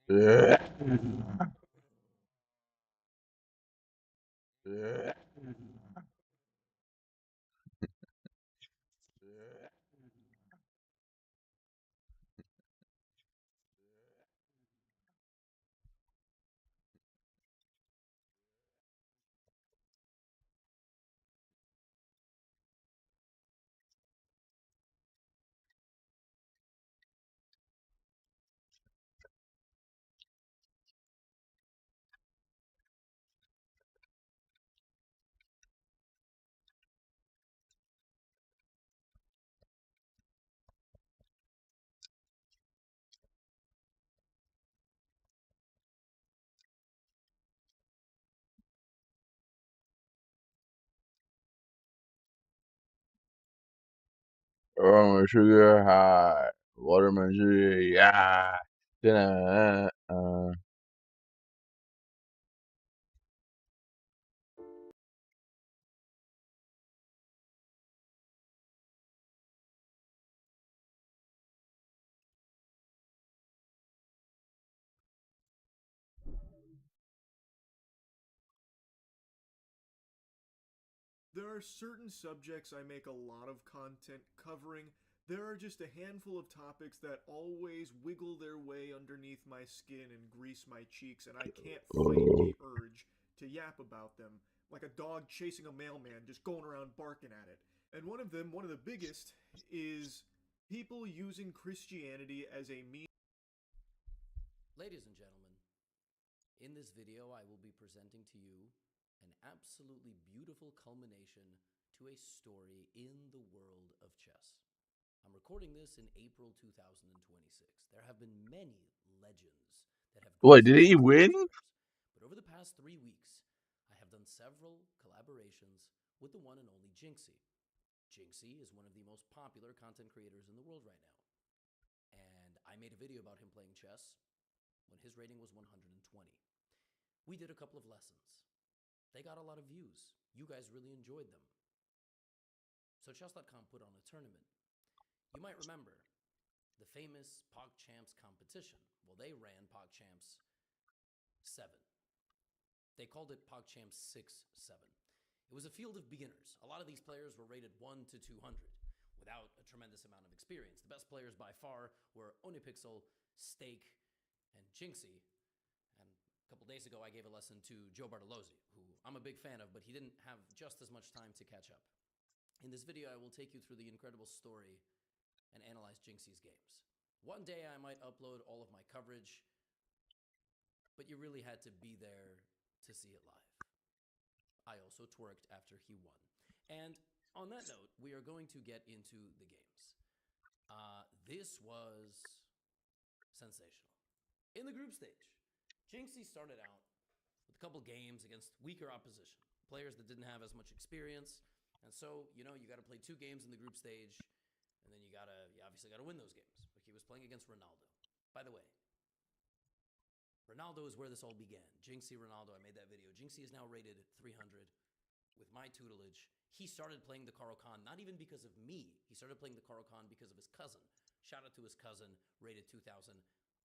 Yeah. Sugar high, watermelon sugar, yeah. There are certain subjects I make a lot of content covering. There are just a handful of topics that always wiggle their way underneath my skin and grease my cheeks, and I can't fight the urge to yap about them, like a dog chasing a mailman just going around barking at it. And one of them, one of the biggest, is people using Christianity as a means. Ladies and gentlemen, in this video I will be presenting to you an absolutely beautiful culmination to a story in the world of chess. I'm recording this in April 2026. There have been many legends that have Wait, graced did the he stage win? over the years, but over the past 3 weeks, I have done several collaborations with the one and only Jinxie. Jinxie is one of the most popular content creators in the world right now, and I made a video about him playing chess when his rating was 120. We did a couple of lessons. They got a lot of views. You guys really enjoyed them. So chess.com put on a tournament. You might remember the famous PogChamps competition. Well, they ran PogChamps 7. They called it PogChamps 6-7. It was a field of beginners. A lot of these players were rated 1 to 200 without a tremendous amount of experience. The best players by far were Hypixel, Stake, and Jinxie. And a couple days ago, I gave a lesson to Joe Bartolozzi, who I'm a big fan of, but he didn't have just as much time to catch up. In this video, I will take you through the incredible story and analyze Jinxie's games. One day, I might upload all of my coverage, but you really had to be there to see it live. I also twerked after he won. And on that note, we are going to get into the games. This was sensational. In the group stage, Jinxie started out with a couple games against weaker opposition, players that didn't have as much experience. And so, you got to play 2 games in the group stage, and then you obviously got to win those games. But he was playing against Ronaldo. By the way, Ronaldo is where this all began. Jinxie Ronaldo, I made that video. Jinxie is now rated 300 with my tutelage. He started playing the Caro-Kann not even because of me. He started playing the Caro-Kann because of his cousin. Shout out to his cousin, rated 2000.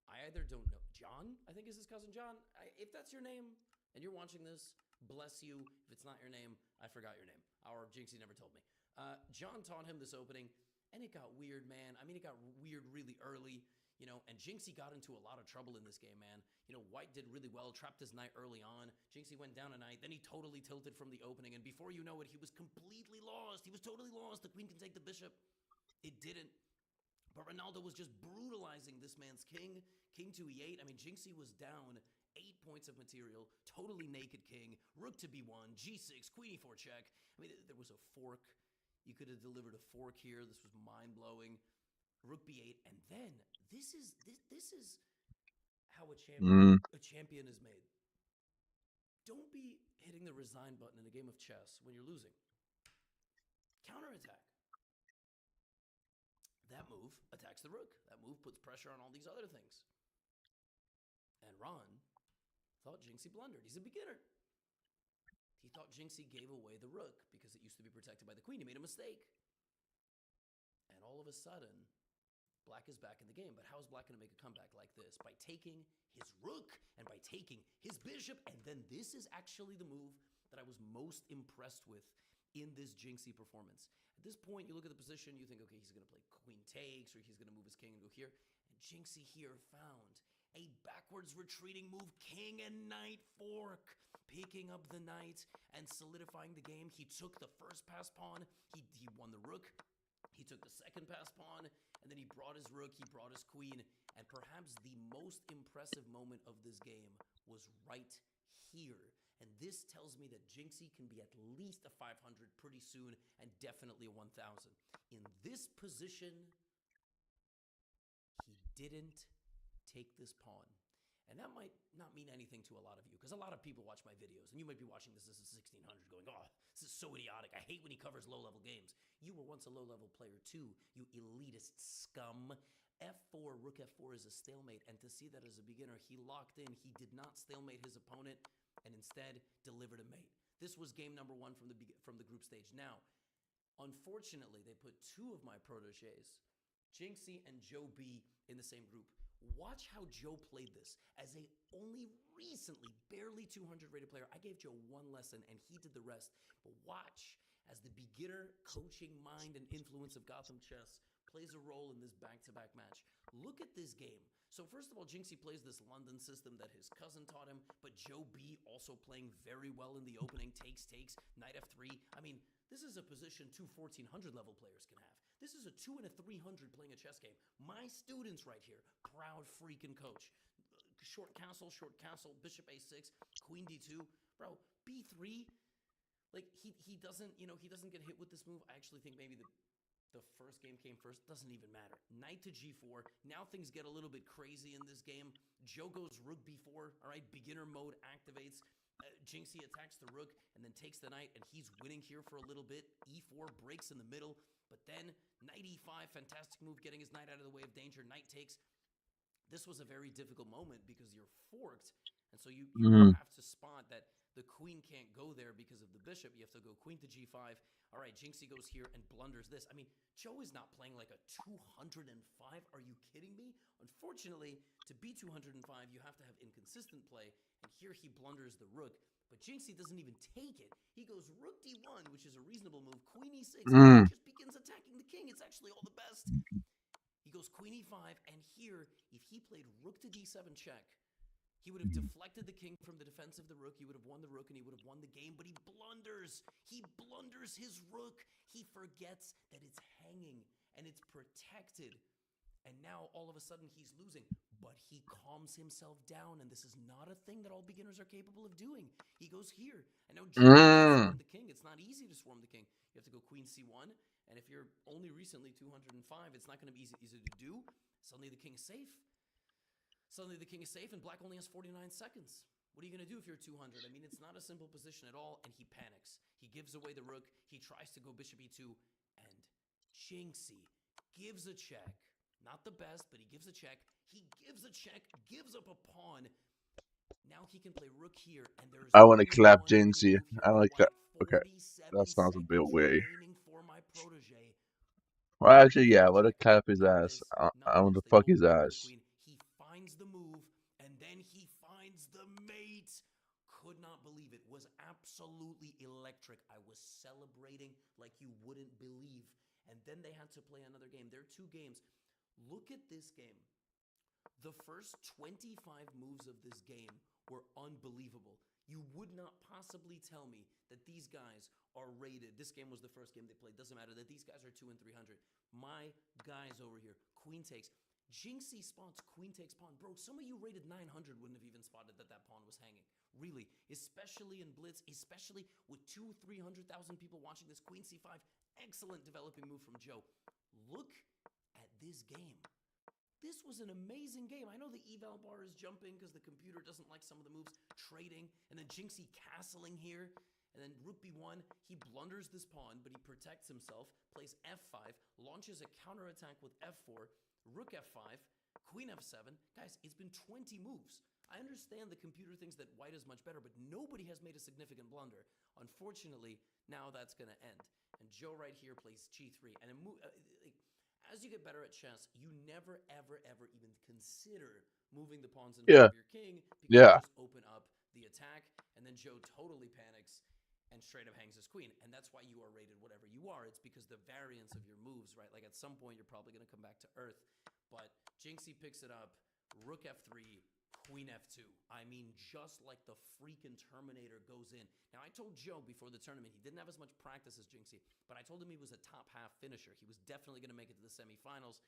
I either don't know. John, I think is his cousin John. If that's your name and you're watching this, bless you. If it's not your name, I forgot your name. Our Jinxie never told me. John taught him this opening, and it got weird, man. I mean, it got weird really early. And Jinxie got into a lot of trouble in this game, man. White did really well, trapped his knight early on. Jinxie went down a knight, then he totally tilted from the opening, and before you know it, he was completely lost. He was totally lost. The queen can take the bishop. It didn't. But Ronaldo was just brutalizing this man's king. King to e8. I mean, Jinxie was down 8 points of material, totally naked king, rook to b1, g6, queen e4 check. I mean, there was a fork. You could have delivered a fork here. This was mind-blowing. rook b8, and then this is how a champion is made. Don't be hitting the resign button in a game of chess when you're losing. Counterattack. That move attacks the rook. That move puts pressure on all these other things. And Ron thought Jinxie blundered. He's a beginner. He thought Jinxie gave away the rook because it used to be protected by the queen. He made a mistake. And all of a sudden, Black is back in the game. But how is Black going to make a comeback like this? By taking his rook and by taking his bishop. And then this is actually the move that I was most impressed with in this Jinxie performance. At this point, you look at the position, you think, okay, he's going to play queen takes, or he's going to move his king and go here. And Jinxie here found a backwards retreating move, king and knight fork, picking up the knight and solidifying the game. He took the first pass pawn, he won the rook, he took the second pass pawn, and then he brought his rook, he brought his queen, and perhaps the most impressive moment of this game was right here. And this tells me that Jinxie can be at least a 500 pretty soon, and definitely a 1000. In this position, he didn't take this pawn. And that might not mean anything to a lot of you, because a lot of people watch my videos, and you might be watching this as a 1600 going, oh, this is so idiotic. I hate when he covers low-level games. You were once a low-level player too, you elitist scum. F4, rook F4 is a stalemate, and to see that as a beginner, he locked in. He did not stalemate his opponent, and instead delivered a mate. This was game number 1 from the group stage. Now, unfortunately, they put 2 of my proteges, Jinxie and Joe B, in the same group. Watch how Joe played this. As a only recently, barely 200 rated player, I gave Joe 1 lesson and he did the rest. But watch as the beginner coaching mind and influence of Gotham Chess plays a role in this back-to-back match. Look at this game. So first of all, Jinxie plays this London system that his cousin taught him, but Joe B also playing very well in the opening, takes, knight F3. I mean, this is a position 2 1400 level players can have. This is a 2 and a 300 playing a chess game. My students right here, proud freaking coach. Short castle, bishop A6, queen D2. Bro, B3, like he doesn't get hit with this move. I actually think maybe the first game came first, doesn't even matter. Knight to G4. Now things get a little bit crazy in this game. Joe goes rook B4. All right, beginner mode activates. Jinxie attacks the rook and then takes the knight, and he's winning here for a little bit. E4 breaks in the middle, but then knight E5, fantastic move, getting his knight out of the way of danger. Knight takes. This was a very difficult moment because you're forked, and so you have to spot that the queen can't go there because of the bishop. You have to go queen to G5. All right, Jinxie goes here and blunders this. I mean, Joe is not playing like a 205. Are you kidding me? Unfortunately, to be 205, you have to have inconsistent play. And here he blunders the rook. But Jinxie doesn't even take it. He goes rook D1, which is a reasonable move. Queen E6. And he just begins attacking the king. It's actually all the best. He goes queen E5. And here, if he played rook to D7 check, he would have deflected the king from the defense of the rook. He would have won the rook and he would have won the game, but he blunders. He blunders his rook. He forgets that it's hanging and it's protected. And now all of a sudden he's losing, but he calms himself down. And this is not a thing that all beginners are capable of doing. He goes here. And now Joe swarm the king. It's not easy to swarm the king. You have to go queen C1. And if you're only recently 205, it's not going to be easy to do. Suddenly the king is safe. Suddenly the king is safe and Black only has 49 seconds. What are you going to do if you're 200? I mean, it's not a simple position at all, and he panics. He gives away the rook. He tries to go bishop E2, and Jinxie gives a check. Not the best, but he gives a check. He gives a check, gives up a pawn. Now he can play rook here, and there's I want to only clap one Jinxie. move here I for like that. White. Okay, 47 that sounds a bit seconds weird. remaining for my protege. Well, actually, yeah, I want to clap his ass. I want to fuck his ass. He finds the move, and then he finds the mate. Could not believe it. Was absolutely electric. I was celebrating like you wouldn't believe. And then they had to play another game. There are 2 games. Look at this game. The first 25 moves of this game were unbelievable. You would not possibly tell me that these guys are rated. This game was the first game they played. Doesn't matter that these guys are 2 and 300. My guys over here, queen takes. Jinxie spots queen takes pawn. Bro, some of you rated 900 wouldn't have even spotted that pawn was hanging. Really, especially in Blitz, especially with 200,000-300,000 people watching this queen C5. Excellent developing move from Joe. Look at this game. This was an amazing game. I know the eval bar is jumping because the computer doesn't like some of the moves. Trading, and then Jinxie castling here. And then rook b1, he blunders this pawn, but he protects himself, plays f5, launches a counterattack with f4, rook f5, queen f7. Guys, it's been 20 moves. I understand the computer thinks that white is much better, but nobody has made a significant blunder. Unfortunately, now that's going to end. And Joe right here plays g3. And as you get better at chess, you never, ever, ever even consider moving the pawns in front Yeah. of your king because Yeah. you just open up the attack, and then Joe totally panics and straight up hangs his queen. And that's why you are rated whatever you are. It's because the variance of your moves, right? Like at some point, you're probably going to come back to earth. But Jinxie picks it up, rook f3, queen f2. I mean, just like the freaking Terminator goes in. Now, I told Joe before the tournament, he didn't have as much practice as Jinxie, but I told him he was a top half finisher. He was definitely going to make it to the semifinals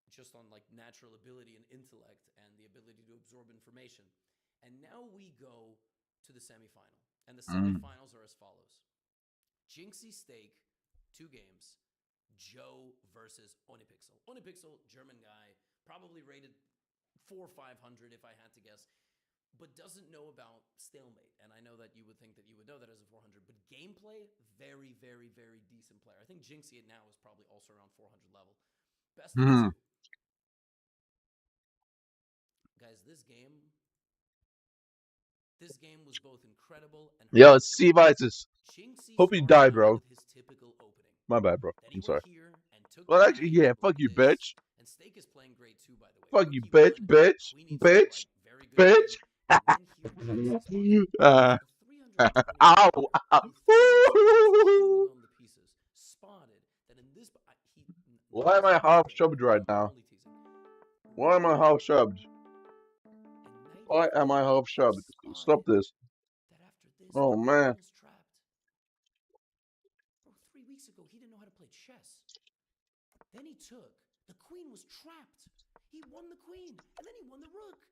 just on like natural ability and intellect and the ability to absorb information. And now we go to the semifinal. And the semifinals are as follows. Jinxie Stake, 2 games. Joe versus Hypixel. Hypixel, German guy, probably rated 400 or 500 if I had to guess, but doesn't know about stalemate. And I know that you would think that you would know that as a 400, but gameplay, very, very, very decent player. I think Jinxie now is probably also around 400 level. Best of the 2. Guys, this game was both incredible and Yo, it's C Vices. Jinxie Hope you died, bro. with his typical opening. My bad, bro. Then he I'm sorry. went here and took Well, actually, yeah. Fuck you, bitch. And Stake is playing great too, by the way. Fuck you, bitch, bitch, bitch, bitch. Ow! Ow. Why am I half shoved right now? Why am I half shoved? Why am I half shoved? Stop this. Oh, man. 3 weeks ago, he didn't know how to play chess. Then he took. The queen was trapped. He won the queen, and then he won the rook.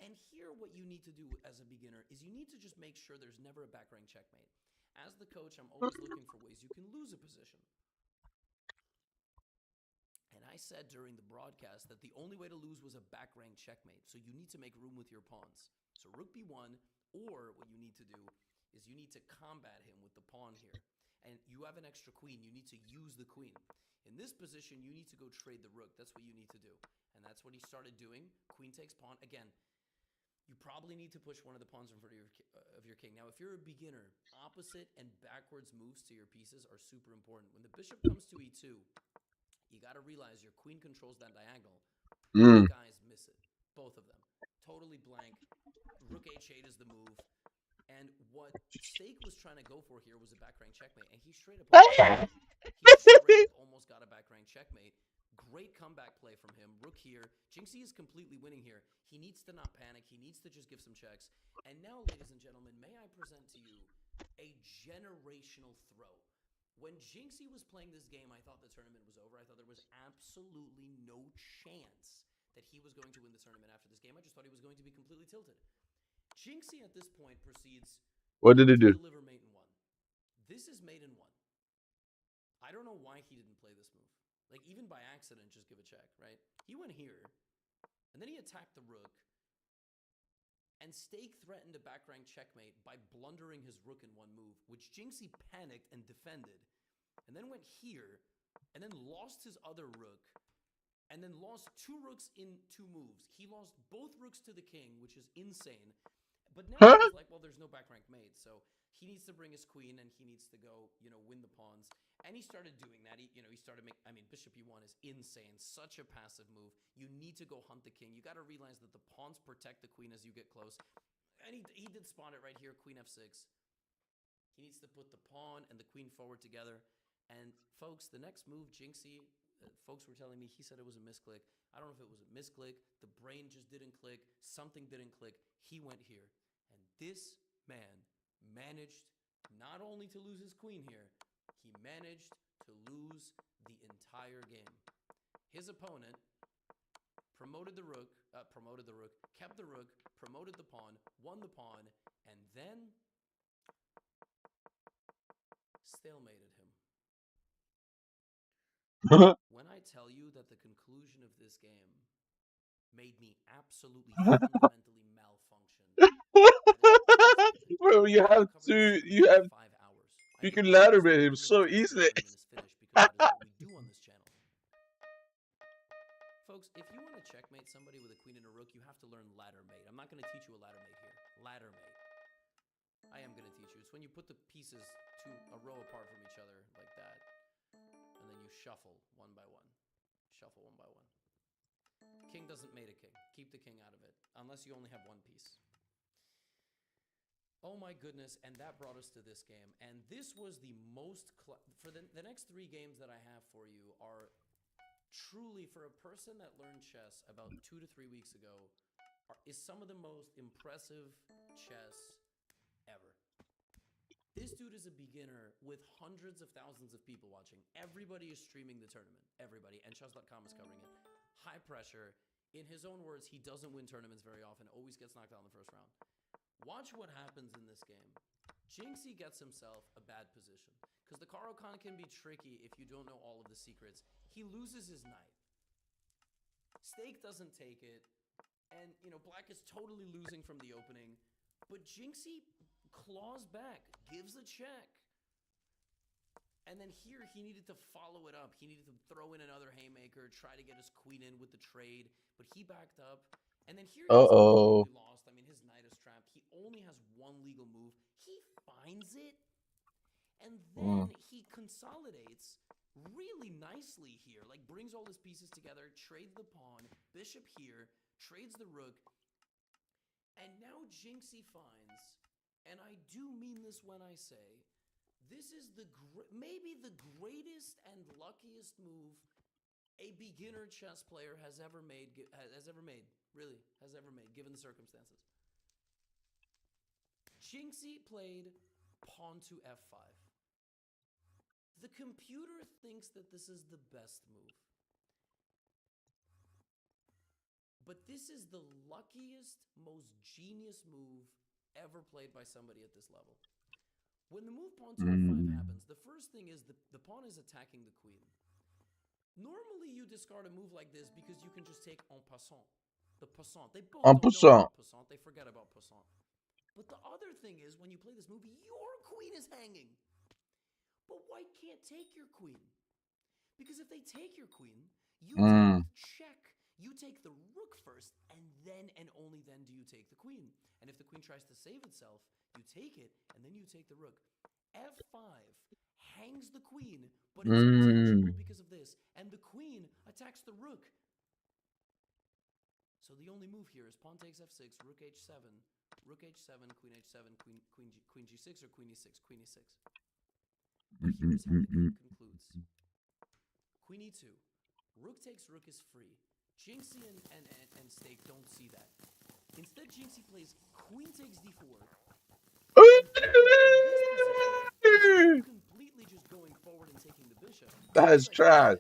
And here, what you need to do as a beginner is you need to just make sure there's never a back rank checkmate. As the coach, I'm always looking for ways you can lose a position. And I said during the broadcast that the only way to lose was a back rank checkmate. So you need to make room with your pawns. So rook b1, or what you need to do is you need to combat him with the pawn here. And you have an extra queen. You need to use the queen. In this position, you need to go trade the rook. That's what you need to do. And that's what he started doing. Queen takes pawn. Again, you probably need to push one of the pawns in front of your king. Now, if you're a beginner, opposite and backwards moves to your pieces are super important. When the bishop comes to e2, you got to realize your queen controls that diagonal. Both guys miss it. Both of them. Totally blank. Rook h8 is the move. And what Stake was trying to go for here was a back rank checkmate. And he straight up almost got a back rank checkmate. Great comeback play from him. Rook here. Jinxie is completely winning here. He needs to not panic. He needs to just give some checks. And now, ladies and gentlemen, may I present to you a generational throw. When Jinxie was playing this game, I thought the tournament was over. I thought there was absolutely no chance that he was going to win the tournament after this game. I just thought he was going to be completely tilted. Jinxie at this point proceeds What did he do? to deliver mate in 1. This is mate in 1. I don't know why he didn't play this move. Like, even by accident, just give a check, right? He went here, and then he attacked the rook, and Stake threatened a back rank checkmate by blundering his rook in 1 move, which Jinxie panicked and defended, and then went here, and then lost his other rook, and then lost 2 rooks in 2 moves. He lost both rooks to the king, which is insane. But now he's like, well, there's no back rank mate, so he needs to bring his queen, and he needs to go, win the pawns. And he started doing that. He started bishop e1 is insane. Such a passive move. You need to go hunt the king. You got to realize that the pawns protect the queen as you get close. And he did spot it right here, queen f6. He needs to put the pawn and the queen forward together. And folks, the next move, Jinxie, folks were telling me he said it was a misclick. I don't know if it was a misclick. The brain just didn't click. Something didn't click. He went here. And this man managed not only to lose his queen here, he managed to lose the entire game. His opponent promoted the rook, kept the rook, promoted the pawn, won the pawn, and then stalemated him. When I tell you that the conclusion of this game made me absolutely fundamentally malfunction. Bro, you have to, you have, 5 hours. you can ladder bait him so easily. When it's finished, because that is what we do on this channel. Folks, if you want to checkmate somebody with a queen and a rook, you have to learn ladder mate. I'm not going to teach you a ladder mate here. Ladder mate. I am going to teach you. It's when you put the pieces to a row apart from each other like that, and then you shuffle one by one. Shuffle one by one. King doesn't mate a king. Keep the king out of it, unless you only have one piece. Oh my goodness, and that brought us to this game. And this was the most, for the next 3 games that I have for you are truly, for a person that learned chess about 2 to 3 weeks ago, is some of the most impressive chess ever. This dude is a beginner with hundreds of thousands of people watching. Everybody is streaming the tournament. Everybody. And chess.com is covering it. High pressure. In his own words, he doesn't win tournaments very often. Always gets knocked out in the first round. Watch what happens in this game. Jinxie gets himself a bad position. Because the Caro-Kann can be tricky if you don't know all of the secrets. He loses his knight. Stake doesn't take it. And, you know, black is totally losing from the opening. But Jinxie claws back, gives a check. And then here he needed to follow it up. He needed to throw in another haymaker, try to get his queen in with the trade, but he backed up. And then here he's completely lost. I mean, his knight is trapped. He only has one legal move. He finds it, and then he consolidates really nicely here. Like, brings all his pieces together, trades the pawn, bishop here, trades the rook. And now Jinxie finds, and I do mean this when I say, this is maybe the greatest and luckiest move a beginner chess player has ever made, given the circumstances. Jinxie played pawn to f5. The computer thinks that this is the best move. But this is the luckiest, most genius move ever played by somebody at this level. When the move pawn to f5 happens, the first thing is the pawn is attacking the queen. Normally you discard a move like this because you can just take en passant. The passant. They both don't know about passant. They forget about passant. But the other thing is, when you play this move, your queen is hanging. But white can't take your queen. Because if they take your queen, you take check. You take the rook first, and then and only then do you take the queen. And if the queen tries to save itself, you take it, and then you take the rook. f5 hangs the queen, but it's untouchable because of this. And the queen attacks the rook. So the only move here is pawn takes f6, rook h7, rook h7, queen h7, queen g6, or queen e6, queen e6. But here's how the game concludes. Queen e2. Rook takes rook is free. Jinxie and Stake don't see that. Instead, Jinxie plays queen takes d4. Completely just going forward and taking the bishop. That is trash.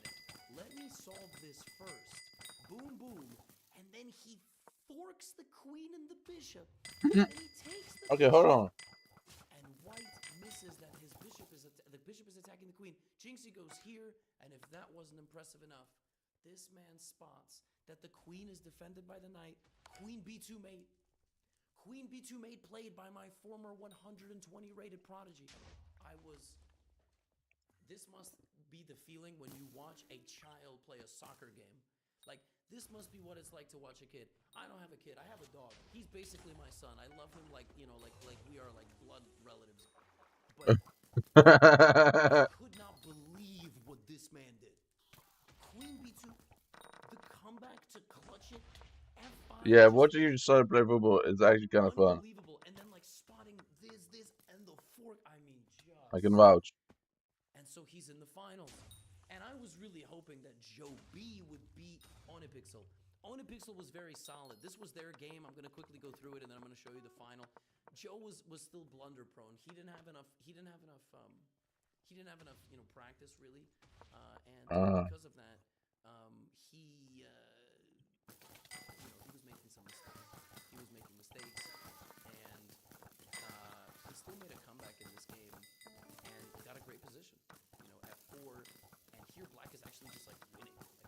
Let me solve this first. Boom, boom. And then he forks the queen and the bishop. And he takes the Okay, hold on. And white misses that the bishop is attacking the queen. Jinxie goes here, and if that wasn't impressive enough, this man spots that the queen is defended by the knight. Queen b2 mate. Queen b2 mate played by my former 120 rated prodigy. This must be the feeling when you watch a child play a soccer game. Like, this must be what it's like to watch a kid. I don't have a kid. I have a dog. He's basically my son. I love him like, you know, like we are like blood relatives. But I could not believe what this man did. Queen b2, the comeback to clutch it. F5. Yeah, watching you decide to play football is actually kind of fun. Unbelievable. And then like spotting this, and the fork. I mean, just. I can vouch. And so he's in the finals. And I was really hoping that Joe B would beat Hypixel. Hypixel was very solid. This was their game. I'm going to quickly go through it, and then I'm going to show you the final. Joe was still blunder prone. He didn't have enough, you know, practice really. And because of that, he was making some mistakes. He was making mistakes, and he still made a comeback in this game and got a great position. You know, f4, and here black is actually just like winning. Like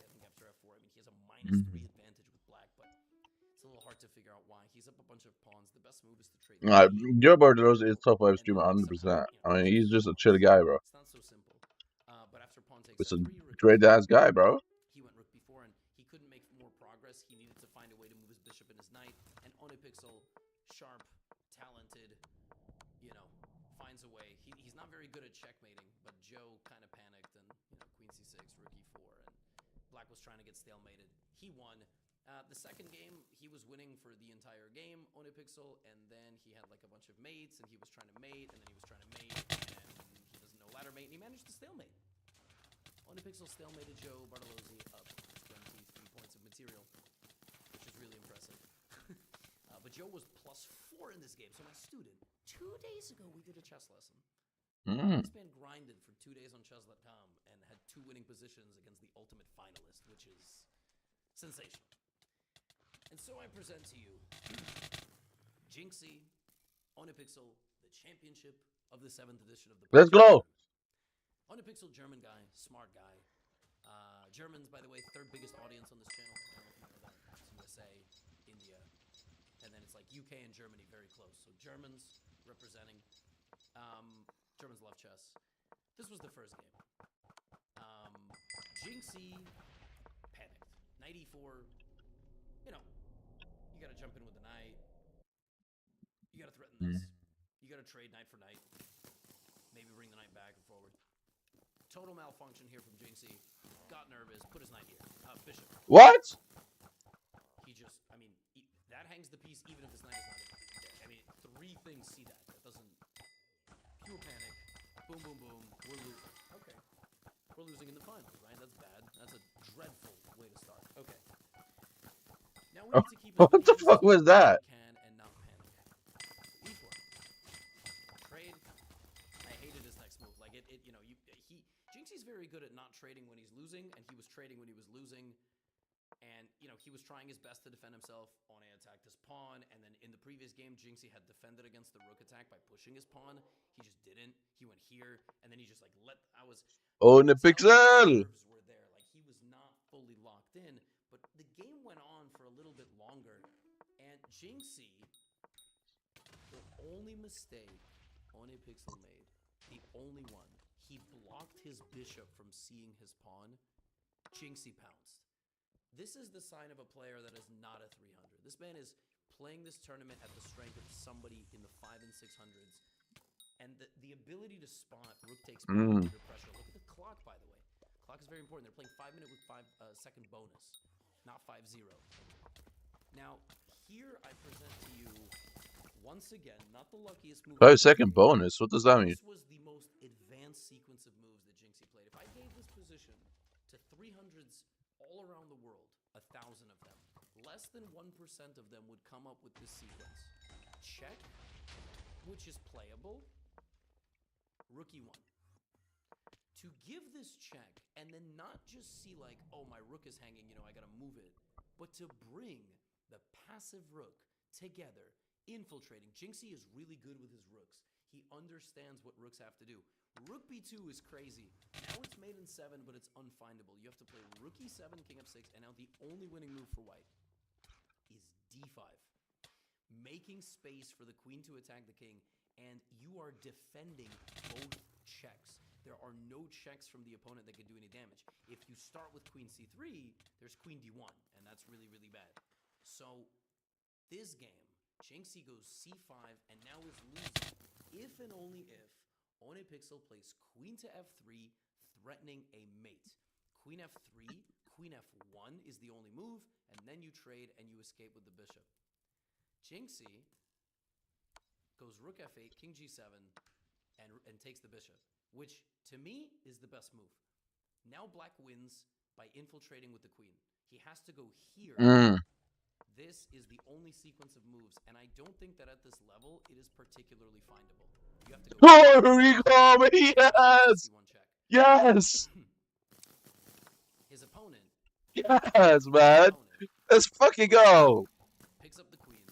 PS3 advantage with black, but it's a little hard to figure out why. He's up a bunch of pawns. The best move is to trade. Joe Barbaros is top 5 streamer 100%. I mean, he's just a chill guy, bro. It's not so simple. But after pawn takes It's a f3, rook great e4, ass guy, bro. he went rook b4, and he couldn't make more progress. He needed to find a way to move his bishop and his knight. And Hypixel, sharp, talented, you know, finds a way. He's not very good at checkmating, but Joe kind of panicked, and queen c6, rook e4, and black was trying to get stalemated. He won. The second game, he was winning for the entire game, Hypixel, and then he had like a bunch of mates, and he was trying to mate, and then he was trying to mate, and he doesn't know ladder mate, and he managed to stalemate. Hypixel stalemated Joe Bartolozzi up 23 points of material, which is really impressive. But Joe was +4 in this game, so my student, 2 days ago we did a chess lesson. This man grinded for 2 days on chess.com and had 2 winning positions against the ultimate finalist, which is sensational. And so I present to you Jinxie, Hypixel, the championship of the 7th edition of the Let's go. Hypixel, German guy, smart guy. Germans, by the way, 3rd biggest audience on this channel. I don't know if you know that. It's USA, India, and then it's like UK and Germany very close. So Germans representing. Germans love chess. This was the first game. Jinxie panicked. Knight e4. You gotta jump in with the knight. You gotta threaten this. You gotta trade knight for knight. Maybe bring the knight back and forward. Total malfunction here from Jinxie. Got nervous. Put his knight here. Bishop. What? He just, that hangs the piece even if his knight is not in. 3 things see that. That doesn't. Pure panic. Boom, boom, boom. We're losing. Okay. We're losing in the finals, right? That's bad. That's a dreadful way to start. Okay. Now we need to keep What the fuck was that? Can and not panic. E4. Trade. I hated his next move. Like Jinxie's very good at not trading when he's losing, and he was trading when he was losing. And he was trying his best to defend himself. On A attacked his pawn, and then in the previous game, Jinxie had defended against the rook attack by pushing his pawn. He just didn't. He went here, and then he just Hypixel. were there. Like he was not fully locked in. But the game went on for a little bit longer, and Jinxie, the only mistake Hypixel made, the only one, he blocked his bishop from seeing his pawn. Jinxie pounced. This is the sign of a player that is not a 300. This man is playing this tournament at the strength of somebody in the 5 and 600s. And the ability to spot rook takes pawn under pressure. Look at the clock, by the way. Clock is very important. They're playing 5 minute with 5-second bonus, not 5-0. Now, here I present to you, once again, not the luckiest move. 5-second bonus? What does that mean? This was the most advanced sequence of moves that Jinxie played. If I gave this position to 300s all around the world, 1,000 of them, less than 1% of them would come up with this sequence. Check, which is playable. Rook e1. To give this check and then not just see like, oh, my rook is hanging, I gotta move it, but to bring the passive rook together, infiltrating. Jinxie is really good with his rooks. He understands what rooks have to do. Rook b2 is crazy. Now it's mate in 7, but it's unfindable. You have to play rook e7, king f6, and now the only winning move for white is d5. Making space for the queen to attack the king, and you are defending both checks. There are no checks from the opponent that can do any damage. If you start with queen c3, there's queen d1, and that's really, really bad. So this game, Jinxie goes c5, and now is losing if and only if Hypixel plays queen to f3, threatening a mate. Queen f3, queen f1 is the only move, and then you trade and you escape with the bishop. Jinxie goes rook f8, king g7, and takes the bishop, which to me is the best move. Now black wins by infiltrating with the queen. He has to go here. This is the only sequence of moves, and I don't think that at this level it is particularly findable. You have to go. Oh, yes! Yes! His opponent. Yes, man! Let's fucking go! Picks up the queen.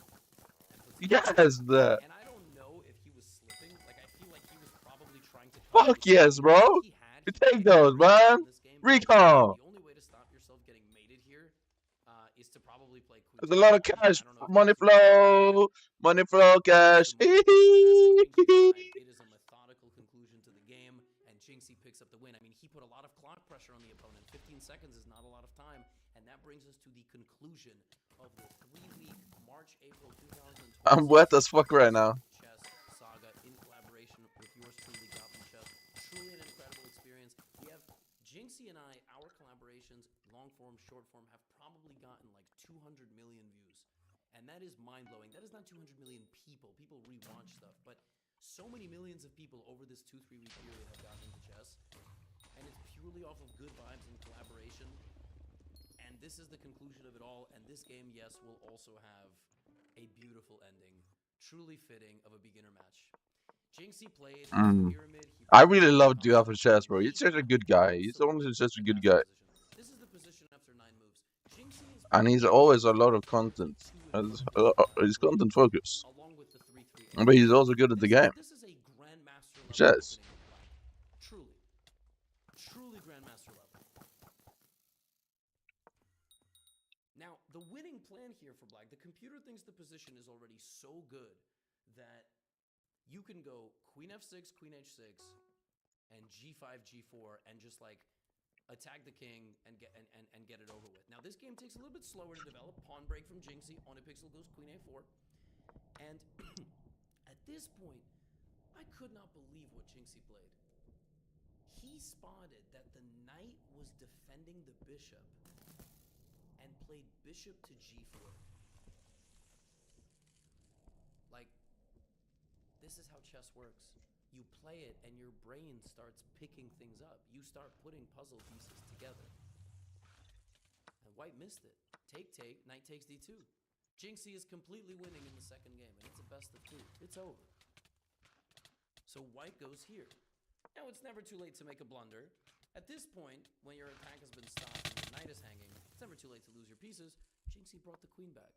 Yes, man! And I don't know if he was slipping. Like, I feel like he was probably trying to. Fuck yes, bro! You take those, man! Recall! The only way to stop yourself getting mated here is to probably play queen. There's a lot of I cash, don't know if money you know flow, money flow, cash. the move, but after king g5, it is a methodical conclusion to the game, and Jinxie picks up the win. I mean, he put a lot of clock pressure on the opponent. 15 seconds is not a lot of time, and that brings us to the conclusion of the 3-week March-April 2020 I'm wet as fuck right now. chess saga in collaboration with yours truly, Goblin Chess. Truly an incredible experience. We have Jinxie and our collaborations, long form, short form, have probably gotten like 200 million views. And that is mind-blowing. That is not 200 million people. People rewatch stuff, but so many millions of people over this 2-3 week period have gotten into chess. And it's purely off of good vibes and collaboration. And this is the conclusion of it all. And this game, yes, will also have a beautiful ending. Truly fitting of a beginner match. Jinxie played Pyramid. I really love Duo for chess, bro. He's such a good guy. He's honestly such a good guy. This is the position after 9 moves. Jinxie is And he's always a lot of content. He's content focused. along with the 3-3. But he's also good at the game. This is a grandmaster level Chess. opening of black. Truly grandmaster level. Now, the winning plan here for black, the computer thinks the position is already so good that you can go queen f6, queen h6, and g5, g4, and just like attack the king and get it over with. Now, this game takes a little bit slower to develop. Pawn break from Jinxie. On a pixel goes queen a4. And at this point, I could not believe what Jinxie played. He spotted that the knight was defending the bishop and played bishop to g4. Like, this is how chess works. You play it and your brain starts picking things up. You start putting puzzle pieces together. And white missed it. Take, knight takes d2. Jinxie is completely winning in the second game, and it's a best of 2. It's over. So white goes here. Now, it's never too late to make a blunder. At this point, when your attack has been stopped and your knight is hanging, it's never too late to lose your pieces. Jinxie brought the queen back.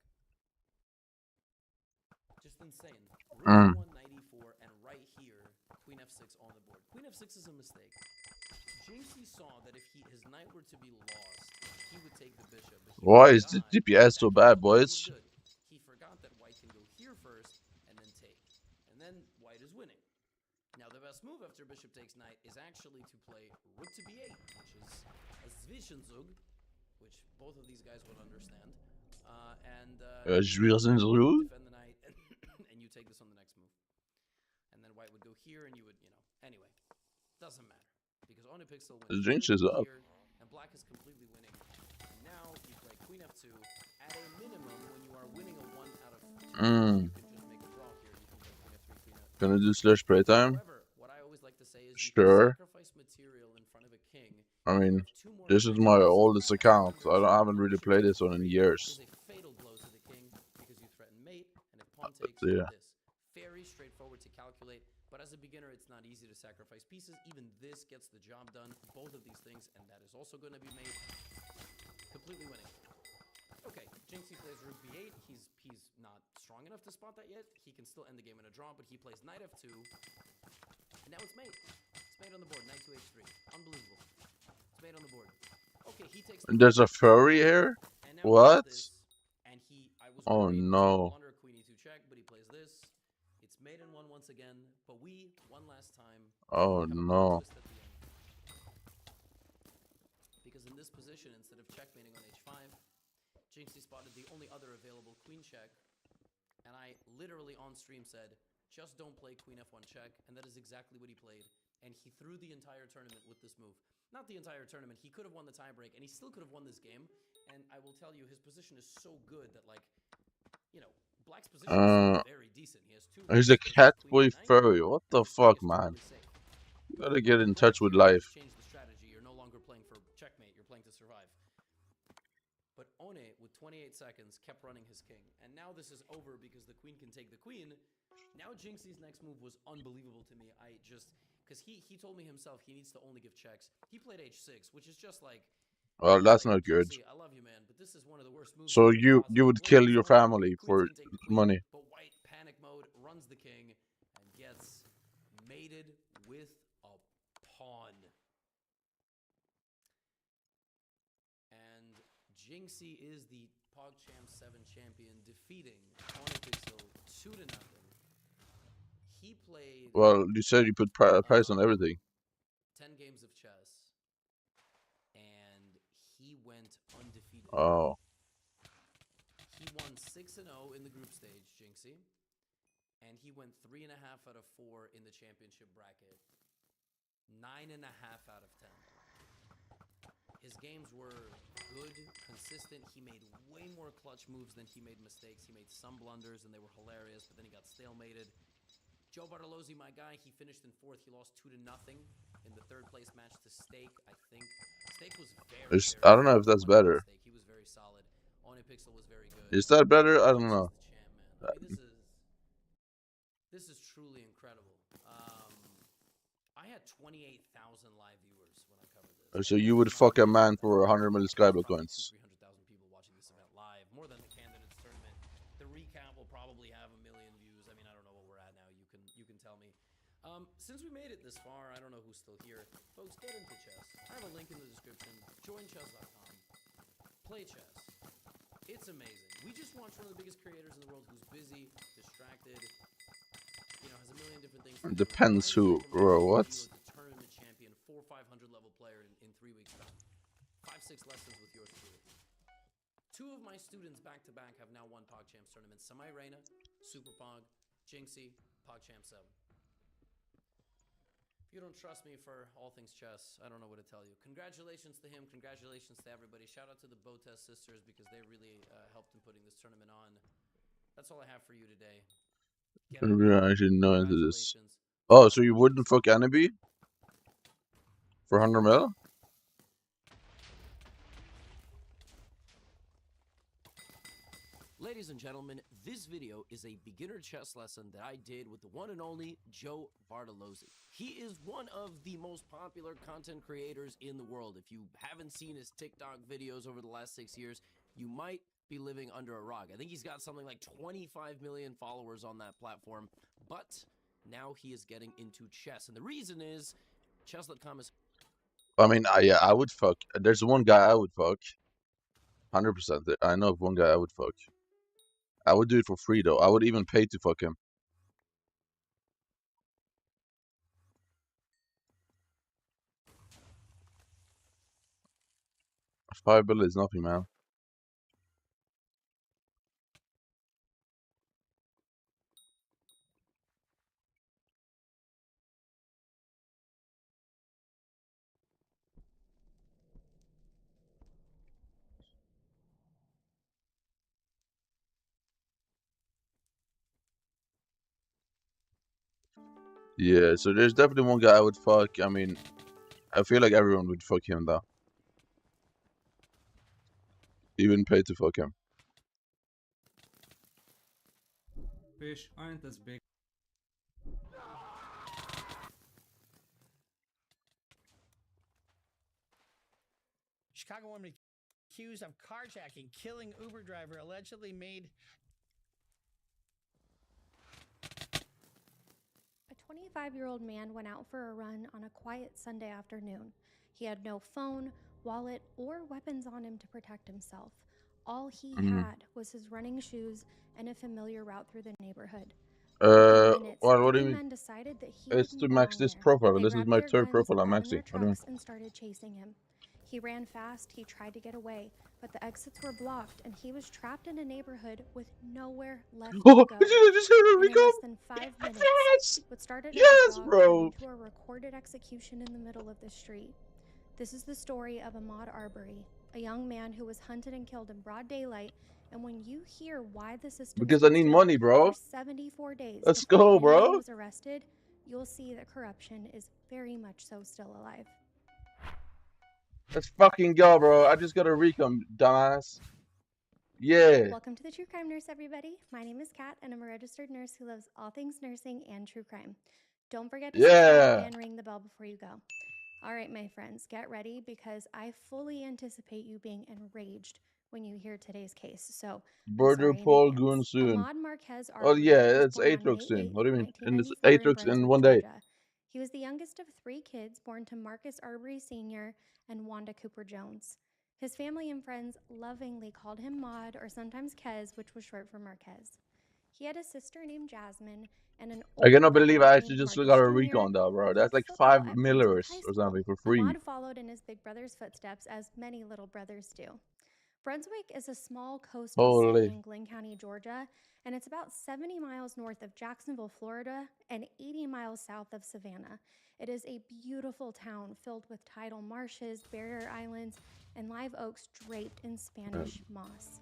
Just insane. Rook e1, knight e4, and right here, queen f6 on the board. Queen f6 is a mistake. Jinxie saw that if his knight were to be lost, he would take the bishop. Why is the DPS so bad, boys? He forgot that white can go here first and then take. And then white is winning. Now, the best move after bishop takes knight is actually to play rook to b8, which is a Zwischenzug, which both of these guys would understand. Defend the knight, and you take this on the next move. And then white would go here, and you would, anyway, doesn't matter. Because on a pixel wins here, and black is completely winning. And now you play queen f2. At a minimum, when you are winning a 1 out of 2, you can just make a draw here. You can play queen f3, queen f2. Gonna do slash playtime? However, what I always like to say is sure. Sacrifice material in front of a king. I mean, this is my oldest account. I haven't really played this one in years. Is a fatal blow to the king because you threaten mate, and if pawn takes, yeah. this. Very straightforward to calculate, but as a beginner, it's not easy to sacrifice pieces. Even this gets the job done. Both of these things, and that is also going to be made. Completely winning. Okay, Jinxie plays rook b8. He's not strong enough to spot that yet. He can still end the game in a draw, but he plays knight f2. And now it's mate. It's mate on the board. Knight to h3. Unbelievable. It's mate on the board. Okay, he takes. And there's a furry here? What? This, and oh no. Blunder queen e2 check, but he plays this. It's mate in 1 once again, but we, one last time. Oh no. Because in this position, instead of checkmating on h5, Jinxie spotted the only other available queen check, and I literally on stream said, just don't play queen f1 check, and that is exactly what he played, and he threw the entire tournament with this move. Not the entire tournament, he could have won the tiebreak, and he still could have won this game, and I will tell you, his position is so good that, like, black's position is very decent. He has 2. He's a catboy furry. What the fuck, man? You gotta get in touch with life. Change the strategy. You're no longer playing for checkmate. You're playing to survive. But One, with 28 seconds, kept running his king. And now this is over because the queen can take the queen. Now Jinxie's next move was unbelievable to me. Because he told me himself he needs to only give checks. He played h6, which is just like... Well, that's not good. I love you, man, but this is one of the worst moves. So you would kill your family for money. But white, panic mode, runs the king, and gets mated with a pawn. And Jinxie is the PogChamp 7 champion, defeating Hypixel 2-0. He played Well, you said you put price on everything. 10 games of chess, and he went undefeated. Oh. He won 6-0 in the group stage, Jinxie, and he went 3.5 out of 4 in the championship bracket. 9.5 out of 10. His games were good, consistent. He made way more clutch moves than he made mistakes. He made some blunders, and they were hilarious, but then he got stalemated. Joe Bartolozzi, my guy, he finished in 4th. He lost 2-0 in the 3rd place match to Steak. I think Steak was very I don't know if that's better. He was very solid. Hypixel was very good. Is that better? I don't know. I mean, this is truly incredible. I had 28,000 live viewers when I covered this. So you would fuck a man for 100 million Skyblock coins. 300,000 people watching this event live, more than the candidates tournament. The recap will probably have 1 million views. I mean, I don't know what we're at now. You can tell me. Since we made it this far, I don't know who's still here. Folks, get into chess. I have a link in the description. Join chess.com. Play chess. It's amazing. We just watched one of the biggest creators in the world who's busy, distracted, has a million different things to do. Depends who or what. The tournament champion, 400 500 level player in 3 weeks time. 5-6 lessons with yours truly. 2 of my students back to back have now won PogChamps tournaments. Samai Reina, Super Pog, Jinxie, PogChamp 7. If you don't trust me for all things chess, I don't know what to tell you. Congratulations to him. Congratulations to everybody. Shout out to the Botes sisters because they really helped in putting this tournament on. That's all I have for you today. I should know into this. Oh, so you wouldn't fuck anybody for 100 mil? Ladies and gentlemen, this video is a beginner chess lesson that I did with the one and only Joe Bartolozzi. He is one of the most popular content creators in the world. If you haven't seen his TikTok videos over the last 6 years, you might be living under a rock. I think he's got something like 25 million followers on that platform, but now he is getting into chess. And the reason is chess.com is... I mean, yeah, I would fuck. There's one guy I would fuck. 100%. I know of one guy I would fuck. I would do it for free, though. I would even pay to fuck him. 5 billion is nothing, man. Yeah, so there's definitely one guy I would fuck. I mean, I feel like everyone would fuck him, though. Even pay to fuck him. Fish aren't as big. Chicago woman accused of carjacking, killing Uber driver, allegedly made... A 25-year-old man went out for a run on a quiet Sunday afternoon. He had no phone, wallet, or weapons on him to protect himself. All he had was his running shoes and a familiar route through the neighborhood. What do you mean? Decided that he It's to max this profile, and this is my 3rd profile I'm maxing. What do you mean? And started chasing him. He ran fast, he tried to get away, but the exits were blocked and he was trapped in a neighborhood with nowhere left to go. In less than 5 minutes, Yes! what started Yes, as a bro! vlog turned into a recorded execution in the middle of the street. This is the story of Ahmaud Arbery, a young man who was hunted and killed in broad daylight. And when you hear why the system Because I need money, bro. for 74 days Let's before go, bro. anyone was arrested, you'll see that corruption is very much so still alive. Let's fucking go, bro. I just got a recon, dumbass. Yeah. Welcome to the True Crime Nurse, everybody. My name is Kat, and I'm a registered nurse who loves all things nursing and true crime. Don't forget to subscribe and ring the bell before you go. All right, my friends, get ready because I fully anticipate you being enraged when you hear today's case. So, Border Paul GOON soon. Ahmaud Marquez Oh Arbery yeah, was it's born on 8 rooks May soon. 8th, What do you mean? And it's 1994 8 rooks in Brunswick, one day. Georgia. He was the youngest of 3 kids born to Marcus Arbery Sr. and Wanda Cooper Jones. His family and friends lovingly called him Maud, or sometimes Kez, which was short for Marquez. He had a sister named Jasmine and an I older cannot brother believe I actually named just Marcus got a Jr. recon though, who bro. played That's like football 5 at millers Brunswick High or School. something for free. Ahmad followed in his big brother's footsteps, as many little brothers do. Brunswick is a small coastal city in Glynn County, Georgia, and it's about 70 miles north of Jacksonville, Florida, and 80 miles south of Savannah. It is a beautiful town filled with tidal marshes, barrier islands, and live oaks draped in Spanish moss.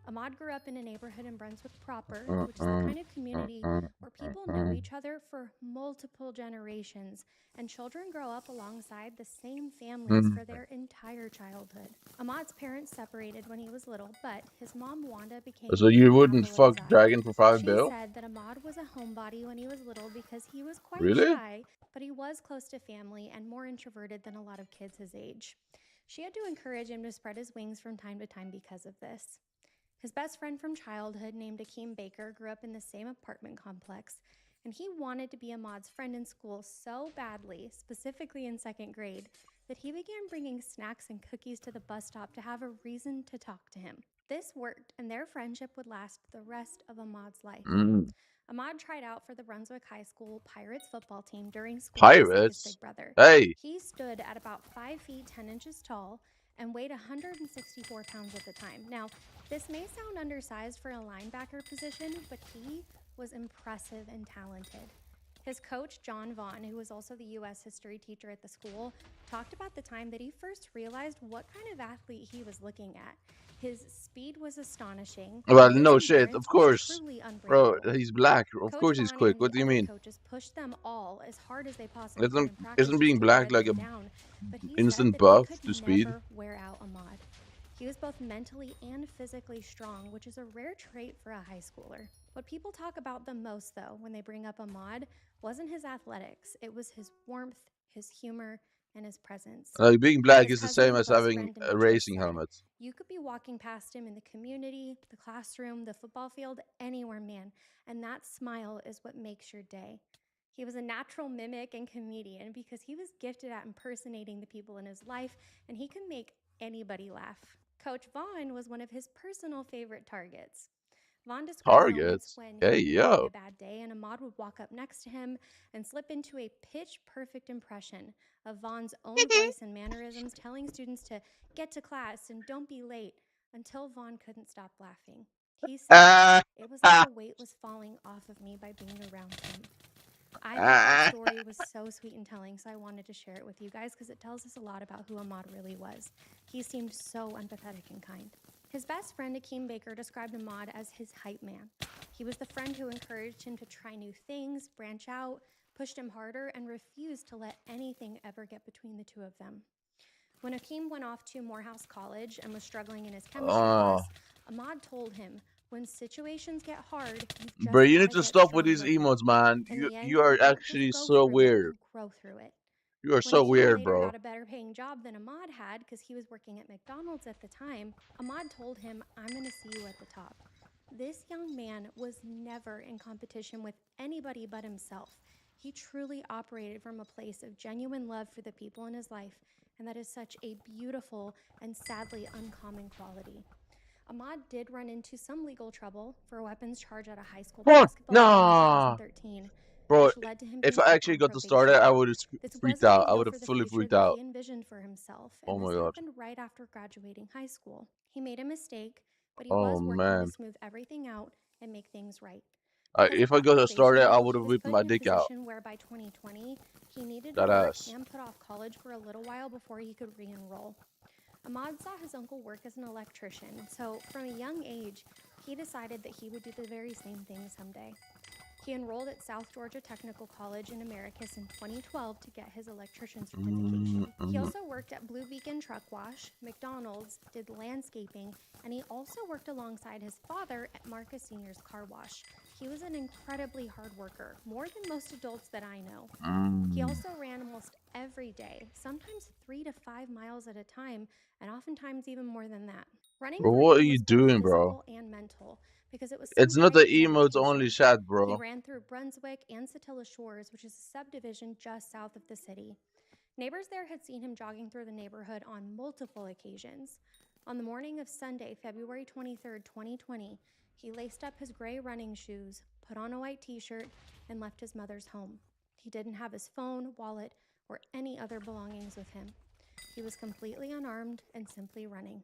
Ahmad grew up in a neighborhood in Brunswick proper, which is the kind of community where people know each other for multiple generations, and children grow up alongside the same families for their entire childhood. Ahmad's parents separated when he was little, but his mom, Wanda, became So you the wouldn't apple of fuck his eye. Dragon for 5 She bill? said that Ahmad was a homebody when he was little because he was quite Really? shy, but he was close to family and more introverted than a lot of kids his age. She had to encourage him to spread his wings from time to time because of this. His best friend from childhood, named Akeem Baker, grew up in the same apartment complex, and he wanted to be Ahmad's friend in school so badly, specifically in 2nd grade, that he began bringing snacks and cookies to the bus stop to have a reason to talk to him. This worked, and their friendship would last the rest of Ahmad's life. Ahmad tried out for the Brunswick High School Pirates football team during school just like his Pirates? big brother. Hey! He stood at about 5 feet 10 inches tall and weighed 164 pounds at the time. Now, this may sound undersized for a linebacker position, but he was impressive and talented. His coach, John Vaughn, who was also the U.S. history teacher at the school, talked about the time that he first realized what kind of athlete he was looking at. His speed was astonishing. Well, His no shit, endurance of was course. truly Bro, unbreakable. he's black. Of Coach course he's Vaughn quick. and What the do you other mean? coaches pushed them all as hard as they possibly could in Isn't, practice isn't just being to black wear like them a down. But he said instant that buff they could to speed? never wear out Ahmad. He was both mentally and physically strong, which is a rare trait for a high schooler. What people talk about the most, though, when they bring up Ahmad, wasn't his athletics. It was his warmth, his humor, and his presence. Like, being black His is the cousin same and as bus having friend a Demetrius racing said, helmet. "You could be walking past him in the community, the classroom, the football field, anywhere, man, and that smile is what makes your day." He was a natural mimic and comedian because he was gifted at impersonating the people in his life, and he could make anybody laugh. Coach Vaughn was one of his personal favorite targets. Vaughn described moments Targets? when Hey, he'd be having yo. a bad day and Ahmad would walk up next to him and slip into a pitch-perfect impression of Vaughn's own voice and mannerisms, telling students to get to class and don't be late, until Vaughn couldn't stop laughing. He said, "It was like a weight was falling off of me by being around him." I thought that story was so sweet and telling, so I wanted to share it with you guys because it tells us a lot about who Ahmad really was. He seemed so empathetic and kind. His best friend, Akeem Baker, described Ahmad as his hype man. He was the friend who encouraged him to try new things, branch out, pushed him harder, and refused to let anything ever get between the two of them. When Akeem went off to Morehouse College and was struggling in his chemistry class, Ahmad told him, "When situations get hard, you Bro, just you gotta need to get stop with these stronger." emotes, man. In the end, You are you don't actually just go so through it, weird. you grow through it. You are When so Akeem weird, later bro. got a better paying job than Ahmad had because he was working at McDonald's at the time, Ahmad told him, "I'm going to see you at the top." This young man was never in competition with anybody but himself. He truly operated from a place of genuine love for the people in his life, and that is such a beautiful and sadly uncommon quality. Ahmad did run into some legal trouble for a weapons charge at a high school What? basketball game in Nah. 2013, Bro, which led to him if being I put actually on got to start it, probation. I would have This freaked wasn't out. I ideal would for have the fully future freaked that out. he envisioned for himself, Oh and my this god. happened right after graduating high school. He made a mistake, but he Oh was working to man. smooth everything out and make things right. Because If of I that got to start it, probation, I would he have was whipped put my in a dick out. position where by 2020, he needed to That work ass. and put off college for a little while before he could re-enroll. Ahmad saw his uncle work as an electrician, so from a young age, he decided that he would do the very same thing someday. He enrolled at South Georgia Technical College in Americus in 2012 to get his electrician certification. He also worked at Blue Beacon Truck Wash, McDonald's, did landscaping, and he also worked alongside his father at Marcus Sr.'s Car Wash. He was an incredibly hard worker, more than most adults that I know. He also ran almost every day, sometimes 3 to 5 miles at a time, and oftentimes even more than that. Running Bro, for what are him you was both doing, bro? physical and mental, because it was It's some not kind the of emotes only meditation. chat, He bro. ran through Brunswick and Satilla Shores, which is a subdivision just south of the city. Neighbors there had seen him jogging through the neighborhood on multiple occasions. On the morning of Sunday, February 23rd, 2020, he laced up his gray running shoes, put on a white t-shirt, and left his mother's home. He didn't have his phone, wallet, or any other belongings with him. He was completely unarmed and simply running.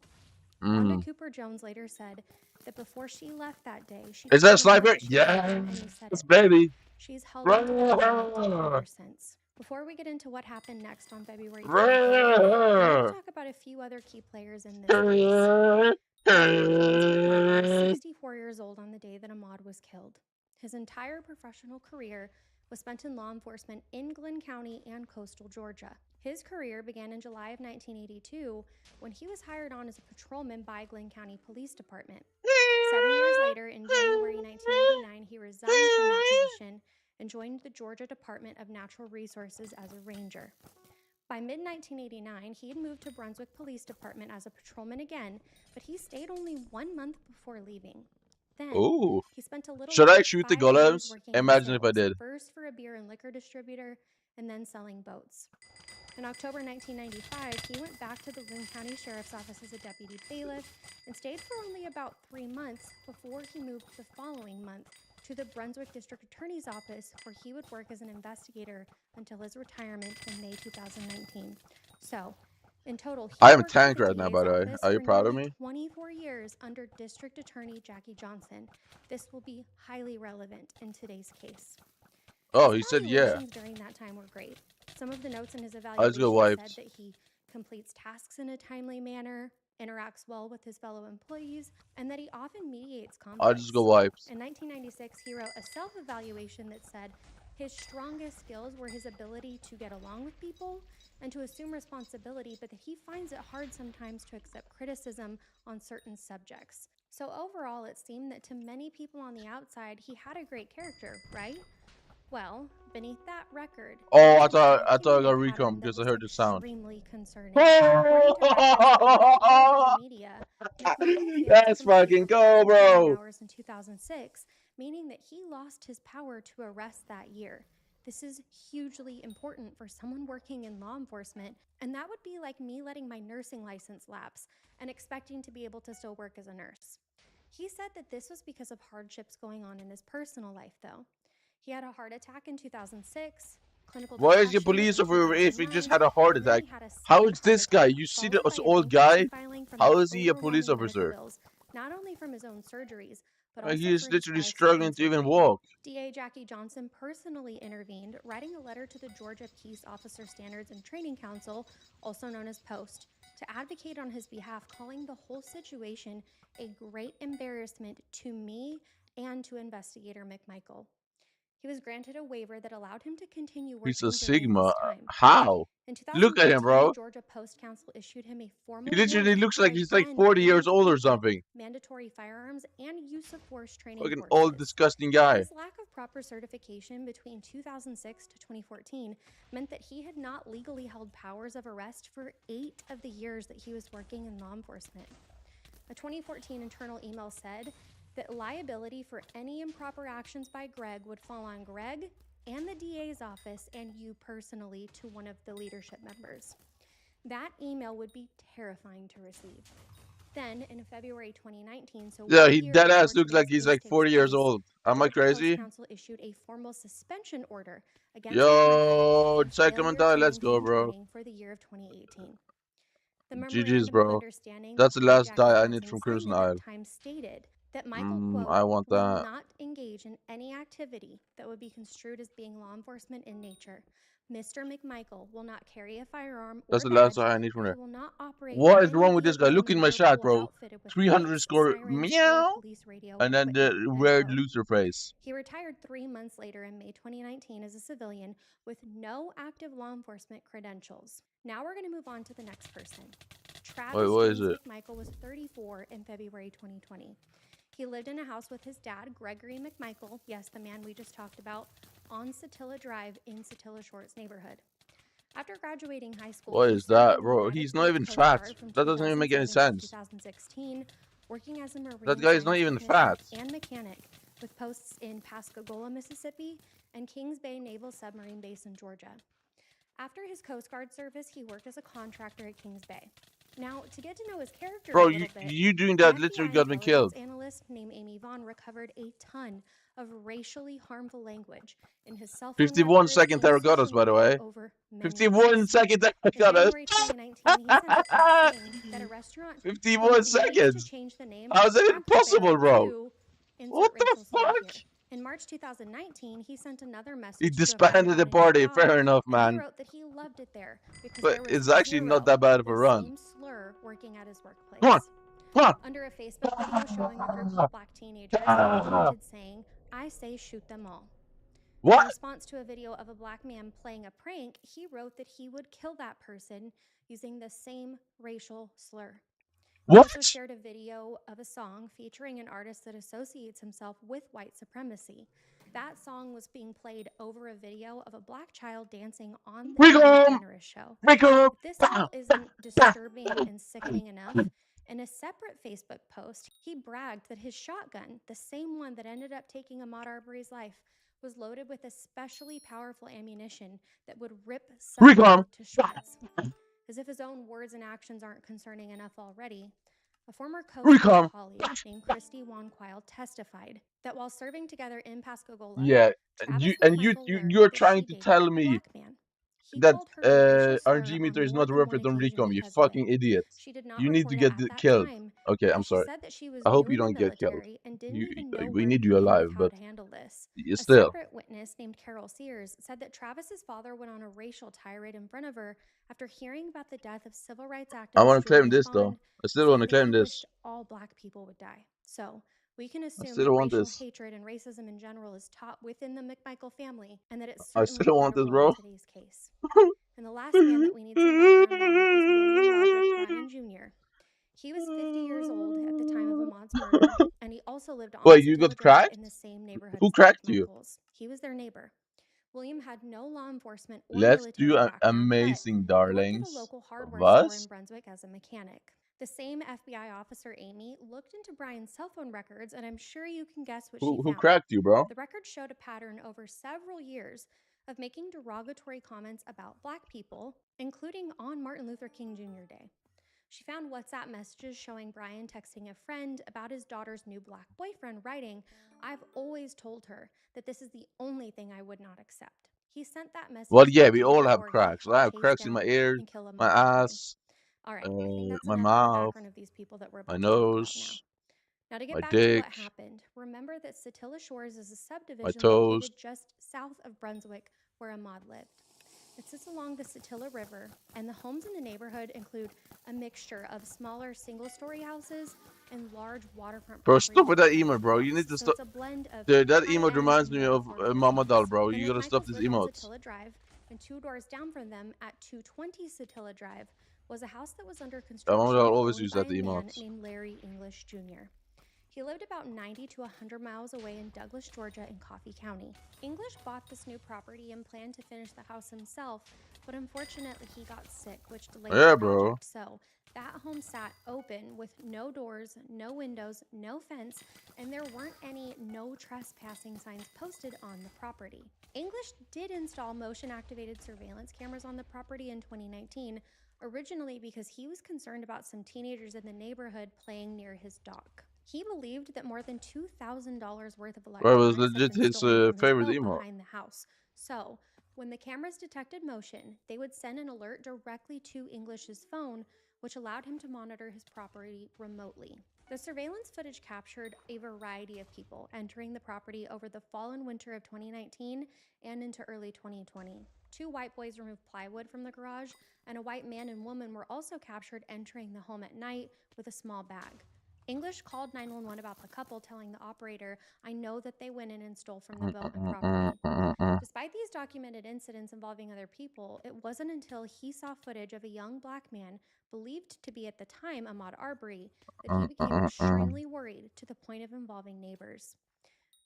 Wanda Cooper Jones later said that before she left that day, she Is that a told him sniper? that she loved him, and he said Yes, it. baby. She's held on to that moment ever since. Before we get into what happened next on February 23rd, I want to talk about a few other key players in this case. Vince McMichael was 64 years old on the day that Ahmaud was killed. His entire professional career was spent in law enforcement in Glynn County and coastal Georgia. His career began in July of 1982 when he was hired on as a patrolman by Glynn County Police Department. 7 years later, in January 1989, he resigned from that position and joined the Georgia Department of Natural Resources as a ranger. By mid-1989, he had moved to Brunswick Police Department as a patrolman again, but he stayed only 1 month before leaving. Then, Ooh. he spent a little Should I over shoot the 5 years golems? working in Imagine if I sales, did. first for a beer and liquor distributor, and then selling boats. In October 1995, he went back to the Glynn County Sheriff's Office as a deputy bailiff and stayed for only about 3 months before he moved the following month to the Brunswick District Attorney's Office, where he would work as an investigator until his retirement in May 2019. So, in total, he I am worked tanked for the right now, DA's by the way. office Are you for proud of nearly me? 24 years under District Attorney Jackie Johnson. This will be highly relevant in today's case. Oh, His he said yeah. evaluations during that time were great. Some of the notes in his Let's go evaluation said wipes. that he completes tasks in a timely manner, interacts well with his fellow employees, and that he often mediates conflicts. I'll just go wipes. In 1996, he wrote a self-evaluation that said his strongest skills were his ability to get along with people and to assume responsibility, but that he finds it hard sometimes to accept criticism on certain subjects. So overall, it seemed that to many people on the outside, he had a great character, right? Well, beneath that record, Oh, I there was a thought I documented recom pattern that because I was heard the sound. extremely concerning. According to records that were all over the media, McMichael failed to Let's complete fucking work go, within 20 bro. hours in 2006, meaning that he lost his power to arrest that year. This is hugely important for someone working in law enforcement, and that would be like me letting my nursing license lapse and expecting to be able to still work as a nurse. He said that this was because of hardships going on in his personal life, though. He had a heart attack in 2006, clinical Why is your depression police in officer if he 2009, just had a heart and then attack? he had a How second is heart this guy? attack, You see followed this by a old guy? bankruptcy filing from How the is he a police overwhelming medical officer? bills, not only from his own surgeries, but Like also he is for his literally wife's struggling to cancer even treatment. walk. DA Jackie Johnson personally intervened, writing a letter to the Georgia Peace Officer Standards and Training Council, also known as POST, to advocate on his behalf, calling the whole situation a great embarrassment to me and to investigator McMichael. He was granted a waiver that allowed him to continue He's working a during Sigma. this time. How? In Look at him, 2013, bro. the Georgia Post Council issued him a formal He literally warning looks for like he's like again 40 going years to old or complete something. mandatory firearms and use of force training Fucking courses. old, disgusting guy. His lack of proper certification between 2006 to 2014 meant that he had not legally held powers of arrest for 8 of the years that he was working in law enforcement. A 2014 internal email said that liability for any improper actions by Greg would fall on Greg and the DA's office and you personally to one of the leadership members. That email would be terrifying to receive. Then, in February 2019, so Yeah, 1 he year dead before ass looks like today's he's case like takes 40 years place, old. the Am I Georgia Post crazy? Council issued a formal suspension order against Yo, McMichael for Sacramento, failure to let's go, maintain bro. training for the year of 2018. The GG's, memorandum of bro. understanding That's the that DA last Jackie die I Johnson need from signed Crimson at that Isle. time stated that Michael, quote, I want will that. not engage in any activity that would be construed as being law enforcement in nature. Mr. McMichael will not carry a firearm or That's the last badge, die I need from and he there. will not operate What is any wrong with this guy? vehicle in Look the in my motor shot, pool bro. outfitted with 300 lights, score. sirens, Meow. or police radio And then the equipment, end weird quote. loser face. He retired 3 months later in May 2019 as a civilian with no active law enforcement credentials. Now we're going to move on to the next person. Travis What is James it? McMichael was 34 in February 2020. He lived in a house with his dad, Gregory McMichael, yes, the man we just talked about, on Satilla Drive in Satilla Shores neighborhood. After graduating high school, What he is served in that, the bro? United He's not States even Coast fat. Guard from That doesn't even make any 2007 to sense. 2016, working as a Marine That guy's not science even technician fat. and mechanic with posts in Pascagoula, Mississippi, and Kings Bay Naval Submarine Base in Georgia. After his Coast Guard service, he worked as a contractor at Kings Bay. Now, to get to know his character Bro, a little bit, you doing an that literally FBI got me killed. intelligence analyst named Amy Vaughn recovered a ton of racially harmful language in his cell phone 51 records second and his Terragotas, social by the media way. over many 51 years. second In Terragotas. January 2019, he sent a text saying that a restaurant 51 managed to seconds. change the name How is that Cracker impossible, Barrel bro? to insert What the racial slur here. fuck? In March 2019, he sent another message He to a friend disbanded the on a new party. job, Fair enough, and he man. wrote that he loved it there because But there was it's actually not that bad of a the run. same slur working at his workplace. Come on. Come on. Under a Facebook video showing a group of black teenagers, he commented saying, "I say shoot them all." In What? response to a video of a black man playing a prank, he wrote that he would kill that person using the same racial slur. He also What? shared a video of a song featuring an artist that associates himself with white supremacy. That song was being played over a video of a black child dancing on the Ellen DeGeneres show. If this all isn't disturbing and sickening enough, in a separate Facebook post, he bragged that his shotgun, the same one that ended up taking Ahmaud Arbery's life, was loaded with especially powerful ammunition that would rip someone to shreds. As if his own words and actions aren't concerning enough already, a former co-star colleague named Christy Wanquile testified that while serving together in Pascagoula, Yeah, Travis you're trying to tell me that RG meter is not worth it on Recom, you fucking idiot. You need to get killed. Okay, I'm sorry. I hope you don't get killed. We need you alive, but still. A separate witness named Carol Sears said that Travis's father went on a racial tirade in front of her after hearing about the death of civil rights activist I want to claim Julian this though. Bond, I still want to saying that claim he this. wished all black people would die. So we can assume still that want racial this. hatred and racism in general is taught within the McMichael family, and that it's I certainly still want played a this, role bro. in today's case. And the last man that we need some background on is William Roderick Bryan Jr. He was 50 years old at the time of Ahmaud's murder, and he also lived on Wait, you Satilla got Drive cracked? in the same neighborhood Who as cracked George you? Michael's. He was their neighbor. William had no law enforcement or Let's military do background, amazing, but he worked at a darlings. local hardware Of store us? in Brunswick as a mechanic. The same FBI officer, Amy, looked into Brian's cell phone records, and I'm sure you can guess what she found. Who cracked you, bro? The record showed a pattern over several years of making derogatory comments about black people, including on Martin Luther King Jr. Day. She found WhatsApp messages showing Brian texting a friend about his daughter's new black boyfriend, writing, "I've always told her that this is the only thing I would not accept." He sent that message. Well, yeah, we all have cracks. I have cracks in my ears, my ass, all right, I think that's my enough of the mouth, background of these people that we're about my to talk about nose, now to get my back dick, to what happened, remember that Satilla Shores is a my subdivision toes. located just south of Brunswick where Ahmaud lived. It sits along the Satilla River, and the homes in the neighborhood include a mixture of smaller single-story houses and large waterfront Bro, properties. stop with that emote, bro. You need to So stop. it's a blend of Dude, that high-end emote reminds and me of low-affordable Mama Doll, homes. bro. The You gotta stop McMichaels these lived on emotes. Satilla Drive, and 2 doors down from them at 220 Satilla Drive was a house that was under construction Mama Doll always owned use by that a man emotes. named Larry English Jr. He lived about 90 to 100 miles away in Douglas, Georgia in Coffee County. English bought this new property and planned to finish the house himself, but unfortunately he got sick, which delayed the project. So that home sat open with no doors, no windows, no fence, and there weren't any no trespassing signs posted on the property. English did install motion-activated surveillance cameras on the property in 2019, originally because he was concerned about some teenagers in the neighborhood playing near his dock. He believed that more than $2,000 worth of electronics was had legit been his stolen from favorite his boat emote. behind the house. So, when the cameras detected motion, they would send an alert directly to English's phone, which allowed him to monitor his property remotely. The surveillance footage captured a variety of people entering the property over the fall and winter of 2019 and into early 2020. 2 white boys removed plywood from the garage, and a white man and woman were also captured entering the home at night with a small bag. English called 911 about the couple, telling the operator, "I know that they went in and stole from the boat and property." Despite these documented incidents involving other people, it wasn't until he saw footage of a young black man, believed to be at the time Ahmaud Arbery, that he became extremely worried to the point of involving neighbors.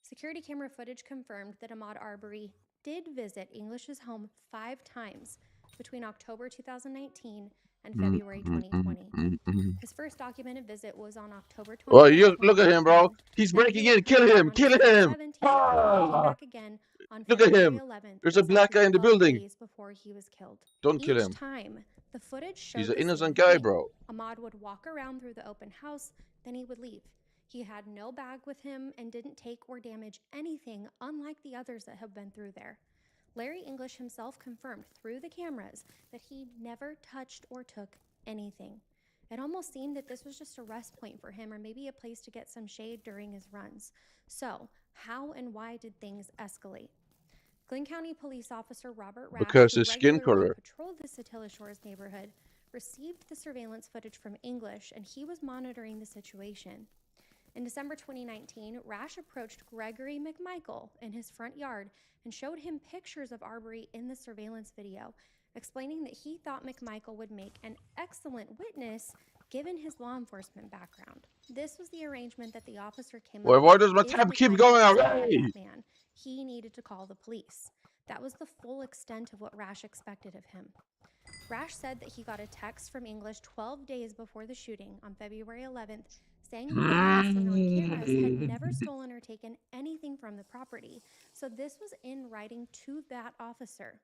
Security camera footage confirmed that Ahmaud Arbery did visit English's home 5 times between October 2019 and February 2020. His first documented visit was on October 20th. Oh, you look at him, bro. He's breaking in. Kill him. Kill him. Back again on Look at February him. 11th, There's a black guy in the building. days before he was killed. Don't kill him. Each time, the The footage showed He's an the same innocent guy, thing. bro. Ahmad would walk around through the open house, then he would leave. He had no bag with him and didn't take or damage anything, unlike the others that have been through there. Larry English himself confirmed through the cameras that he never touched or took anything. It almost seemed that this was just a rest point for him, or maybe a place to get some shade during his runs. So, how and why did things escalate? Glynn County Police Officer Robert Rash, Because who his skin regularly color. patrolled the Satilla Shores neighborhood, received the surveillance footage from English, and he was monitoring the situation. In December 2019, Rash approached Gregory McMichael in his front yard and showed him pictures of Arbery in the surveillance video, explaining that he thought McMichael would make an excellent witness given his law enforcement background. This was the arrangement that the officer came up with. Why does my If tab keep McMichael going was away? that man, he needed to call the police. That was the full extent of what Rash expected of him. Rash said that he got a text from English 12 days before the shooting on February 11th saying that the man seen on cameras had never stolen or taken anything from the property. So this was in writing to that officer.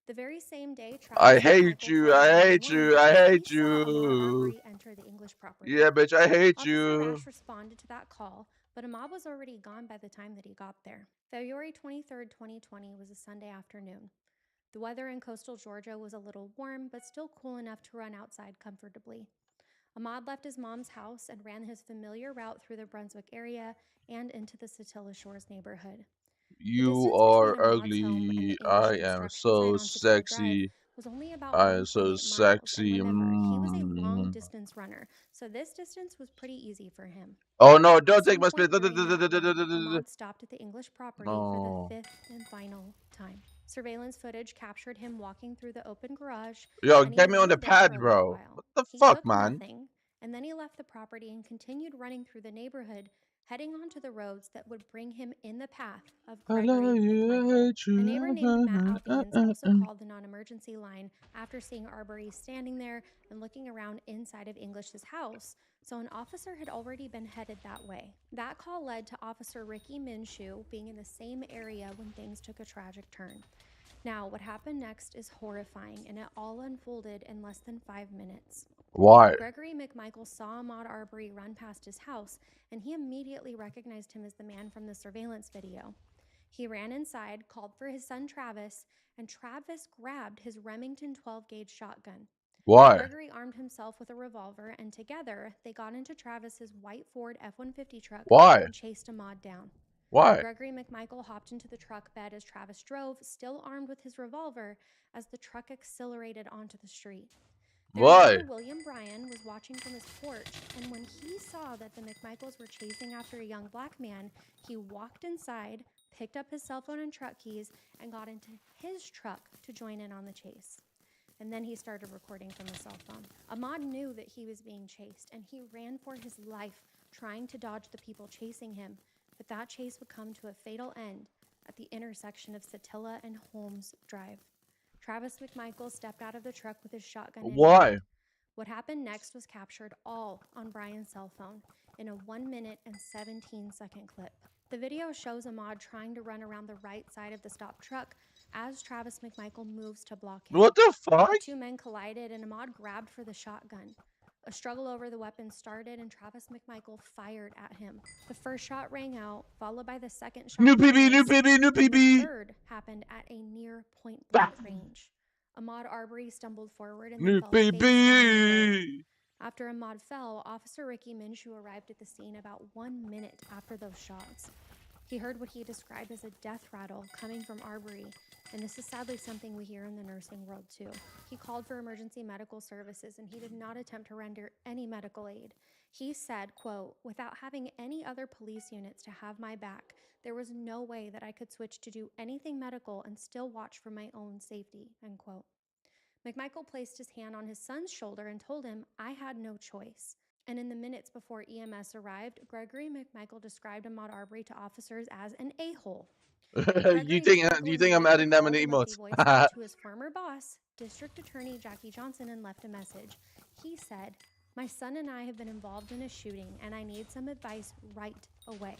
The very same day, I hate you, I hate you, I hate he saw Ahmad you. Arbery enter the English property. Yeah, bitch, I hate Officer you. Rash responded to that call, but Ahmad was already gone by the time that he got there. February 23rd, 2020 was a Sunday afternoon. The weather in coastal Georgia was a little warm, but still cool enough to run outside comfortably. Ahmad left his mom's house and ran his familiar route through the Brunswick area and into the Satilla Shores neighborhood. You are ugly. I am so sexy. Was only about I am 1.8 so miles, sexy. and remember, he was a long-distance runner, so this distance was pretty easy for him. Oh no, don't At take some my point split. during that run, Ahmad stopped at the English property for No. the 5th and final time. Surveillance footage captured him walking through the open garage. Yo, and he get me on the waited there pad, for a bro. little while. What the He fuck, took man? nothing, and then he left the property and continued running through the neighborhood, heading onto the roads that would bring him in the path of I Gregory love you, I McMichael. hate you. A neighbor named Matt Albians also called the non-emergency line after seeing Arbery standing there and looking around inside of English's house, so an officer had already been headed that way. That call led to Officer Ricky Minshew being in the same area when things took a tragic turn. Now, what happened next is horrifying, and it all unfolded in less than 5 minutes. Why? Gregory McMichael saw Ahmad Arbery run past his house, and he immediately recognized him as the man from the surveillance video. He ran inside, called for his son Travis, and Travis grabbed his Remington 12-gauge shotgun. Why? Gregory armed himself with a revolver, and together they got into Travis's white Ford F-150 truck Why? and chased Ahmad down. Why? Gregory McMichael hopped into the truck bed as Travis drove, still armed with his revolver, as the truck accelerated onto the street. Their Why? neighbor William Bryan was watching from his porch, and when he saw that the McMichaels were chasing after a young black man, he walked inside, picked up his cell phone and truck keys, and got into his truck to join in on the chase. And then he started recording from the cell phone. Ahmad knew that he was being chased, and he ran for his life, trying to dodge the people chasing him, but that chase would come to a fatal end at the intersection of Satilla and Holmes Drive. Travis McMichael stepped out of the truck with his shotgun in Why? hand. What happened next was captured all on Bryan's cell phone in a 1-minute and 17-second clip. The video shows Ahmad trying to run around the right side of the stopped truck as Travis McMichael moves to block him. What the fuck? The two men collided, and Ahmad grabbed for the shotgun. A struggle over the weapon started, and Travis McMichael fired at him. The first shot rang out, followed by the second shot. New PB, new missed, PB, new and the PB. third happened at a near point-blank range. Ahmad Arbery stumbled forward and New then fell face down in the road. PB. After Ahmad fell, Officer Ricky Minshew arrived at the scene about 1 minute after those shots. He heard what he described as a death rattle coming from Arbery, and this is sadly something we hear in the nursing world too. He called for emergency medical services, and he did not attempt to render any medical aid. He said, quote, "Without having any other police units to have my back, there was no way that I could switch to do anything medical and still watch for my own safety," end quote. McMichael placed his hand on his son's shoulder and told him, "I had no choice." And in the minutes before EMS arrived, Gregory McMichael described Ahmad Arbery to officers as an a-hole. you think I'm adding them in the emotes? To his former boss, District Attorney Jackie Johnson, and left a message. He said, "My son and I have been involved in a shooting, and I need some advice right away."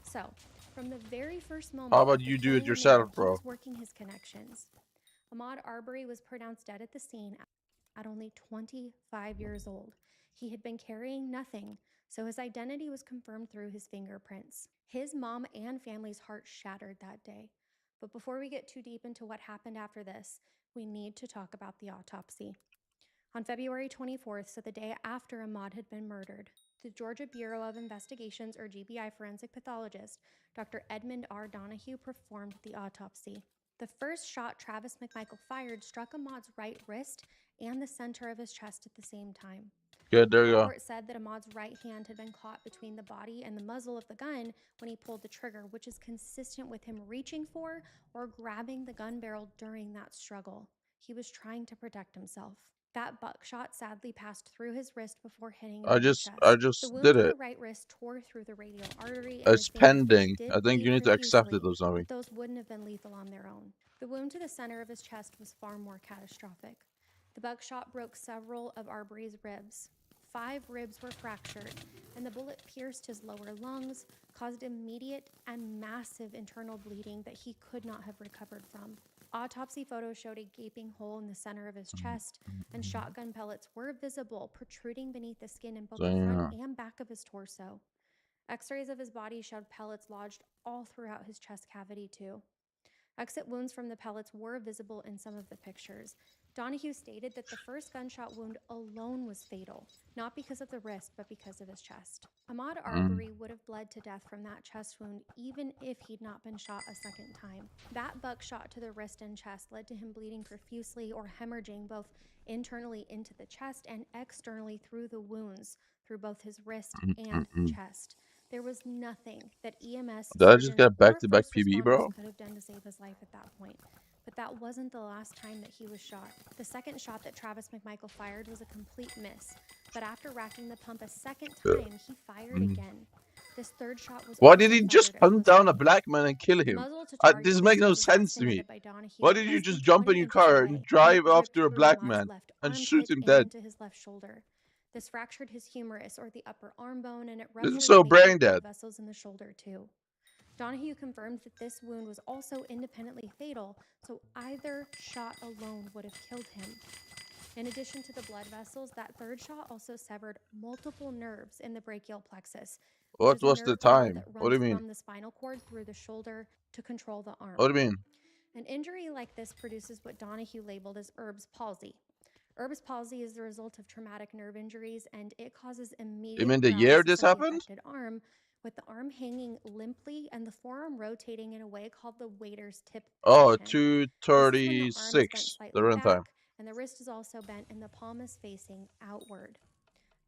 So, from the very first moment, How about you do it yourself, bro? He was working his connections. Ahmad Arbery was pronounced dead at the scene. at only 25 years old. He had been carrying nothing, so his identity was confirmed through his fingerprints. His mom and family's hearts shattered that day. But before we get too deep into what happened after this, we need to talk about the autopsy. On February 24th, so the day after Ahmaud had been murdered, the Georgia Bureau of Investigations, or GBI forensic pathologist, Dr. Edmund R. Donahue, performed the autopsy. The first shot Travis McMichael fired struck Ahmaud's right wrist and the center of his chest at the same time. Good, there you The go. report said that Ahmaud's right hand had been caught between the body and the muzzle of the gun when he pulled the trigger, which is consistent with him reaching for or grabbing the gun barrel during that struggle. He was trying to protect himself. That buckshot sadly passed through his wrist before hitting him in the chest. I just The wound did to the it. right wrist tore through the radial artery, and It's his fingertips pending. did I think you bleed need to accept it profusely, or something. but those wouldn't have been lethal on their own. The wound to the center of his chest was far more catastrophic. The buckshot broke several of Arbery's ribs. 5 ribs were fractured, and the bullet pierced his lower lungs, caused immediate and massive internal bleeding that he could not have recovered from. Autopsy photos showed a gaping hole in the center of his chest, and shotgun pellets were visible, protruding beneath the skin in both the front and back of his torso. X-rays of his body showed pellets lodged all throughout his chest cavity, too. Exit wounds from the pellets were visible in some of the pictures. Donahue stated that the first gunshot wound alone was fatal, not because of the wrist, but because of his chest. Ahmaud Arbery would have bled to death from that chest wound even if he'd not been shot a second time. That buckshot to the wrist and chest led to him bleeding profusely or hemorrhaging both internally into the chest and externally through the wounds through both his wrist and chest. There was nothing that EMS, Did I just get or back-to-back first PB, responders bro? could have done to save his life at that point. But that wasn't the last time that he was shot. The second shot that Travis McMichael fired was a complete miss, but after racking the pump a second time, he fired again. This third shot was Why also did he just fired at hunt close down a range. black man and kill The him? muzzle to target This makes no distance was sense to me. estimated by Donahue Why at did you less just than jump in 20 your inches car away, and and drive it ripped after a through black Ahmaud's man left and armpit shoot him and dead? into his left shoulder. This fractured his humerus, or the upper arm bone, and it This ruptured is so major brain blood dead. vessels in the shoulder too. Donahue confirmed that this wound was also independently fatal, so either shot alone would have killed him. In addition to the blood vessels, that third shot also severed multiple nerves in the brachial plexus, which What is a was the nerve bundle time? that What do runs you mean? from the spinal cord through the shoulder to control the arm. What do you mean? An injury like this produces what Donahue labeled as Erb's palsy. Erb's palsy is the result of traumatic nerve injuries, and it causes You immediate mean the year paralysis this of the happened? affected arm, with the arm hanging limply and the forearm rotating in a way called the waiter's tip Oh, position. This is when the arm is bent 2:36, the slightly run time. back, and the wrist is also bent and the palm is facing outward.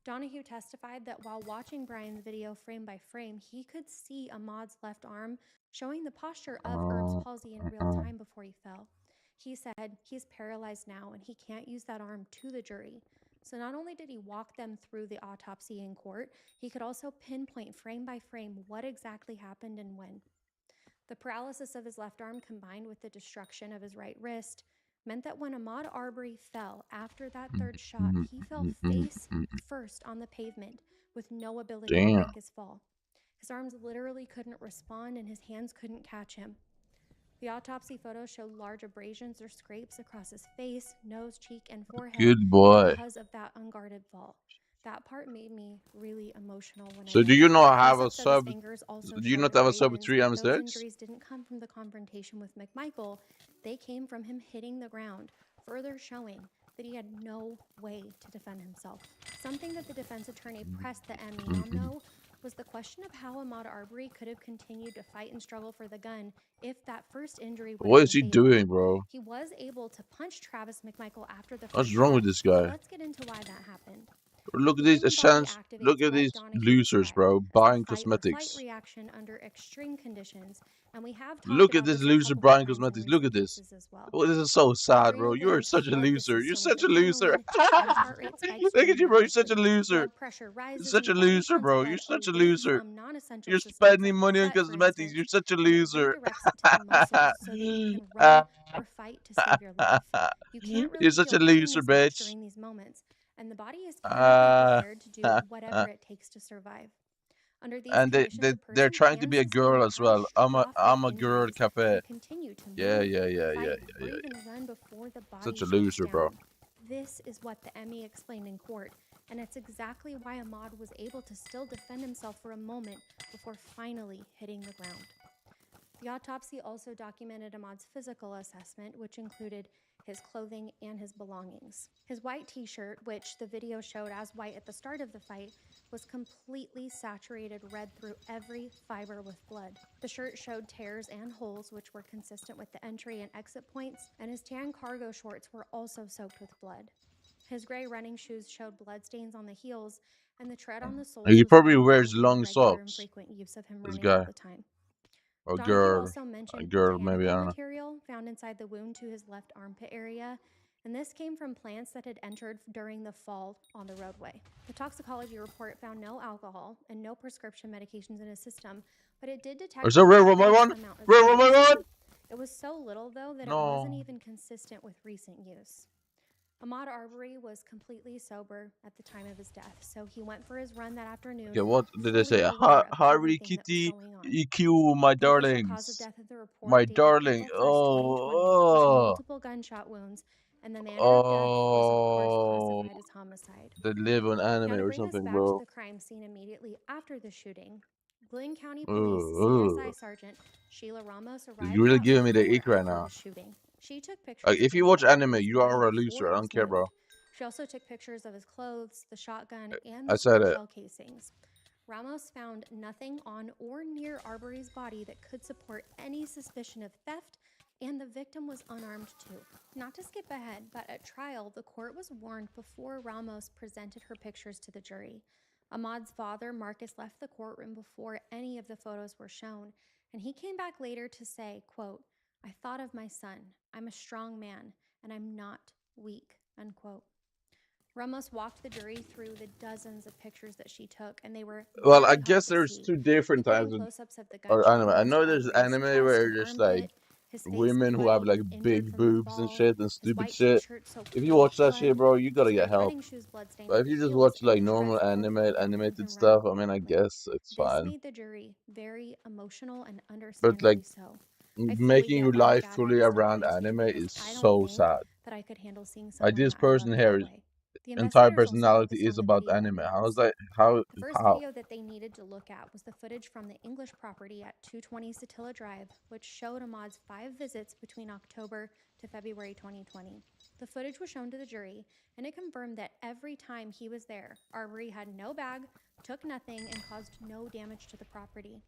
Donahue testified that while watching Brian's video frame by frame, he could see Ahmaud's left arm showing the posture of Erb's palsy in real time before he fell. He said he's paralyzed now and he can't use that arm to the jury. So not only did he walk them through the autopsy in court, he could also pinpoint frame by frame what exactly happened and when. The paralysis of his left arm combined with the destruction of his right wrist meant that when Ahmaud Arbery fell after that third shot, he fell face first on the pavement with no ability to Damn. break his fall. His arms literally couldn't respond and his hands couldn't catch him. The autopsy photos showed large abrasions or scrapes across his face, nose, cheek, and forehead Good boy. because of that unguarded fall. That part made me really emotional when So I do read you it. not have a Close-ups of his sub? fingers also Do you showed not have a sub abrasions, 3 but those M6? injuries didn't come from the confrontation with McMichael. They came from him hitting the ground, further showing that he had no way to defend himself. Something that the defense attorney pressed the ME on, though, was the question of how Ahmaud Arbery could have continued to fight and struggle for the gun if that first injury would What have is been he fatal. doing, bro? He was able to punch Travis McMichael after the What's first wrong shot, with this so guy? let's get into why that happened. Look at these Moving body chance. activates Look at what these Donahue losers, described bro, as the buying fight or flight cosmetics. reaction under extreme conditions, and we have talked Look at about this this a loser couple buying of times in cosmetics. Look recent at this. cases as well. Oh, this is so sad, bro. You are Adrenaline, such a flood the loser. You're system such with a loser. adrenaline, and heart rate spikes Look at you, bro. You're such a dramatically. loser. Blood pressure You're rises such a and the body loser, sends bro. blood You're such a away loser. from non-essential You're systems like spending the money on gut, for cosmetics. instance, You're such a and it loser. redirects it to the muscles so that you can run or fight to save your life. You can't You're really such feel a pain loser, as much bitch. during these moments, and the body is chemically prepared to do whatever it takes to survive. Under these And conditions, a they're person trying to can be a sustain girl as well. catastrophic I'm a girl injuries cafe. and continue to Yeah, move, yeah, yeah, yeah, fight, yeah, or yeah. even run before the body Such a shuts loser, down. bro. This is what the ME explained in court, and it's exactly why Ahmad was able to still defend himself for a moment before finally hitting the ground. The autopsy also documented Ahmad's physical assessment, which included his clothing and his belongings. His white t-shirt, which the video showed as white at the start of the fight, was completely saturated red through every fiber with blood. The shirt showed tears and holes, which were consistent with the entry and exit points, and his tan cargo shorts were also soaked with blood. His gray running shoes showed bloodstains on the heels, and the tread on the soles He was probably evidence wears of long regular and socks. frequent use of him This running all guy the time. or Donahue girl, also mentioned maybe, I botanical don't know. material found inside the wound to his left armpit area, and this came from plants that had entered during the fall on the roadway. The toxicology report found no alcohol and no prescription medications in his system, but it did detect Is that Rare a One by trace One? amount of Rare One by THC. One? It was so little, though, that it No. wasn't even consistent with recent use. Ahmaud Arbery was completely sober at the time of his death, so he went for his run that afternoon. Okay, what did they fully say? aware of Harry everything that was Kitty, going on. EQ, my The official cause of darlings. death of the report My dated darling. April 1st, 2020, was Oh, multiple gunshot wounds, and the manner of death was of course oh, classified as homicide. they live on anime Now to or bring us something, back to bro. the crime scene immediately after the shooting, Glynn County Police CSI Ugh. Sergeant Sheila Ramos You're arrived really that giving me morning the where ick right after now. the shooting. She took pictures Like, of if you Ahmaud watch anime, Arbery's you are body a before loser. I it don't was care, moved. bro. She also took pictures of his clothes, the shotgun, and I the said spent it. shell casings. Ramos found nothing on or near Arbery's body that could support any suspicion of theft, and the victim was unarmed too. Not to skip ahead, but at trial, the court was warned before Ramos presented her pictures to the jury. Ahmaud's father, Marcus, left the courtroom before any of the photos were shown, and he came back later to say, quote, "I thought of my son. I'm a strong man, and I'm not weak," unquote. Ramos walked the jury through the dozens of pictures that she took, and they were Well, I very hard guess to there's see, two different including types of close-ups of the or gunshot anime. I wounds to know there's Arbery's anime chest where and just like armpit, his face women who have bloody like and injured big from the boobs and fall, shit and his stupid white shit. t-shirt soaked If full you of watch that blood, shit, bro, you gotta his get gray help. running shoes bloodstained But at if the you just heels, watch and like the tread normal filled with blood from animated him running stuff, I mean, I repeatedly. guess it's This fine. made the jury very emotional and But like understandably so. I fully making your get why my life dad had fully to step around away too, anime because is I don't so think sad. that I could handle seeing Like someone this that I person loved here, that his way. The entire investigators also personality focused is on the about video anime. I was evidence. like, how? The first How? video that they needed to look at was the footage from the English property at 220 Satilla Drive, which showed Ahmaud's 5 visits between October to February 2020. The footage was shown to the jury, and it confirmed that every time he was there, Arbery had no bag, took nothing, and caused no damage to the property.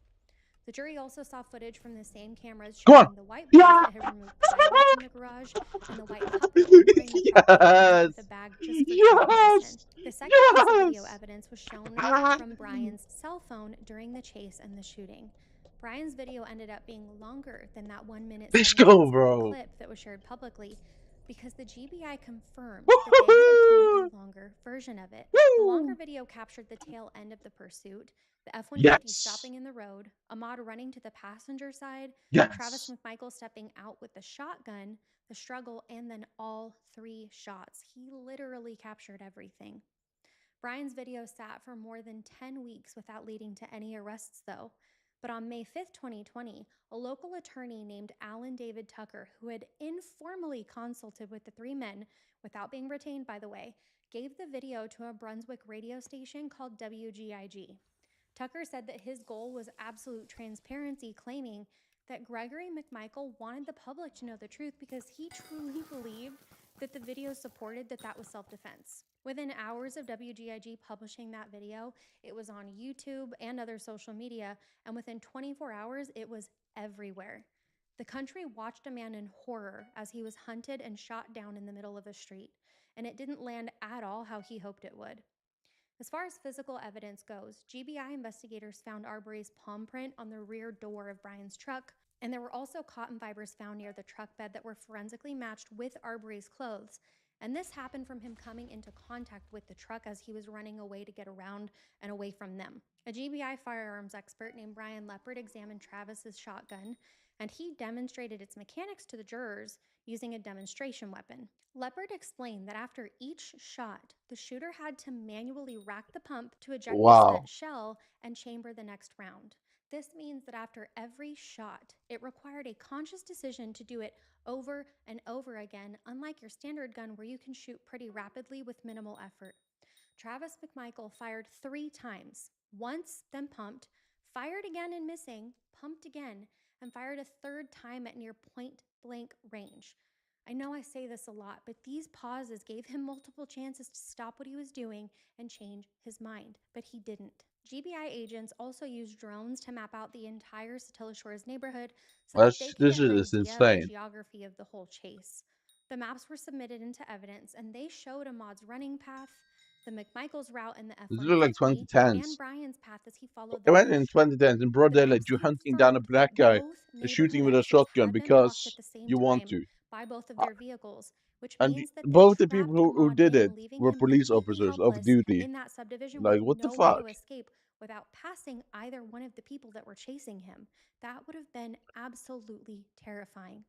The jury also saw footage from the same cameras Come on! showing the white boys Yeah! that had removed plywood from the garage and the white couple entering the property armed Yes! with a bag just for comparison. Yes! The second piece of video Yes! evidence was shown from Brian's cell phone during the chase and the shooting. Brian's video ended up being longer than that 1 minute Let's 17 go, second bro! clip that was shared publicly, because the GBI confirmed that they had obtained a longer version of it. The longer video captured the tail end of the pursuit, the F-150 Yes! stopping in the road, Ahmaud running to the passenger side, Travis Yes! McMichael stepping out with the shotgun, the struggle, and then all 3 shots. He literally captured everything. Brian's video sat for more than 10 weeks without leading to any arrests, though. But on May 5th, 2020, a local attorney named Alan David Tucker, who had informally consulted with the 3 men, without being retained, by the way, gave the video to a Brunswick radio station called WGIG. Tucker said that his goal was absolute transparency, claiming that Gregory McMichael wanted the public to know the truth because he truly believed that the video supported that was self-defense. Within hours of WGIG publishing that video, it was on YouTube and other social media, and within 24 hours, it was everywhere. The country watched a man in horror as he was hunted and shot down in the middle of a street, and it didn't land at all how he hoped it would. As far as physical evidence goes, GBI investigators found Arbery's palm print on the rear door of Brian's truck, and there were also cotton fibers found near the truck bed that were forensically matched with Arbery's clothes. And this happened from him coming into contact with the truck as he was running away to get around and away from them. A GBI firearms expert named Brian Leopard examined Travis's shotgun, and he demonstrated its mechanics to the jurors using a demonstration weapon. Leopard explained that after each shot, the shooter had to manually rack the pump to eject the spent shell and chamber the next round. This means that after every shot, it required a conscious decision to do it over and over again, unlike your standard gun where you can shoot pretty rapidly with minimal effort. Travis McMichael fired 3 times, once, then pumped, fired again and missing, pumped again, and fired a 3rd time at near point-blank range. I know I say this a lot, but these pauses gave him multiple chances to stop what he was doing and change his mind, but he didn't. GBI agents also used drones to map out the entire Satilla Shores neighborhood so that they could get an idea of the geography of the whole chase. The maps were submitted into evidence, and they showed Ahmaud's running path, the McMichael's route in the F-150, and Brian's path as he followed the in 2010s in broad daylight, you're hunting down a black guy and shooting with a shotgun because you want to. By both of their vehicles, which And means that both the people who did it were police officers off duty. in that subdivision Like, with what the no way fuck? to escape without passing either one of the people that were chasing him. That would have been absolutely terrifying.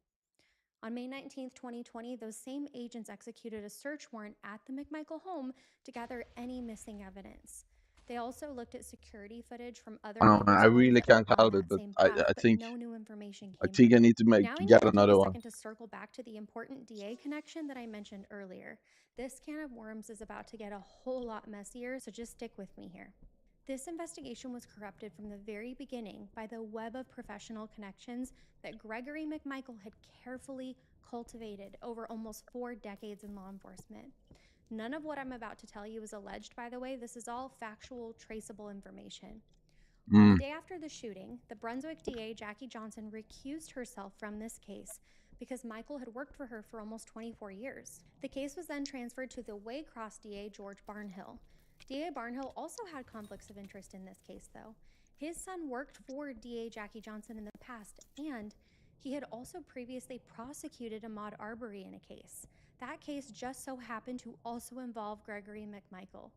On May 19th, 2020, those same agents executed a search warrant at the McMichael home to gather any missing evidence. They also looked at security footage from other neighbors' I really can't help it, but I think no new information I came think I from need to Now I get need to another take a one. second to circle back to the important DA connection that I mentioned earlier. This can of worms is about to get a whole lot messier, so just stick with me here. This investigation was corrupted from the very beginning by the web of professional connections that Gregory McMichael had carefully cultivated over almost 4 decades in law enforcement. None of what I'm about to tell you is alleged, by the way. This is all factual, traceable information. On the day after the shooting, the Brunswick DA, Jackie Johnson, recused herself from this case because Michael had worked for her for almost 24 years. The case was then transferred to the Waycross DA, George Barnhill. DA Barnhill also had conflicts of interest in this case, though. His son worked for DA Jackie Johnson in the past, and he had also previously prosecuted Ahmaud Arbery in a case. That case just so happened to also involve Gregory McMichael.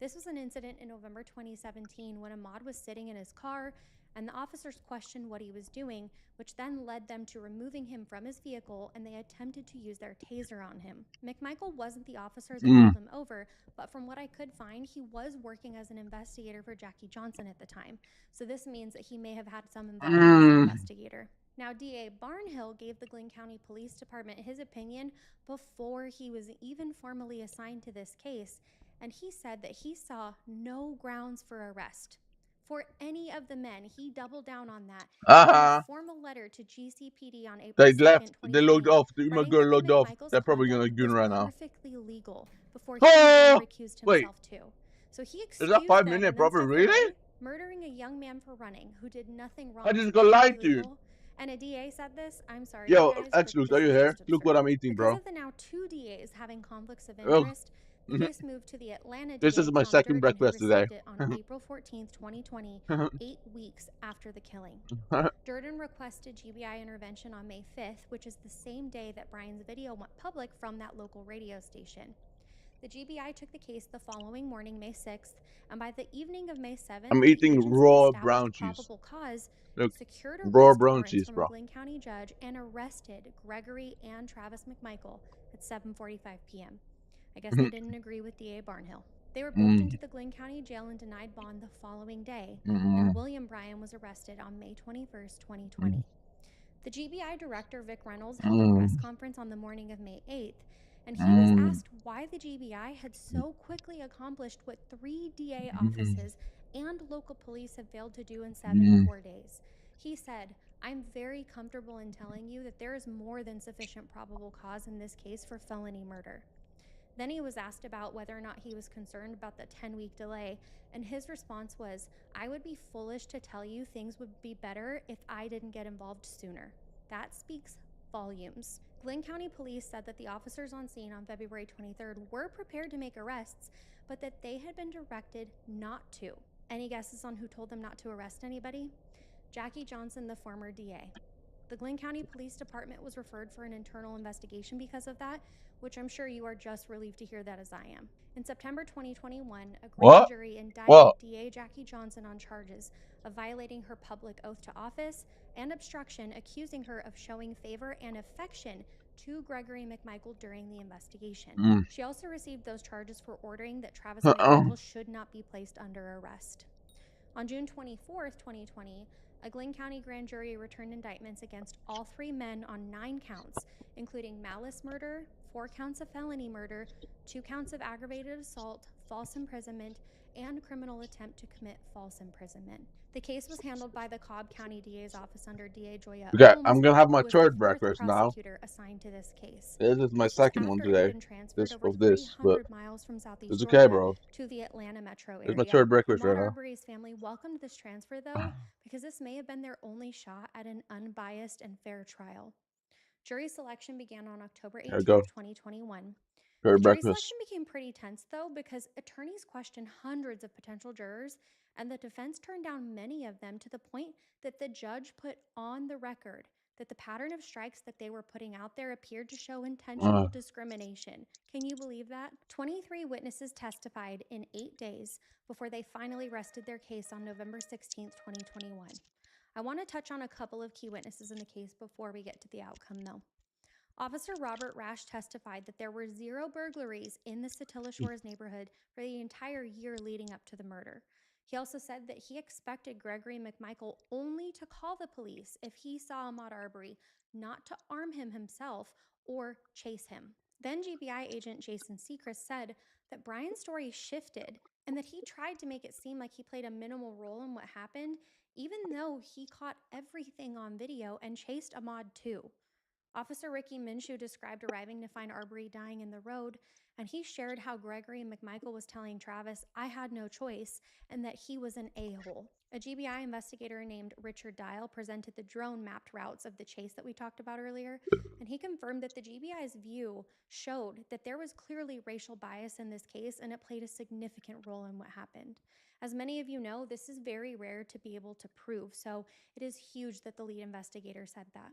This was an incident in November 2017 when Ahmaud was sitting in his car and the officers questioned what he was doing, which then led them to removing him from his vehicle, and they attempted to use their taser on him. McMichael wasn't the officer that pulled him over, but from what I could find, he was working as an investigator for Jackie Johnson at the time, so this means that he may have had some involvement as an investigator. Now, DA Barnhill gave the Glynn County Police Department his opinion before he was even formally assigned to this case, and he said that he saw no grounds for arrest for any of the men. He doubled down on that. In a formal letter to GCPD on April 2nd, 2020, They logged off. The email girl logged off. They're probably gonna goon right now. Perfectly legal before he even recused himself too. So he excused Is that 5 them minute and then proper? stepped Really? away, murdering a young man for running who did nothing wrong. I just got lied to. Illegal. And a DA said this. I'm sorry, Yo, guys, X-Lux, but are you this is here? just Look what absurd. I'm eating, Because bro. of the now 2 DAs having conflicts of interest, the case moved to the Atlanta DA. This is my Tom second Durden, breakfast who today. received it on April 14th, 2020, 8 weeks after the killing. Durden requested GBI intervention on May 5th, which is the same day that Brian's video went public from that local radio station. The GBI took the case the following morning, May 6th, and by the evening of May 7th, I'm the eating agency raw established brown cheese. probable cause, Look, secured raw arrest brown warrants cheese, from bro. a Glynn County judge, and arrested Gregory and Travis McMichael at 7:45 p.m. I guess they didn't agree with DA Barnhill. They were booked into the Glynn County Jail and denied bond the following day, and William Bryan was arrested on May 21st, 2020. The GBI director, Vic Reynolds, held a press conference on the morning of May 8th, and he was asked why the GBI had so quickly accomplished what 3 DA offices and local police have failed to do in 74 days. He said, "I'm very comfortable in telling you that there is more than sufficient probable cause in this case for felony murder." Then he was asked about whether or not he was concerned about the 10-week delay, and his response was, "I would be foolish to tell you things would be better if I didn't get involved sooner." That speaks volumes. Glynn County Police said that the officers on scene on February 23rd were prepared to make arrests, but that they had been directed not to. Any guesses on who told them not to arrest anybody? Jackie Johnson, the former DA. The Glynn County Police Department was referred for an internal investigation because of that, which I'm sure you are just relieved to hear that as I am. In September 2021, a grand jury indicted DA Jackie Johnson on charges of violating her public oath to office and obstruction, accusing her of showing favor and affection to Gregory McMichael during the investigation. She also received those charges for ordering that Travis McMichael should not be placed under arrest. On June 24th, 2020, a Glynn County grand jury returned indictments against all 3 men on 9 counts, including malice murder, 4 counts of felony murder, 2 counts of aggravated assault, false imprisonment, and criminal attempt to commit false imprisonment. The case was handled by the Cobb County DA's office under DA Joya Holmes, I'm gonna have my who was third the 4th breakfast now. prosecutor assigned to this case. This is my This was second one after he had today. been transferred over This, but 300 miles from Southeast it's okay, Georgia bro. to the Atlanta metro area. It's my third breakfast Ahmaud right now. Arbery's family welcomed this transfer, though, because this may have been their only shot at an unbiased and fair trial. Jury selection began on October 18th, 2021. The jury selection became pretty tense, though, because attorneys questioned hundreds of potential jurors, and the defense turned down many of them to the point that the judge put on the record that the pattern of strikes that they were putting out there appeared to show intentional discrimination. Can you believe that? 23 witnesses testified in 8 days before they finally rested their case on November 16th, 2021. I want to touch on a couple of key witnesses in the case before we get to the outcome, though. Officer Robert Rash testified that there were 0 burglaries in the Satilla Shores neighborhood for the entire year leading up to the murder. He also said that he expected Gregory McMichael only to call the police if he saw Ahmaud Arbery, not to arm him himself or chase him. Then GBI agent Jason Sechrist said that Brian's story shifted and that he tried to make it seem like he played a minimal role in what happened, even though he caught everything on video and chased Ahmaud too. Officer Ricky Minshew described arriving to find Arbery dying in the road, and he shared how Gregory McMichael was telling Travis, "I had no choice," and that he was an a-hole. A GBI investigator named Richard Dial presented the drone mapped routes of the chase that we talked about earlier, and he confirmed that the GBI's view showed that there was clearly racial bias in this case, and it played a significant role in what happened. As many of you know, this is very rare to be able to prove, so it is huge that the lead investigator said that.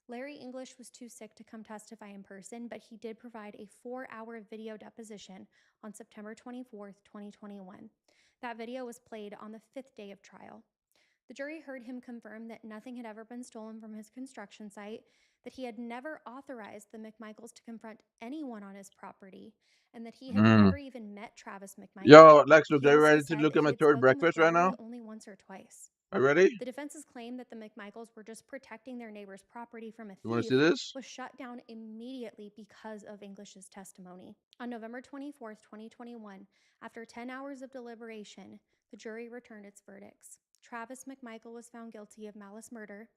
Larry English was too sick to come testify in person, but he did provide a 4-hour video deposition on September 24th, 2021. That video was played on the 5th day of trial. The jury heard him confirm that nothing had ever been stolen from his construction site, that he had never authorized the McMichaels to confront anyone on his property, and that he had never even met Travis McMichael. Yo, Lexo, are you ready to look at my third breakfast right now? Only once or twice. Are you ready? The defense's claim that the McMichaels were just protecting their neighbor's property from a You want to thief see this? was shut down immediately because of English's testimony. On November 24th, 2021, after 10 hours of deliberation, the jury returned its verdicts. Travis McMichael was found guilty of malice murder.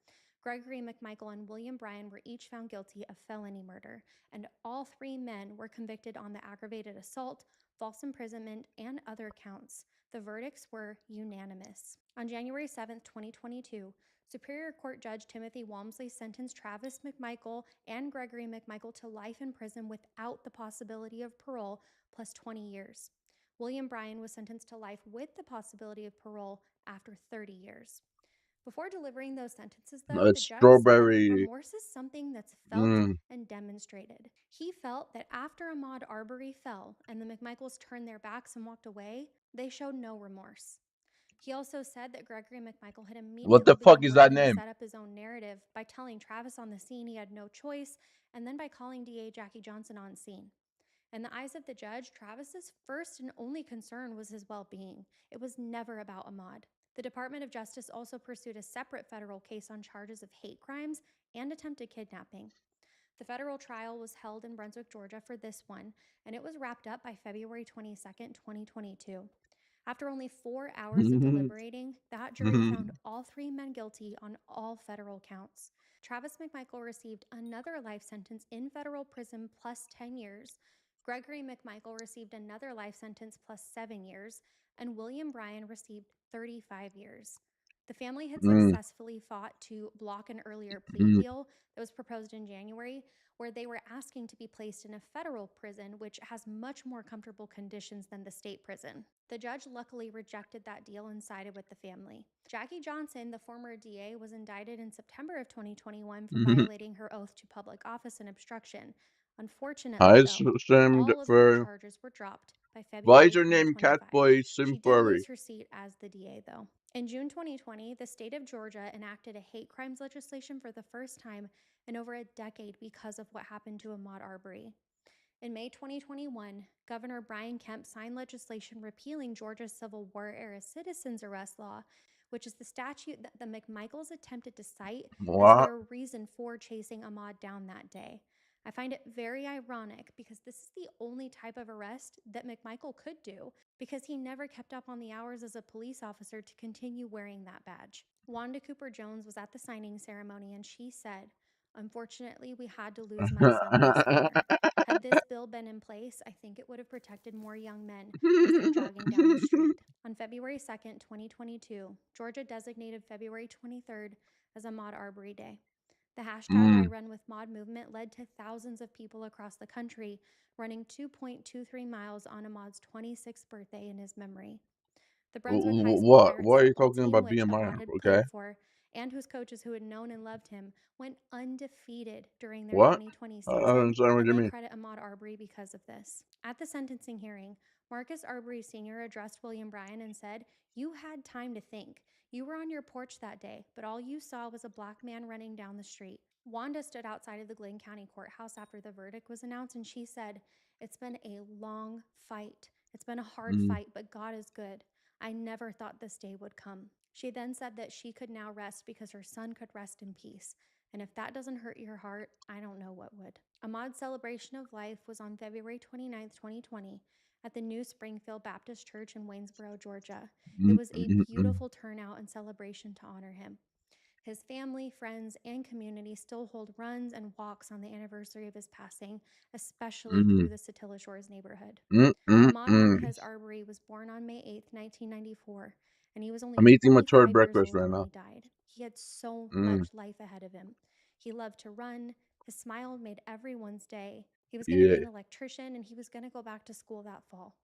Gregory McMichael and William Bryan were each found guilty of felony murder, and all 3 men were convicted on the aggravated assault, false imprisonment, and other counts. The verdicts were unanimous. On January 7th, 2022, Superior Court Judge Timothy Walmsley sentenced Travis McMichael and Gregory McMichael to life in prison without the possibility of parole, plus 20 years. William Bryan was sentenced to life with the possibility of parole after 30 years. Before delivering those sentences, though, the judge said remorse is something that's felt and demonstrated. He felt that after Ahmaud Arbery fell and the McMichaels turned their backs and walked away, they showed no remorse. He also said that Gregory McMichael had immediately begun to set up his own narrative by telling Travis on the scene he had no choice, and then by calling DA Jackie Johnson on scene. In the eyes of the judge, Travis's first and only concern was his well-being. It was never about Ahmaud. The Department of Justice also pursued a separate federal case on charges of hate crimes and attempted kidnapping. The federal trial was held in Brunswick, Georgia for this one, and it was wrapped up by February 22nd, 2022. After only 4 hours of deliberating, that jury found all 3 men guilty on all federal counts. Travis McMichael received another life sentence in federal prison plus 10 years. Gregory McMichael received another life sentence plus 7 years, and William Bryan received 35 years. The family had successfully fought to block an earlier plea deal that was proposed in January, where they were asking to be placed in a federal prison, which has much more comfortable conditions than the state prison. The judge luckily rejected that deal and sided with the family. Jackie Johnson, the former DA, was indicted in September of 2021 for violating her oath to public office and obstruction. Unfortunately, though, all of her charges were dropped by February. Why is her name Catboy She did lose her seat as the DA, though. In June 2020, the state of Georgia enacted a hate crimes legislation for the first time in over a decade because of what happened to Ahmaud Arbery. In May 2021, Governor Brian Kemp signed legislation repealing Georgia's Civil War-era citizens arrest law, which is the statute that the McMichaels attempted to cite as their reason for chasing Ahmaud down that day. I find it very ironic because this is the only type of arrest that McMichael could do, because he never kept up on the hours as a police officer to continue wearing that badge. Wanda Cooper Jones was at the signing ceremony, and she said, "Unfortunately, we had to lose my son this summer. Had this bill been in place, I think it would have protected more young men as they're jogging down the street." On February 2nd, 2022, Georgia designated February 23rd as Ahmaud Arbery Day. The hashtag I Run With Maud movement led to thousands of people across the country running 2.23 miles on Ahmaud's 26th birthday in his memory. The Brunswick High School Pirates Why are you football talking team, about which BMI? Ahmaud had Okay. played for, and whose coaches who had known and loved him, went undefeated during their What? 2020 I don't season, understand what and you they mean. credit Ahmaud Arbery because of this. At the sentencing hearing, Marcus Arbery Sr. addressed William Bryan and said, "You had time to think. You were on your porch that day, but all you saw was a black man running down the street." Wanda stood outside of the Glynn County Courthouse after the verdict was announced, and she said, "It's been a long fight. It's been a hard fight, but God is good. I never thought this day would come." She then said that she could now rest because her son could rest in peace. And if that doesn't hurt your heart, I don't know what would. Ahmaud's celebration of life was on February 29th, 2020, at the New Springfield Baptist Church in Waynesboro, Georgia. It was a beautiful turnout and celebration to honor him. His family, friends, and community still hold runs and walks on the anniversary of his passing, especially through the Satilla Shores neighborhood. Ahmaud Marquez Arbery was born on May 8th, 1994, and he was only I'm eating my 25 third years breakfast old right when now. he died. He had so much life ahead of him. He loved to run. His smile made everyone's day. He was going to be an electrician, and he was going to go back to school that fall.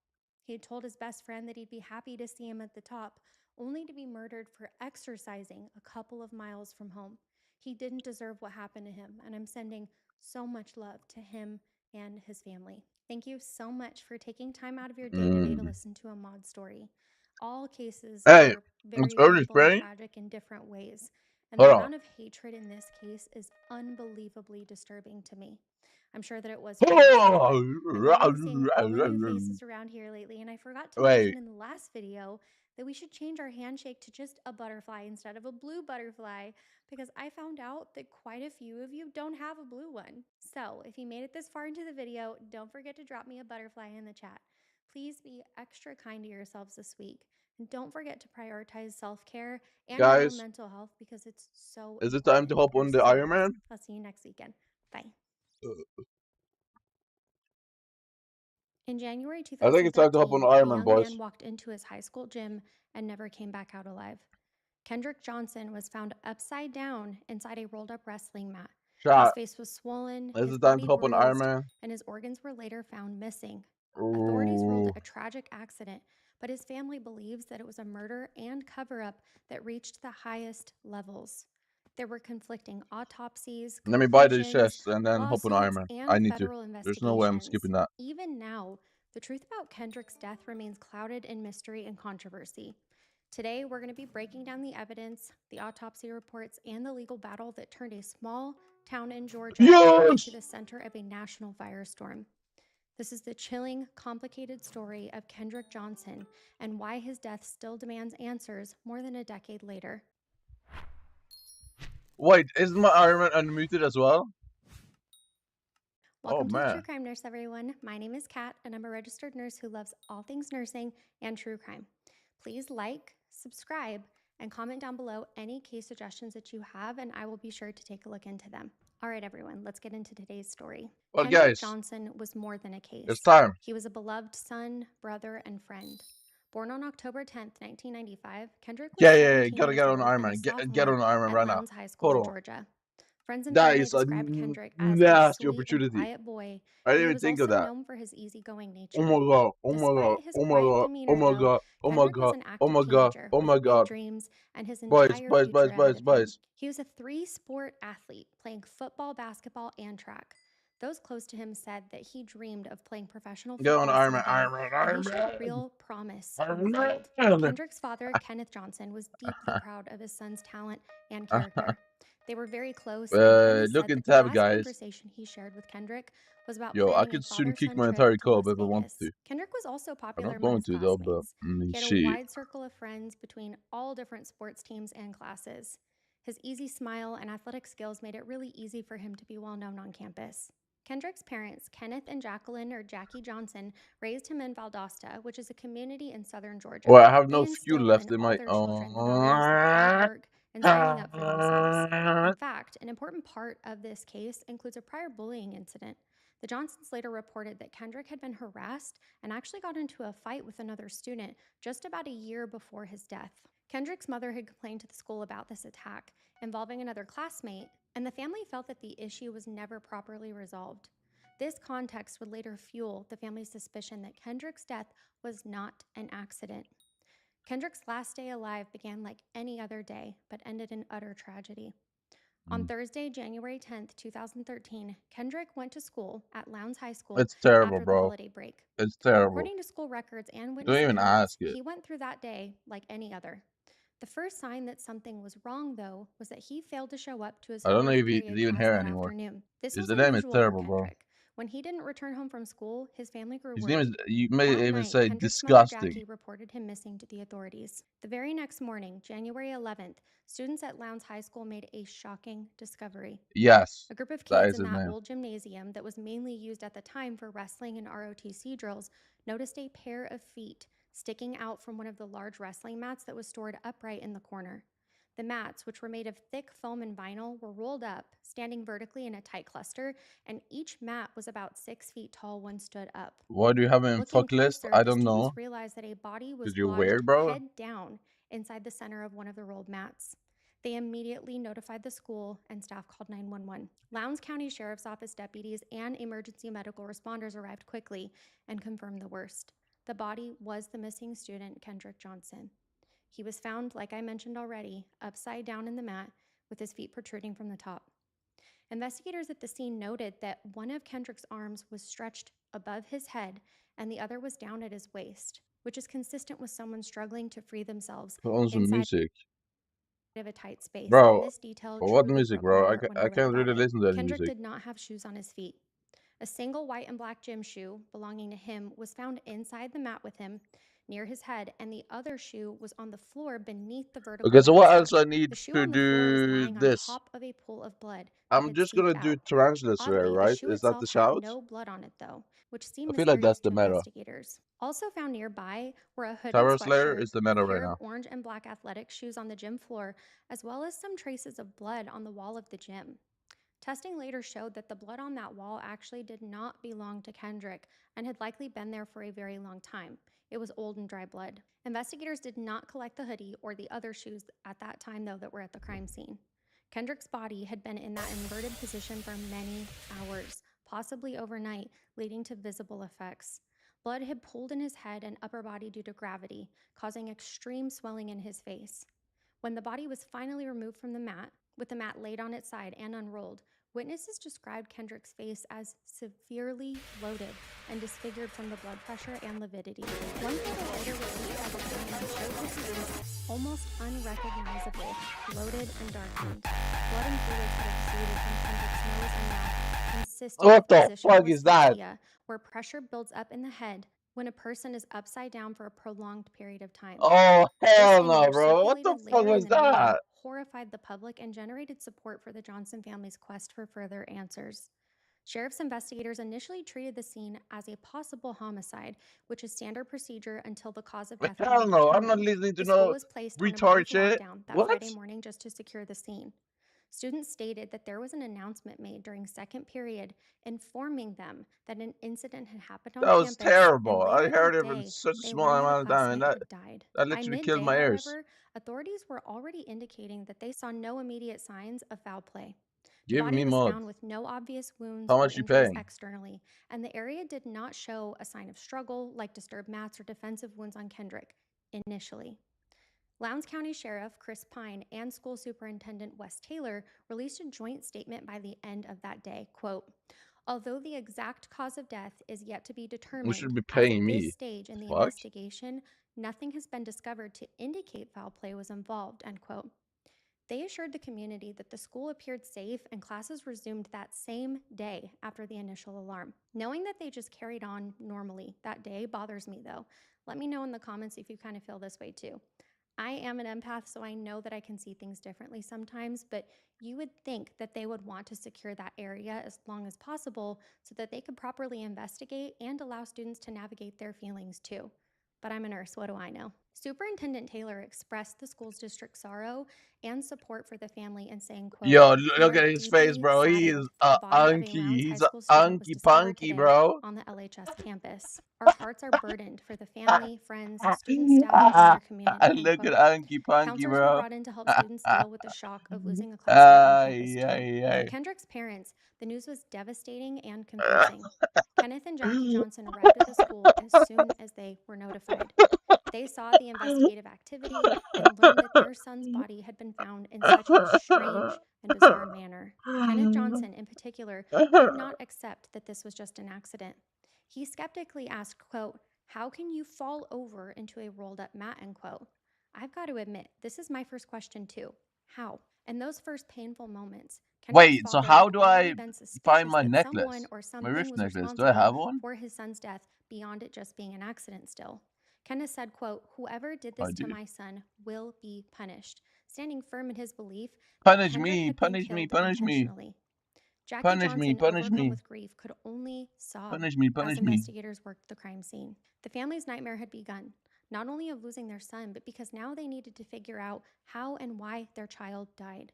He had told his best friend that he'd be happy to see him at the top, only to be murdered for exercising a couple of miles from home. He didn't deserve what happened to him, and I'm sending so much love to him and his family. Thank you so much for taking time out of your day today to listen to Ahmaud's story. All cases are very painful and tragic in different ways, and the amount of hatred in this case is unbelievably disturbing to me. I'm sure that it was for you too, but I'm loving seeing all the new faces around here lately, and I forgot to mention in the last video that we should change our handshake to just a butterfly instead of a blue butterfly, because I found out that quite a few of you don't have a blue one. So if you made it this far into the video, don't forget to drop me a butterfly in the chat. Please be extra kind to yourselves this week, and don't forget to prioritize self-care and your own mental health, because it's so important. Is it time to hop on the Iron Man? I'll see you next weekend. Bye. In January 2013, I think it's time to hop on the Iron Man, a young boys. man walked into his high school gym and never came back out alive. Kendrick Johnson was found upside down inside a rolled-up wrestling mat. His face was swollen, his body bruised, and his organs were later found missing. Authorities ruled it a tragic accident, but his family believes that it was a murder and cover-up that reached the highest levels. There were conflicting autopsies, Let me buy the chest and then hop on Iron Man. I need to. There's no way I'm skipping that. Even now, the truth about Kendrick's death remains clouded in mystery and controversy. Today, we're going to be breaking down the evidence, the autopsy reports, and the legal battle that turned a small town in Georgia into the center of a national firestorm. This is the chilling, complicated story of Kendrick Johnson and why his death still demands answers more than a decade later. Wait, isn't my Iron Man unmuted as well? Welcome to the True Crime Nurse, everyone. My name is Kat, and I'm a registered nurse who loves all things nursing and true crime. Please like, subscribe, and comment down below any case suggestions that you have, and I will be sure to take a look into them. All right, everyone, let's get into today's story. Well, Kendrick guys, Johnson was more than a case. it's time. He was a beloved son, brother, and friend. Born on October 10th, 1995, Kendrick was Yeah, 17 gotta years get on old Iron and a Man. Get sophomore on Iron Man at right now. Lowndes High School Hold in on. Georgia. Friends and That family is a described Kendrick as a nasty sweet and opportunity. quiet boy, I but didn't he even was think of also that. known for his easygoing Oh nature. my god! Oh my god! Despite his Oh my quiet god! Oh demeanor, my though, god! Oh my Kendrick was god! an Oh active my god! teenager Oh with my big god! dreams and his Boys, entire boys, future boys, ahead boys, of him. boys. He was a three-sport athlete, playing football, basketball, and track. Those close to him said that he dreamed of playing professional Get on football Iron Man! someday, Iron Man! and Iron he showed Man! real promise on Iron the field. Man! Kendrick's father, Kenneth Johnson, was deeply proud of his son's talent and character. They were very close, and Kenneth Look said in that the tab, last guys. conversation he shared with Kendrick was about Yo, I planning a could soon kick father-son my trip entire to co-op Las if I wanted Vegas. to. Kendrick was also I'm popular not going among his to though, but classmates. He had a shit. wide circle of friends between all different sports teams and classes. His easy smile and athletic skills made it really easy for him to be well known on campus. Kendrick's parents, Kenneth and Jacqueline or Jackie Johnson, raised him in Valdosta, which is a community in southern Georgia. Well, I have They no fuel instilled left in in all my. their children the values of hard work and standing up for themselves. In fact, an important part of this case includes a prior bullying incident. The Johnsons later reported that Kendrick had been harassed and actually got into a fight with another student just about a year before his death. Kendrick's mother had complained to the school about this attack involving another classmate, and the family felt that the issue was never properly resolved. This context would later fuel the family's suspicion that Kendrick's death was not an accident. Kendrick's last day alive began like any other day, but ended in utter tragedy. On Thursday, January 10th, 2013, Kendrick went to school at Lowndes High School It's terrible, after the bro. holiday break. It's terrible. According to school records and Don't witness even accounts, ask it. he went through that day like any other. The first sign that something was wrong, though, was that he failed to show up to his I don't know fourth if he's period even class here that anymore. afternoon. This His was name is unusual terrible, for bro. Kendrick. When he didn't return home from school, his family grew His worried. name is. You may That even night, say Kendrick's mother, disgusting. Jackie, reported him missing to the authorities. The very next morning, January 11th, students at Lowndes High School made a shocking discovery. Yes, A group of that kids is in his that name. old gymnasium that was mainly used at the time for wrestling and ROTC drills noticed a pair of feet sticking out from one of the large wrestling mats that was stored upright in the corner. The mats, which were made of thick foam and vinyl, were rolled up, standing vertically in a tight cluster, and each mat was about 6 feet tall when stood up. Why do you have him in Looking fuck list? closer, I the don't know. students realized that a body was 'Cause you're lodged weird, bro. head down inside the center of one of the rolled mats. They immediately notified the school and staff called 911. Lowndes County Sheriff's Office deputies and emergency medical responders arrived quickly and confirmed the worst. The body was the missing student, Kendrick Johnson. He was found, like I mentioned already, upside down in the mat with his feet protruding from the top. Investigators at the scene noted that one of Kendrick's arms was stretched above his head and the other was down at his waist, which is consistent with someone struggling to free themselves Put on some inside music. of a tight space, Bro, and this detail what truly music, broke my bro? heart when I I read can't about really it. listen to that Kendrick music. did not have shoes on his feet. A single white and black gym shoe belonging to him was found inside the mat with him near his head, and the other shoe was on the floor beneath the vertical Okay, so what mat else I strap. need The shoe to on the floor was do lying on this? top of a pool of blood with I'm its just feet gonna do out. Tarantula Slayer, Oddly, the right? shoe Is that the itself had shout? no blood on it, though, which I seemed feel like mysterious that's the to meta. investigators. Also found nearby were a hooded Tarot Slayer sweatshirt, is the meta a right pair of now. orange and black athletic shoes on the gym floor, as well as some traces of blood on the wall of the gym. Testing later showed that the blood on that wall actually did not belong to Kendrick and had likely been there for a very long time. It was old and dry blood. Investigators did not collect the hoodie or the other shoes at that time, though, that were at the crime scene. Kendrick's body had been in that inverted position for many hours, possibly overnight, leading to visible effects. Blood had pooled in his head and upper body due to gravity, causing extreme swelling in his face. When the body was finally removed from the mat, with the mat laid on its side and unrolled, witnesses described Kendrick's face as severely bloated and disfigured from the blood pressure and lividity. One photo later released by the family showed his face almost unrecognizable, bloated and darkened. Blood and fluids had exuded from Kendrick's nose and mouth, consistent What with the positional fuck is that? asphyxia, where pressure builds up in the head when a person is upside down for a prolonged period of time. Oh, This hell no, image, bro. What the circulated fuck later in was the media, that? horrified the public and generated support for the Johnson family's quest for further answers. Sheriff's investigators initially treated the scene as a possible homicide, which is standard procedure until the cause of death can Hell be no, I'm not determined. listening to The school no was placed on a retard brief shit. lockdown that What? Friday morning just to secure the scene. Students stated that there was an announcement made during second period informing them that an incident had happened on That was campus. terrible. And I later heard that it in day, such a they small learned that a amount of time, and classmate had died. that By literally killed midday, my ears. however, authorities were already indicating that they saw no immediate signs of foul play. The Give body me was mod. found with no obvious wounds How or much you injuries paying? externally, and the area did not show a sign of struggle like disturbed mats or defensive wounds on Kendrick initially. Lowndes County Sheriff Chris Pine and School Superintendent Wes Taylor released a joint statement by the end of that day. Quote, although the exact cause of death is yet to be Who determined, should be at paying this me? stage in the Fuck. investigation, nothing has been discovered to indicate foul play was involved, end quote. They assured the community that the school appeared safe and classes resumed that same day after the initial alarm. Knowing that they just carried on normally that day bothers me though. Let me know in the comments if you kind of feel this way too. I am an empath, so I know that I can see things differently sometimes, but you would think that they would want to secure that area as long as possible so that they could properly investigate and allow students to navigate their feelings too. But I'm a nurse, what do I know? Superintendent Taylor expressed the school's district's sorrow and support for the family and saying, quote, Yo, we look are at his face, deeply bro. He saddened is that the body of a unky. Lowndes High He's a School student was unky discovered punky, today bro. on the LHS campus. Our hearts are burdened for the family, friends, student staff, and their community, end Look quote. at unky punky, Counselors were bro. brought in to help students deal with the shock of losing a classmate on campus too. For Ay. Kendrick's parents, the news was devastating and confusing. Kenneth and Jackie Johnson arrived at the school as soon as they were notified. They saw the investigative activity and learned that their son's body had been found in such a strange and bizarre manner. Kenneth Johnson, in particular, could not accept that this was just an accident. He skeptically asked, quote, how can you fall over into a rolled up mat, end quote. I've got to admit, this is my first question too. How? In those first painful moments, Kendrick's Wait, so father how had do already I been find suspicious my that someone necklace? or My something wrist was necklace. Do I have responsible one? for his son's death beyond it just being an accident still. Kenneth said, quote, whoever did I this to do. my son will be punished, standing firm in his belief that Punish Kendrick me, had been punish me, killed punish me. intentionally. Jackie Punish me, Johnson, punish overcome me. with grief, could only sob Punish me, as punish me. investigators worked the crime scene. The family's nightmare had begun, not only of losing their son, but because now they needed to figure out how and why their child died.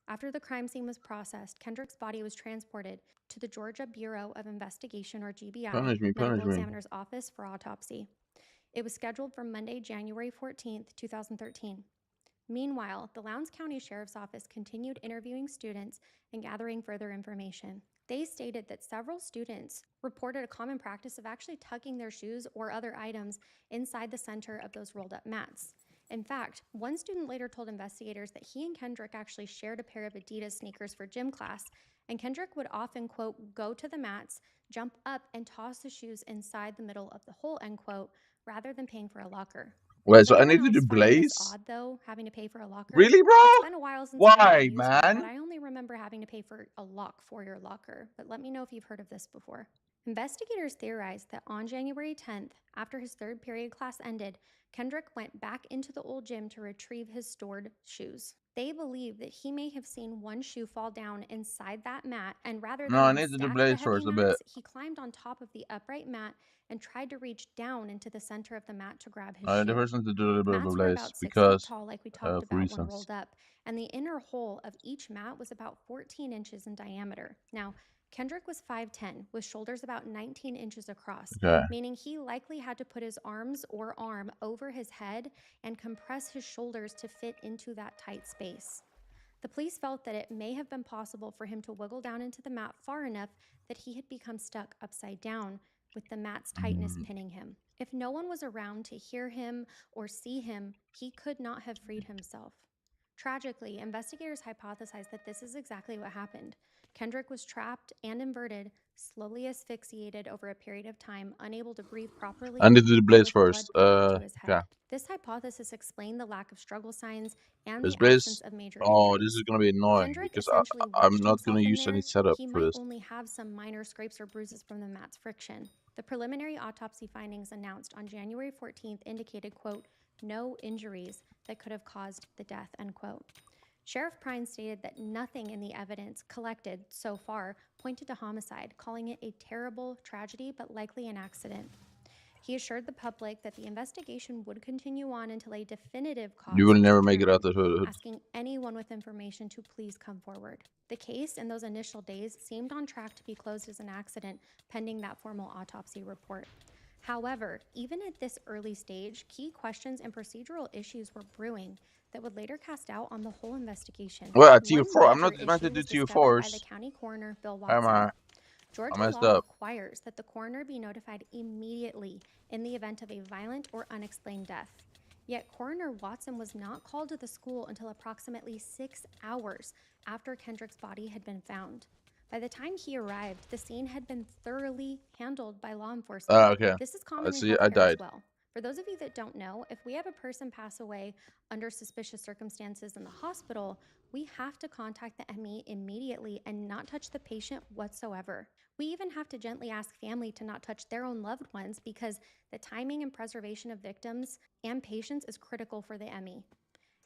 After the crime scene was processed, Kendrick's body was transported to the Georgia Bureau of Investigation, or GBI, Punish me, punish medical me. examiner's office for autopsy. It was scheduled for Monday, January 14th, 2013. Meanwhile, the Lowndes County Sheriff's Office continued interviewing students and gathering further information. They stated that several students reported a common practice of actually tucking their shoes or other items inside the center of those rolled up mats. In fact, one student later told investigators that he and Kendrick actually shared a pair of Adidas sneakers for gym class, and Kendrick would often, quote, go to the mats, jump up, and toss the shoes inside the middle of the hole, end quote, rather than paying for a locker. Wait, Does so I anyone need to do else find this Blaze? odd, though, having to pay for a locker? Really, bro? It's been a while since I've had to Why, use one, man? but I only remember having to pay for a lock for your locker. But let me know if you've heard of this before. Investigators theorized that on January 10th, after his third period class ended, Kendrick went back into the old gym to retrieve his stored shoes. They believe that he may have seen one shoe fall down inside that mat, and rather No, I than need to do stack the Blaze heavy first a bit. mats, he climbed on top of the upright mat and tried to reach down into the center of the mat to grab his shoe. The first need to do a little bit of Mats were Blaze about 6 feet because tall, like we talked of about when reasons. rolled up, and the inner hole of each mat was about 14 inches in diameter. Now, Kendrick was 5'10", with shoulders about 19 inches across, Okay. meaning he likely had to put his arms or arm over his head and compress his shoulders to fit into that tight space. The police felt that it may have been possible for him to wiggle down into the mat far enough that he had become stuck upside down, with the mat's tightness pinning him. If no one was around to hear him or see him, he could not have freed himself. Tragically, investigators hypothesized that this is exactly what happened. Kendrick was trapped and inverted, slowly asphyxiated over a period of time, unable to breathe properly, I need to do and Blaze with first. blood pumping to his head. Yeah. This hypothesis explained the lack of struggle signs and Is the Blaze? absence of major Oh, injuries. this is gonna be annoying Kendrick because essentially I'm wedged not gonna himself in use there. any setup He for might this. only have some minor scrapes or bruises from the mat's friction. The preliminary autopsy findings announced on January 14th indicated, quote, no injuries that could have caused the death, end quote. Sheriff Prine stated that nothing in the evidence collected so far pointed to homicide, calling it a terrible tragedy but likely an accident. He assured the public that the investigation would continue on until a definitive cause You will was never make it out determined, the hood. asking anyone with information to please come forward. The case in those initial days seemed on track to be closed as an accident, pending that formal autopsy report. However, even at this early stage, key questions and procedural issues were brewing that would later cast doubt on the whole investigation. Well, One TU4. I'm not major meant to issue do was discovered by the TU4s. county coroner, Bill I Watson. Georgia messed law up. requires that the coroner be notified immediately in the event of a violent or unexplained death. Yet Coroner Watson was not called to the school until approximately 6 hours after Kendrick's body had been found. By the time he arrived, the scene had been thoroughly handled by law enforcement. Okay. This is common in See, I healthcare died. as well. For those of you that don't know, if we have a person pass away under suspicious circumstances in the hospital, we have to contact the ME immediately and not touch the patient whatsoever. We even have to gently ask family to not touch their own loved ones because the timing and preservation of victims and patients is critical for the ME.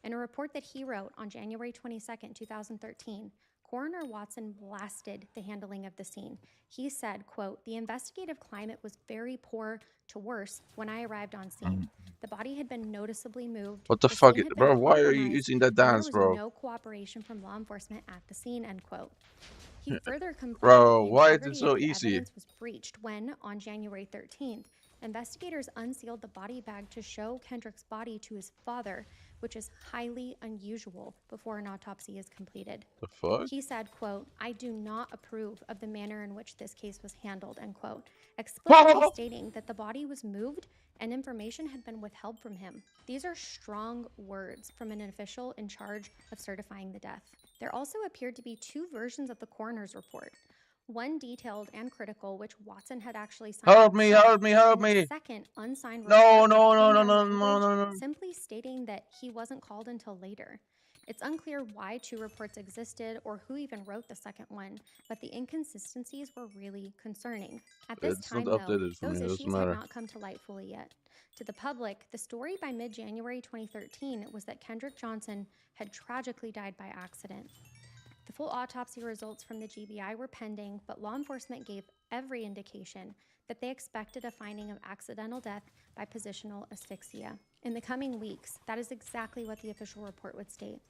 In a report that he wrote on January 22, 2013, Coroner Watson blasted the handling of the scene. He said, quote, "The investigative climate was very poor to worse when I arrived on scene. The body had been noticeably moved. What the fuck, bro? Why are you compromised, using that and there dance, was bro? no cooperation from law enforcement at the scene," end quote. He further complained Bro, that the why is it integrity so of the easy? evidence was breached when, on January 13th, investigators unsealed the body bag to show Kendrick's body to his father, which is highly unusual before an autopsy is completed. The fuck? He said, quote, "I do not approve of the manner in which this case was handled," end quote, explicitly stating that the body was moved and information had been withheld from him. These are strong words from an official in charge of certifying the death. There also appeared to be two versions of the coroner's report. One detailed and critical, which Watson had actually signed Help me, himself, help me, help and a me. second unsigned No, report no, with no, no, toned-down no, language, no, no, no. simply stating that he wasn't called until later. It's unclear why two reports existed or who even wrote the second one, but the inconsistencies were really concerning. At this It's not time, though, updated for those me. It doesn't issues had matter. not come to light fully yet. To the public, the story by mid-January 2013 was that Kendrick Johnson had tragically died by accident. The full autopsy results from the GBI were pending, but law enforcement gave every indication that they expected a finding of accidental death by positional asphyxia. In the coming weeks, that is exactly what the official report would state.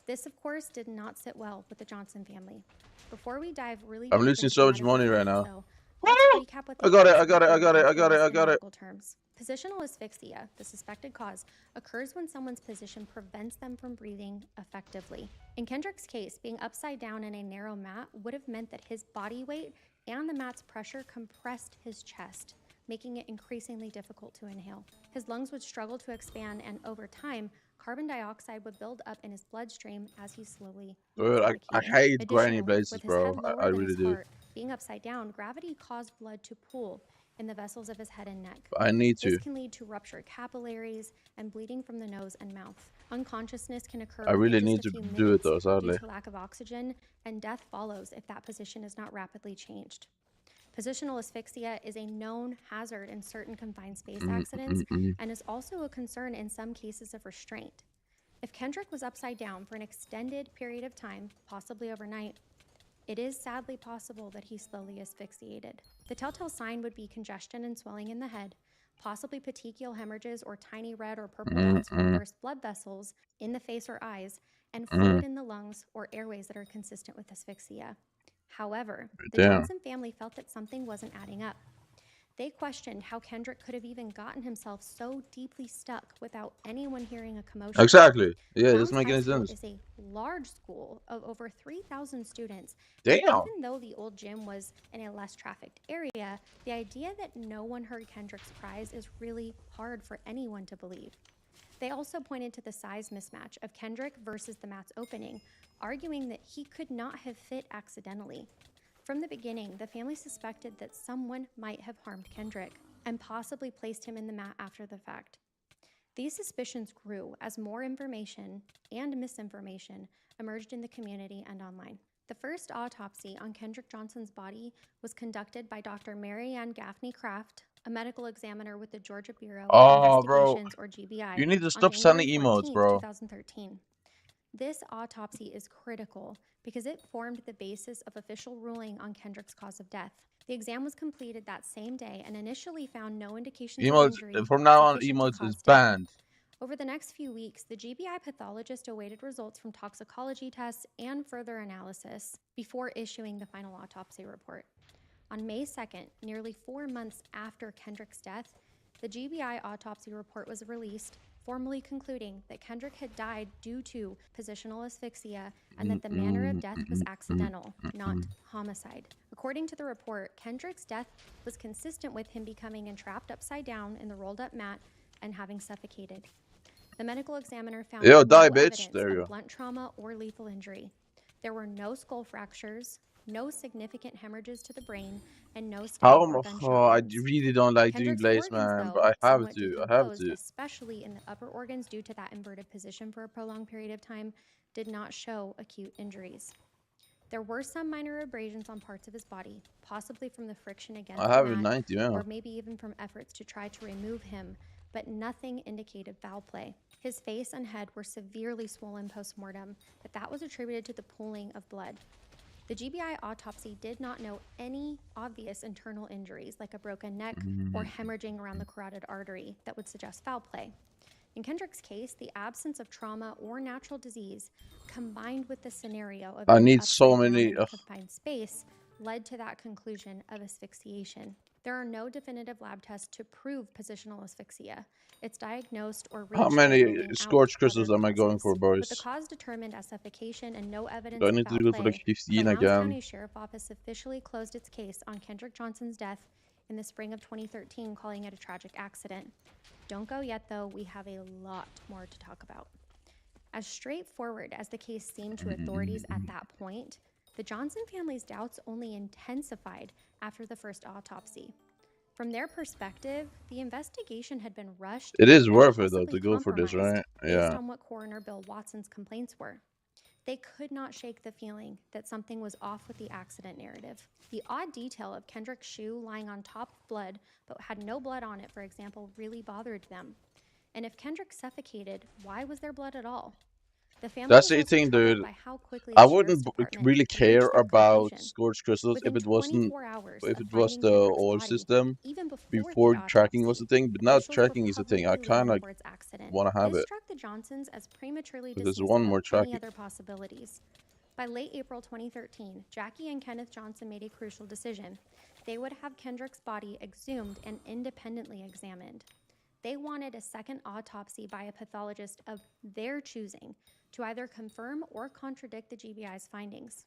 This, of course, did not sit well with the Johnson family. Before we dive really I'm deep losing into so the much medical money right terms, now. though, let's recap what I got it, I actually got it, I do got it, I include got it, I in got it. medical terms. Positional asphyxia, the suspected cause, occurs when someone's position prevents them from breathing effectively. In Kendrick's case, being upside down in a narrow mat would have meant that his body weight and the mat's pressure compressed his chest, making it increasingly difficult to inhale. His lungs would struggle to expand, and over time, carbon dioxide would build up in his bloodstream as he slowly Dude, I suffocated. hate grinding Additionally, places, with his bro. head lower I than really his do. heart, being upside down, gravity caused blood to pool in the vessels of his head and neck. I need to. This can lead to ruptured capillaries and bleeding from the nose and mouth. Unconsciousness can occur I really within need just to a few do it minutes though, due sadly. to lack of oxygen, and death follows if that position is not rapidly changed. Positional asphyxia is a known hazard in certain confined space accidents and is also a concern in some cases of restraint. If Kendrick was upside down for an extended period of time, possibly overnight, it is sadly possible that he slowly asphyxiated. The telltale sign would be congestion and swelling in the head, possibly petechial hemorrhages or tiny red or purple dots from burst blood vessels in the face or eyes, and fluid in the lungs or airways that are consistent with asphyxia. However, the Johnson family felt that something wasn't adding up. They questioned how Kendrick could have even gotten himself so deeply stuck without anyone hearing a commotion. Exactly. Yeah, it Browns doesn't make High any School sense. is a large school of over 3,000 students. Damn. And even though the old gym was in a less trafficked area, the idea that no one heard Kendrick's cries is really hard for anyone to believe. They also pointed to the size mismatch of Kendrick versus the mat's opening, arguing that he could not have fit accidentally. From the beginning, the family suspected that someone might have harmed Kendrick and possibly placed him in the mat after the fact. These suspicions grew as more information and misinformation emerged in the community and online. The first autopsy on Kendrick Johnson's body was conducted by Dr. Mary Ann Gaffney Kraft, a medical examiner with the Georgia Bureau of Investigations, or GBI, You need to on stop January sending emotes, 14th, bro. 2013. This autopsy is critical because it formed the basis of official ruling on Kendrick's cause of death. The exam was completed that same day and initially found no indications of Emotes, injury from now on, sufficient to emotes cause is death. banned. Over the next few weeks, the GBI pathologist awaited results from toxicology tests and further analysis before issuing the final autopsy report. On May 2nd, nearly 4 months after Kendrick's death, the GBI autopsy report was released, formally concluding that Kendrick had died due to positional asphyxia and that the manner of death was accidental, not homicide. According to the report, Kendrick's death was consistent with him becoming entrapped upside down in the rolled-up mat and having suffocated. The medical examiner found no evidence of blunt trauma or lethal injury. There were no skull fractures, no significant hemorrhages to the brain, and no stab or gunshot wounds. I really don't like doing Kendrick's Blaze, organs, man, though, but I have somewhat to. decomposed, especially in the upper organs due to that inverted position for a prolonged period of time, did not show acute injuries. There were some minor abrasions on parts of his body, possibly from the friction against the mat, or maybe even from efforts to try to remove him, but nothing indicated foul play. His face and head were severely swollen post-mortem, but that was attributed to the pooling of blood. The GBI autopsy did not note any obvious internal injuries like a broken neck or hemorrhaging around the carotid artery that would suggest foul play. In Kendrick's case, the absence of trauma or natural disease, combined with the scenario of being upside down in a confined space, led to that conclusion of asphyxiation. There are no definitive lab tests to prove positional asphyxia. It's diagnosed or reached. How many scorched crystals am I going for, boys? With the cause determined as suffocation and no evidence I of need foul to go play, for like 15 the again. Lowndes County Sheriff Office officially closed its case on Kendrick Johnson's death in the spring of 2013, calling it a tragic accident. Don't go yet, though. We have a lot more to talk about. As straightforward as the case seemed to authorities at that point, the Johnson family's doubts only intensified after the first autopsy. From their perspective, the investigation had been rushed. It is worth it, though, to go for this, right? Based on what Coroner Bill Watson's complaints were. They could not shake the feeling that something was off with the accident narrative. The odd detail of Kendrick's shoe lying on top of blood but had no blood on it, for example, really bothered them. And if Kendrick suffocated, why was there blood at all? The family That's the thing, dude. I wouldn't really care about scorched crystals if it was the oil system before tracking was a thing, but now tracking is a thing. I kind of want to have it. This struck the Johnsons as prematurely There's one more dismissive of any tracking. other possibilities. By late April 2013, Jackie and Kenneth Johnson made a crucial decision. They would have Kendrick's body exhumed and independently examined. They wanted a second autopsy by a pathologist of their choosing to either confirm or contradict the GBI's findings.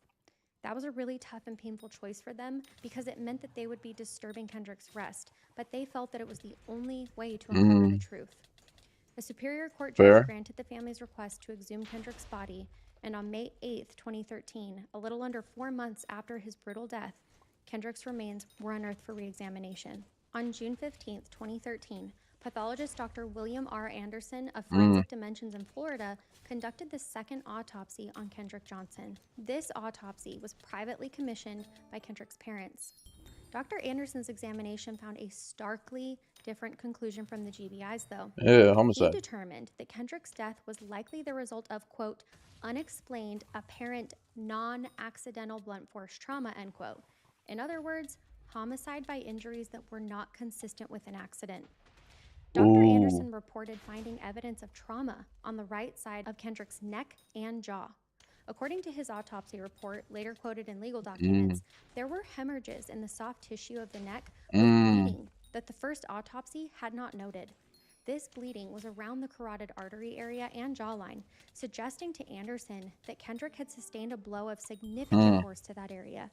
That was a really tough and painful choice for them because it meant that they would be disturbing Kendrick's rest, but they felt that it was the only way to uncover the truth. A Superior Court judge granted the family's request to exhume Kendrick's body, and on May 8, 2013, a little under 4 months after his brutal death, Kendrick's remains were unearthed for re-examination. On June 15, 2013, pathologist Dr. William R. Anderson of Forensic Dimensions in Florida conducted the second autopsy on Kendrick Johnson. This autopsy was privately commissioned by Kendrick's parents. Dr. Anderson's examination found a starkly different conclusion from the GBI's, though. Yeah, homicide. He determined that Kendrick's death was likely the result of, quote, unexplained, apparent, non-accidental blunt force trauma, end quote. In other words, homicide by injuries that were not consistent with an accident. Dr. Anderson reported finding evidence of trauma on the right side of Kendrick's neck and jaw. According to his autopsy report, later quoted in legal documents, there were hemorrhages in the soft tissue of the neck with bleeding that the first autopsy had not noted. This bleeding was around the carotid artery area and jawline, suggesting to Anderson that Kendrick had sustained a blow of significant force to that area.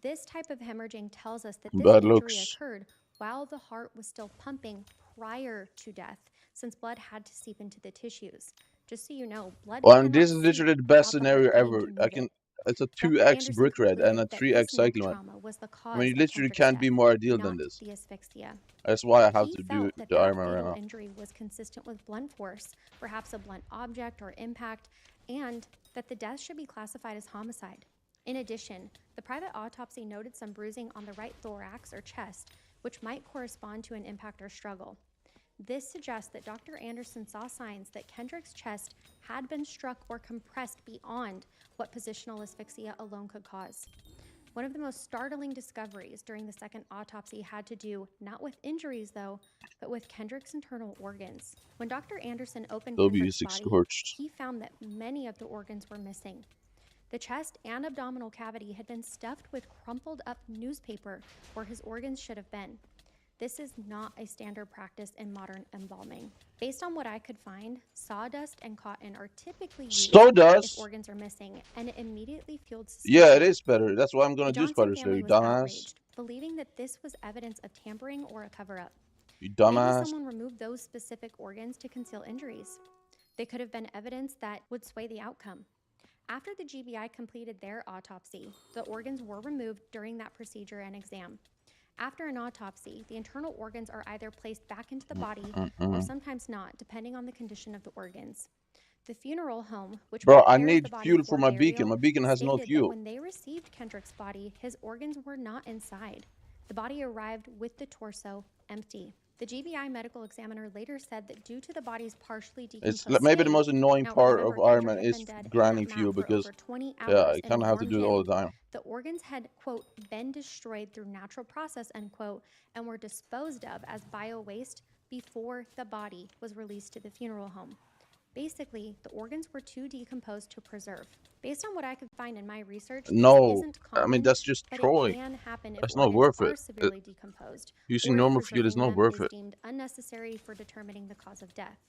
This type of hemorrhaging tells us that this injury occurred while the heart was still pumping prior to death, since blood had to seep into the tissues. Just so you know, blood. Well, and this is literally the best scenario ever. It's a 2x brick red and a 3x cyclone. I mean, you literally can't be more ideal than this. That's why I have to do the Iron Man right now. Injury was consistent with blunt force, perhaps a blunt object or impact, and that the death should be classified as homicide. In addition, the private autopsy noted some bruising on the right thorax or chest, which might correspond to an impact or struggle. This suggests that Dr. Anderson saw signs that Kendrick's chest had been struck or compressed beyond what positional asphyxia alone could cause. One of the most startling discoveries during the second autopsy had to do not with injuries, though, but with Kendrick's internal organs. When Dr. Anderson opened Kendrick's body, he found that many of the organs were missing. The chest and abdominal cavity had been stuffed with crumpled up newspaper where his organs should have been. This is not a standard practice in modern embalming. Based on what I could find, sawdust and cotton are typically used if organs are missing, and it immediately fueled suspicion. Yeah, it is better. That's why I'm gonna do spider slave, you dumbass. Believing that this was evidence of tampering or a cover-up. You dumbass. Maybe someone removed those specific organs to conceal injuries. They could have been evidence that would sway the outcome. After the GBI completed their autopsy, the organs were removed during that procedure and exam. After an autopsy, the internal organs are either placed back into the body or sometimes not, depending on the condition of the organs. The funeral home, which I need fuel for my beacon. My beacon has no fuel. When they received Kendrick's body, his organs were not inside. The body arrived with the torso empty. The GBI medical examiner later said that due to the body's partially decomposed state, maybe the most annoying part of Iron Man is granting fuel because, yeah, I kind of have to do it all the time. The organs had, quote, been destroyed through natural process, end quote, and were disposed of as bio-waste before the body was released to the funeral home. Basically, the organs were too decomposed to preserve. Based on what I could find in my research, no, this isn't common, I mean, that's just trolling. That's not worth it. Using normal fuel is not worth it. Deemed unnecessary for determining the cause of death.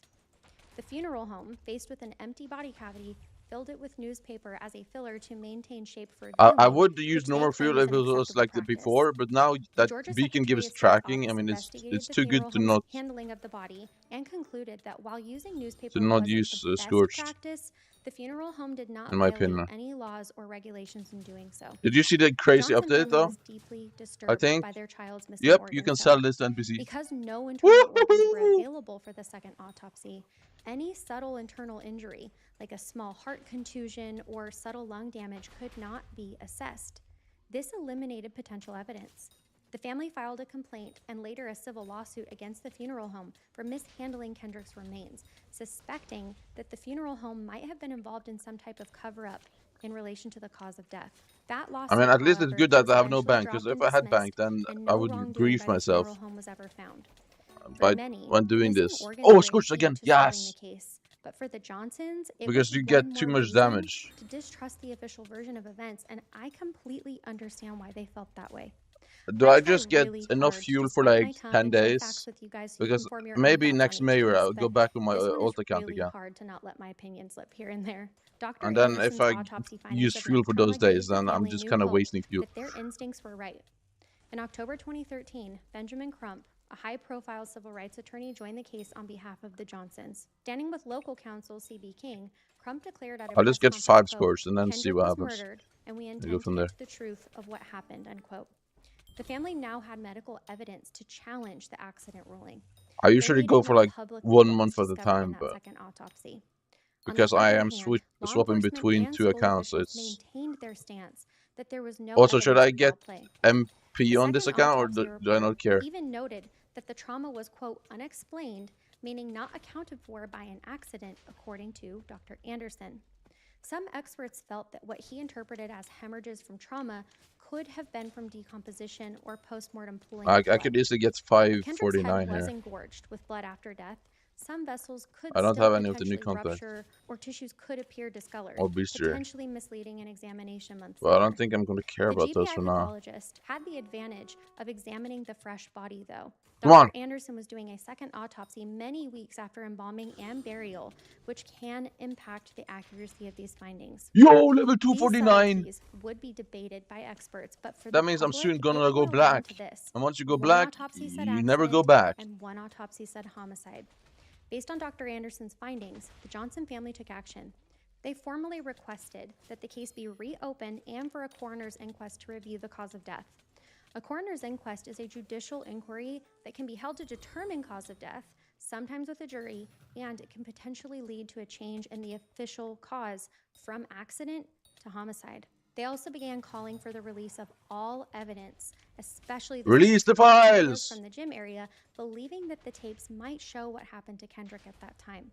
The funeral home, faced with an empty body cavity, filled it with newspaper as a filler to maintain shape for I would use normal fuel if it was like before, but now that beacon gives tracking, I mean, it's too good to not handling of the body and concluded that while using newspaper to not use scorched. Practice, the funeral home did not in my violate opinion any laws or regulations in doing so. Did you see the crazy update though? I think. By their child's yep, you can sell this to NPC. Because no internal organs were available for the second autopsy, any subtle internal injury, like a small heart contusion or subtle lung damage, could not be assessed. This eliminated potential evidence. The family filed a complaint and later a civil lawsuit against the funeral home for mishandling Kendrick's remains, suspecting that the funeral home might have been involved in some type of cover-up in relation to the cause of death. That lawsuit, I mean, at least it's good that I have no bank, because if I had bank, then I would grieve myself when doing this. Oh, scorched again, yes! But for the Johnsons, it because was you get too much damage. To distrust the official version of events, and I completely understand why they felt that way. Do I just get enough fuel for like 10 days? Because maybe next Mayor I'll go back on my alt account again. Hard to not let my opinion slip here and there. And then if I use fuel for those days, then I'm just kind of wasting fuel. But their instincts were right. In October 2013, Benjamin Crump, a high-profile civil rights attorney, joined the case on behalf of the Johnsons. Standing with local counsel C.B. King, Crump declared at a I'll just get 5 scores and then see what happens. Murdered, and we intend to get to the truth of what happened, end quote. The family now had medical evidence to challenge the accident ruling. I usually go for like 1 month at a time, but because I am swapping between 2 accounts, so it's... maintained their stance that there was no also, should I get MP on this account, or do I not care? Even noted that the trauma was, quote, unexplained, meaning not accounted for by an accident, according to Dr. Anderson. Some experts felt that what he interpreted as hemorrhages from trauma could have been from decomposition or post-mortem pooling. I could easily get 549 Kendrick's head here. was engorged with blood after death. Some vessels could I don't still have any of the new potentially contact. rupture, or tissues could appear discolored, Or booster. potentially misleading an examination months Well, I later. don't think I'm going to care about those for now. The pathologist had the advantage of examining the fresh body, though. Come on. Dr. Anderson was doing a second autopsy many weeks after embalming and burial, which can impact the accuracy of these findings. Yo, level 249! These would be debated by experts, but for That the means I'm public, soon gonna it go boiled down black. to this. And once you go One black, autopsy said you never go accident, back. And one autopsy said homicide. Based on Dr. Anderson's findings, the Johnson family took action. They formally requested that the case be reopened and for a coroner's inquest to review the cause of death. A coroner's inquest is a judicial inquiry that can be held to determine cause of death, sometimes with a jury, and it can potentially lead to a change in the official cause from accident to homicide. They also began calling for the release of all evidence, especially Release the files from the gym area, believing that the tapes might show what happened to Kendrick at that time.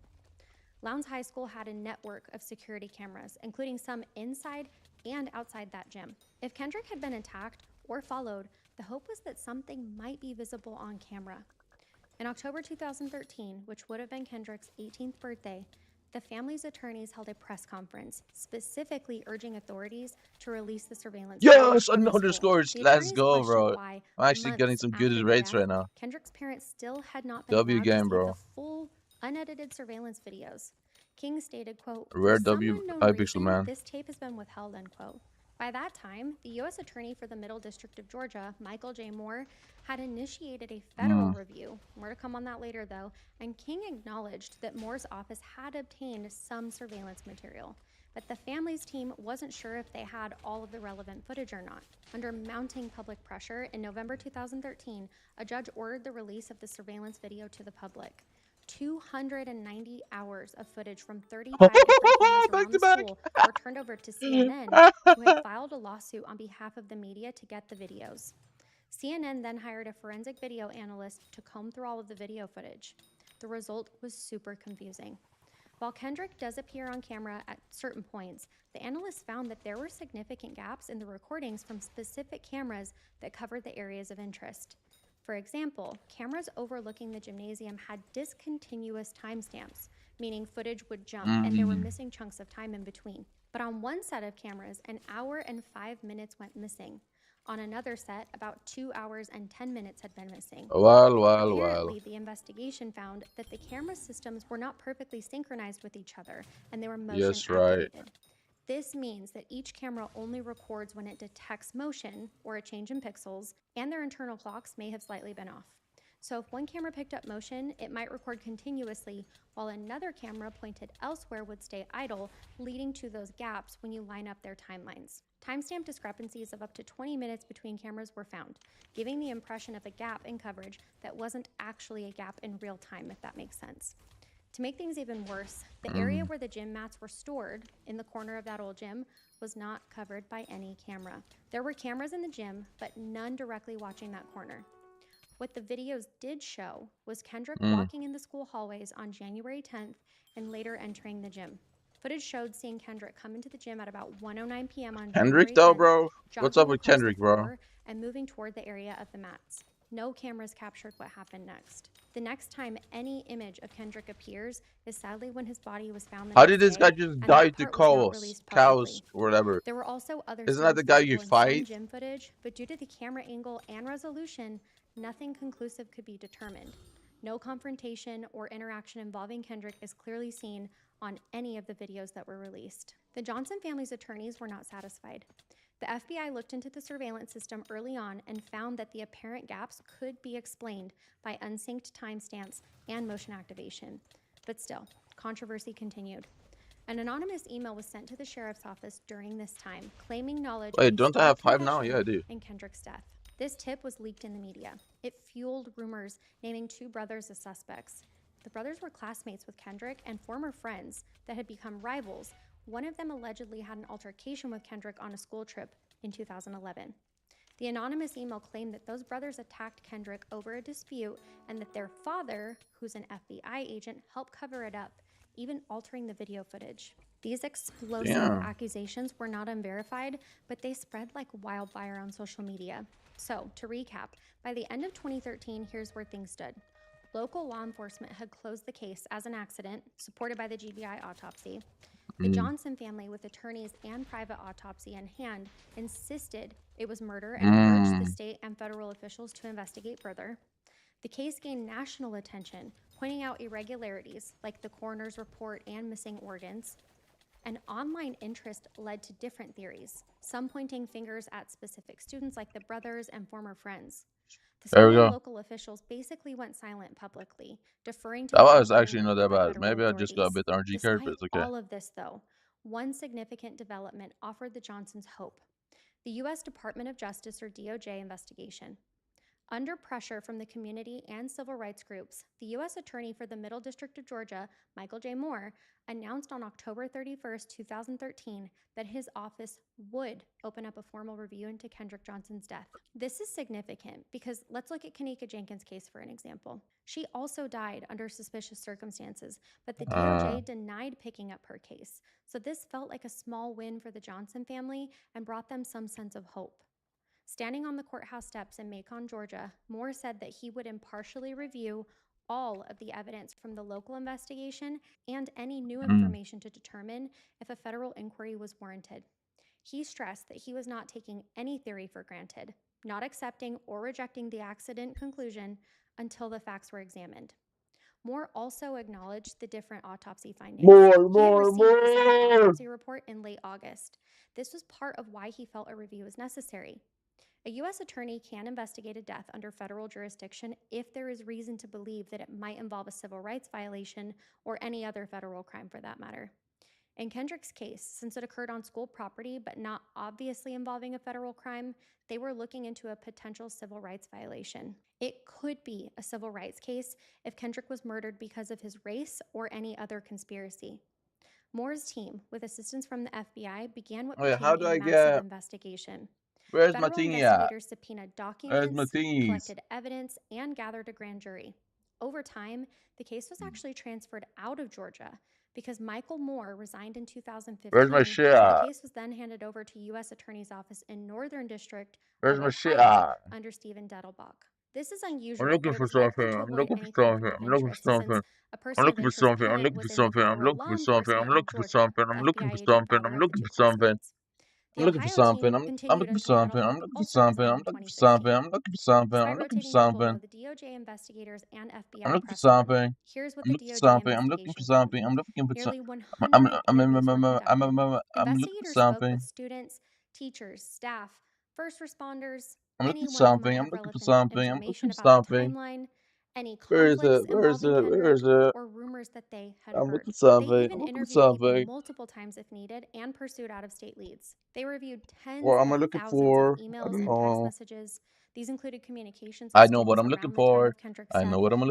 Lowndes High School had a network of security cameras, including some inside and outside that gym. If Kendrick had been attacked or followed, the hope was that something might be visible on camera. In October 2013, which would have been Kendrick's 18th birthday, the family's attorneys held a press conference, specifically urging authorities to release the surveillance. Yes, another scores. Let's go, bro. I'm actually getting some good rates right now. Kendrick's parents still had not been W allowed game, to see bro. the full, unedited surveillance videos. King stated, quote, Rare "For W some unknown Hypixel, reason, man. this tape has been withheld," end quote. By that time, the U.S. Attorney for the Middle District of Georgia, Michael J. Moore, had initiated a federal review. More to come on that later, though, and King acknowledged that Moore's office had obtained some surveillance material, but the family's team wasn't sure if they had all of the relevant footage or not. Under mounting public pressure, in November 2013, a judge ordered the release of the surveillance video to the public. 290 hours of footage from 35 different cameras around the school were turned over to CNN, who had filed a lawsuit on behalf of the media to get the videos. CNN then hired a forensic video analyst to comb through all of the video footage. The result was super confusing. While Kendrick does appear on camera at certain points, the analysts found that there were significant gaps in the recordings from specific cameras that covered the areas of interest. For example, cameras overlooking the gymnasium had discontinuous timestamps, meaning footage would jump and there were missing chunks of time in between. But on one set of cameras, an hour and 5 minutes went missing. On another set, about 2 hours and 10 minutes had been missing. Apparently, the investigation found that the camera systems were not perfectly synchronized with each other, and they were motion activated. This means that each camera only records when it detects motion or a change in pixels, and their internal clocks may have slightly been off. So if one camera picked up motion, it might record continuously, while another camera pointed elsewhere would stay idle, leading to those gaps when you line up their timelines. Timestamp discrepancies of up to 20 minutes between cameras were found, giving the impression of a gap in coverage that wasn't actually a gap in real time, if that makes sense. To make things even worse, the area where the gym mats were stored, in the corner of that old gym, was not covered by any camera. There were cameras in the gym, but none directly watching that corner. What the videos did show was Kendrick walking in the school hallways on January 10th and later entering the gym. Footage showed seeing Kendrick come into the gym at about 1:09 p.m. on Kendrick, January 10th, though, bro? What's up with jogging across Kendrick, the bro? floor and moving toward the area of the mats. No cameras captured what happened next. The next time any image of Kendrick appears is sadly when his body was found the next How did this day, guy just and die that to part was not cows? released Cows publicly. or whatever. There were also other Isn't that the guy you visible in fight? some gym footage, but due to the camera angle and resolution, nothing conclusive could be determined. No confrontation or interaction involving Kendrick is clearly seen on any of the videos that were released. The Johnson family's attorneys were not satisfied. The FBI looked into the surveillance system early on and found that the apparent gaps could be explained by unsynced timestamps and motion activation. But still, controversy continued. An anonymous email was sent to the sheriff's office during this time, claiming knowledge of Wait, a don't I have split 5 now? Yeah, I do. in Kendrick's death. This tip was leaked in the media. It fueled rumors naming two brothers as suspects. The brothers were classmates with Kendrick and former friends that had become rivals. One of them allegedly had an altercation with Kendrick on a school trip in 2011. The anonymous email claimed that those brothers attacked Kendrick over a dispute and that their father, who's an FBI agent, helped cover it up, even altering the video footage. These explosive accusations were not unverified, but they spread like wildfire on social media. So, to recap, by the end of 2013, here's where things stood. Local law enforcement had closed the case as an accident, supported by the GBI autopsy. The Johnson family, with attorneys and private autopsy in hand, insisted it was murder and urged the state and federal officials to investigate further. The case gained national attention, pointing out irregularities like the coroner's report and missing organs. An online interest led to different theories, some pointing fingers at specific students like the brothers and former friends. The school and local officials basically went silent publicly, deferring to That the was reporting actually not that reported by bad. federal Maybe I just got a authorities. bit RNG card, but it's okay. All of this, though, one significant development offered the Johnsons hope: the U.S. Department of Justice, or DOJ, investigation. Under pressure from the community and civil rights groups, the U.S. Attorney for the Middle District of Georgia, Michael J. Moore, announced on October 31, 2013, that his office would open up a formal review into Kendrick Johnson's death. This is significant because let's look at Kanika Jenkins' case for an example. She also died under suspicious circumstances, but the DOJ denied picking up her case. So this felt like a small win for the Johnson family and brought them some sense of hope. Standing on the courthouse steps in Macon, Georgia, Moore said that he would impartially review all of the evidence from the local investigation and any new information to determine if a federal inquiry was warranted. He stressed that he was not taking any theory for granted, not accepting or rejecting the accident conclusion until the facts were examined. Moore also acknowledged the different autopsy findings. He had received the second autopsy report in late August. This was part of why he felt a review was necessary. A U.S. attorney can investigate a death under federal jurisdiction if there is reason to believe that it might involve a civil rights violation or any other federal crime for that matter. In Kendrick's case, since it occurred on school property but not obviously involving a federal crime, they were looking into a potential civil rights violation. It could be a civil rights case if Kendrick was murdered because of his race or any other conspiracy. Moore's team, with assistance from the FBI, began what became a massive investigation. Federal investigators subpoenaed documents, collected evidence, and gathered a grand jury. Over time, the case was actually transferred out of Georgia because Michael Moore resigned in 2015. The case was then handed over to U.S. Attorney's Office in Northern District of Ohio under Stephen Dettelbach. This is unusual, but it was likely to avoid any conflict of interest since a person of interest parent was in the federal law enforcement in Georgia. The FBI agent father of the two classmates. The Ohio team continued until Dettelbach also resigned in 2015. Despite rotating people, though, the DOJ investigators and FBI pressed on. Here's what the DOJ investigation found. Nearly 100 interviews were conducted. Investigators spoke with students, teachers, staff, first responders, anyone who might have relevant information about the timeline, any conflicts involving Kendrick, or rumors that they had heard. They even interviewed people multiple times if needed and pursued out-of-state leads. They reviewed tens of thousands of emails and text messages. These included communications with students around the time of Kendrick's death,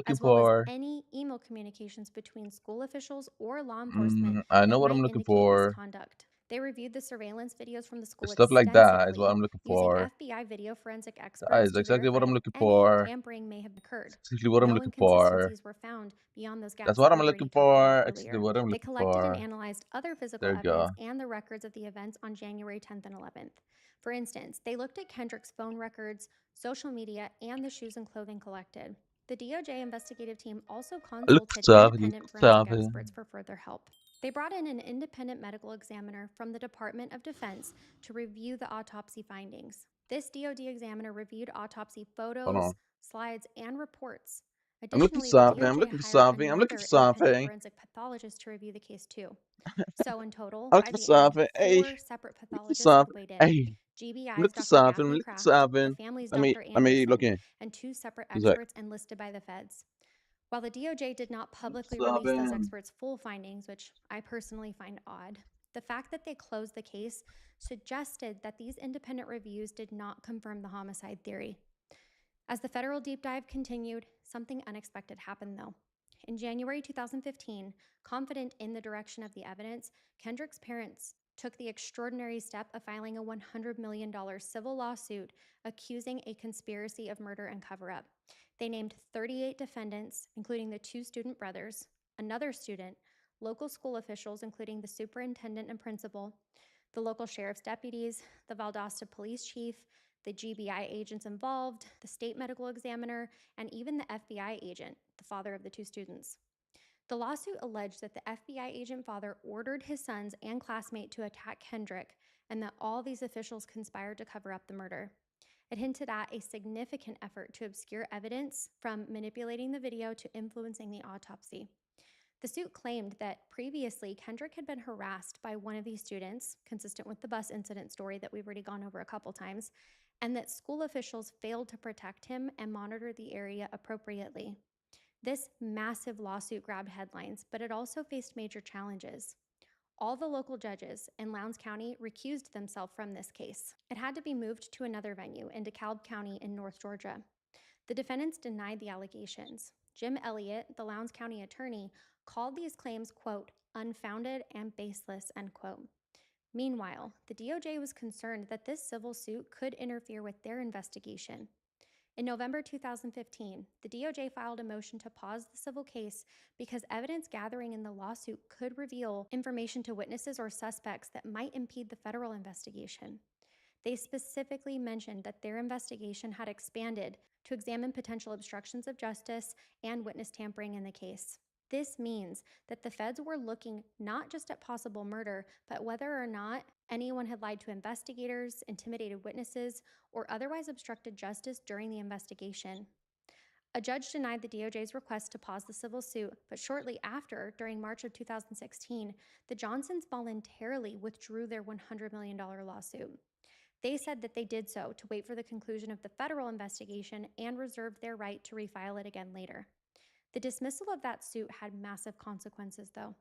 as well as any email communications between school officials or law enforcement that might indicate misconduct. They reviewed the surveillance videos from the school extensively, using FBI video forensic experts to verify any tampering may have occurred. No inconsistencies were found beyond those gaps that we already talked about earlier. They collected and analyzed other physical evidence and the records of the events on January 10th and 11th. For instance, they looked at Kendrick's phone records, social media, and the shoes and clothing collected. The DOJ investigative team also consulted independent forensic experts for further help. They brought in an independent medical examiner from the Department of Defense to review the autopsy findings. This DOD examiner reviewed autopsy photos, slides, and reports. Additionally, the DOJ hired another independent forensic pathologist to review the case too. So in total, by the end, 4 separate pathologists had weighed in. GBI's Dr. Daphne Kraft, the family's Dr. Anderson, and 2 separate experts enlisted by the feds. While the DOJ did not publicly release those experts' full findings, which I personally find odd, the fact that they closed the case suggested that these independent reviews did not confirm the homicide theory. As the federal deep dive continued, something unexpected happened though. In January 2015, confident in the direction of the evidence, Kendrick's parents took the extraordinary step of filing a $100 million civil lawsuit accusing a conspiracy of murder and cover-up. They named 38 defendants, including the 2 student brothers, another student, local school officials, including the superintendent and principal, the local sheriff's deputies, the Valdosta police chief, the GBI agents involved, the state medical examiner, and even the FBI agent, the father of the 2 students. The lawsuit alleged that the FBI agent father ordered his sons and classmate to attack Kendrick, and that all these officials conspired to cover up the murder. It hinted at a significant effort to obscure evidence, from manipulating the video to influencing the autopsy. The suit claimed that previously Kendrick had been harassed by one of these students, consistent with the bus incident story that we've already gone over a couple times, and that school officials failed to protect him and monitor the area appropriately. This massive lawsuit grabbed headlines, but it also faced major challenges. All the local judges in Lowndes County recused themselves from this case. It had to be moved to another venue in DeKalb County in North Georgia. The defendants denied the allegations. Jim Elliott, the Lowndes County attorney, called these claims, quote, unfounded and baseless, end quote. Meanwhile, the DOJ was concerned that this civil suit could interfere with their investigation. In November 2015, the DOJ filed a motion to pause the civil case because evidence gathering in the lawsuit could reveal information to witnesses or suspects that might impede the federal investigation. They specifically mentioned that their investigation had expanded to examine potential obstructions of justice and witness tampering in the case. This means that the feds were looking not just at possible murder, but whether or not anyone had lied to investigators, intimidated witnesses, or otherwise obstructed justice during the investigation. A judge denied the DOJ's request to pause the civil suit, but shortly after, during March of 2016, the Johnsons voluntarily withdrew their $100 million lawsuit. They said that they did so to wait for the conclusion of the federal investigation and reserved their right to refile it again later. The dismissal of that suit had massive consequences, though.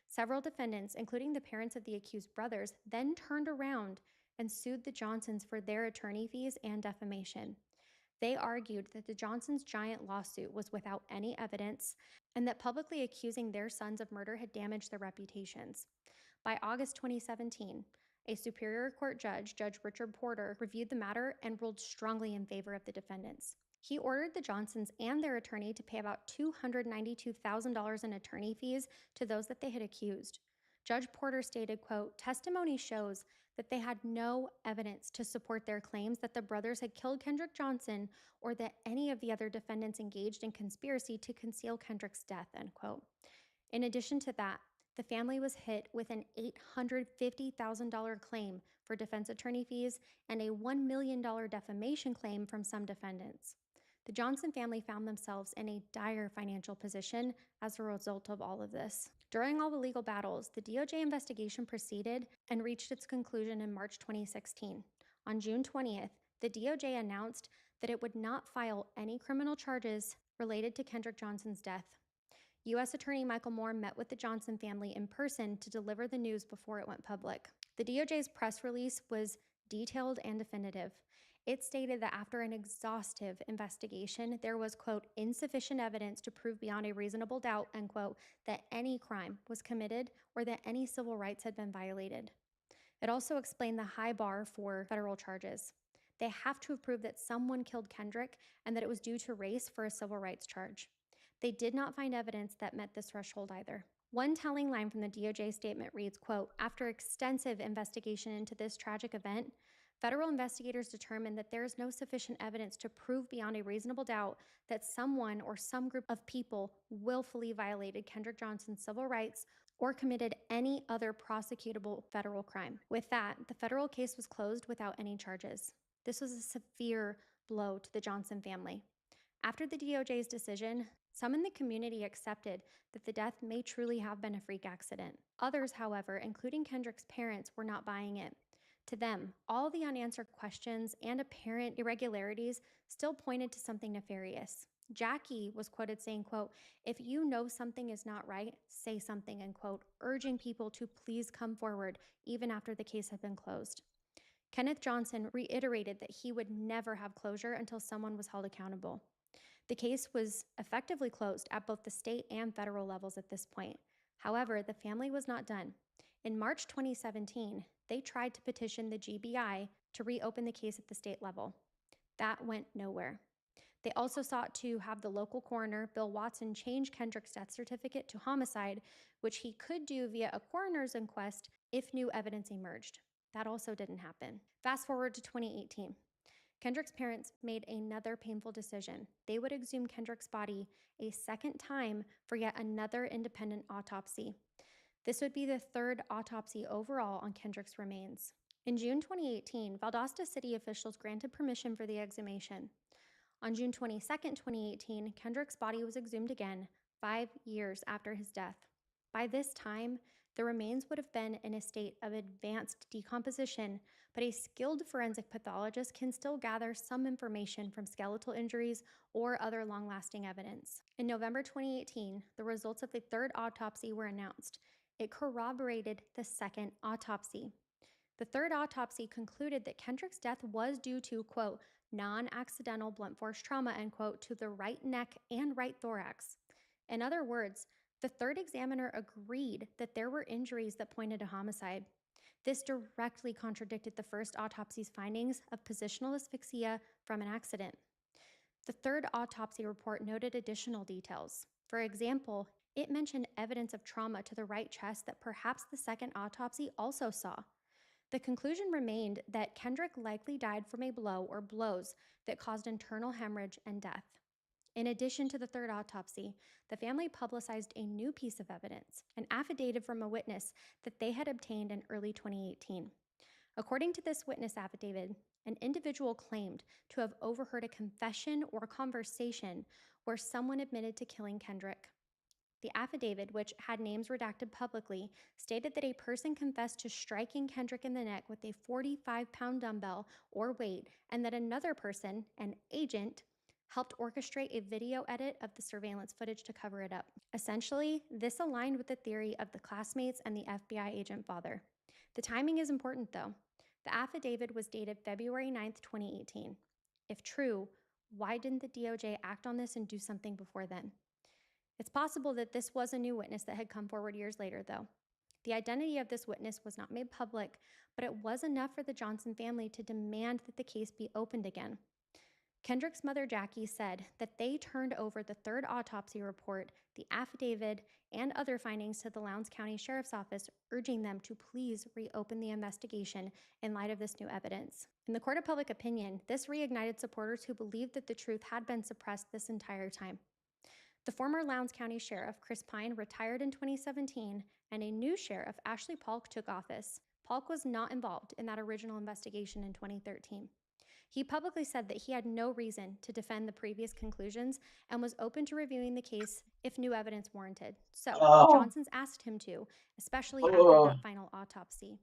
Several defendants, including the parents of the accused brothers, then turned around and sued the Johnsons for their attorney fees and defamation. They argued that the Johnsons' giant lawsuit was without any evidence and that publicly accusing their sons of murder had damaged their reputations. By August 2017, a Superior Court judge, Judge Richard Porter, reviewed the matter and ruled strongly in favor of the defendants. He ordered the Johnsons and their attorney to pay about $292,000 in attorney fees to those that they had accused. Judge Porter stated, quote, testimony shows that they had no evidence to support their claims that the brothers had killed Kendrick Johnson or that any of the other defendants engaged in conspiracy to conceal Kendrick's death, end quote. In addition to that, the family was hit with an $850,000 claim for defense attorney fees and a $1 million defamation claim from some defendants. The Johnson family found themselves in a dire financial position as a result of all of this. During all the legal battles, the DOJ investigation proceeded and reached its conclusion in March 2016. On June 20th, the DOJ announced that it would not file any criminal charges related to Kendrick Johnson's death. U.S. Attorney Michael Moore met with the Johnson family in person to deliver the news before it went public. The DOJ's press release was detailed and definitive. It stated that after an exhaustive investigation, there was, quote, insufficient evidence to prove beyond a reasonable doubt, end quote, that any crime was committed or that any civil rights had been violated. It also explained the high bar for federal charges. They have to have proved that someone killed Kendrick and that it was due to race for a civil rights charge. They did not find evidence that met this threshold either. One telling line from the DOJ statement reads, quote, after extensive investigation into this tragic event, federal investigators determined that there is no sufficient evidence to prove beyond a reasonable doubt that someone or some group of people willfully violated Kendrick Johnson's civil rights or committed any other prosecutable federal crime. With that, the federal case was closed without any charges. This was a severe blow to the Johnson family. After the DOJ's decision, some in the community accepted that the death may truly have been a freak accident. Others, however, including Kendrick's parents, were not buying it. To them, all the unanswered questions and apparent irregularities still pointed to something nefarious. Jackie was quoted saying, quote, if you know something is not right, say something, end quote, urging people to please come forward even after the case had been closed. Kenneth Johnson reiterated that he would never have closure until someone was held accountable. The case was effectively closed at both the state and federal levels at this point. However, the family was not done. In March 2017, they tried to petition the GBI to reopen the case at the state level. That went nowhere. They also sought to have the local coroner, Bill Watson, change Kendrick's death certificate to homicide, which he could do via a coroner's inquest if new evidence emerged. That also didn't happen. Fast forward to 2018. Kendrick's parents made another painful decision. They would exhume Kendrick's body a second time for yet another independent autopsy. This would be the third autopsy overall on Kendrick's remains. In June 2018, Valdosta city officials granted permission for the exhumation. On June 22, 2018, Kendrick's body was exhumed again, 5 years after his death. By this time, the remains would have been in a state of advanced decomposition, but a skilled forensic pathologist can still gather some information from skeletal injuries or other long-lasting evidence. In November 2018, the results of the third autopsy were announced. It corroborated the second autopsy. The third autopsy concluded that Kendrick's death was due to, quote, non-accidental blunt force trauma, end quote, to the right neck and right thorax. In other words, the third examiner agreed that there were injuries that pointed to homicide. This directly contradicted the first autopsy's findings of positional asphyxia from an accident. The third autopsy report noted additional details. For example, it mentioned evidence of trauma to the right chest that perhaps the second autopsy also saw. The conclusion remained that Kendrick likely died from a blow or blows that caused internal hemorrhage and death. In addition to the third autopsy, the family publicized a new piece of evidence, an affidavit from a witness that they had obtained in early 2018. According to this witness affidavit, an individual claimed to have overheard a confession or conversation where someone admitted to killing Kendrick. The affidavit, which had names redacted publicly, stated that a person confessed to striking Kendrick in the neck with a 45-pound dumbbell or weight, and that another person, an agent, helped orchestrate a video edit of the surveillance footage to cover it up. Essentially, this aligned with the theory of the classmates and the FBI agent father. The timing is important, though. The affidavit was dated February 9th, 2018. If true, why didn't the DOJ act on this and do something before then? It's possible that this was a new witness that had come forward years later, though. The identity of this witness was not made public, but it was enough for the Johnson family to demand that the case be opened again. Kendrick's mother, Jackie, said that they turned over the third autopsy report, the affidavit, and other findings to the Lowndes County Sheriff's Office, urging them to please reopen the investigation in light of this new evidence. In the court of public opinion, this reignited supporters who believed that the truth had been suppressed this entire time. The former Lowndes County Sheriff, Chris Pine, retired in 2017, and a new sheriff, Ashley Polk, took office. Polk was not involved in that original investigation in 2013. He publicly said that he had no reason to defend the previous conclusions and was open to reviewing the case if new evidence warranted. So the Johnsons asked him to, especially after that final autopsy.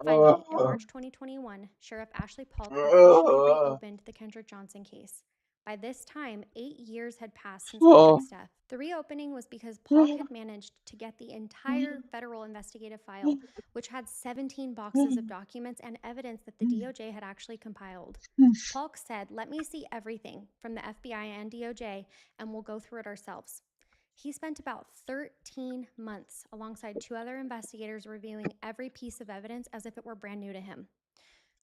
Finally, in March 2021, Sheriff Ashley Polk officially reopened the Kendrick Johnson case. By this time, 8 years had passed since Kendrick's death. The reopening was because Polk had managed to get the entire federal investigative file, which had 17 boxes of documents and evidence that the DOJ had actually compiled. Polk said, "Let me see everything from the FBI and DOJ, and we'll go through it ourselves." He spent about 13 months alongside 2 other investigators reviewing every piece of evidence as if it were brand new to him.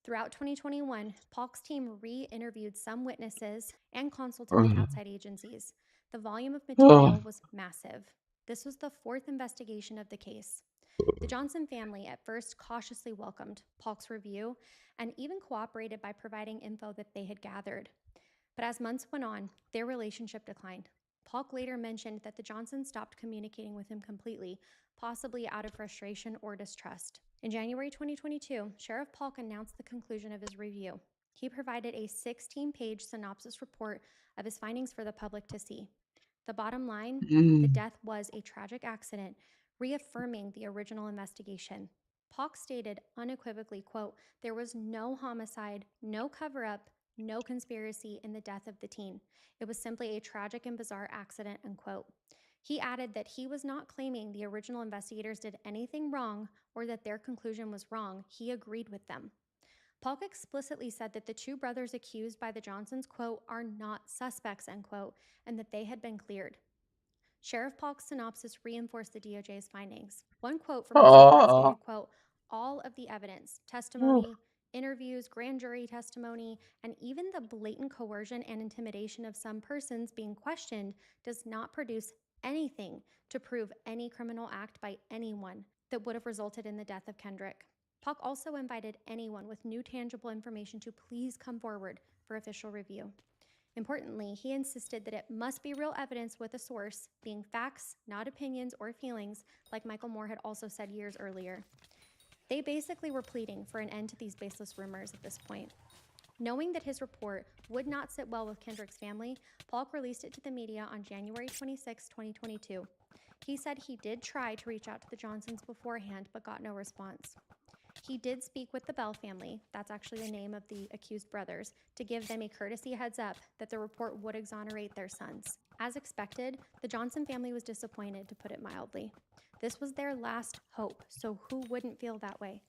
Throughout 2021, Polk's team re-interviewed some witnesses and consulted with outside agencies. The volume of material was massive. This was the 4th investigation of the case. The Johnson family at first cautiously welcomed Polk's review and even cooperated by providing info that they had gathered. But as months went on, their relationship declined. Polk later mentioned that the Johnsons stopped communicating with him completely, possibly out of frustration or distrust. In January 2022, Sheriff Polk announced the conclusion of his review. He provided a 16-page synopsis report of his findings for the public to see. The bottom line, the death was a tragic accident, reaffirming the original investigation. Polk stated unequivocally, quote, "There was no homicide, no cover-up, no conspiracy in the death of the teen. It was simply a tragic and bizarre accident," unquote. He added that he was not claiming the original investigators did anything wrong or that their conclusion was wrong. He agreed with them. Polk explicitly said that the 2 brothers accused by the Johnsons, quote, "are not suspects," end quote, and that they had been cleared. Sheriff Polk's synopsis reinforced the DOJ's findings. One quote from his report stated, quote, "All of the evidence, testimony, interviews, grand jury testimony, and even the blatant coercion and intimidation of some persons being questioned does not produce anything to prove any criminal act by anyone that would have resulted in the death of Kendrick." Polk also invited anyone with new tangible information to please come forward for official review. Importantly, he insisted that it must be real evidence with a source, being facts, not opinions or feelings, like Michael Moore had also said years earlier. They basically were pleading for an end to these baseless rumors at this point. Knowing that his report would not sit well with Kendrick's family, Polk released it to the media on January 26, 2022. He said he did try to reach out to the Johnsons beforehand, but got no response. He did speak with the Bell family, that's actually the name of the accused brothers, to give them a courtesy heads up that the report would exonerate their sons. As expected, the Johnson family was disappointed, to put it mildly. This was their last hope, so who wouldn't feel that way?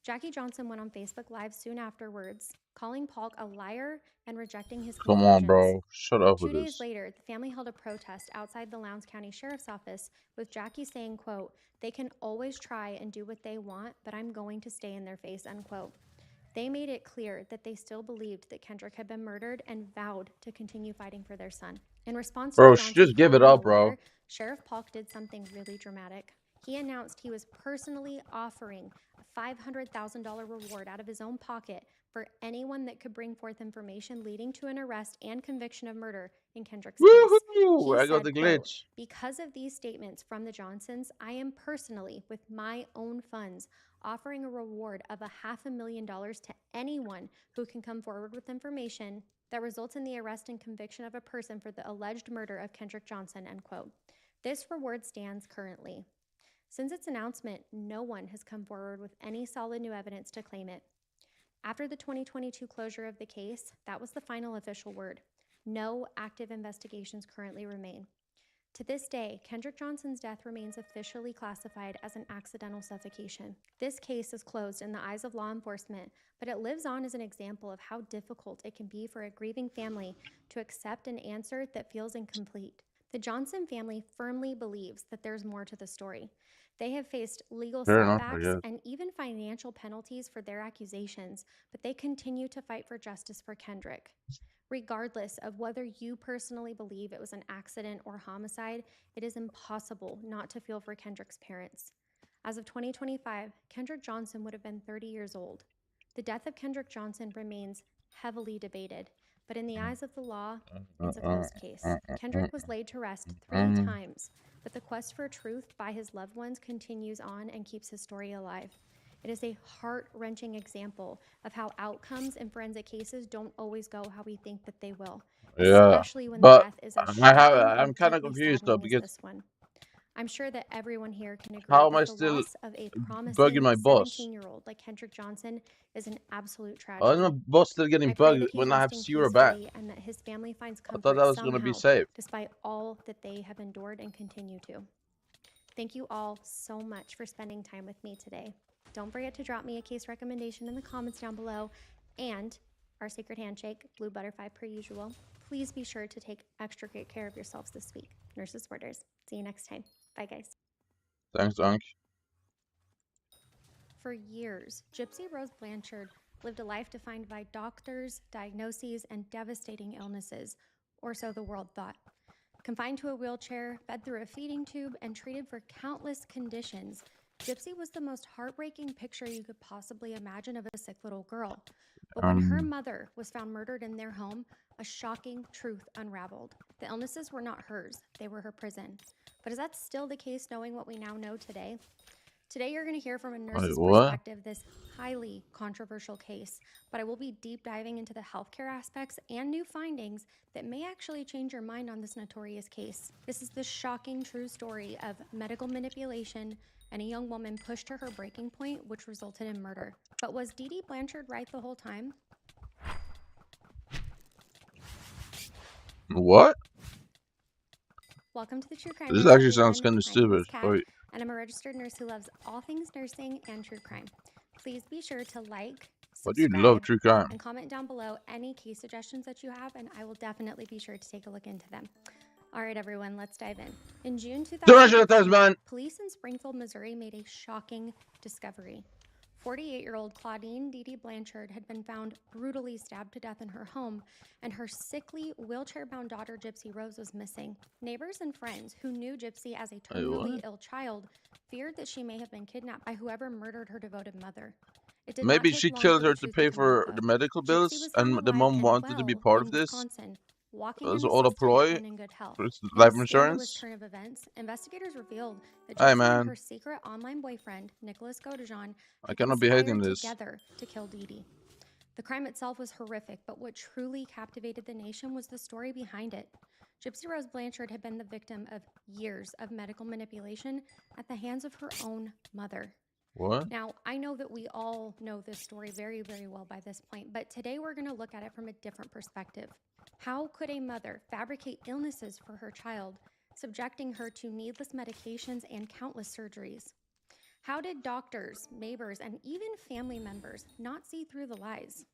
Jackie Johnson went on Facebook Live soon afterwards, calling Polk a liar and rejecting his Come conclusions. on, bro. Shut up 2 with days this. later, the family held a protest outside the Lowndes County Sheriff's Office with Jackie saying, quote, "They can always try and do what they want, but I'm going to stay in their face," unquote. They made it clear that they still believed that Kendrick had been murdered and vowed to continue fighting for their son. In response to the Johnsons just give it calling up, him a liar, bro. Sheriff Polk did something really dramatic. He announced he was personally offering a $500,000 reward out of his own pocket for anyone that could bring forth information leading to an arrest and conviction of murder in Kendrick's case. Woohoo! I got the Quote, glitch. "Because of these statements from the Johnsons, I am personally, with my own funds, offering a reward of $500,000 to anyone who can come forward with information that results in the arrest and conviction of a person for the alleged murder of Kendrick Johnson," end quote. This reward stands currently. Since its announcement, no one has come forward with any solid new evidence to claim it. After the 2022 closure of the case, that was the final official word. No active investigations currently remain. To this day, Kendrick Johnson's death remains officially classified as an accidental suffocation. This case is closed in the eyes of law enforcement, but it lives on as an example of how difficult it can be for a grieving family to accept an answer that feels incomplete. The Johnson family firmly believes that there's more to the story. They have faced legal Fair enough, I setbacks guess. and even financial penalties for their accusations, but they continue to fight for justice for Kendrick. Regardless of whether you personally believe it was an accident or homicide, it is impossible not to feel for Kendrick's parents. As of 2025, Kendrick Johnson would have been 30 years old. The death of Kendrick Johnson remains heavily debated, but in the eyes of the law, it's a closed case. Kendrick was laid to rest 3 times, but the quest for truth by his loved ones continues on and keeps his story alive. It is a heart-wrenching example of how outcomes in forensic cases don't always go how we think that they will, especially when the death is as shocking I'm and kind of deeply confused though, saddening as because this one. I'm sure that everyone here can agree how am I that the still loss of a bugging promising my boss? 17-year-old like Kendrick Johnson is an absolute Why is tragedy. my boss still getting I pray bugged that he's when I have resting 0 back? peacefully and that his family finds I thought comfort that was gonna be somehow, safe. despite all that they have endured and continue to. Thank you all so much for spending time with me today. Don't forget to drop me a case recommendation in the comments down below, and our secret handshake, Blue Butterfly per usual. Please be sure to take extra great care of yourselves this week. Nurses' orders. See you next time. Bye, guys. Thanks, Unc. For years, Gypsy Rose Blanchard lived a life defined by doctors, diagnoses, and devastating illnesses, or so the world thought. Confined to a wheelchair, fed through a feeding tube, and treated for countless conditions, Gypsy was the most heartbreaking picture you could possibly imagine of a sick little girl. But when her mother was found murdered in their home, a shocking truth unraveled. The illnesses were not hers, they were her prison. But is that still the case knowing what we now know today? Today you're going to hear from a nurse's perspective this highly controversial case, but I will be deep diving into the healthcare aspects and new findings that may actually change your mind on this notorious case. This is the shocking true story of medical manipulation and a young woman pushed to her breaking point, which resulted in murder. But was Dee Dee Blanchard right the whole time? What? Welcome to the True Crime This Nurse, actually sounds everyone. kind of My name is stupid. Kat, and I'm a registered nurse who loves all things nursing and true crime. Please be sure to like, But you love subscribe, true crime. and comment down below any case suggestions that you have, and I will definitely be sure to take a look into them. All right, everyone, let's dive in. In June 2015, police in Springfield, Missouri made a shocking discovery. 48-year-old Claudine Dee Dee Blanchard had been found brutally stabbed to death in her home, and her sickly, wheelchair-bound daughter, Gypsy Rose, was missing. Neighbors and friends who knew Gypsy as a terminally ill child feared that she may have been kidnapped by whoever murdered her devoted mother. It did Maybe not take she long killed for her the to truth pay come out, for though. the medical Gypsy bills, was and found the alive mom and wanted to be well part in of this. Wisconsin, walking It was all a unassisted ploy and in good health. for In life a scandalous insurance. turn of events, investigators revealed that Hey, Gypsy man. and her secret online boyfriend, Nicholas Godejohn, I had cannot be hating conspired this. together to kill Dee Dee. The crime itself was horrific, but what truly captivated the nation was the story behind it. Gypsy Rose Blanchard had been the victim of years of medical manipulation at the hands of her own mother. What? Now, I know that we all know this story very, very well by this point, but today we're going to look at it from a different perspective. How could a mother fabricate illnesses for her child, subjecting her to needless medications and countless surgeries? How did doctors, neighbors, and even family members not see through the lies?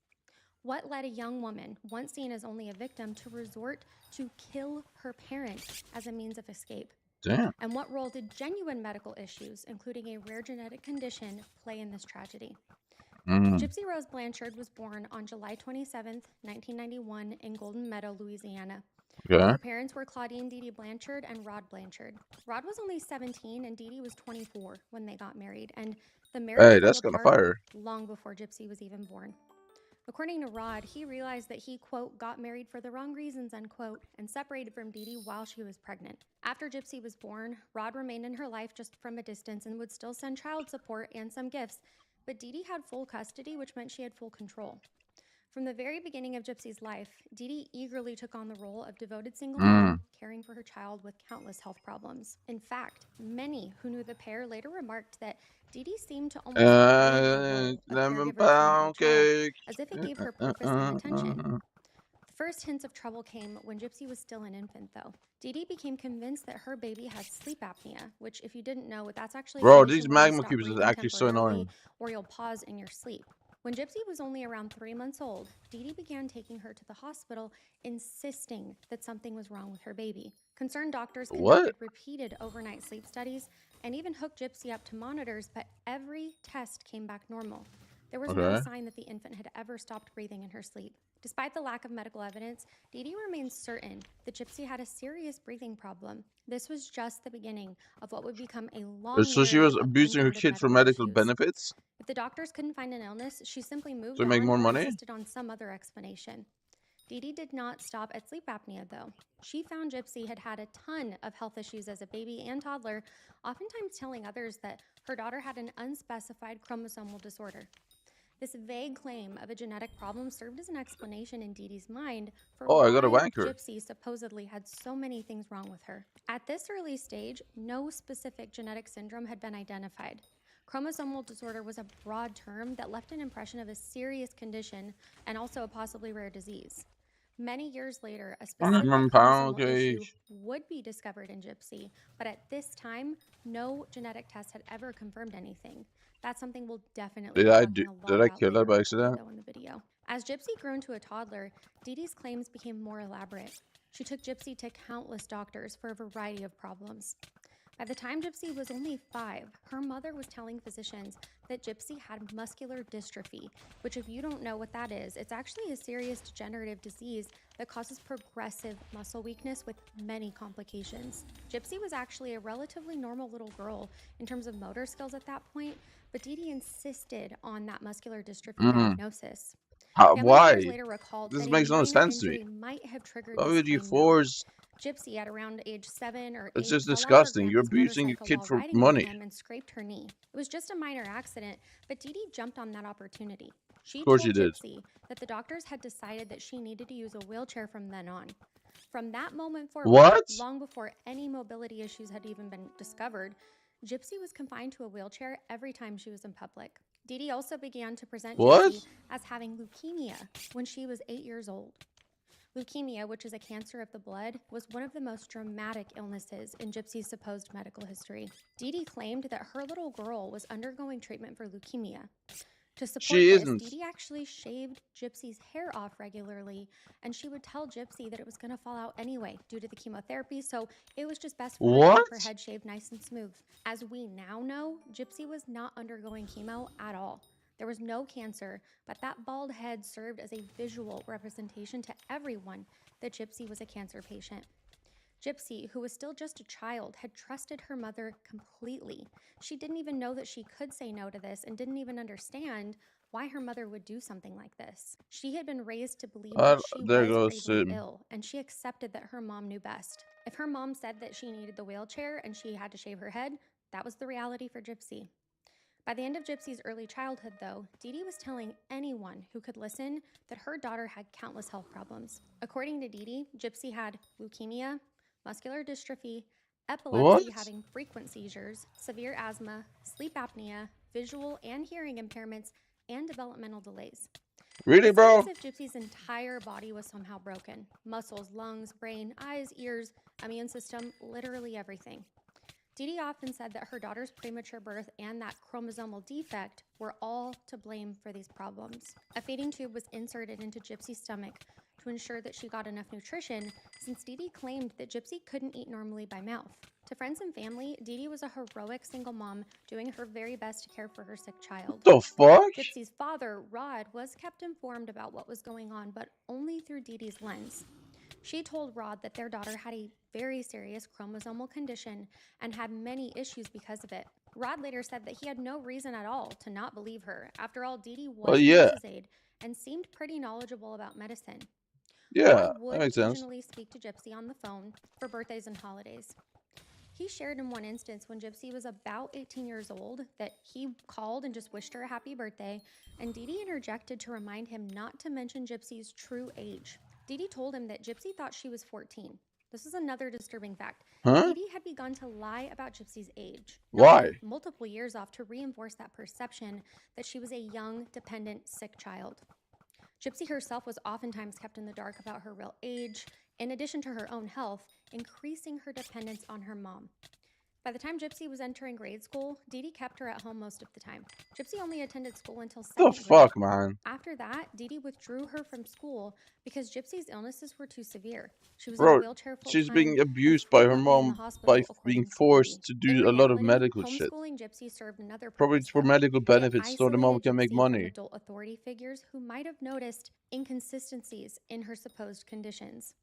What led a young woman, once seen as only a victim, to resort to kill her parent as a means of escape? Damn. And what role did genuine medical issues, including a rare genetic condition, play in this tragedy? Gypsy Rose Blanchard was born on July 27, 1991 in Golden Meadow, Louisiana. Okay. Her parents were Claudine Dee Dee Blanchard and Rod Blanchard. Rod was only 17 and Dee Dee was 24 when they got married, and the marriage fell gonna apart fire. long before Gypsy was even born. According to Rod, he realized that he, quote, got married for the wrong reasons, unquote, and separated from Dee Dee while she was pregnant. After Gypsy was born, Rod remained in her life just from a distance and would still send child support and some gifts, but Dee Dee had full custody, which meant she had full control. From the very beginning of Gypsy's life, Dee Dee eagerly took on the role of devoted single mom, caring for her child with countless health problems. In fact, many who knew the pair later remarked that Dee Dee seemed to almost live the role of lemon caregiver to another pound child, cake. as if it gave her purpose and attention. The first hints of trouble came when Gypsy was still an infant, though. Dee Dee became convinced that her baby had sleep apnea, which, if you didn't know, that's actually a Bro, condition these where you magma stop cubes is breathing actually so temporarily, annoying. or you'll pause in your sleep. When Gypsy was only around 3 months old, Dee Dee began taking her to the hospital, insisting that something was wrong with her baby. Concerned doctors conducted repeated overnight sleep studies and even hooked Gypsy up to monitors, but every test came back normal. There was no sign that the infant had ever stopped breathing in her sleep. Despite the lack of medical evidence, Dee Dee remains certain that Gypsy had a serious breathing problem. This was just the beginning of what would become a long So she was narrative of abusing her unfounded kid for medical issues. benefits? If the doctors couldn't find an illness, she simply moved So on make more or money? insisted on some other explanation. Dee Dee did not stop at sleep apnea, though. She found Gypsy had had a ton of health issues as a baby and toddler, oftentimes telling others that her daughter had an unspecified chromosomal disorder. This vague claim of a genetic problem served as an explanation in Dee Dee's mind for why Gypsy supposedly had so many things wrong with her. At this early stage, no specific genetic syndrome had been identified. Chromosomal disorder was a broad term that left an impression of a serious condition and also a possibly rare disease. Many years later, a specific chromosomal issue would be discovered in Gypsy, but at this time, no genetic test had ever confirmed anything. That's something we'll definitely be talking a lot Did I kill her by later accident? in the video. As Gypsy grew into a toddler, Dee Dee's claims became more elaborate. She took Gypsy to countless doctors for a variety of problems. By the time Gypsy was only 5, her mother was telling physicians that Gypsy had muscular dystrophy, which, if you don't know what that is, it's actually a serious degenerative disease that causes progressive muscle weakness with many complications. Gypsy was actually a relatively normal little girl in terms of motor skills at that point, but Dee Dee insisted on that muscular dystrophy diagnosis. Why? Later recalled This that makes a no minor sense to injury me. might have triggered Why this would you claim, force? Gypsy, at around age 7 or 8, It's just fell off her disgusting. You're grandpa's abusing a motorcycle kid while for riding money. with him and scraped her knee. It was just a minor accident, but Dee Dee jumped on that opportunity. She Of course told you did. Gypsy that the doctors had decided that she needed to use a wheelchair from then on. From that moment forward, long before any mobility issues had even been discovered, Gypsy was confined to a wheelchair every time she was in public. Dee Dee also began to present Gypsy as having leukemia when she was 8 years old. Leukemia, which is a cancer of the blood, was one of the most dramatic illnesses in Gypsy's supposed medical history. Dee Dee claimed that her little girl was undergoing treatment for leukemia. To support this, Dee Dee actually shaved Gypsy's hair off regularly, and she would tell Gypsy that it was going to fall out anyway due to the chemotherapy, so it was just best for her to keep her head shaved nice and smooth. As we now know, Gypsy was not undergoing chemo at all. There was no cancer, but that bald head served as a visual representation to everyone that Gypsy was a cancer patient. Gypsy, who was still just a child, had trusted her mother completely. She didn't even know that she could say no to this and didn't even understand why her mother would do something like this. She had been raised to believe that she was gravely ill, and she accepted that her mom knew best. If her mom said that she needed the wheelchair and she had to shave her head, that was the reality for Gypsy. By the end of Gypsy's early childhood, though, Dee Dee was telling anyone who could listen that her daughter had countless health problems. According to Dee Dee, Gypsy had leukemia, muscular dystrophy, epilepsy, having frequent seizures, severe asthma, sleep apnea, visual and hearing impairments, and developmental delays. Really, bro? It's as if Gypsy's entire body was somehow broken. Muscles, lungs, brain, eyes, ears, immune system, literally everything. Dee Dee often said that her daughter's premature birth and that chromosomal defect were all to blame for these problems. A feeding tube was inserted into Gypsy's stomach to ensure that she got enough nutrition, since Dee Dee claimed that Gypsy couldn't eat normally by mouth. To friends and family, Dee Dee was a heroic single mom doing her very best to care for her sick child. What the fuck? Gypsy's father, Rod, was kept informed about what was going on, but only through Dee Dee's lens. She told Rod that their daughter had a very serious chromosomal condition and had many issues because of it. Rod later said that he had no reason at all to not believe her. After all, Dee Dee was a nurse's aide and seemed pretty knowledgeable about medicine. Yeah, Rod would that makes sense. occasionally speak to Gypsy on the phone for birthdays and holidays. He shared in one instance when Gypsy was about 18 years old that he called and just wished her a happy birthday, and Dee Dee interjected to remind him not to mention Gypsy's true age. Dee Dee told him that Gypsy thought she was 14. This is another disturbing fact. Dee Dee had begun to lie about Gypsy's age. Why? Multiple years off to reinforce that perception that she was a young, dependent, sick child. Gypsy herself was oftentimes kept in the dark about her real age, in addition to her own health, increasing her dependence on her mom. By the time Gypsy was entering grade school, Dee Dee kept her at home most of the time. Gypsy only attended school until second grade. The fuck, man? After that, Dee Dee withdrew her from school because Gypsy's illnesses were too severe. She was in a wheelchair full-time. She's being abused by her mom by being forced to do a lot of medical shit. Homeschooling Gypsy served another purpose. Probably for medical benefits, so the mom can make money. Adult authority figures who might have noticed inconsistencies in her supposed conditions.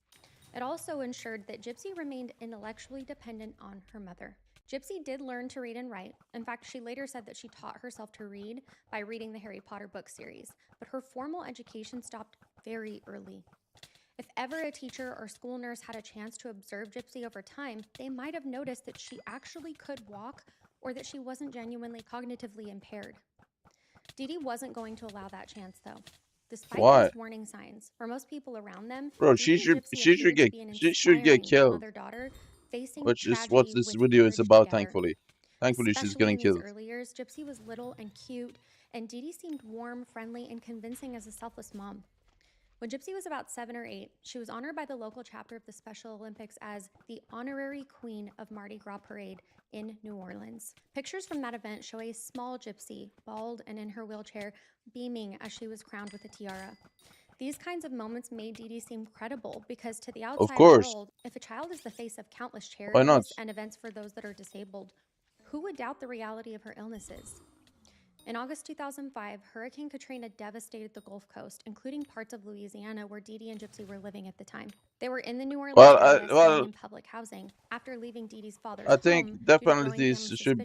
It also ensured that Gypsy remained intellectually dependent on her mother. Gypsy did learn to read and write. In fact, she later said that she taught herself to read by reading the Harry Potter book series, but her formal education stopped very early. If ever a teacher or school nurse had a chance to observe Gypsy over time, they might have noticed that she actually could walk or that she wasn't genuinely cognitively impaired. Dee Dee wasn't going to allow that chance, though. Despite these warning signs, for most people around them, bro, she should get killed. Mother-daughter facing which is what this video is about, thankfully. Thankfully, she's getting killed. In these early years, Gypsy was little and cute, and Dee Dee seemed warm, friendly, and convincing as a selfless mom. When Gypsy was about 7 or 8, she was honored by the local chapter of the Special Olympics as the honorary queen of Mardi Gras Parade in New Orleans. Pictures from that event show a small Gypsy, bald and in her wheelchair, beaming as she was crowned with a tiara. These kinds of moments made Dee Dee seem credible because to the outside world, if a child is the face of countless charities and events for those that are disabled, who would doubt the reality of her illnesses? In August 2005, Hurricane Katrina devastated the Gulf Coast, including parts of Louisiana where Dee Dee and Gypsy were living at the time. They were in the New Orleans area staying in public housing after leaving Dee Dee's father's home. I think that penalty should.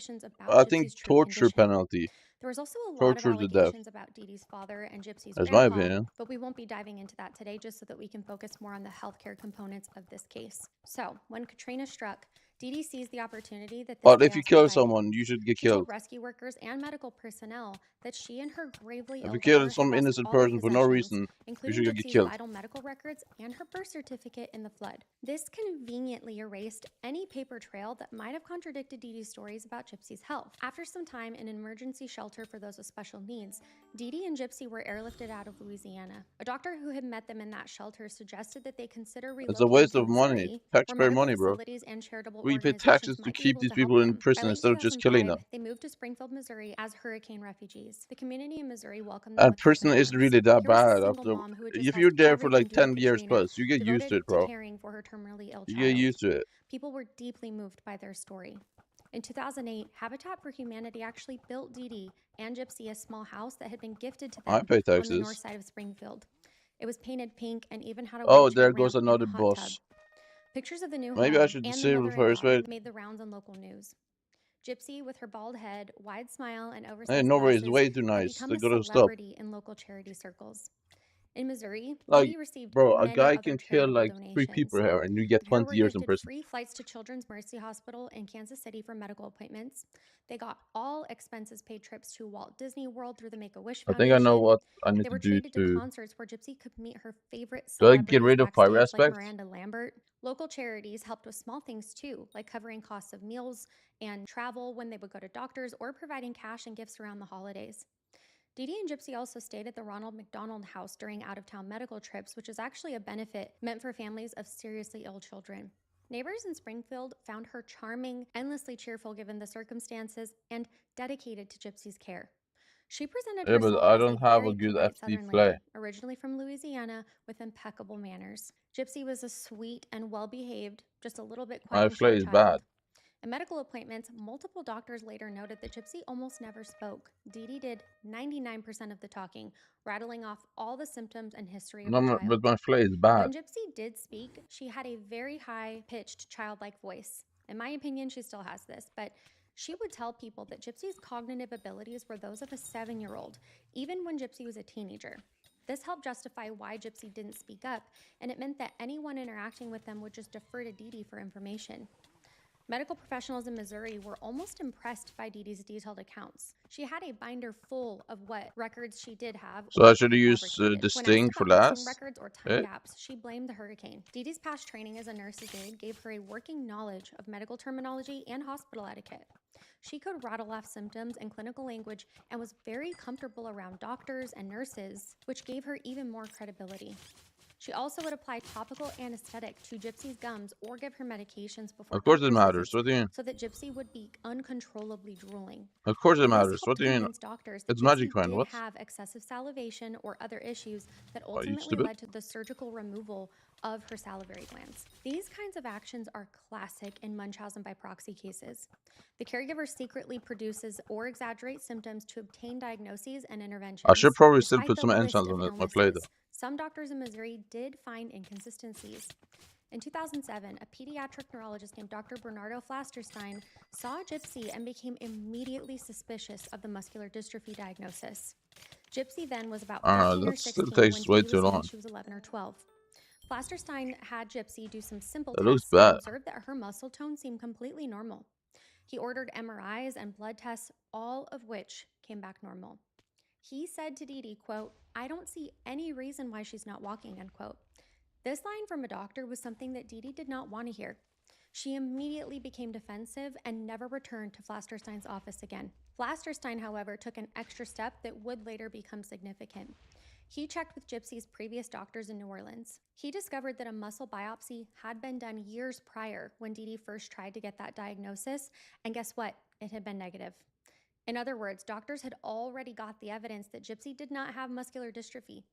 I think torture penalty. There was also a lot of allegations about Dee Dee's father and Gypsy's That's grandpa, my opinion. but we won't be diving into that today just so that we can focus more on the healthcare components of this case. So, when Katrina struck, Dee Dee seized the opportunity that But if you kill someone, you should get killed. She told rescue workers and medical personnel that she and her gravely ill If you kill daughter some had lost innocent all person for no reason, you including should get Gypsy's killed. vital medical records and her birth certificate in the flood. This conveniently erased any paper trail that might have contradicted Dee Dee's stories about Gypsy's health. After some time in an emergency shelter for those with special needs, Dee Dee and Gypsy were airlifted out of Louisiana. A doctor who had met them in that shelter suggested that they consider relocating. It's a waste of to money, Missouri, taxpayer where money, bro. facilities and charitable We pay organizations taxes to might be keep able these to help people in them. prison By late instead of just killing them. 2005, they moved to Springfield, Missouri as hurricane refugees. The community in Missouri welcomed them And with prison open isn't arms. really that Here was a bad. single After mom who had just if you're lost there for like everything 10 to years Katrina, plus, you get used to it, devoted bro. caring for her terminally ill You child. get used to it. People were deeply moved by their story. In 2008, Habitat for Humanity actually built Dee Dee and Gypsy a small house that had been gifted to I them pay on the taxes. north side of Springfield. It was painted pink and even had a Oh, wheelchair there goes ramp and another hot boss. tub. Pictures of the new Maybe home I should and the disable mother and first, daughter wait. made the rounds on local news. Gypsy, with her bald head, wide smile, and Hey, oversized Norway is glasses, way too had nice. become They a gotta stop. celebrity in local charity circles. In Missouri, Like, Dee Dee received bro, a many guy other can kill charitable like 3 donations. people here and you get Her 20 were years in gifted prison. free flights to Children's Mercy Hospital in Kansas City for medical appointments. They got all expenses paid trips to Walt Disney World through the Make-A-Wish I Foundation. think I know what I need They to were do treated to to. concerts where Gypsy could meet her favorite Do I celebrities get rid of fire backstage, like aspect? Miranda Lambert. Local charities helped with small things too, like covering costs of meals and travel when they would go to doctors or providing cash and gifts around the holidays. Dee Dee and Gypsy also stayed at the Ronald McDonald House during out-of-town medical trips, which is actually a benefit meant for families of seriously ill children. Neighbors in Springfield found her charming, endlessly cheerful given the circumstances, and dedicated to Gypsy's care. She presented Yeah, but herself I as a don't have a very good polite FD Southern play. lady, originally from Louisiana, with impeccable manners. Gypsy was a sweet and well-behaved, just a little bit quiet My and play shy is child. bad. In medical appointments, multiple doctors later noted that Gypsy almost never spoke. Dee Dee did 99% of the talking, rattling off all the symptoms and history of her child. But my play is bad. When Gypsy did speak, she had a very high-pitched, childlike voice. In my opinion, she still has this, but she would tell people that Gypsy's cognitive abilities were those of a 7-year-old, even when Gypsy was a teenager. This helped justify why Gypsy didn't speak up, and it meant that anyone interacting with them would just defer to Dee Dee for information. Medical professionals in Missouri were almost impressed by Dee Dee's detailed accounts. She had a binder full of what records she did have. So I should use distinct for last? Records or time gaps, she blamed the hurricane. Dee Dee's past training as a nurse's aide gave her a working knowledge of medical terminology and hospital etiquette. She could rattle off symptoms and clinical language and was very comfortable around doctors and nurses, which gave her even more credibility. She also would apply topical anesthetic to Gypsy's gums or give her medications before. Of course it matters. What do you mean? So that Gypsy would be uncontrollably drooling. Of course it matters. What do you mean? Doctors It's Gypsy magic coin. did What? have excessive salivation or other issues that Are you ultimately stupid? led to the surgical removal of her salivary glands. These kinds of actions are classic in Munchausen by proxy cases. The caregiver secretly produces or exaggerates symptoms to obtain diagnoses and interventions. I should probably still Despite put the some list enchants of on my illnesses, play though. some doctors in Missouri did find inconsistencies. In 2007, a pediatric neurologist named Dr. Bernardo Flasterstein saw Gypsy and became immediately suspicious of the muscular dystrophy diagnosis. Gypsy then was about 15 or 16 when Dee was saying she was 11 or 12. Flasterstein had Gypsy do some simple tests and observed that her muscle tone seemed completely normal. He ordered MRIs and blood tests, all of which came back normal. He said to Dee Dee, quote, "I don't see any reason why she's not walking," end quote. This line from a doctor was something that Dee Dee did not want to hear. She immediately became defensive and never returned to Flasterstein's office again. Flasterstein, however, took an extra step that would later become significant. He checked with Gypsy's previous doctors in New Orleans. He discovered that a muscle biopsy had been done years prior when Dee Dee first tried to get that diagnosis, and guess what? It had been negative. In other words, doctors had already got the evidence that Gypsy did not have muscular dystrophy.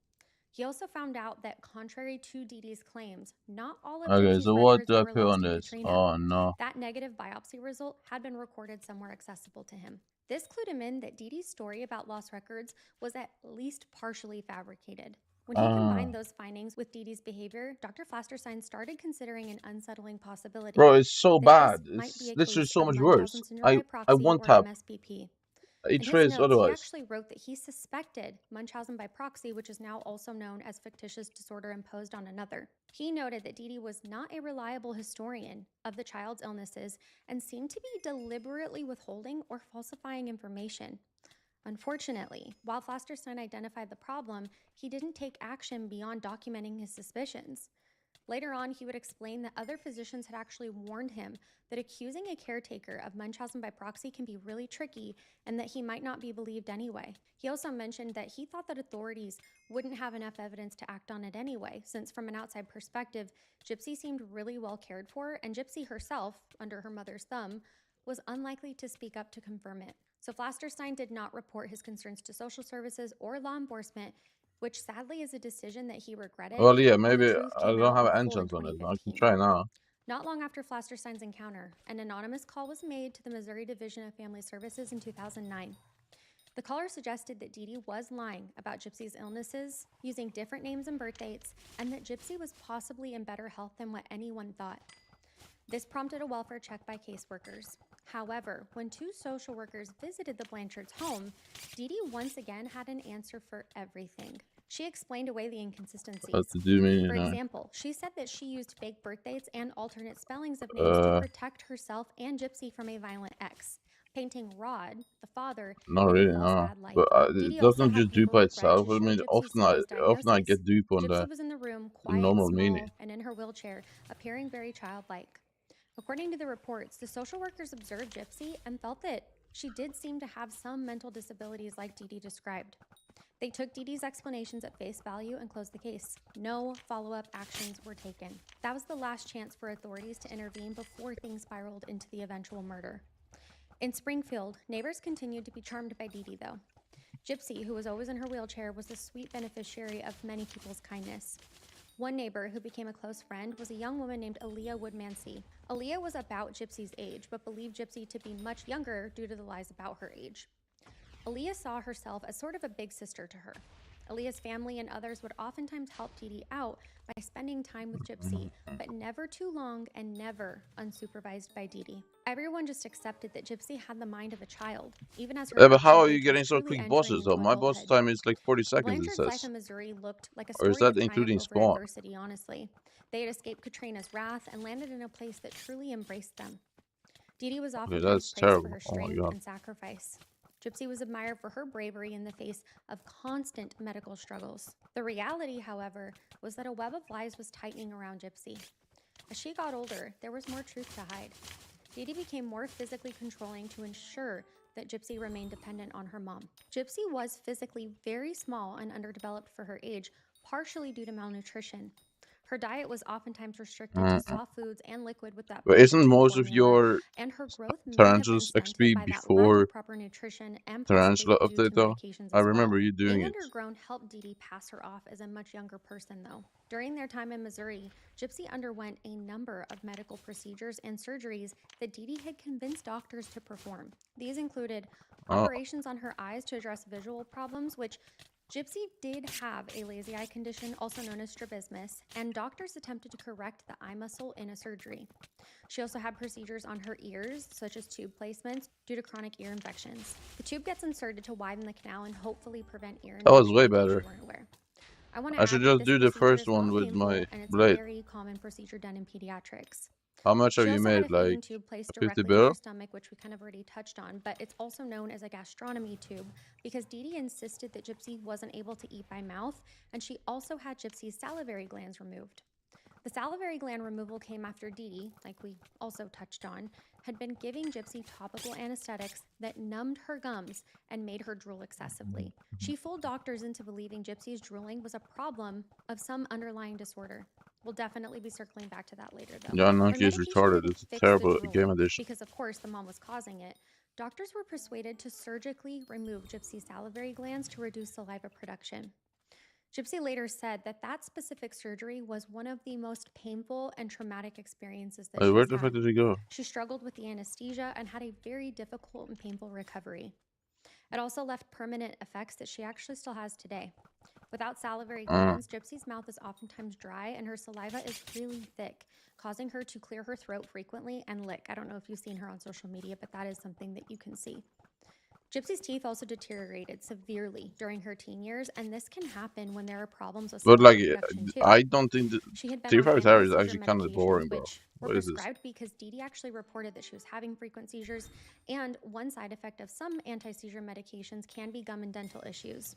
He also found out that, contrary to Dee Dee's claims, not all of Gypsy's records were lost in Katrina. Oh no. That negative biopsy result had been recorded somewhere accessible to him. This clued him in that Dee Dee's story about lost records was at least partially fabricated. When he combined those findings with Dee Dee's behavior, Dr. Flasterstein started considering an unsettling possibility. Bro, it's so bad. It's literally so much worse. I want tap. Each phrase otherwise. He actually wrote that he suspected Munchausen by proxy, which is now also known as fictitious disorder imposed on another. He noted that Dee Dee was not a reliable historian of the child's illnesses and seemed to be deliberately withholding or falsifying information. Unfortunately, while Flasterstein identified the problem, he didn't take action beyond documenting his suspicions. Later on, he would explain that other physicians had actually warned him that accusing a caretaker of Munchausen by proxy can be really tricky and that he might not be believed anyway. He also mentioned that he thought that authorities wouldn't have enough evidence to act on it anyway, since from an outside perspective, Gypsy seemed really well cared for, and Gypsy herself, under her mother's thumb, was unlikely to speak up to confirm it. So Flasterstein did not report his concerns to social services or law enforcement, which sadly is a decision that he regretted. Well, yeah, maybe I don't have enchants on it. I can try now. Not long after Flasterstein's encounter, an anonymous call was made to the Missouri Division of Family Services in 2009. The caller suggested that Dee Dee was lying about Gypsy's illnesses, using different names and birth dates, and that Gypsy was possibly in better health than what anyone thought. This prompted a welfare check by caseworkers. However, when two social workers visited the Blanchards' home, Dee Dee once again had an answer for everything. She explained away the inconsistencies. For example, she said that she used fake birth dates and alternate spellings of names to protect herself and Gypsy from a violent ex, painting Rod, the father, not really, no. But it doesn't just dupe by itself. I mean, often I get dupe on Gypsy was in the room, quiet, normal small, meaning. and in her wheelchair, appearing very childlike. According to the reports, the social workers observed Gypsy and felt that she did seem to have some mental disabilities like Dee Dee described. They took Dee Dee's explanations at face value and closed the case. No follow-up actions were taken. That was the last chance for authorities to intervene before things spiraled into the eventual murder. In Springfield, neighbors continued to be charmed by Dee Dee, though. Gypsy, who was always in her wheelchair, was the sweet beneficiary of many people's kindness. One neighbor who became a close friend was a young woman named Aaliyah Woodmansee. Aaliyah was about Gypsy's age, but believed Gypsy to be much younger due to the lies about her age. Aaliyah saw herself as sort of a big sister to her. Aaliyah's family and others would oftentimes help Dee Dee out by spending time with Gypsy, but never too long and never unsupervised by Dee Dee. Everyone just accepted that Gypsy had the mind of a child, even as her Yeah, but how are action you age getting was so truly quick entering bosses though? into My boss adulthood. time is like 40 seconds, it Blanchard's life says. in Missouri looked like a Or is story that of triumph including over Spawn? adversity, honestly. They had escaped Katrina's wrath and landed in a place that truly embraced them. Dee Dee was Okay, oftentimes that's praised for terrible. her Oh my strength god. and sacrifice. Gypsy was admired for her bravery in the face of constant medical struggles. The reality, however, was that a web of lies was tightening around Gypsy. As she got older, there was more truth to hide. Dee Dee became more physically controlling to ensure that Gypsy remained dependent on her mom. Gypsy was physically very small and underdeveloped for her age, partially due to malnutrition. Her diet was oftentimes restricted to soft foods and liquid with that But push isn't tube most of formula, your and her growth may have been Tarantulas stunted XP by that lack before of proper nutrition and Tarantula possibly due to update though? medications I as remember well. you doing Being it. undergrown helped Dee Dee pass her off as a much younger person, though. During their time in Missouri, Gypsy underwent a number of medical procedures and surgeries that Dee Dee had convinced doctors to perform. These included operations on her eyes to address visual problems, which Gypsy did have a lazy eye condition, also known as strabismus, and doctors attempted to correct the eye muscle in a surgery. She also had procedures on her ears, such as tube placements, due to chronic ear infections. The tube gets inserted to widen the canal and hopefully prevent ear That was infection, way in case better. you weren't aware. I want to I add should that just this do the procedure first is one not with painful, my and it's a blade. very common procedure done in pediatrics. How much have She you also had made? a feeding Like tube placed 50 directly in her bill? stomach, which we kind of already touched on, but it's also known as a gastronomy tube because Dee Dee insisted that Gypsy wasn't able to eat by mouth, and she also had Gypsy's salivary glands removed. The salivary gland removal came after Dee Dee, like we also touched on, had been giving Gypsy topical anesthetics that numbed her gums and made her drool excessively. She fooled doctors into believing Gypsy's drooling was a problem of some underlying disorder. We'll definitely be circling back to that later, though. John When Monkey is medication retarded. didn't It's a fix the terrible game drooling, edition. because of course the mom was causing it, doctors were persuaded to surgically remove Gypsy's salivary glands to reduce saliva production. Gypsy later said that that specific surgery was one of the most painful and traumatic experiences that Wait, where she's the fuck had. did he go? She struggled with the anesthesia and had a very difficult and painful recovery. It also left permanent effects that she actually still has today. Without salivary glands, Gypsy's mouth is oftentimes dry and her saliva is really thick, causing her to clear her throat frequently and lick. I don't know if you've seen her on social media, but that is something that you can see. Gypsy's teeth also deteriorated severely during her teen years, and this can happen when there are problems with But saliva like, production too. I don't think the She had been on T5 Tower is anti-seizure actually kind of boring, medications, bro. which were What is this? prescribed because Dee Dee actually reported that she was having frequent seizures, and one side effect of some anti-seizure medications can be gum and dental issues.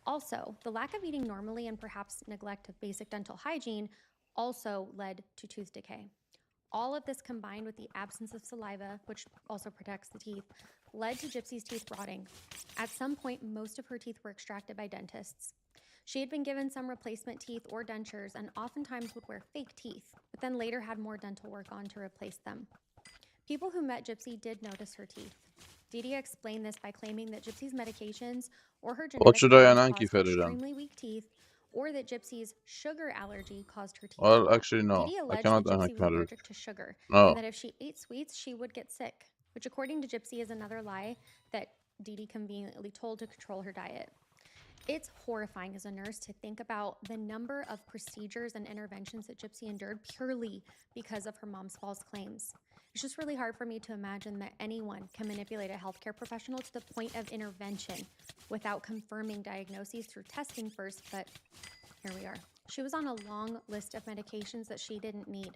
Also, the lack of eating normally and perhaps neglect of basic dental hygiene also led to tooth decay. All of this combined with the absence of saliva, which also protects the teeth, led to Gypsy's teeth rotting. At some point, most of her teeth were extracted by dentists. She had been given some replacement teeth or dentures and oftentimes would wear fake teeth, but then later had more dental work on to replace them. People who met Gypsy did notice her teeth. Dee Dee explained this by claiming that Gypsy's medications or her What genetic should I problems Ananki caused feather then? extremely weak teeth, or that Gypsy's sugar allergy caused her teeth to Well, rot. actually, Dee no. Dee I alleged cannot that Gypsy Ananki was feather. allergic to sugar, No. and that if she ate sweets, she would get sick, which according to Gypsy is another lie that Dee Dee conveniently told to control her diet. It's horrifying as a nurse to think about the number of procedures and interventions that Gypsy endured purely because of her mom's false claims. It's just really hard for me to imagine that anyone can manipulate a healthcare professional to the point of intervention without confirming diagnoses through testing first, but here we are. She was on a long list of medications that she didn't need.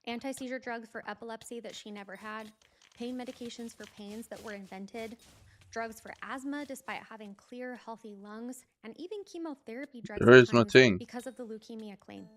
Anti-seizure drugs for epilepsy that she never had, pain medications for pains that were invented, drugs for asthma despite having clear, healthy lungs, and even chemotherapy drugs There at is no times thing. because of the leukemia claim.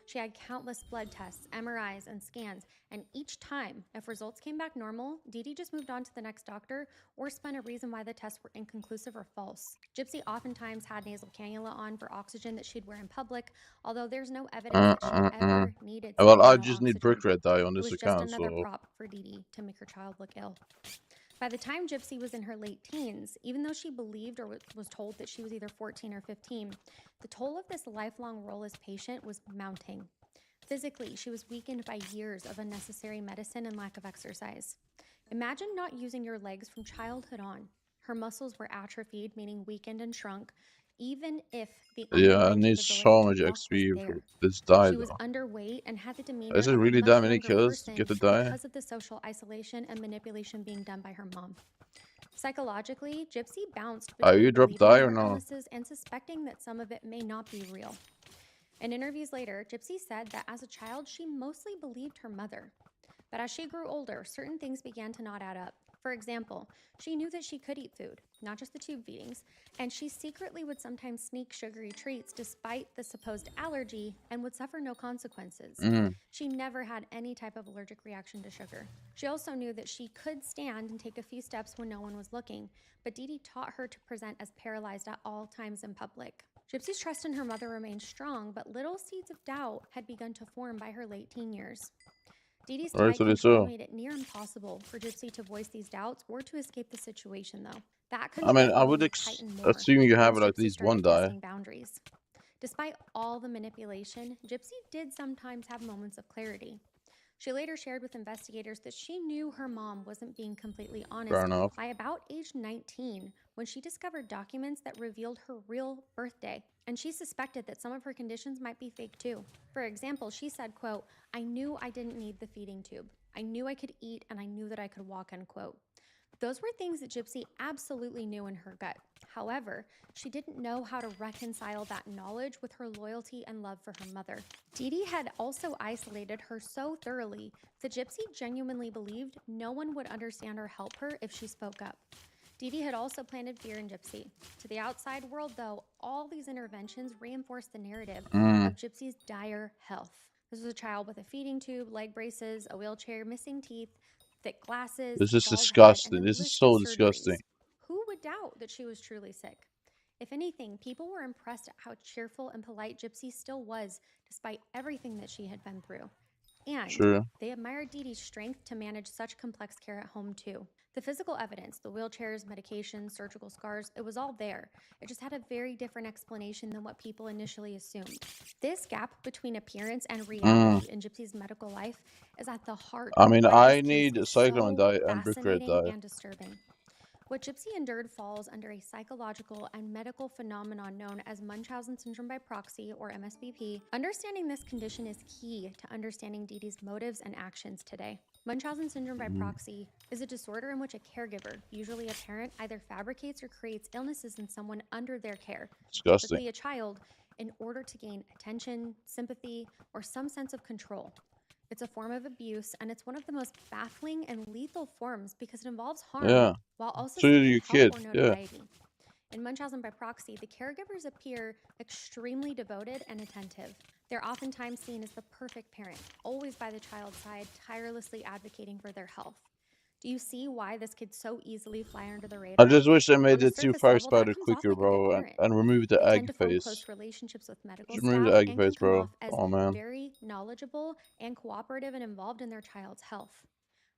She had countless blood tests, MRIs, and scans, and each time, if results came back normal, Dee Dee just moved on to the next doctor or spun a reason why the tests were inconclusive or false. Gypsy oftentimes had nasal cannula on for oxygen that she'd wear in public, although there's no evidence that she ever needed Well, I supplemental just need oxygen. brick red dye on It this was just account, another so prop for Dee Dee to make her child look ill. By the time Gypsy was in her late teens, even though she believed or was told that she was either 14 or 15, the toll of this lifelong role as patient was mounting. Physically, she was weakened by years of unnecessary medicine and lack of exercise. Imagine not using your legs from childhood on. Her muscles were atrophied, meaning weakened and shrunk, even if the yeah, I underlying need capability so to much walk was XP for there. this dye, She was though. underweight and had the demeanor Is it of a really much that many younger kills to person get the dye? because of the social isolation and manipulation being done by her mom. Psychologically, Gypsy bounced between You dropped believing dye in or her no? illnesses and suspecting that some of it may not be real. In interviews later, Gypsy said that as a child, she mostly believed her mother. But as she grew older, certain things began to not add up. For example, she knew that she could eat food, not just the tube feedings, and she secretly would sometimes sneak sugary treats despite the supposed allergy and would suffer no consequences. She never had any type of allergic reaction to sugar. She also knew that she could stand and take a few steps when no one was looking, but Dee Dee taught her to present as paralyzed at all times in public. Gypsy's trust in her mother remained strong, but little seeds of doubt had begun to form by her late teen years. Dee Dee's tight control made it near impossible for Gypsy to voice these doubts or to escape the situation, though. That control I would tighten more assume you have once at Gypsy least one started dye. testing boundaries. Despite all the manipulation, Gypsy did sometimes have moments of clarity. She later shared with investigators that she knew her mom wasn't being completely honest by about age 19 when she discovered documents that revealed her real birthday, and she suspected that some of her conditions might be fake too. For example, she said, quote, "I knew I didn't need the feeding tube. I knew I could eat and I knew that I could walk," unquote. Those were things that Gypsy absolutely knew in her gut. However, she didn't know how to reconcile that knowledge with her loyalty and love for her mother. Dee Dee had also isolated her so thoroughly that Gypsy genuinely believed no one would understand or help her if she spoke up. Dee Dee had also planted fear in Gypsy. To the outside world, though, all these interventions reinforced the narrative of Gypsy's dire health. This was a child with a feeding tube, leg braces, a wheelchair, missing teeth, thick glasses, This is bald disgusting. head, and This a is list so of disgusting. surgeries. Who would doubt that she was truly sick? If anything, people were impressed at how cheerful and polite Gypsy still was, despite everything that she had been through. And they admired Dee Dee's strength to manage such complex care at home, too. The physical evidence, the wheelchairs, medications, surgical scars, it was all there. It just had a very different explanation than what people initially assumed. This gap between appearance and reality in Gypsy's medical life is at the heart of why I this need case cyclone is so dye and brick red fascinating dye. and disturbing. What Gypsy endured falls under a psychological and medical phenomenon known as Munchausen syndrome by proxy, or MSBP. Understanding this condition is key to understanding Dee Dee's motives and actions today. Munchausen syndrome by proxy is a disorder in which a caregiver, usually a parent, either fabricates or creates illnesses in someone under their care, typically a child, in order to gain attention, sympathy, or some sense of control. It's a form of abuse, and it's one of the most baffling and lethal forms because it involves harm while also seeking help or notoriety. In Munchausen by proxy, the caregivers appear extremely devoted and attentive. They're oftentimes seen as the perfect parent, always by the child's side, tirelessly advocating for their health. Do you see why this could so easily fly under the radar? I just wish they made the the two surface fire level, that spider comes off quicker, like a good bro, parent. and remove the They tend egg to form face. close relationships with medical Just remove staff the egg and face, can come bro. off as Oh man. very knowledgeable and cooperative and involved in their child's health.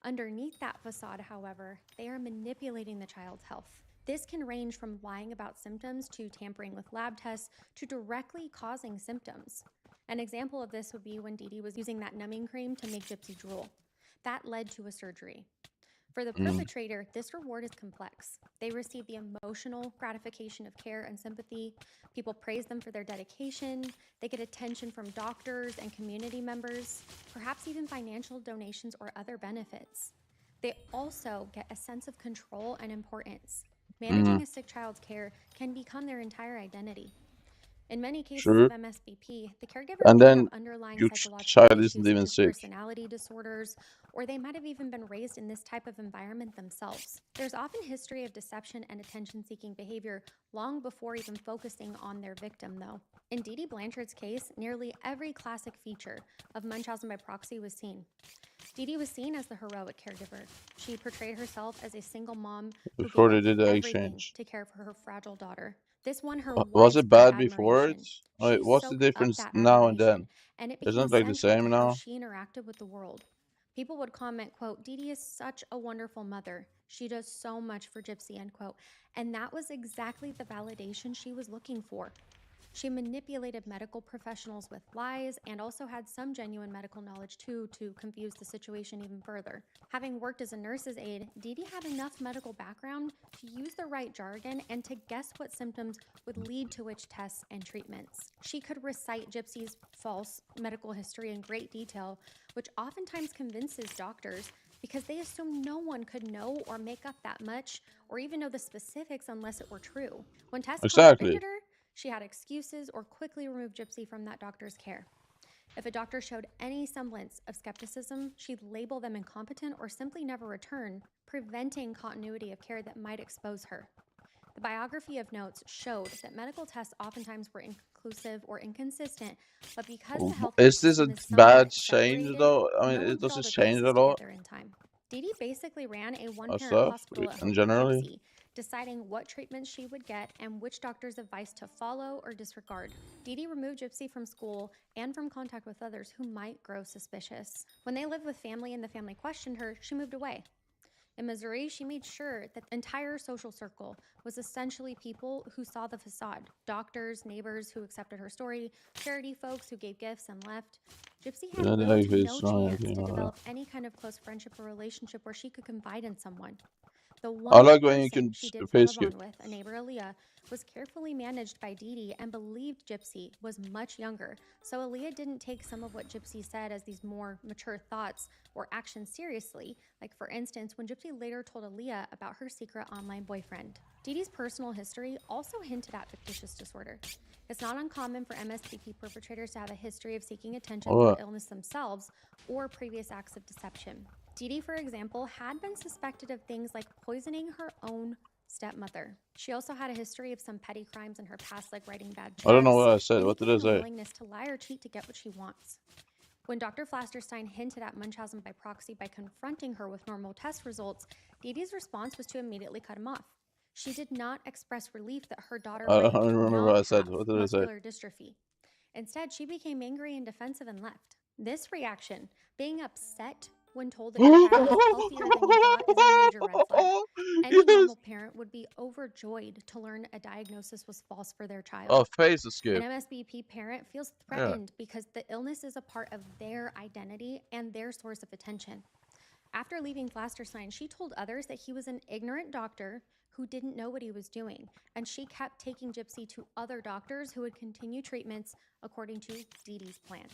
Underneath that facade, however, they are manipulating the child's health. This can range from lying about symptoms to tampering with lab tests to directly causing symptoms. An example of this would be when Dee Dee was using that numbing cream to make Gypsy drool. That led to a surgery. For the perpetrator, this reward is complex. They receive the emotional gratification of care and sympathy. People praise them for their dedication. They get attention from doctors and community members, perhaps even financial donations or other benefits. They also get a sense of control and importance. Managing a sick child's care can become their entire identity. In many cases Sure. of MSBP, the caregiver And may then have underlying your psychological child issues isn't such even as sick. personality disorders, or they might have even been raised in this type of environment themselves. There's often history of deception and attention-seeking behavior long before even focusing on their victim, though. In Dee Dee Blanchard's case, nearly every classic feature of Munchausen by proxy was seen. Dee Dee was seen as the heroic caregiver. She portrayed herself as a single mom who Before gave they up did the everything exchange. to care for her fragile daughter. This won her Was it widespread bad before it? admiration. Wait, She what's the soaked up difference that now and admiration, then? and it Isn't became it like the central same to how now? she interacted with the world. People would comment, quote, Dee Dee is such a wonderful mother. She does so much for Gypsy, end quote. And that was exactly the validation she was looking for. She manipulated medical professionals with lies and also had some genuine medical knowledge too to confuse the situation even further. Having worked as a nurse's aide, Dee Dee had enough medical background to use the right jargon and to guess what symptoms would lead to which tests and treatments. She could recite Gypsy's false medical history in great detail, which oftentimes convinces doctors because they assume no one could know or make up that much or even know the specifics unless it were true. When tests Exactly. contradicted her, she had excuses or quickly removed Gypsy from that doctor's care. If a doctor showed any semblance of skepticism, she'd label them incompetent or simply never return, preventing continuity of care that might expose her. The biography of notes showed that medical tests oftentimes were inconclusive or inconsistent, but because the healthcare Is this a system is bad somewhat change separated, though? I no mean, one does put all this the change pieces at all? together in time. Dee Dee basically ran a Or one-parent stuff hospital at in home for generally? Gypsy, deciding what treatments she would get and which doctor's advice to follow or disregard. Dee Dee removed Gypsy from school and from contact with others who might grow suspicious. When they lived with family and the family questioned her, she moved away. In Missouri, she made sure that the entire social circle was essentially people who saw the facade. Doctors, neighbors who accepted her story, charity folks who gave gifts and left. Gypsy had little to no chance to develop any kind of close friendship or relationship where she could confide in someone. The I one like when you person can she did face follow skip. on with, a neighbor Aaliyah, was carefully managed by Dee Dee and believed Gypsy was much younger, so Aaliyah didn't take some of what Gypsy said as these more mature thoughts or actions seriously, like for instance when Gypsy later told Aaliyah about her secret online boyfriend. Dee Dee's personal history also hinted at fictitious disorder. It's not uncommon for MSBP perpetrators to have a history of seeking attention through illness themselves or previous acts of deception. Dee Dee, for example, had been suspected of things like poisoning her own stepmother. She also had a history of some petty crimes in her past, like writing bad checks. I don't know what I said. What did I indicating a say? willingness to lie or cheat to get what she wants. When Dr. Flasterstein hinted at Munchausen by proxy by confronting her with normal test results, Dee Dee's response was to immediately cut him off. She did not express relief that her daughter I might don't remember not what I said. have What did I say? muscular dystrophy. Instead, she became angry and defensive and left. This reaction, being upset when told that your child is healthier than you thought, is a major red flag. Any normal parent would be overjoyed to learn a diagnosis was false for their child. Oh, face skip. An MSBP parent feels threatened because the illness is a part of their identity and their source of attention. After leaving Flasterstein, she told others that he was an ignorant doctor who didn't know what he was doing, and she kept taking Gypsy to other doctors who would continue treatments according to Dee Dee's plan.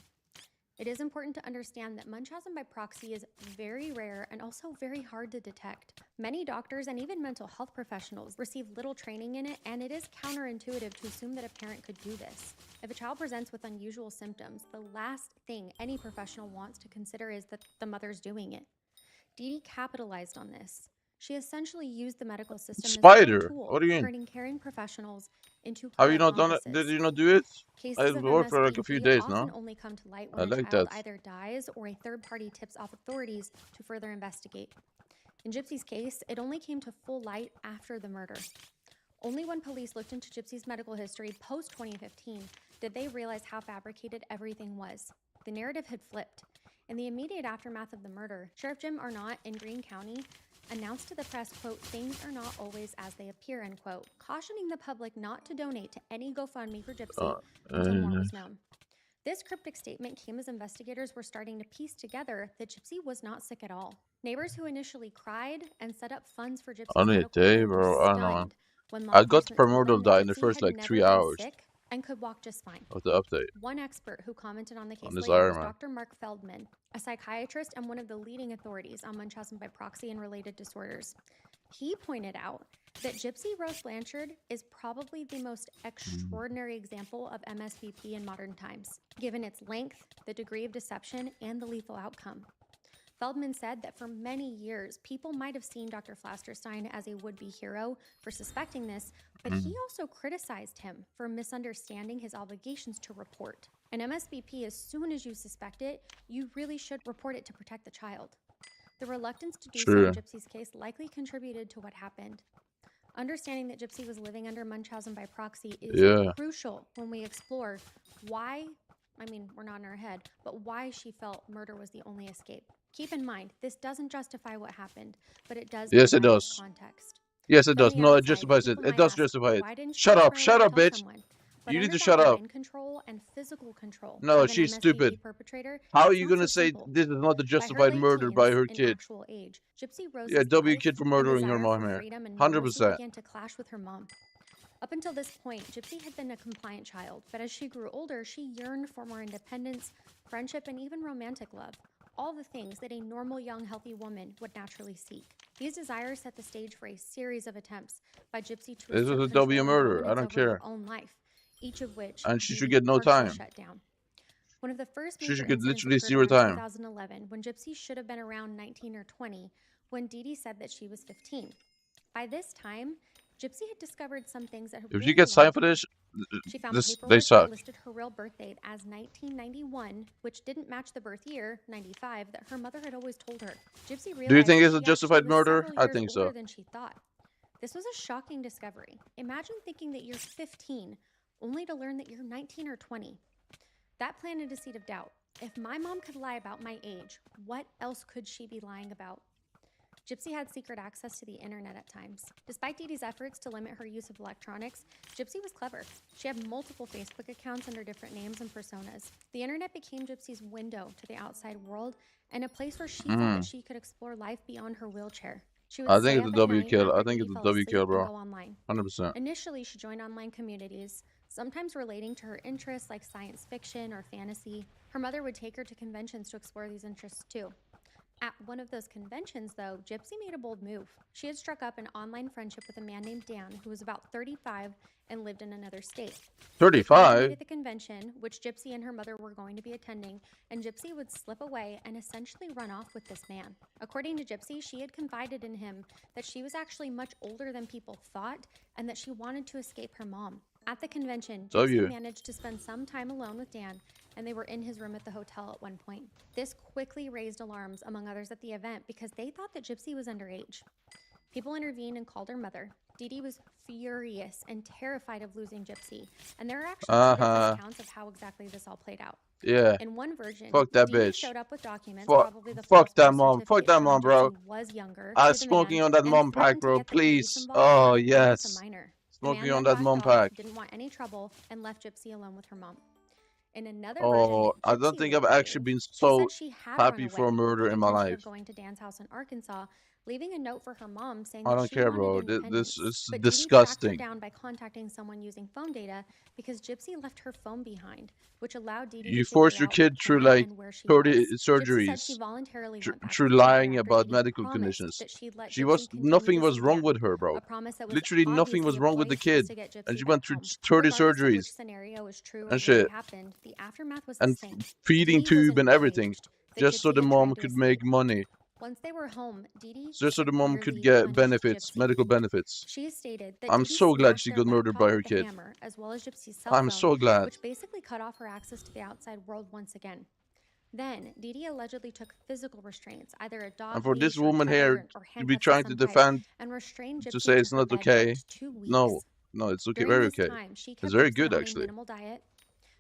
It is important to understand that Munchausen by proxy is very rare and also very hard to detect. Many doctors and even mental health professionals receive little training in it, and it is counterintuitive to assume that a parent could do this. If a child presents with unusual symptoms, the last thing any professional wants to consider is that the mother's doing it. Dee Dee capitalized on this. She essentially used the medical system as a tool, What do you mean? turning caring professionals into Have you not done it? accomplices. Did you not do it? I Cases of worked for like a few MSBP days often now. only come to light I when a like child that. either dies or a third party tips off authorities to further investigate. In Gypsy's case, it only came to full light after the murder. Only when police looked into Gypsy's medical history post-2015 did they realize how fabricated everything was. The narrative had flipped. In the immediate aftermath of the murder, Sheriff Jim Arnott in Greene County announced to the press, quote, "Things are not always as they appear," end quote, cautioning the public not to donate to any GoFundMe for Gypsy until more was known. This cryptic statement came as investigators were starting to piece together that Gypsy was not sick at all. Neighbors who initially cried and set up funds for Gypsy's Only a medical day, care were bro. I don't know. stunned when law I got enforcement told primordial them that die in the Gypsy first had like never 3 been hours sick and could walk just fine. of the update. One expert who commented on the case On this later Iron was Man. Dr. Mark Feldman, a psychiatrist and one of the leading authorities on Munchausen by proxy and related disorders. He pointed out that Gypsy Rose Blanchard is probably the most extraordinary example of MSVP in modern times, given its length, the degree of deception, and the lethal outcome. Feldman said that for many years, people might have seen Dr. Flasterstein as a would-be hero for suspecting this, but he also criticized him for misunderstanding his obligations to report. An MSVP, as soon as you suspect it, you really should report it to protect the child. The reluctance to do so in Gypsy's case likely contributed to what happened. Understanding that Gypsy was living under Munchausen by proxy is crucial when we explore why, we're not in our head, but why she felt murder was the only escape. Keep in mind, this doesn't justify what happened, but it does Yes, it provide does. context. Yes, it From does. the No, it outside, justifies it. people It might does ask, justify it. why didn't she Shut just up. run Shut away up, and tell bitch. someone? But You need under to that shut up. mind control and physical control No, of an she's MSVP stupid. perpetrator, How are it's you not gonna so say simple. this is not the By her justified late murder by teens, her in kid? actual age, Gypsy Rose's Yeah, W life kid for and murdering her desire mom for here. freedom and 100%. normalcy began to clash with her mom. Up until this point, Gypsy had been a compliant child, but as she grew older, she yearned for more independence, friendship, and even romantic love. All the things that a normal, young, healthy woman would naturally seek. These desires set the stage for a series of attempts by Gypsy to This is assert a control W and murder. I dominance don't over care. her own life, each of which And she should Dee get no partially time. shut down. One of the first She major should get incidents literally occurred 0 around time. 2011, when Gypsy should have been around 19 or 20, when Dee Dee said that she was 15. By this time, Gypsy had discovered some things that If really you get signed for alarmed her. this, She found they paperwork suck. that listed her real birth date as 1991, which didn't match the birth year, 95, that her mother had always told her. Gypsy realized Do you think that it's a she justified actually was murder? several I years think older so. than she thought. This was a shocking discovery. Imagine thinking that you're 15, only to learn that you're 19 or 20. That planted a seed of doubt. If my mom could lie about my age, what else could she be lying about? Gypsy had secret access to the internet at times. Despite Dee Dee's efforts to limit her use of electronics, Gypsy was clever. She had multiple Facebook accounts under different names and personas. The internet became Gypsy's window to the outside world and a place where she felt that she could explore life beyond her wheelchair. She would I stay think it's up a at W night kill. after I think Dee it's Dee a fell W asleep kill, and bro. go online. 100%. Initially, she joined online communities, sometimes relating to her interests like science fiction or fantasy. Her mother would take her to conventions to explore these interests too. At one of those conventions, though, Gypsy made a bold move. She had struck up an online friendship with a man named Dan, who was about 35 and lived in another state. 35? At the convention, which Gypsy and her mother were going to be attending, and Gypsy would slip away and essentially run off with this man. According to Gypsy, she had confided in him that she was actually much older than people thought and that she wanted to escape her mom. At the convention, Gypsy managed to spend some time alone with Dan, and they were in his room at the hotel at one point. This quickly raised alarms among others at the event because they thought that Gypsy was underage. People intervened and called her mother. Dee Dee was furious and terrified of losing Gypsy, and there are actually two different accounts of how exactly this all played out. Yeah. In one version, Fuck that Dee Dee bitch. showed up with documents, Fuck, probably the fuck false that birth mom. Fuck certificate that showing mom, bro. Gypsy was younger I to was the smoking man, on that and mom pack, threatened to bro. get the police Please. involved Oh, when it was yes. a minor. Smoking The on man that backed mom off, pack. didn't want any trouble, and left Gypsy alone with her mom. In another Oh, version, I don't Gypsy think I've later actually gave. been She so said she had happy run for a away murder with the in my intention life. of going to Dan's house in Arkansas, leaving a note for her mom saying I that don't she care, wanted bro. independence. This is But Dee Dee tracked her disgusting. down by contacting someone using phone data because Gypsy left her phone behind, which allowed Dee Dee You to figure force your out kid through when like and where she 30 was. Gypsy said she surgeries voluntarily went back through with her mother lying after about Dee Dee medical promised conditions. that she'd let She Gypsy was continue nothing to was see wrong Dan, with her, bro. a promise that was Literally nothing was obviously a wrong with ploy the just kid, to get Gypsy and she back went through home. 30 Regardless of which surgeries scenario is true or and really shit, happened, the aftermath was the and same. feeding Dee Dee was tube and everything, enraged that just so Gypsy the had mom tried to could escape. make money, Once they were home, Dee Dee just so the mom could severely get punished benefits, Gypsy. medical benefits. She stated that I'm Dee Dee so glad smashed she their got murdered laptop by her with a kid. hammer, as well as Gypsy's cell I'm phone, so glad. which basically cut off her access to the outside world once again. Then, Dee Dee allegedly took physical restraints, either a dog And for this leash or woman tether here or to be handcuffs of trying to some type, defend, and restrained to Gypsy say to it's her not bed for okay, up to 2 no, weeks. no, it's okay, During very this okay. time, she It's kept very Gypsy good, on a actually. minimal diet.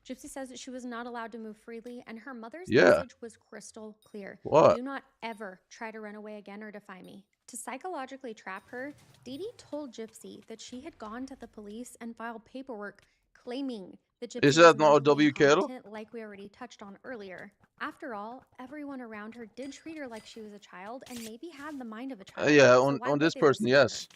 Gypsy says that she was not allowed to move freely, and her mother's Yeah. message was crystal clear. What? Do not ever try to run away again or defy me. To psychologically trap her, Dee Dee told Gypsy that she had gone to the police and filed paperwork claiming that Gypsy Is was that not a mentally W kill? incompetent, like we already touched on earlier. After all, everyone around her did treat her like she was a child and maybe had the mind of a child. Yeah, so why on would this they person, listen to her? yes.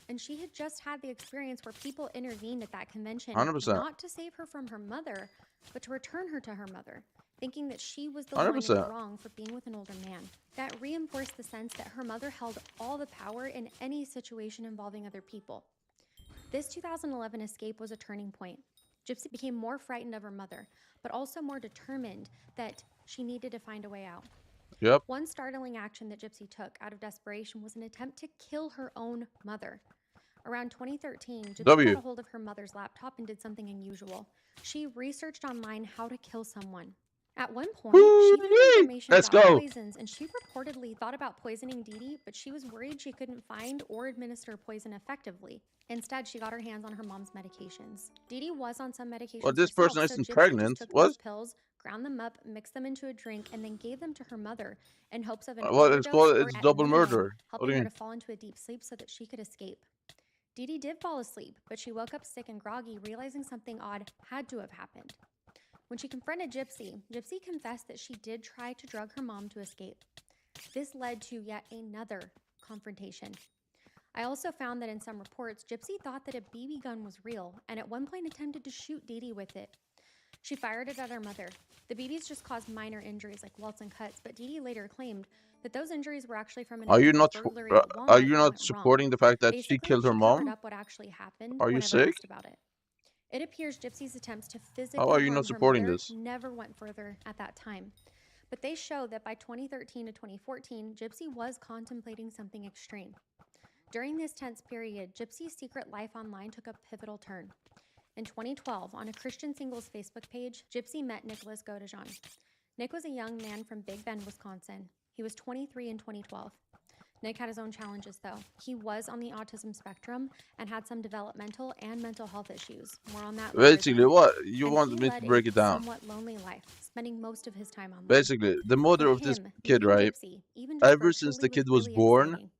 And she had just had the experience where people intervened at that convention, 100%. not to save her from her mother, but to return her to her mother. thinking that she was the 100%. one in the wrong for being with an older man. That reinforced the sense that her mother held all the power in any situation involving other people. This 2011 escape was a turning point. Gypsy became more frightened of her mother, but also more determined that she needed to find a way out. Yep. One startling action that Gypsy took out of desperation was an attempt to kill her own mother. Around 2013, Gypsy got a hold of her mother's laptop and did something unusual. She researched online how to kill someone. At one point, she found information about poisons, and she reportedly thought about poisoning Dee Dee, but she was worried she couldn't find or administer poison effectively. Instead, she got her hands on her mom's medications. Dee Dee was on some medications Well, this herself, person so isn't Gypsy pregnant. just took What? those pills, ground them up, mixed them into a drink, and then gave them to her mother in hopes of an Well, overdose it's called or it's at double minimum, murder. What do helping you her mean? to fall into a deep sleep so that she could escape. Dee Dee did fall asleep, but she woke up sick and groggy, realizing something odd had to have happened. When she confronted Gypsy, Gypsy confessed that she did try to drug her mom to escape. This led to yet another confrontation. I also found that in some reports, Gypsy thought that a BB gun was real and at one point attempted to shoot Dee Dee with it. She fired it at her mother. The BBs just caused minor injuries like welts and cuts, but Dee Dee later claimed that those injuries were actually from an burglary at Walmart are you not went supporting wrong. the fact that Basically, she killed her covered mom? up what actually happened Are you whenever sick? asked about it. It appears Gypsy's attempts to physically How are you harm not her supporting mother this? never went further at that time. But they show that by 2013 to 2014, Gypsy was contemplating something extreme. During this tense period, Gypsy's secret life online took a pivotal turn. In 2012, on a Christian Singles Facebook page, Gypsy met Nicholas Godejohn. Nick was a young man from Big Bend, Wisconsin. He was 23 in 2012. Nick had his own challenges, though. He was on the autism spectrum and had some developmental and mental health issues. More on that later. Basically, what you And wanted he me led to break a it down. somewhat lonely life, spending most of his time online. Basically, the mother For of this him, kid, meeting right? Gypsy, even just Ever since the virtually, kid was really born, exciting.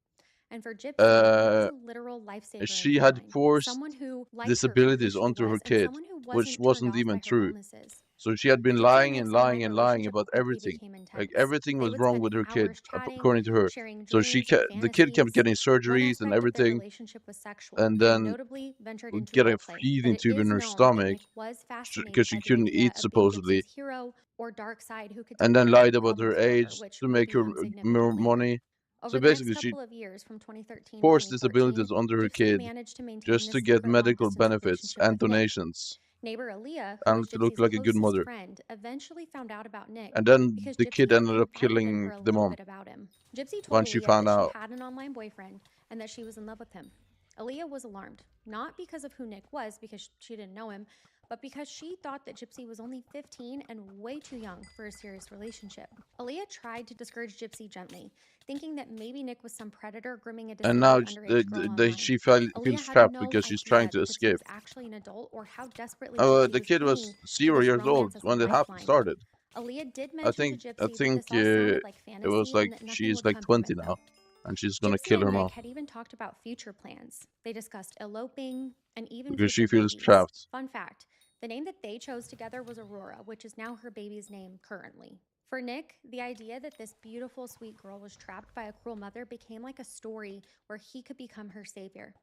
And for Gypsy, it was a literal lifesaver she of had online. forced Someone who liked disabilities her for who she onto her was, and kid, someone who which wasn't wasn't turned off even by her true. illnesses. So she had been Gypsy lying and and Nick's online lying and lying relationship about quickly everything. became Like intense. everything They was would wrong spend with her kid, hours chatting, according to her. sharing So dreams and the kid kept fantasies. getting One surgeries and aspect of their everything, relationship was sexual, and and then notably ventured would into get a roleplay. feeding But it tube in is her known that stomach Nick was because fascinated she by the couldn't idea eat of being supposedly, Gypsy's hero or dark side who could and take then care of lied her about her problems for her, age which to would make her become more significant later. money. Over So the next basically, she couple of years, from 2013 to forced 2014, disabilities onto her Gypsy kid managed to maintain just this to get secret medical long-distance benefits relationship and with Nick. donations Neighbor Aaliyah, who and was to look Gypsy's like a good closest mother. friend, eventually found out about Nick And then because the Gypsy kid had ended up confided in killing her a the little mom bit about him. Gypsy told once she Aaliyah found that out. she had an online boyfriend and that she was in love with him. Aaliyah was alarmed, not because of who Nick was, because she didn't know him, but because she thought that Gypsy was only 15 and way too young for a serious relationship. Aaliyah tried to discourage Gypsy gently, thinking that maybe Nick was some predator grooming a And disabled now underage girl online. she Aaliyah feels had trapped no because she's idea trying to that Gypsy escape. was actually an adult or how desperately Gypsy The was kid was clinging to 0 this years romance old as a when it lifeline. started. Aaliyah did I mention think to Gypsy that this all sounded like it was fantasy like and that nothing she's would like come 20 from it, now, though. and she's gonna Gypsy kill and her Nick mom had even talked about future plans. They discussed eloping and even because she future feels babies. trapped. Fun fact, the name that they chose together was Aurora, which is now her baby's name currently. For Nick, the idea that this beautiful, sweet girl was trapped by a cruel mother became like a story where he could become her savior.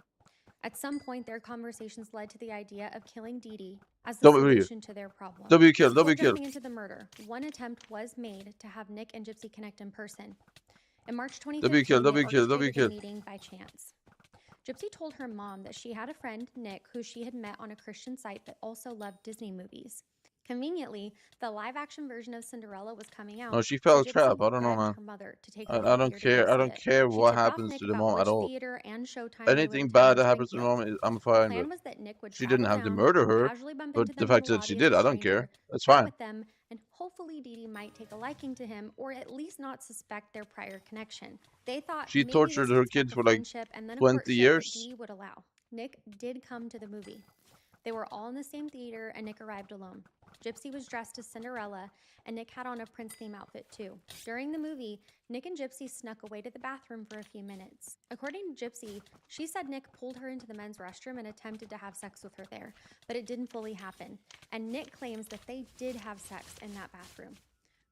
At some point, their conversations led to the idea of killing Dee Dee as the solution to their problem. Before jumping into the murder, one attempt was made to have Nick and Gypsy connect in person. In March 2015, they orchestrated a meeting by chance. Gypsy told her mom that she had a friend, Nick, who she had met on a Christian site that also loved Disney movies. Conveniently, the live-action version of Cinderella was coming out. No, she fell so trap. Gypsy I don't know, begged man. her mother to take her to I the don't theater care. to I see don't it. care She what tipped off happens Nick to the about mom at which all. theater and showtime Anything they would bad attend that and happens to bring the gifts. mom, I'm The fine plan with. was that Nick would She travel didn't have to down, murder her, casually bump but into the them in fact the that she lobby as did, a I don't care. stranger, That's chat fine. with them, and hopefully Dee Dee might take a liking to him or at least not suspect their prior connection. They thought She maybe tortured this her would spark kid a for like friendship and then a 20 courtship that years. Dee Dee would allow. Nick did come to the movie. They were all in the same theater and Nick arrived alone. Gypsy was dressed as Cinderella and Nick had on a Prince theme outfit too. During the movie, Nick and Gypsy snuck away to the bathroom for a few minutes. According to Gypsy, she said Nick pulled her into the men's restroom and attempted to have sex with her there, but it didn't fully happen. And Nick claims that they did have sex in that bathroom.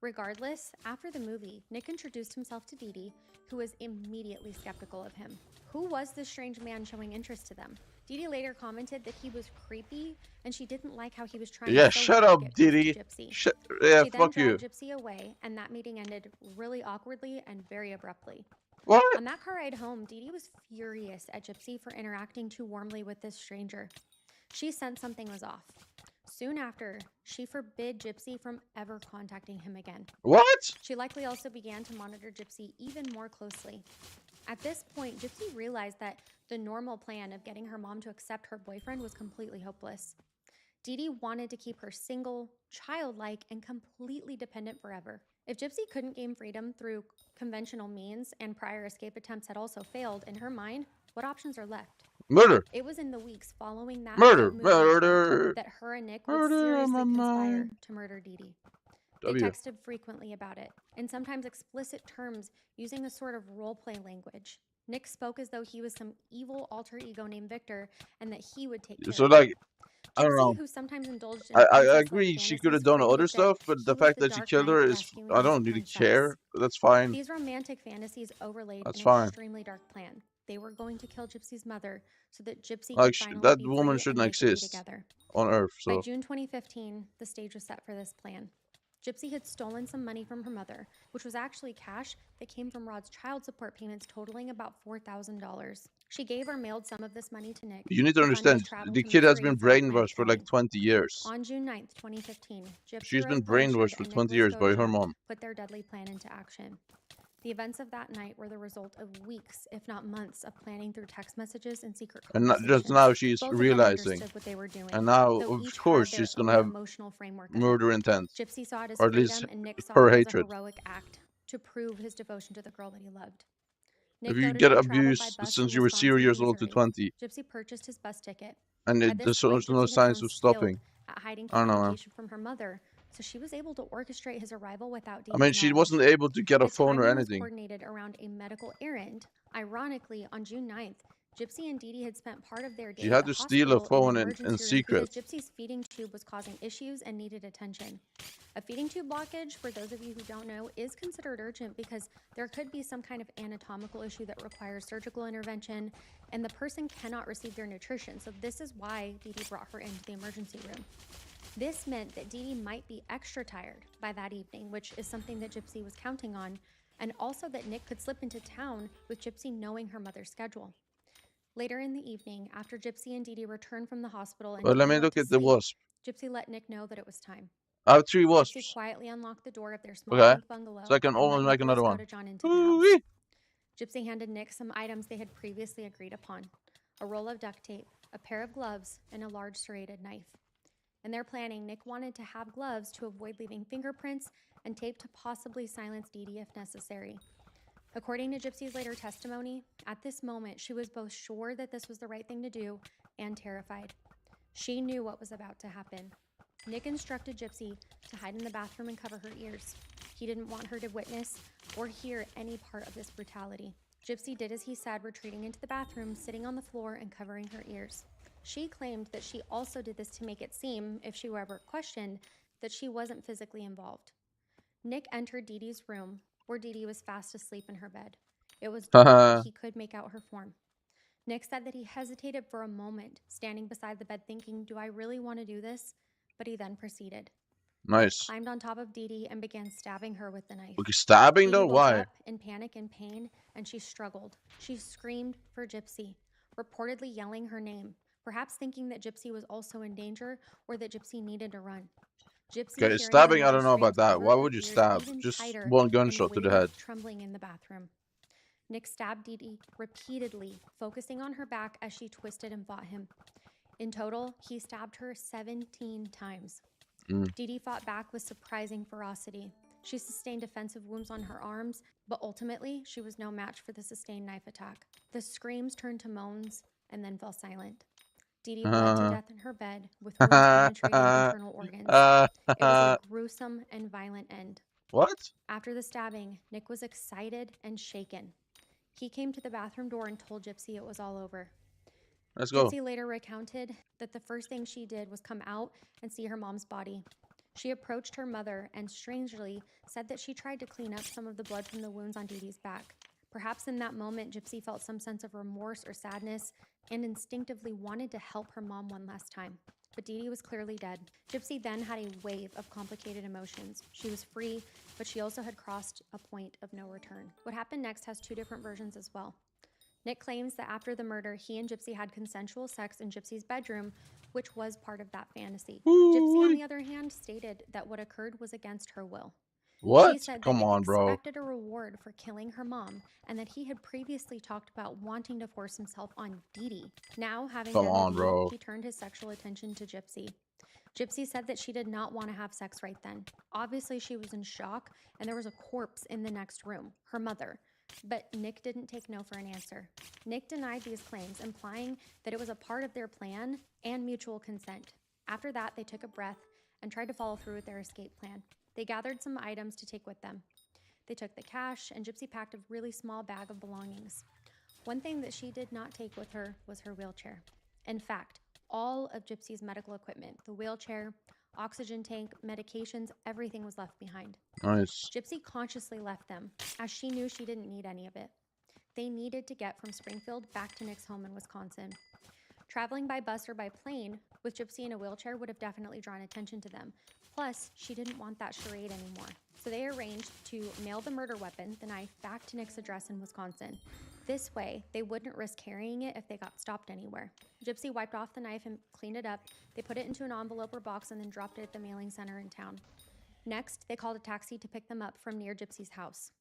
Regardless, after the movie, Nick introduced himself to Dee Dee, who was immediately skeptical of him. Who was this strange man showing interest to them? Dee Dee later commented that he was creepy and she didn't like how he was trying Yeah, so shut hard up, to get close Diddy. to Gypsy. Yeah, She then fuck you. dragged Gypsy away, and that meeting ended really awkwardly and very abruptly. What? On that car ride home, Dee Dee was furious at Gypsy for interacting too warmly with this stranger. She sensed something was off. Soon after, she forbid Gypsy from ever contacting him again. What? She likely also began to monitor Gypsy even more closely. At this point, Gypsy realized that the normal plan of getting her mom to accept her boyfriend was completely hopeless. Dee Dee wanted to keep her single, childlike, and completely dependent forever. If Gypsy couldn't gain freedom through conventional means and prior escape attempts had also failed, in her mind, what options are left? Murder. It was in the weeks following that Murder. movie Murder. that her and Nick would Murder on seriously my conspire mind. to murder Dee Dee. They W. texted frequently about it, in sometimes explicit terms, using a sort of role-play language. Nick spoke as though he was some evil alter ego named Victor and that he would take care So of like, it. I don't know. Gypsy, who sometimes indulged in I princess-like agree she could fantasies, have done framed other it that stuff, but he the was fact the that she Dark killed Knight her is, rescuing I his don't really princess. care. That's fine. These romantic fantasies overlaid That's an fine. extremely dark plan. They were going to kill Gypsy's mother so that Gypsy Like, could finally that be woman free shouldn't and they could be exist together. on Earth, By so. June 2015, the stage was set for this plan. Gypsy had stolen some money from her mother, which was actually cash that came from Rod's child support payments totaling about $4,000. She gave or mailed some of this money to Nick. You need to fund his understand, travel the to kid has Missouri been for the planned brainwashed for like killing. 20 years. On June 9th, 2015, Gypsy She's been Rose Blanchard brainwashed for and 20 Nicholas years by her Doja mom. put their deadly plan into action. The events of that night were the result of weeks, if not months, of planning through text messages and secret And conversations. just now she's Both of them realizing. understood what they were doing, And now, though of each course, had their she's gonna own have emotional framework of it. murder intent. Gypsy saw it as Or at least freedom, and Nick saw her it as a hatred. heroic act to prove his devotion to the girl that he loved. If Nick you noticed get they traveled by abused bus since from you were Wisconsin 0 to years old to Missouri. 20, Gypsy purchased his bus ticket. and At this there's point, no Gypsy had signs grown of skilled stopping. at hiding I don't know. communication from her mother, so she was able to orchestrate his arrival without Dee I mean, Dee's she knowledge. wasn't able to get a The phone or timing was anything. coordinated around a medical errand. Ironically, on June 9th, Gypsy and Dee Dee had spent part of their day She at had the to steal a hospital in phone the in emergency room secret. because Gypsy's feeding tube was causing issues and needed attention. A feeding tube blockage, for those of you who don't know, is considered urgent because there could be some kind of anatomical issue that requires surgical intervention, and the person cannot receive their nutrition. So this is why Dee Dee brought her into the emergency room. This meant that Dee Dee might be extra tired by that evening, which is something that Gypsy was counting on, and also that Nick could slip into town with Gypsy knowing her mother's schedule. Later in the evening, after Gypsy and Dee Dee returned from the hospital and Well, let Dee Dee me went look to at the sleep, wasp. Gypsy let Nick know that it was time. I have 3 Gypsy wasps. quietly unlocked the door of their small Okay. pink bungalow So I can and almost let make another Nicholas one. Doja John into the house. Ooh-wee. Gypsy handed Nick some items they had previously agreed upon: a roll of duct tape, a pair of gloves, and a large serrated knife. In their planning, Nick wanted to have gloves to avoid leaving fingerprints and tape to possibly silence Dee Dee if necessary. According to Gypsy's later testimony, at this moment, she was both sure that this was the right thing to do and terrified. She knew what was about to happen. Nick instructed Gypsy to hide in the bathroom and cover her ears. He didn't want her to witness or hear any part of this brutality. Gypsy did as he said, retreating into the bathroom, sitting on the floor and covering her ears. She claimed that she also did this to make it seem, if she were ever questioned, that she wasn't physically involved. Nick entered Dee Dee's room, where Dee Dee was fast asleep in her bed. It was dark, but he could make out her form. Nick said that he hesitated for a moment, standing beside the bed thinking, do I really want to do this? But he then proceeded. Nice. Climbed on top of Dee Dee and began stabbing her with the knife. Okay, stabbing Dee Dee though? woke Why? up in panic and pain, and she struggled. She screamed for Gypsy, reportedly yelling her name, perhaps thinking that Gypsy was also in danger or that Gypsy needed to run. Gypsy, Okay, hearing stabbing, her I don't know mother's about that. screams, Why covered would her you ears stab? even Just tighter one and gunshot to the waited, head. trembling in the bathroom. Nick stabbed Dee Dee repeatedly, focusing on her back as she twisted and fought him. In total, he stabbed her 17 times. Dee Dee fought back with surprising ferocity. She sustained defensive wounds on her arms, but ultimately, she was no match for the sustained knife attack. The screams turned to moans and then fell silent. Dee Dee bled to death in her bed, with wounds penetrating internal organs. It was a gruesome and violent end. What? After the stabbing, Nick was excited and shaken. He came to the bathroom door and told Gypsy it was all over. Let's go. Gypsy later recounted that the first thing she did was come out and see her mom's body. She approached her mother and strangely said that she tried to clean up some of the blood from the wounds on Dee Dee's back. Perhaps in that moment, Gypsy felt some sense of remorse or sadness and instinctively wanted to help her mom one last time. But Dee Dee was clearly dead. Gypsy then had a wave of complicated emotions. She was free, but she also had crossed a point of no return. What happened next has two different versions as well. Nick claims that after the murder, he and Gypsy had consensual sex in Gypsy's bedroom, which was part of that fantasy. Gypsy, on the other hand, stated that what occurred was against her will. What? She said that Come Nick on, bro. expected a reward for killing her mom and that he had previously talked about wanting to force himself on Dee Dee. Now, having Come done on, the bro. deed, he turned his sexual attention to Gypsy. Gypsy said that she did not want to have sex right then. Obviously, she was in shock, and there was a corpse in the next room, her mother. But Nick didn't take no for an answer. Nick denied these claims, implying that it was a part of their plan and mutual consent. After that, they took a breath and tried to follow through with their escape plan. They gathered some items to take with them. They took the cash, and Gypsy packed a really small bag of belongings. One thing that she did not take with her was her wheelchair. In fact, all of Gypsy's medical equipment, the wheelchair, oxygen tank, medications, everything was left behind. Nice. Gypsy consciously left them, as she knew she didn't need any of it. They needed to get from Springfield back to Nick's home in Wisconsin. Traveling by bus or by plane with Gypsy in a wheelchair would have definitely drawn attention to them. Plus, she didn't want that charade anymore. So they arranged to mail the murder weapon, the knife, back to Nick's address in Wisconsin. This way, they wouldn't risk carrying it if they got stopped anywhere. Gypsy wiped off the knife and cleaned it up. They put it into an envelope or box and then dropped it at the mailing center in town. Next, they called a taxi to pick them up from near Gypsy's house.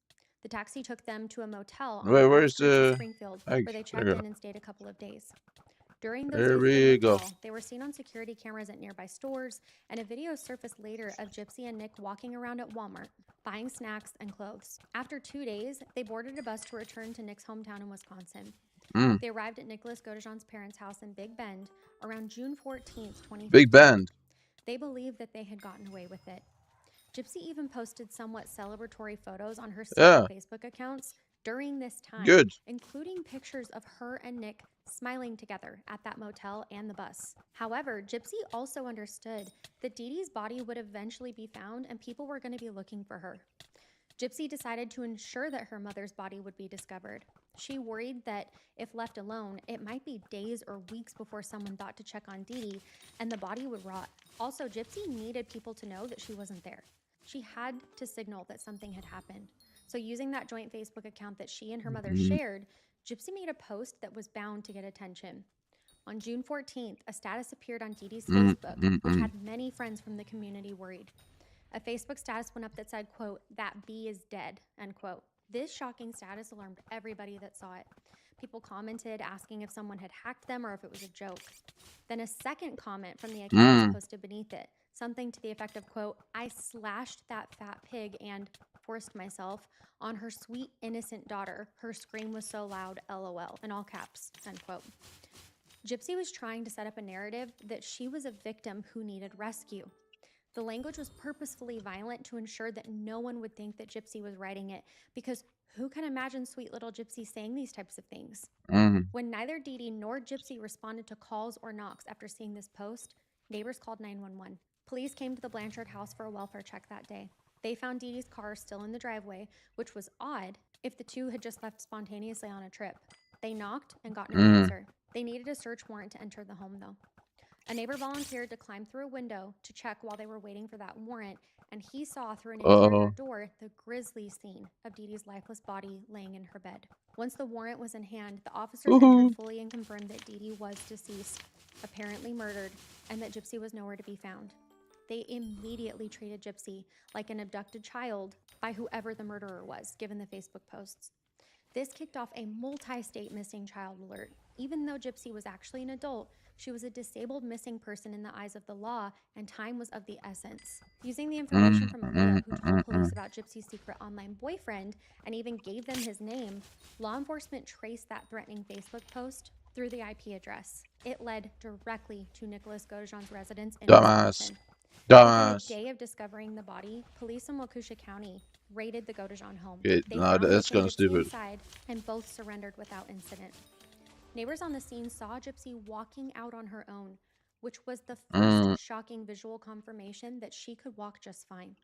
The taxi took them to a motel on the Where's outskirts of the Springfield, egg? where they checked in and stayed a couple of days. During those There days at we the go. motel, they were seen on security cameras at nearby stores, and a video surfaced later of Gypsy and Nick walking around at Walmart, buying snacks and clothes. After 2 days, they boarded a bus to return to Nick's hometown in Wisconsin. They arrived at Nicholas Godejohn's parents' house in Big Bend around June 14th, 2015. Big Bend. They believed that they had gotten away with it. Gypsy even posted somewhat celebratory photos on her several Facebook accounts during this time, Good. including pictures of her and Nick smiling together at that motel and the bus. However, Gypsy also understood that Dee Dee's body would eventually be found and people were going to be looking for her. Gypsy decided to ensure that her mother's body would be discovered. She worried that if left alone, it might be days or weeks before someone thought to check on Dee Dee and the body would rot. Also, Gypsy needed people to know that she wasn't there. She had to signal that something had happened. So using that joint Facebook account that she and her mother shared, Gypsy made a post that was bound to get attention. On June 14th, a status appeared on Dee Dee's Facebook, which had many friends from the community worried. A Facebook status went up that said, quote, "That bee is dead," end quote. This shocking status alarmed everybody that saw it. People commented asking if someone had hacked them or if it was a joke. Then a second comment from the account was posted beneath it, something to the effect of, quote, "I slashed that fat pig and forced myself on her sweet, innocent daughter. Her scream was so loud, LOL," in all caps, end quote. Gypsy was trying to set up a narrative that she was a victim who needed rescue. The language was purposefully violent to ensure that no one would think that Gypsy was writing it, because who can imagine sweet little Gypsy saying these types of things? When neither Dee Dee nor Gypsy responded to calls or knocks after seeing this post, neighbors called 911. Police came to the Blanchard house for a welfare check that day. They found Dee Dee's car still in the driveway, which was odd if the two had just left spontaneously on a trip. They knocked and got no answer. They needed a search warrant to enter the home, though. A neighbor volunteered to climb through a window to check while they were waiting for that warrant, and he saw through an interior door the grisly scene of Dee Dee's lifeless body laying in her bed. Once the warrant was in hand, the officers entered fully and confirmed that Dee Dee was deceased, apparently murdered, and that Gypsy was nowhere to be found. They immediately treated Gypsy like an abducted child by whoever the murderer was, given the Facebook posts. This kicked off a multi-state missing child alert. Even though Gypsy was actually an adult, she was a disabled missing person in the eyes of the law, and time was of the essence. Using the information from Aaliyah, who told police about Gypsy's secret online boyfriend and even gave them his name, law enforcement traced that threatening Facebook post through the IP address. It led directly to Nicholas Godejohn's residence in Wisconsin. Within a day of discovering the body, police in Waukesha County raided the Godejon home. They found that's Nick and kind of Gypsy stupid. inside, and both surrendered without incident. Neighbors on the scene saw Gypsy walking out on her own, which was the first shocking visual confirmation that she could walk just fine.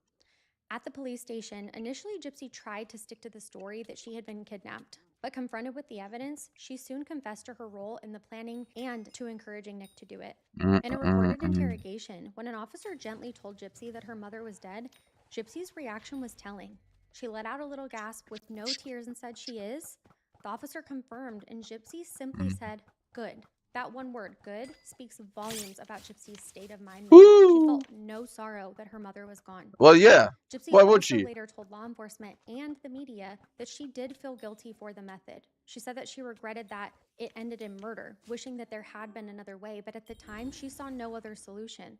At the police station, initially Gypsy tried to stick to the story that she had been kidnapped. But confronted with the evidence, she soon confessed to her role in the planning and to encouraging Nick to do it. In a recorded interrogation, when an officer gently told Gypsy that her mother was dead, Gypsy's reaction was telling. She let out a little gasp with no tears and said, "She is?" The officer confirmed, and Gypsy simply said, "Good." That one word, "good," speaks volumes about Gypsy's state of mind. She felt no sorrow that her mother was gone. Well, yeah. Gypsy Why would also she? later told law enforcement and the media that she did feel guilty for the method. She said that she regretted that it ended in murder, wishing that there had been another way, but at the time she saw no other solution.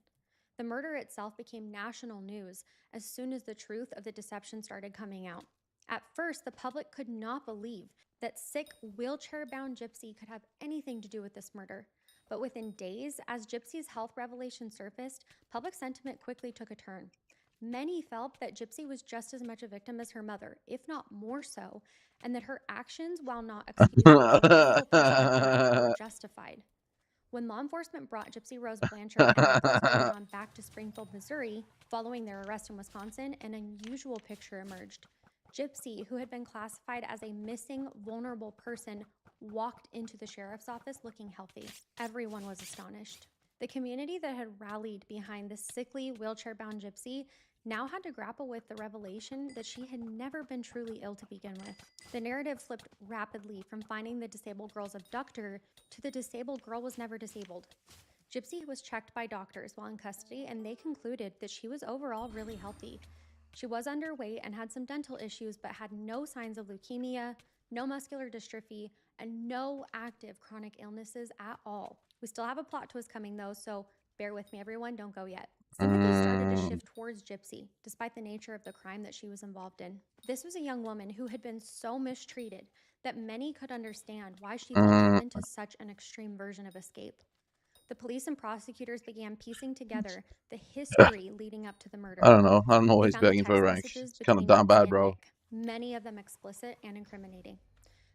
The murder itself became national news as soon as the truth of the deception started coming out. At first, the public could not believe that sick, wheelchair-bound Gypsy could have anything to do with this murder. But within days, as Gypsy's health revelation surfaced, public sentiment quickly took a turn. Many felt that Gypsy was just as much a victim as her mother, if not more so, and that her actions, while not excusable from a legal perspective, were justified. When law enforcement brought Gypsy Rose Blanchard and Nicholas Godejohn back to Springfield, Missouri, following their arrest in Wisconsin, an unusual picture emerged. Gypsy, who had been classified as a missing, vulnerable person, walked into the sheriff's office looking healthy. Everyone was astonished. The community that had rallied behind this sickly, wheelchair-bound Gypsy now had to grapple with the revelation that she had never been truly ill to begin with. The narrative flipped rapidly from finding the disabled girl's abductor to the disabled girl was never disabled. Gypsy was checked by doctors while in custody, and they concluded that she was overall really healthy. She was underweight and had some dental issues, but had no signs of leukemia, no muscular dystrophy, and no active chronic illnesses at all. We still have a plot twist coming though, so bear with me everyone, don't go yet. Sympathy started to shift towards Gypsy, despite the nature of the crime that she was involved in. This was a young woman who had been so mistreated that many could understand why she felt driven to such an extreme version of escape. The police and prosecutors began piecing together the history leading up to the murder. I don't know why They he's found the begging for text ranks. messages It's kind of between down Gypsy bad, and bro. Nick, many of them explicit and incriminating.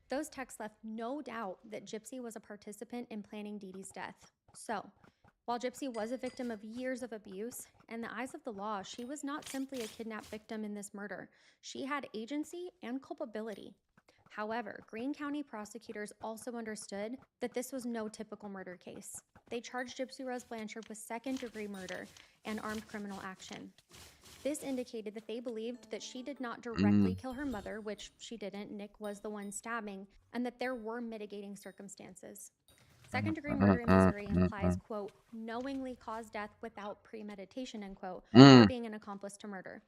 Those texts left no doubt that Gypsy was a participant in planning Dee Dee's death. So, while Gypsy was a victim of years of abuse, in the eyes of the law, she was not simply a kidnapped victim in this murder. She had agency and culpability. However, Greene County prosecutors also understood that this was no typical murder case. They charged Gypsy Rose Blanchard with second-degree murder and armed criminal action. This indicated that they believed that she did not directly kill her mother, which she didn't. Nick was the one stabbing, and that there were mitigating circumstances. Second-degree murder in Missouri implies, quote, knowingly caused death without premeditation, end quote, or being an accomplice to murder.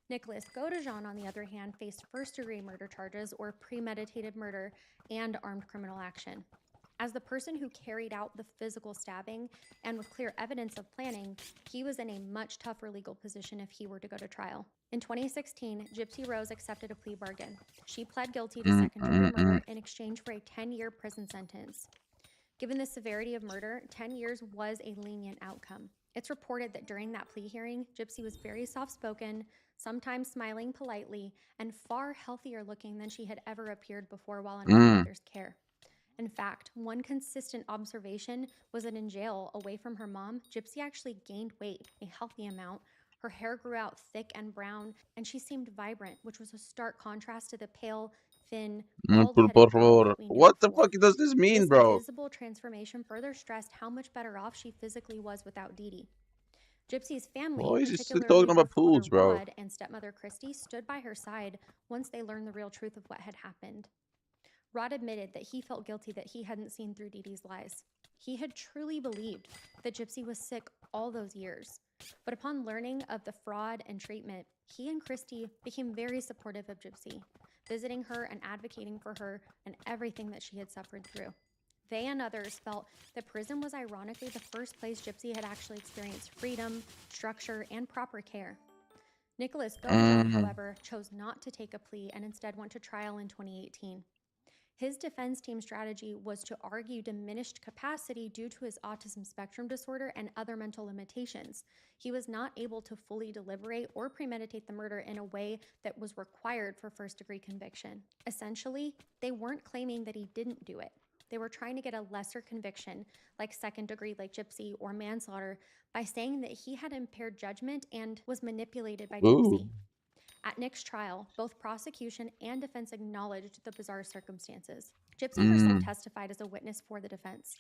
Nicholas Godejohn, on the other hand, faced first-degree murder charges or premeditated murder and armed criminal action. As the person who carried out the physical stabbing and with clear evidence of planning, he was in a much tougher legal position if he were to go to trial. In 2016, Gypsy Rose accepted a plea bargain. She pled guilty to second-degree murder in exchange for a 10-year prison sentence. Given the severity of murder, 10 years was a lenient outcome. It's reported that during that plea hearing, Gypsy was very soft-spoken, sometimes smiling politely, and far healthier looking than she had ever appeared before while under her mother's care. In fact, one consistent observation was that in jail, away from her mom, Gypsy actually gained weight, a healthy amount. Her hair grew out thick and brown, and she seemed vibrant, which was a stark contrast to the pale, thin, bald-headed girl that we knew What the before. fuck does this mean, This bro? visible transformation further stressed how much better off she physically was without Dee Dee. Gypsy's family, Why is he still particularly talking her about father pools, bro? Rod and stepmother Christy, stood by her side once they learned the real truth of what had happened. Rod admitted that he felt guilty that he hadn't seen through Dee Dee's lies. He had truly believed that Gypsy was sick all those years. But upon learning of the fraud and treatment, he and Christy became very supportive of Gypsy, visiting her and advocating for her and everything that she had suffered through. They and others felt that prison was ironically the first place Gypsy had actually experienced freedom, structure, and proper care. Nicholas Godejohn, however, chose not to take a plea and instead went to trial in 2018. His defense team strategy was to argue diminished capacity due to his autism spectrum disorder and other mental limitations. He was not able to fully deliberate or premeditate the murder in a way that was required for first-degree conviction. Essentially, they weren't claiming that he didn't do it. They were trying to get a lesser conviction, like second degree like Gypsy or manslaughter, by saying that he had impaired judgment and was manipulated by Gypsy. At Nick's trial, both prosecution and defense acknowledged the bizarre circumstances. Gypsy herself testified as a witness for the defense.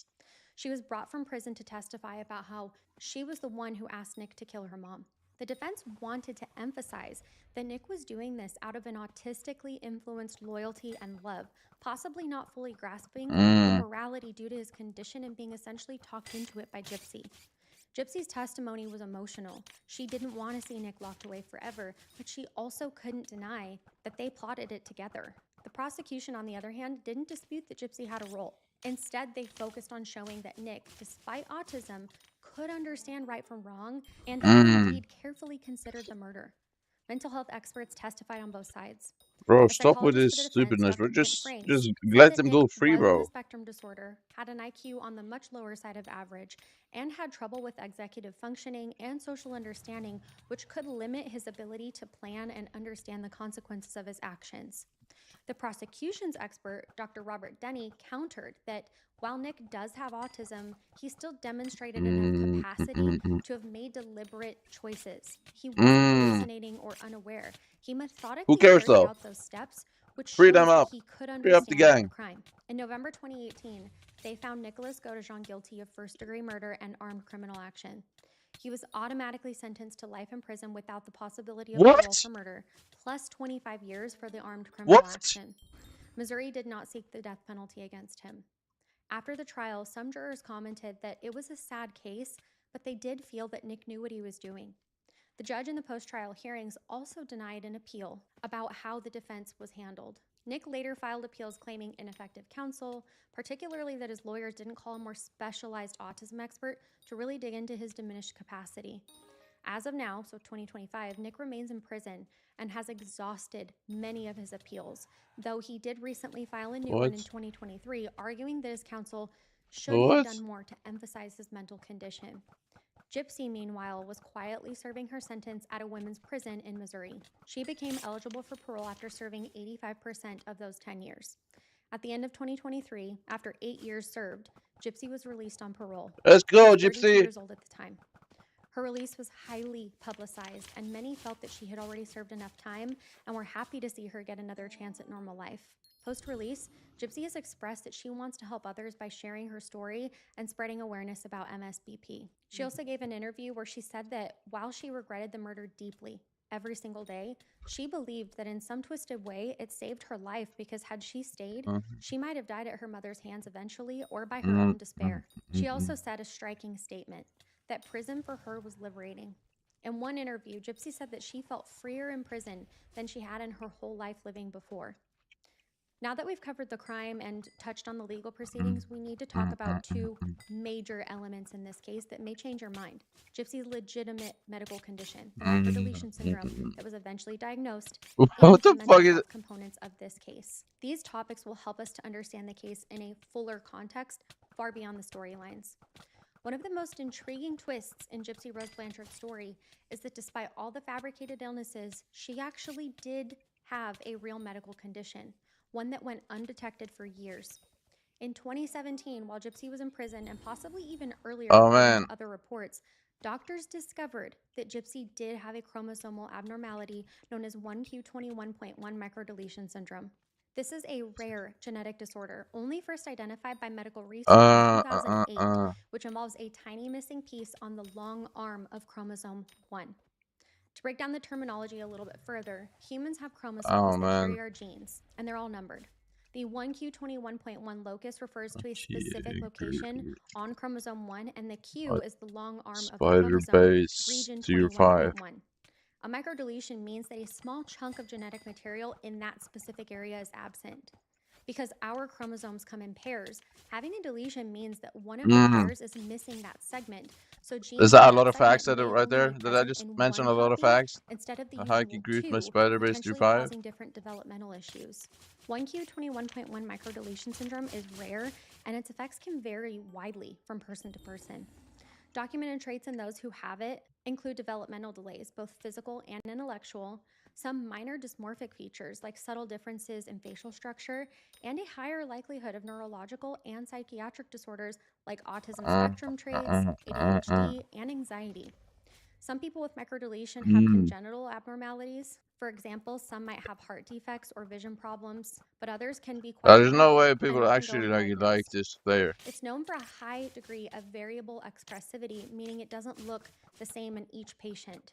She was brought from prison to testify about how she was the one who asked Nick to kill her mom. The defense wanted to emphasize that Nick was doing this out of an autistically influenced loyalty and love, possibly not fully grasping the morality due to his condition and being essentially talked into it by Gypsy. Gypsy's testimony was emotional. She didn't want to see Nick locked away forever, but she also couldn't deny that they plotted it together. The prosecution, on the other hand, didn't dispute that Gypsy had a role. Instead, they focused on showing that Nick, despite autism, could understand right from wrong and had indeed carefully considered the murder. Mental health experts testified on both sides. Bro, A stop with this psychologist for the defense, stupidness. Dr. Bro. Kent Just Franks, said let that them Nick go free, was bro. with a spectrum disorder, had an IQ on the much lower side of average, and had trouble with executive functioning and social understanding, which could limit his ability to plan and understand the consequences of his actions. The prosecution's expert, Dr. Robert Denny, countered that while Nick does have autism, he still demonstrated enough capacity to have made deliberate choices. He wasn't hallucinating or unaware. He methodically Who cares, carried though? out those steps, which Free shows them that up. he could Free up the understand gang. the crime. In November 2018, they found Nicholas Godejean guilty of first-degree murder and armed criminal action. He was automatically sentenced to life in prison without the possibility of parole for murder, plus 25 years for the armed criminal action. Missouri did not seek the death penalty against him. After the trial, some jurors commented that it was a sad case, but they did feel that Nick knew what he was doing. The judge in the post-trial hearings also denied an appeal about how the defense was handled. Nick later filed appeals claiming ineffective counsel, particularly that his lawyers didn't call a more specialized autism expert to really dig into his diminished capacity. As of now, so 2025, Nick remains in prison and has exhausted many of his appeals, though he did recently file a new one in 2023, arguing that his counsel should have done more to emphasize his mental condition. Gypsy, meanwhile, was quietly serving her sentence at a women's prison in Missouri. She became eligible for parole after serving 85% of those 10 years. At the end of 2023, after 8 years served, Gypsy was released on parole. Let's go, She was 32 Gypsy. years old at the time. Her release was highly publicized, and many felt that she had already served enough time and were happy to see her get another chance at normal life. Post-release, Gypsy has expressed that she wants to help others by sharing her story and spreading awareness about MSBP. She also gave an interview where she said that while she regretted the murder deeply every single day, she believed that in some twisted way it saved her life because had she stayed, she might have died at her mother's hands eventually or by her own despair. She also said a striking statement, that prison for her was liberating. In one interview, Gypsy said that she felt freer in prison than she had in her whole life living before. Now that we've covered the crime and touched on the legal proceedings, we need to talk about two major elements in this case that may change your mind. Gypsy's legitimate medical condition, the microdeletion syndrome that was eventually diagnosed, and the mental health components of this case. These topics will help us to understand the case in a fuller context, far beyond the storylines. One of the most intriguing twists in Gypsy Rose Blanchard's story is that despite all the fabricated illnesses, she actually did have a real medical condition, one that went undetected for years. In 2017, while Gypsy was in prison and possibly even earlier according to other reports, doctors discovered that Gypsy did have a chromosomal abnormality known as 1q21.1 microdeletion syndrome. This is a rare genetic disorder, only first identified by medical research in 2008, which involves a tiny missing piece on the long arm of chromosome 1. To break down the terminology a little bit further, humans have chromosomes that carry our genes, and they're all numbered. The 1q21.1 locus refers to a specific location on chromosome 1, and the Q is the long arm of the chromosome, region 21.1. A microdeletion means that a small chunk of genetic material in that specific area is absent. Because our chromosomes come in pairs, having a deletion means that one of the pairs is missing that segment. So genes is that a lot of facts that right there? Did I just mention a lot of facts? Instead of the How I can usual group my two, spider base through potentially 5? causing different developmental issues. 1q21.1 microdeletion syndrome is rare, and its effects can vary widely from person to person. Documented traits in those who have it include developmental delays, both physical and intellectual, some minor dysmorphic features like subtle differences in facial structure, and a higher likelihood of neurological and psychiatric disorders like autism spectrum traits, ADHD, and anxiety. Some people with microdeletion have congenital abnormalities. For example, some might have heart defects or vision problems, but others can be quite There's no mild way and people often actually go like undiagnosed. this player. It's known for a high degree of variable expressivity, meaning it doesn't look the same in each patient.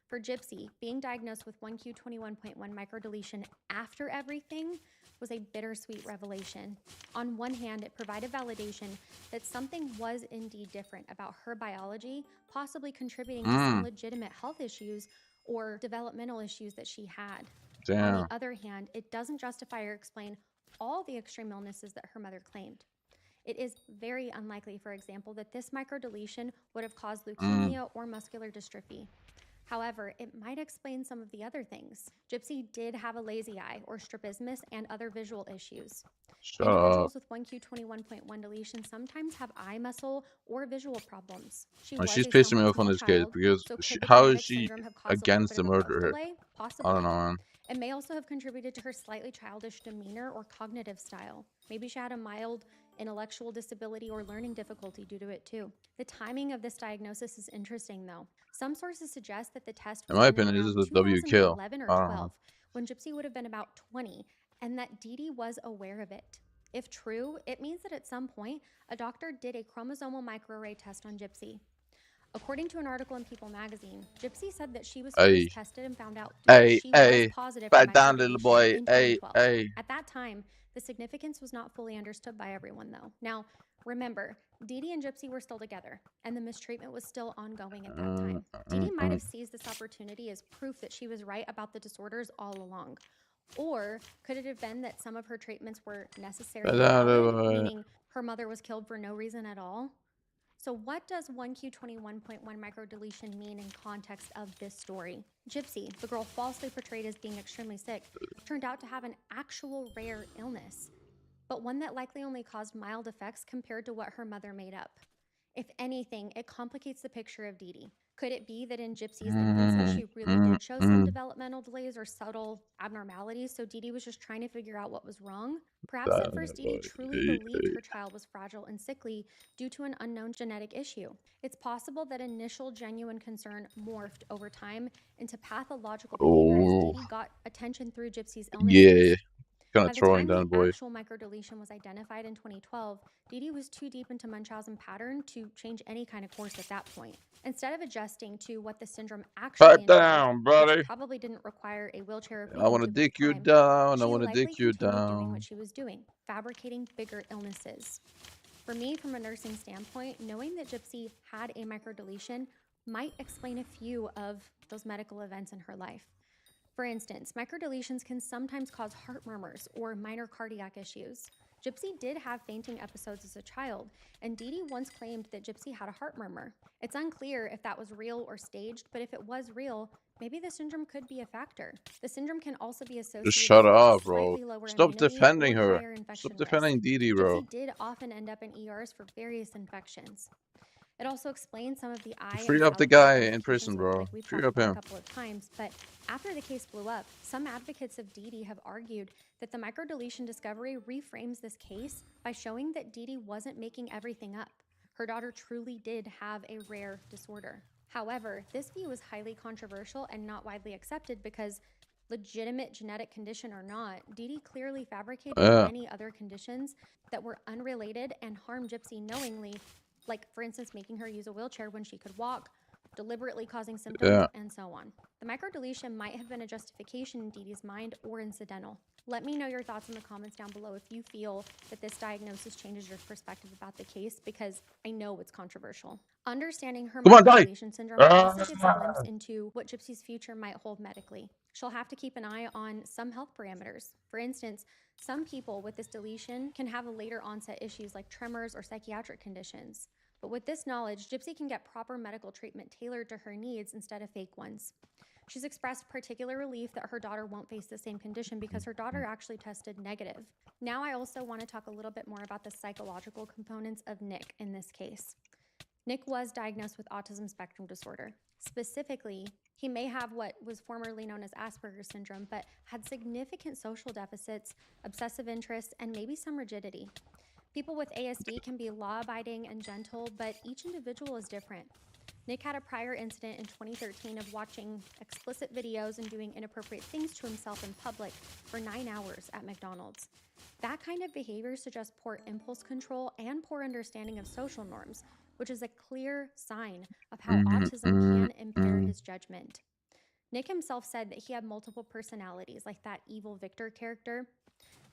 For Gypsy, being diagnosed with 1q21.1 microdeletion after everything was a bittersweet revelation. On one hand, it provided validation that something was indeed different about her biology, possibly contributing to some legitimate health issues or developmental issues that she had. On the other hand, it doesn't justify or explain all the extreme illnesses that her mother claimed. It is very unlikely, for example, that this microdeletion would have caused leukemia or muscular dystrophy. However, it might explain some of the other things. Gypsy did have a lazy eye or strabismus and other visual issues. Individuals with 1q21.1 deletion sometimes have eye muscle or visual problems. She was She's a pissing me somewhat off on small this kid child, because so could the how is genetic she syndrome have caused a little against bit the of a birth murderer? delay? Possibly. I don't know, man. It may also have contributed to her slightly childish demeanor or cognitive style. Maybe she had a mild intellectual disability or learning difficulty due to it too. The timing of this diagnosis is interesting though. Some sources suggest that the test was In my done in opinion, this around is a W kill. 2011 or I don't 12, know. when Gypsy would have been about 20, and that Dee Dee was aware of it. If true, it means that at some point, a doctor did a chromosomal microarray test on Gypsy. According to an article in People magazine, Gypsy said that she was first tested and found out that she was positive for back down, little microdeletion boy. in 2012. At that time, the significance was not fully understood by everyone, though. Now, remember, Dee Dee and Gypsy were still together, and the mistreatment was still ongoing at that time. Dee Dee might have seized this opportunity as proof that she was right about the disorders all along. Or could it have been that some of her treatments were necessary and valid, meaning her mother was killed for no reason at all? So what does 1q21.1 microdeletion mean in context of this story? Gypsy, the girl falsely portrayed as being extremely sick, turned out to have an actual rare illness, but one that likely only caused mild effects compared to what her mother made up. If anything, it complicates the picture of Dee Dee. Could it be that in Gypsy's infancy, she really did show some developmental delays or subtle abnormalities, so Dee Dee was just trying to figure out what was wrong? Perhaps at first Dee Dee truly believed her child was fragile and sickly due to an unknown genetic issue. It's possible that initial genuine concern morphed over time into pathological behavior as Dee Dee got attention through Gypsy's illnesses. Kind By of the throwing time down, the boy. actual microdeletion was identified in 2012, Dee Dee was too deep into Munchausen pattern to change any kind of course at that point. Instead of adjusting to what the syndrome actually entailed, which probably didn't require a wheelchair or I want to dick you down. I want to dick you down. She likely continued doing what she was doing, fabricating bigger illnesses. For me, from a nursing standpoint, knowing that Gypsy had a microdeletion might explain a few of those medical events in her life. For instance, microdeletions can sometimes cause heart murmurs or minor cardiac issues. Gypsy did have fainting episodes as a child, and Dee Dee once claimed that Gypsy had a heart murmur. It's unclear if that was real or staged, but if it was real, maybe the syndrome could be a factor. The syndrome can also be associated Just shut with up, bro. slightly lower Stop immunity defending or her. higher infection Stop defending Dee Dee, bro. Gypsy did often end up in ERs for various infections. It also explains some of the eye Free and up the skeletal guy in complications, prison, bro. like we've Free talked up about him. a couple of times. But after the case blew up, some advocates of Dee Dee have argued that the microdeletion discovery reframes this case by showing that Dee Dee wasn't making everything up. Her daughter truly did have a rare disorder. However, this view is highly controversial and not widely accepted because, legitimate genetic condition or not, Dee Dee clearly fabricated many other conditions that were unrelated and harmed Gypsy knowingly, like, for instance, making her use a wheelchair when she could walk, deliberately causing symptoms, and so on. The microdeletion might have been a justification in Dee Dee's mind or incidental. Let me know your thoughts in the comments down below if you feel that this diagnosis changes your perspective about the case, because I know it's controversial. Understanding her microdeletion syndrome also gives a glimpse into what Gypsy's future might hold medically. She'll have to keep an eye on some health parameters. For instance, some people with this deletion can have a later onset issues like tremors or psychiatric conditions. But with this knowledge, Gypsy can get proper medical treatment tailored to her needs instead of fake ones. She's expressed particular relief that her daughter won't face the same condition because her daughter actually tested negative. Now I also want to talk a little bit more about the psychological components of Nick in this case. Nick was diagnosed with autism spectrum disorder. Specifically, he may have what was formerly known as Asperger's syndrome, but had significant social deficits, obsessive interests, and maybe some rigidity. People with ASD can be law-abiding and gentle, but each individual is different. Nick had a prior incident in 2013 of watching explicit videos and doing inappropriate things to himself in public for 9 hours at McDonald's. That kind of behavior suggests poor impulse control and poor understanding of social norms, which is a clear sign of how autism can impair his judgment. Nick himself said that he had multiple personalities, like that evil Victor character.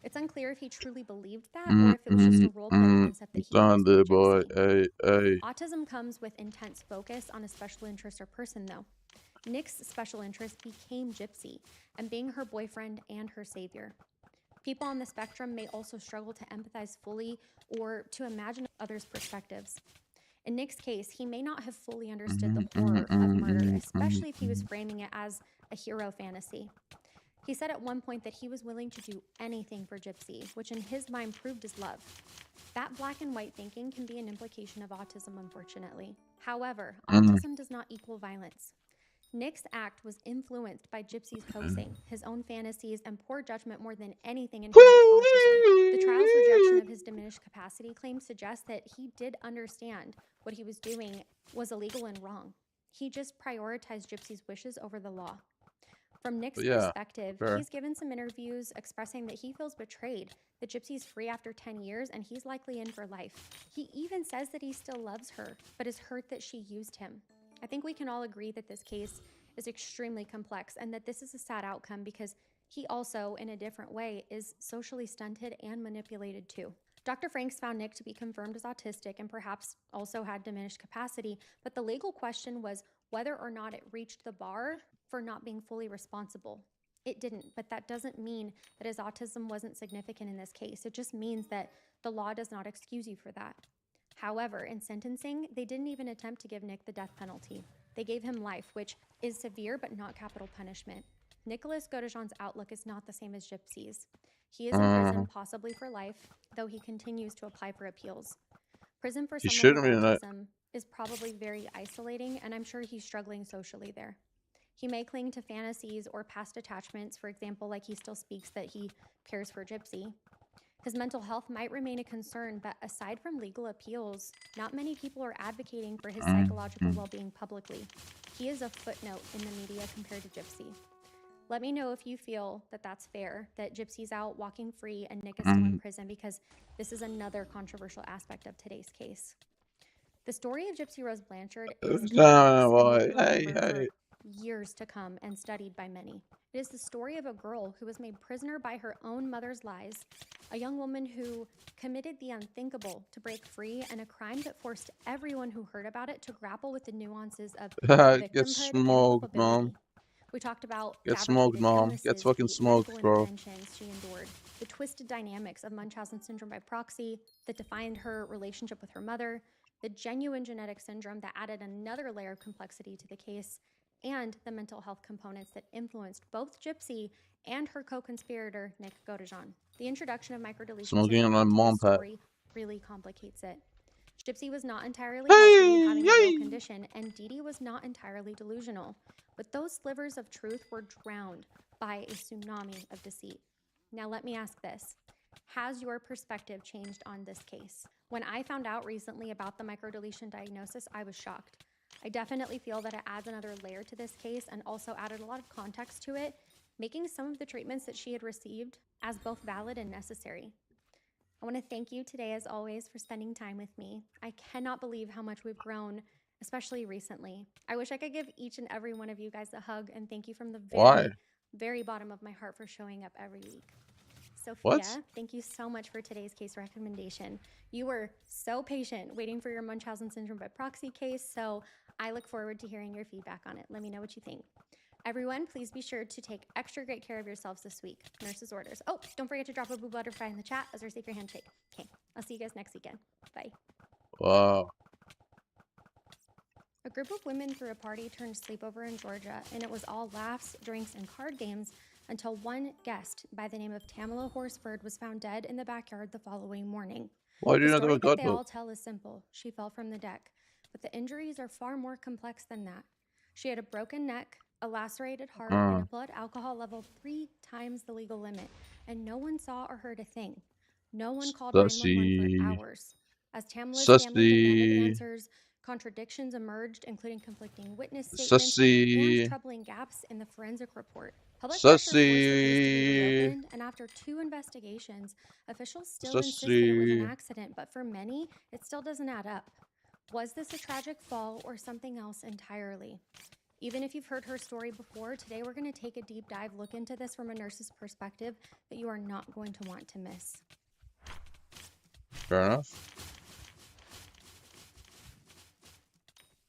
It's unclear if he truly believed that or if it was just a role play concept that he used with Gypsy. Autism comes with intense focus on a special interest or person, though. Nick's special interest became Gypsy and being her boyfriend and her savior. People on the spectrum may also struggle to empathize fully or to imagine others' perspectives. In Nick's case, he may not have fully understood the horror of murder, especially if he was framing it as a hero fantasy. He said at one point that he was willing to do anything for Gypsy, which in his mind proved his love. That black and white thinking can be an implication of autism, unfortunately. However, autism does not equal violence. Nick's act was influenced by Gypsy's coaxing, his own fantasies, and poor judgment more than anything inherent to autism. The trial's rejection of his diminished capacity claim suggests that he did understand what he was doing was illegal and wrong. He just prioritized Gypsy's wishes over the law. From Nick's perspective, he's given some interviews expressing that he feels betrayed, that Gypsy's free after 10 years and he's likely in for life. He even says that he still loves her, but is hurt that she used him. I think we can all agree that this case is extremely complex and that this is a sad outcome because he also, in a different way, is socially stunted and manipulated too. Dr. Franks found Nick to be confirmed as autistic and perhaps also had diminished capacity, but the legal question was whether or not it reached the bar for not being fully responsible. It didn't, but that doesn't mean that his autism wasn't significant in this case. It just means that the law does not excuse you for that. However, in sentencing, they didn't even attempt to give Nick the death penalty. They gave him life, which is severe but not capital punishment. Nicholas Godejean's outlook is not the same as Gypsy's. He is in prison possibly for life, though he continues to apply for appeals. Prison for someone with autism is probably very isolating, and I'm sure he's struggling socially there. He may cling to fantasies or past attachments, for example, like he still speaks that he cares for Gypsy. His mental health might remain a concern, but aside from legal appeals, not many people are advocating for his psychological well-being publicly. He is a footnote in the media compared to Gypsy. Let me know if you feel that that's fair, that Gypsy's out walking free and Nick is still in prison, because this is another controversial aspect of today's case. The story of Gypsy Rose Blanchard is for years to come and studied by many. It is the story of a girl who was made prisoner by her own mother's lies, a young woman who committed the unthinkable to break free, and a crime that forced everyone who heard about it to grapple with the nuances of victimhood and culpability. We talked about fabricated illnesses, the medical interventions she endured, the twisted dynamics of Munchausen syndrome by proxy that defined her relationship with her mother, the genuine genetic syndrome that added another layer of complexity to the case, and the mental health components that influenced both Gypsy and her co-conspirator, Nick Godejean. The introduction of microdeletion into the story really complicates it. Gypsy was not entirely healthy, having a real condition, and Dee Dee was not entirely delusional. But those slivers of truth were drowned by a tsunami of deceit. Now let me ask this. Has your perspective changed on this case? When I found out recently about the microdeletion diagnosis, I was shocked. I definitely feel that it adds another layer to this case and also added a lot of context to it, making some of the treatments that she had received as both valid and necessary. I want to thank you today, as always, for spending time with me. I cannot believe how much we've grown, especially recently. I wish I could give each and every one of you guys a hug and thank you from the very bottom of my heart for showing up every week. Sophia, thank you so much for today's case recommendation. You were so patient waiting for your Munchausen syndrome by proxy case, so I look forward to hearing your feedback on it. Let me know what you think. Everyone, please be sure to take extra great care of yourselves this week. Nurse's orders. Oh, don't forget to drop a boo butterfly in the chat as our safe your handshake. Okay, I'll see you guys next weekend. Bye. Wow. A group of women threw a party turned sleepover in Georgia, and it was all laughs, drinks, and card games until one guest by the name of Tamala Horsford was found dead in the backyard the following morning. Why do you The not have story a that they God all tell is simple. She fell from the deck, but the injuries are far more complex than that. She had a broken neck, a lacerated heart, and a blood alcohol level 3 times the legal limit, and no one saw or heard a thing. No one called 911 for hours. As Tamala's family demanded answers, Contradictions emerged, including conflicting witness statements and troubling gaps in the forensic report. Public pressure forced the case to be reopened, and after 2 investigations, officials still insisted it was an accident, but for many, it still doesn't add up. Was this a tragic fall or something else entirely? Even if you've heard her story before, today we're going to take a deep dive look into this from a nurse's perspective that you are not going to want to miss. Fair enough.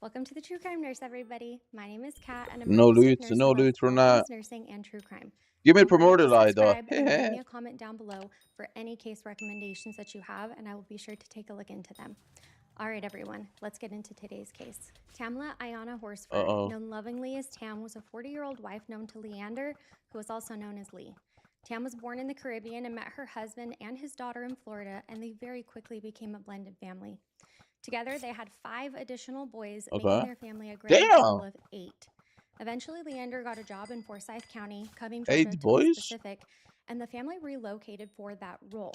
Welcome to the True Crime Nurse, everybody. My name is Kat, and I'm No a loot, nurse no who loves loot for all that. things nursing and true crime. Give me a Don't forget promoted to eye, though. subscribe and leave me a comment down below for any case recommendations that you have, and I will be sure to take a look into them. All right, everyone, let's get into today's case. Tamla Ayana Horsford, known lovingly as Tam, was a 40-year-old wife known to Leander, who was also known as Lee. Tam was born in the Caribbean and met her husband and his daughter in Florida, and they very quickly became a blended family. Together, they had 5 additional boys, making their family a grand total of 8. Eventually, Leander got a job in Forsyth County, Coving, Georgia, to be specific, and the family relocated for that role.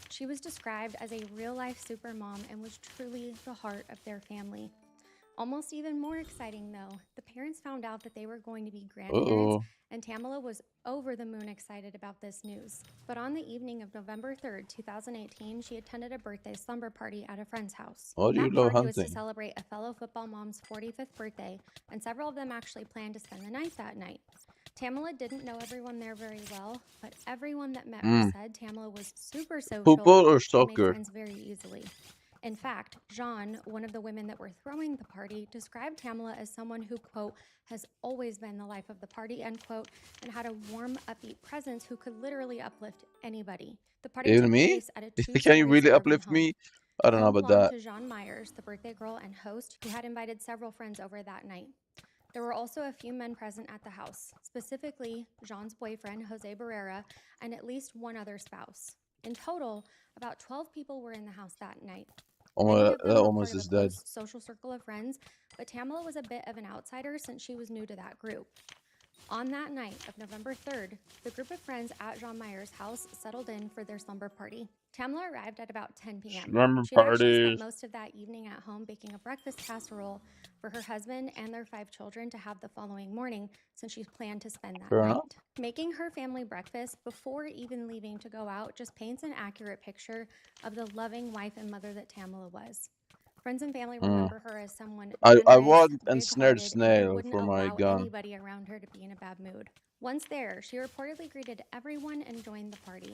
She was described as a real-life supermom and was truly the heart of their family. Almost even more exciting, though, the parents found out that they were going to be grandparents, and Tamala was over the moon excited about this news. But on the evening of November 3rd, 2018, she attended a birthday slumber party at a friend's house. That party was to celebrate a fellow football mom's 45th birthday, and several of them actually planned to spend the night that night. Tamala didn't know everyone there very well, but everyone that met her said Tamala was super social and made friends very easily. In fact, Jean, one of the women that were throwing the party, described Tamala as someone who, quote, has always been the life of the party, end quote, and had a warm, upbeat presence who could literally uplift anybody. The party took place at a 2-story Can you really uplift home. me? I don't know about that. To Jean Myers, the birthday girl and host, who had invited several friends over that night. There were also a few men present at the house, specifically Jean's boyfriend, Jose Barrera, and at least one other spouse. In total, about 12 people were in the house that night. That almost is dead. Social circle of friends, but Tamala was a bit of an outsider since she was new to that group. On that night of November 3rd, the group of friends at Jean Myers' house settled in for their slumber party. Tamala arrived at about 10 p.m. She'd actually spent most of that evening at home baking a breakfast casserole for her husband and their 5 children to have the following morning, since she planned to spend that night. Making her family breakfast before even leaving to go out just paints an accurate picture of the loving wife and mother that Tamala was. Friends and family remember her as someone I want ensnared snail for my gun. Anybody around her to be in a bad mood. Once there, she reportedly greeted everyone and joined the party.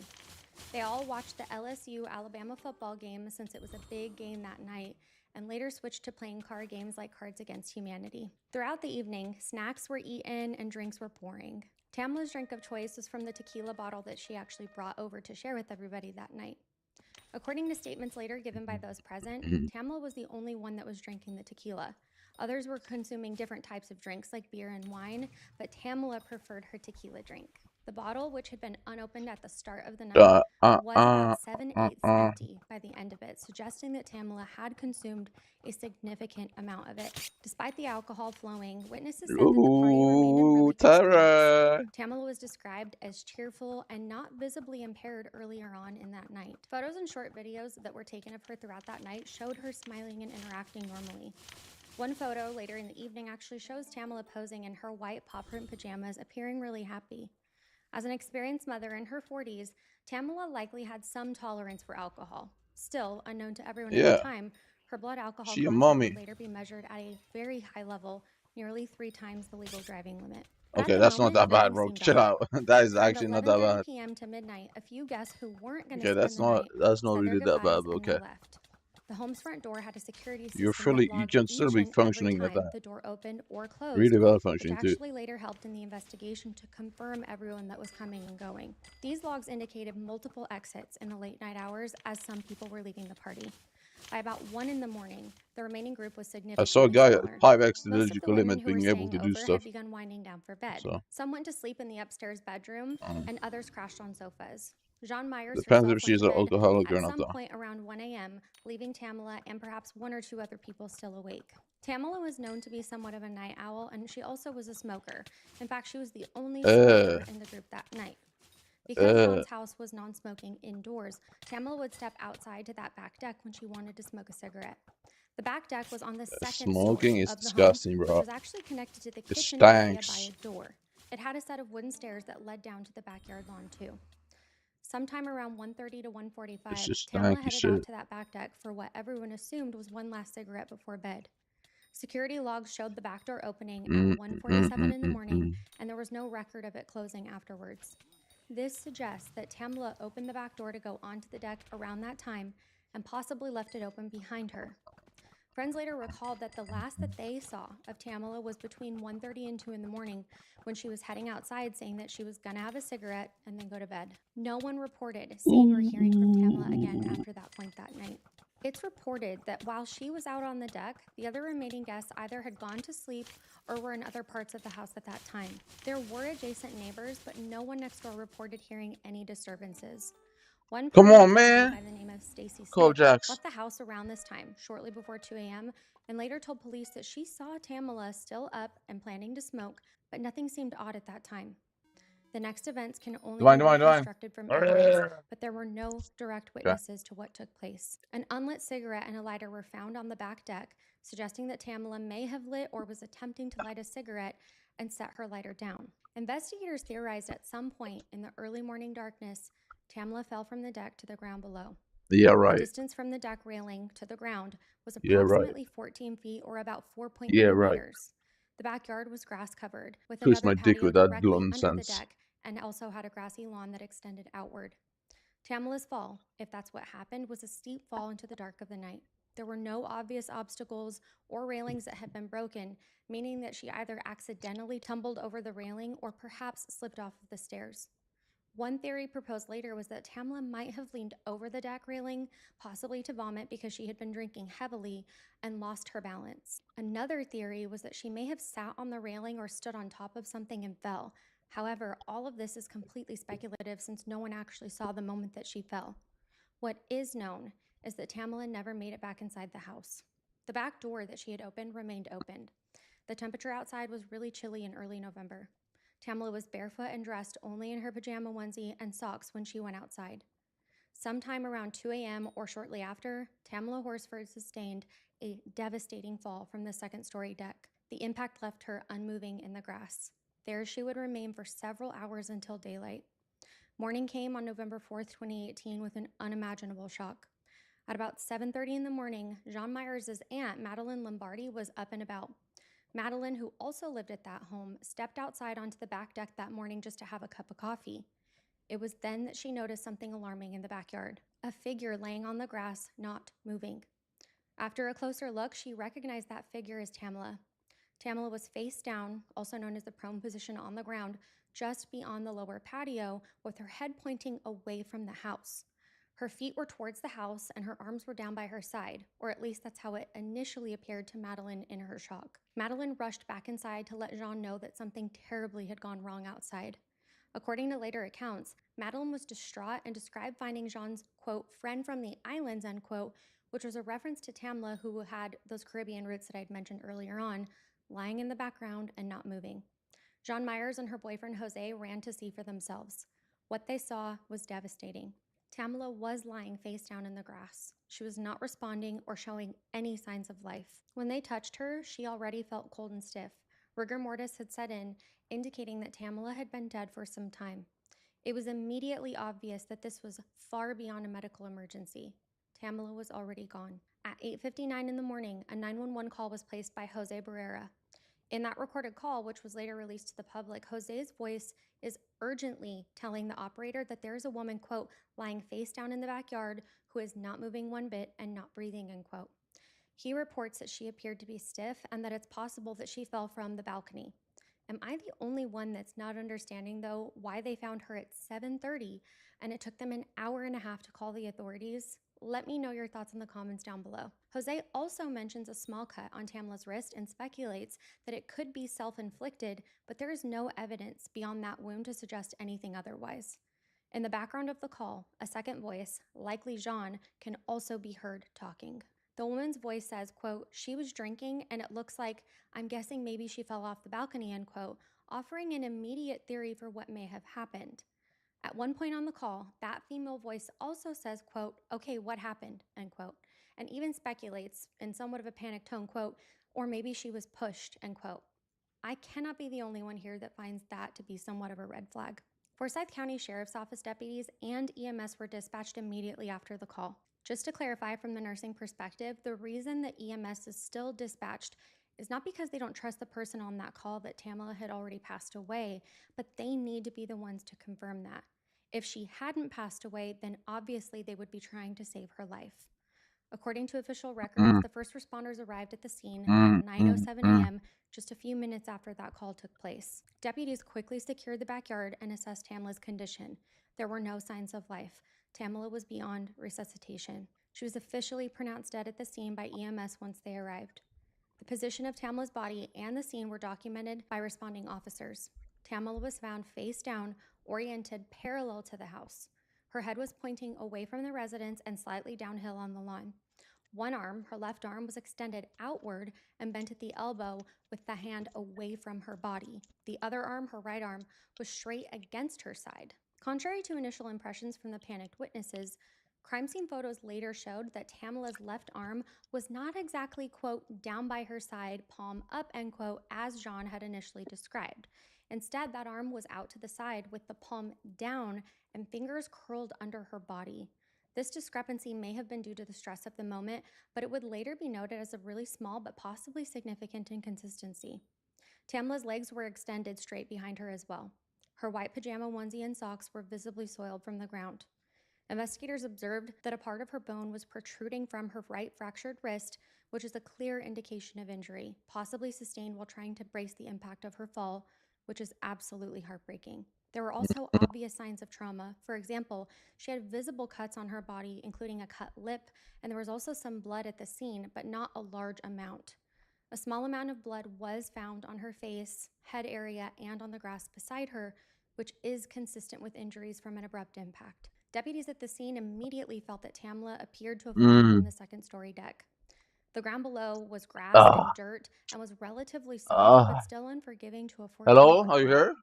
They all watched the LSU-Alabama football game since it was a big game that night, and later switched to playing card games like Cards Against Humanity. Throughout the evening, snacks were eaten and drinks were pouring. Tamala's drink of choice was from the tequila bottle that she actually brought over to share with everybody that night. According to statements later given by those present, Tamala was the only one that was drinking the tequila. Others were consuming different types of drinks like beer and wine, but Tamala preferred her tequila drink. The bottle, which had been unopened at the start of the night, was about 7/8 empty by the end of it, suggesting that Tamala had consumed a significant amount of it. Despite the alcohol flowing, witnesses said that the party remained in really good spirits. Tamala was described as cheerful and not visibly impaired earlier on in that night. Photos and short videos that were taken of her throughout that night showed her smiling and interacting normally. One photo later in the evening actually shows Tamala posing in her white paw print pajamas, appearing really happy. As an experienced mother in her 40s, Tamala likely had some tolerance for alcohol. Still, unknown to everyone at the time, her blood alcohol content would later be measured at a very high level, nearly 3 times the legal driving limit. Okay, that's not that bad, bro. Chill out. That is actually not that bad. p.m. to midnight, a few guests who weren't going to spend the night that's not really that bad, but okay. Left. The home's front door had a security system you can still be functioning like that. The door opened or closed, really well functioning which actually later helped in the investigation to confirm everyone that was coming and going. These logs indicated multiple exits in the late night hours as some people were leaving the party. By about 1 in the morning, the remaining group was significantly I saw a guy smaller. at 5x the Most of logical women limit who were being able to staying do over stuff. had begun winding down for bed. So. Some went to sleep in the upstairs bedroom, and others crashed on sofas. Jean Myers Depends herself if she's an went to bed alcoholic or at not, some though. point around 1 a.m., leaving Tamala and perhaps 1 or 2 other people still awake. Tamala was known to be somewhat of a night owl, and she also was a smoker. In fact, she was the only smoker in the group that night. Because John's house was non-smoking indoors, Tamala would step outside to that back deck when she wanted to smoke a cigarette. The back deck was on the second Smoking story is of the home, disgusting, which bro. was actually connected to the It kitchen area by stanks. a door. It had a set of wooden stairs that led down to the backyard lawn too. Sometime around 1:30 to 1:45, It's just Tamla stanky headed shit. out to that back deck for what everyone assumed was one last cigarette before bed. Security logs showed the back door opening at 1:47 in the morning, and there was no record of it closing afterwards. This suggests that Tamla opened the back door to go onto the deck around that time and possibly left it open behind her. Friends later recalled that the last that they saw of Tamala was between 1:30 and 2 in the morning when she was heading outside saying that she was going to have a cigarette and then go to bed. No one reported seeing or hearing from Tamala again after that point that night. It's reported that while she was out on the deck, the other remaining guests either had gone to sleep or were in other parts of the house at that time. There were adjacent neighbors, but no one next door reported hearing any disturbances. One Come on, pregnant man. by the name of Stacy Cole Smith Jacks. left the house around this time, shortly before 2 a.m., and later told police that she saw Tamala still up and planning to smoke, but nothing seemed odd at that time. The next events can only be reconstructed from evidence, but there were no direct witnesses to what took place. An unlit cigarette and a lighter were found on the back deck, suggesting that Tamala may have lit or was attempting to light a cigarette and set her lighter down. Investigators theorized at some point in the early morning darkness, Tamala fell from the deck to the ground below. Yeah, right. The distance from the deck railing to the ground was approximately 14 feet or about 4.3 meters. The backyard was grass covered, with another patio directly under the deck and also had a grassy lawn that extended outward. Tamala's fall, if that's what happened, was a steep fall into the dark of the night. There were no obvious obstacles or railings that had been broken, meaning that she either accidentally tumbled over the railing or perhaps slipped off of the stairs. One theory proposed later was that Tamla might have leaned over the deck railing, possibly to vomit because she had been drinking heavily and lost her balance. Another theory was that she may have sat on the railing or stood on top of something and fell. However, all of this is completely speculative since no one actually saw the moment that she fell. What is known is that Tamla never made it back inside the house. The back door that she had opened remained opened. The temperature outside was really chilly in early November. Tamla was barefoot and dressed only in her pajama onesie and socks when she went outside. Sometime around 2 a.m. or shortly after, Tamla Horsford sustained a devastating fall from the second-story deck. The impact left her unmoving in the grass. There she would remain for several hours until daylight. Morning came on November 4th, 2018 with an unimaginable shock. At about 7:30 in the morning, Jean Myers' aunt, Madeline Lombardi, was up and about. Madeline, who also lived at that home, stepped outside onto the back deck that morning just to have a cup of coffee. It was then that she noticed something alarming in the backyard, a figure laying on the grass, not moving. After a closer look, she recognized that figure as Tamla. Tamla was face down, also known as the prone position on the ground, just beyond the lower patio, with her head pointing away from the house. Her feet were towards the house and her arms were down by her side, or at least that's how it initially appeared to Madeline in her shock. Madeline rushed back inside to let Jean know that something terribly had gone wrong outside. According to later accounts, Madeline was distraught and described finding Jean's, quote, friend from the islands, end quote, which was a reference to Tamla, who had those Caribbean roots that I'd mentioned earlier on, lying in the background and not moving. Jean Myers and her boyfriend Jose ran to see for themselves. What they saw was devastating. Tamla was lying face down in the grass. She was not responding or showing any signs of life. When they touched her, she already felt cold and stiff. Rigor mortis had set in, indicating that Tamla had been dead for some time. It was immediately obvious that this was far beyond a medical emergency. Tamla was already gone. At 8:59 in the morning, a 911 call was placed by Jose Barrera. In that recorded call, which was later released to the public, Jose's voice is urgently telling the operator that there is a woman, quote, lying face down in the backyard who is not moving one bit and not breathing, end quote. He reports that she appeared to be stiff and that it's possible that she fell from the balcony. Am I the only one that's not understanding, though, why they found her at 7:30 and it took them an hour and a half to call the authorities? Let me know your thoughts in the comments down below. Jose also mentions a small cut on Tamla's wrist and speculates that it could be self-inflicted, but there is no evidence beyond that wound to suggest anything otherwise. In the background of the call, a second voice, likely Jean, can also be heard talking. The woman's voice says, quote, she was drinking and it looks like, I'm guessing maybe she fell off the balcony, end quote, offering an immediate theory for what may have happened. At one point on the call, that female voice also says, quote, okay, what happened, end quote. and even speculates in somewhat of a panicked tone, quote, or maybe she was pushed, end quote. I cannot be the only one here that finds that to be somewhat of a red flag. Forsyth County Sheriff's Office deputies and EMS were dispatched immediately after the call. Just to clarify from the nursing perspective, the reason that EMS is still dispatched is not because they don't trust the person on that call that Tamala had already passed away, but they need to be the ones to confirm that. If she hadn't passed away, then obviously they would be trying to save her life. According to official records, the first responders arrived at the scene at 9:07 a.m., just a few minutes after that call took place. Deputies quickly secured the backyard and assessed Tamala's condition. There were no signs of life. Tamala was beyond resuscitation. She was officially pronounced dead at the scene by EMS once they arrived. The position of Tamala's body and the scene were documented by responding officers. Tamala was found face down, oriented parallel to the house. Her head was pointing away from the residence and slightly downhill on the lawn. One arm, her left arm, was extended outward and bent at the elbow with the hand away from her body. The other arm, her right arm, was straight against her side. Contrary to initial impressions from the panicked witnesses, crime scene photos later showed that Tamala's left arm was not exactly, quote, down by her side, palm up, end quote, as John had initially described. Instead, that arm was out to the side with the palm down and fingers curled under her body. This discrepancy may have been due to the stress of the moment, but it would later be noted as a really small but possibly significant inconsistency. Tamala's legs were extended straight behind her as well. Her white pajama onesie and socks were visibly soiled from the ground. Investigators observed that a part of her bone was protruding from her right fractured wrist, which is a clear indication of injury, possibly sustained while trying to brace the impact of her fall, which is absolutely heartbreaking. There were also obvious signs of trauma. For example, she had visible cuts on her body, including a cut lip, and there was also some blood at the scene, but not a large amount. A small amount of blood was found on her face, head area, and on the grass beside her, which is consistent with injuries from an abrupt impact. Deputies at the scene immediately felt that Tamala appeared to have fallen from the second-story deck. The ground below was grass and dirt and was relatively soft, but still unforgiving to a 14-year-old Hello, are you girl. here?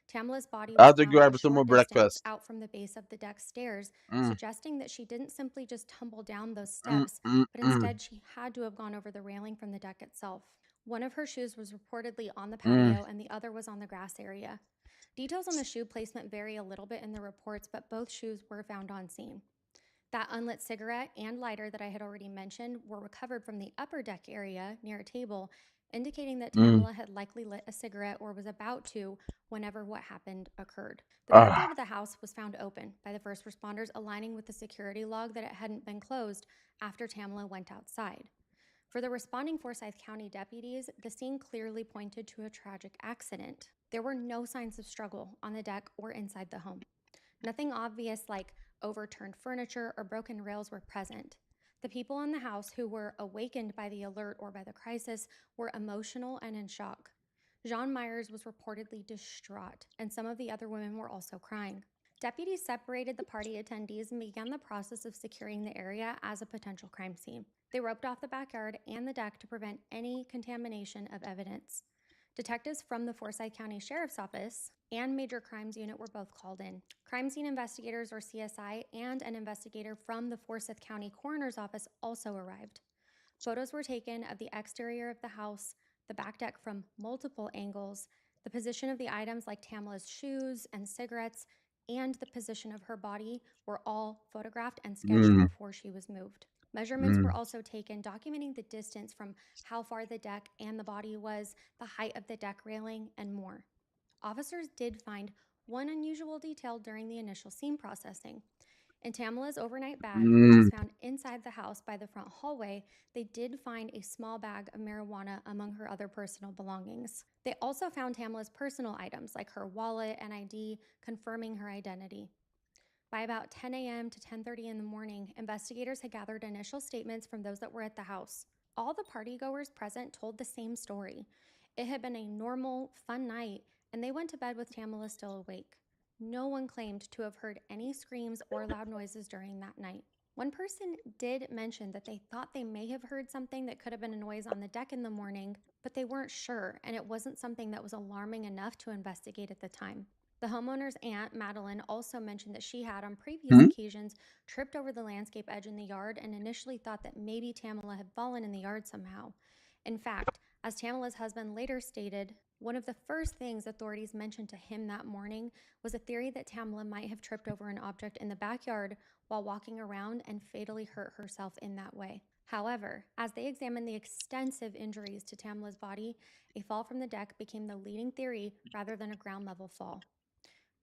Tamala's body I was have to found grab a some more short distance breakfast. out from the base of the deck stairs, suggesting that she didn't simply just tumble down those steps, but instead she had to have gone over the railing from the deck itself. One of her shoes was reportedly on the patio and the other was on the grass area. Details on the shoe placement vary a little bit in the reports, but both shoes were found on scene. That unlit cigarette and lighter that I had already mentioned were recovered from the upper deck area near a table, indicating that Tamala had likely lit a cigarette or was about to whenever what happened occurred. The back door to the house was found open by the first responders, aligning with the security log that it hadn't been closed after Tamala went outside. For the responding Forsyth County deputies, the scene clearly pointed to a tragic accident. There were no signs of struggle on the deck or inside the home. Nothing obvious like overturned furniture or broken rails were present. The people in the house who were awakened by the alert or by the crisis were emotional and in shock. Jean Myers was reportedly distraught, and some of the other women were also crying. Deputies separated the party attendees and began the process of securing the area as a potential crime scene. They roped off the backyard and the deck to prevent any contamination of evidence. Detectives from the Forsyth County Sheriff's Office and Major Crimes Unit were both called in. Crime scene investigators, or CSI, and an investigator from the Forsyth County Coroner's Office also arrived. Photos were taken of the exterior of the house, the back deck from multiple angles, the position of the items like Tamala's shoes and cigarettes, and the position of her body were all photographed and sketched before she was moved. Measurements were also taken, documenting the distance from how far the deck and the body was, the height of the deck railing, and more. Officers did find one unusual detail during the initial scene processing. In Tamala's overnight bag, which was found inside the house by the front hallway, they did find a small bag of marijuana among her other personal belongings. They also found Tamala's personal items, like her wallet and ID, confirming her identity. By about 10 a.m. to 10:30 in the morning, investigators had gathered initial statements from those that were at the house. All the partygoers present told the same story. It had been a normal, fun night, and they went to bed with Tamala still awake. No one claimed to have heard any screams or loud noises during that night. One person did mention that they thought they may have heard something that could have been a noise on the deck in the morning, but they weren't sure, and it wasn't something that was alarming enough to investigate at the time. The homeowner's aunt, Madeline, also mentioned that she had, on previous occasions, tripped over the landscape edge in the yard and initially thought that maybe Tamala had fallen in the yard somehow. In fact, as Tamala's husband later stated, one of the first things authorities mentioned to him that morning was a theory that Tamala might have tripped over an object in the backyard while walking around and fatally hurt herself in that way. However, as they examined the extensive injuries to Tamala's body, a fall from the deck became the leading theory rather than a ground-level fall.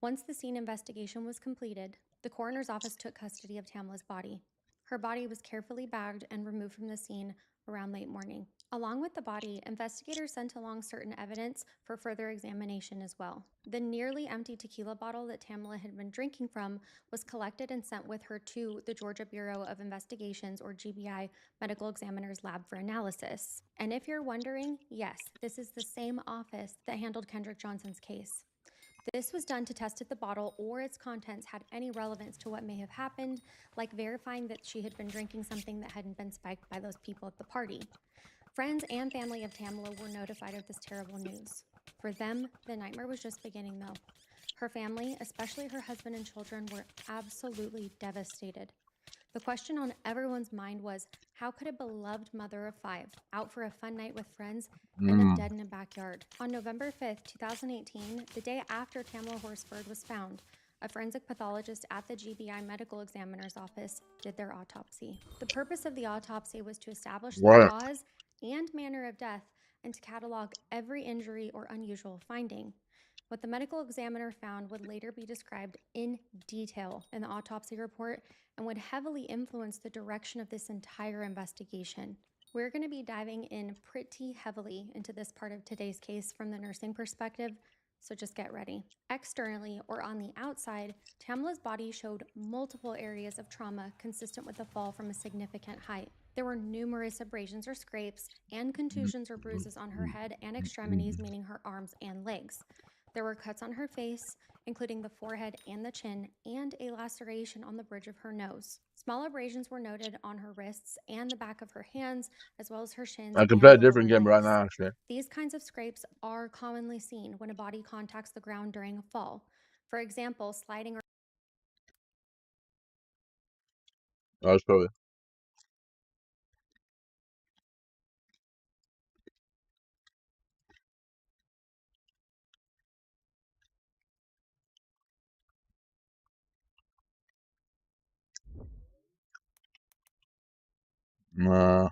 Once the scene investigation was completed, the coroner's office took custody of Tamala's body. Her body was carefully bagged and removed from the scene around late morning. Along with the body, investigators sent along certain evidence for further examination as well. The nearly empty tequila bottle that Tamala had been drinking from was collected and sent with her to the Georgia Bureau of Investigations, or GBI, medical examiner's lab for analysis. And if you're wondering, yes, this is the same office that handled Kendrick Johnson's case. This was done to test if the bottle or its contents had any relevance to what may have happened, like verifying that she had been drinking something that hadn't been spiked by those people at the party. Friends and family of Tamala were notified of this terrible news. For them, the nightmare was just beginning, though. Her family, especially her husband and children, were absolutely devastated. The question on everyone's mind was, how could a beloved mother of 5, out for a fun night with friends, end up dead in a backyard? On November 5th, 2018, the day after Tamala Horsford was found, a forensic pathologist at the GBI medical examiner's office did their autopsy. The purpose of the autopsy was to establish the cause and manner of death and to catalog every injury or unusual finding. What the medical examiner found would later be described in detail in the autopsy report and would heavily influence the direction of this entire investigation. We're going to be diving in pretty heavily into this part of today's case from the nursing perspective, so just get ready. Externally, or on the outside, Tamala's body showed multiple areas of trauma consistent with a fall from a significant height. There were numerous abrasions or scrapes and contusions or bruises on her head and extremities, meaning her arms and legs. There were cuts on her face, including the forehead and the chin, and a laceration on the bridge of her nose. Small abrasions were noted on her wrists and the back of her hands, as well as her shins. I can play a different game right now, actually. These kinds of scrapes are commonly seen when a body contacts the ground during a fall. For example, sliding or... I'll show you. Nah.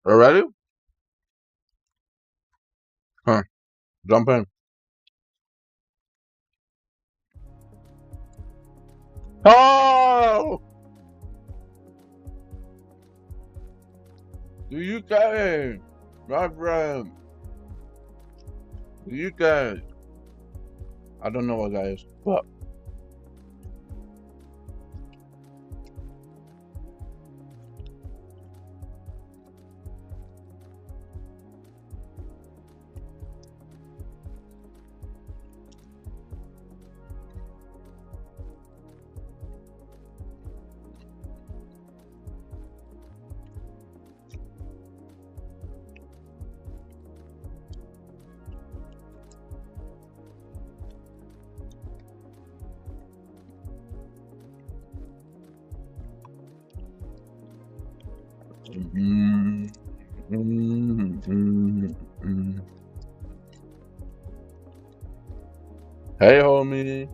Ready? Huh. Jump in. Oh! Do you guys, my friend? Do you guys? I don't know what guys, but Hey, homie.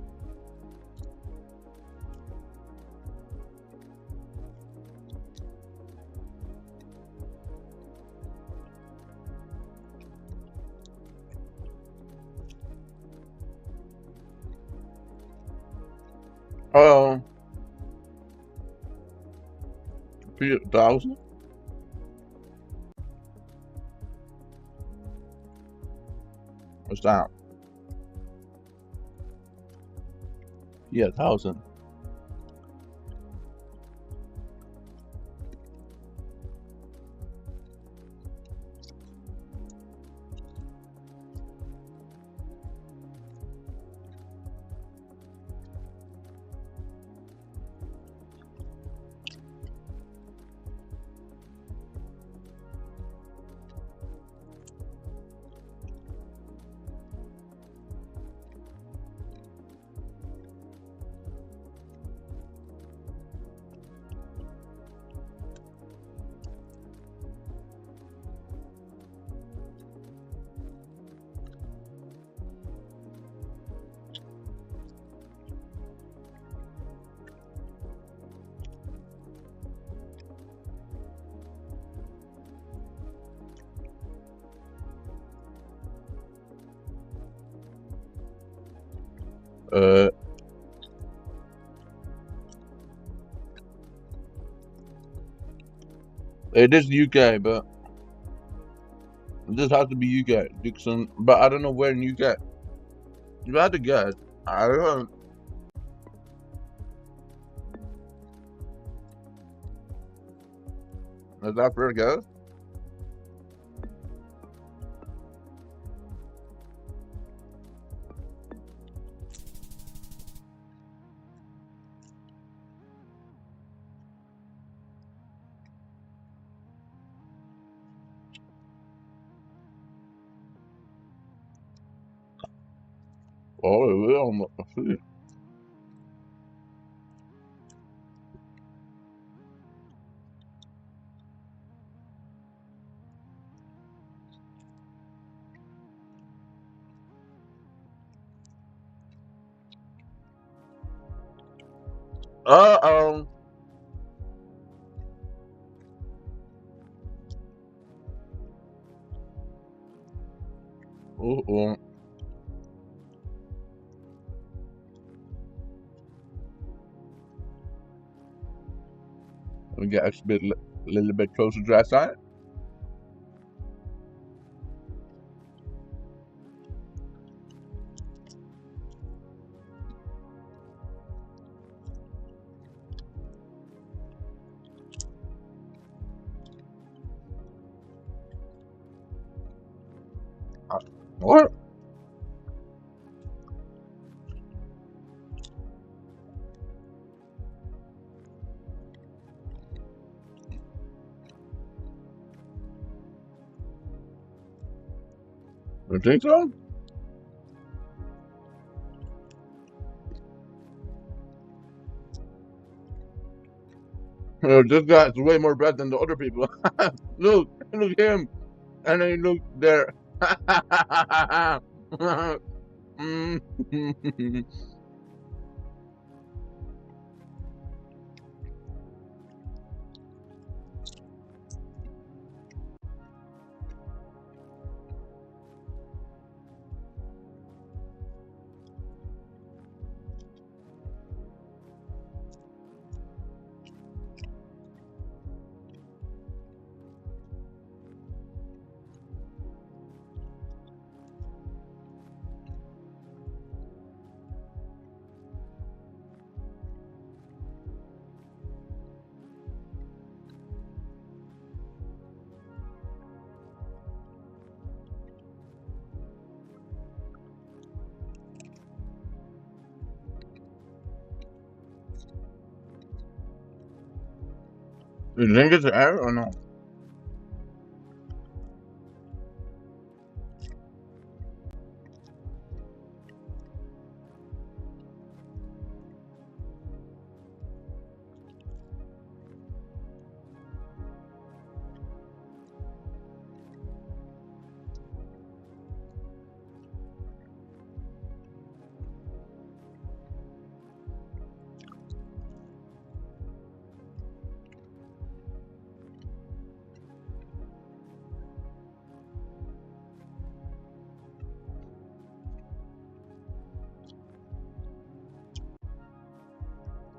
Hello. 1,000? What's that? Yeah, 1,000. It is UK, but this has to be UK, Dixon. But I don't know where in UK. You had to guess. I don't know. Is that fair guess? Oh, it will. See. Uh-oh. Uh-oh. We get a little bit closer to that side. What? You think so? This guy's way more bad than the other people. Look at him. And then look there. You think it's air or no?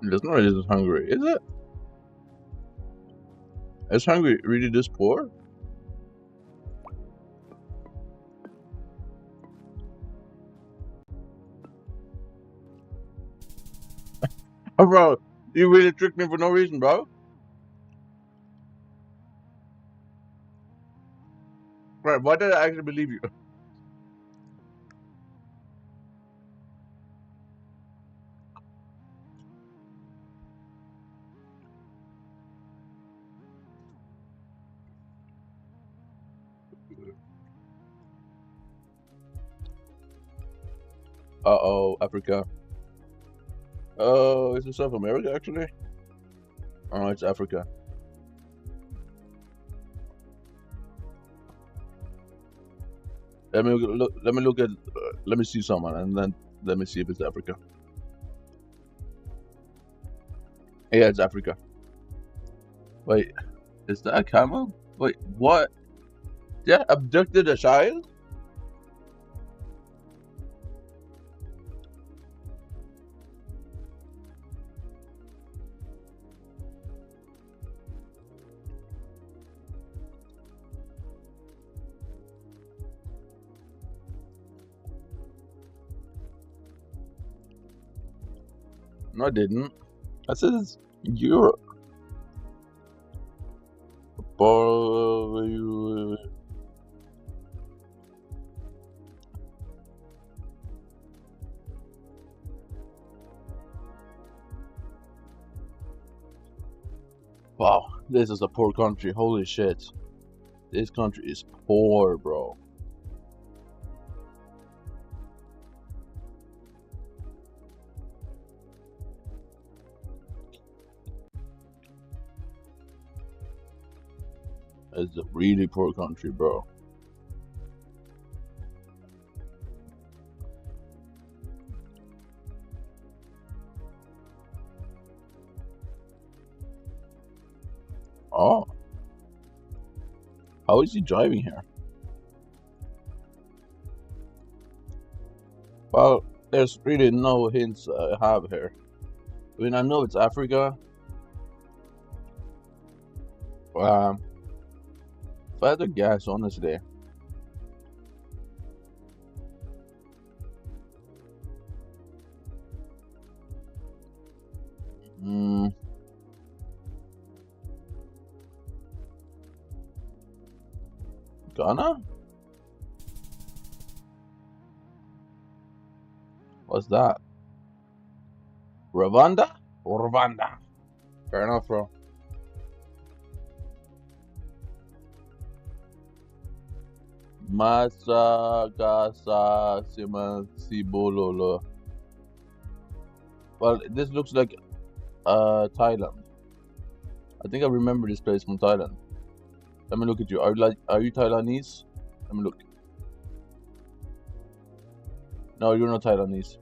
It's not really this hungry, is it? Is hungry really this poor? Oh, bro, you really tricked me for no reason, bro. Right, why did I actually believe you? Uh-oh, Africa. Oh, is it South America, actually? Oh, it's Africa. Let me look at, let me see someone, and then let me see if it's Africa. Yeah, it's Africa. Wait, is that a camel? Wait, what? Yeah, abducted a child? No, I didn't. I said it's Europe. Wow, this is a poor country. Holy shit. This country is poor, bro. It's a really poor country, bro. Oh. How is he driving here? Well, there's really no hints I have here. I mean, I know it's Africa. If I had to guess, honestly. Ghana? What's that? Rwanda? Or Rwanda? Fair enough, bro. Masagasa Sibololo. Well, this looks like Thailand. I think I remember this place from Thailand. Let me look at you. Are you Thailandese? Let me look. No, you're not Thailandese.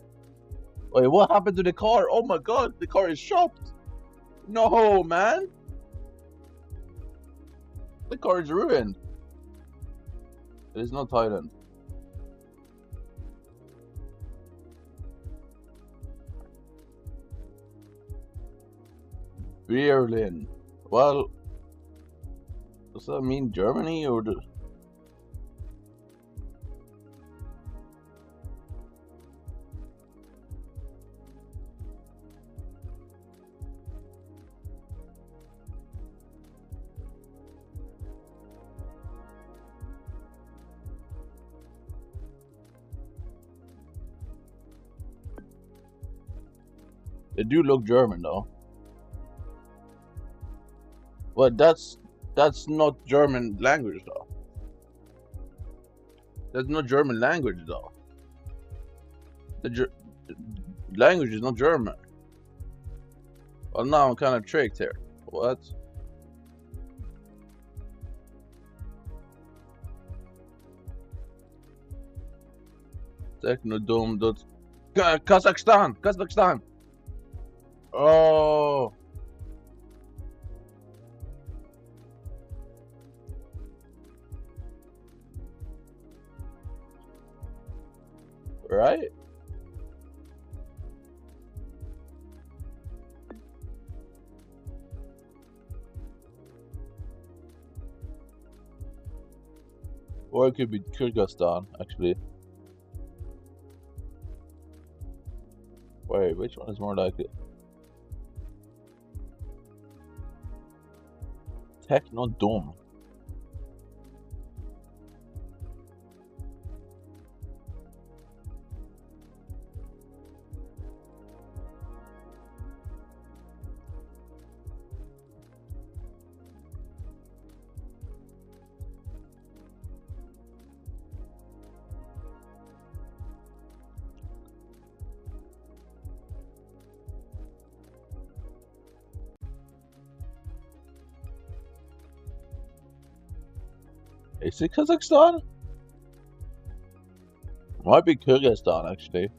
Wait, what happened to the car? Oh my god, the car is shopped. No, man. The car is ruined. It is not Thailand. Berlin. Well, does that mean Germany or the... They do look German though. But that's not German language though. That's not German language though. The language is not German. Well, now I'm kind of tricked here. What? Technodome. Kazakhstan. Oh. Right? Or it could be Kyrgyzstan, actually. Wait, which one is more likely? Technodome. Is it Kazakhstan? Might be Kyrgyzstan, actually.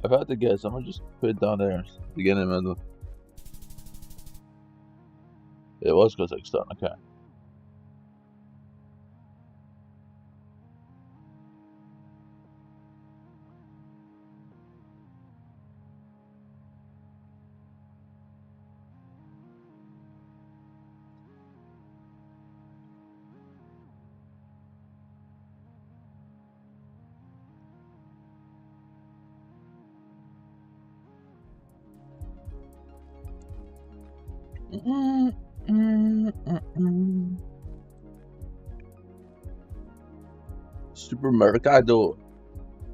If I had to guess, I'm gonna just put it down there to get in the middle. It was Kazakhstan, okay. Supermercado.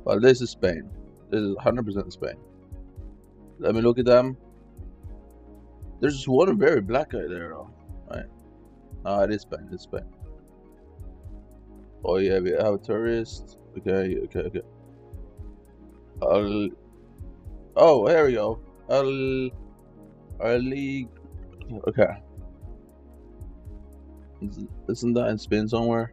Well, this is Spain. This is 100% Spain. Let me look at them. There's just one very black guy there, though. Right. No, it is Spain. It's Spain. Oh yeah, we have a tourist. Okay. Oh, here we go. League. Okay. Isn't that in Spain somewhere?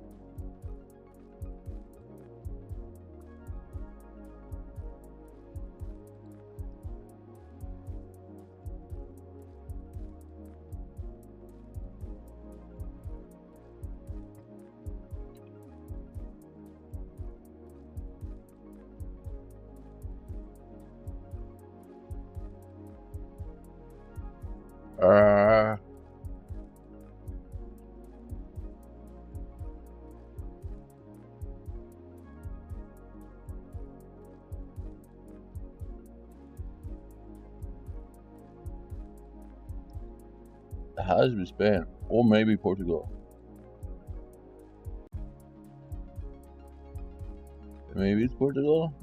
It has to be Spain, or maybe Portugal. Maybe it's Portugal.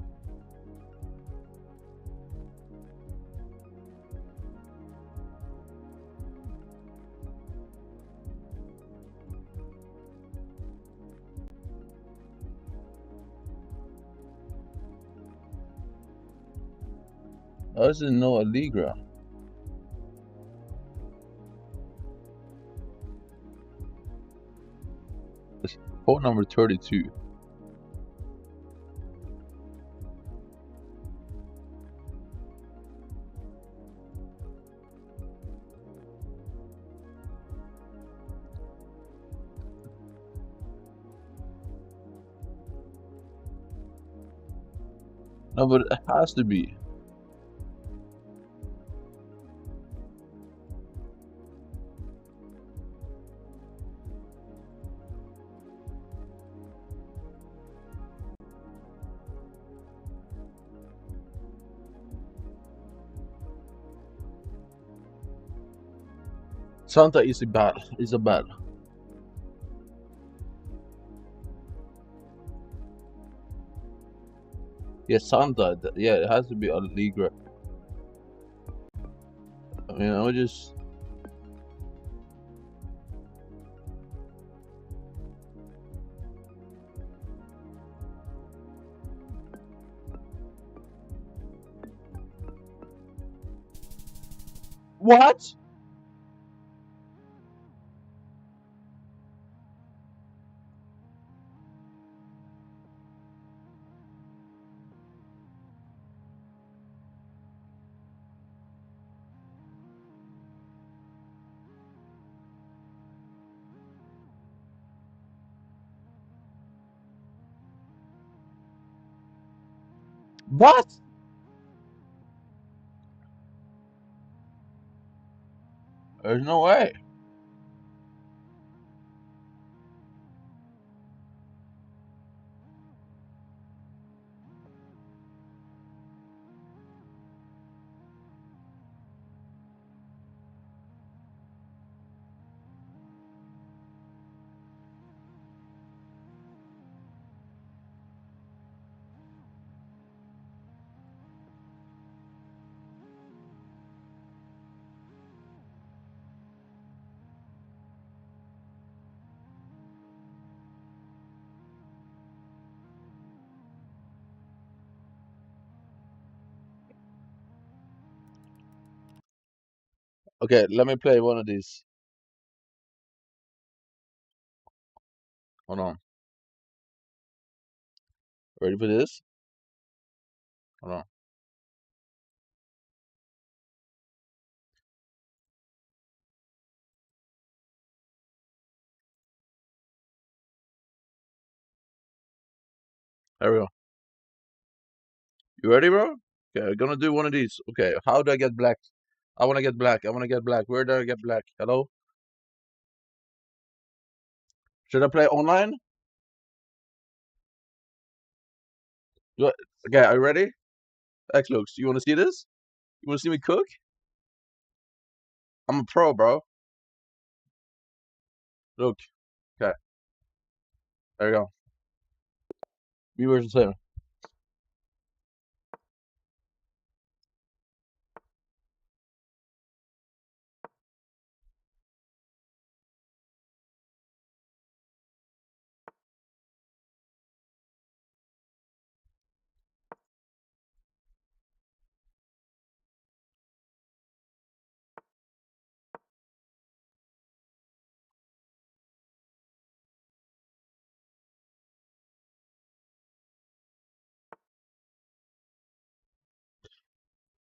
I didn't know Allegra. It's phone number 32. No, but it has to be. Santa Isabel. Yeah, Santa. Yeah, it has to be Allegra. I mean, I would just. What? What? There's no way. Okay, let me play one of these. Hold on. Ready for this? Hold on. There we go. You ready, bro? Okay, I'm gonna do one of these. Okay, how do I get black? I wanna get black. I wanna get black. Where do I get black? Hello? Should I play online? Okay, are you ready? Xlux, you wanna see this? You wanna see me cook? I'm a pro, bro. Look. Okay. There you go. Me versus him.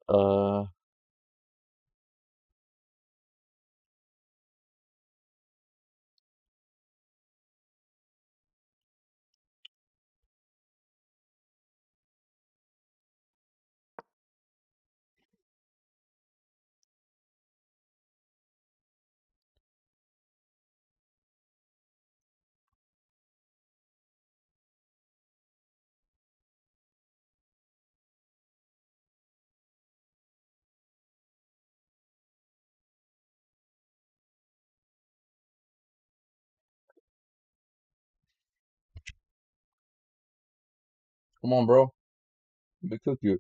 Uh. Come on, bro. They cook you.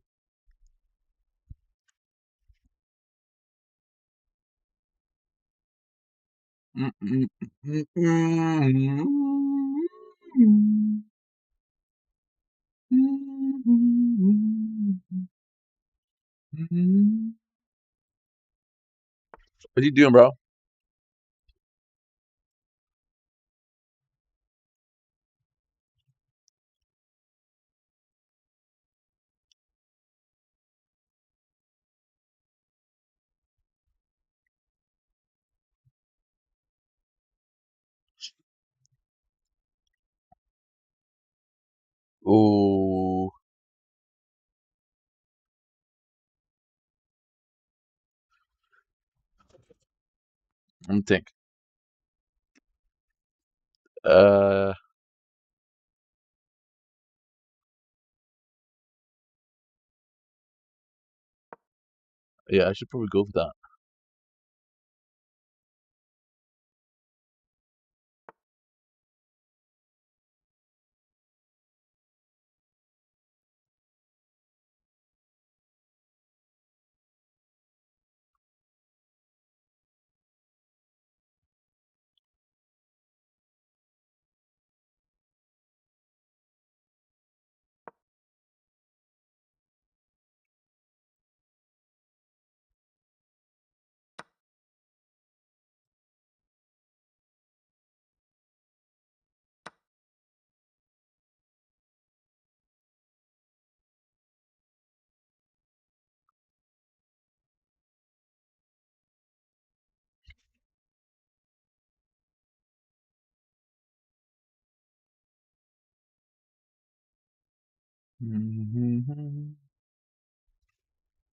What you doing, bro? Oh, let me think. Uh, yeah, I should probably go for that.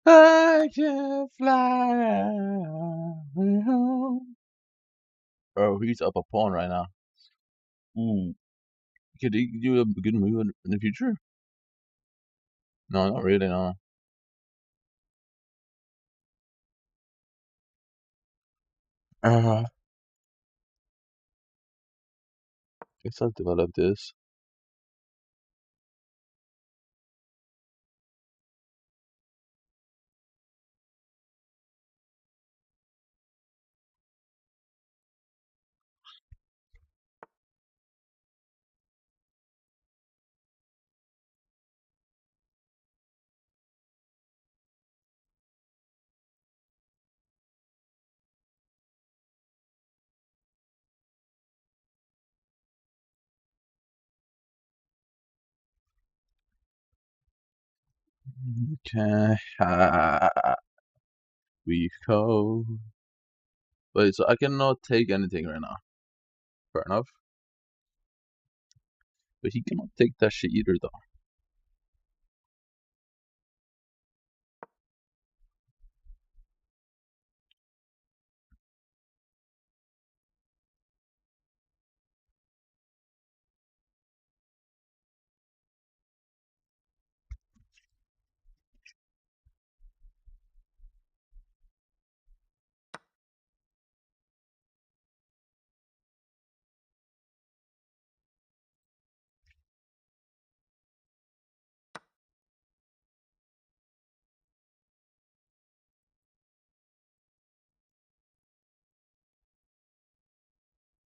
I can fly home. Oh, he's up a pawn right now. Ooh, could he do a good move in the future? No, not really. No. Uh, guess I'll develop this. Okay. We go. Wait, so I cannot take anything right now. Fair enough. But he cannot take that shit either, though.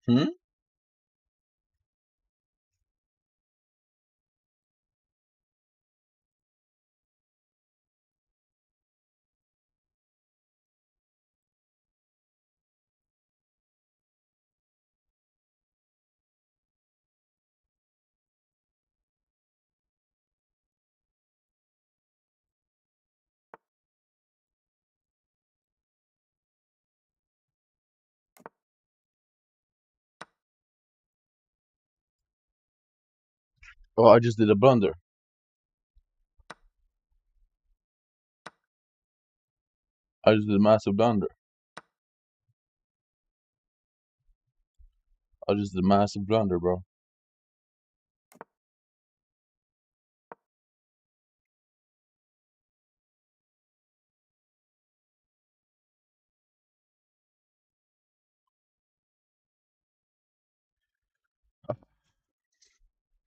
Hmm? Oh, I just did a blunder. I just did a massive blunder. I just did a massive blunder, bro.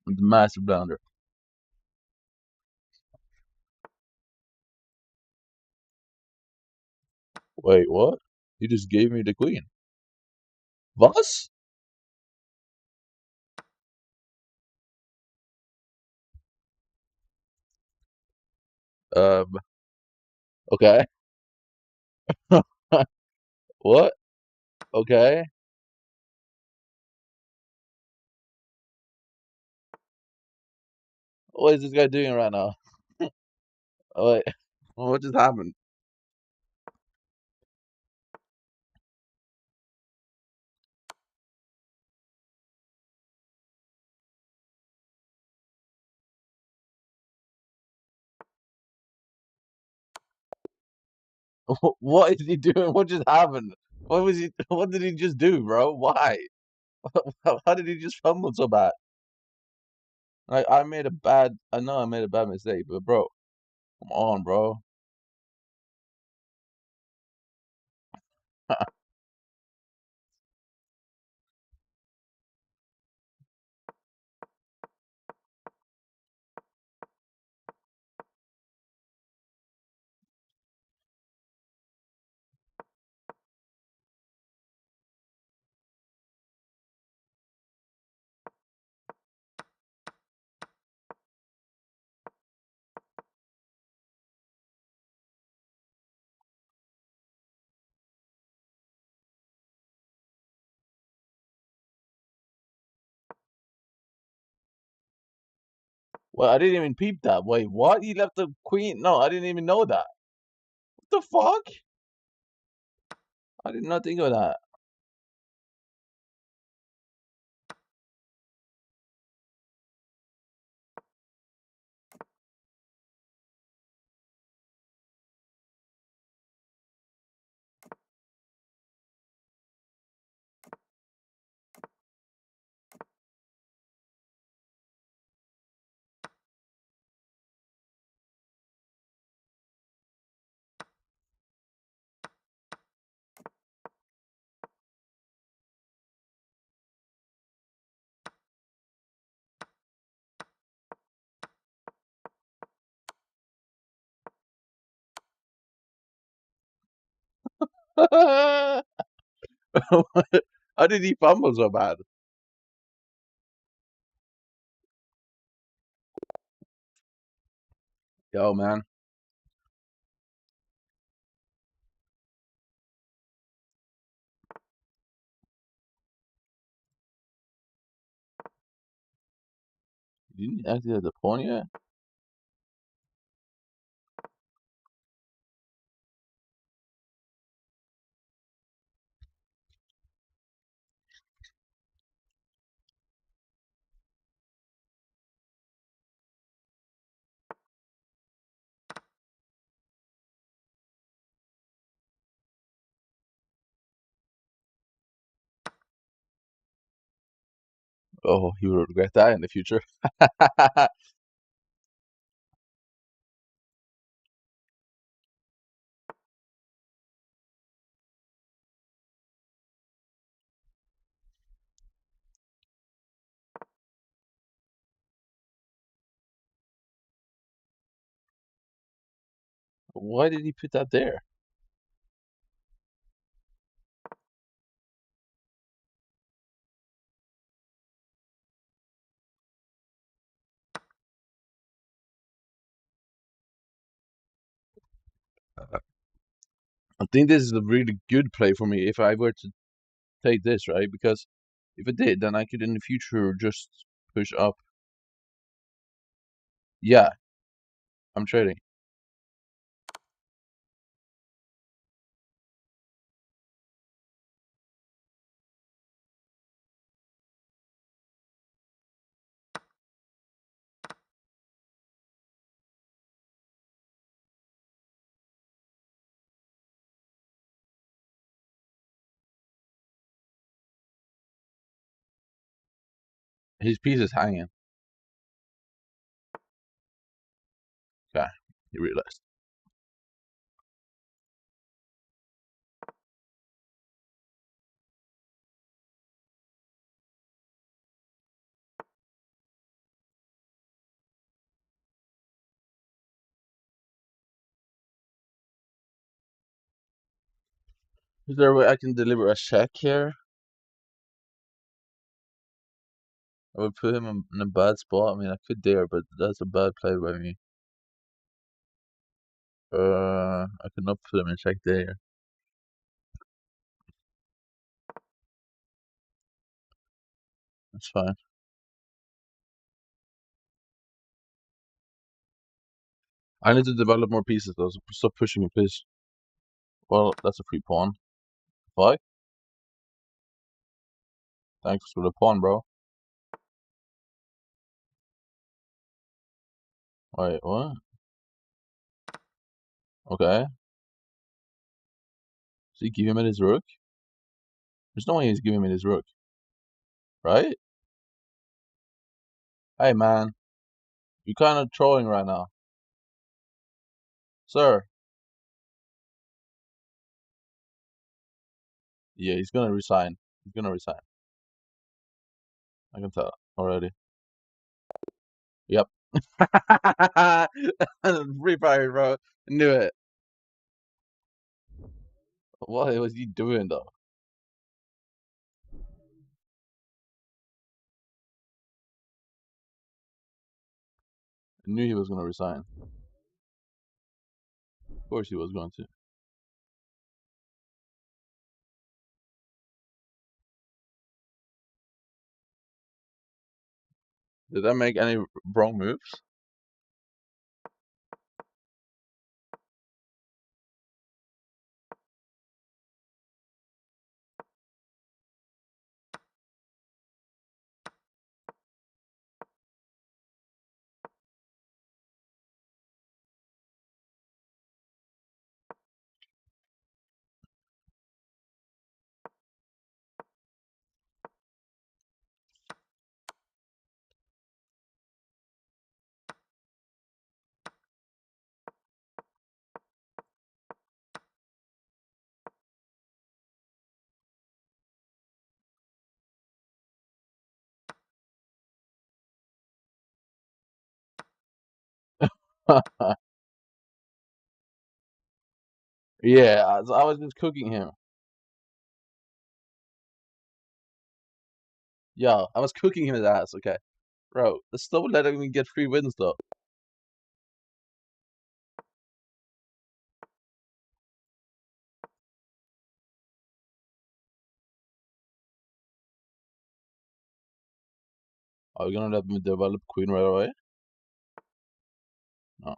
It's a massive blunder. Wait, what? You just gave me the queen. Was? Um, okay. What? Okay. What is this guy doing right now? Wait, what just happened? What is he doing? What just happened? What was he? What did he just do, bro? Why? How did he just fumble so bad? Like I made a bad. I know I made a bad mistake, but bro, come on, bro. Well, I didn't even peep that. Wait, what? He left the queen? No, I didn't even know that. What the fuck? I did not think of that. How did he fumble so bad? Yo, man. You didn't actually have the pawn yet? Oh, he will regret that in the future. Why did he put that there? I think this is a really good play for me if I were to take this, right? Because if I did, then I could in the future just push up. Yeah, I'm trading. His piece is hanging. Okay, he realized. Is there a way I can deliver a check here? I would put him in a bad spot. I mean, I could dare, but that's a bad play by me. I could not put him in check there. That's fine. I need to develop more pieces though, so stop pushing me, please. Well, that's a free pawn. Why? Thanks for the pawn, bro. Wait, what? Okay. So you give him his rook? There's no way he's giving me his rook. Right? Hey, man. You're kind of trolling right now. Sir. Yeah, he's gonna resign. He's gonna resign. I can tell already. Yep. Free fire, bro. Knew it. What was he doing though? I knew he was gonna resign. Of course he was going to. Did I make any wrong moves? Yeah, I was just cooking him. Yo, I was cooking him his ass, okay. Bro, stop letting me get free wins though. Are you gonna let me develop queen right away? No.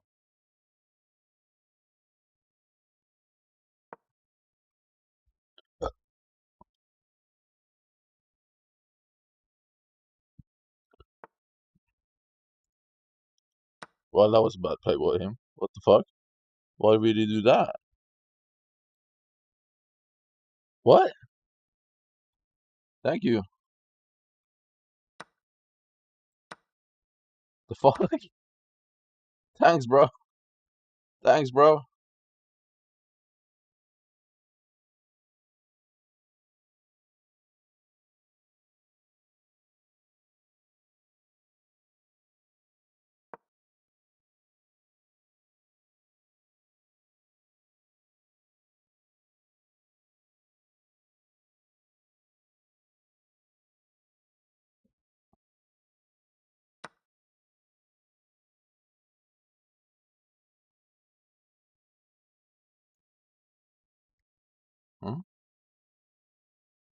Well, that was a bad play by him. What the fuck? Why would he do that? What? Thank you. The fuck? Thanks, bro. Thanks, bro.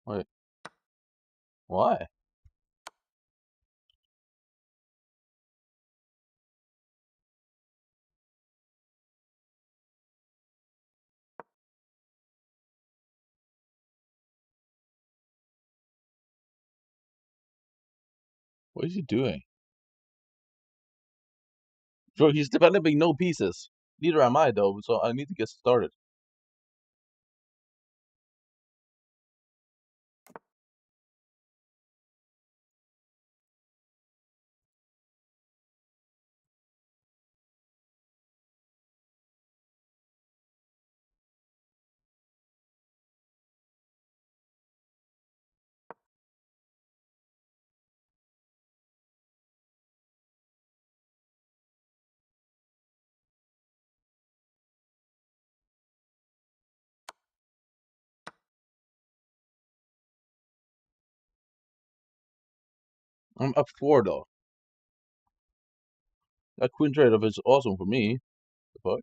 Wait, why? What is he doing? Bro, he's developing no pieces. Neither am I, though, so I need to get started. I'm up 4, though. That queen trade-off is awesome for me. The fuck?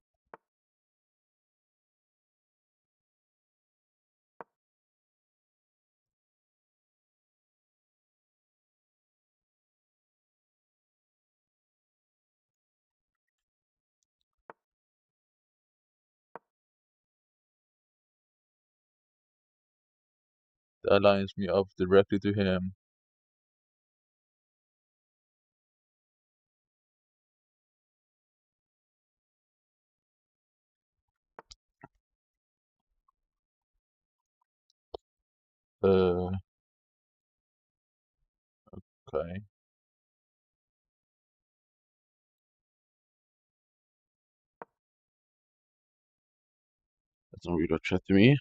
That lines me up directly to him. Okay. That's not really a threat to me.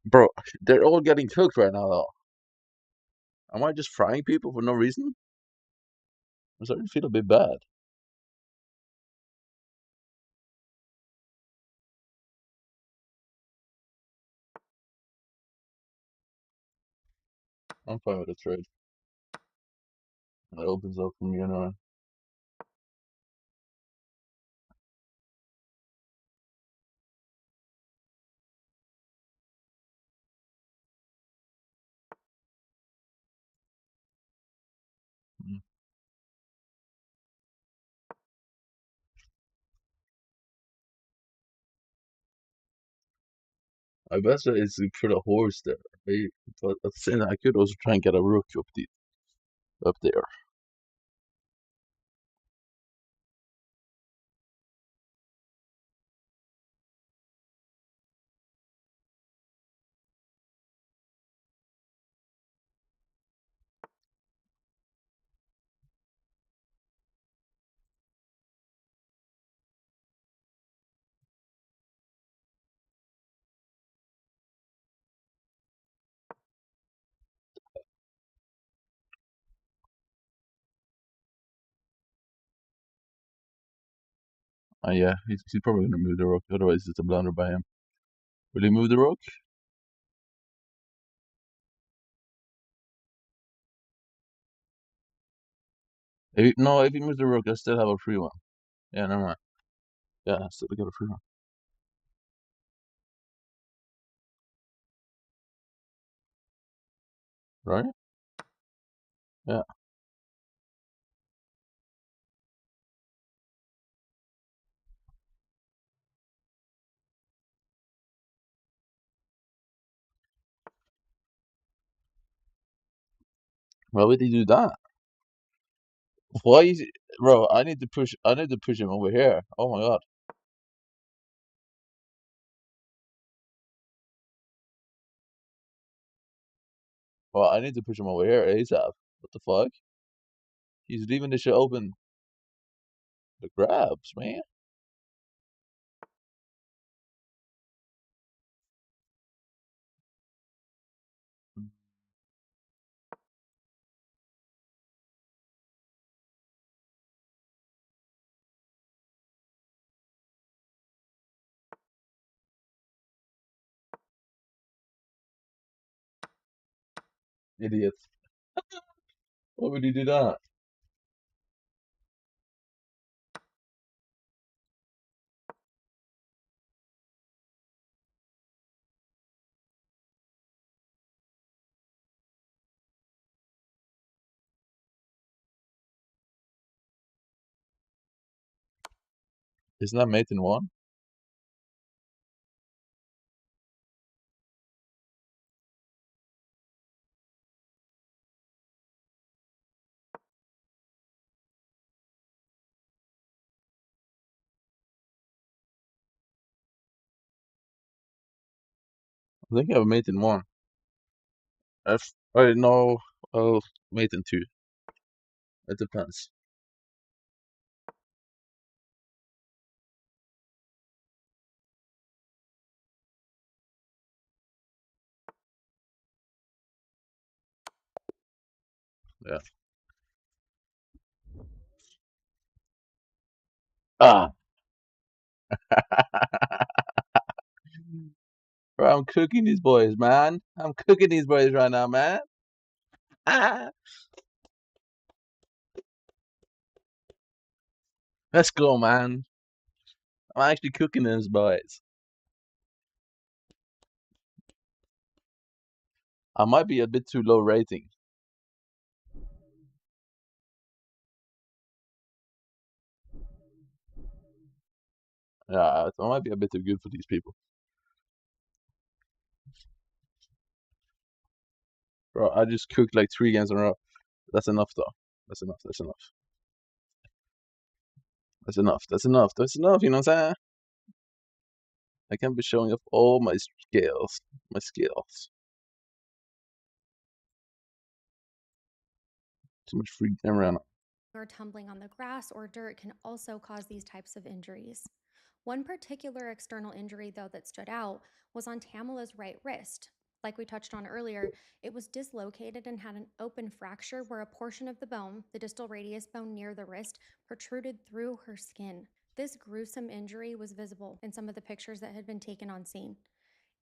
Bro, they're all getting cooked right now, though. Am I just frying people for no reason? I'm starting to feel a bit bad. I'm fine with the trade. It opens up for me anyway. Mm. I bet it's to put a horse there, right? But at the same time, I could also try and get a rook up there. Yeah, he's probably gonna move the rook. Otherwise, it's a blunder by him. Will he move the rook? No, if he moves the rook, I still have a free one. Yeah, never mind. Yeah, I still got a free one. Right? Yeah. Why would he do that? Why is it, bro? I need to push. I need to push him over here. Oh my god. Well, I need to push him over here ASAP. What the fuck? He's leaving the shit open. The grabs, man. Idiot. Why would he do that? Isn't that mate in 1? I think I have a mate in 1. No, I'll mate in 2. It depends. Yeah. Ah. Bro, I'm cooking these boys, man. I'm cooking these boys right now, man. Ah. Let's go, man. I'm actually cooking these boys. I might be a bit too low rating. Yeah, I might be a bit too good for these people. Bro, I just cooked like 3 games in a row. That's enough, though. That's enough. That's enough. That's enough. That's enough. That's enough. You know what I'm saying? I can't be showing off all my skills. My skills. Too much free time around. Or tumbling on the grass or dirt can also cause these types of injuries. One particular external injury, though, that stood out was on Tamila's right wrist. Like we touched on earlier, it was dislocated and had an open fracture where a portion of the bone, the distal radius bone near the wrist, protruded through her skin. This gruesome injury was visible in some of the pictures that had been taken on scene.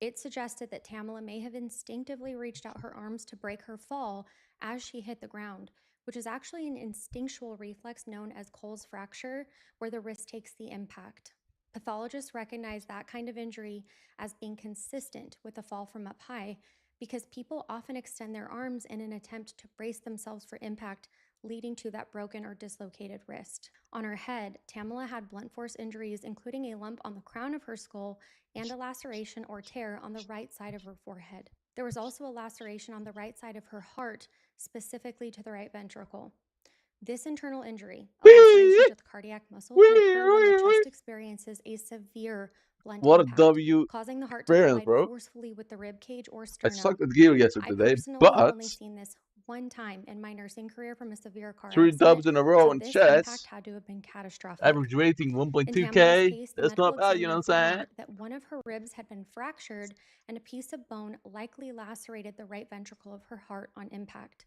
It suggested that Tamila may have instinctively reached out her arms to break her fall as she hit the ground, which is actually an instinctual reflex known as Cole's fracture, where the wrist takes the impact. Pathologists recognize that kind of injury as being consistent with a fall from up high because people often extend their arms in an attempt to brace themselves for impact, leading to that broken or dislocated wrist. On her head, Tamila had blunt force injuries, including a lump on the crown of her skull and a laceration or tear on the right side of her forehead. There was also a laceration on the right side of her heart, specifically to the right ventricle. This internal injury, a laceration to the cardiac muscle, can occur when the chest experiences a severe blunt impact, causing the heart to collide forcefully with the rib cage or sternum. I sucked at gear yesterday, personally have only seen this one time in my nursing career from a severe car 3 accident, dubs in a row so in this chest. impact had to have been catastrophic. Average rating In 1.2K. Tamila's case, the That's medical not bad, you know what I'm examiner saying? found that one of her ribs had been fractured and a piece of bone likely lacerated the right ventricle of her heart on impact.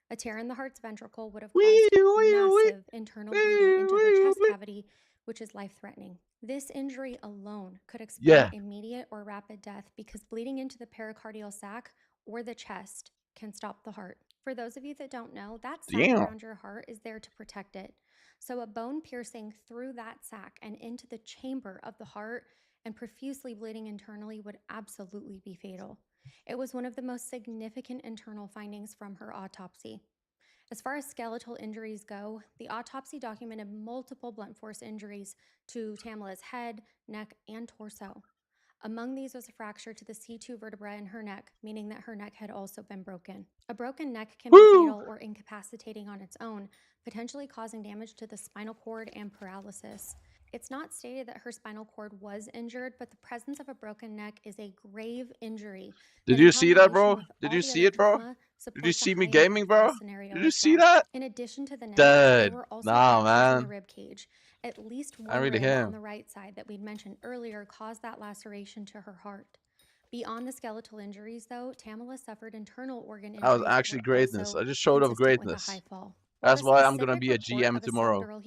A tear in the heart's ventricle would have caused massive internal bleeding into her chest cavity, which is life-threatening. This injury alone could explain immediate or rapid death because bleeding into the pericardial sac or the chest can stop the heart. For those of you that don't know, that sac around your heart is there to protect it. So a bone piercing through that sac and into the chamber of the heart and profusely bleeding internally would absolutely be fatal. It was one of the most significant internal findings from her autopsy. As far as skeletal injuries go, the autopsy documented multiple blunt force injuries to Tamila's head, neck, and torso. Among these was a fracture to the C2 vertebra in her neck, meaning that her neck had also been broken. A broken neck can be fatal or incapacitating on its own, potentially causing damage to the spinal cord and paralysis. It's not stated that her spinal cord was injured, but the presence of a broken neck is a grave injury. Did you see that, bro? Did you see it, bro? Did you see me gaming, bro? Did you see that? In addition to the neck, there were also fractures in the rib cage. At least one rib on the right side that we'd mentioned earlier caused that laceration to her heart. Beyond the skeletal injuries, though, Tamila suffered internal organ injuries. That was actually greatness. I just showed off greatness. That's why I'm gonna be a GM tomorrow.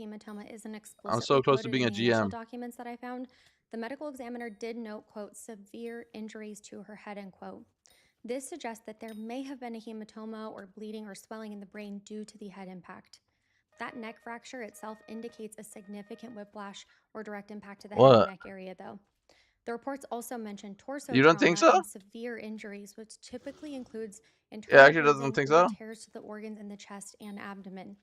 I'm so close to being a GM. Documents that I found, the medical examiner did note, quote, severe injuries to her head, end quote. This suggests that there may have been a hematoma or bleeding or swelling in the brain due to the head impact. That neck fracture itself indicates a significant whiplash or direct impact to the head and neck area, though. The reports also mention torso trauma and severe injuries, which typically includes internal tears to the organs in the chest and abdomen.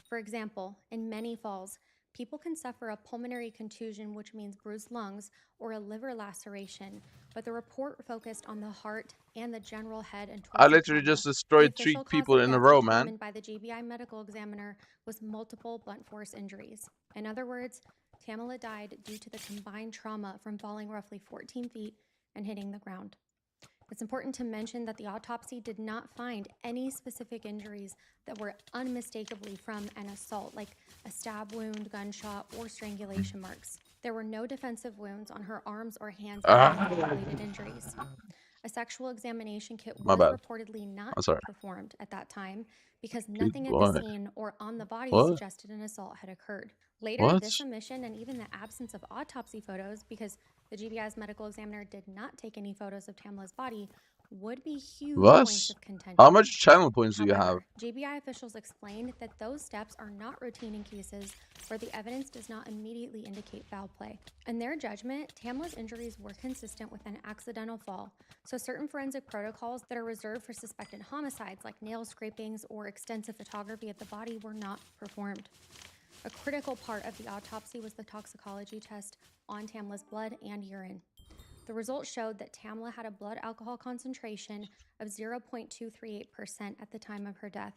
For example, in many falls, People can suffer a pulmonary contusion, which means bruised lungs, or a liver laceration, but the report focused on the heart and the general head and torso I literally trauma. just destroyed 3 official cause people of in a death row, man. determined by the GBI medical examiner was multiple blunt force injuries. In other words, Tamala died due to the combined trauma from falling roughly 14 feet and hitting the ground. It's important to mention that the autopsy did not find any specific injuries that were unmistakably from an assault, like a stab wound, gunshot, or strangulation marks. There were no defensive wounds on her arms or hands with related injuries. A sexual examination kit My was bad. reportedly not I'm sorry. performed at that time because nothing at boy. the scene or on the body What? suggested an assault had occurred. Later, What? this omission and even the absence of autopsy photos, because the GBI's medical examiner did not take any photos of Tamala's body, would be huge What? points of contention. How much channel points do you have? However, GBI officials explained that those steps are not routine in cases where the evidence does not immediately indicate foul play. In their judgment, Tamala's injuries were consistent with an accidental fall, so certain forensic protocols that are reserved for suspected homicides, like nail scrapings or extensive photography of the body, were not performed. A critical part of the autopsy was the toxicology test on Tamala's blood and urine. The results showed that Tamala had a blood alcohol concentration of 0.238% at the time of her death.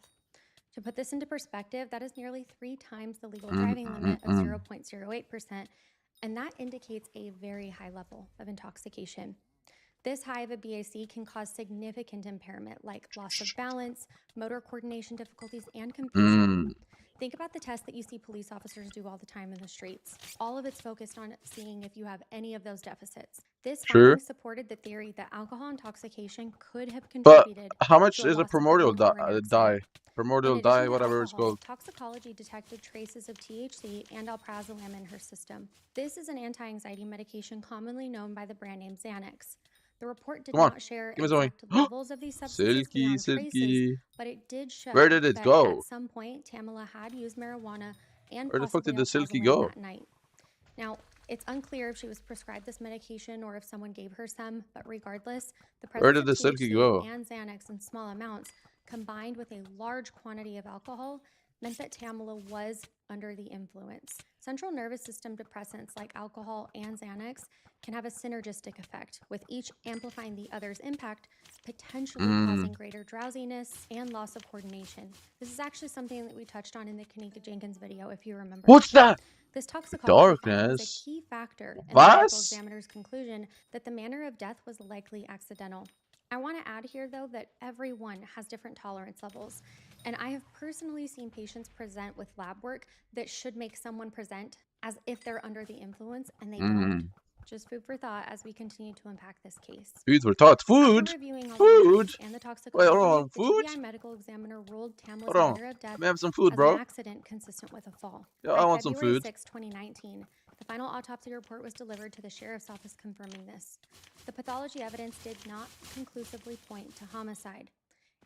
To put this into perspective, that is nearly 3 times the legal driving limit of 0.08%, and that indicates a very high level of intoxication. This high of a BAC can cause significant impairment, like loss of balance, motor coordination difficulties, and confusion. Think about the test that you see police officers do all the time in the streets. All of it's focused on seeing if you have any of those deficits. This finding supported the theory that alcohol intoxication could have contributed how much to a is a loss of primordial lung or an accident. dye? Primordial In addition dye, to whatever it's alcohol, called. toxicology detected traces of THC and alprazolam in her system. This is an anti-anxiety medication commonly known by the brand name Xanax. The report did not share exact levels of these substances beyond traces, but it did show Where did it that go? at some point Tamala had used marijuana and Where the fuck possibly did the Silky alprazolam go? that night. Now, it's unclear if she was prescribed this medication or if someone gave her some, but regardless, the Where presence did the of Silky THC go? and Xanax in small amounts, combined with a large quantity of alcohol, meant that Tamala was under the influence. Central nervous system depressants like alcohol and Xanax can have a synergistic effect, with each amplifying the other's impact, potentially causing greater drowsiness and loss of coordination. This is actually something that we touched on in the Kanika Jenkins video, if you remember. What's that? This toxicology finding was a Darkness. key factor in the medical Was? examiner's conclusion that the manner of death was likely accidental. I want to add here, though, that everyone has different tolerance levels, and I have personally seen patients present with lab work that should make someone present as if they're under the influence, and they don't. Just food for thought as we continue to unpack this case. Food for thought. Food? After reviewing all the Food? injuries and the toxicology, Wait, hold on. the Food? GBI medical examiner ruled Tamala's Hold on. manner of death Let me have some food, as bro. an accident consistent with a fall. Yeah, By I want some February food. 6, 2019, the final autopsy report was delivered to the sheriff's office confirming this. The pathology evidence did not conclusively point to homicide.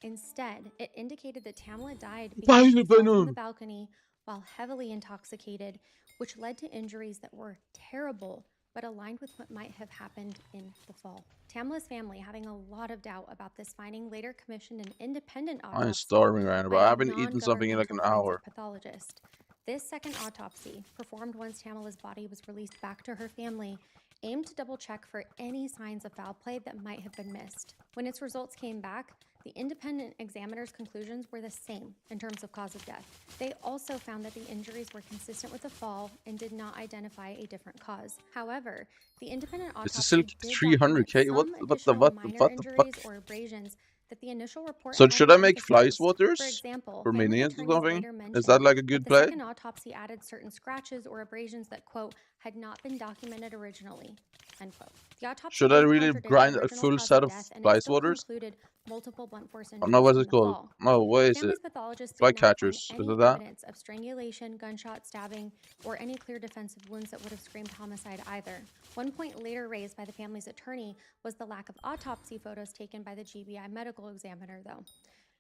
Instead, it indicated that Tamala died because she fell from the balcony while heavily intoxicated, which led to injuries that were terrible but aligned with what might have happened in the fall. Tamala's family, having a lot of doubt about this finding, later commissioned an independent autopsy. I'm starving right now, bro. by a I haven't eaten something in like an non-governmental hour. forensic pathologist. This second autopsy, performed once Tamala's body was released back to her family, aimed to double-check for any signs of foul play that might have been missed. When its results came back, the independent examiner's conclusions were the same in terms of cause of death. They also found that the injuries were consistent with a fall and did not identify a different cause. However, the independent It's a autopsy Silky did 300K. document some additional minor injuries or abrasions that the initial report So hadn't should I make fly emphasized. swatters For example, for family minions or attorneys something? later Is mentioned that like a that good the play? second autopsy added certain scratches or abrasions that, quote, had not been documented originally, end quote. The autopsy Should I didn't really contradict grind the a original full cause set of death, and fly it still swatters? concluded multiple blunt force Oh, injuries no, what's from it the called? fall. No, what is it? Family's pathologist Fly did not find catchers. any Is it that? evidence of strangulation, gunshot, stabbing, or any clear defensive wounds that would have screamed homicide either. One point later raised by the family's attorney was the lack of autopsy photos taken by the GBI medical examiner, though.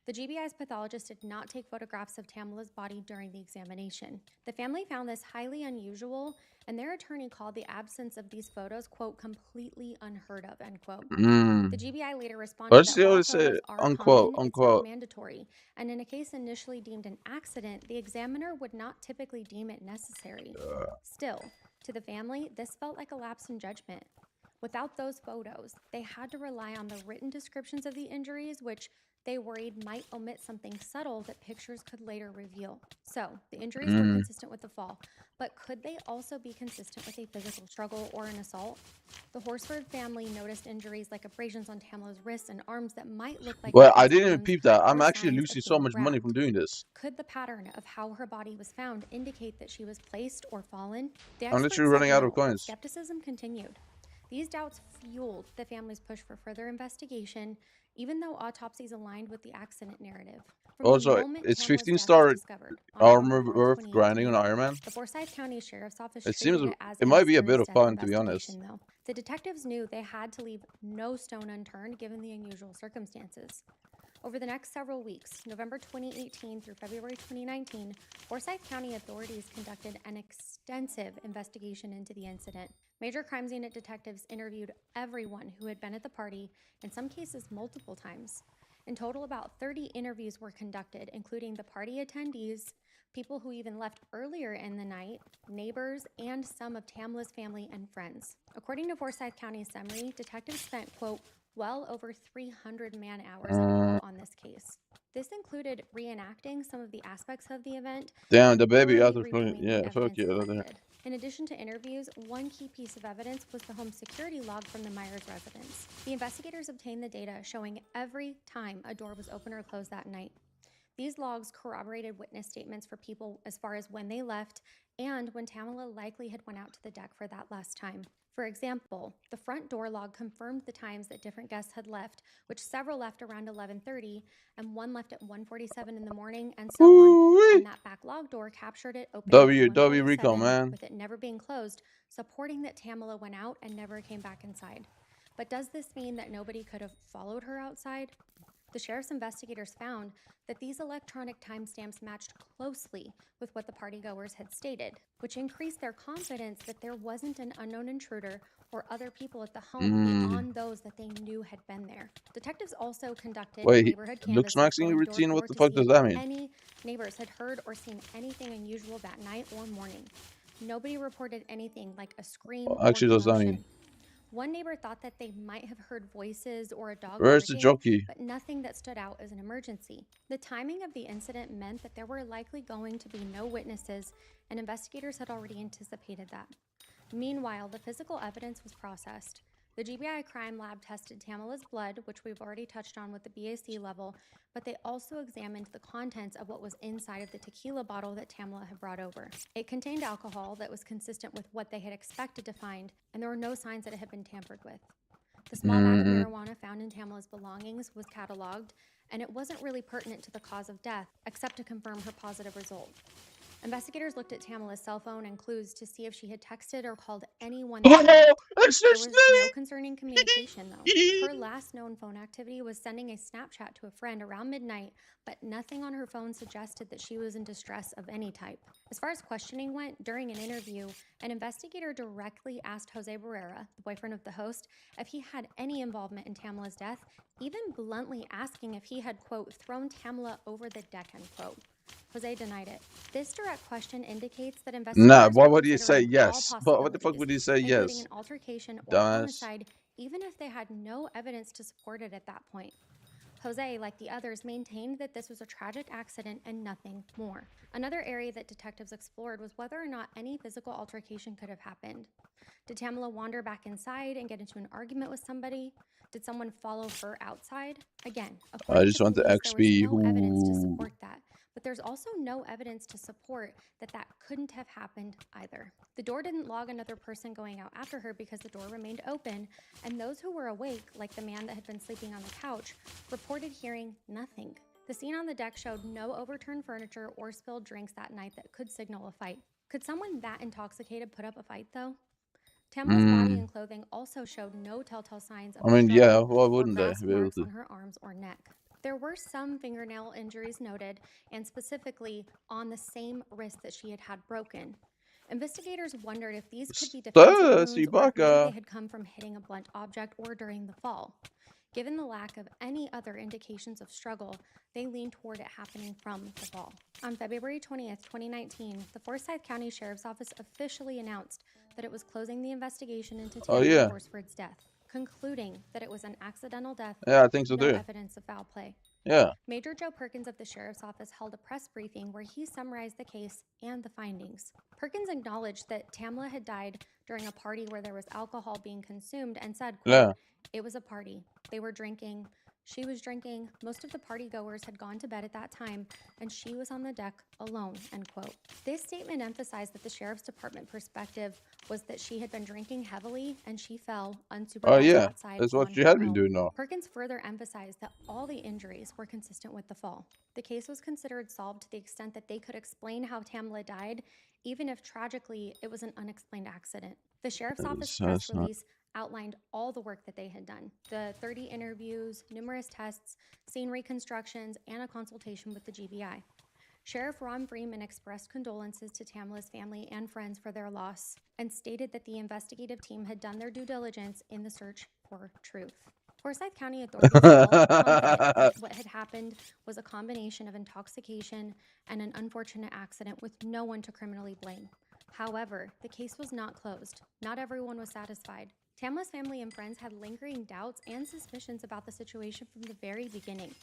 The GBI's pathologist did not take photographs of Tamala's body during the examination. The family found this highly unusual, and their attorney called the absence of these photos, quote, completely unheard of, end quote. The GBI later responded that while photos are unquote, common, unquote. it's not mandatory, and in a case initially deemed an accident, the examiner would not typically deem it necessary. Still, to the family, this felt like a lapse in judgment. Without those photos, they had to rely on the written descriptions of the injuries, which they worried might omit something subtle that pictures could later reveal. So, the injuries were consistent with the fall, but could they also be consistent with a physical struggle or an assault? The Horsford family noticed injuries like abrasions on Tamala's wrists and arms that might look like... Well, I didn't even peep that. I'm actually losing so much money from doing this. Could the pattern of how her body was found indicate that she was placed or fallen? The I'm literally running out of coins. Skepticism continued. These doubts fueled the family's push for further investigation, even though autopsies aligned with the accident narrative. Also, it's 15-star armor worth grinding on Iron Man. The Forsyth County Sheriff's Office it might be a bit of fun, to be honest. Though. The detectives knew they had to leave no stone unturned given the unusual circumstances. Over the next several weeks, November 2018 through February 2019, Forsyth County authorities conducted an extensive investigation into the incident. Major Crimes Unit detectives interviewed everyone who had been at the party, in some cases multiple times. In total, about 30 interviews were conducted, including the party attendees, people who even left earlier in the night, neighbors, and some of Tamala's family and friends. According to Forsyth County summary, detectives spent, quote, well over 300 man-hours on this case. This included reenacting some of the aspects of the event. Damn, the baby out there. Yeah, fuck yeah. In addition to interviews, one key piece of evidence was the home security log from the Myers residence. The investigators obtained the data showing every time a door was opened or closed that night. These logs corroborated witness statements for people as far as when they left and when Tamala likely had went out to the deck for that last time. For example, the front door log confirmed the times that different guests had left, which several left around 11:30 and one left at 1:47 in the morning and so on. And that back log door captured it opening at Rico, man. with it never being closed, supporting that Tamala went out and never came back inside. But does this mean that nobody could have followed her outside? The sheriff's investigators found that these electronic timestamps matched closely with what the partygoers had stated, which increased their confidence that there wasn't an unknown intruder or other people at the home beyond those that they knew had been there. Detectives also conducted neighborhood canvassing maxing routine. What the fuck does that mean? Any neighbors had heard or seen anything unusual that night or morning. Nobody reported anything like a scream or commotion. One neighbor thought that they might have heard voices or a dog barking, but nothing that stood out as an emergency. The timing of the incident meant that there were likely going to be no witnesses, and investigators had already anticipated that. Meanwhile, the physical evidence was processed. The GBI crime lab tested Tamala's blood, which we've already touched on with the BAC level, but they also examined the contents of what was inside of the tequila bottle that Tamala had brought over. It contained alcohol that was consistent with what they had expected to find, and there were no signs that it had been tampered with. The small bag of marijuana found in Tamala's belongings was cataloged, and it wasn't really pertinent to the cause of death, except to confirm her positive result. Investigators looked at Tamala's cell phone and clues to see if she had texted or called anyone. There was no concerning communication, though. Her last known phone activity was sending a Snapchat to a friend around midnight, but nothing on her phone suggested that she was in distress of any type. As far as questioning went, during an interview, an investigator directly asked Jose Barrera, the boyfriend of the host, if he had any involvement in Tamala's death, even bluntly asking if he had, quote, thrown Tamala over the deck, end quote. Jose denied it. This direct question indicates that investigators why would he say yes? What the fuck would he say yes? Including an altercation or homicide, even if they had no evidence to support it at that point. Jose, like the others, maintained that this was a tragic accident and nothing more. Another area that detectives explored was whether or not any physical altercation could have happened. Did Tamala wander back inside and get into an argument with somebody? Did someone follow her outside? Again, I just want the XP. There was no evidence to support that. But there's also no evidence to support that that couldn't have happened either. The door didn't log another person going out after her because the door remained open, and those who were awake, like the man that had been sleeping on the couch, reported hearing nothing. The scene on the deck showed no overturned furniture or spilled drinks that night that could signal a fight. Could someone that intoxicated put up a fight, though? Tamala's body and clothing also showed no telltale signs of why wouldn't they be able to? On her arms or neck. There were some fingernail injuries noted, and specifically on the same wrist that she had had broken. Investigators wondered if these could be defensive wounds or if maybe they had come from hitting a blunt object or during the fall. Given the lack of any other indications of struggle, they leaned toward it happening from the fall. On February 20th, 2019, the Forsyth County Sheriff's Office officially announced that it was closing the investigation into Tamla Horsford's death, concluding that it was an accidental death, I think so no too. evidence of foul play. Yeah. Major Joe Perkins of the Sheriff's Office held a press briefing where he summarized the case and the findings. Perkins acknowledged that Tamla had died during a party where there was alcohol being consumed and said, quote, "It was a party. They were drinking. She was drinking. Most of the party goers had gone to bed at that time, and she was on the deck alone," end quote. This statement emphasized that the Sheriff's Department perspective was that she had been drinking heavily and she fell unsupervised outside. That's what she had been doing now. Perkins further emphasized that all the injuries were consistent with the fall. The case was considered solved to the extent that they could explain how Tamla died, even if tragically it was an unexplained accident. The Sheriff's Office press release outlined all the work that they had done: the 30 interviews, numerous tests, scene reconstructions, and a consultation with the GBI. Sheriff Ron Freeman expressed condolences to Tamla's family and friends for their loss and stated that the investigative team had done their due diligence in the search for truth. Forsyth County authorities felt confident that what had happened was a combination of intoxication and an unfortunate accident with no one to criminally blame. However, the case was not closed. Not everyone was satisfied. Tamla's family and friends had lingering doubts and suspicions about the situation from the very beginning.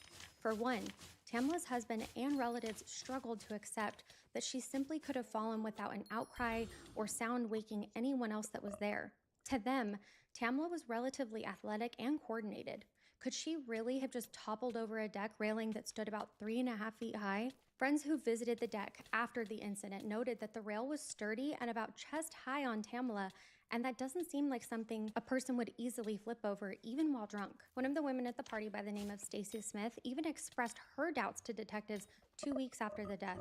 For one, Tamla's husband and relatives struggled to accept that she simply could have fallen without an outcry or sound waking anyone else that was there. To them, Tamla was relatively athletic and coordinated. Could she really have just toppled over a deck railing that stood about 3.5 feet high? Friends who visited the deck after the incident noted that the rail was sturdy and about chest high on Tamla, and that doesn't seem like something a person would easily flip over, even while drunk. One of the women at the party by the name of Stacy Smith even expressed her doubts to detectives 2 weeks after the death.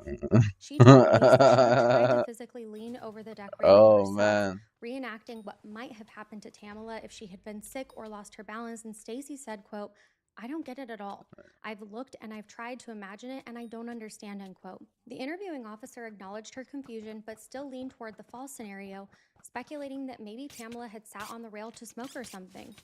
She told police that she tried to physically lean over the deck railing herself, reenacting what might have happened to Tamla if she had been sick or lost her balance, and Stacy said, quote, "I don't get it at all. I've looked and I've tried to imagine it and I don't understand," end quote. The interviewing officer acknowledged her confusion but still leaned toward the fall scenario, speculating that maybe Tamla had sat on the rail to smoke or something.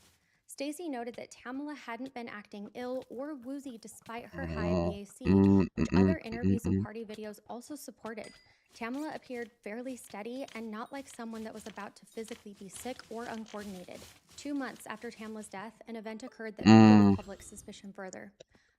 Stacy noted that Tamla hadn't been acting ill or woozy despite her high BAC, which other interviews and party videos also supported. Tamla appeared fairly steady and not like someone that was about to physically be sick or uncoordinated. 2 months after Tamla's death, an event occurred that fueled public suspicion further.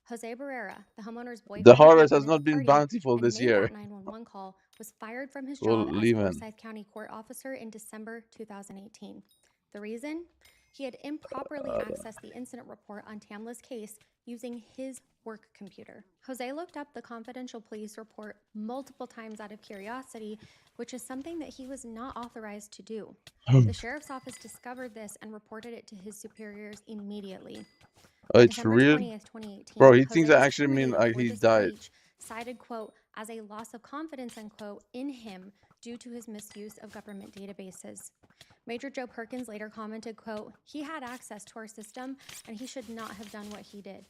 Jose Barrera, the homeowner's boyfriend, the harvest has not been bountiful this year. That 911 call, was fired from his job as a Forsyth County court officer in December 2018. The reason? He had improperly accessed the incident report on Tamla's case using his work computer. Jose looked up the confidential police report multiple times out of curiosity, which is something that he was not authorized to do. The sheriff's office discovered this and reported it to his superiors immediately. It's real? 20th, 2018, Bro, he Jose thinks was I actually mean terminated like for he this died. breach, cited, quote, as a loss of confidence, end quote, in him due to his misuse of government databases. Major Joe Perkins later commented, quote, "He had access to our system and he should not have done what he did.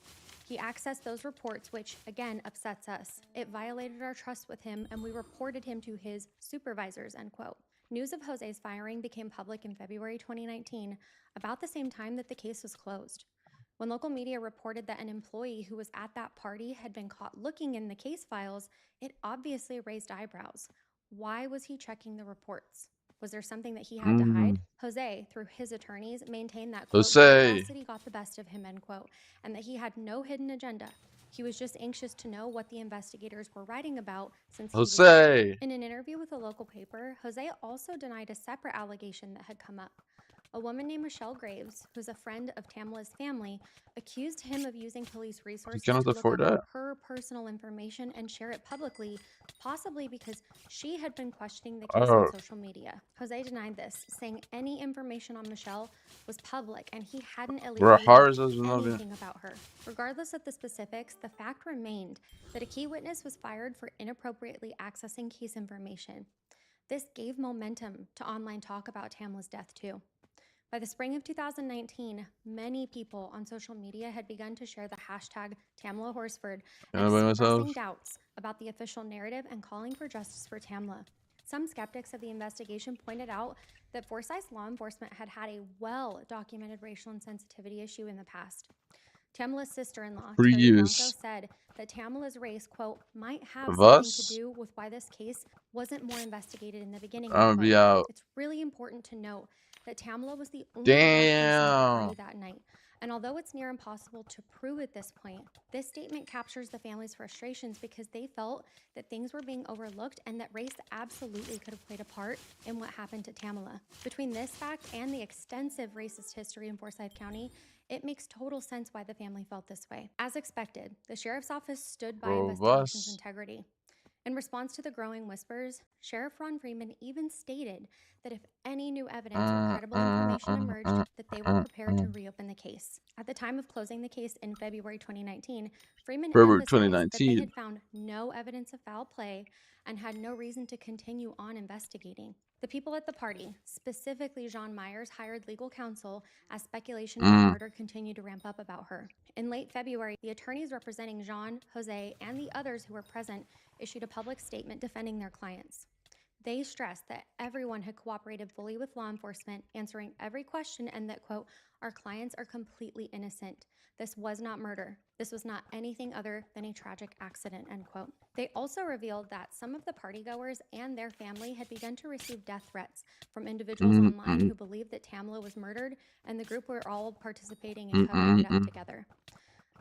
He accessed those reports, which again upsets us. It violated our trust with him and we reported him to his supervisors," end quote. News of Jose's firing became public in February 2019, about the same time that the case was closed. When local media reported that an employee who was at that party had been caught looking in the case files, it obviously raised eyebrows. Why was he checking the reports? Was there something that he had to hide? Jose, through his attorneys, maintained that, quote, curiosity got the best of him, end quote, and that he had no hidden agenda. He was just anxious to know what the investigators were writing about since he was dead. In an interview with a local paper, Jose also denied a separate allegation that had come up. A woman named Michelle Graves, who's a friend of Tamla's family, accused him of using police resources to look up her personal information and share it publicly, possibly because she had been questioning the case on social media. Jose denied this, saying any information on Michelle was public and he hadn't illegally anything about her. Regardless of the specifics, the fact remained that a key witness was fired for inappropriately accessing case information. This gave momentum to online talk about Tamla's death too. By the spring of 2019, many people on social media had begun to share the hashtag Tamla Horsford and expressing doubts about the official narrative and calling for justice for Tamla. Some skeptics of the investigation pointed out that Forsyth's law enforcement had had a well-documented racial insensitivity issue in the past. Tamla's sister-in-law, Terry Blanco, said that Tamla's race, quote, might have something to do with why this case wasn't more investigated in the beginning. It's really important to note that Tamla was the only black person at the party that night. And although it's near impossible to prove at this point, this statement captures the family's frustrations because they felt that things were being overlooked and that race absolutely could have played a part in what happened to Tamla. Between this fact and the extensive racist history in Forsyth County, it makes total sense why the family felt this way. As expected, the sheriff's office stood by investigation's integrity. In response to the growing whispers, Sheriff Ron Freeman even stated that if any new evidence or credible information emerged, that they were prepared to reopen the case. At the time of closing the case in February 2019, Freeman emphasized that they had found no evidence of foul play and had no reason to continue on investigating. The people at the party, specifically Jean Myers, hired legal counsel as speculation of murder continued to ramp up about her. In late February, the attorneys representing Jean, Jose, and the others who were present issued a public statement defending their clients. They stressed that everyone had cooperated fully with law enforcement, answering every question, and that, quote, our clients are completely innocent. This was not murder. This was not anything other than a tragic accident, end quote. They also revealed that some of the partygoers and their family had begun to receive death threats from individuals online who believed that Tamla was murdered, and the group were all participating in covering it up together.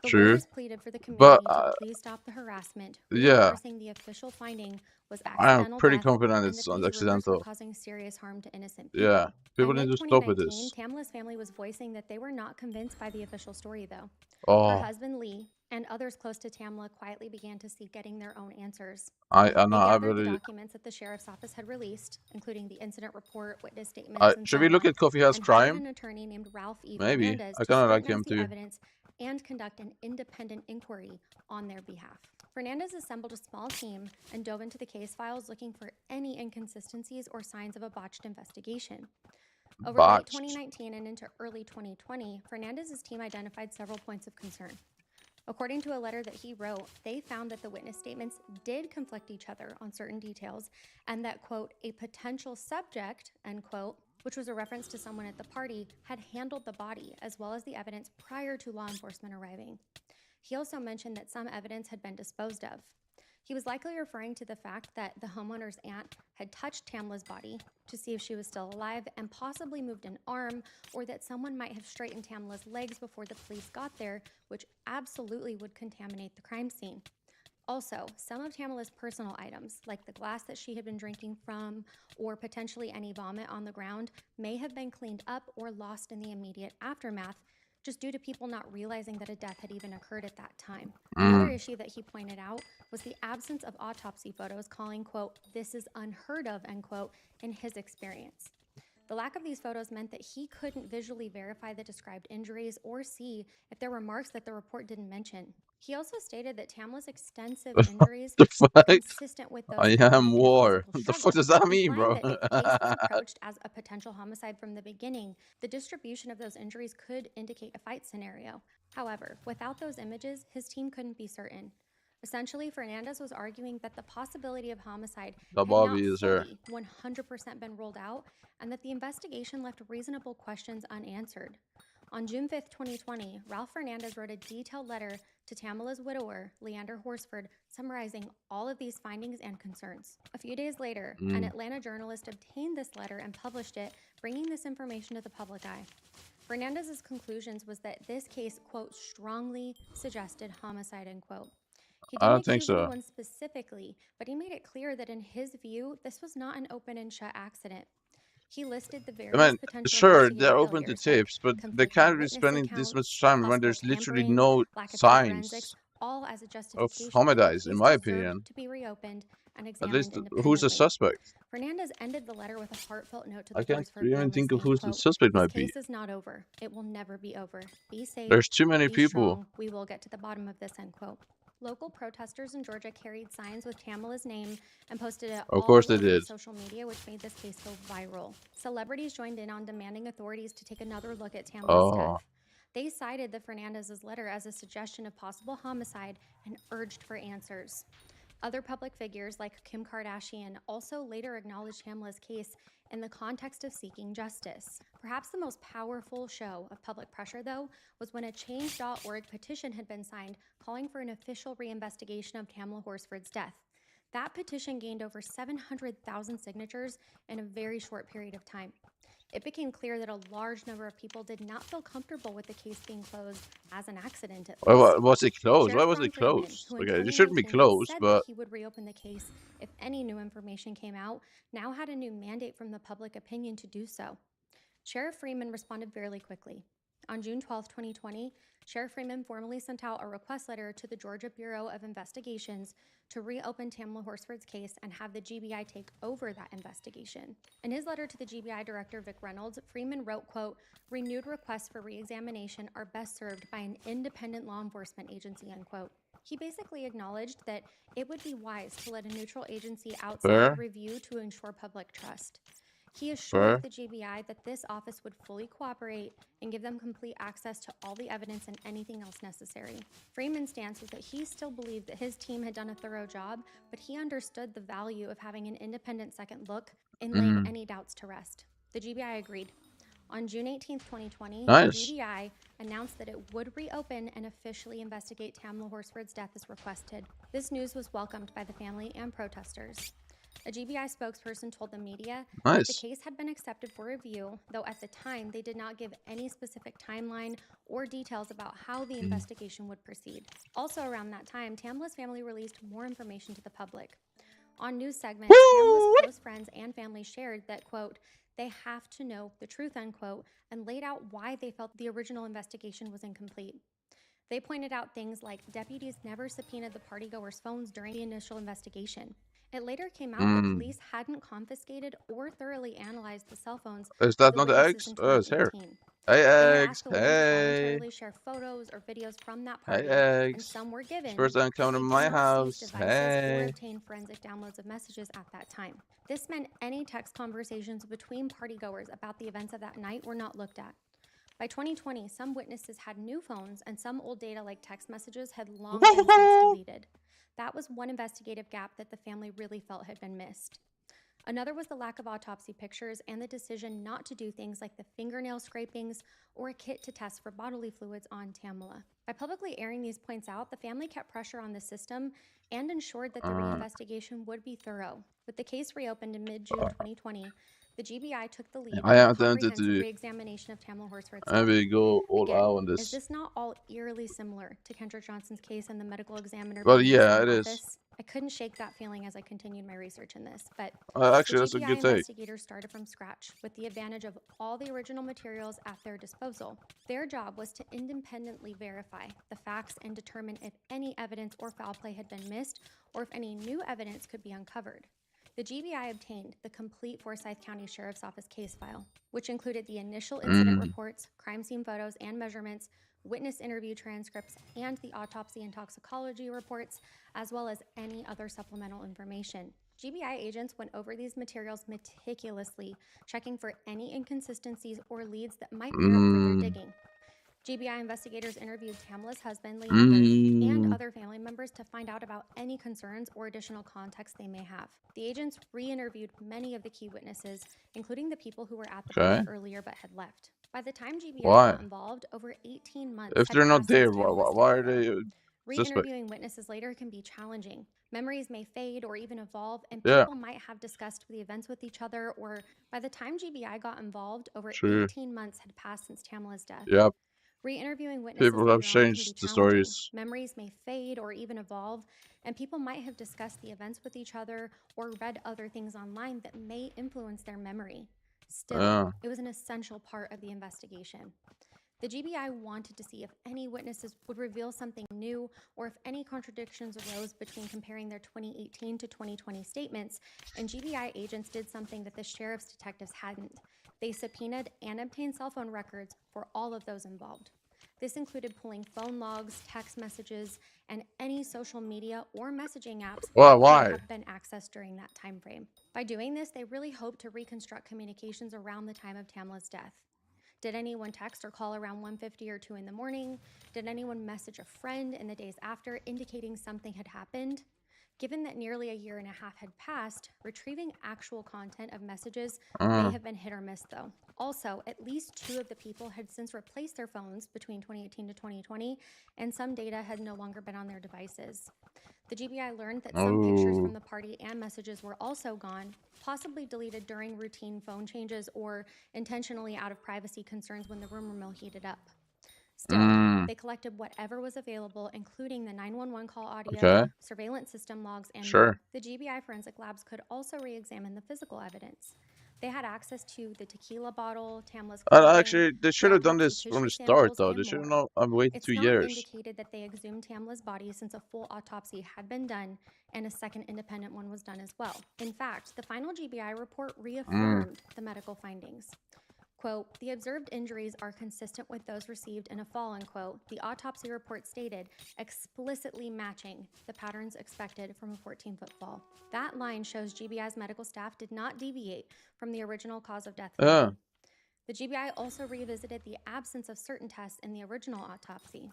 The lawyers pleaded for the community to please stop the harassment, reinforcing the official finding was accidental pretty death, confident and it's that these accidental. were causing serious harm to innocent people. Yeah, people By need to stop with mid-2019, this. Tamla's family was voicing that they were not convinced by the official story, though. Oh, Her husband, Lee, and others close to Tamla quietly began to seek getting their own answers. I They know. I gathered the believe. documents that the sheriff's office had released, including the incident report, witness statements, and Should so we look on, at Coffee House and hired Crime? an attorney named Ralph E. Maybe. Fernandez I to kind of like scrutinize him the too. evidence and conduct an independent inquiry on their behalf. Fernandez assembled a small team and dove into the case files looking for any inconsistencies or signs of a botched investigation. Over late 2019 and into early 2020, Fernandez's team identified several points of concern. According to a letter that he wrote, they found that the witness statements did conflict each other on certain details, and that, quote, a potential subject, end quote, which was a reference to someone at the party, had handled the body as well as the evidence prior to law enforcement arriving. He also mentioned that some evidence had been disposed of. He was likely referring to the fact that the homeowner's aunt had touched Tamla's body to see if she was still alive and possibly moved an arm, or that someone might have straightened Tamla's legs before the police got there, which absolutely would contaminate the crime scene. Also, some of Tamla's personal items, like the glass that she had been drinking from, or potentially any vomit on the ground, may have been cleaned up or lost in the immediate aftermath, just due to people not realizing that a death had even occurred at that time. Another issue that he pointed out was the absence of autopsy photos, calling, quote, this is unheard of, end quote, in his experience. The lack of these photos meant that he couldn't visually verify the described injuries or see if there were marks that the report didn't mention. He also stated that Tamla's extensive injuries were consistent with those I found am in a war. physical What the struggle, fuck does that mean, implying bro? that if the case was approached as a potential homicide from the beginning, the distribution of those injuries could indicate a fight scenario. However, without those images, his team couldn't be certain. Essentially, Fernandez was arguing that the possibility of homicide had not fully 100% been ruled out, and that the investigation left reasonable questions unanswered. On June 5th, 2020, Ralph Fernandez wrote a detailed letter to Tamla's widower, Leander Horsford, summarizing all of these findings and concerns. A few days later, an Atlanta journalist obtained this letter and published it, bringing this information to the public eye. Fernandez's conclusions was that this case, quote, strongly suggested homicide, end quote. He didn't accuse anyone specifically, but he made it clear that in his view, this was not an open and shut accident. He listed the various potential sure, they're investigative open to failures, tips, but they can't be spending this much time when there's literally no signs all as a of justification homicides, in my opinion. to be reopened and At examined least, independently. who's the suspect? Fernandez ended the letter with a heartfelt note to the I can't Horsford even family, think of saying, who the quote, suspect this might be. case is not over. It will never be over. Be safe. There's too many Be people. strong. We will get to the bottom of this, end quote. Local protesters in Georgia carried signs with Tamala's name and posted it Of all course they over did. social media, which made this case go viral. Celebrities joined in on demanding authorities to take another look at Tamala's death. They cited the Fernandez's letter as a suggestion of possible homicide and urged for answers. Other public figures like Kim Kardashian also later acknowledged Tamala's case in the context of seeking justice. Perhaps the most powerful show of public pressure, though, was when a Change.org petition had been signed calling for an official reinvestigation of Tamala Horsford's death. That petition gained over 700,000 signatures in a very short period of time. It became clear that a large number of people did not feel comfortable with the case being closed as an accident, at least. Why was it closed? Sheriff Why was Ron it Freeman, closed? who in Okay, it shouldn't be 2019 had closed, said but that he would reopen the case if any new information came out, now had a new mandate from the public opinion to do so. Sheriff Freeman responded fairly quickly. On June 12, 2020, Sheriff Freeman formally sent out a request letter to the Georgia Bureau of Investigations to reopen Tamala Horsford's case and have the GBI take over that investigation. In his letter to the GBI director, Vic Reynolds, Freeman wrote, quote, "Renewed requests for reexamination are best served by an independent law enforcement agency," unquote. He basically acknowledged that it would be wise to let a neutral agency outside review to ensure public trust. He assured the GBI that this office would fully cooperate and give them complete access to all the evidence and anything else necessary. Freeman's stance was that he still believed that his team had done a thorough job, but he understood the value of having an independent second look in laying any doubts to rest. The GBI agreed. On June 18, 2020, the GBI announced that it would reopen and officially investigate Tamala Horsford's death as requested. This news was welcomed by the family and protesters. A GBI spokesperson told the media that the case had been accepted for review, though at the time they did not give any specific timeline or details about how the investigation would proceed. Also around that time, Tamala's family released more information to the public. On news segments, Tamala's close friends and family shared that, quote, "They have to know the truth," unquote, and laid out why they felt the original investigation was incomplete. They pointed out things like deputies never subpoenaed the partygoers' phones during the initial investigation. It later came out that police hadn't confiscated or thoroughly analyzed the cell phones is of that the not the witnesses eggs? in Oh, it's here. 2018. Hey, They had eggs. asked the women to voluntarily share photos or videos from that party, and eggs. some were given. First time coming to They my could not house. seize devices or obtain forensic downloads of messages at that time. This meant any text conversations between partygoers about the events of that night were not looked at. By 2020, some witnesses had new phones, and some old data like text messages had long been since deleted. That was one investigative gap that the family really felt had been missed. Another was the lack of autopsy pictures and the decision not to do things like the fingernail scrapings or a kit to test for bodily fluids on Tamala. By publicly airing these points out, the family kept pressure on the system and ensured that the reinvestigation would be thorough. With the case reopened in mid-June 2020, the GBI took the lead in a comprehensive re-examination of Tamala Horsford's death. Go all Again, out on this. is this not all eerily similar to Kendrick Johnson's case and the medical examiner? Well, being in the yeah, same it office? is. I couldn't shake that feeling as I continued my research in this, but Actually, the that's a GBI good take. investigators started from scratch with the advantage of all the original materials at their disposal. Their job was to independently verify the facts and determine if any evidence or foul play had been missed or if any new evidence could be uncovered. The GBI obtained the complete Forsyth County Sheriff's Office case file, which included the initial incident reports, crime scene photos and measurements, witness interview transcripts, and the autopsy and toxicology reports, as well as any other supplemental information. GBI agents went over these materials meticulously, checking for any inconsistencies or leads that might merit further digging. GBI investigators interviewed Tamala's husband, Leander, and other family members to find out about any concerns or additional context they may have. The agents re-interviewed many of the key witnesses, including the people who were at the party earlier but had left. By the time GBI got involved, over 18 months If had they're not passed there, since Tamala's why death, are they though. suspect? Re-interviewing witnesses later can be challenging. Memories may fade or even evolve, and people might have discussed the events with each other, or by the time GBI got involved, over 18 months had passed since Tamala's death. Re-interviewing witnesses People have later on can be changed the challenging. stories. Memories may fade or even evolve, and people might have discussed the events with each other or read other things online that may influence their memory. Still, it was an essential part of the investigation. The GBI wanted to see if any witnesses would reveal something new or if any contradictions arose between comparing their 2018 to 2020 statements, and GBI agents did something that the sheriff's detectives hadn't. They subpoenaed and obtained cell phone records for all of those involved. This included pulling phone logs, text messages, and any social media or messaging apps Well, that why? may have been accessed during that time frame. By doing this, they really hoped to reconstruct communications around the time of Tamla's death. Did anyone text or call around 1:50 or 2 in the morning? Did anyone message a friend in the days after indicating something had happened? Given that nearly a year and a half had passed, retrieving actual content of messages may have been hit or miss, though. Also, at least 2 of the people had since replaced their phones between 2018 to 2020, and some data had no longer been on their devices. The GBI learned that some pictures from the party and messages were also gone, possibly deleted during routine phone changes or intentionally out of privacy concerns when the rumor mill heated up. Still, they collected whatever was available, including the 911 call audio, surveillance system logs, and more. The GBI forensic labs could also re-examine the physical evidence. They had access to the tequila bottle, Tamla's clothing, Actually, they should have done this from the start, though. They should have not waited 2 years. It's not indicated that they exhumed Tamla's body since a full autopsy had been done and a second independent one was done as well. In fact, the final GBI report reaffirmed the medical findings. Quote, the observed injuries are consistent with those received in a fall, unquote, the autopsy report stated, explicitly matching the patterns expected from a 14-foot fall. That line shows GBI's medical staff did not deviate from the original cause of death. The GBI also revisited the absence of certain tests in the original autopsy.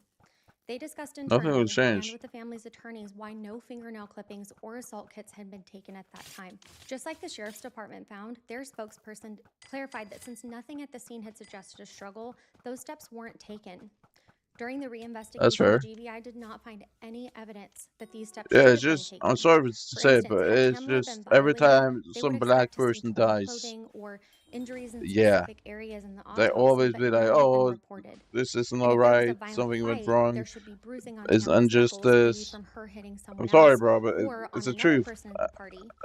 They discussed internally and with the family's attorneys why no fingernail clippings or assault kits had been taken at that time. Just like the sheriff's department found, their spokesperson clarified that since nothing at the scene had suggested a struggle, those steps weren't taken. During the reinvestigation, the GBI did not find any evidence that these steps should have been taken. I'm sorry to say it, but it's just every time some black person dies, or injuries in specific areas in the autopsy, they always be like, oh, this isn't alright, something went wrong, there should be bruising on it's Tamla's injustice. from her hitting I'm sorry, bro, but it's the truth.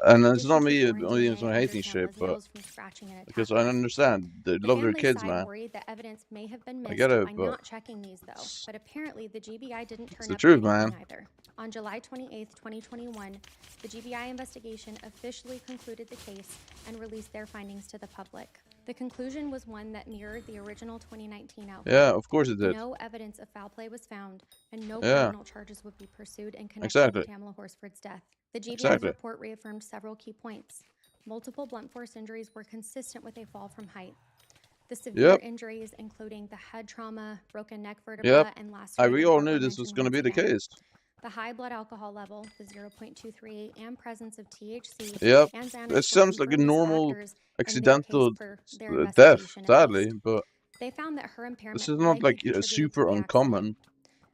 And it's not me only hating shit, but because I understand they love their kids, man. That evidence may have been I missed get it, by but not checking these, though. But apparently, the GBI didn't turn it's the up truth, anything man. either. On July 28th, 2021, the GBI investigation officially concluded the case and released their findings to the public. The conclusion was one that mirrored the original 2019 outcome. Yeah, of course it did. No evidence of foul play was found, and no criminal charges would be pursued in connection with Tamla Horsford's death. The GBI's report reaffirmed several key points. Multiple blunt force injuries were consistent with a fall from height. The severe injuries, including the head trauma, broken neck vertebra, and lacerated we all knew this was going to be the case. The high blood alcohol level, the 0.238, and presence of THC and Xanax. It sounds like a normal accidental death, sadly, but they found that her impairment this is not like super uncommon.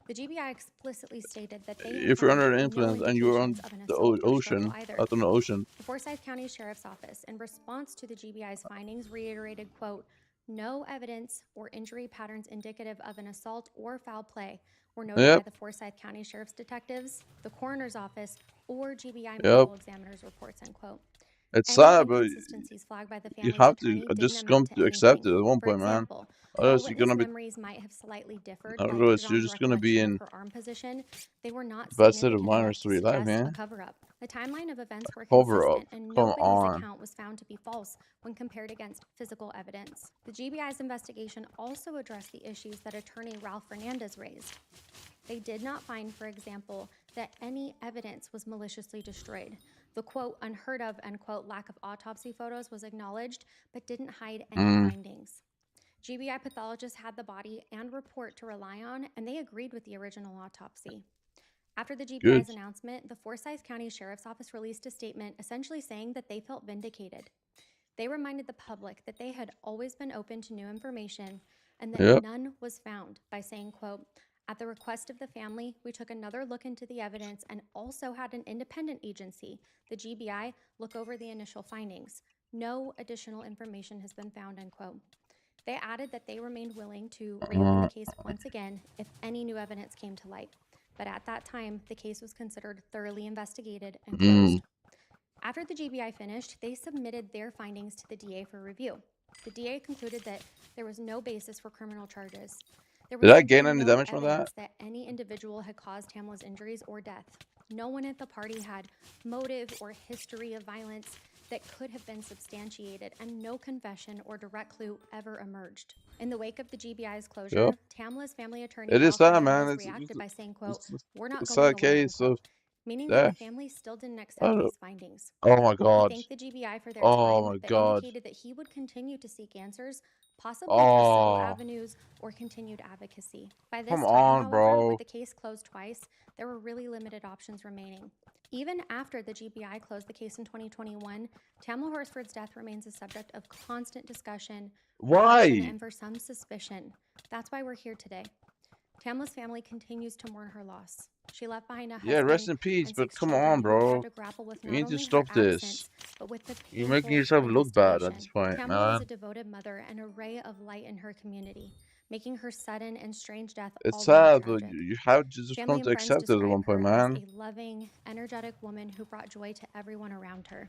The GBI explicitly stated that they if you're under influence and you're on the ocean, out on the ocean. The Forsyth County Sheriff's Office, in response to the GBI's findings, reiterated, quote, no evidence or injury patterns indicative of an assault or foul play were noted by the Forsyth County Sheriff's detectives, the coroner's office, or GBI medical examiner's reports, end quote. It's sad, but you have to just come to accept it at one point, man. Otherwise, you're gonna be. Memories might have slightly differed. Otherwise, you're just gonna be in they were not bad state of mind rest of your life, man. The timeline of events were consistent, and nobody's account was found to be false when compared against physical evidence. The GBI's investigation also addressed the issues that attorney Ralph Fernandez raised. They did not find, for example, that any evidence was maliciously destroyed. The quote, unheard of, end quote, lack of autopsy photos was acknowledged, but didn't hide any findings. GBI pathologists had the body and report to rely on, and they agreed with the original autopsy. After the GBI's announcement, the Forsyth County Sheriff's Office released a statement essentially saying that they felt vindicated. They reminded the public that they had always been open to new information and that none was found by saying, quote, at the request of the family, we took another look into the evidence and also had an independent agency, the GBI, look over the initial findings. No additional information has been found, end quote. They added that they remained willing to reopen the case once again if any new evidence came to light. But at that time, the case was considered thoroughly investigated and closed. After the GBI finished, they submitted their findings to the DA for review. The DA concluded that there was no basis for criminal charges. Did I gain any damage from that? That any individual had caused Tamla's injuries or death. No one at the party had motive or history of violence, that could have been substantiated, and no confession or direct clue ever emerged. In the wake of the GBI's closure, Yep. Tamla's family attorney It is sad, Ralph man. Hernandez reacted by saying, quote, "We're not a going sad away," case unquote, of meaning that the death. family still didn't I accept don't- these findings. Oh my He god. thanked the GBI for their Oh time, my but god. indicated that he would continue to seek answers, possibly through civil Oh, avenues or continued advocacy. By this come time, on, however, bro. with the case closed twice, there were really limited options remaining. Even after the GBI closed the case in 2021, Tamla Horsford's death remains a subject of constant discussion, reflection, Why? and for some suspicion. That's why we're here today. Tamla's family continues to mourn her loss. She left behind a Yeah, husband rest in peace, and but 6 come children on, who have bro. had to grapple with You not need to only her stop this. absence, but with the You're painful making yourself look bad at this investigation. point, Tamla was man. a devoted mother and a ray of light in her community, making her sudden and strange death It's all the more sad, but tragic. you have to just Family come and to friends accept it at one describe point, her as man. a loving, energetic woman who brought joy to everyone around her.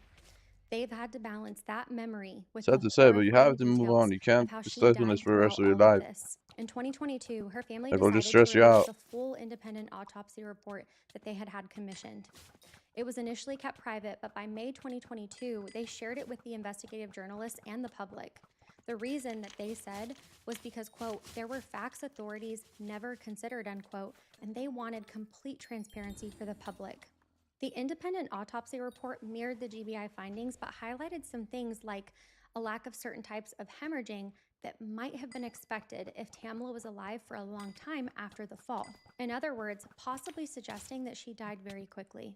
They've had to balance that memory with Sad the to say, but you have horrifying to move details on. You can't of how be she stuck on died this for the rest throughout of your all of life. this. In 2022, her family It'll just decided to stress you release out. the full independent autopsy report that they had commissioned. It was initially kept private, but by May 2022, they shared it with the investigative journalists and the public. The reason that they said was because, quote, there were facts authorities never considered, unquote, and they wanted complete transparency for the public. The independent autopsy report mirrored the GBI findings, but highlighted some things like a lack of certain types of hemorrhaging that might have been expected if Tamla was alive for a long time after the fall. In other words, possibly suggesting that she died very quickly.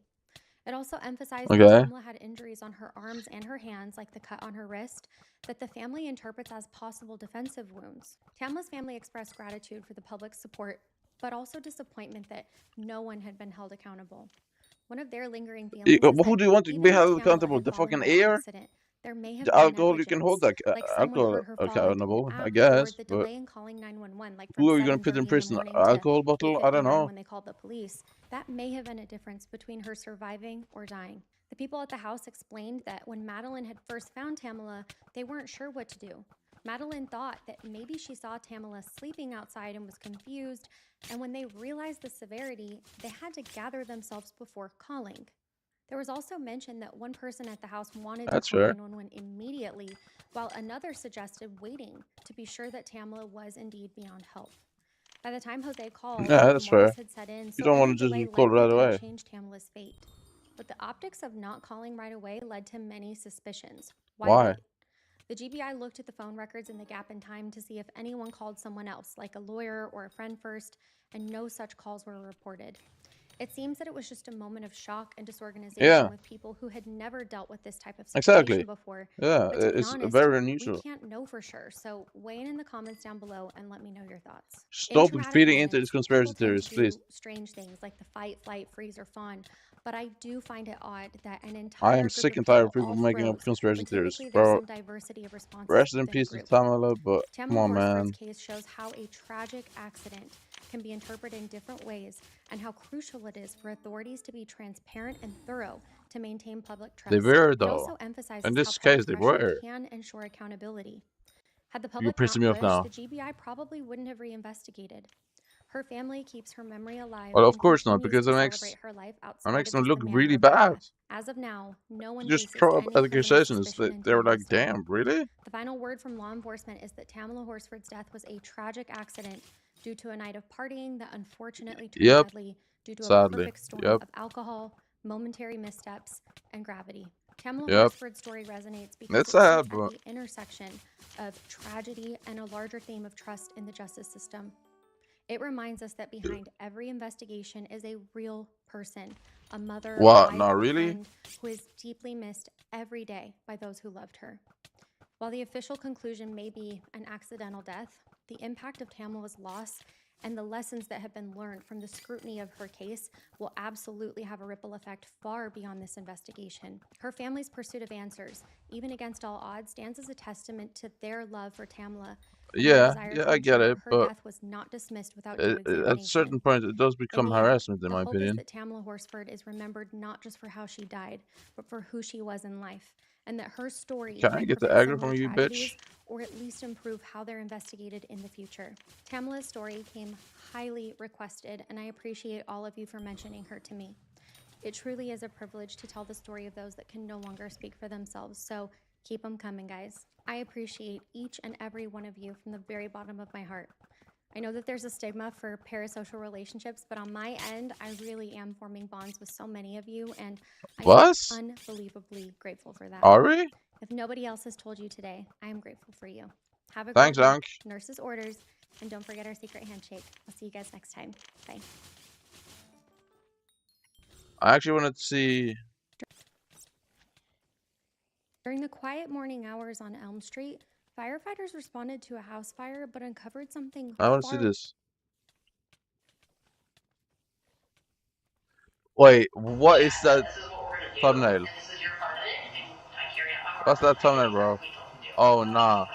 It also emphasized that Tamla had injuries on her arms and her hands, like the cut on her wrist, that the family interprets as possible defensive wounds. Tamla's family expressed gratitude for the public's support, but also disappointment that no one had been held accountable. One of their lingering feelings is Who that do you want to even be if held Tamla accountable? had The fallen fucking by air? accident, there may have The been alcohol, you can hold negligence, that like someone alcohol heard her fall into accountable, an I app, guess. or the But delay in calling 911, like who from are you gonna put in 7:30 in the prison? morning Alcohol to bottle? I don't 8:59 know. when they called the police. That may have been a difference between her surviving or dying. The people at the house explained that when Madeline had first found Tamla, they weren't sure what to do. Madeline thought that maybe she saw Tamla sleeping outside and was confused, and when they realized the severity, they had to gather themselves before calling. There was also mention that one person at the house wanted That's to call fair. 911 immediately, while another suggested waiting to be sure that Tamla was indeed beyond help. By the time Jose called, Yeah, the that's fair. mortis had set in, You so don't any want to delay just call likely right didn't away. change Tamla's fate. But the optics of not calling right away led to many suspicions. Why? Wait? The GBI looked at the phone records in the gap in time to see if anyone called someone else, like a lawyer or a friend first, and no such calls were reported. It seems that it was just a moment of shock and disorganization with people who had never dealt with this type of situation before. Yeah, But to be it's honest, very we unusual. can't know for sure, so weigh in the comments down below and let me know your thoughts. Stop In traumatic feeding into moments, these conspiracy people tend theories, to please. do strange things like the fight, flight, freeze, or fawn, but I do find it odd that an I entire am group sick of and tired of people people all making up froze conspiracy when theories, typically there's bro. some diversity of responses Rest in within a peace to group. Tamala, but come Tamla on, Horsford's man. case shows how a tragic accident can be interpreted in different ways and how crucial it is for authorities to be transparent and thorough to maintain public trust. They were, It though. also emphasizes In how this case, public they pressure were. can ensure accountability. Had the You're public pissing not me off pushed, now. the GBI probably wouldn't have reinvestigated. Her family keeps her memory alive Well, of and course not, continues because to it celebrate her life makes outside of them just look the manner really of her bad. death. As of now, no one Just faces throw up any criminal accusations. suspicion in They were like, Tamla's death. damn, really? The final word from law enforcement is that Tamla Horsford's death was a tragic accident due to a night of partying that unfortunately turned deadly due to a perfect storm of alcohol, momentary missteps, and gravity. Tamla Horsford's story resonates because it sits at the intersection of tragedy and a larger theme of trust in the justice system. It reminds us that behind every investigation is a real person, a mother, What? wife, Not or really? friend who is deeply missed every day by those who loved her. While the official conclusion may be an accidental death, the impact of Tamla's loss and the lessons that have been learned from the scrutiny of her case will absolutely have a ripple effect far beyond this investigation. Her family's pursuit of answers, even against all odds, stands as a testament to their love for Tamla. Yeah, I get it, her but death was not dismissed without due at a examination. certain point, it does become In the end, harassment, in the my hope is opinion. that Tamla Horsford is remembered not just for how she died, but for who she was in life, and that her story Can I might get the prevent aggro similar from you, tragedies, bitch? or at least improve how they're investigated in the future. Tamla's story came highly requested, and I appreciate all of you for mentioning her to me. It truly is a privilege to tell the story of those that can no longer speak for themselves, so keep them coming, guys. I appreciate each and every one of you from the very bottom of my heart. I know that there's a stigma for parasocial relationships, but on my end, I really am forming bonds with so many of you, and I am unbelievably grateful for that. Are we? If nobody else has told you today, I am grateful for you. Have a Thanks, great Hank. week. Nurse's orders, and don't forget our secret handshake. I'll see you guys next time. Bye. I actually wanted to see. During the quiet morning hours on Elm Street, firefighters responded to a house fire but uncovered something I want to see this. Wait, what is that thumbnail? What's that thumbnail, bro? Oh, nah.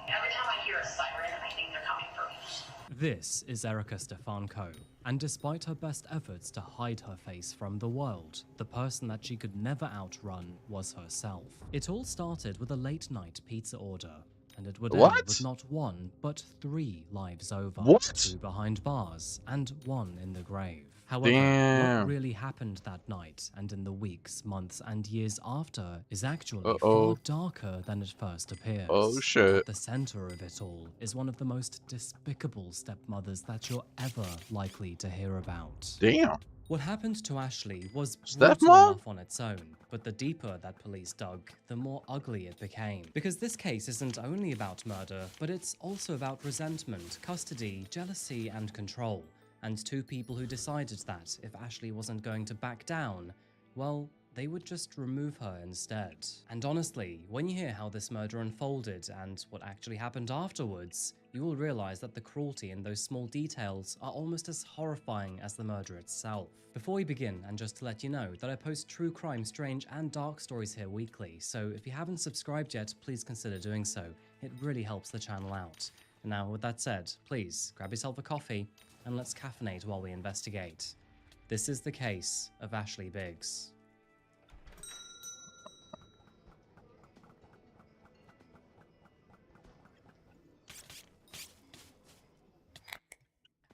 Every time I hear a siren, I think they're coming for me. This is Erica Stefanko, and despite her best efforts to hide her face from the world, the person that she could never outrun was herself. It all started with a late-night pizza order, and it would end with not one, but 3 lives over. 2 behind bars, and 1 in the grave. However, what really happened that night, and in the weeks, months, and years after, is actually far darker than it first appears. Oh shit. At the center of it all is one of the most despicable stepmothers that you're ever likely to hear about. Damn. What happened to Ashley was brutal enough on its own, but the deeper that police dug, the more ugly it became. Because this case isn't only about murder, but it's also about resentment, custody, jealousy, and control. And 2 people who decided that if Ashley wasn't going to back down, well, they would just remove her instead. And honestly, when you hear how this murder unfolded and what actually happened afterwards, you will realize that the cruelty in those small details are almost as horrifying as the murder itself. Before we begin, and just to let you know that I post true crime, strange, and dark stories here weekly, so if you haven't subscribed yet, please consider doing so. It really helps the channel out. And now, with that said, please grab yourself a coffee, and let's caffeinate while we investigate. This is the case of Ashley Biggs.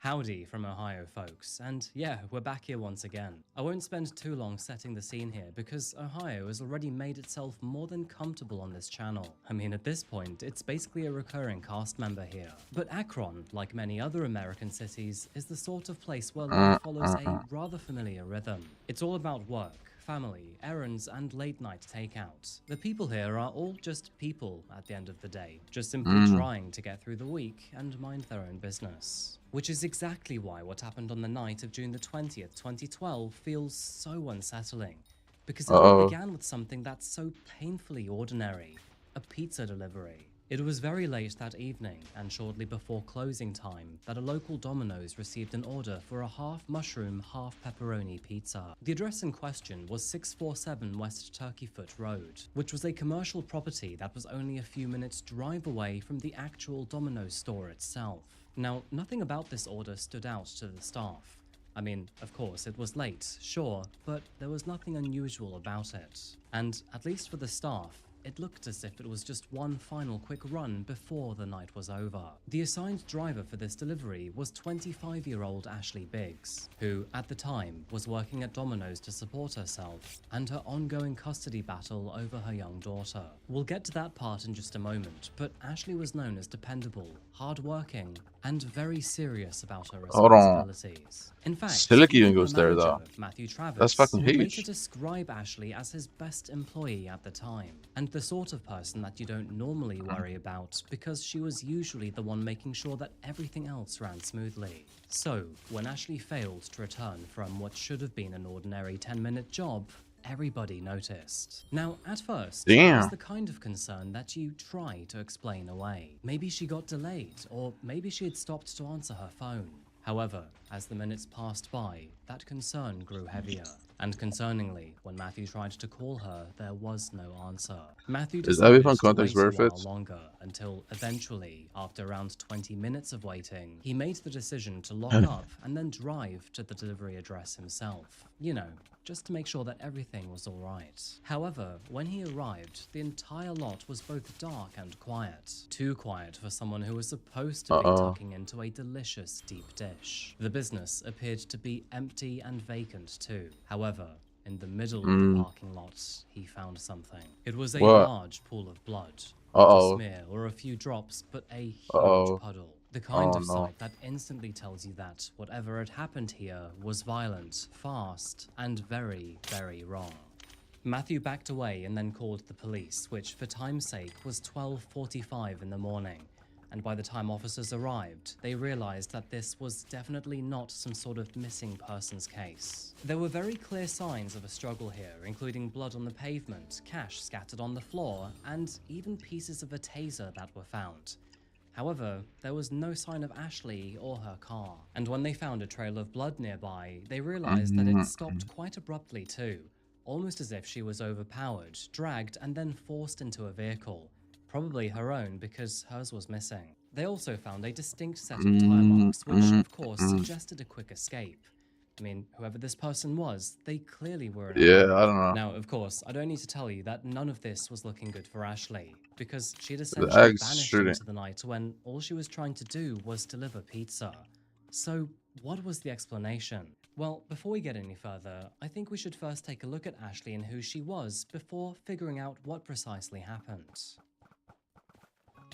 Howdy from Ohio, folks, and yeah, we're back here once again. I won't spend too long setting the scene here because Ohio has already made itself more than comfortable on this channel. I mean, at this point, it's basically a recurring cast member here. But Akron, like many other American cities, is the sort of place where life follows a rather familiar rhythm. It's all about work, family, errands, and late-night takeout. The people here are all just people at the end of the day, just simply trying to get through the week and mind their own business. Which is exactly why what happened on the night of June the 20th, 2012 feels so unsettling. Because it all began with something that's so painfully ordinary, a pizza delivery. It was very late that evening, and shortly before closing time, that a local Domino's received an order for a half-mushroom, half-pepperoni pizza. The address in question was 647 West Turkeyfoot Road, which was a commercial property that was only a few minutes' drive away from the actual Domino's store itself. Now, nothing about this order stood out to the staff. I mean, of course, it was late, sure, but there was nothing unusual about it. And, at least for the staff, it looked as if it was just one final quick run before the night was over. The assigned driver for this delivery was 25-year-old Ashley Biggs, who, at the time, was working at Domino's to support herself and her ongoing custody battle over her young daughter. We'll get to that part in just a moment, but Ashley was known as dependable, hardworking, and very serious about her responsibilities. In fact, Silky even goes there though. Matthew Travis, that's fucking would huge. later describe Ashley as his best employee at the time, and the sort of person that you don't normally worry about because she was usually the one making sure that everything else ran smoothly. So, when Ashley failed to return from what should have been an ordinary 10-minute job, everybody noticed. Now, at first, it was the kind of concern that you try to explain away. Maybe she got delayed, or maybe she had stopped to answer her phone. However, as the minutes passed by, that concern grew heavier. And concerningly, when Matthew tried to call her, there was no answer. Matthew decided to wait a while longer, until eventually, after around 20 minutes of waiting, he made the decision to lock up and then drive to the delivery address himself. You know, just to make sure that everything was alright. However, when he arrived, the entire lot was both dark and quiet. Too quiet for someone who was supposed to be tucking into a delicious deep dish. The business appeared to be empty and vacant too. However, in the middle of the parking lot, he found something. It was a large pool of blood. Not a smear or a few drops, but a huge puddle. The kind of sight that instantly tells you that whatever had happened here was violent, fast, and very, very wrong. Matthew backed away and then called the police, which for time's sake was 12:45 in the morning. And by the time officers arrived, they realized that this was definitely not some sort of missing persons case. There were very clear signs of a struggle here, including blood on the pavement, cash scattered on the floor, and even pieces of a taser that were found. However, there was no sign of Ashley or her car. And when they found a trail of blood nearby, they realized that it stopped quite abruptly too, almost as if she was overpowered, dragged, and then forced into a vehicle. Probably her own, because hers was missing. They also found a distinct set of tire marks, which of course suggested a quick escape. I mean, whoever this person was, they clearly were in a hurry. I don't know. Now, of course, I don't need to tell you that none of this was looking good for Ashley, because she'd essentially vanished into the night when all she was trying to do was deliver pizza. So, what was the explanation? Well, before we get any further, I think we should first take a look at Ashley and who she was before figuring out what precisely happened.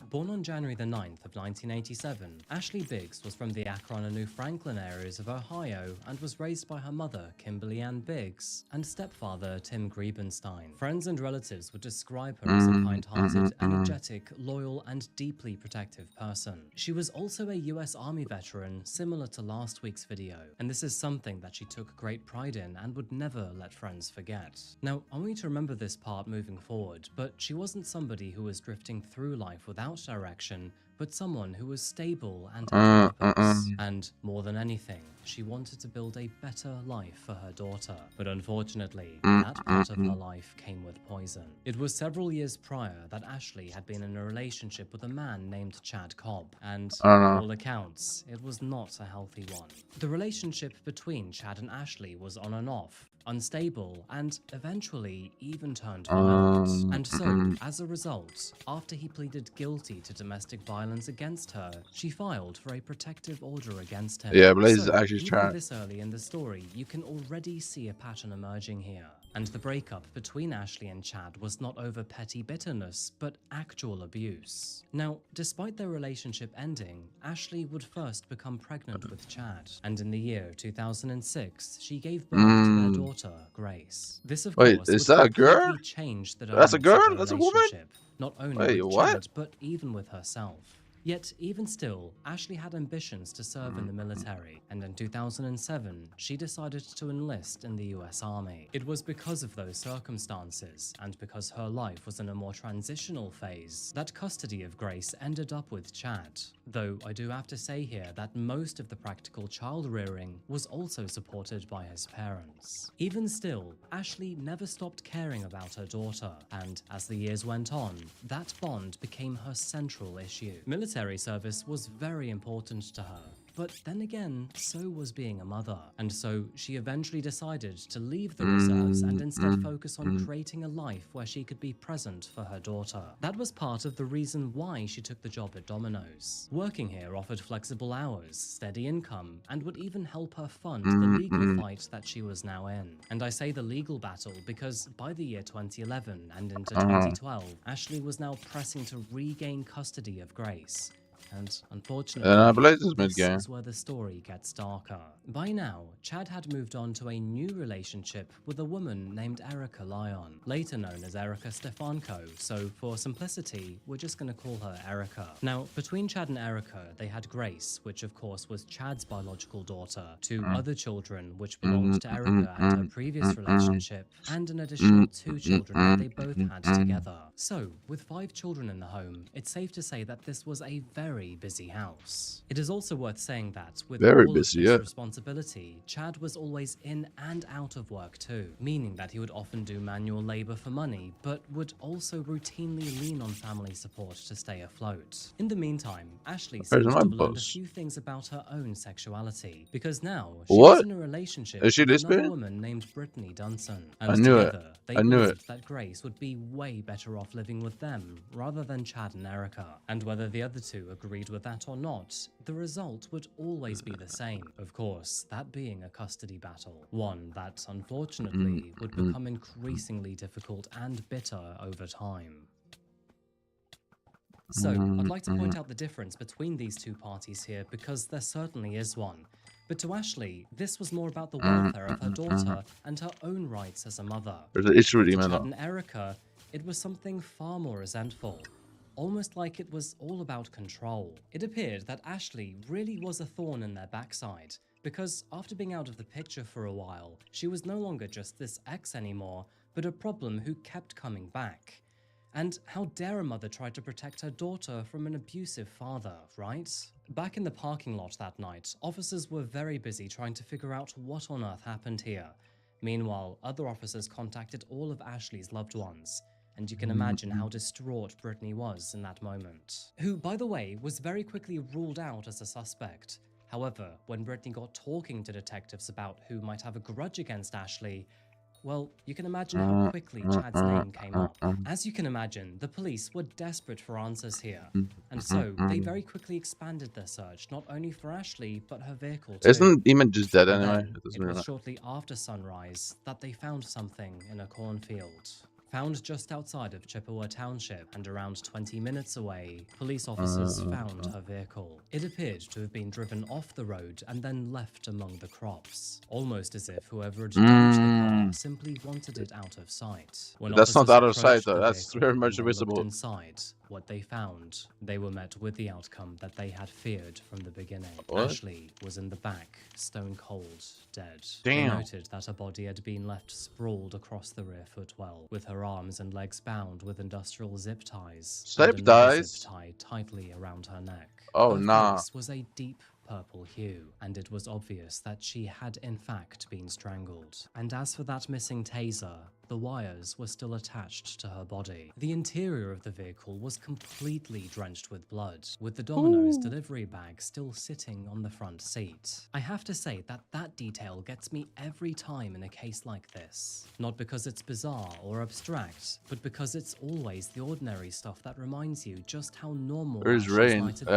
Born on January the 9th of 1987, Ashley Biggs was from the Akron and New Franklin areas of Ohio and was raised by her mother, Kimberly Ann Biggs, and stepfather, Tim Griebenstein. Friends and relatives would describe her as a kind-hearted, energetic, loyal, and deeply protective person. She was also a US Army veteran, similar to last week's video, and this is something that she took great pride in and would never let friends forget. Now, I want you to remember this part moving forward, but she wasn't somebody who was drifting through life without direction, but someone who was stable and had purpose. And more than anything, she wanted to build a better life for her daughter. But unfortunately, that part of her life came with poison. It was several years prior that Ashley had been in a relationship with a man named Chad Cobb, and by all accounts, it was not a healthy one. The relationship between Chad and Ashley was on and off, unstable, and eventually even turned violent. And so, as a result, after he pleaded guilty to domestic violence against her, she filed for a protective order against him. Yeah, Blaze is So, actually even trying. this early in the story, you can already see a pattern emerging here. And the breakup between Ashley and Chad was not over petty bitterness, but actual abuse. Now, despite their relationship ending, Ashley would first become pregnant with Chad, and in the year 2006, she gave birth to their daughter, Grace. This, of Wait, course, is would that a girl? completely change the That's a dynamics girl? of their That's a woman? relationship, not only Wait, with what? Chad, but even with herself. Yet, even still, Ashley had ambitions to serve in the military, and in 2007, she decided to enlist in the US Army. It was because of those circumstances, and because her life was in a more transitional phase, that custody of Grace ended up with Chad. Though I do have to say here that most of the practical child rearing was also supported by his parents. Even still, Ashley never stopped caring about her daughter, and as the years went on, that bond became her central issue. Military service was very important to her, but then again, so was being a mother. And so she eventually decided to leave the reserves and instead focus on creating a life where she could be present for her daughter. That was part of the reason why she took the job at Domino's. Working here offered flexible hours, steady income, and would even help her fund the legal fight that she was now in. And I say the legal battle because by the year 2011 and into 2012, Ashley was now pressing to regain custody of Grace. And unfortunately, Blaze is this mid-game. is where the story gets darker. By now, Chad had moved on to a new relationship with a woman named Erica Lyon, later known as Erica Stefanko, so for simplicity, we're just gonna call her Erica. Now, between Chad and Erica, they had Grace, which of course was Chad's biological daughter, two other children which belonged to Erica and her previous relationship, and an additional 2 children that they both had together. So, with 5 children in the home, it's safe to say that this was a very very busy house. It is also worth saying that with Very all busy, of this yeah. responsibility, Chad was always in and out of work too, meaning that he would often do manual labor for money, but would also routinely lean on family support to stay afloat. In the meantime, Ashley Where's seems to my have learned a boss? few things about her own sexuality, because now she What? was in a relationship Is she with another lesbian? woman named Brittany Dunson, I and knew it. together they I knew it. believed that Grace would be way better off living with them rather than Chad and Erica. And whether the other two agreed with that or not, the result would always be the same. Of course, that being a custody battle, one that unfortunately would become increasingly difficult and bitter over time. So, I'd like to point out the difference between these two parties here because there certainly is one. But to Ashley, this was more about the welfare of her daughter and her own rights as a mother. There's an issue with To him, Chad though. and Erica, it was something far more resentful. Almost like it was all about control. It appeared that Ashley really was a thorn in their backside, because after being out of the picture for a while, she was no longer just this ex anymore, but a problem who kept coming back. And how dare a mother try to protect her daughter from an abusive father, right? Back in the parking lot that night, officers were very busy trying to figure out what on earth happened here. Meanwhile, other officers contacted all of Ashley's loved ones, and you can imagine how distraught Brittany was in that moment. Who, by the way, was very quickly ruled out as a suspect. However, when Brittany got talking to detectives about who might have a grudge against Ashley, well, you can imagine how quickly Chad's name came up. As you can imagine, the police were desperate for answers here, and so they very quickly expanded their search, not only for Ashley, but her vehicle too. Isn't Eamon just dead And anyway? then, It doesn't it really was matter. shortly after sunrise that they found something in a cornfield. Found just outside of Chippewa Township and around 20 minutes away, police officers found her vehicle. It appeared to have been driven off the road and then left among the crops, almost as if whoever had damaged the car simply wanted it out of sight. When That's not officers out of sight, approached though. the That's vehicle very and much they looked visible. inside, what they found, they were met with the outcome that they had feared from the beginning. What? Ashley was in the back, stone cold, dead. Damn. They noted that her body had been left sprawled across the rear footwell, with her arms and legs bound with industrial zip ties. Zip and another ties? zip tie tightly around her neck. Oh, Her nah. face was a deep purple hue, and it was obvious that she had in fact been strangled. And as for that missing taser, the wires were still attached to her body. The interior of the vehicle was completely drenched with blood, with the Domino's delivery bag still sitting on the front seat. I have to say that that detail gets me every time in a case like this. Not because it's bizarre or abstract, but because it's always the ordinary stuff that reminds you just how normal Where's Ashley's Rain? night had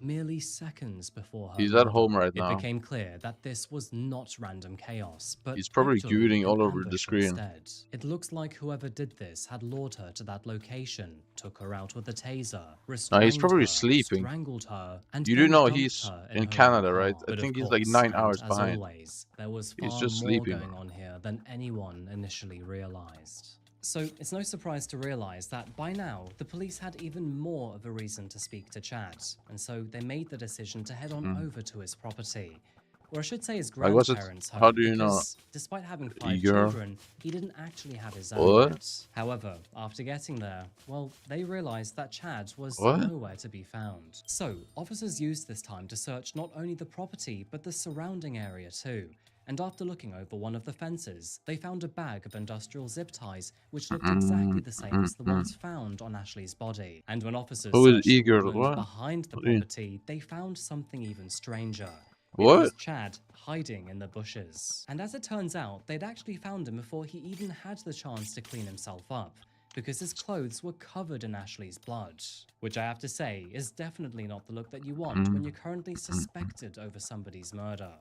been, merely seconds before her He's at murder. home right It now. became clear that this was not random chaos, but He's probably actually gooning an all over the ambush screen. instead. It looks like whoever did this had lured her to that location, took her out with a taser, restrained probably her, sleeping. strangled her, and You do then know dumped he's her in her Canada, own right? car. I But think of he's like course, 9 and hours as behind. always, there was He's far just more sleeping. going on here than anyone initially realized. So it's no surprise to realize that by now, the police had even more of a reason to speak to Chad, and so they made the decision to head on over to his property. Or I should say his Like, what's it? grandparents' home, How do you know? because despite having 5 Igor? children, he didn't actually have his own What? yet. However, after getting there, well, they realized that Chad was What? nowhere to be found. So, officers used this time to search not only the property, but the surrounding area too. And after looking over one of the fences, they found a bag of industrial zip ties, which looked exactly the same as the ones found on Ashley's body. And when officers Who is searched the Igor? woodland What? behind the What do you- property, they found something even stranger. It What? was Chad hiding in the bushes. And as it turns out, they'd actually found him before he even had the chance to clean himself up, because his clothes were covered in Ashley's blood. Which I have to say is definitely not the look that you want when you're currently suspected over somebody's murder.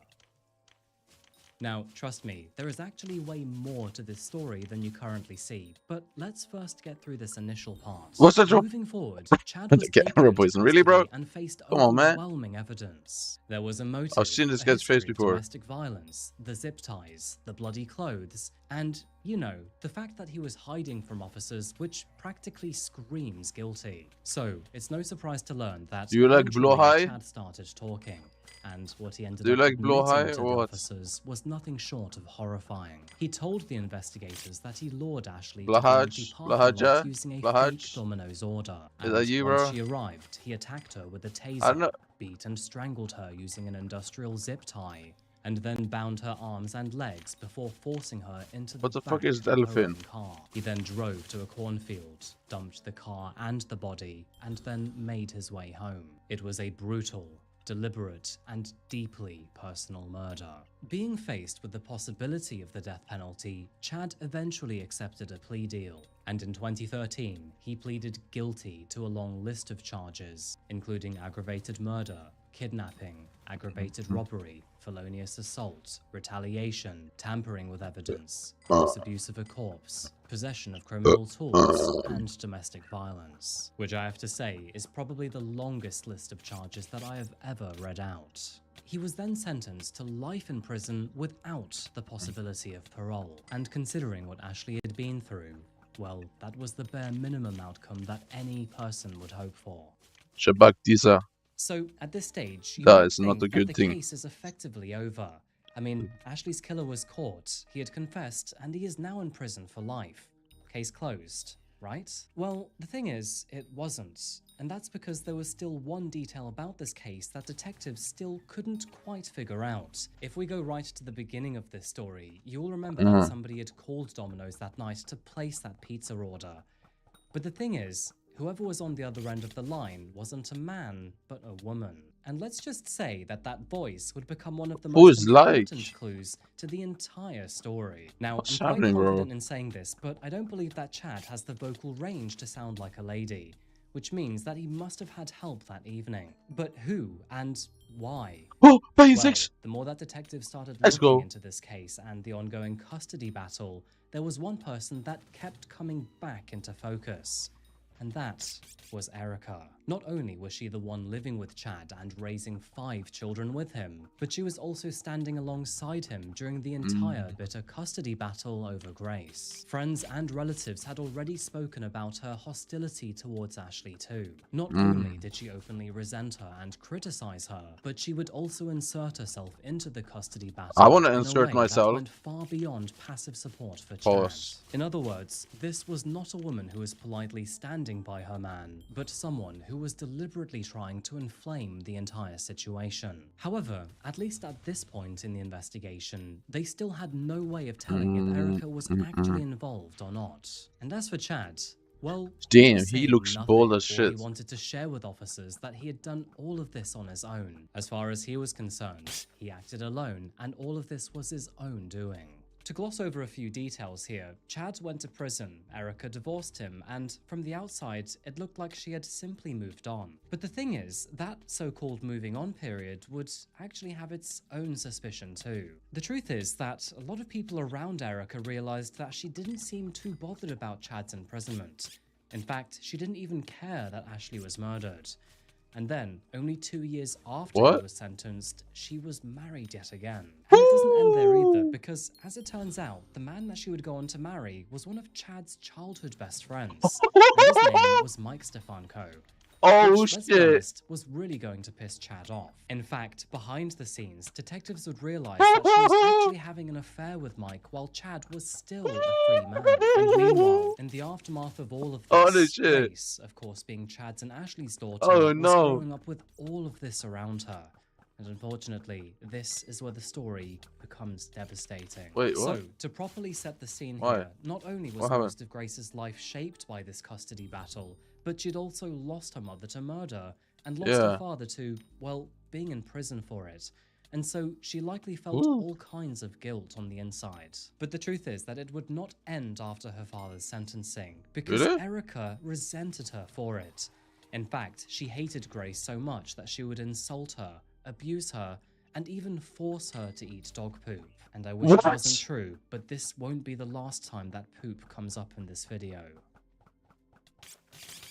Now, trust me, there is actually way more to this story than you currently see, but let's first get through this initial part. What's that joke? Moving forward, Chad The was taken camera into poison. Really, bro? custody and faced Come on, man. overwhelming evidence. There was a motive, I've seen this a guy's face history of before. domestic violence, the zip ties, the bloody clothes, and, you know, the fact that he was hiding from officers, which practically screams guilty. So, it's no surprise to learn that Do you like eventually Blue High? Chad started talking. and what he ended Do you up like blow admitting high to or the what? officers was nothing short of horrifying. He told the investigators that he lured Ashley to the empty Blahaj? parking lot Blahaja? using a fake Blahaj? Domino's order, Is that and you, once bro? she arrived, he attacked her with a I don't taser, know. beat and strangled her using an industrial zip tie, and then bound her arms and legs before forcing her into the What the back fuck is of her Delphin? own car. He then drove to a cornfield, dumped the car and the body, and then made his way home. It was a brutal, deliberate, and deeply personal murder. Being faced with the possibility of the death penalty, Chad eventually accepted a plea deal, and in 2013, he pleaded guilty to a long list of charges, including aggravated murder, kidnapping, aggravated robbery, felonious assault, retaliation, tampering with evidence, gross abuse of a corpse, possession of criminal tools, and domestic violence, which I have to say is probably the longest list of charges that I have ever read out. He was then sentenced to life in prison without the possibility of parole, and considering what Ashley had been through, well, that was the bare minimum outcome that any person would hope for. Shabak Disa. So, at this stage, you That might is not think a that good the thing. case is effectively over. I mean, Ashley's killer was caught, he had confessed, and he is now in prison for life. Case closed, right? Well, the thing is, it wasn't. And that's because there was still one detail about this case that detectives still couldn't quite figure out. If we go right to the beginning of this story, you'll remember that somebody had called Domino's that night to place that pizza order. But the thing is, whoever was on the other end of the line wasn't a man, but a woman. And let's just say that that voice would become one of the Who most is like? important clues to the entire story. Now, What's I'm quite happening, bro? confident in saying this, but I don't believe that Chad has the vocal range to sound like a lady, which means that he must have had help that evening. But who and why? Oh, Well, basics! the more that detectives started Let's looking go. into this case and the ongoing custody battle, there was one person that kept coming back into focus. And that was Erica. Not only was she the one living with Chad and raising 5 children with him, but she was also standing alongside him during the entire bitter custody battle over Grace. Friends and relatives had already spoken about her hostility towards Ashley too. Not only did she openly resent her and criticize her, but she would also insert herself into the custody battle I want to in a insert way myself. that went far beyond passive support for Chad. Pause. In other words, this was not a woman who was politely standing by her man, but someone who was deliberately trying to inflame the entire situation. However, at least at this point in the investigation, they still had no way of telling if Erica was actually involved or not. And as for Chad, well, Damn, was he saying looks nothing. bold as All shit. He wanted to share with officers that he had done all of this on his own. As far as he was concerned, he acted alone, and all of this was his own doing. To gloss over a few details here, Chad went to prison, Erica divorced him, and from the outside, it looked like she had simply moved on. But the thing is, that so-called moving on period would actually have its own suspicion too. The truth is that a lot of people around Erica realized that she didn't seem too bothered about Chad's imprisonment. In fact, she didn't even care that Ashley was murdered. And then, only 2 years after he was sentenced, she was married yet again. And it doesn't end there either, because as it turns out, the man that she would go on to marry was one of Chad's childhood best friends. And his name was Mike Stefanko. Oh Which, let's be shit! honest, was really going to piss Chad off. In fact, behind the scenes, detectives would realize that she was actually having an affair with Mike while Chad was still a free man. And meanwhile, in the aftermath of all of Holy this, shit. Grace, of course being Chad's and Ashley's daughter, Oh, was no. growing up with all of this around her. And unfortunately, this is where the story becomes devastating. Wait, what? So, to properly set the scene Why? here, not only was What happened? most of Grace's life shaped by this custody battle, but she'd also lost her mother to murder, and lost her Yeah. father to, well, being in prison for it. And so she likely felt all kinds of guilt on the inside. But the truth is that it would not end after her father's sentencing, because Really? Erica resented her for it. In fact, she hated Grace so much that she would insult her, abuse her, and even force her to eat dog poop. And I wish it What? wasn't true, but this won't be the last time that poop comes up in this video.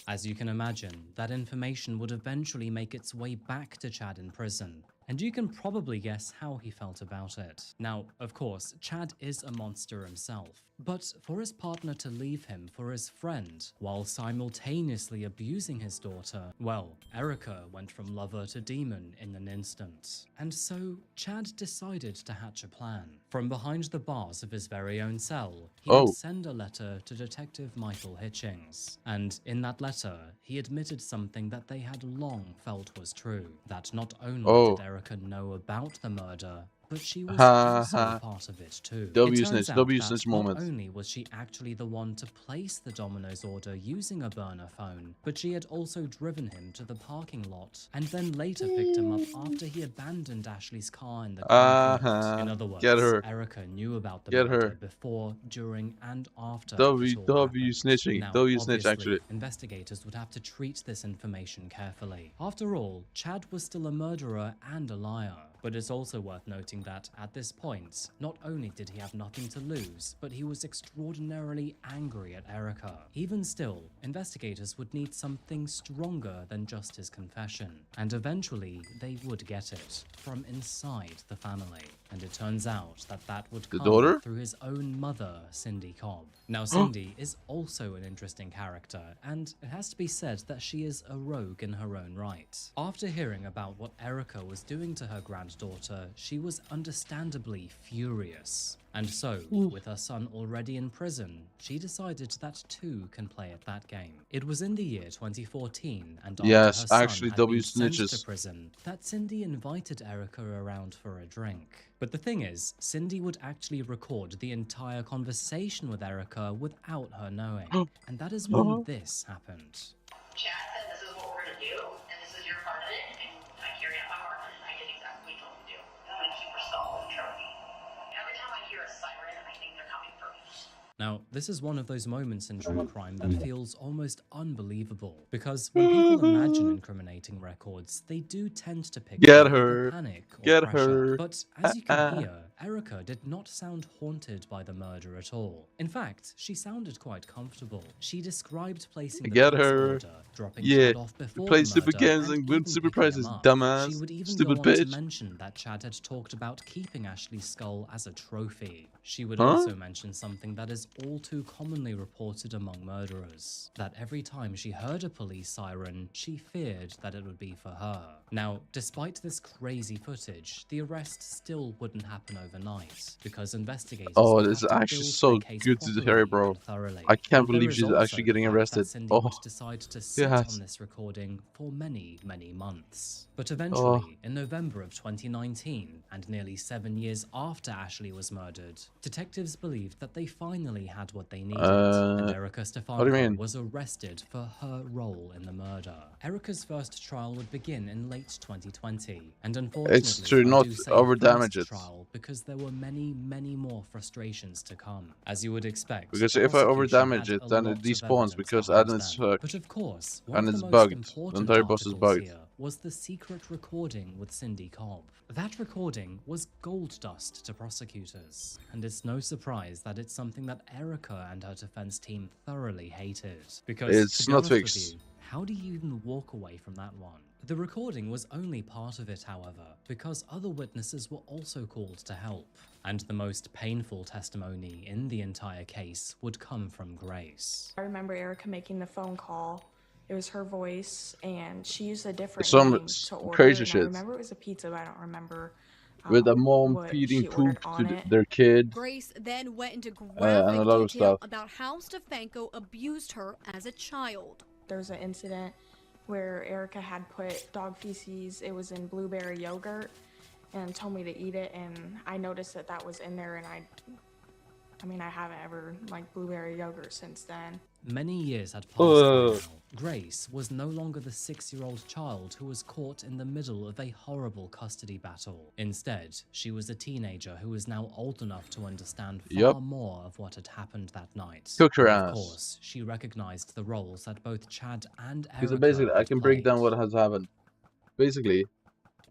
As you can imagine, that information would eventually make its way back to Chad in prison, and you can probably guess how he felt about it. Now, of course, Chad is a monster himself, but for his partner to leave him for his friend while simultaneously abusing his daughter, well, Erica went from lover to demon in an instant. And so, Chad decided to hatch a plan. From behind the bars of his very own cell, he would send a letter to Detective Michael Hitchings. And in that letter, he admitted something that they had long felt was true. That not only did Erica know about the murder, but she was also part of it too. W It turns snitch, out W that snitch not moment. only was she actually the one to place the Domino's order using a burner phone, but she had also driven him to the parking lot and then later picked him up after he abandoned Ashley's car in the cornfield. In other words, Erica knew about the murder before, during, and after W it all happened. snitching. Now, W snitch obviously, actually. investigators would have to treat this information carefully. After all, Chad was still a murderer and a liar. But it's also worth noting that, at this point, not only did he have nothing to lose, but he was extraordinarily angry at Erica. Even still, investigators would need something stronger than just his confession. And eventually, they would get it from inside the family. And it turns out that that would come through his own mother, Cindy Cobb. Now, Cindy is also an interesting character, and it has to be said that she is a rogue in her own right. After hearing about what Erica was doing to her granddaughter, she was understandably furious. And so, with her son already in prison, she decided that two can play at that game. It was in the year 2014, and after her son had been sent to prison, that Cindy invited Erica around for a drink. But the thing is, Cindy would actually record the entire conversation with Erica without her knowing. And that is when this happened. Chad said this is what we're gonna do, and this is your part of it, and I carried out my part, and I did exactly what you told me to do. I'm gonna keep her stalled and trophy. Every time I hear a siren, I think they're coming for me. Now, this is one of those moments in true crime that feels almost unbelievable, because when people imagine incriminating records, they do tend to pick up panic or pressure. But as you can hear, Erica did not sound haunted by the murder at all. In fact, she sounded quite comfortable. She described placing the pizza order, dropping Chad off before the stupid murder, games and win stupid prizes, dumbass. She would even stupid go on bitch. to mention that Chad had talked about keeping Ashley's skull as a trophy. She would also mention something that is all too commonly reported among murderers, that every time she heard a police siren, she feared that it would be for her. Now, despite this crazy footage, the arrest still wouldn't happen overnight, because investigators this is actually so good to hear, bro. I can't believe she's actually getting arrested. Cindy would decide to sit on this recording for many, many months. But eventually, in November of 2019, and nearly 7 years after Ashley was murdered, detectives believed that they finally had what they needed, and Erica Stefanko was arrested for her role in the murder. Erica's first trial would begin in late 2020, and unfortunately, it's to not over damage it. Trial because there were many, many more frustrations to come, as you would expect. Because if I over damage it, then it despawns because Adam's But of course, and it's bugged. The entire boss is bugged. Was the secret recording with Cindy Cobb. That recording was gold dust to prosecutors, and it's no surprise that it's something that Erica and her defense team thoroughly hated. Because it's not fixed. How do you even walk away from that one? The recording was only part of it, however, because other witnesses were also called to help. And the most painful testimony in the entire case would come from Grace. I remember Erica making the phone call. It was her voice, and she used a different name to order. Crazy shit. I remember it was a pizza, but I don't remember. With a mom feeding poop to their kid. Grace then went into graphic and a lot of detail stuff about how Stefanko abused her as a child. There was an incident where Erica had put dog feces, it was in blueberry yogurt, and told me to eat it, and I noticed that that was in there, and I mean, I haven't ever liked blueberry yogurt since then. Many years had passed by now. Grace was no longer the 6-year-old child who was caught in the middle of a horrible custody battle. Instead, she was a teenager who was now old enough to understand far more of what had happened that night. Cook her ass. Of course, she recognized the roles that both Chad and Erica So basically, I can break played. down what has happened. Basically,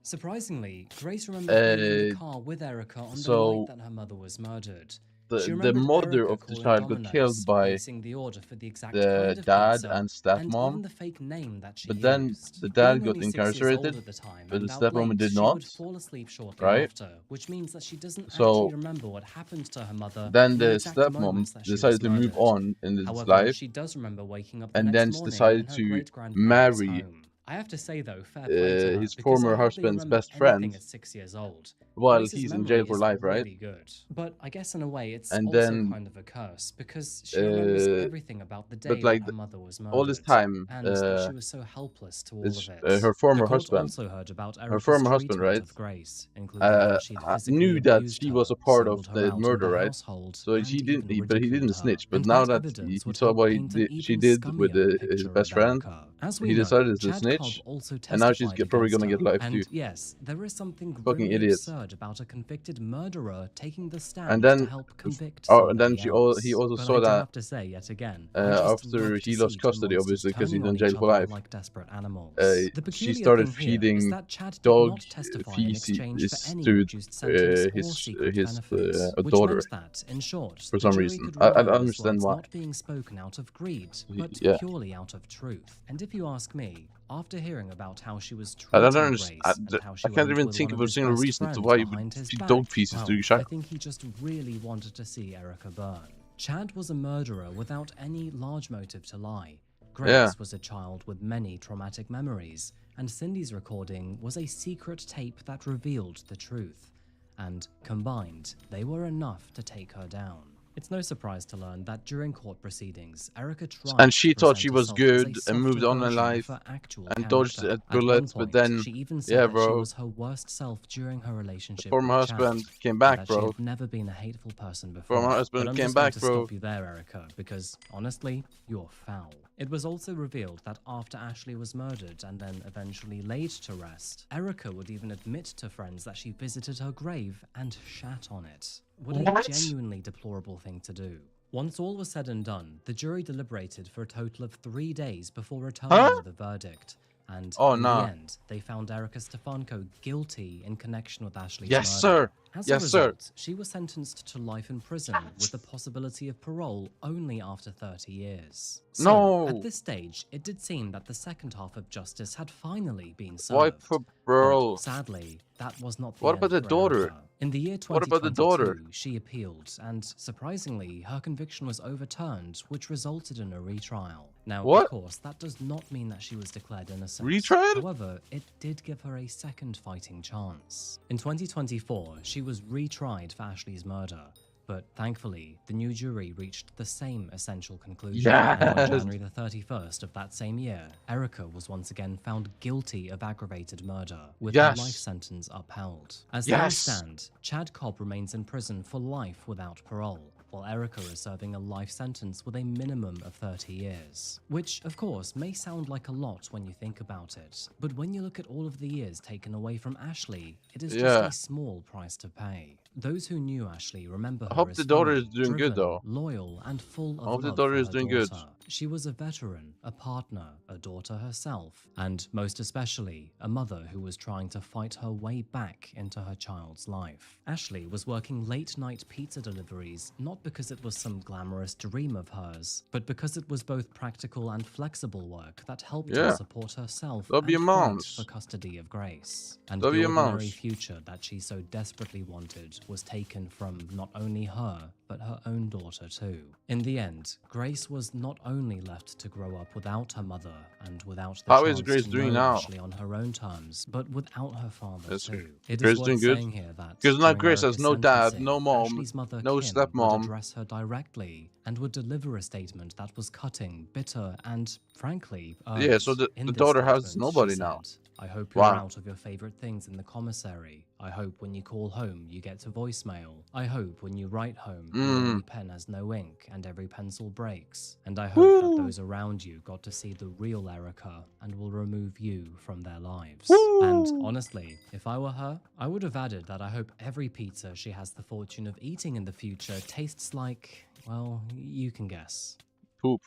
surprisingly, Grace remembered being in the car with Erica on the night that her mother was murdered. She the remembered mother Erica of the calling child got killed Domino's, by placing the order for the exact the kind of dad pizza, and and even stepmom, the fake name that she but then used. the Being dad got only 6 years old incarcerated, at the time but the and out stepmom late, did she not, would fall asleep shortly right? after, which means that she doesn't So actually remember what happened to her mother then or the the exact stepmom moments that she was decided to move murdered. on in its However, life, she does remember waking up the and next then morning decided in her to great-grandparents' marry home. I have to say though, fair play to her, his because former I hardly husband's remember best friend anything at 6 years old. while Grace's he's in memory jail for is life, right? really good. But I guess in a way, it's And also then, kind of a curse, because she remembers everything about the day that her mother was all this murdered, time, and that she was so helpless to all of it. her The former court husband, also heard about her Erica's former husband, treatment right? of Grace, including how she'd physically Knew that abused she her, was a part of singled her the out in murder, the right? household, So and he even didn't, but he ridiculed didn't her. snitch. But And now that that evidence he would saw help what paint an she even did with scummier his picture best of friend, Erica. As he we know, decided to Chad Cobb snitch, also and now she's testified probably against gonna her. get life And too. yes, there is something Fucking grimly idiot. absurd about a convicted murderer taking the And stand then, to help convict and then somebody else. he also But saw I do that have to say, yet again, I just after love to he see lost two custody, monsters obviously, because he's turning on in jail each for other life, like desperate animals. The she peculiar started thing here is feeding that Chad did dog not testify in exchange for feces any to reduced sentence or secret benefits, which daughter meant that, in short, for the some jury reason. could I rely don't on his understand words why. not being spoken out of greed, but Yeah. purely out of truth. And if you ask me, after hearing about how she was I don't treating understand. Grace and how she I can't went even with think one of of a his single best reason to friends why you behind his feed back, dog feces to well, your child. I think he just really wanted to see Erica burn. Chad was a murderer without any large motive to lie. Grace was a child with many traumatic memories, and Cindy's recording was a secret tape that revealed the truth. And combined, they were enough to take her down. It's no surprise to learn that during court proceedings, Erica tried And she to thought present she was herself as a good and moved softer on in version life of her actual and dodged character. At one bullets, but point, then, she even said yeah, that she bro, was her worst self during her relationship former with Chad, husband came and back, that she bro. had never been a hateful person Former before. husband But I'm came just going back, to bro. stop you there, Erica, because honestly, you're foul. It was also revealed that after Ashley was murdered and then eventually laid to rest, Erica would even admit to friends that she visited her grave and shat on it. What a genuinely deplorable thing to do. Once all was said and done, the jury deliberated for a total of 3 days before returning with a verdict. And in the end, they found Erica Stefanko guilty in connection with Ashley's murder. Sir. As Yes, a sir. result, she was sentenced to life in prison with the possibility of parole only after 30 years. So, at this stage, it did seem that the second half of justice had finally been served. Why for bro? But sadly, that was not the What end about the for daughter? Erica. In the year What about the daughter? 2022, she appealed, and surprisingly, her conviction was overturned, which resulted in a retrial. Now, of course, that does not mean that she was declared innocent. Retried? However, it did give her a second fighting chance. In 2024, she was retried for Ashley's murder, but thankfully, the new jury reached the same essential conclusion. And on January the 31st of that same year, Erica was once again found guilty of aggravated murder, with her life sentence upheld. As things stand, Chad Cobb remains in prison for life without parole, while Erica is serving a life sentence with a minimum of 30 years. Which, of course, may sound like a lot when you think about it, but when you look at all of the years taken away from Ashley, it is just a small price to pay. Those who knew Ashley remember her as the daughter funny, is doing good, driven, though. loyal, and full of I hope the love daughter for is her doing good. daughter. She was a veteran, a partner, a daughter herself, and most especially, a mother who was trying to fight her way back into her child's life. Ashley was working late-night pizza deliveries, not because it was some glamorous dream of hers, but because it was both practical and flexible work that helped her support herself and fight for custody of Grace. And the ordinary future that she so desperately wanted was taken from not only her, but her own daughter too. In the end, Grace was not only left to grow up without her mother and without the chance Grace to doing know now? Ashley on her own terms, but without her father too. It Grace is worth doing good? saying here that Because now during Grace has Erica's no dad, sentencing, no mom, Ashley's mother no Kim stepmom. would address her directly and would deliver a statement that was cutting, bitter, and frankly, so the in this daughter has statement, nobody she now. said, I hope you're out of your favorite things in the commissary. I hope when you call home, you get to voicemail. I hope when you write home, your only pen has no ink and every pencil breaks. And I hope that those around you got to see the real Erica and will remove you from their lives. And honestly, if I were her, I would have added that I hope every pizza she has the fortune of eating in the future tastes like, well, you can guess. Poop.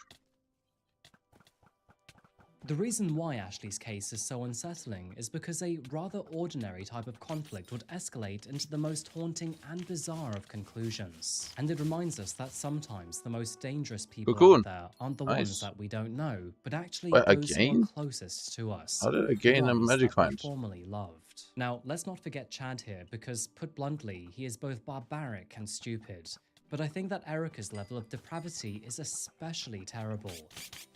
The reason why Ashley's case is so unsettling is because a rather ordinary type of conflict would escalate into the most haunting and bizarre of conclusions. And it reminds us that sometimes the most dangerous people Cocoon. out there aren't the Nice. ones that we don't know, but actually Wait, those who again? are closest to us. How did I the gain a ones magic that we find? formerly loved. Now, let's not forget Chad here, because put bluntly, he is both barbaric and stupid. But I think that Erica's level of depravity is especially terrible.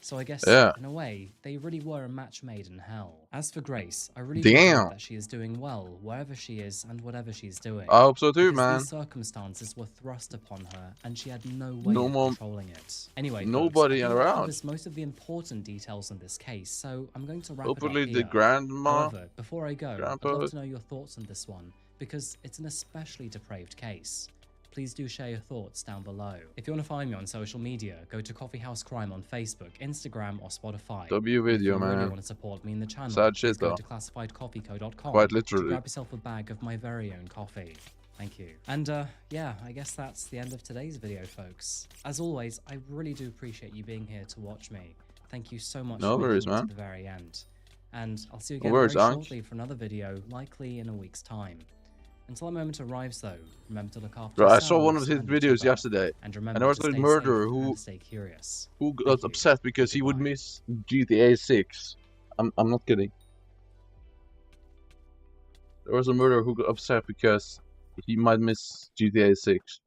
So I guess, in a way, they really were a match made in hell. As for Grace, I really do hope that she is doing well, wherever she is and whatever she's doing. I hope so too, because man. These circumstances were thrust upon her, and she had no way of controlling it. Anyway, nobody folks, I think around. that covers most of the important details in this case, so I'm going to wrap Hopefully it up the here. grandma. However, before I go, Grandpa. I'd love to know your thoughts on this one, because it's an especially depraved case. Please do share your thoughts down below. If you want to find me on social media, go to Coffee House Crime on Facebook, Instagram, or Spotify. W video, if you man. really want to support me in the channel, Sad shit, go though. to classifiedcoffeeco.com Quite to literally. grab yourself a bag of my very own coffee. Thank you. And yeah, I guess that's the end of today's video, folks. As always, I really do appreciate you being here to watch me. Thank you so much for making it to the very end. And I'll see you again very shortly for another video, likely in a week's time. Until that moment arrives, though, remember to look after yourselves. I saw one of his videos yesterday, and there was a murderer who got upset because he would miss GTA 6. I'm not kidding. There was a murderer who got upset because he might miss GTA 6.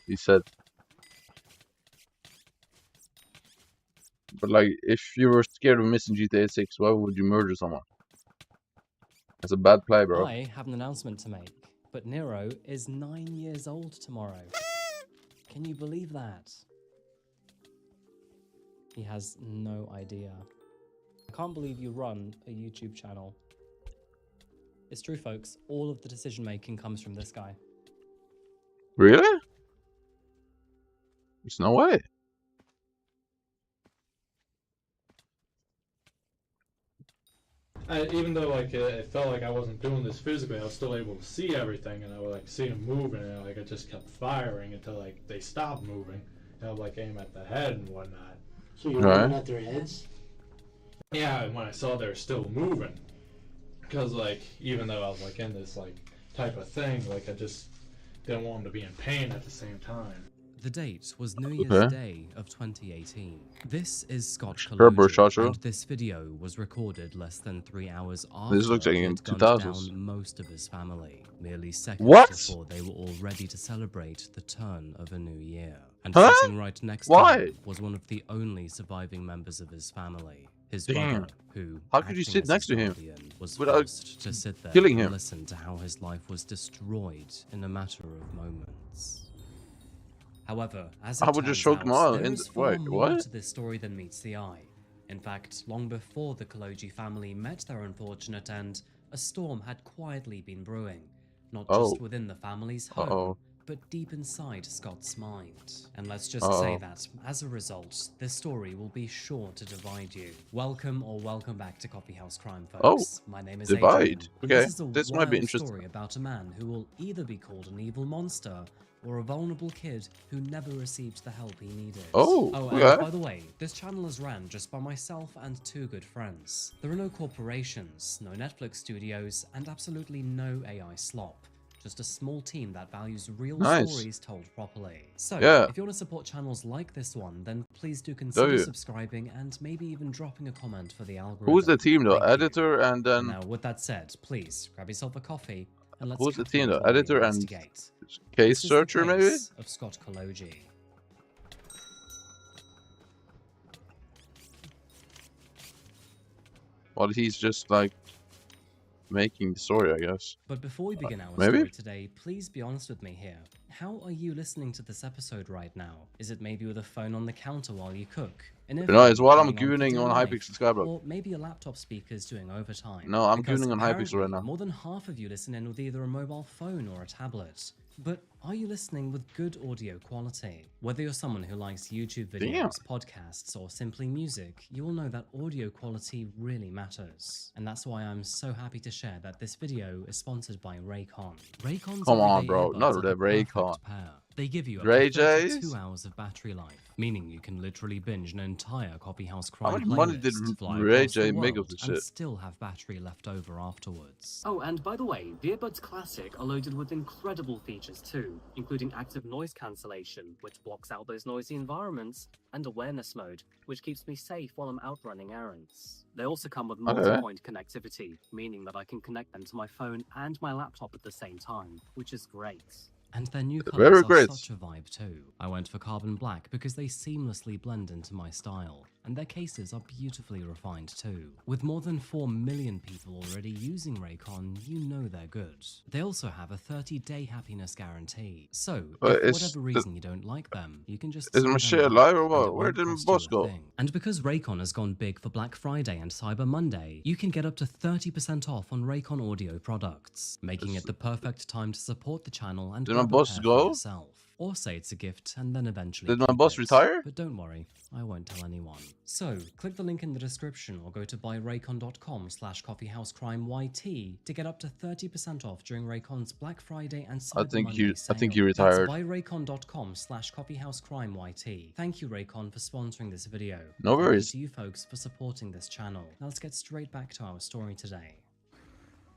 He said. But like, if you were scared of missing GTA 6, why would you murder someone? That's a bad play, bro. I have an announcement to make, but Nero is 9 years old tomorrow. Can you believe that? He has no idea. I can't believe you run a YouTube channel. It's true, folks. All of the decision making comes from this guy. Really? There's no way. Even though like it felt like I wasn't doing this physically, I was still able to see everything, and I would like see them moving, and like I just kept firing until like they stopped moving, and I would like aim at the head and whatnot. So you're aiming at their heads? Yeah, and when I saw they were still moving, because like even though I was like in this like type of thing, like I just didn't want them to be in pain at the same time. The date was New Year's Day of 2018. This is Scott Kaloji, and this video was recorded less than 3 hours after this looks like in 2000s. Down most of his family, merely seconds before they were all ready to celebrate the turn of a new year. And sitting right next to him was one of the only surviving members of his family, his brother, who, how could you sit next to him was without forced to sit there killing and him? listen to how his life was destroyed in a matter of moments. However, as it turns out, there is far more to this story than meets the eye. In fact, long before the Kaloji family met their unfortunate end, a storm had quietly been brewing, not just within the family's home, but deep inside Scott's mind. And let's just say that, as a result, this story will be sure to divide you. Welcome back to Coffee House Crime, folks. My name is Adrian. Okay, this might be wild interesting. Story about a man who will either be called an evil monster or a vulnerable kid who never received the help he needed. And by the way, this channel is ran just by myself and 2 good friends. There are no corporations, no Netflix studios, and absolutely no AI slop. Just a small team that values real stories told properly. So, if you want to support channels like this one, then please do consider subscribing and maybe even dropping a comment for the algorithm. Who's the team though? Editor and then... Now, with that said, please grab yourself a coffee and let's who's the team though? Editor and case searcher, maybe? Of Scott Kaloji. Well, he's just like making the story, I guess. But before we begin our story today, please be honest with me here. How are you listening to this episode right now? Is it maybe with a phone on the counter while you cook? No, it's while I'm gooning on Hypixel Skyblock. Or maybe your laptop speaker's doing overtime. No, I'm gooning on Hypixel right now. More than half of you listen in with either a mobile phone or a tablet. But are you listening with good audio quality? Whether you're someone who likes YouTube videos, podcasts, or simply music, you will know that audio quality really matters. And that's why I'm so happy to share that this video is sponsored by Raycon. Raycon's Come on, bro, not the Raycon. They give you up Grey to 32 Jays? hours of battery life, meaning you can literally binge an entire Coffeehouse How Crime much money did playlist, fly Ray across the J make of world, this and shit? still have battery left over afterwards. Oh, and by the way, the earbuds Classic are loaded with incredible features too, including active noise cancellation, which blocks out those noisy environments, and awareness mode, which keeps me safe while I'm out running errands. They also come with multi-point connectivity, meaning that I can connect them to my phone and my laptop at the same time, which is great. And their new colours are such a vibe too. I went for carbon black because they seamlessly blend into my style, and their cases are beautifully refined too. With more than 4 million people already using Raycon, you know they're good. They also have a 30-day happiness guarantee, so if for whatever reason you don't like them, you can just Is send my them shit back, alive or and what? it Where won't did my cost you boss a go? thing. And because Raycon has gone big for Black Friday and Cyber Monday, you can get up to 30% off on Raycon audio products, making it the perfect time to support the channel and Did my go boss prepare go? for yourself. Or say it's a gift and then eventually Did my keep boss it. retire? But don't worry, I won't tell anyone. So, click the link in the description or go to buyraycon.com/coffeehousecrimeyt to get up to 30% off during Raycon's Black Friday and Cyber Monday sale. I think he retired. That's buyraycon.com/coffeehousecrimeyt. Thank you, Raycon, for sponsoring this video. No worries. Thank you to you folks for supporting this channel. Now let's get straight back to our story today.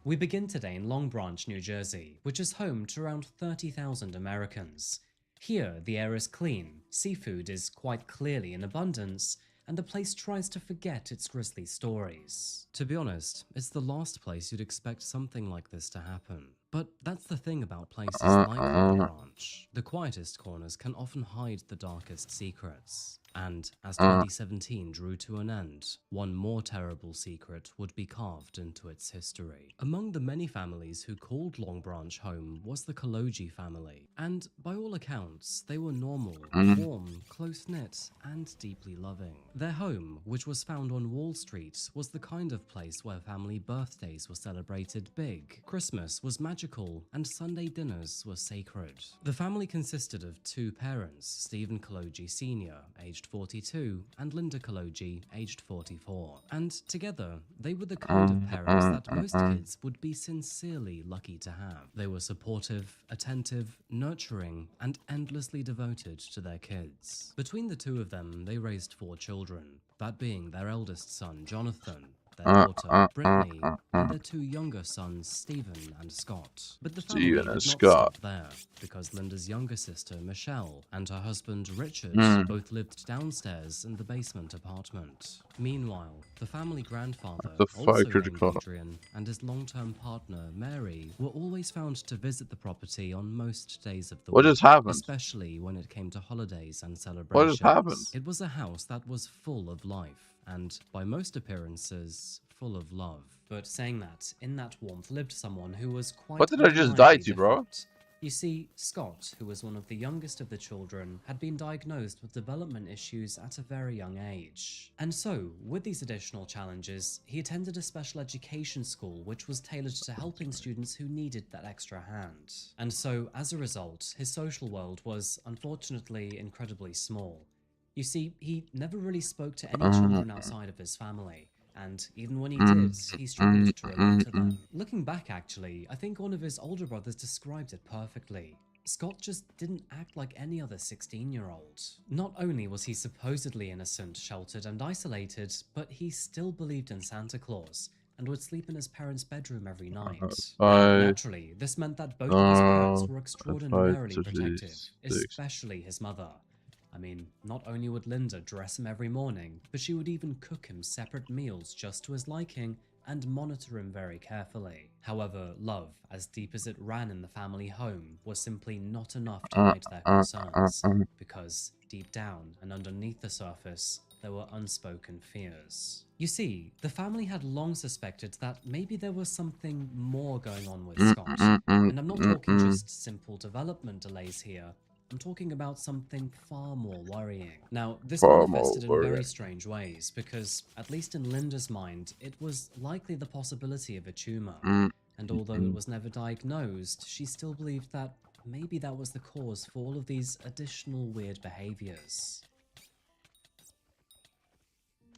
We begin today in Long Branch, New Jersey, which is home to around 30,000 Americans. Here, the air is clean, seafood is quite clearly in abundance, and the place tries to forget its grisly stories. To be honest, it's the last place you'd expect something like this to happen. But that's the thing about places like Long Branch. The quietest corners can often hide the darkest secrets. And as 2017 drew to an end, one more terrible secret would be carved into its history. Among the many families who called Long Branch home was the Kaloji family. And by all accounts, they were normal, warm, close-knit, and deeply loving. Their home, which was found on Wall Street, was the kind of place where family birthdays were celebrated big, Christmas was magical, and Sunday dinners were sacred. The family consisted of two parents, Stephen Kaloji Sr., aged 42, and Linda Kaloji, aged 44. And together, they were the kind of parents that most kids would be sincerely lucky to have. They were supportive, attentive, nurturing, and endlessly devoted to their kids. Between the two of them, they raised 4 children, that being their eldest son, Jonathan, their daughter, Brittany, and their 2 younger sons, Stephen and Scott. But the family did not stop there, because Linda's younger sister, Michelle, and her husband, Richard, both lived downstairs in the basement apartment. Meanwhile, the family grandfather, also named Adrian, and his long-term partner, Mary, were always found to visit the property on most days of the week, especially when it came to holidays and celebrations. What just happened? It was a house that was full of life, and by most appearances, full of love. But saying that, in that warmth lived someone who was quite What did I just die to, bro? You see, Scott, who was one of the youngest of the children, had been diagnosed with development issues at a very young age. And so, with these additional challenges, he attended a special education school which was tailored to helping students who needed that extra hand. And so, as a result, his social world was, unfortunately, incredibly small. You see, he never really spoke to any children outside of his family, and even when he did, he struggled to relate to them. Looking back, actually, I think one of his older brothers described it perfectly. Scott just didn't act like any other 16-year-old. Not only was he supposedly innocent, sheltered, and isolated, but he still believed in Santa Claus, and would sleep in his parents' bedroom every night. Naturally, this meant that both of his parents were extraordinarily protective, especially his mother. I mean, not only would Linda dress him every morning, but she would even cook him separate meals just to his liking and monitor him very carefully. However, love, as deep as it ran in the family home, was simply not enough to hide their concerns, because deep down and underneath the surface, there were unspoken fears. You see, the family had long suspected that maybe there was something more going on with Scott, and I'm not talking just simple development delays here. I'm talking about something far more worrying. Now, this manifested in very strange ways, because, at least in Linda's mind, it was likely the possibility of a tumor. And although it was never diagnosed, she still believed that maybe that was the cause for all of these additional weird behaviors.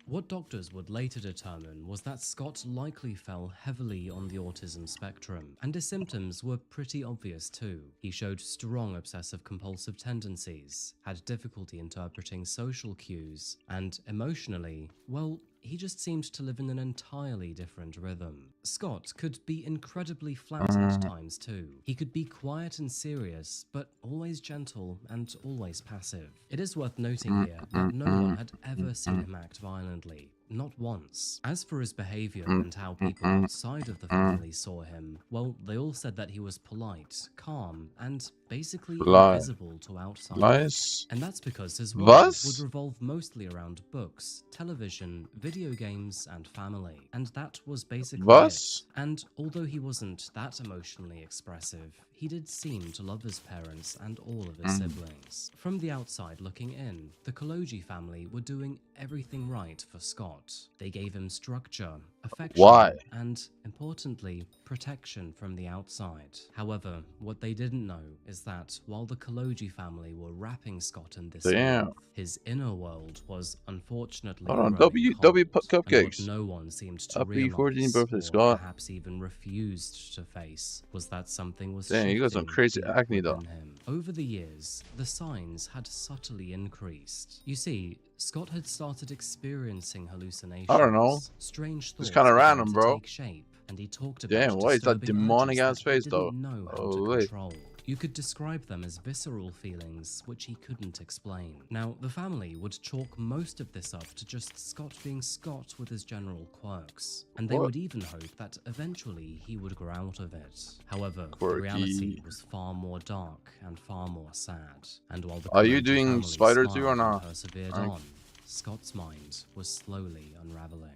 What doctors would later determine was that Scott likely fell heavily on the autism spectrum, and his symptoms were pretty obvious too. He showed strong obsessive-compulsive tendencies, had difficulty interpreting social cues, and emotionally, well, he just seemed to live in an entirely different rhythm. Scott could be incredibly flat at times too. He could be quiet and serious, but always gentle and always passive. It is worth noting here that no one had ever seen him act violently. Not once. As for his behavior and how people outside of the family saw him, well, they all said that he was polite, calm, and basically invisible to outsiders. And that's because his world would revolve mostly around books, television, video games, and family. And that was basically it. And although he wasn't that emotionally expressive, he did seem to love his parents and all of his siblings. From the outside looking in, the Koloji family were doing everything right for Scott. They gave him structure, affection, and, importantly, protection from the outside. However, what they didn't know is that while the Koloji family were wrapping Scott in this warmth, his inner world was unfortunately W cupcakes. And what no one seemed to realize, 14th birthday, or Scott. perhaps even refused to face, was that something was Dang, you got some crazy deep acne though. within him. Over the years, the signs had subtly increased. You see, Scott had started experiencing hallucinations. I don't know. Strange thoughts It's kind of began random, to bro. take shape, and he talked about Damn, why is that disturbing demonic urges ass that he face though? didn't know how to control. You could describe them as visceral feelings which he couldn't explain. Now, the family would chalk most of this up to just Scott being Scott with his general quirks, and they would even hope that eventually he would grow out of it. However, the reality was far more dark and far more sad. And while the Are you Koloji doing family Spider 2 or smiled and not? persevered on, Scott's mind was slowly unraveling.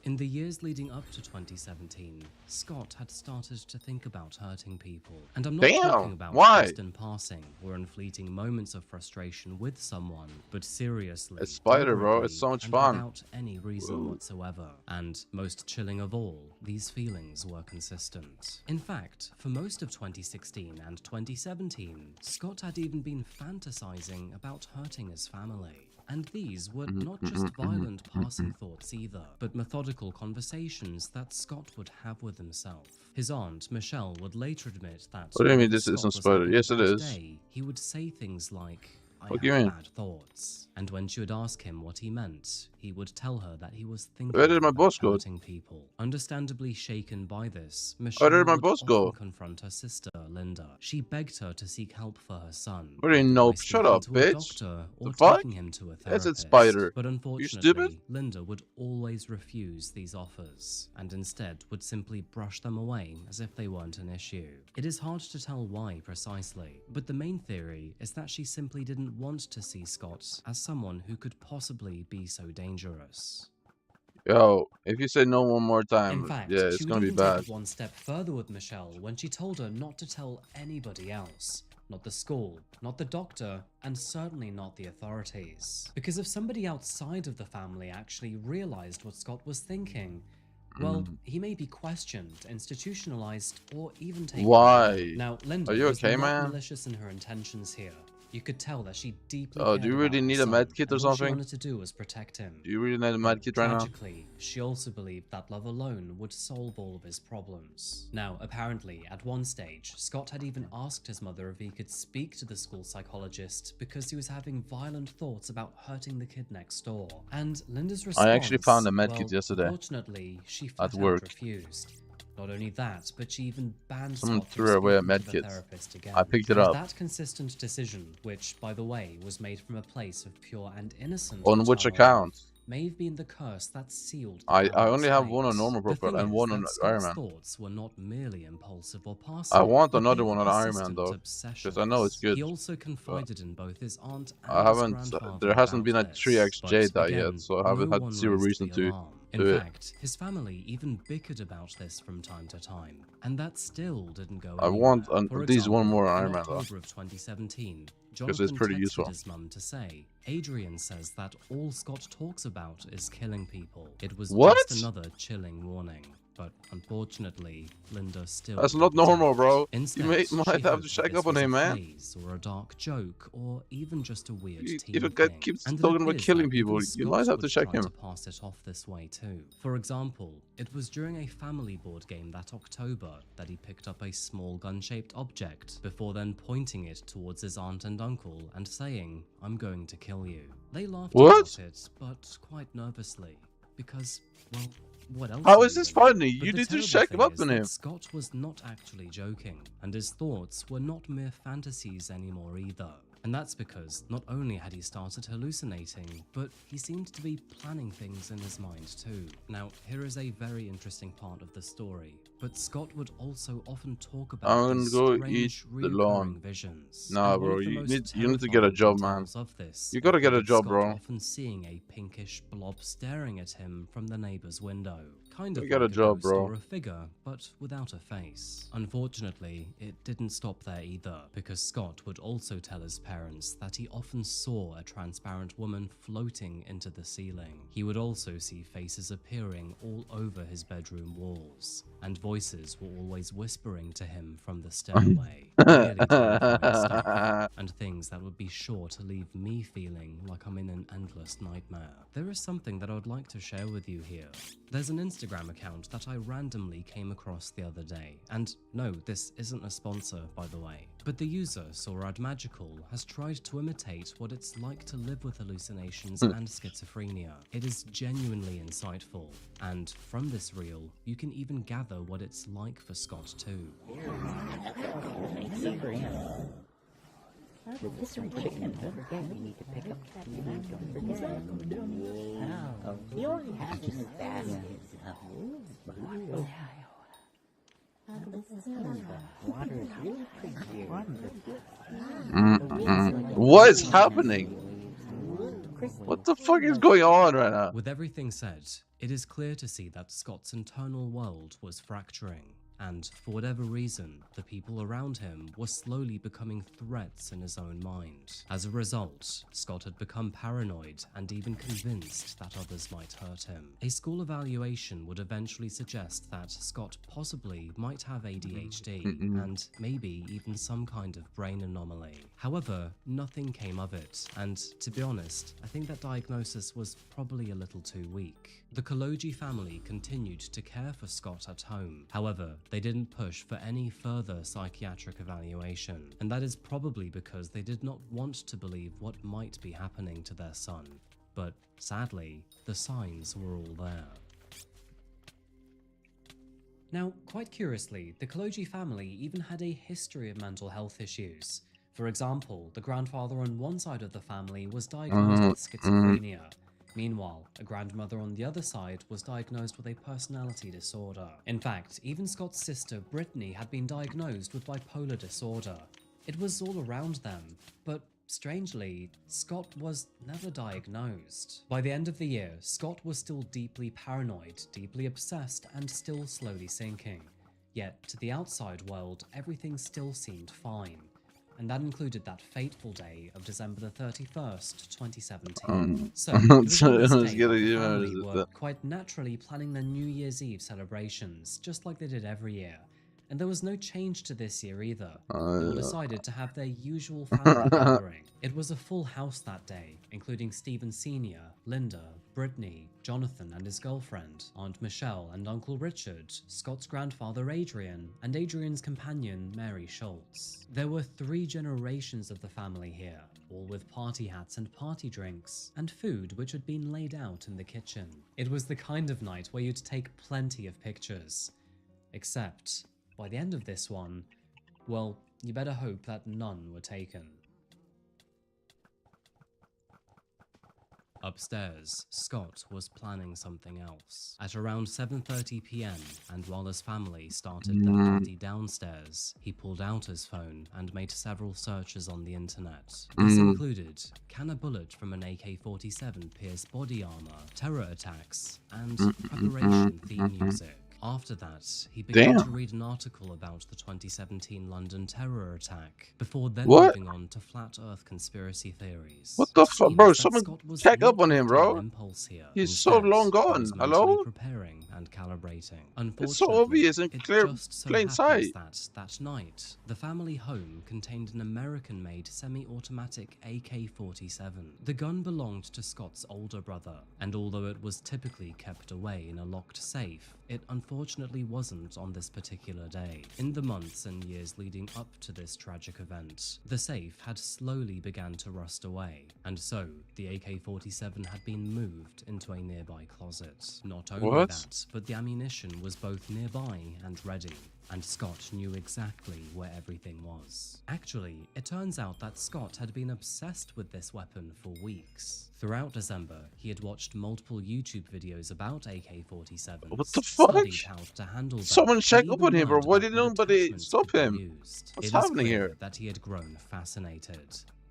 In the years leading up to 2017, Scott had started to think about hurting people. And I'm not talking about just in passing or in fleeting moments of frustration with someone, but seriously, It's Spider, bro. It's so much fun. Without any reason whatsoever. And most chilling of all, these feelings were consistent. In fact, for most of 2016 and 2017, Scott had even been fantasizing about hurting his family. And these were not just violent passing thoughts either, but methodical conversations that Scott would have with himself. His aunt, Michelle, would later admit that what do you mean this isn't Spider? Yes, it is. He would say things like, What do you mean? Bad thoughts. And when she would ask him what he meant, he would tell her that he was thinking Where did my boss about go? hurting people. Understandably shaken by this, Michelle Where did my would boss often go? confront her sister, Linda. She begged her to seek help for her son. What do you either know? by Shut speaking up, to a bitch. doctor The or fuck? taking him to a Yes, therapist. it's Spider. But You unfortunately, stupid? Linda would always refuse these offers, and instead would simply brush them away as if they weren't an issue. It is hard to tell why precisely, but the main theory is that she simply didn't want to see Scott as someone who could possibly be so dangerous. Yo, if you say no one more time, In fact, yeah, it's she would gonna be even bad. take it one step further with Michelle when she told her not to tell anybody else. Not the school, not the doctor, and certainly not the authorities. Because if somebody outside of the family actually realized what Scott was thinking, well, he may be questioned, institutionalized, or even taken away. Now, Linda Are you was okay, not man? malicious in her intentions here. You could tell that she deeply Oh, cared do you really about need her a son, med kit or and all she something? wanted to do was protect him. Do you really need a med kit right now? Tragically, she also believed that love alone would solve all of his problems. Now, apparently, at one stage, Scott had even asked his mother if he could speak to the school psychologist because he was having violent thoughts about hurting the kid next door. And Linda's response, I actually found a med well, kit yesterday. Unfortunately, she flat out work. refused. Not only that, but she even banned Someone Scott threw from away a speaking med to the kit. therapist again. I picked it And up. that consistent decision, which, by the way, was made from a place of pure and innocent On which maternal love, account? may have been the curse that sealed the I family's only have fate. one on normal The profile thing and is one on that Iron Scott's Man. thoughts were not merely impulsive or passive. I want but another they one were on Iron Man persistent though, obsessions. because I know it's good. He also confided in both his aunt and I haven't. his grandfather There hasn't about been a this, 3xJ but that again, yet, so I haven't no had one zero raised reason the to alarm. do In it. fact, his family even bickered about this from time to time, and that still didn't go I anywhere. want For at least one example, more in Iron Man though, October of 2017, because Jonathan it's pretty texted useful. his mum to say, Adrian says that all Scott talks about is killing people. It was What? just another chilling warning. but unfortunately, Linda still. That's not normal, bro. Instead, You might have to check up on him, man. Or a dark joke, or even just a weird teen If a thing. guy keeps And talking it about appears killing that even people, you might Scott have to would check try him. to pass it off this way too. For example, it was during a family board game that October that he picked up a small gun-shaped object before then pointing it towards his aunt and uncle and saying, "I'm going to kill you." They laughed about it, but quite nervously, because, well, what else? How is this really? funny? But You the need to terrible check thing up is on that him. Scott was not actually joking, and his thoughts were not mere fantasies anymore either. And that's because not only had he started hallucinating, but he seemed to be planning things in his mind too. Now, here is a very interesting part of the story, but Scott would also often talk about I'm these gonna go strange, eat the lawn. reoccurring visions. Nah, And one bro, of the you most need to get a terrifying job, man. details of this You gotta get a included job, Scott bro. often seeing a pinkish blob staring at him from the neighbor's window, kind of You got a like job, ghost bro. or a figure, but without a face. Unfortunately, it didn't stop there either, because Scott would also tell his parents that he often saw a transparent woman floating into the ceiling. He would also see faces appearing all over his bedroom walls, and voices were always whispering to him from the stairway, really terrifying stuff, and things that would be sure to leave me feeling like I'm in an endless nightmare. There is something that I would like to share with you here. There's an Instagram account that I randomly came across the other day, and no, this isn't a sponsor, by the way, but the user, Sorad Magical, has tried to imitate what it's like to live with hallucinations and schizophrenia. It is genuinely insightful, and from this reel, you can even gather what it's like for Scott too. Oh, this is some chicken. Don't forget, you need to pick up that meat. Don't forget. Oh, he already has his basket. Water is really pretty here. What is happening? What the fuck is going on right now? With everything said, it is clear to see that Scott's internal world was fracturing. And for whatever reason, the people around him were slowly becoming threats in his own mind. As a result, Scott had become paranoid and even convinced that others might hurt him. A school evaluation would eventually suggest that Scott possibly might have ADHD and maybe even some kind of brain anomaly. However, nothing came of it, and to be honest, I think that diagnosis was probably a little too weak. The Kaloji family continued to care for Scott at home. However, they didn't push for any further psychiatric evaluation, and that is probably because they did not want to believe what might be happening to their son. But sadly, the signs were all there. Now, quite curiously, the Kaloji family even had a history of mental health issues. For example, the grandfather on one side of the family was diagnosed with schizophrenia. Meanwhile, a grandmother on the other side was diagnosed with a personality disorder. In fact, even Scott's sister Brittany had been diagnosed with bipolar disorder. It was all around them, but strangely, Scott was never diagnosed. By the end of the year, Scott was still deeply paranoid, deeply obsessed, and still slowly sinking. Yet, to the outside world, everything still seemed fine. And that included that fateful day of December the 31st, 2017. So, it was on this day that the family were quite naturally planning their New Year's Eve celebrations, just like they did every year. And there was no change to this year either. They all decided to have their usual family gathering. It was a full house that day, including Stephen Sr., Linda, Brittany, Jonathan and his girlfriend, Aunt Michelle and Uncle Richard, Scott's grandfather Adrian, and Adrian's companion Mary Schultz. There were 3 generations of the family here, all with party hats and party drinks, and food which had been laid out in the kitchen. It was the kind of night where you'd take plenty of pictures. Except, by the end of this one, well, you better hope that none were taken. Upstairs, Scott was planning something else. At around 7:30 p.m, and while his family started their party downstairs, he pulled out his phone and made several searches on the internet. This included, can a bullet from an AK-47 pierce body armor, terror attacks, and preparation theme music. After that, he began to Damn. read an article about the 2017 London terror attack, before then What? moving on to flat Earth conspiracy theories. What the fuck, Seems bro? that Someone Scott was check up not on him, acting on bro. impulse here. He's so Instead, long he gone. was mentally Hello? preparing and calibrating. It's so Unfortunately, obvious in it clear, just so plain happens sight. that night, the family home contained an American-made semi-automatic AK-47. The gun belonged to Scott's older brother, and although it was typically kept away in a locked safe, it unfortunately wasn't on this particular day. In the months and years leading up to this tragic event, the safe had slowly began to rust away, and so the AK-47 had been moved into a nearby closet. Not only What? that, but the ammunition was both nearby and ready, and Scott knew exactly where everything was. Actually, it turns out that Scott had been obsessed with this weapon for weeks. Throughout December, he had watched multiple YouTube videos about AK-47s, What the fuck? studied how to handle them, Someone and check up even on him, bro. learned Why about didn't what nobody attachments stop could him? be used. What's It is happening clear here? that he had grown fascinated,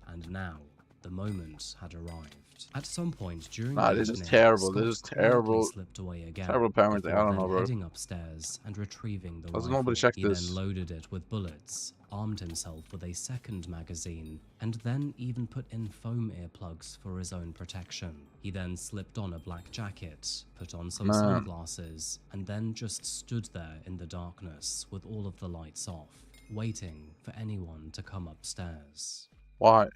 and now the moment had arrived. At some point during Nah, the this is evening, terrible. Scott this is quietly terrible. slipped away again, Terrible parenting. I before don't then know, bro. heading upstairs and retrieving the Does rifle. nobody check He this? then loaded it with bullets, armed himself with a second magazine, and then even put in foam earplugs for his own protection. He then slipped on a black jacket, put on some Man. sunglasses, and then just stood there in the darkness with all of the lights off, waiting for anyone to come upstairs. Why?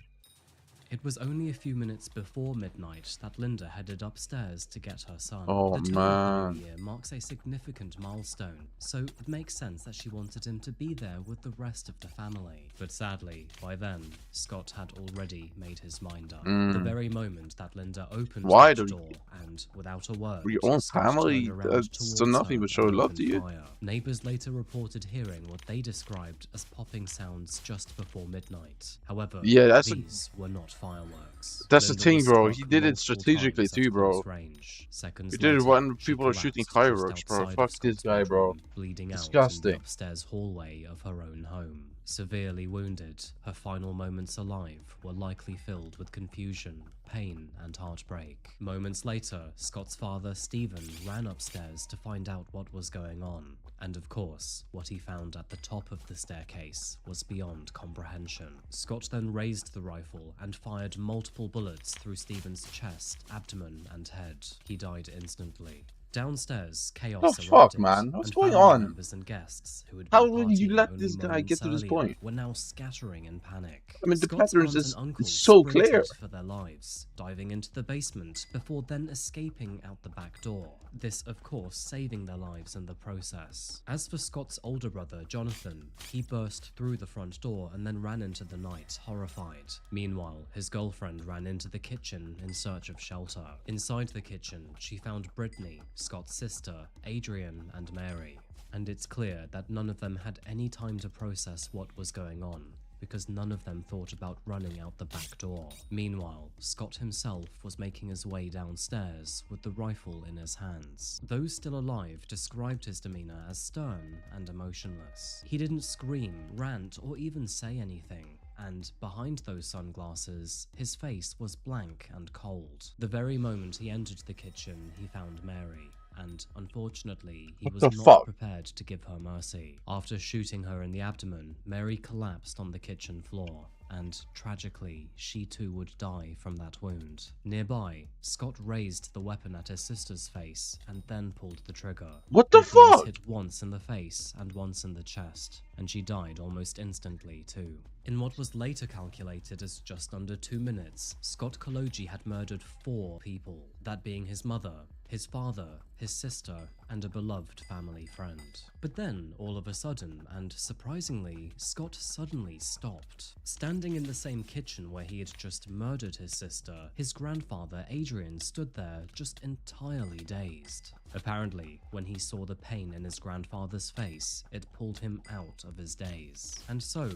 It was only a few minutes before midnight that Linda headed upstairs to get her son. Oh, The turn of man. the new year marks a significant milestone, so it makes sense that she wanted him to be there with the rest of the family. But sadly, by then, Scott had already made his mind up. The very moment that Linda opened Why the do- door and, without a word, Your own Scott family turned around does towards nothing her but show and love to opened you. fire. Neighbors later reported hearing what they described as popping sounds just before midnight. However, Yeah, that's these were not fireworks. That's the Linda thing, was bro. struck He did it multiple strategically times at too, bro. close range. Seconds He did it later, when she people are shooting collapsed fireworks, just bro. outside Fuck of this Scott's guy, bro. bedroom, bleeding out in Disgusting. the upstairs hallway of her own home. Severely wounded, her final moments alive were likely filled with confusion, pain, and heartbreak. Moments later, Scott's father, Stephen, ran upstairs to find out what was going on. And of course, what he found at the top of the staircase was beyond comprehension. Scott then raised the rifle and fired multiple bullets through Stephen's chest, abdomen, and head. He died instantly. Downstairs, chaos The erupted, fuck, man? What's and going family on? members and guests who had How been would you partying let only this guy moments get to this earlier point? were now scattering in panic. I mean, the Scott's patterns aunt is and uncle so sprinted clear. for their lives, diving into the basement before then escaping out the back door. This, of course, saving their lives in the process. As for Scott's older brother, Jonathan, he burst through the front door and then ran into the night, horrified. Meanwhile, his girlfriend ran into the kitchen in search of shelter. Inside the kitchen, she found Brittany, Scott's sister, Adrian, and Mary. And it's clear that none of them had any time to process what was going on, because none of them thought about running out the back door. Meanwhile, Scott himself was making his way downstairs with the rifle in his hands. Those still alive described his demeanor as stern and emotionless. He didn't scream, rant, or even say anything. And behind those sunglasses, his face was blank and cold. The very moment he entered the kitchen, he found Mary. And unfortunately, he was not prepared to give her mercy. After shooting her in the abdomen, Mary collapsed on the kitchen floor, and tragically, she too would die from that wound. Nearby, Scott raised the weapon at his sister's face and then pulled the trigger. What the Both bullets fuck? hit once in the face and once in the chest, and she died almost instantly too. In what was later calculated as just under 2 minutes, Scott Kologi had murdered 4 people, that being his mother, his father, his sister, and a beloved family friend. But then, all of a sudden, and surprisingly, Scott suddenly stopped. Standing in the same kitchen where he had just murdered his sister, his grandfather Adrian stood there just entirely dazed. Apparently, when he saw the pain in his grandfather's face, it pulled him out of his daze. And so,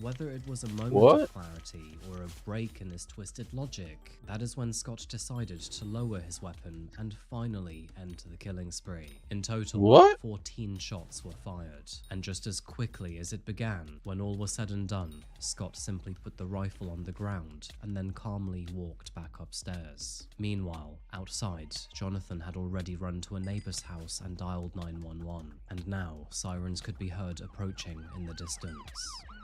Whether it was a moment of clarity or a break in his twisted logic, that is when Scott decided to lower his weapon and finally end the killing spree. In total, 14 shots were fired, and just as quickly as it began, when all was said and done, Scott simply put the rifle on the ground and then calmly walked back upstairs. Meanwhile, outside, Jonathan had already run to a neighbor's house and dialed 911, and now sirens could be heard approaching in the distance.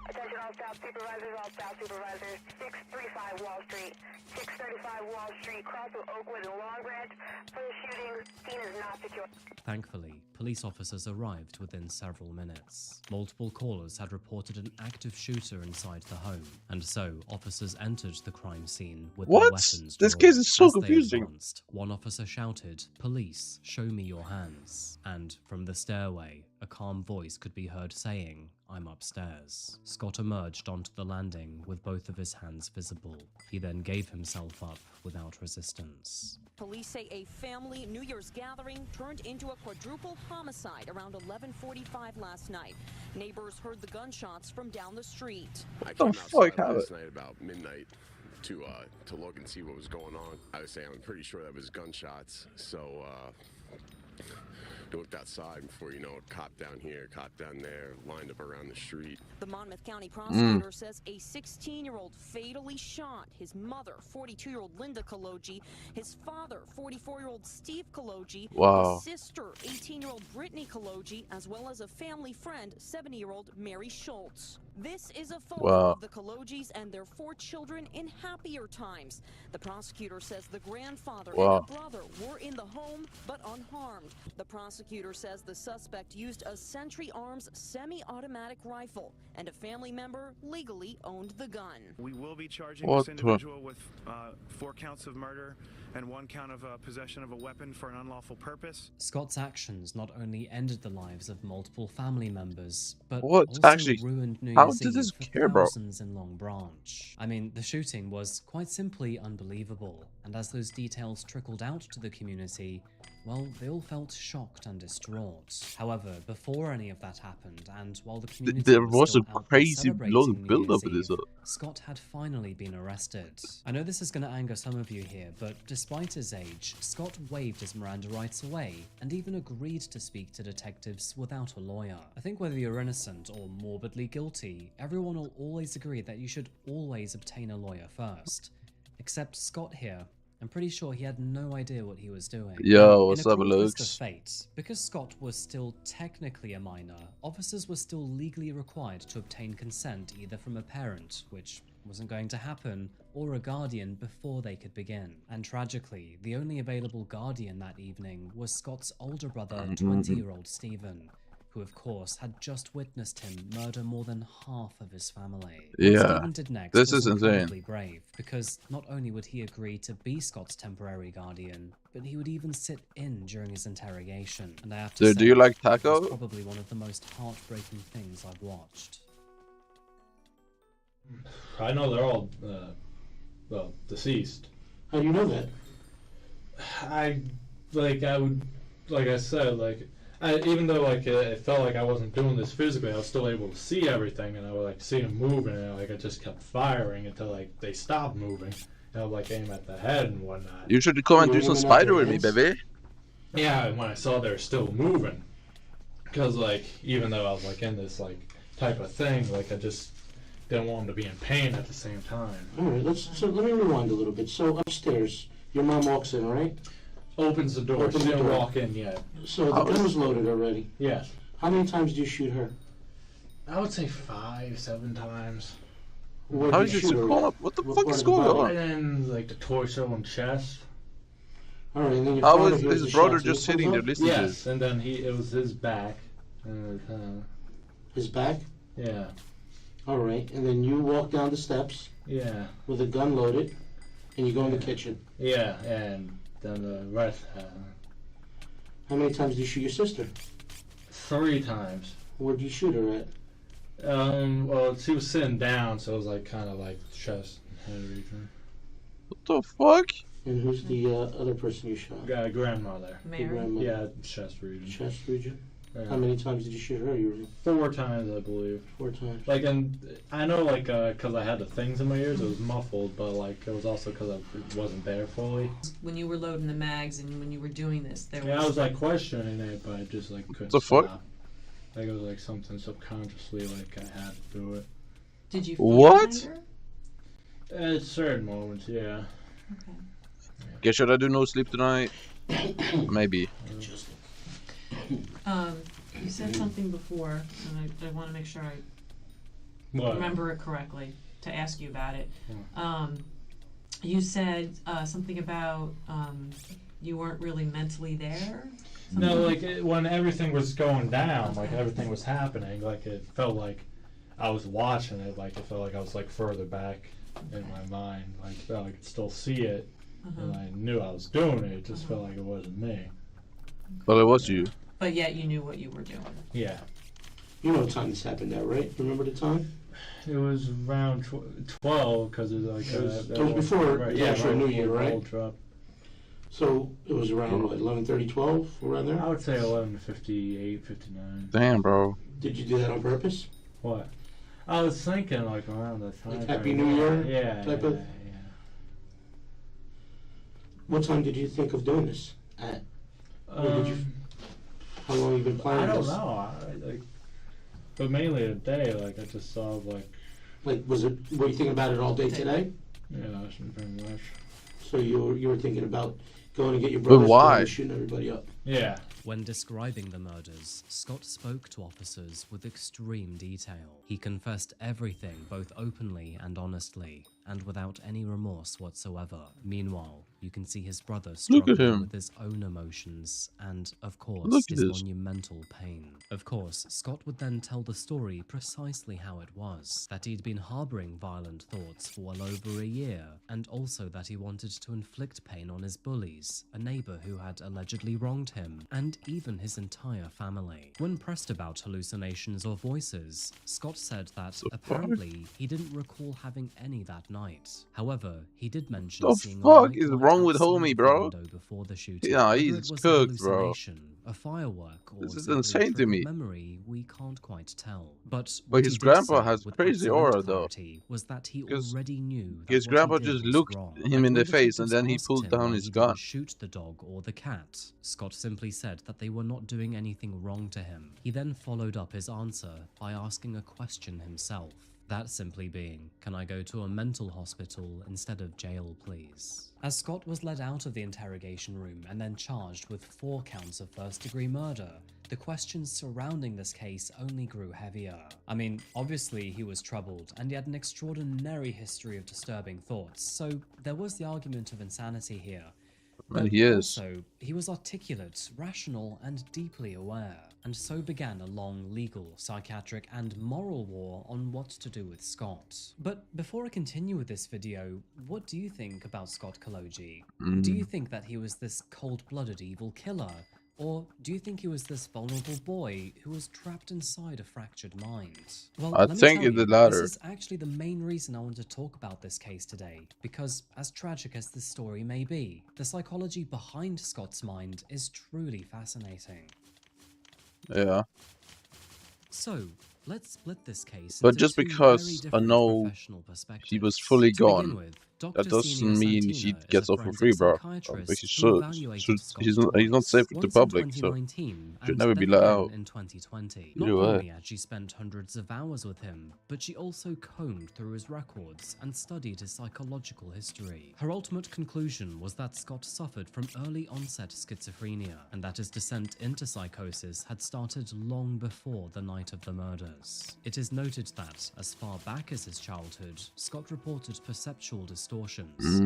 Attention all staff supervisors, 635 Wall Street, 635 Wall Street, cross of Oakwood and Long Branch, police shooting, scene is not secure. Thankfully, police officers arrived within several minutes. Multiple callers had reported an active shooter inside the home, and so officers entered the crime scene with their weapons drawn. This case is so As they confusing. advanced, one officer shouted, "Police, show me your hands." And from the stairway, a calm voice could be heard saying, "I'm upstairs." Scott emerged onto the landing with both of his hands visible. He then gave himself up without resistance. Police say a family New Year's gathering turned into a quadruple homicide around 11:45 last night. Neighbors heard the gunshots from down the street. I came outside last night about midnight to look and see what was going on. I was saying I'm pretty sure that was gunshots, so I looked outside before, you know, cop down here, cop down there, lined up around the street. The Monmouth County prosecutor says a 16-year-old fatally shot his mother, 42-year-old Linda Kaloji, his father, 44-year-old Steve Kaloji, his sister, 18-year-old Brittany Kaloji, as well as a family friend, 70-year-old Mary Schultz. This is a photo of the Kalojis and their 4 children in happier times. The prosecutor says the grandfather and the brother were in the home but unharmed. The prosecutor says the suspect used a Sentry Arms semi-automatic rifle, and a family member legally owned the gun. We will be charging this individual with 4 counts of murder and 1 count of possession of a weapon for an unlawful purpose. Scott's actions not only ended the lives of multiple family members, but ruined New Year's Eve for thousands in Long Branch. I mean, the shooting was quite simply unbelievable, and as those details trickled out to the community, well, they all felt shocked and distraught. However, before any of that happened, and while the community there was a out crazy long New build-up Year's of this. Eve, Scott had finally been arrested. I know this is going to anger some of you here, but despite his age, Scott waived his Miranda rights away, and even agreed to speak to detectives without a lawyer. I think whether you're innocent or morbidly guilty, everyone will always agree that you should always obtain a lawyer first. Except Scott here. I'm pretty sure he had no idea what he was doing. Yo, what's up, In a Lux? twist of fate, because Scott was still technically a minor, officers were still legally required to obtain consent either from a parent, which wasn't going to happen, or a guardian before they could begin. And tragically, the only available guardian that evening was Scott's older brother, 20-year-old Stephen, who of course had just witnessed him murder more than half of his family. What Stephen did next this was is insane. incredibly brave, because not only would he agree to be Scott's temporary guardian, but he would even sit in during his interrogation. And I have to say, do you like it was taco? probably one of the most heartbreaking things I've watched. I know they're all, well, deceased. How do you know that? Like I said, even though it felt like I wasn't doing this physically, I was still able to see everything, and I would see them moving, and I just kept firing until they stopped moving, and I would aim at the head and whatnot. You should come and do some spider with me, baby. Yeah, and when I saw they were still moving, because even though I was in this type of thing, I just didn't want them to be in pain at the same time. All right, so let me rewind a little bit. So upstairs, your mom walks in, right? Opens the door. She didn't walk in yet. So the gun was loaded already. Yes. How many times do you shoot her? I would say 5, 7 times. How did you shoot her? What the fuck is going on? And then the torso and chest. All right, and then how was his brother just sitting there listening to this? Yes, and then it was his back. His back? Yeah. All right, and then you walk down the steps. Yeah. With a gun loaded, and you go in the kitchen. Yeah, and then the rest. How many times did you shoot your sister? 3 times. Where'd you shoot her at? Well, she was sitting down, so it was kind of chest and head region. What the fuck? And who's the other person you shot? Grandmother. Your grandmother. Yeah, chest region. Chest region. Yeah. How many times did you shoot her? 4 times, I believe. 4 times. Like, and I know, like, because I had the things in my ears, it was muffled, but, like, it was also because it wasn't there fully. When you were loading the mags and when you were doing this, there was... Yeah, I was, like, questioning it, but I just, like, couldn't the stop. fuck? Like, it was, like, something subconsciously, like, I had to do it. Did you feel what? anger? At certain moments, yeah. Okay. Guess should I do no sleep tonight? Maybe. You said something before, and I want to make sure I remember it correctly to ask you about it. You said something about you weren't really mentally there? Something? No, like, when everything was going down, like, everything was happening, like, it felt like I was watching it, like, it felt like I was, like, further back in my mind. Like, I felt like I could still see it, and I knew I was doing it, it just felt like it wasn't me. Well, it was you. But yet you knew what you were doing. Yeah. You know what time this happened at, right? Remember the time? It was around 12, because it was like... It was before the actual New Year, right? Drop. So it was around, what, 11:30, 12, around there? I would say 11:58, 59. Damn, bro. Did you do that on purpose? What? I was thinking, like, around that time. Like Happy New Year? Yeah, type of? What time did you think of doing this at? Or did you... How long have you been planning this? I don't know. But mainly a day, like, I just saw, like... Like, were you thinking about it all day today? Yeah, that's pretty much. So you were thinking about going to get your brother and shooting everybody up? Yeah. When describing the murders, Scott spoke to officers with extreme detail. He confessed everything both openly and honestly, and without any remorse whatsoever. Meanwhile, you can see his brother struggling with his own emotions and, of course, his monumental pain. Of course, Scott would then tell the story precisely how it was, that he'd been harboring violent thoughts for well over a year, and also that he wanted to inflict pain on his bullies, a neighbor who had allegedly wronged him, and even his entire family. When pressed about hallucinations or voices, Scott said that apparently he didn't recall having any that night. However, he did mention seeing a white is light wrong with outside homie, the bro? window before the shooting. Yeah, Whether he's it was cooked, a bro. hallucination, a firework, or This is simply a insane to trick of me. memory, we can't quite tell. But But what his he did grandpa say has with crazy absolute aura, though. clarity was that he already knew that His what grandpa he did just was looked wrong. him in And the when face, and detectives then he asked pulled him down why his he gun. didn't shoot the dog or the cat, Scott simply said that they were not doing anything wrong to him. He then followed up his answer by asking a question himself. That simply being, can I go to a mental hospital instead of jail, please? As Scott was led out of the interrogation room and then charged with 4 counts of first-degree murder, the questions surrounding this case only grew heavier. I mean, obviously he was troubled, and he had an extraordinary history of disturbing thoughts, so there was the argument of insanity here. But he is. also, he was articulate, rational, and deeply aware. And so began a long legal, psychiatric, and moral war on what to do with Scott. But before I continue with this video, what do you think about Scott Kaloji? Do you think that he was this cold-blooded evil killer? Or do you think he was this vulnerable boy who was trapped inside a fractured mind? Well, I let me think tell it's the you, latter. this is actually the main reason I want to talk about this case today, because as tragic as this story may be, the psychology behind Scott's mind is truly fascinating. Yeah. So, let's split this case But into just 2 because very I different know professional perspectives. he was fully To begin gone, with, that Dr. doesn't Senior mean Santina he is gets a off for forensic free, bro. psychiatrist But he who should. evaluated Scott's He's not twice, safe with the once in public, so 2019 should and never be then let again out. in 2020. Either Not way. only had she spent hundreds of hours with him, but she also combed through his records and studied his psychological history. Her ultimate conclusion was that Scott suffered from early onset schizophrenia, and that his descent into psychosis had started long before the night of the murders. It is noted that, as far back as his childhood, Scott reported perceptual distortions,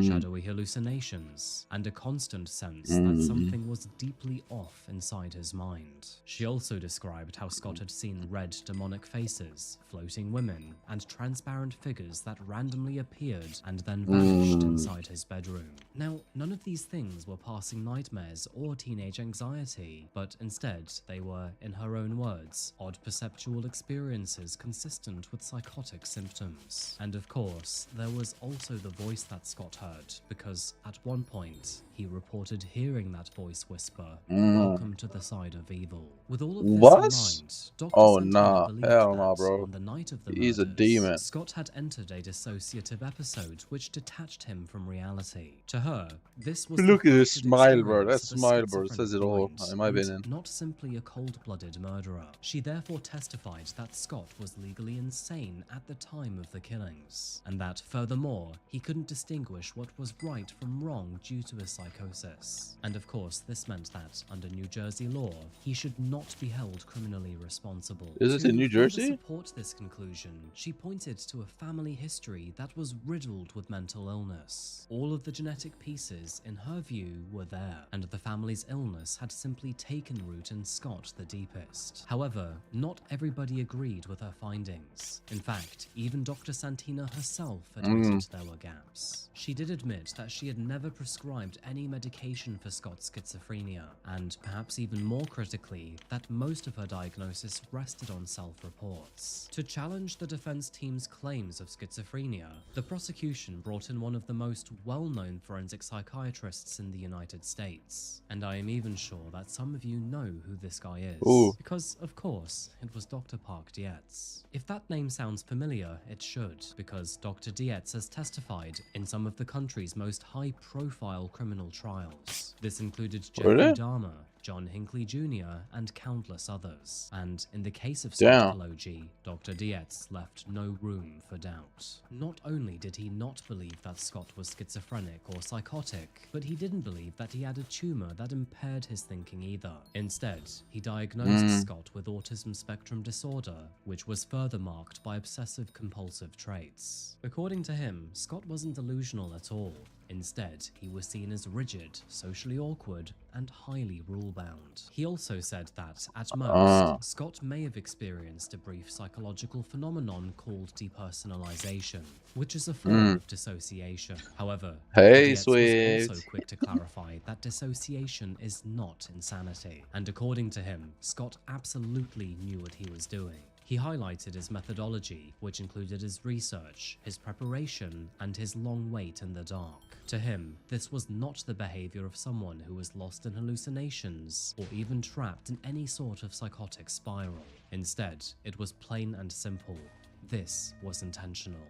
shadowy hallucinations, and a constant sense that something was deeply off inside his mind. She also described how Scott had seen red demonic faces, floating women, and transparent figures that randomly appeared and then vanished inside his bedroom. Now, none of these things were passing nightmares or teenage anxiety, but instead they were, in her own words, odd perceptual experiences consistent with psychotic symptoms. And of course, there was also the voice that Scott heard, because at one point, he reported hearing that voice whisper, "Welcome to the side of evil." With all of this in mind, Dr. Oh Santina nah, believed hell that nah, bro. on the night of the He's a murders, demon. Scott had entered a dissociative episode which detached him from reality. To her, this was Look the at his fractured smile, bro. experience That of a smile, bro. It schizophrenic says it all, mind, in my and opinion. not simply a cold-blooded murderer. She therefore testified that Scott was legally insane at the time of the killings, and that furthermore, he couldn't distinguish what was right from wrong due to his psychosis. And of course, this meant that, under New Jersey law, he should not be held criminally responsible. Is this in New Jersey? To support this conclusion, she pointed to a family history that was riddled with mental illness. All of the genetic pieces, in her view, were there, and the family's illness had simply taken root in Scott the deepest. However, not everybody agreed with her findings. In fact, even Dr. Santina herself admitted there were gaps. She did admit that she had never prescribed any medication for Scott's schizophrenia, and perhaps even more critically, that most of her diagnosis rested on self-reports. To challenge the defense team's claims of schizophrenia, the prosecution brought in one of the most well-known forensic psychiatrists in the United States, and I am even sure that some of you know who this guy is. Ooh. Because, of course, it was Dr. Park Dietz. If that name sounds familiar, it should, because Dr. Dietz has testified in some of the country's most high-profile criminal trials. This included Jeffrey Dahmer, John Hinckley Jr., and countless others. And in the case of Scott Kaloji, Dr. Dietz left no room for doubt. Not only did he not believe that Scott was schizophrenic or psychotic, but he didn't believe that he had a tumor that impaired his thinking either. Instead, he diagnosed Scott with autism spectrum disorder, which was further marked by obsessive-compulsive traits. According to him, Scott wasn't delusional at all. Instead, he was seen as rigid, socially awkward, and highly rule-bound. He also said that, at most, Scott may have experienced a brief psychological phenomenon called depersonalization, which is a form of dissociation. However, Dietz was also quick to clarify that dissociation is not insanity, and according to him, Scott absolutely knew what he was doing. He highlighted his methodology, which included his research, his preparation, and his long wait in the dark. To him, this was not the behavior of someone who was lost in hallucinations or even trapped in any sort of psychotic spiral. Instead, it was plain and simple. This was intentional.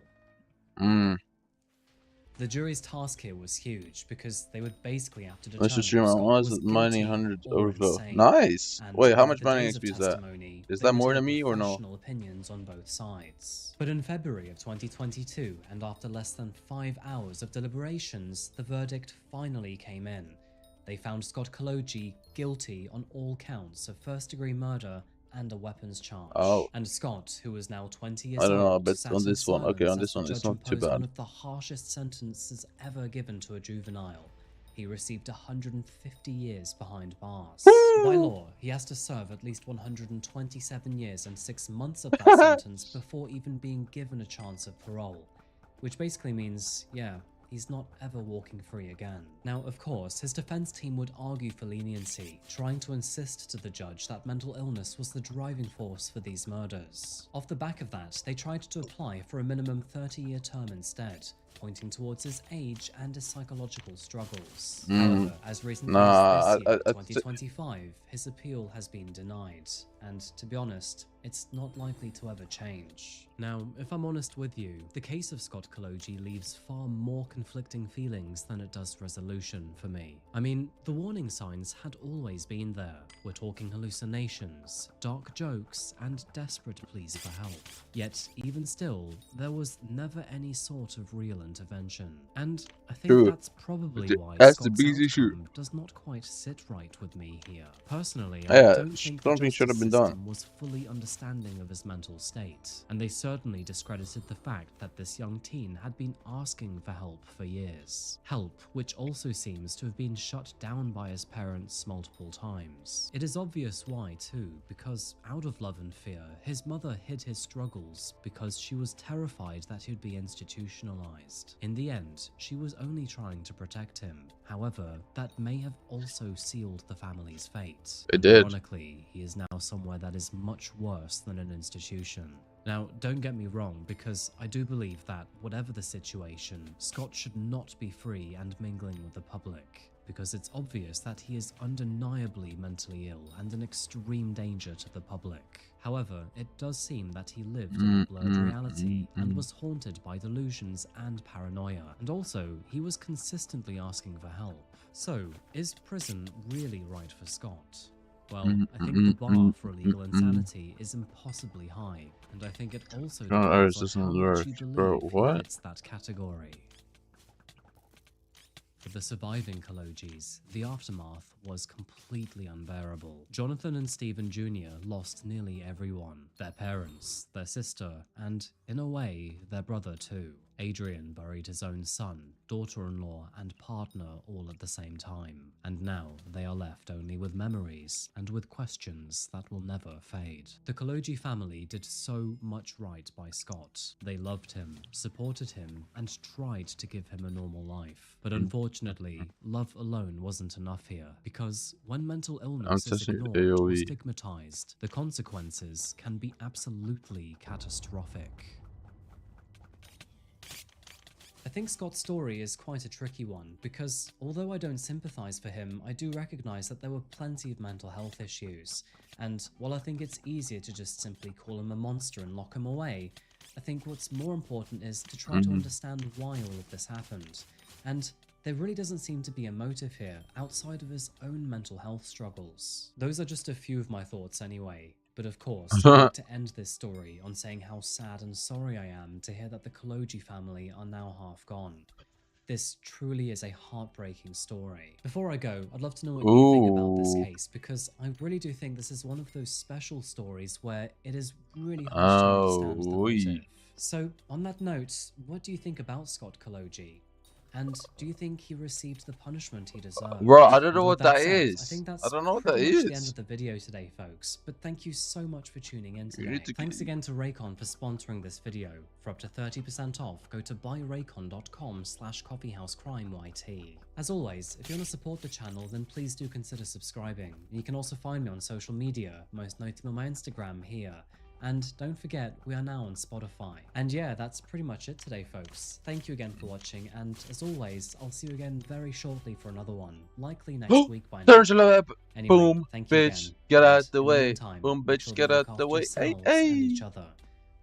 The jury's task here was huge because they would basically have to determine money, 100 overflow. Nice. Wait, how much money XP is that? Is that more than me or no? Opinions on both sides. But in February of 2022, and after less than 5 hours of deliberations, the verdict finally came in. They found Scott Kaloji guilty on all counts of first-degree murder and a weapons charge. And Scott, who was now 20 years old, I don't know, but on this one, okay, on this one, it's not too bad. One of the harshest sentences ever given to a juvenile. He received 150 years behind bars. By law, he has to serve at least 127 years and 6 months of that sentence before even being given a chance of parole. Which basically means, yeah, he's not ever walking free again. Now, of course, his defense team would argue for leniency, trying to insist to the judge that mental illness was the driving force for these murders. Off the back of that, they tried to apply for a minimum 30-year term instead, pointing towards his age and his psychological struggles. However, as recently as this year, 2025, his appeal has been denied, and to be honest, it's not likely to ever change. Now, if I'm honest with you, the case of Scott Kaloji leaves far more conflicting feelings than it does resolution for me. I mean, the warning signs had always been there. We're talking hallucinations, dark jokes, and desperate pleas for help. Yet, even still, there was never any sort of real intervention. And I think that's probably why Scott's outcome does not quite sit right with me here. Personally, I don't think the justice system was fully understanding of his mental state, and they certainly discredited the fact that this young teen had been asking for help for years. Help which also seems to have been shut down by his parents multiple times. It is obvious why too, because out of love and fear, his mother hid his struggles because she was terrified that he'd be institutionalized. In the end, she was only trying to protect him. However, that may have also sealed the family's fate. It did. Ironically, he is now somewhere that is much worse than an institution. Now, don't get me wrong, because I do believe that, whatever the situation, Scott should not be free and mingling with the public, because it's obvious that he is undeniably mentally ill and an extreme danger to the public. However, it does seem that he lived in a blurred reality and was haunted by delusions and paranoia, and also, he was consistently asking for help. So, is prison really right for Scott? Well, I think the bar for illegal insanity is impossibly high, and I think it also depends on how much you believe he fits that category. For the surviving Kolojis, the aftermath was completely unbearable. Jonathan and Stephen Jr. lost nearly everyone. Their parents, their sister, and, in a way, their brother too. Adrian buried his own son, daughter-in-law, and partner all at the same time. And now they are left only with memories and with questions that will never fade. The Koloji family did so much right by Scott. They loved him, supported him, and tried to give him a normal life. But unfortunately, love alone wasn't enough here, because when mental illness is ignored or stigmatized, the consequences can be absolutely catastrophic. I think Scott's story is quite a tricky one, because although I don't sympathize for him, I do recognize that there were plenty of mental health issues, and while I think it's easier to just simply call him a monster and lock him away, I think what's more important is to try to understand why all of this happened. And there really doesn't seem to be a motive here outside of his own mental health struggles. Those are just a few of my thoughts anyway. But of course, I'd like to end this story on saying how sad and sorry I am to hear that the Koloji family are now half gone. This truly is a heartbreaking story. Before I go, I'd love to know what you think about this case, because I really do think this is one of those special stories where it is really hard to understand the motive. So, on that note, what do you think about Scott Koloji? And do you think he received the punishment he deserved? Bro, I don't know what that said, is. I think that's I don't know what pretty that much is. the end of the video today, folks. But thank you so much for tuning in today. Thanks again to Raycon for sponsoring this video. For up to 30% off, go to buyraycon.com/coffeehousecrime.yt. As always, if you want to support the channel, then please do consider subscribing. You can also find me on social media, most notably my Instagram here. And don't forget, we are now on Spotify. And yeah, that's pretty much it today, folks. Thank you again for watching, and as always, I'll see you again very shortly for another one, likely next week by now. Anyway, boom, thank you bitch, again. get out And the in way. meantime, Boom, make bitch, sure get to look out the after way. yourselves Hey, and hey. each other.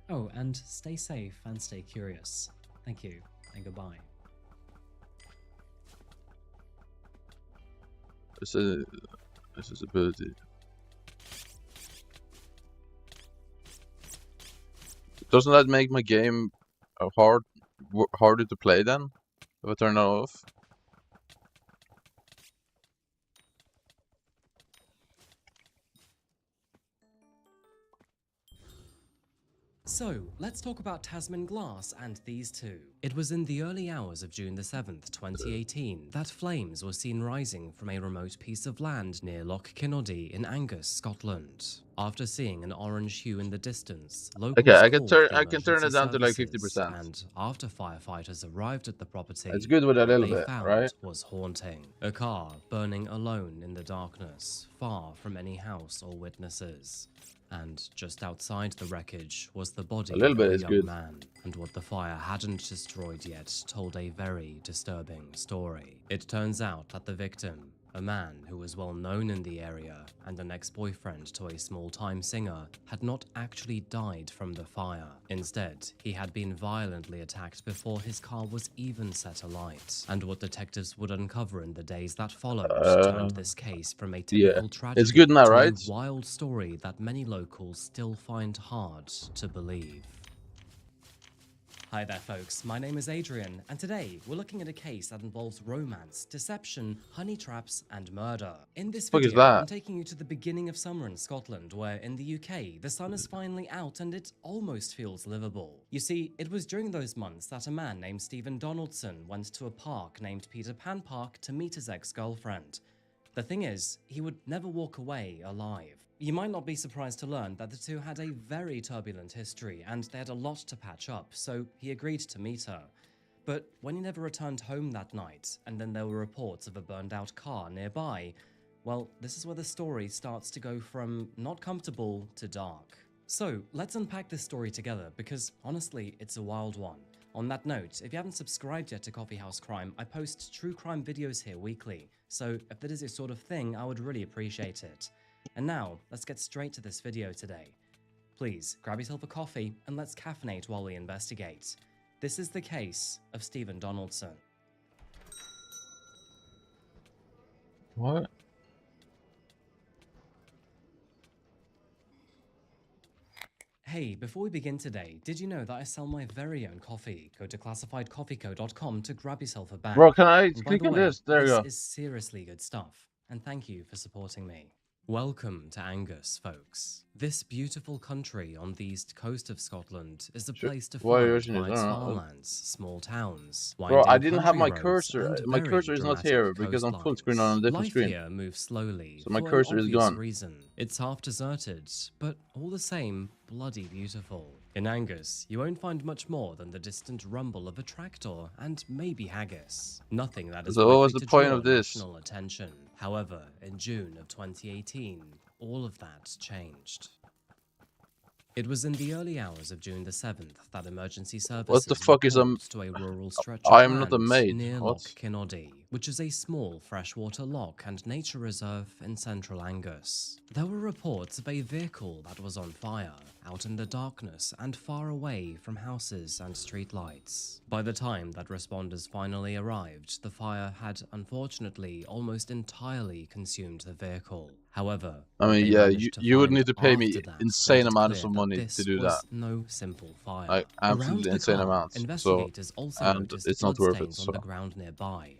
Oh, and stay safe and stay curious. Thank you, and goodbye. This is ability. Doesn't that make my game harder to play then? If I turn that off? So, let's talk about Tasman Glass and these two. It was in the early hours of June the 7th, 2018, that flames were seen rising from a remote piece of land near Loch Kinoddy in Angus, Scotland. After seeing an orange hue in the distance, locals I can called turn it down to like services, 50%. and after firefighters arrived at the property, It's good with a what little they bit, found right? was haunting. A car burning alone in the darkness, far from any house or witnesses. And just outside the wreckage was the body of a young man, and what the fire hadn't destroyed yet told a very disturbing story. It turns out that the victim, a man who was well known in the area and an ex-boyfriend to a small-time singer, had not actually died from the fire. Instead, he had been violently attacked before his car was even set alight. And what detectives would uncover in the days that followed turned this case from a typical tragedy it's good now, to right? a wild story that many locals still find hard to believe. Hi there folks, my name is Adrian, and today we're looking at a case that involves romance, deception, honey traps, and murder. In this video, I'm taking you to the beginning of summer in Scotland, where in the UK, the sun is finally out and it almost feels livable. You see, it was during those months that a man named Stephen Donaldson went to a park named Peter Pan Park to meet his ex-girlfriend. The thing is, he would never walk away alive. You might not be surprised to learn that the two had a very turbulent history and they had a lot to patch up, so he agreed to meet her. But when he never returned home that night, and then there were reports of a burned out car nearby, well, this is where the story starts to go from not comfortable to dark. So let's unpack this story together because honestly, it's a wild one. On that note, if you haven't subscribed yet to Coffee House Crime, I post true crime videos here weekly, so if that is your sort of thing, I would really appreciate it. And now, let's get straight to this video today. Please, grab yourself a coffee and let's caffeinate while we investigate. This is the case of Stephen Donaldson. What? Hey, before we begin today, did you know that I sell my very own coffee? Go to classifiedcoffeeco.com to grab yourself a bag. Bro, can I And click by on the way, this? There you go. This is seriously good stuff, and thank you for supporting me. Welcome to Angus, folks. This beautiful country on the east coast of Scotland is a place to find by its farmlands, small towns, Bro, I didn't have my country roads, cursor. and My very cursor is not here dramatic because I'm full coastlines. screen on a different Life screen. here moves slowly So my for cursor an is obvious gone. reason. It's half deserted, but all the same, bloody beautiful. In Angus, you won't find much more than the distant rumble of a tractor and maybe haggis. Nothing that is So what was likely the to point draw of this? national attention. However, in June of 2018, all of that changed. It was in the early hours of June the 7th that emergency services What the fuck is were a... called to a rural stretch I of am not a land maid. near What? Loch Kinoddy, which is a small freshwater loch and nature reserve in central Angus. There were reports of a vehicle that was on fire, out in the darkness and far away from houses and streetlights. By the time that responders finally arrived, the fire had unfortunately almost entirely consumed the vehicle. However, I mean, yeah, you would need to pay me insane amounts of money to do that. No simple fire. Like, absolutely insane amounts. Investigators So, also and noticed it's not worth it. bloodstains on the ground nearby,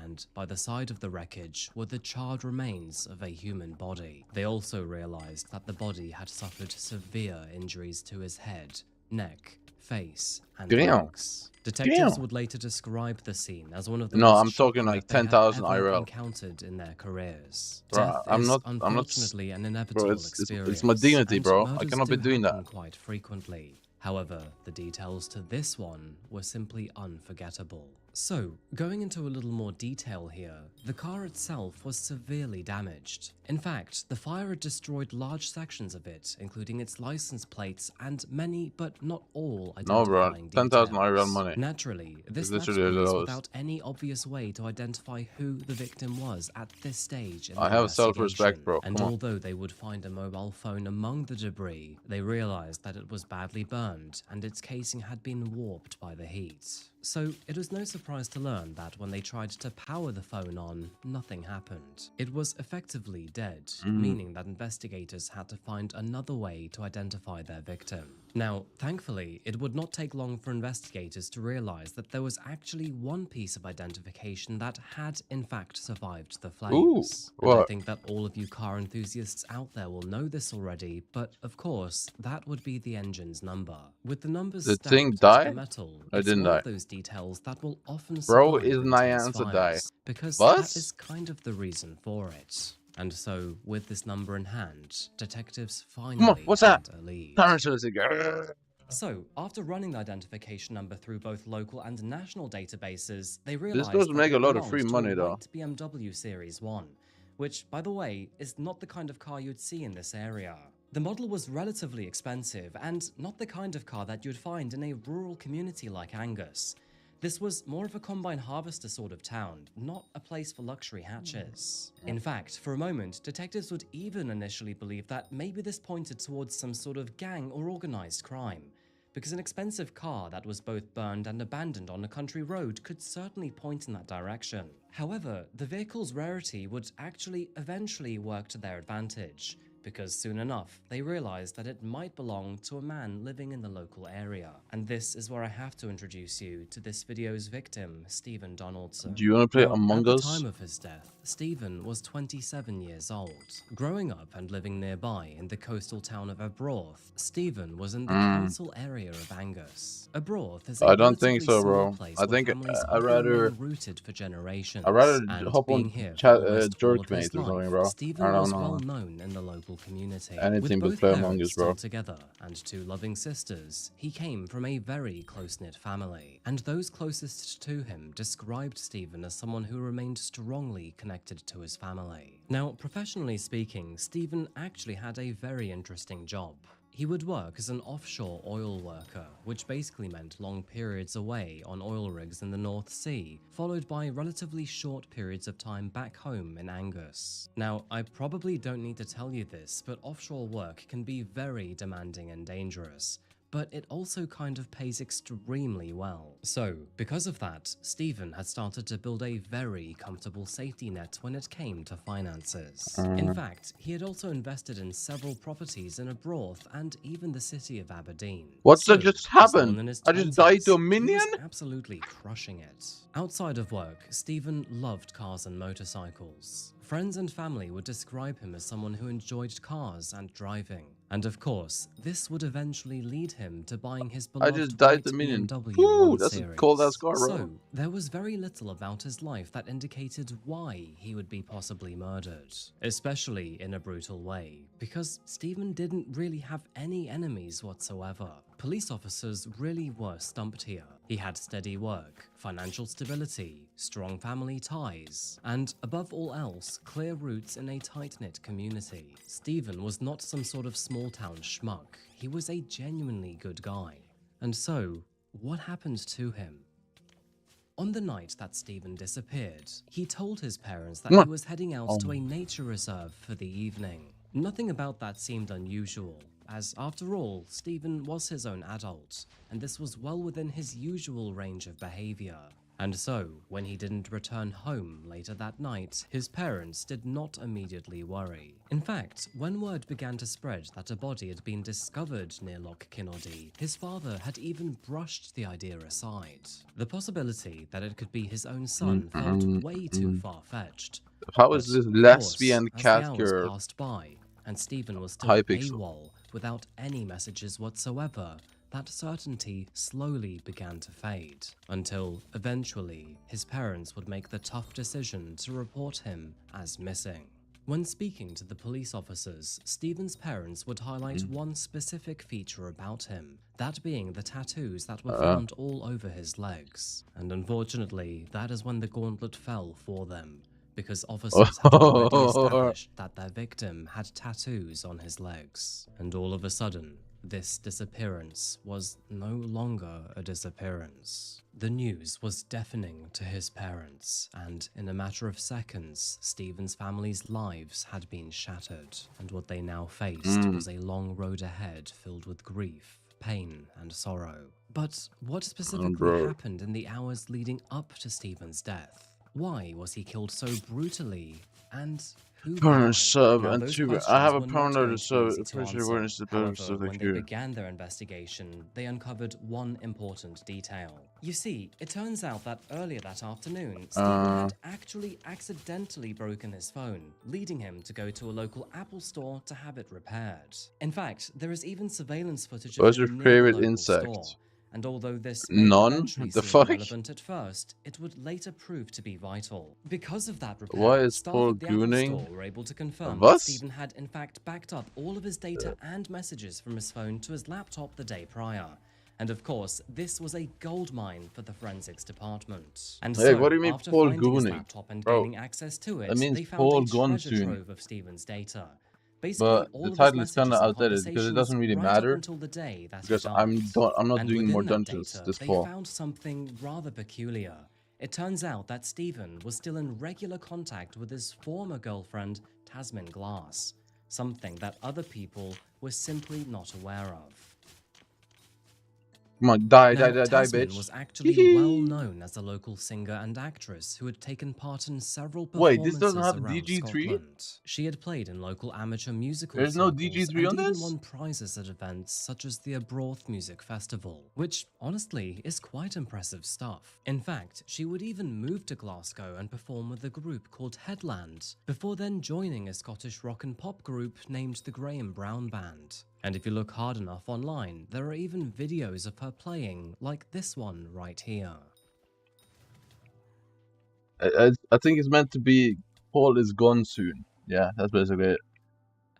and by the side of the wreckage were the charred remains of a human body. They also realized that the body had suffered severe injuries to his head, neck, face, and legs. Detectives would later describe the scene as one of the most I'm talking like 10,000 IRL. encountered in their careers. Bro, Death is unfortunately an inevitable experience. It's my dignity, bro. I murders cannot be do doing that. happen quite frequently. However, the details to this one were simply unforgettable. So, going into a little more detail here, the car itself was severely damaged. In fact, the fire had destroyed large sections of it, including its license plates and many, but not all, identifying details. 10,000 IRL money. Naturally, this left literally police lows. without any obvious way to identify who the victim was at this stage in the I have self-respect, bro. And Come on. although they would find a mobile phone among the debris, they realized that it was badly burned and its casing had been warped by the heat. So it was no surprise to learn that when they tried to power the phone on, nothing happened. It was effectively dead, meaning that investigators had to find another way to identify their victim. Now, thankfully, it would not take long for investigators to realize that there was actually one piece of identification that had in fact survived the flames. Ooh, and I think that all of you car enthusiasts out there will know this already, but of course, that would be the engine's number. With the numbers The stacked thing into died? metal, I it's didn't one die. of those details that will often Bro, survive is intense Nyanza die? fires, because Was? that is kind of the reason for it. And so, with this number in hand, detectives finally Come on, what's that? had a lead. Tarantula. So, after running the identification number through both local and national databases, they realized does that make it a lot of belonged free to a money, though. white BMW Series 1, which, by the way, is not the kind of car you'd see in this area. The model was relatively expensive and not the kind of car that you'd find in a rural community like Angus. This was more of a combine harvester sort of town, not a place for luxury hatches. In fact, for a moment, detectives would even initially believe that maybe this pointed towards some sort of gang or organized crime, because an expensive car that was both burned and abandoned on a country road could certainly point in that direction. However, the vehicle's rarity would actually eventually work to their advantage, because soon enough, they realized that it might belong to a man living in the local area. And this is where I have to introduce you to this video's victim, Stephen Donaldson. Do you want to play Now, Among Us? At the time of his death, Stephen was 27 years old. Growing up and living nearby in the coastal town of Arbroath, Stephen was in the council area of Angus. Arbroath is a I don't think relatively so, bro. small place I where think families I'd have been rather- rooted for generations. I'd rather And hop being on here chat, for almost all of his Jerkmate or something, life, bro. Stephen I don't was know. well known in the local community. Anything but With both play parents Among Us, still bro. together and two loving sisters, he came from a very close-knit family. And those closest to him described Stephen as someone who remained strongly connected to his family. Now, professionally speaking, Stephen actually had a very interesting job. He would work as an offshore oil worker, which basically meant long periods away on oil rigs in the North Sea, followed by relatively short periods of time back home in Angus. Now, I probably don't need to tell you this, but offshore work can be very demanding and dangerous, but it also kind of pays extremely well. So, because of that, Stephen had started to build a very comfortable safety net when it came to finances. In fact, he had also invested in several properties in Arbroath and even the city of Aberdeen. What so, just happened? I just died to a minion? He was absolutely crushing it. Outside of work, Stephen loved cars and motorcycles. Friends and family would describe him as someone who enjoyed cars and driving. And of course, this would eventually lead him to buying his beloved white BMW 1 that's Series. a cold ass car, bro. So, there was very little about his life that indicated why he would be possibly murdered, especially in a brutal way, because Stephen didn't really have any enemies whatsoever. Police officers really were stumped here. He had steady work, financial stability, strong family ties, and above all else, clear roots in a tight-knit community. Stephen was not some sort of small-town schmuck. He was a genuinely good guy. And so, what happened to him? On the night that Stephen disappeared, he told his parents that he was heading out to a nature reserve for the evening. Nothing about that seemed unusual, as after all, Stephen was his own adult, and this was well within his usual range of behavior. And so, when he didn't return home later that night, his parents did not immediately worry. In fact, when word began to spread that a body had been discovered near Loch Kinnerdy, his father had even brushed the idea aside. The possibility that it could be his own son felt way too far-fetched. How is this lesbian cat girl? As the hours passed by, and Stephen was still Hypixel. AWOL without any messages whatsoever, that certainty slowly began to fade, until eventually his parents would make the tough decision to report him as missing. When speaking to the police officers, Stephen's parents would highlight one specific feature about him, that being the tattoos that were found all over his legs. And unfortunately, that is when the gauntlet fell for them, because officers had already established that their victim had tattoos on his legs. And all of a sudden, this disappearance was no longer a disappearance. The news was deafening to his parents, and in a matter of seconds, Stephen's family's lives had been shattered, and what they now faced was a long road ahead filled with grief, pain, and sorrow. But what specifically happened in the hours leading up to Stephen's death? Why was he killed so brutally, and who Permanent sub now, and two. I have a permanent sub. However, when they began their investigation, they uncovered one important detail. You see, it turns out that earlier that afternoon, Stephen had actually accidentally broken his phone, leading him to go to a local Apple store to have it repaired. In fact, there is even surveillance footage of What's him your near favorite the local insect? store. And although this may eventually seem irrelevant at first, it would later prove to be vital. Because of that repair, Why is staff Paul at the Apple gooning? Store were able to confirm What? that Stephen had in fact backed up all of his data and messages from his phone to his laptop the day prior. And of course, this was a goldmine for the forensics department. And Hey, so, what do you mean after Paul finding his gooning? laptop and Bro, gaining access to it, that means they found Paul a treasure Gonsoon. trove of Stephen's data. Basically, But all the of his title is kind messages of and outdated because it doesn't really conversations right up matter. until the day that he Because died. I'm not And doing more within that dungeons data, this they fall. found something rather peculiar. It turns out that Stephen was still in regular contact with his former girlfriend, Tasmin Glass, something that other people were simply not aware of. Come on, die, Now, die, Tasmin bitch. was actually well known as a local singer and actress who had taken part in several Wait, performances this doesn't have around DG3? Scotland. She had played in local amateur musical There's no circles DG3 on and even this? won prizes at events such as the Arbroath Music Festival, which honestly is quite impressive stuff. In fact, she would even move to Glasgow and perform with a group called Headland, before then joining a Scottish rock and pop group named the Graham Brown Band. And if you look hard enough online, there are even videos of her playing, like this one right here. I think it's meant to be Paul is gone soon. Yeah, that's basically it.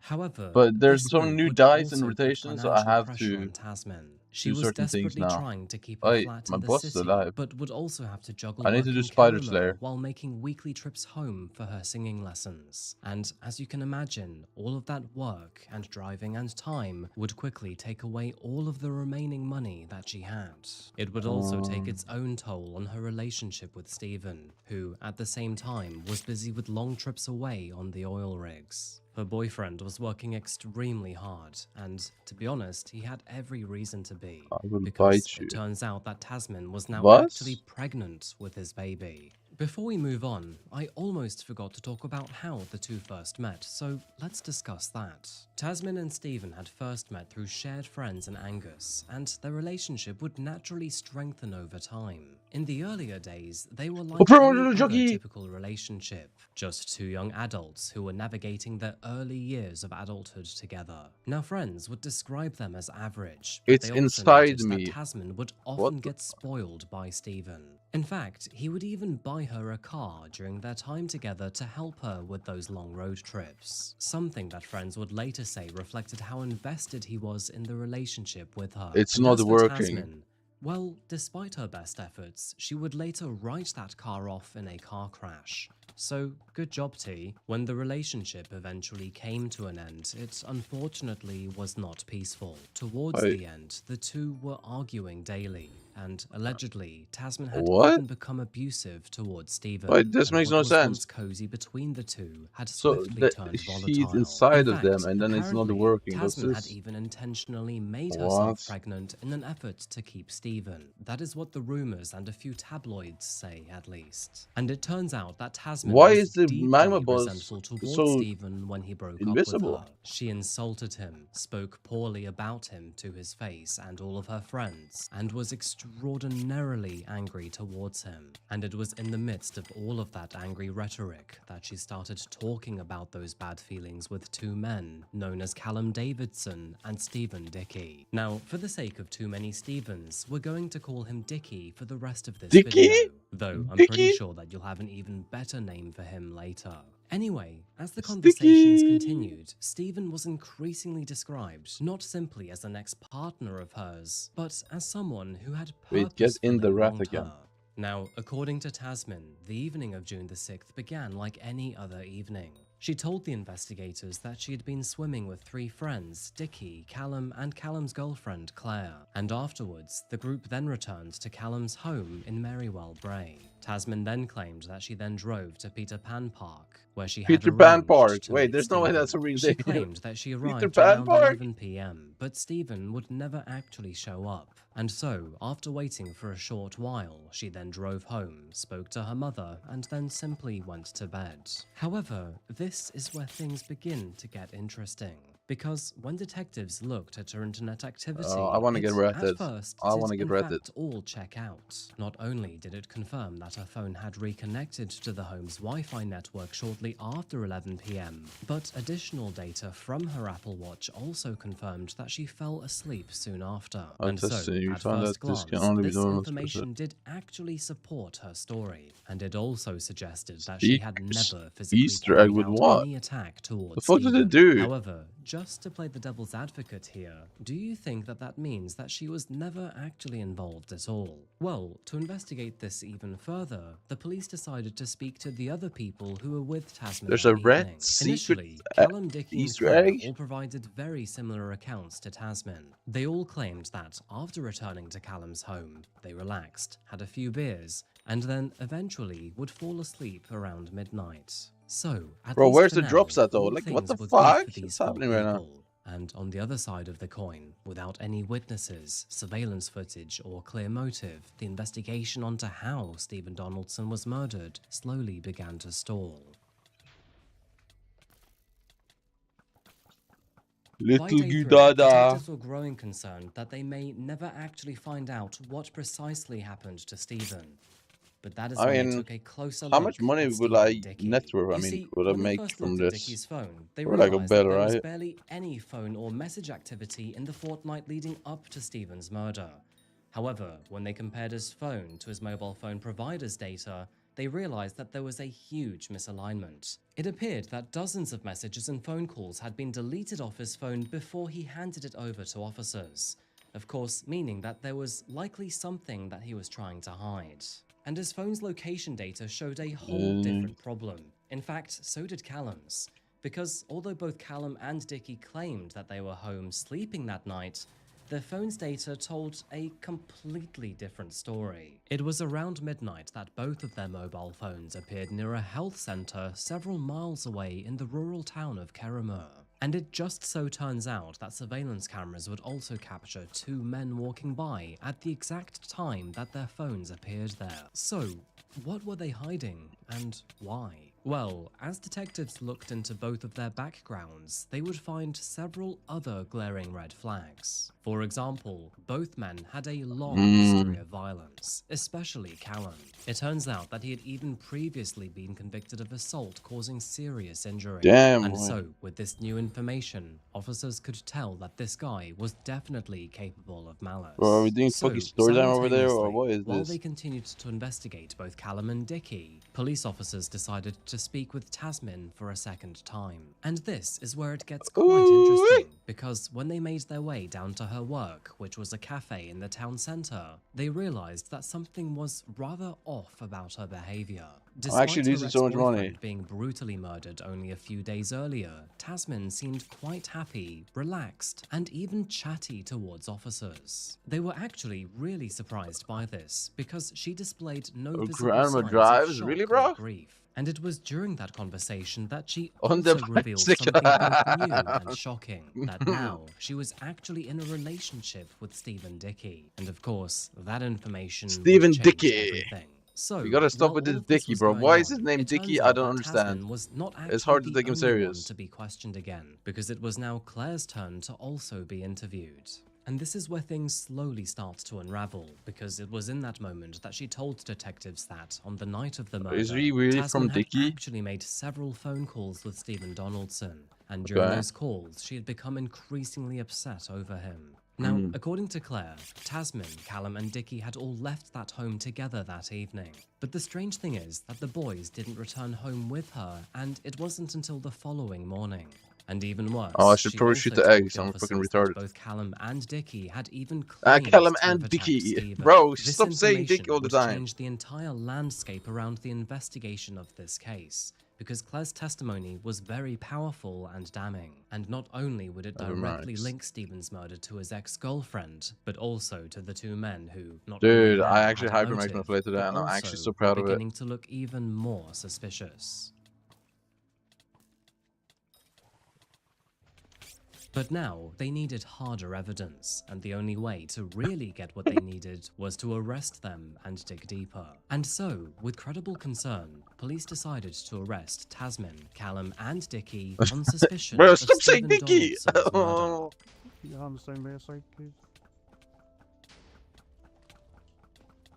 However, but there's this some move new would dice and also put rotations, so I financial have pressure to on Tasmin. She do was certain things desperately now. trying to keep her Hey, flat my in the boss is city, alive. but would also have to juggle I need to working do Spider Canada Slayer. while making weekly trips home for her singing lessons. And as you can imagine, all of that work and driving and time would quickly take away all of the remaining money that she had. It would also take its own toll on her relationship with Stephen, who at the same time was busy with long trips away on the oil rigs. Her boyfriend was working extremely hard, and to be honest, he had every reason to be, I will because bite you. it turns out that Tasmin was now Was? actually pregnant with his baby. Before we move on, I almost forgot to talk about how the two first met, so let's discuss that. Tasmin and Stephen had first met through shared friends in Angus, and their relationship would naturally strengthen over time. In the earlier days, they were like any other typical relationship, just two young adults who were navigating their early years of adulthood together. Now friends would describe them as average, but It's they also inside noticed me. that Tasmin would often get spoiled by Stephen. In fact, he would even buy her a car during their time together to help her with those long road trips. Something that friends would later say reflected how invested he was in the relationship with her. It's And not as for working. Tasmin, well, despite her best efforts, she would later write that car off in a car crash. So, good job, T. When the relationship eventually came to an end, it unfortunately was not peaceful. Towards the end, the two were arguing daily, and allegedly, Tasmin had even become abusive towards Stephen. Wait, this and makes what no was sense. once cozy between the two had So swiftly turned volatile. she's inside In of them, fact, and then it's not apparently, working. What's Tasmin had this? even intentionally made What? herself pregnant in an effort to keep Stephen. That is what the rumors and a few tabloids say, at least. And it turns out that Tasmin Why was is the magma deeply balls resentful towards so Stephen when he broke invisible? up with her. She insulted him, spoke poorly about him to his face and all of her friends, and was extraordinarily angry towards him. And it was in the midst of all of that angry rhetoric that she started talking about those bad feelings with two men known as Callum Davidson and Stephen Dickey. Now, for the sake of too many Stephens, we're going to call him Dickey for the rest of this video, though I'm pretty sure that you'll have an even better name for him later. Anyway, as the conversations continued, Stephen was increasingly described not simply as an ex-partner of hers, but as someone who had purposefully wronged her. Now, according to Tasmin, the evening of June the 6th began like any other evening. She told the investigators that she had been swimming with three friends, Dickey, Callum, and Callum's girlfriend, Claire. And afterwards, the group then returned to Callum's home in Merrywell Bray. Tasmin then claimed that she then drove to Peter Pan Park, where she had arranged to Wait, meet there's no way Stephen. that's a real She name. claimed that she arrived Peter Pan around Park? 11 p.m, but Stephen would never actually show up. And so, after waiting for a short while, she then drove home, spoke to her mother, and then simply went to bed. However, this is where things begin to get interesting. Because when detectives looked at her internet activity, I want to get ratted. at first I want to did get in ratted. fact all check out. Not only did it confirm that her phone had reconnected to the home's Wi-Fi network shortly after 11 p.m, but additional data from her Apple Watch also confirmed that she fell asleep soon after. And so, at first glance, this information did actually support her story, and it also suggested that she had never physically carried out any attack towards The fuck did Stephen. it do? However, just to play the devil's advocate here, do you think that that means that she was never actually involved at all? Well, to investigate this even further, the police decided to speak to the other people who were with Tasmin. There's that a red evening. secret Initially, Callum, Dickey, and Easter Claire egg? all provided very similar accounts to Tasmin. They all claimed that after returning to Callum's home, they relaxed, had a few beers, and then eventually would fall asleep around midnight. So, at Bro, least where's for the now, drops at though? all Like, what things the were good fuck? for these What's four happening right now? people. And on the other side of the coin, without any witnesses, surveillance footage, or clear motive, the investigation onto how Stephen Donaldson was murdered slowly began to stall. Little By day 3, Gudada. detectives were growing concerned that they may never actually find out what precisely happened to Stephen. But that is when they took a closer how look much money at would Stephen I Dickey. net worth? I You mean, see, would I when they make first from looked at this? Dickey's phone, they Would I go realized that better, there was right? barely any phone or message activity in the fortnight leading up to Stephen's murder. However, when they compared his phone to his mobile phone provider's data, they realized that there was a huge misalignment. It appeared that dozens of messages and phone calls had been deleted off his phone before he handed it over to officers. of course meaning that there was likely something that he was trying to hide. And his phone's location data showed a whole different problem. In fact, so did Callum's. Because although both Callum and Dickie claimed that they were home sleeping that night, their phone's data told a completely different story. It was around midnight that both of their mobile phones appeared near a health center several miles away in the rural town of Kerrimur. And it just so turns out that surveillance cameras would also capture two men walking by at the exact time that their phones appeared there. So, what were they hiding, and why? Well, as detectives looked into both of their backgrounds, they would find several other glaring red flags. For example, both men had a long history of violence, especially Callum. It turns out that he had even previously been convicted of assault causing serious injury. Damn. And so, with this new information, officers could tell that this guy was definitely capable of malice. Bro, are we doing fucking story time over there, or what is while this? they continued to investigate both Callum and Dickie, police officers decided to speak with Tasmin for a second time. And this is where it gets quite interesting, because when they made their way down to her work, which was a cafe in the town centre, they realised that something was rather off about her behaviour. Despite actually losing her so much money. ex-boyfriend being brutally murdered only a few days earlier, Tasmin seemed quite happy, relaxed, and even chatty towards officers. They were actually really surprised by this, because she displayed no visible signs of shock really, bro? or grief. And it was during that conversation that she On the also revealed bicycle. something both new and shocking, that now she was actually in a relationship with Stephen Dickie. And of course, that information Stephen would change Dickie. everything. So, You gotta stop while with this all of this Dickie, was bro. going Why on, is his name it Dickie? turns I out don't that understand. Tasmin was not It's hard actually to take him the only serious. one to be questioned again, because it was now Claire's turn to also be interviewed. And this is where things slowly start to unravel, because it was in that moment that she told detectives that, on the night of the murder, Is he really Tasmin from had Dickie? actually made several phone calls with Stephen Donaldson, and during those calls, she had become increasingly upset over him. Now, according to Claire, Tasmin, Callum and Dickie had all left that home together that evening. But the strange thing is that the boys didn't return home with her, and it wasn't until the following morning. And even worse, Oh, I should she probably also shoot the told eggs. I'm officers fucking that retarded. both Callum and Dickie had even claimed Callum to have and attacked Dickie. Stephen. Bro, This stop saying information Dickie all the would time. change the entire landscape around the investigation of this case, because Claire's testimony was very powerful and damning. And not only would it directly link Stephen's murder to his ex-girlfriend, but also to the two men who, not only Dude, now I actually had a hypermaxed my motive, play today, but and I'm actually also so proud were of it. beginning to look even more suspicious. But now, they needed harder evidence, and the only way to really get what they needed was to arrest them and dig deeper. And so, with credible concern, police decided to arrest Tasmin, Callum and Dickie on suspicion Bro, of stop saying Stephen Dickie! Donaldson's murder. You hand sign by your side, please.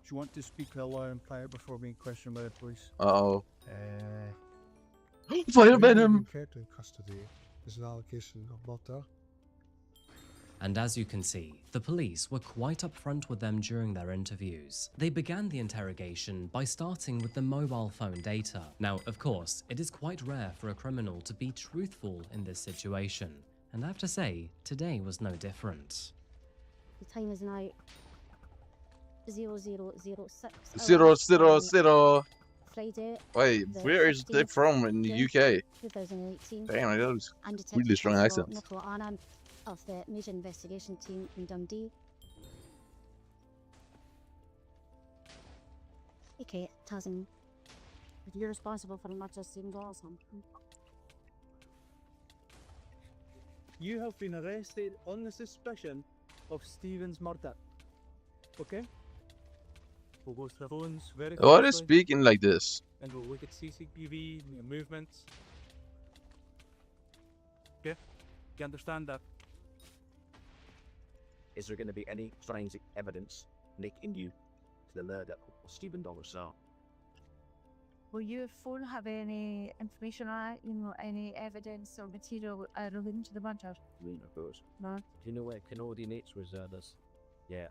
Do you want to speak to a lawyer in private before being questioned by the police? Uh-oh. Fire venom! Kept in custody is an allegation of murder. And as you can see, the police were quite upfront with them during their interviews. They began the interrogation by starting with the mobile phone data. Now, of course, it is quite rare for a criminal to be truthful in this situation, and I have to say, today was no different. The time is now 0006. 000. Friday. Wait, where is they from in the UK? 2018. Damn, that was and really strong Detective accent. Nicola Annan of the Major Investigation Team in Dundee. Okay, Tasmin, you're responsible for not just Stephen Donaldson. You have been arrested on the suspicion of Stephen's murder. Okay? We'll go to the phones very closely. What is speaking like this? And we'll look at CCTV and your movements. Okay? You understand that? Is there going to be any forensic evidence linking you to the murder of Stephen Donaldson? Will your phone have any information on it? You know, any evidence or material relating to the murder? Of course. No. Do you know where coordinates was this? Yeah.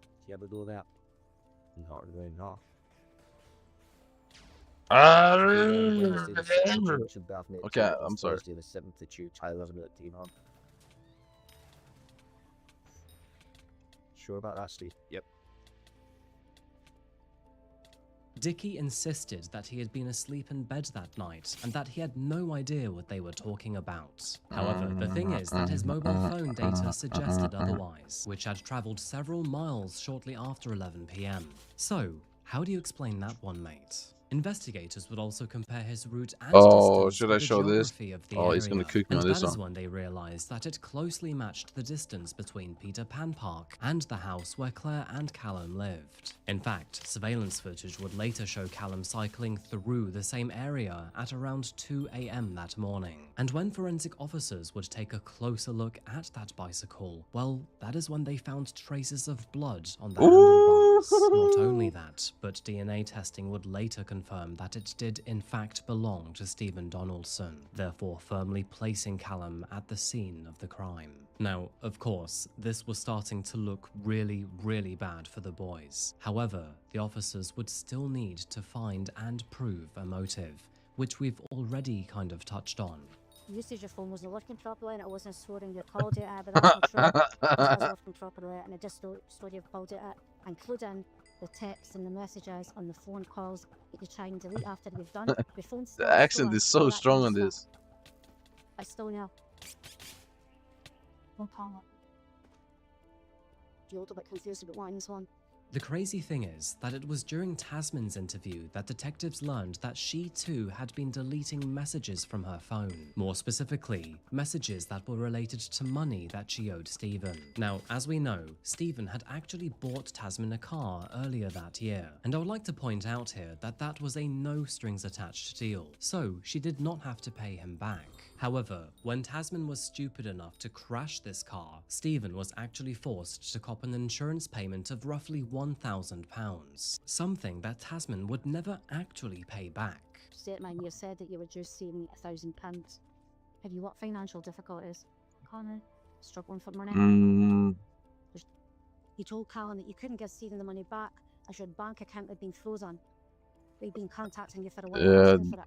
Do you ever do that? Not really, no. Okay, I'm sorry. The 7th of June, 2018 on. sure about that, Steve? Yep. Dickie insisted that he had been asleep in bed that night and that he had no idea what they were talking about. However, the thing is that his mobile phone data suggested otherwise, which had traveled several miles shortly after 11 p.m. So, how do you explain that one, mate? Investigators would also compare his route and distance should with I the show this? geography of the Oh, area. he's gonna cook me And on this that is one. when they realized that it closely matched the distance between Peter Pan Park and the house where Claire and Callum lived. In fact, surveillance footage would later show Callum cycling through the same area at around 2 a.m. that morning. And when forensic officers would take a closer look at that bicycle, well, that is when they found traces of blood on the handlebars. Not only that, but DNA testing would later confirm that it did in fact belong to Stephen Donaldson, therefore firmly placing Callum at the scene of the crime. Now, of course, this was starting to look really, really bad for the boys. However, the officers would still need to find and prove a motive, which we've already kind of touched on. Usage your phone wasn't working properly and it wasn't storing your call data, but that's not true. It was working properly and it just stored your call data, including the texts and the messages on the phone calls that you try and delete after you've done. Your phone's still The accent stored, is so all that strong kind on of this. stuff. I still know. No comment. You're a little bit confused about why this one. The crazy thing is that it was during Tasman's interview that detectives learned that she too had been deleting messages from her phone. More specifically, messages that were related to money that she owed Stephen. Now, as we know, Stephen had actually bought Tasman a car earlier that year, and I would like to point out here that that was a no strings attached deal, so she did not have to pay him back. However, when Tasman was stupid enough to crash this car, Stephen was actually forced to cop an insurance payment of roughly £1,000, something that Tasman would never actually pay back. Statement, you said that you were due saving £1,000. Have you what financial difficulties? Connor, struggling for money? You told Callum that you couldn't give Stephen the money back as your bank account had been frozen. They'd been contacting you for a while asking for it.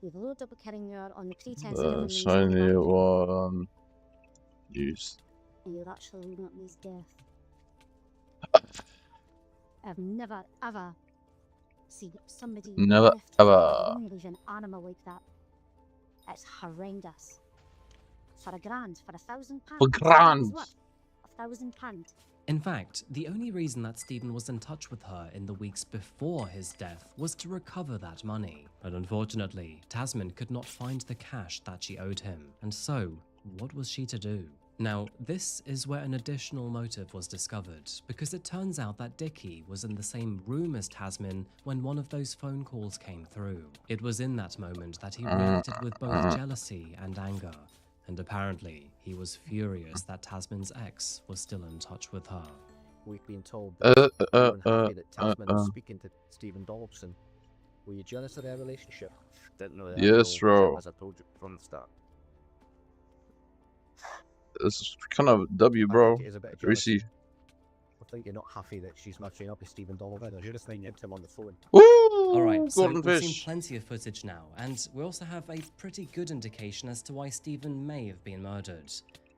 You've loaded up a kidding you on the pretense of giving these money shiny back. one. Use. And you're actually leading up his death. I've never ever seen somebody Never lift for ever. a living animal like that. It's horrendous. For £1,000, for £1,000. For grand. £1,000. In fact, the only reason that Stephen was in touch with her in the weeks before his death was to recover that money. But unfortunately, Tasman could not find the cash that she owed him, and so, what was she to do? Now, this is where an additional motive was discovered, because it turns out that Dickie was in the same room as Tasman when one of those phone calls came through. It was in that moment that he reacted with both jealousy and anger. And apparently, he was furious that Tasman's ex was still in touch with her. We've been told that you weren't happy that Tasman was speaking to Stephen Donaldson. Were you jealous of their relationship? Didn't know that. Yes, bro. As I told you from the start. This is kind of W, bro. Greasy. I think you're not happy that she's matching up with Stephen Donaldson. You're just thinking him on the phone. Alright, so golden we've fish. seen plenty of footage now, and we also have a pretty good indication as to why Stephen may have been murdered.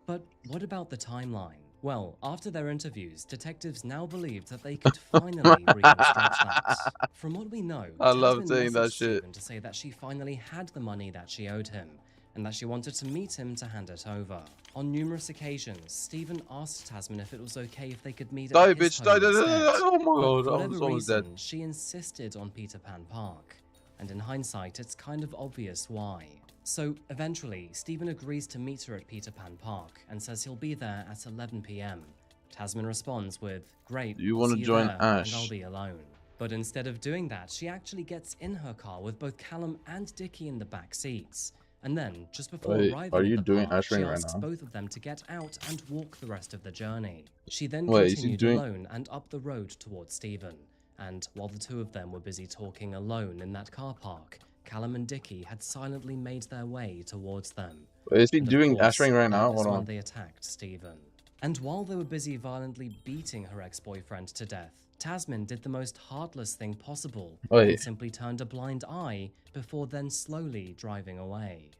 But what about the timeline? Well, after their interviews, detectives now believed that they could finally reconstruct that. From what we know, I love Tasman saying that messaged shit. Stephen to say that she finally had the money that she owed him, and that she wanted to meet him to hand it over. On numerous occasions, Stephen asked Tasman if it was okay if they could meet Die, at his bitch, home die, die, die, instead. die. Oh my But God, for I whatever was almost dead. reason, she insisted on Peter Pan Park. And in hindsight, it's kind of obvious why. So eventually, Stephen agrees to meet her at Peter Pan Park and says he'll be there at 11 p.m. Tasman responds with, "Great, You I'll wanna see you join there, Ash?" and I'll be alone." But instead of doing that, she actually gets in her car with both Callum and Dickie in the back seats. And then, just before Wait, arriving are at you the doing park, Ash she Ring right asks now? both of them to get out and walk the rest of the journey. She then Wait, is he continued doing- alone and up the road towards Stephen. And while the two of them were busy talking alone in that car park, Callum and Dickie had silently made their way towards them. Wait, is he And of doing course, Ash Ring right now? that is Hold when on. they attacked Stephen. And while they were busy violently beating her ex-boyfriend to death, Tasman did the most heartless thing possible Wait. and simply turned a blind eye before then slowly driving away.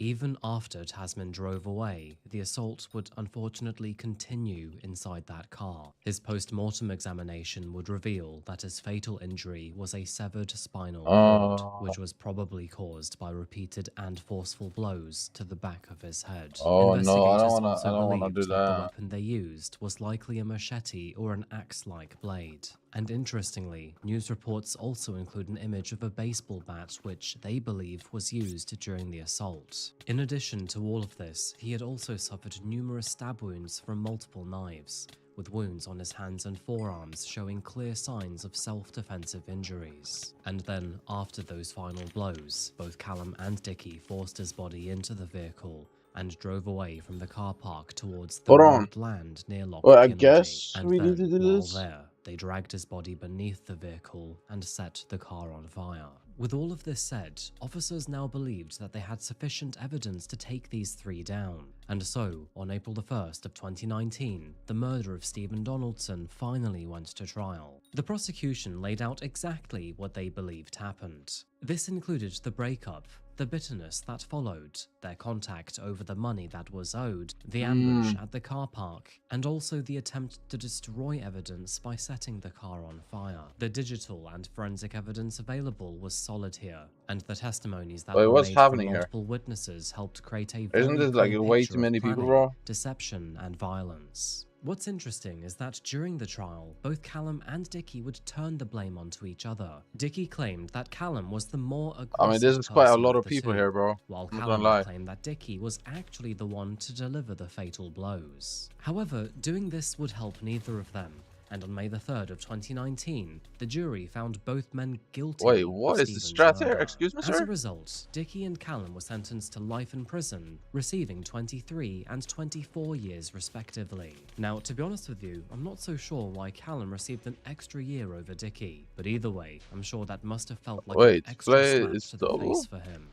Even after Tasman drove away, the assault would unfortunately continue inside that car. His post-mortem examination would reveal that his fatal injury was a severed spinal cord, which was probably caused by repeated and forceful blows to the back of his head. Oh no, I Investigators don't also wanna do believed that the that. weapon they used was likely a machete or an axe-like blade. And interestingly, news reports also include an image of a baseball bat which they believe was used during the assault. In addition to all of this, he had also suffered numerous stab wounds from multiple knives, with wounds on his hands and forearms showing clear signs of self-defensive injuries. And then, after those final blows, both Callum and Dickie forced his body into the vehicle and drove away from the car park towards the remote land near Loch Well, I Kinnergy. guess And we then, need to do while this. there, they dragged his body beneath the vehicle and set the car on fire. With all of this said, officers now believed that they had sufficient evidence to take these three down. And so, on April the 1st of 2019, the murder of Stephen Donaldson finally went to trial. The prosecution laid out exactly what they believed happened. This included the breakup, the bitterness that followed, their contact over the money that was owed, the ambush at the car park, and also the attempt to destroy evidence by setting the car on fire. The digital and forensic evidence available was solid here, and the testimonies that were made from multiple witnesses helped create a very Isn't this like clear way picture too many of people, planning, bro? deception, and violence. What's interesting is that during the trial, both Callum and Dickie would turn the blame onto each other. Dickie claimed that Callum was the more aggressive I mean, this is quite a person lot of the people two, here, bro. while I'm not Callum gonna lie. claimed that Dickie was actually the one to deliver the fatal blows. However, doing this would help neither of them, and on May the 3rd of 2019, the jury found both men guilty Wait, what of is the Stephen's strat here? murder. Excuse me, As a sir? result, Dickie and Callum were sentenced to life in prison, receiving 23 and 24 years respectively. Now, to be honest with you, I'm not so sure why Callum received an extra year over Dickie, but either way, I'm sure that must have felt like an extra slap to the face for him.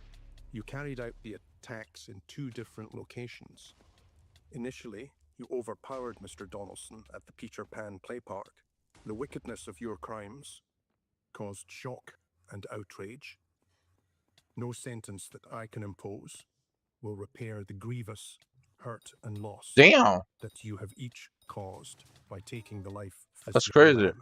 You carried out the attacks in two different locations. Initially, you overpowered Mr. Donaldson at the Peter Pan Play Park. The wickedness of your crimes caused shock and outrage. No sentence that I can impose will repair the grievous hurt and loss that you have each caused by taking the life of That's this young crazy. man.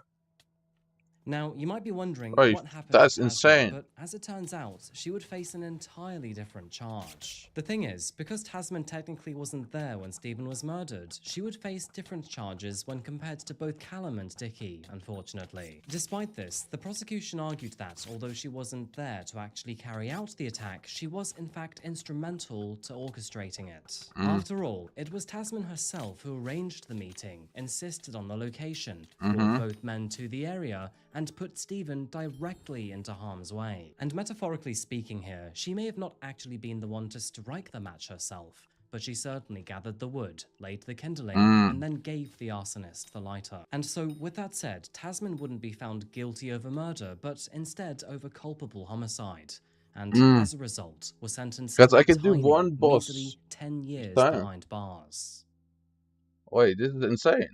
Now, you might be wondering Wait, what happened that's to Tasman, insane. but as it turns out, she would face an entirely different charge. The thing is, because Tasman technically wasn't there when Stephen was murdered, she would face different charges when compared to both Callum and Dickie, unfortunately. Despite this, the prosecution argued that, although she wasn't there to actually carry out the attack, she was in fact instrumental to orchestrating it. After all, it was Tasman herself who arranged the meeting, insisted on the location, brought both men to the area, and put Stephen directly into harm's way. And metaphorically speaking here, she may have not actually been the one to strike the match herself, but she certainly gathered the wood, laid the kindling, and then gave the arsonist the lighter. And so, with that said, Tasman wouldn't be found guilty over murder, but instead over culpable homicide. And as a result, was sentenced Because to I a could do tiny, one boss measly 10 years time. behind bars. Wait, this is insane.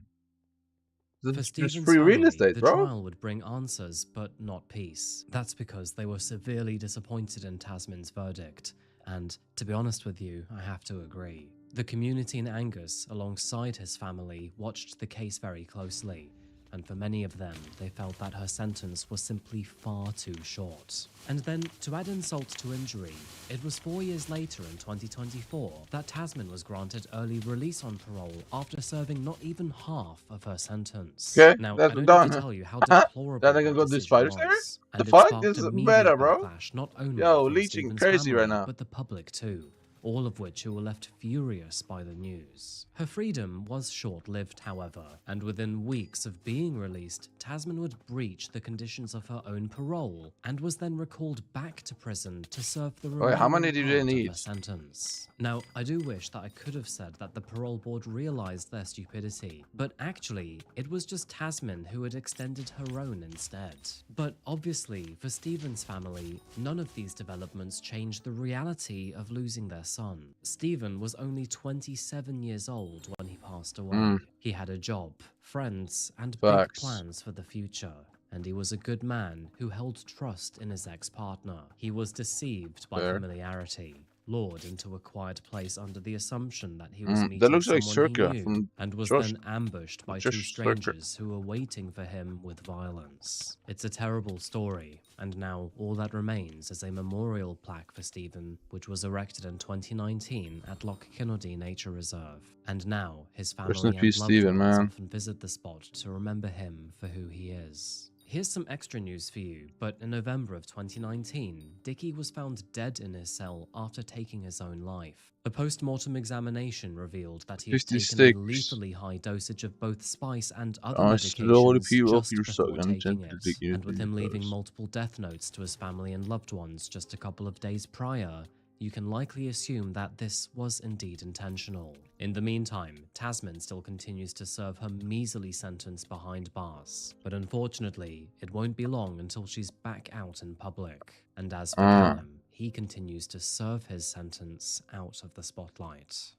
For This is Stephen's free real family, estate, the bro. trial would bring answers, but not peace. That's because they were severely disappointed in Tasman's verdict, and to be honest with you, I have to agree. The community in Angus, alongside his family, watched the case very closely, and for many of them, they felt that her sentence was simply far too short. And then, to add insult to injury, it was 4 years later in 2024 that Tasman was granted early release on parole after serving not even half of her sentence. Okay, Now, that's I don't done. need to tell you how deplorable That that nigga got this decision spider was, stairs? and The it fuck? sparked This is immediate better, bro. backlash not only Yo, from leeching Stephen's crazy family, right now. but the public too, all of which who were left furious by the news. Her freedom was short-lived, however, and within weeks of being released, Tasman would breach the conditions of her own parole and was then recalled back to prison to serve the remaining how many do they part need? of her sentence. Now, I do wish that I could have said that the parole board realized their stupidity, but actually, it was just Tasman who had extended her own instead. But obviously, for Stephen's family, none of these developments changed the reality of losing their son. Stephen was only 27 years old when he passed away. He had a job, friends, and big plans for the future. And he was a good man who held trust in his ex-partner. He was deceived by familiarity. lured into a quiet place under the assumption that he was meeting that looks like someone Circa he knew, from and was Josh. then ambushed by Josh two Circa. strangers who were waiting for him with violence. It's a terrible story, and now all that remains is a memorial plaque for Stephen, which was erected in 2019 at Loch Kinnoudy Nature Reserve. And now his Rest in family peace, and loved Stephen, ones man. often visit the spot to remember him for who he is. Here's some extra news for you, but in November of 2019, Dickie was found dead in his cell after taking his own life. A post-mortem examination revealed that he had taken a 56. lethally high dosage of both spice and other I slowly medications peel off just your before sock and taking gently it, dig you and with into him your leaving toes. multiple death notes to his family and loved ones just a couple of days prior, you can likely assume that this was indeed intentional. In the meantime, Tasman still continues to serve her measly sentence behind bars, but unfortunately, it won't be long until she's back out in public. And as for Callum, he continues to serve his sentence out of the spotlight.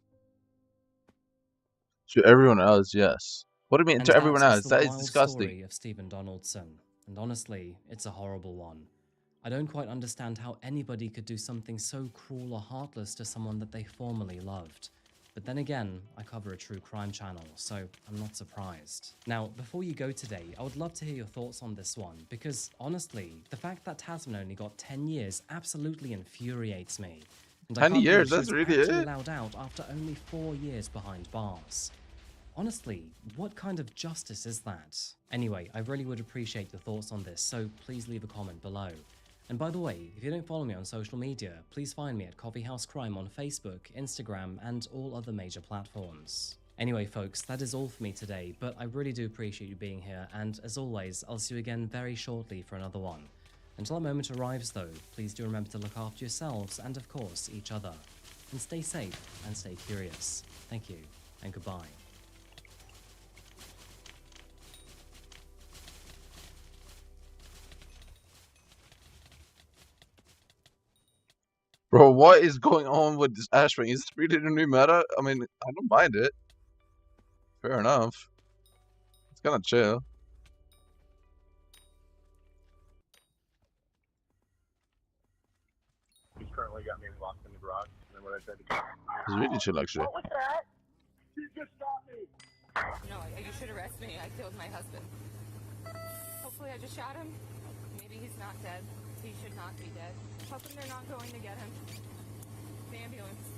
To everyone else, yes. What do you mean And to everyone that else? the That is wild disgusting. story of Stephen Donaldson, and honestly, it's a horrible one. I don't quite understand how anybody could do something so cruel or heartless to someone that they formerly loved. But then again, I cover a true crime channel, so I'm not surprised. Now, before you go today, I would love to hear your thoughts on this one, because honestly, the fact that Tasman only got 10 years absolutely infuriates me. And 10 years, that's really actually it? allowed out after only 4 years behind bars. Honestly, what kind of justice is that? Anyway, I really would appreciate your thoughts on this, so please leave a comment below. And by the way, if you don't follow me on social media, please find me at Coffeehouse Crime on Facebook, Instagram, and all other major platforms. Anyway folks, that is all for me today, but I really do appreciate you being here, and as always, I'll see you again very shortly for another one. Until that moment arrives though, please do remember to look after yourselves and of course each other. And stay safe and stay curious. Thank you, and goodbye. Bro, what is going on with this Ashwing? Is this really the new meta? I mean, I don't mind it. Fair enough. It's kind of chill. He's currently got me locked in the garage. And then when I tried to It's really chill, actually. What was that? He just shot me! No, you should arrest me. I killed my husband. Hopefully I just shot him. Maybe he's not dead. He should not be dead. Hoping they're not going to get him. The ambulance.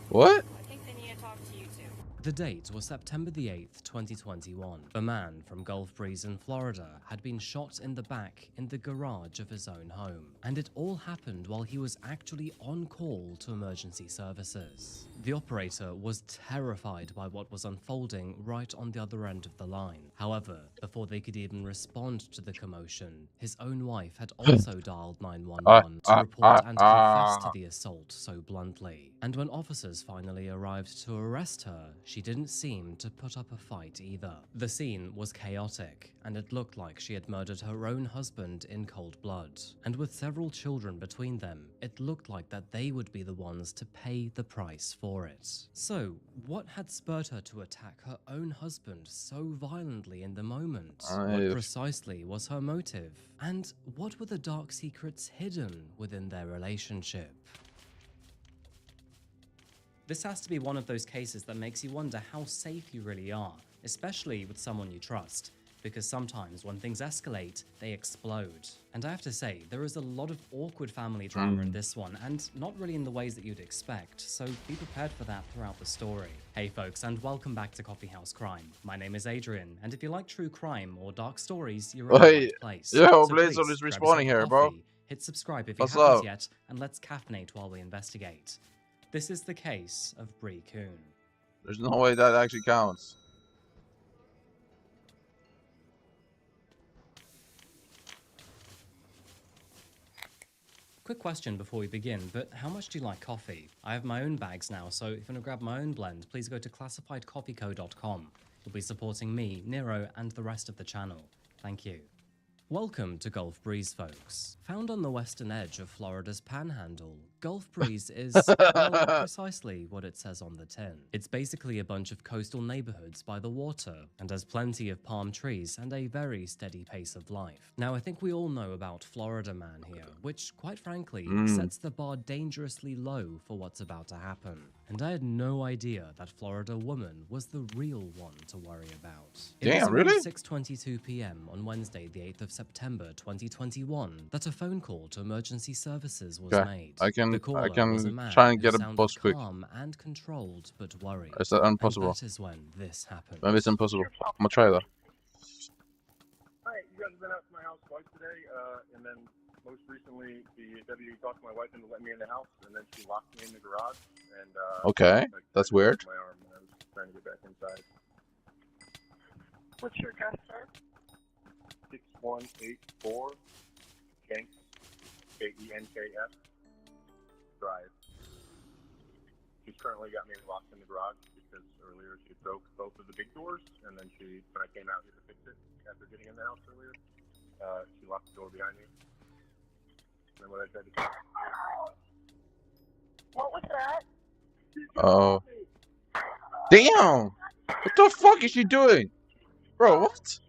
What? I think they need to talk to you two. The date was September the 8th, 2021. A man from Gulf Breeze in Florida had been shot in the back in the garage of his own home. And it all happened while he was actually on call to emergency services. The operator was terrified by what was unfolding right on the other end of the line. However, before they could even respond to the commotion, his own wife had also dialed 911 to report and confess to the assault so bluntly. And when officers finally arrived to arrest her, she didn't seem to put up a fight either. The scene was chaotic, and it looked like she had murdered her own husband in cold blood. And with several children between them, it looked like that they would be the ones to pay the price for it. So, what had spurred her to attack her own husband so violently in the moment? What precisely was her motive? And what were the dark secrets hidden within their relationship? This has to be one of those cases that makes you wonder how safe you really are, especially with someone you trust, because sometimes when things escalate, they explode. And I have to say, there is a lot of awkward family drama in this one, and not really in the ways that you'd expect, so be prepared for that throughout the story. Hey folks, and welcome back to Coffeehouse Crime. My name is Adrian, and if you like true crime or dark stories, you're in the right place. Yo, So Blazer please, is grab respawning yourself a here, bro. coffee, hit subscribe if you What's haven't up? yet, and let's caffeinate while we investigate. This is the case of Bree Coon. There's no way that actually counts. Quick question before we begin, but how much do you like coffee? I have my own bags now, so if you want to grab my own blend, please go to classifiedcoffeeco.com. You'll be supporting me, Nero, and the rest of the channel. Thank you. Welcome to Gulf Breeze, folks. Found on the western edge of Florida's Panhandle, Gulf Breeze is, well, precisely what it says on the tin. It's basically a bunch of coastal neighborhoods by the water, and has plenty of palm trees and a very steady pace of life. Now, I think we all know about Florida Man here, which, quite frankly, sets the bar dangerously low for what's about to happen. And I had no idea that Florida Woman was the real one to worry about. It was around 6:22 p.m. on Wednesday, the 8th of September, 2021, that a phone call to emergency services was made. I can was a man try and get a sounded boss quick. calm and controlled, but worried. Is that impossible? And that is when this happened. Maybe it's impossible. I'm gonna try that. Hi, you guys have been out to my house twice today, and then most recently the deputy talked to my wife into letting me in the house, and then she locked me in the garage. And okay, that's weird. My arm, and I was trying to get back inside. What's your address, sir? 6184 Kenks, Kenks Drive. She's currently got me locked in the garage because earlier she broke both of the big doors, and then when I came out here to fix it after getting in the house earlier, she locked the door behind me. And then what I tried to do. What was that? Oh. Damn! What the fuck is she doing? Bro, what?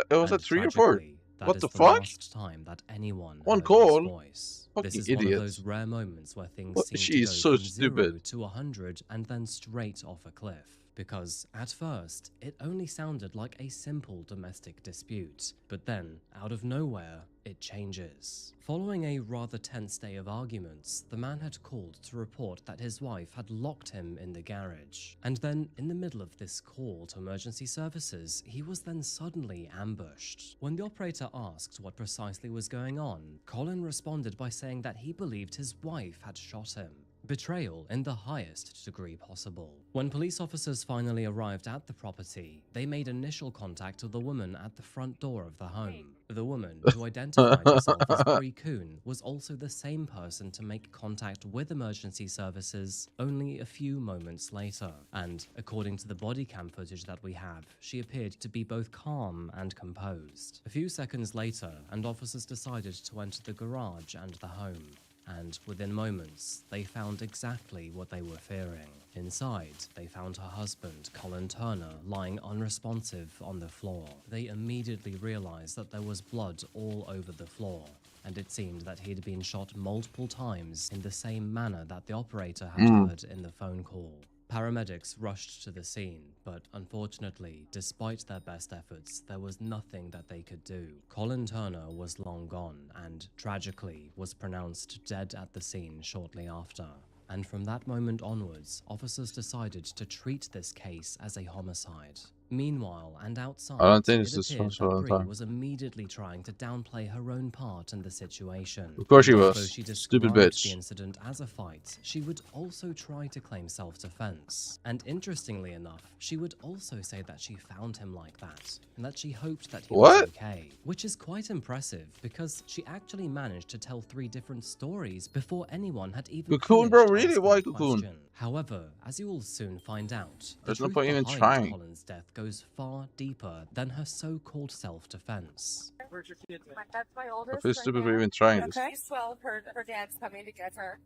It was at 3 or 4. What the fuck? Last time that anyone One heard call? his voice. Fucking This is idiots. one of those rare moments where things seem She to is go so from stupid. 0 to 100 and then straight off a cliff. Because at first, it only sounded like a simple domestic dispute, but then, out of nowhere, it changes. Following a rather tense day of arguments, the man had called to report that his wife had locked him in the garage. And then, in the middle of this call to emergency services, he was then suddenly ambushed. When the operator asked what precisely was going on, Colin responded by saying that he believed his wife had shot him. Betrayal in the highest degree possible. When police officers finally arrived at the property, they made initial contact with the woman at the front door of the home. The woman, who identified herself as GOON, was also the same person to make contact with emergency services only a few moments later. And according to the body cam footage that we have, she appeared to be both calm and composed. A few seconds later, and officers decided to enter the garage and the home. And within moments, they found exactly what they were fearing. Inside, they found her husband, Colin Turner, lying unresponsive on the floor. They immediately realized that there was blood all over the floor, and it seemed that he had been shot multiple times in the same manner that the operator had heard in the phone call. Paramedics rushed to the scene, but unfortunately, despite their best efforts, there was nothing that they could do. Colin Turner was long gone and, tragically, was pronounced dead at the scene shortly after. And from that moment onwards, officers decided to treat this case as a homicide. Meanwhile, and outside, I don't think it it's this appeared for a that long Bree time. was immediately trying to downplay her own part in the situation. Of course she And was. although she Stupid described bitch. the incident as a fight, she would also try to claim self-defense. And interestingly enough, she would also say that she found him like that, and that she hoped that he was okay. Which is quite impressive, because she actually managed to tell 3 different stories before anyone had even Cocoon, bro, finished really? asking Why the Cocoon? question. However, as you will soon find out, the There's no truth point even behind trying. Colin's death goes far deeper than her so-called self-defense. Where's your kids at? That's my I oldest. feel stupid for even trying this. Okay. She's 12. Her dad's coming to get her.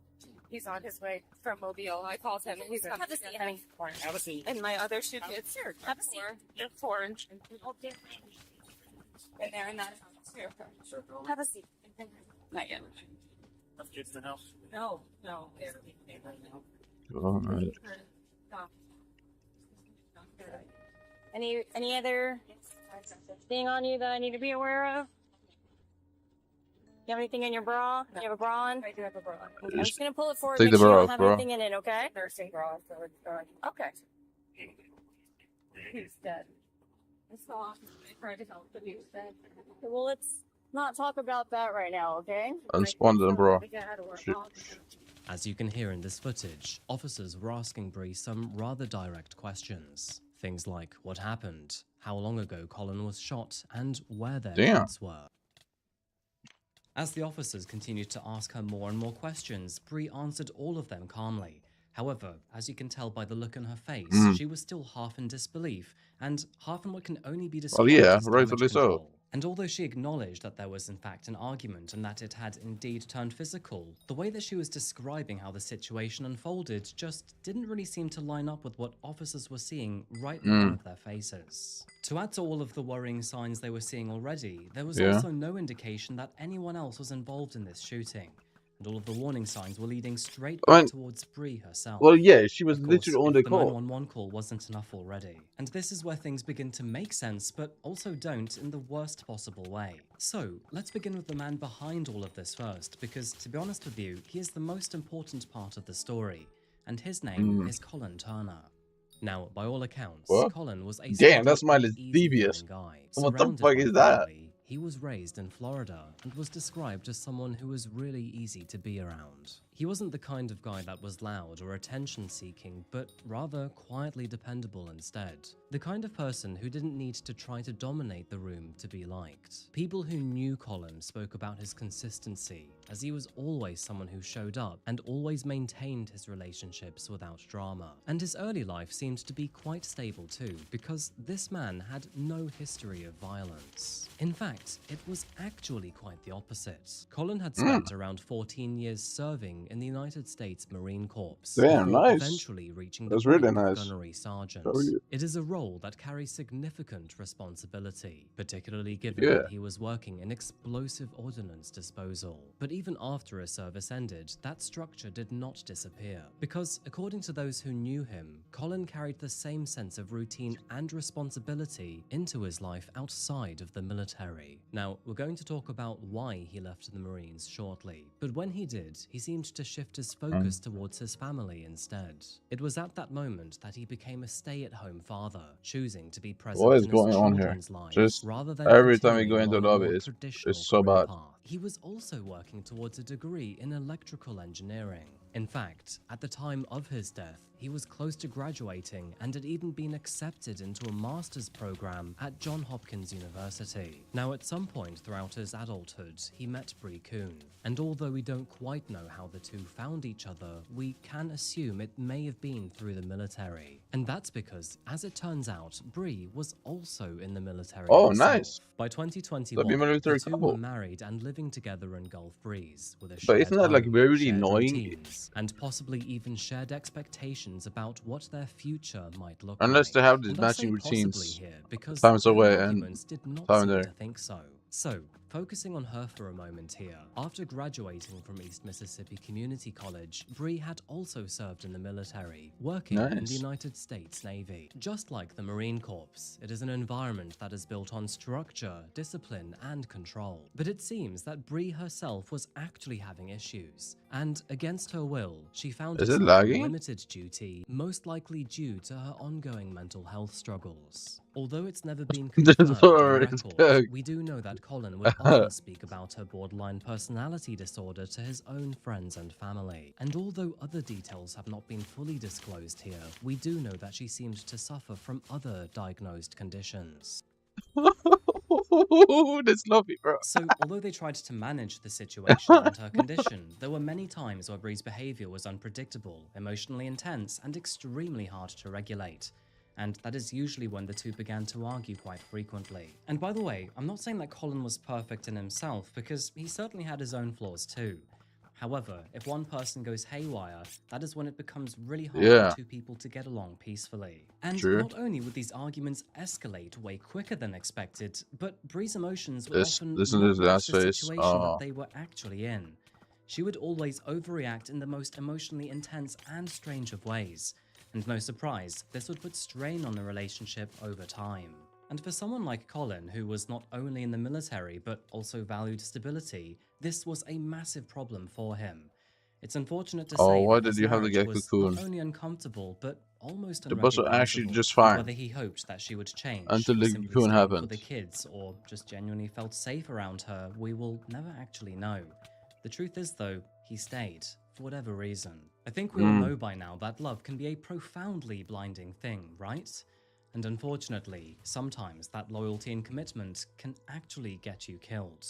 He's on his way from Mobile. I called him and he's coming to get me. Have a seat. And my other 2 kids. Sure. Have a seat. They're 4 and they're in that house. Here. Have a seat. Not yet. Have kids in the house? No. Alright. Any other thing on you that I need to be aware of? You have anything in your bra? You have a bra on? I do have a bra on. I'm just gonna pull it forward. Take Make the sure you bra don't off, have bro. anything in it, okay? Nursing bra, so it's done. Okay. He's dead. I saw. I tried to help, but he was dead. Okay, well, let's not talk about that right now, okay? Unspawned them, bro. Shit. As you can hear in this footage, officers were asking Bree some rather direct questions. Things like what happened, how long ago Colin was shot, and where their kids were. As the officers continued to ask her more and more questions, Bree answered all of them calmly. However, as you can tell by the look on her face, she was still half in disbelief, and half in what can only be described as damage rightfully so. control. And although she acknowledged that there was in fact an argument and that it had indeed turned physical, the way that she was describing how the situation unfolded just didn't really seem to line up with what officers were seeing right in front of their faces. To add to all of the worrying signs they were seeing already, there was also no indication that anyone else was involved in this shooting, and all of the warning signs were leading straight back towards Bree herself. Well, yeah, she was Of course, literally on the the call. 911 call wasn't enough already. And this is where things begin to make sense, but also don't in the worst possible way. So, let's begin with the man behind all of this first, because to be honest with you, he is the most important part of the story, and his name is Colin Turner. Now, by all accounts, Colin was a Damn, that smile is easygoing devious. guy. What the Surrounded fuck by is that? family, he was raised in Florida and was described as someone who was really easy to be around. He wasn't the kind of guy that was loud or attention-seeking, but rather quietly dependable instead. The kind of person who didn't need to try to dominate the room to be liked. People who knew Colin spoke about his consistency, as he was always someone who showed up and always maintained his relationships without drama. And his early life seemed to be quite stable too, because this man had no history of violence. In fact, it was actually quite the opposite. Colin had spent around 14 years serving in the United States Marine Corps, Damn, before nice. eventually reaching That's the really rank of nice. gunnery sergeant. How are you? It is a role that carries significant responsibility, particularly given that he was working in explosive ordnance disposal. But even after his service ended, that structure did not disappear, because according to those who knew him, Colin carried the same sense of routine and responsibility into his life outside of the military. Now, we're going to talk about why he left the Marines shortly, but when he did, he seemed to shift his focus towards his family instead. It was at that moment that he became a stay-at-home father, choosing to be present What is in his going on here? children's lives Just rather than every time you continuing go into along the a lobby, more it's traditional so career bad. path. He was also working towards a degree in electrical engineering. In fact, at the time of his death, he was close to graduating and had even been accepted into a master's program at Johns Hopkins University. Now, at some point throughout his adulthood, he met Bree GOON, and although we don't quite know how the two found each other, we can assume it may have been through the military. And that's because, as it turns out, Bree was also in the military Oh, herself. nice. By That'd 2021, be a military the two couple. were married and living together in Gulf Breeze with a But shared isn't that like home, very shared annoying? routines, and possibly even shared expectations about what their future might look Unless like. they have these And I say matching possibly routines. here because Time's their away and arguments did not time seem there. to think so. So, focusing on her for a moment here, after graduating from East Mississippi Community College, Bree had also served in the military, working in the Nice. United States Navy. Just like the Marine Corps, it is an environment that is built on structure, discipline, and control. But it seems that Bree herself was actually having issues, and against her will, she found Is it herself on lagging? limited duty, most likely due to her ongoing mental health struggles. Although it's never been This confirmed on already record, stuck. we do know that Colin would often speak about her borderline personality disorder to his own friends and family. And although other details have not been fully disclosed here, we do know that she seemed to suffer from other diagnosed conditions. That's lovely, bro. So, although they tried to manage the situation and her condition, there were many times where Bree's behavior was unpredictable, emotionally intense, and extremely hard to regulate. And that is usually when the two began to argue quite frequently. And by the way, I'm not saying that Colin was perfect in himself, because he certainly had his own flaws too. However, if one person goes haywire, that is when it becomes really hard Yeah. for two people to get along peacefully. And True. not only would these arguments escalate way quicker than expected, but Bree's emotions would often Listen not to the match last the face. situation that they were actually in. She would always overreact in the most emotionally intense and strange of ways. And no surprise, this would put strain on the relationship over time. And for someone like Colin, who was not only in the military but also valued stability, this was a massive problem for him. It's unfortunate to say why that did his you have to marriage get was Cocoon? not only uncomfortable but almost The boss were actually unrecognizable. just And fine. whether he hoped that she would change, Until or the simply Cocoon stay for happened. the kids, or just genuinely felt safe around her, we will never actually know. The truth is, though, he stayed, for whatever reason. I think we all know by now that love can be a profoundly blinding thing, right? And unfortunately, sometimes that loyalty and commitment can actually get you killed.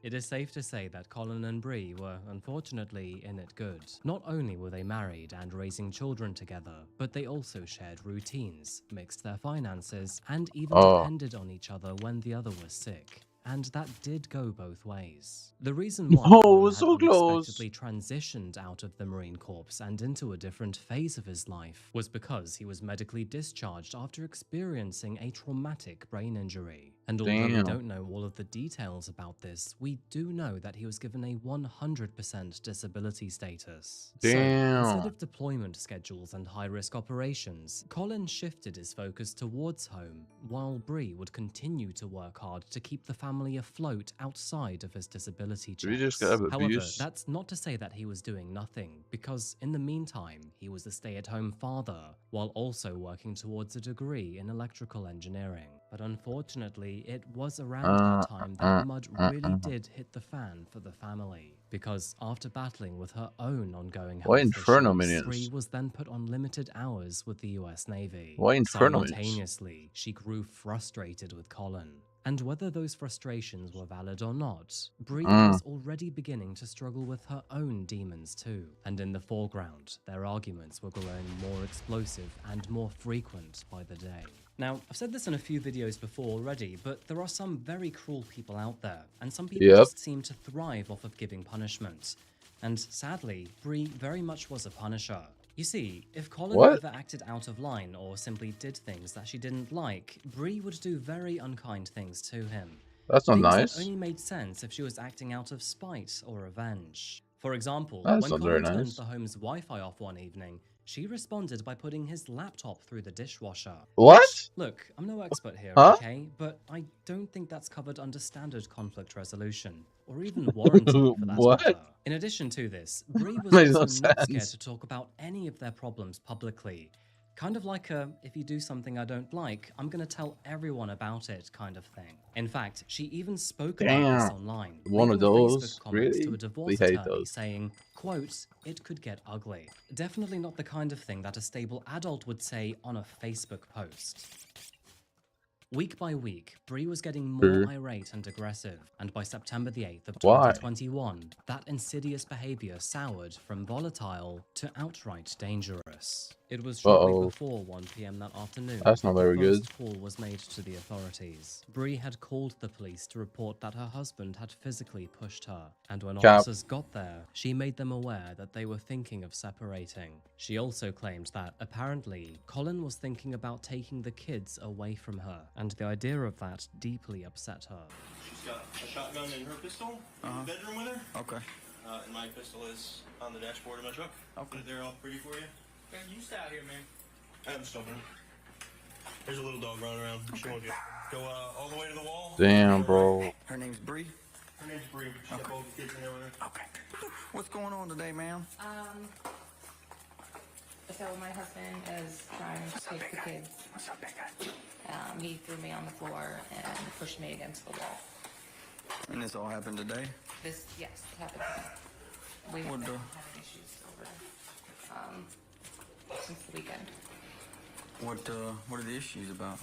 It is safe to say that Colin and Bree were unfortunately in it good. Not only were they married and raising children together, but they also shared routines, mixed their finances, and even depended on each other when the other was sick. And that did go both ways. The reason why Colin had unexpectedly transitioned out of the Marine Corps and into a different phase of his life was because he was medically discharged after experiencing a traumatic brain injury. And although we don't know all of the details about this, we do know that he was given a 100% disability status. So, instead of deployment schedules and high-risk operations, Colin shifted his focus towards home, while Bree would continue to work hard to keep the family afloat outside of his disability checks. However, that's not to say that he was doing nothing, because in the meantime, he was a stay-at-home father, while also working towards a degree in electrical engineering. But unfortunately, it was around that time that mud really did hit the fan for the family. Because after battling with her own ongoing health issues, Bree was then put on limited hours with the US Navy. Simultaneously, she grew frustrated with Colin. And whether those frustrations were valid or not, Bree was already beginning to struggle with her own demons too. And in the foreground, their arguments were growing more explosive and more frequent by the day. Now, I've said this in a few videos before already, but there are some very cruel people out there, and some people just seem to thrive off of giving punishment. And sadly, Bree very much was a punisher. You see, if Colin ever acted out of line or simply did things that she didn't like, Bree would do very unkind things to him. That's not nice. Things that only made sense if she was acting out of spite or revenge. For example, when Colin turned the home's Wi-Fi off one evening, she responded by putting his laptop through the dishwasher. What? Look, I'm no expert here, okay? But I don't think that's covered under standard conflict resolution, or even warranty for that matter. In addition to this, Bree was also not scared to talk about any of their problems publicly. Kind of like a, if you do something I don't like, I'm gonna tell everyone about it kind of thing. In fact, she even spoke about this online, one of those, Facebook comments really? to a divorce attorney saying, quote, "It could get ugly." Definitely not the kind of thing that a stable adult would say on a Facebook post. Week by week, Bree was getting more irate and aggressive, and by September the 8th of 2021, that insidious behavior soured from volatile to outright dangerous. It was shortly before 1 p.m. that afternoon That's not very the first call was made to the authorities. Bree had called the police to report that her husband had physically pushed her, and when officers got there, she made them aware that they were thinking of separating. She also claimed that, apparently, Colin was thinking about taking the kids away from her, and the idea of that deeply upset her. She's got a shotgun and her pistol in the bedroom with her. Okay. And my pistol is on the dashboard of my truck. Okay. They're all pretty for you. Okay, you stay out here, man. I'm just open. There's a little dog running around. Okay. She won't get. Go all the way to the wall. Damn, bro. Her name's Bree? Her name's Bree. She's got both kids in there with her. Okay. What's going on today, ma'am? So my husband is trying to take the kids. What's up, big guy? He threw me on the floor and pushed me against the wall. And this all happened today? This, yes, it happened today. We've been having issues over since the weekend. What are the issues about?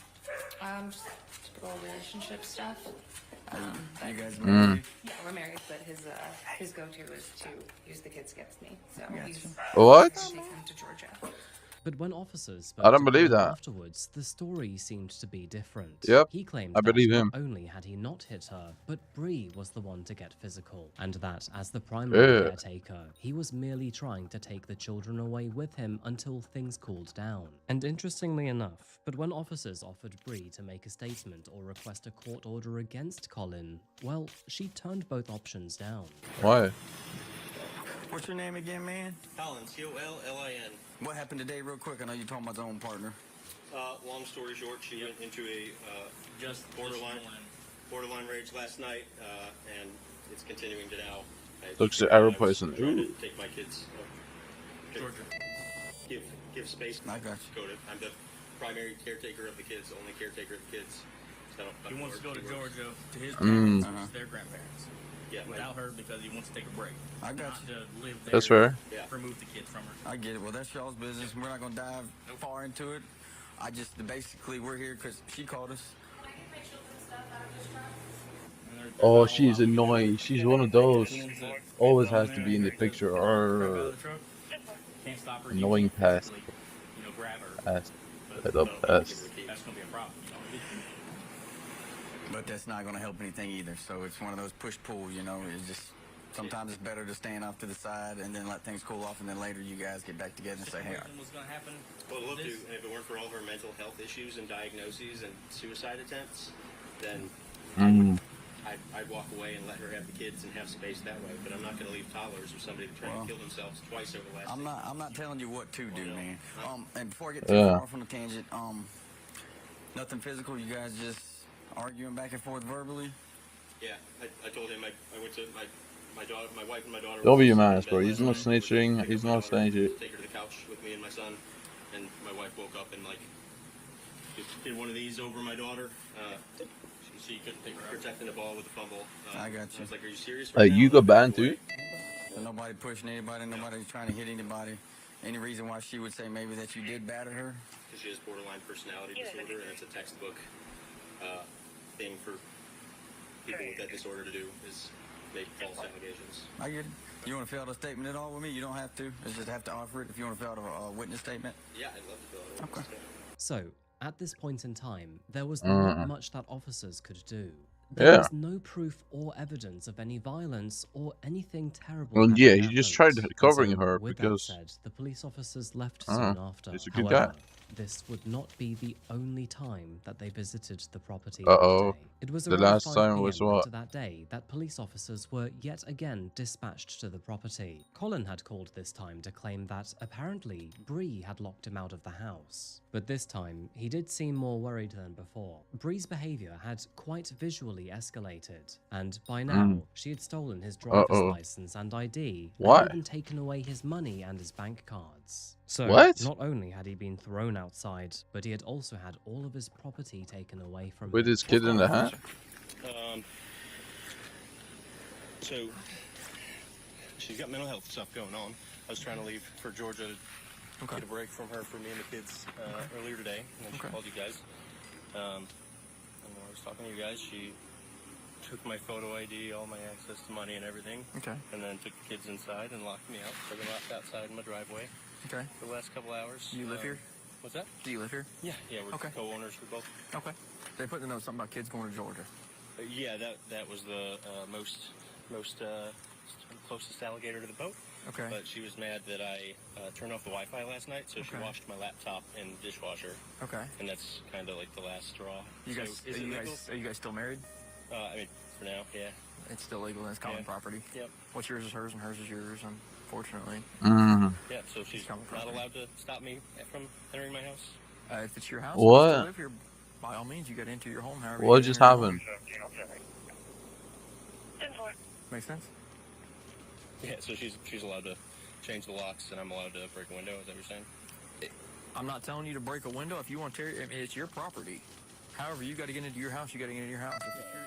Just typical relationship stuff. You guys married? Yeah, we're married, but his go-to is to use the kids against me. So he's What? taking them to Georgia. But when officers spoke I don't to believe Colin that. afterwards, the story seemed to be different. Yep, He claimed I believe that him. not only had he not hit her, but Bree was the one to get physical, and that as the primary caretaker, he was merely trying to take the children away with him until things cooled down. And interestingly enough, but when officers offered Bree to make a statement or request a court order against Colin, well, she turned both options down. Why? What's your name again, man? Colin, C-O-L-L-I-N. What happened today, real quick? I know you're talking about the own partner. Long story short, she went into a borderline rage last night, and it's continuing to now. Looks at every person. Trying to take my kids. Georgia. Give space. I got you. I'm the primary caretaker of the kids, only caretaker of the kids. So he wants to go to Georgia to his parents, their grandparents. Yeah, without her because he wants to take a break. I got you. To live there. That's fair. Yeah. Remove the kids from her. I get it. Well, that's y'all's business. We're not going to dive far into it. Basically, we're here because she called us. I Oh, she's annoying. She's one of those. Always has to be in the picture. Or Can't stop her. annoying pest. You know, grab her. Pest. But Head up pest. that's gonna be a problem. But that's not going to help anything either. So it's one of those push-pull, you know. It's just sometimes it's better to stand off to the side and then let things cool off, and then later you guys get back together and say, hey. What's gonna happen? Well, look, dude, if it weren't for all her mental health issues and diagnoses and suicide attempts, then I'd walk away and let her have the kids and have space that way. But I'm not going to leave toddlers or somebody trying to kill themselves twice over the last. I'm not telling you what to do, man. And before I get too far from the tangent, nothing physical. You guys just arguing back and forth verbally. Yeah, I told him I went to my daughter, my wife and my daughter. Don't be a man, bro. He's not snitching. He's not snitching. Take her to the couch with me and my son, and my wife woke up and like just did one of these over my daughter. She couldn't take her protecting the ball with the fumble. I got you. I was like, "Are you serious?" Right now? You got banned too? So nobody pushing anybody. Nobody's trying to hit anybody. Any reason why she would say maybe that you did batter her? Because she has borderline personality disorder, and it's a textbook thing for people with that disorder to do is make false allegations. I get it. You want to fill out a statement at all with me? You don't have to. You just have to offer it if you want to fill out a witness statement. Yeah, I'd love to fill out a witness statement. So, at this point in time, there was not much that officers could do. There was no proof or evidence of any violence or anything terrible. Well, yeah, he just tried covering her with because. That said, the police officers left soon after. He's a good However, guy. this would not be the only time that they visited the property. It was the around last 5 time PM was what? later that day that police officers were yet again dispatched to the property. Colin had called this time to claim that apparently Bree had locked him out of the house. But this time, he did seem more worried than before. Bree's behavior had quite visually escalated, and by now, she had stolen his driver's license and ID, and even taken away his money and his bank cards. So, not only had he been thrown outside, but he had also had all of his property taken away from him. With his kid in the hat? So, she's got mental health stuff going on. I was trying to leave for Georgia to get a break from her for me and the kids earlier today, and then she called you guys. And when I was talking to you guys, she took my photo ID, all my access to money and everything. And then took the kids inside and locked me out. So they're locked outside in my driveway. For the last couple hours. Do you live here? What's that? Do you live here? Yeah, we're co-owners for both. They put the note something about kids going to Georgia. Yeah, that was the most closest alligator to the boat. But she was mad that I turned off the Wi-Fi last night, so she washed my laptop in the dishwasher. And that's kind of like the last straw. You guys, are you guys still married? I mean, for now, yeah. It's still legal. It's common property. Yep. What's yours is hers, and hers is yours. Unfortunately. Yeah, so she's not allowed to stop me from entering my house. If it's your house, What? you still live here, by all means, you got to enter your home. However, What just happened? Makes sense. Yeah, so she's allowed to change the locks, and I'm allowed to break a window. Is that what you're saying? I'm not telling you to break a window. If you want to tear it, I mean, it's your property. However, you got to get into your house. You got to get into your house.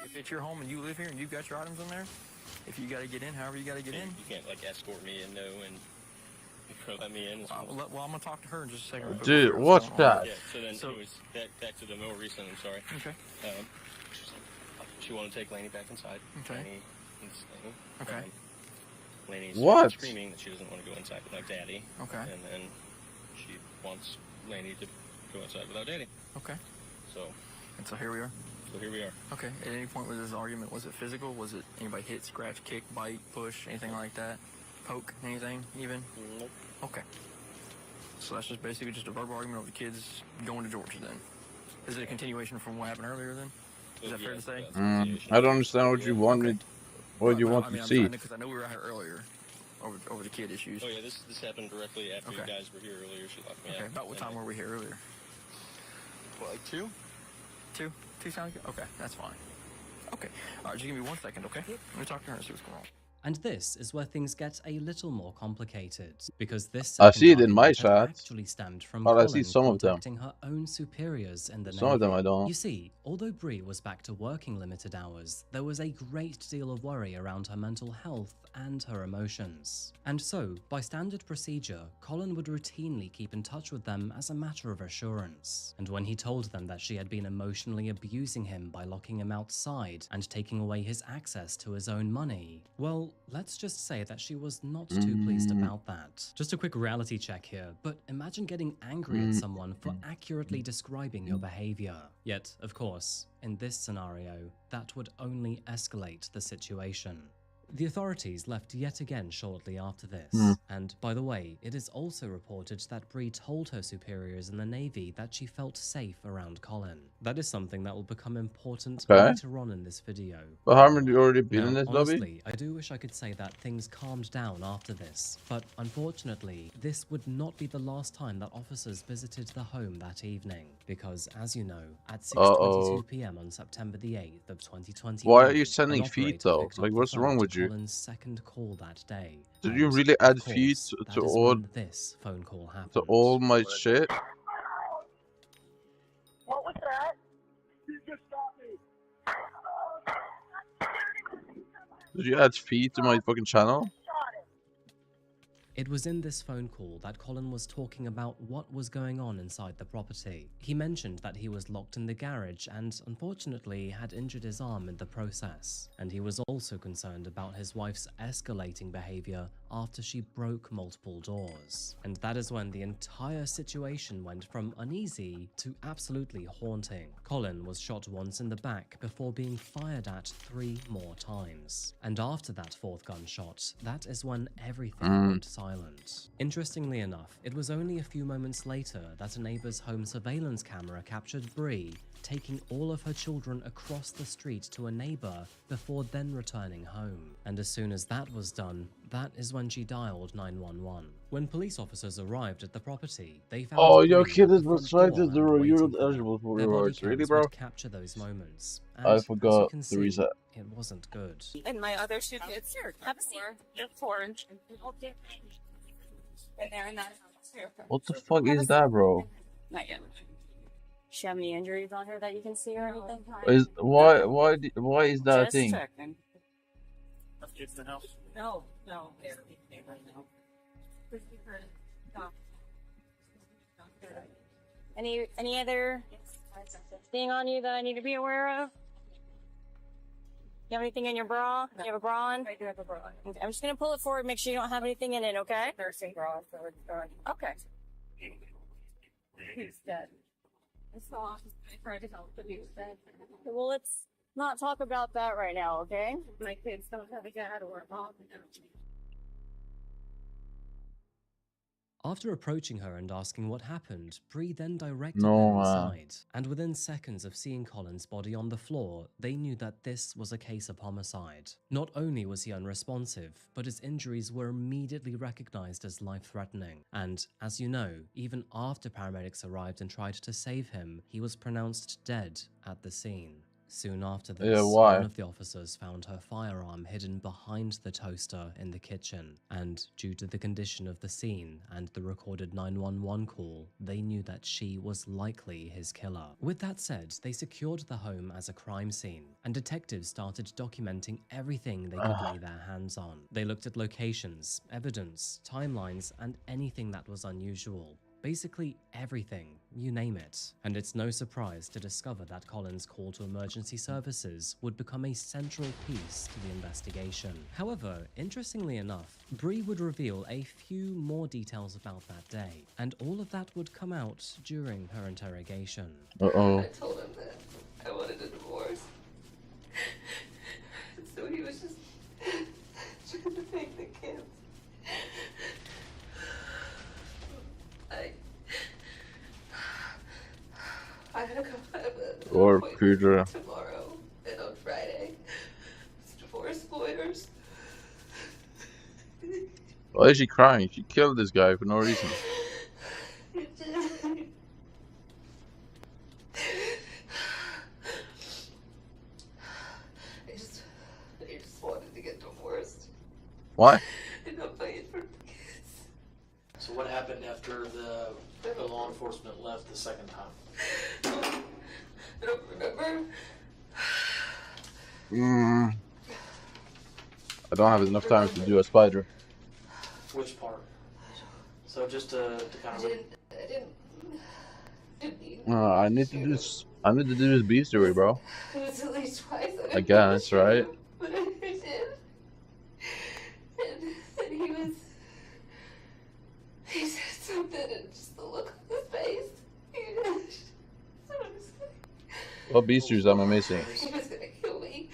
If it's your home and you live here and you've got your items in there, if you got to get in, however you got to get in. You can't like escort me in, and let me in. Well, I'm gonna talk to her in just a second. Dude, what's that? Yeah, so then anyways, back to the more recent. I'm sorry. She wanted to take Lainey back inside. Lainey is staying. Lainey's screaming that she doesn't want to go inside without Daddy. And then she wants Lainey to go inside without Daddy. And so here we are. So here we are. Okay. At any point with this argument, was it physical? Was it anybody hit, scratch, kick, bite, push, anything like that? Poke, anything even? Nope. Okay. So that's just basically just a verbal argument over the kids going to Georgia then. Is it a continuation from what happened earlier then? Is that fair to say? I don't understand what you wanted. What you want to see? Because I know we were out here earlier over the kid issues. Oh yeah, this happened directly after you guys were here earlier. She locked me out. Okay. About what time were we here earlier? What, like 2? 2? 2 sounds good? Okay, that's fine. Okay. All right, just give me 1 second, okay? Let me talk to her and see what's going on. And this is where things get a little more complicated, because this I see it second in my argument had chat, actually stemmed from but I see Colin some of them. contacting her own superiors in the Some of them Navy. I don't. You see, although Bree was back to working limited hours, there was a great deal of worry around her mental health and her emotions. And so, by standard procedure, Colin would routinely keep in touch with them as a matter of assurance. And when he told them that she had been emotionally abusing him by locking him outside and taking away his access to his own money, well, let's just say that she was not too pleased about that. Just a quick reality check here, but imagine getting angry at someone for accurately describing your behavior. Yet, of course, in this scenario, that would only escalate the situation. The authorities left yet again shortly after this, and by the way, it is also reported that Bree told her superiors in the Navy that she felt safe around Colin. That is something that will become important later on in this video. But haven't you already been Now, in this honestly, lobby? I do wish I could say that things calmed down after this, but unfortunately, this would not be the last time that officers visited the home that evening, because as you know, at 6:22 p.m. on September the 8th of 2021, Why are you sending an feet operator though? picked Like, up the what's phone wrong to with you? Colin's second call that day. Did you And, really of add feet course, to that is all when this phone call happened. to all my shit? What was that? You just shot me. Did you add feet to my fucking channel? It was in this phone call that Colin was talking about what was going on inside the property. He mentioned that he was locked in the garage and, unfortunately, had injured his arm in the process. And he was also concerned about his wife's escalating behavior after she broke multiple doors. And that is when the entire situation went from uneasy to absolutely haunting. Colin was shot once in the back before being fired at 3 more times. And after that 4th gunshot, that is when everything went silent. Interestingly enough, it was only a few moments later that a neighbor's home surveillance camera captured Bree taking all of her children across the street to a neighbor before then returning home. And as soon as that was done, that is when she dialed 911. When police officers arrived at the property, they found Oh, Bree your kid at is the front besides door and you're waiting not for eligible them. for Their body rewards, really, cams bro? would capture those moments. And I as you forgot can the see, reset. it wasn't good. And my other 2 kids have a seat. They're 4 and okay. And they're in that house too. What the fuck is that, bro? Not yet. Does she have any injuries on her that you can see or anything? Why is that a Just thing? checking. Kids in the house? No. They're right now. Any other thing on you that I need to be aware of? You have anything in your bra? You have a bra on? I do have a bra on. Okay. I'm just gonna pull it forward, make sure you don't have anything in it, okay? Nursing bra, so it's going. Okay. He's dead. I saw. I tried to help, but he was dead. Well, let's not talk about that right now, okay? My kids don't have a dad or a mom. After approaching her and asking what happened, Bree then directed them inside. And within seconds of seeing Colin's body on the floor, they knew that this was a case of homicide. Not only was he unresponsive, but his injuries were immediately recognized as life-threatening. And, as you know, even after paramedics arrived and tried to save him, he was pronounced dead at the scene. Soon after this, one of the officers found her firearm hidden behind the toaster in the kitchen, and due to the condition of the scene and the recorded 911 call, they knew that she was likely his killer. With that said, they secured the home as a crime scene, and detectives started documenting everything they could lay their hands on. They looked at locations, evidence, timelines, and anything that was unusual. Basically everything, you name it. And it's no surprise to discover that Colin's call to emergency services would become a central piece to the investigation. However, interestingly enough, Bree would reveal a few more details about that day, and all of that would come out during her interrogation. I told him that I wanted a divorce. So he was just trying to take the kids. I have Or Pedro. tomorrow and on Friday. It's divorce lawyers. Why is she crying? She killed this guy for no reason. I just wanted to get divorced. Why? And I'm fighting for the kids. So what happened after the law enforcement left the second time? I don't remember. I don't have enough time to do a spider. Which part? So just to kind of. I didn't mean. I need to do this. I need to do this B story, bro. It was at least twice. I guess, right? But I did. And he said something, and just the look on his face. So I was like, What B stories am I missing? he was gonna kill me.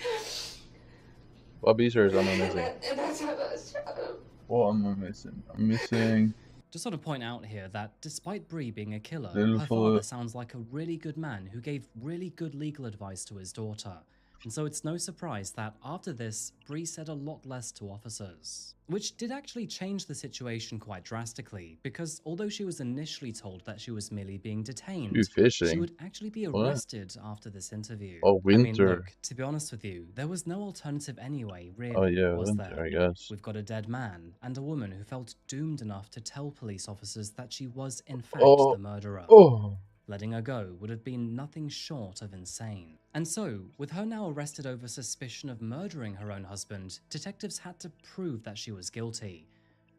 What B stories am I missing? And that's how I was shot him. What am I missing? I'm missing. Just sort of point out here that despite Bree being a killer, Little her fella. father sounds like a really good man who gave really good legal advice to his daughter. And so it's no surprise that after this, Bree said a lot less to officers. Which did actually change the situation quite drastically, because although she was initially told that she was merely being detained, You fishing? she would actually be What? arrested after this interview. Oh, I mean, winter. look, to be honest with you, there was no alternative anyway, really, Oh yeah, was winter, there? I guess. We've got a dead man, and a woman who felt doomed enough to tell police officers that she was in fact Oh. the murderer. Oh. Letting her go would have been nothing short of insane. And so, with her now arrested over suspicion of murdering her own husband, detectives had to prove that she was guilty.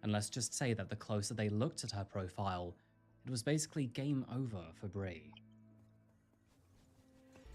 And let's just say that the closer they looked at her profile, it was basically game over for Bree.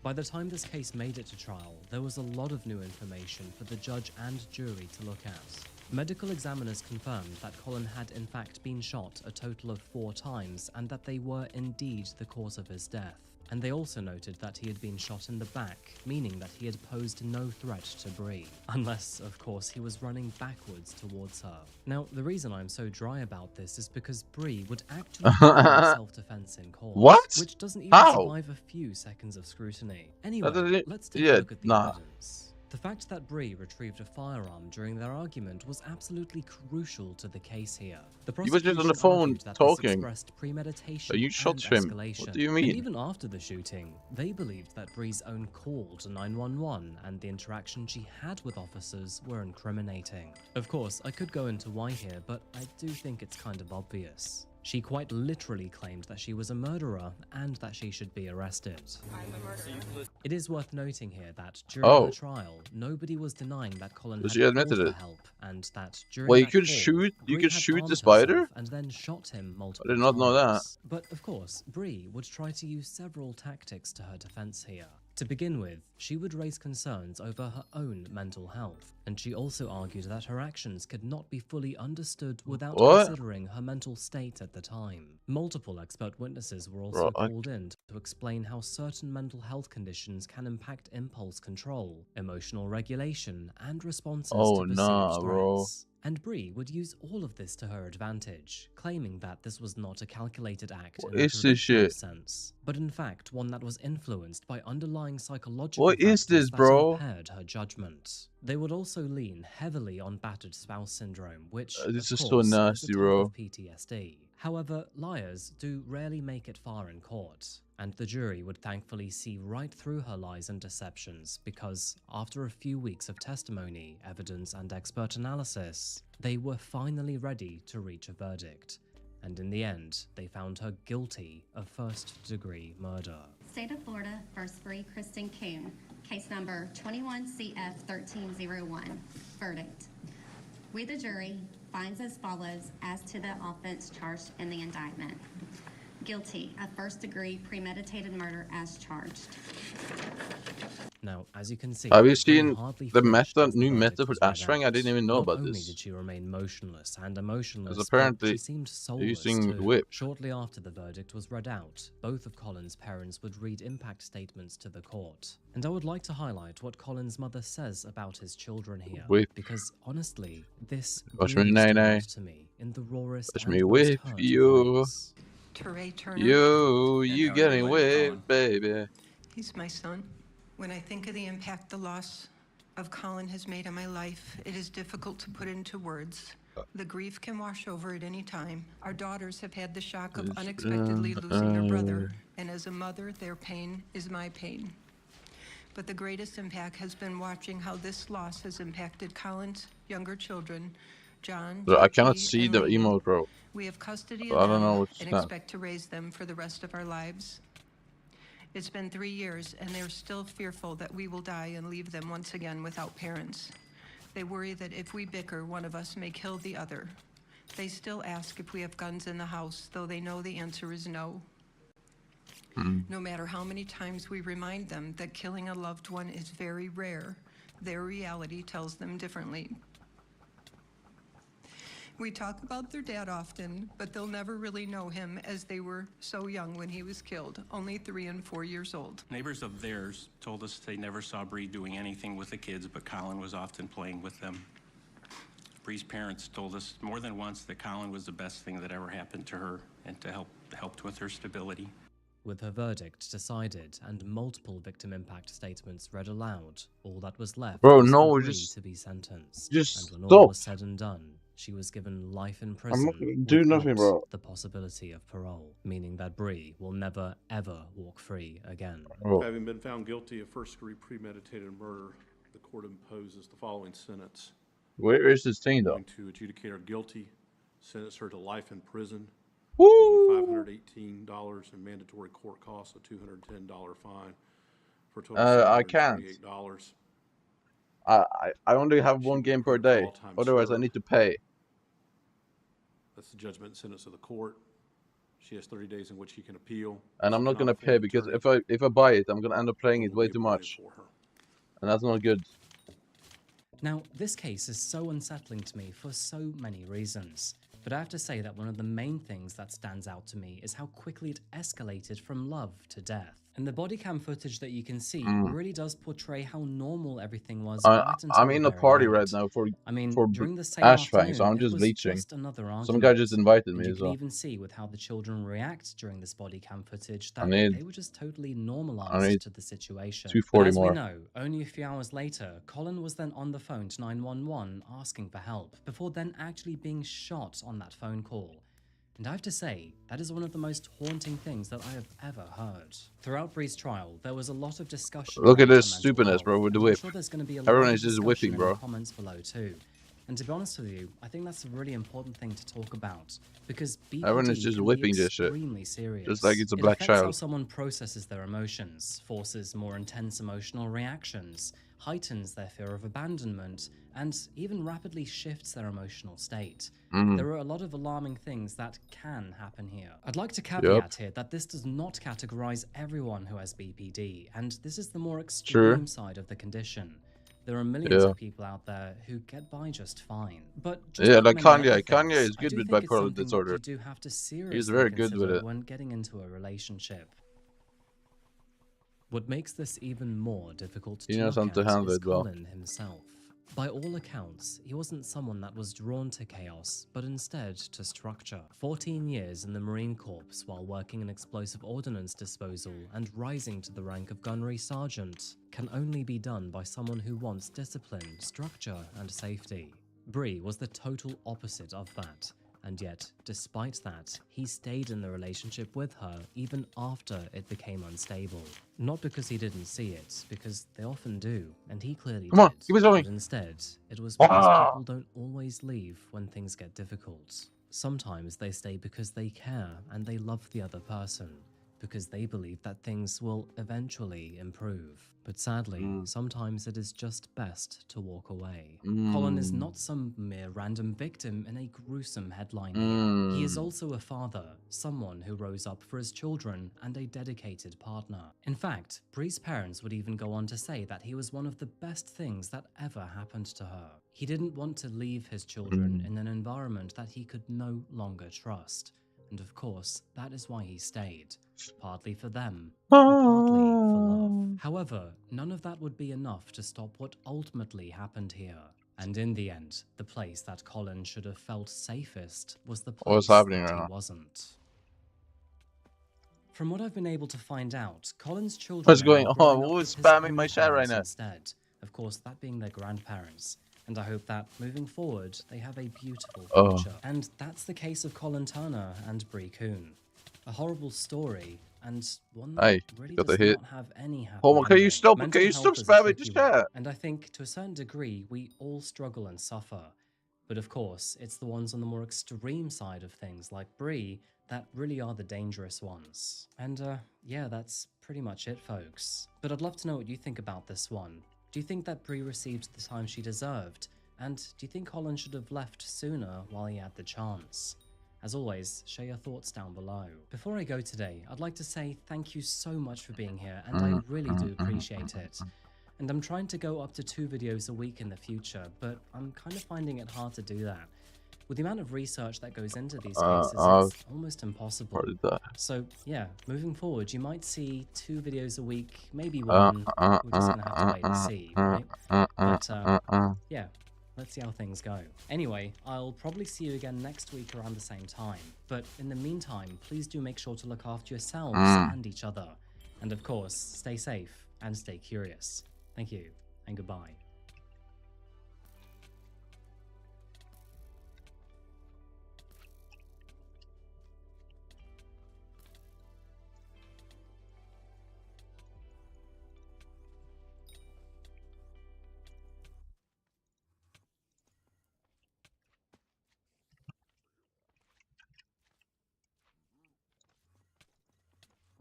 By the time this case made it to trial, there was a lot of new information for the judge and jury to look at. Medical examiners confirmed that Colin had in fact been shot a total of 4 times and that they were indeed the cause of his death. And they also noted that he had been shot in the back, meaning that he had posed no threat to Bree. Unless, of course, he was running backwards towards her. Now, the reason I'm so dry about this is because Bree would actually claim self-defense in court. What? Which doesn't even How? survive a few seconds of scrutiny. Anyway, doesn't- let's take yeah, a look at the nah. evidence. The fact that Bree retrieved a firearm during their argument was absolutely crucial to the case here. The You were just on the prosecution phone argued that this talking. expressed premeditation You shot and him. escalation. What do you mean? And even after the shooting, they believed that Bree's own call to 911 and the interaction she had with officers were incriminating. Of course, I could go into why here, but I do think it's kind of obvious. She quite literally claimed that she was a murderer and that she should be arrested. I'm a murderer. It is worth noting here that during Oh. the trial, nobody was denying that Colin So had she admitted called it. for help, and that during Well, you that could call, shoot. You Bree could had shoot armed the spider. herself and then shot him multiple I did not know that. times. But of course, Bree would try to use several tactics to her defense here. To begin with, she would raise concerns over her own mental health, and she also argued that her actions could not be fully understood without What? considering her mental state at the time. Multiple expert witnesses were also Bro, called in to explain how certain mental health conditions can impact impulse control, emotional regulation, and responses Oh, to perceived nah, bro. threats. And Bree would use all of this to her advantage, claiming that this was not a calculated act What in a is this traditional shit? sense, but in fact one that was influenced by underlying psychological What is factors this, that bro? impaired her judgment. They would also lean heavily on battered spouse syndrome, which This of is so course, nasty, is a type bro. of PTSD. However, liars do rarely make it far in court, and the jury would thankfully see right through her lies and deceptions because, after a few weeks of testimony, evidence, and expert analysis, they were finally ready to reach a verdict. And in the end, they found her guilty of first-degree murder. State of Florida v. Bree Kristen Coon, case number 21CF1301. Verdict. We, the jury, finds as follows as to the offense charged in the indictment. Guilty of first-degree premeditated murder as charged. Now, as you can see, Have you Bree seen hardly the flinched meta, as the new verdict meta for was read Ashwang? I out. didn't even know Not about only this. did she remain motionless and emotionless, Because but apparently she seemed they're soulless using too. whip. Shortly after the verdict was read out, both of Colin's parents would read impact statements to the court. And I would like to highlight what Colin's mother says about his children here, Whip. because honestly, this Watch really me, stood nay-nay. out to me in the rawest Watch and me most whip hurt of you. ways. Teray Turner. You getting whipped, baby. He's my son. When I think of the impact the loss of Colin has made on my life, it is difficult to put into words. The grief can wash over at any time. Our daughters have had the shock of unexpectedly losing their brother, and as a mother, their pain is my pain. But the greatest impact has been watching how this loss has impacted Colin's younger children, John, Bro, I cannot JT, see and the Lindy. emote, bro. We have custody So of I don't them know what's and that. expect to raise them for the rest of our lives. It's been 3 years, and they're still fearful that we will die and leave them once again without parents. They worry that if we bicker, one of us may kill the other. They still ask if we have guns in the house, though they know the answer is no. No matter how many times we remind them that killing a loved one is very rare, their reality tells them differently. We talk about their dad often, but they'll never really know him as they were so young when he was killed, only 3 and 4 years old. Neighbors of theirs told us they never saw Bree doing anything with the kids, but Colin was often playing with them. Bree's parents told us more than once that Colin was the best thing that ever happened to her and helped with her stability. With her verdict decided and multiple victim impact statements read aloud, all that was left was for Bree to be sentenced. And when all was said and done, she was given life in prison I'm not gonna do nothing, bro. the possibility of parole, meaning that Bree will never ever walk free again. Having been found guilty of first-degree premeditated murder, the court imposes the following sentence. Where is this thing, though? Going to adjudicate her guilty, sentence her to life in prison, $518 in mandatory court costs, a $210 fine, for a total of I can't. $738. I only have one game per day. Otherwise, I need to pay. That's the judgment and sentence of the court. She has 30 days in which she can appeal. And I'm not gonna pay because if I buy it, I'm gonna end up playing it way too much, and that's not good. Now, this case is so unsettling to me for so many reasons. But I have to say that one of the main things that stands out to me is how quickly it escalated from love to death. And the body cam footage that you can see really does portray how normal everything was. I'm in a party right now for during the same Ashfang, so I'm afternoon, just it was bleaching. just another Some guy argument. just invited And me you as can well. even see with how the children react during this body cam footage I that need- they were just totally I normalized need to the situation. 240 But as more. we know, only a few hours later, Colin was then on the phone to 911 asking for help, before then actually being shot on that phone call. And I have to say, that is one of the most haunting things that I have ever heard. Throughout Bree's trial, there was a lot of discussion. Look at about this her mental stupidness, health, bro, with the and whip. I'm sure there's going to be a Everyone lot is of just discussion whipping, in bro. the comments below too. And to be honest with you, I think that's a really important thing to talk about, because BPD Everyone is just can whipping be this shit. extremely serious. Just like it's a It black affects how child. someone processes their emotions, forces more intense emotional reactions, heightens their fear of abandonment, and even rapidly shifts their emotional state. There are a lot of alarming things that can happen here. I'd like to caveat here that this does not categorize everyone who has BPD, and this is the more extreme side of the condition. There are millions of people out there who get by just fine. But just Yeah, like like many other Kanye. Kanye things, is I good do with think it's bipolar something that disorder. you do have to seriously He's very good with consider it. when getting into a relationship. What makes this even more difficult He to knows look how to at handle is it well. Colin himself. By all accounts, he wasn't someone that was drawn to chaos, but instead to structure. 14 years in the Marine Corps while working in explosive ordnance disposal and rising to the rank of gunnery sergeant can only be done by someone who wants discipline, structure, and safety. Bree was the total opposite of that. And yet, despite that, he stayed in the relationship with her even after it became unstable. Not because he didn't see it, because they often do, and he clearly Come on, did. keep it going. But instead, it was because Ah! people don't always leave when things get difficult. Sometimes they stay because they care and they love the other person, because they believe that things will eventually improve. But sadly, sometimes it is just best to walk away. Colin is not some mere random victim in a gruesome headline here. He is also a father, someone who rose up for his children, and a dedicated partner. In fact, Bree's parents would even go on to say that he was one of the best things that ever happened to her. He didn't want to leave his children in an environment that he could no longer trust. And of course, that is why he stayed. Partly for them, and partly for love. However, none of that would be enough to stop what ultimately happened here. And in the end, the place that Colin should have felt safest was the place What's happening that right he now? wasn't. From what I've been able to find out, Colin's children What's are going now on? growing up Who with is his spamming own my chat right parents now? instead. Of course, that being their grandparents. And I hope that, moving forward, they have a beautiful future. And that's the case of Colin Turner and Bree GOON. A horrible story, and one that Hey, really got does the hit. not have any happy Hold on, can you ending. stop? Mental Can you health stop is a spamming the tricky one, chat? and I think to a certain degree we all struggle and suffer. But of course, it's the ones on the more extreme side of things, like Bree, that really are the dangerous ones. And yeah, that's pretty much it, folks. But I'd love to know what you think about this one. Do you think that Bree received the time she deserved? And do you think Colin should have left sooner while he had the chance? As always, share your thoughts down below. Before I go today, I'd like to say thank you so much for being here, and I really do appreciate it. And I'm trying to go up to 2 videos a week in the future, but I'm kind of finding it hard to do that. With the amount of research that goes into these cases, it's almost impossible. So yeah, moving forward, you might see 2 videos a week, maybe 1. We're just gonna have to wait and see, right? But yeah, let's see how things go. Anyway, I'll probably see you again next week around the same time. But in the meantime, please do make sure to look after yourselves and each other. And of course, stay safe and stay curious. Thank you, and goodbye.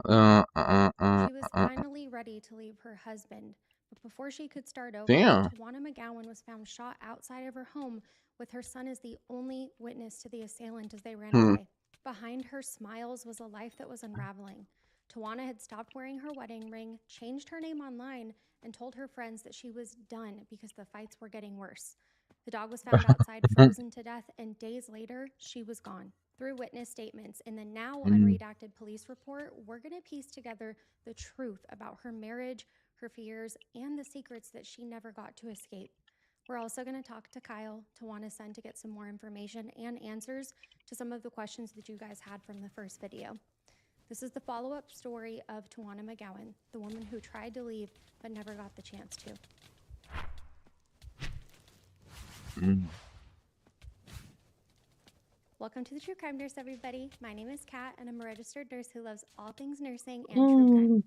She was finally ready to leave her husband, but before she could start over, Damn. Tawana McGowan was found shot outside of her home with her son as the only witness to the assailant as they ran away. Behind her smiles was a life that was unraveling. Tawana had stopped wearing her wedding ring, changed her name online, and told her friends that she was done because the fights were getting worse. The dog was found outside frozen to death, and days later, she was gone. Through witness statements and the now unredacted police report, we're going to piece together the truth about her marriage, her fears, and the secrets that she never got to escape. We're also going to talk to Kyle, Tawana's son, to get some more information and answers to some of the questions that you guys had from the first video. This is the follow-up story of Tawana McGowan, the woman who tried to leave but never got the chance to. Welcome to the True Crime Nurse, everybody. My name is Kat, and I'm a registered nurse who loves all things nursing and true crime.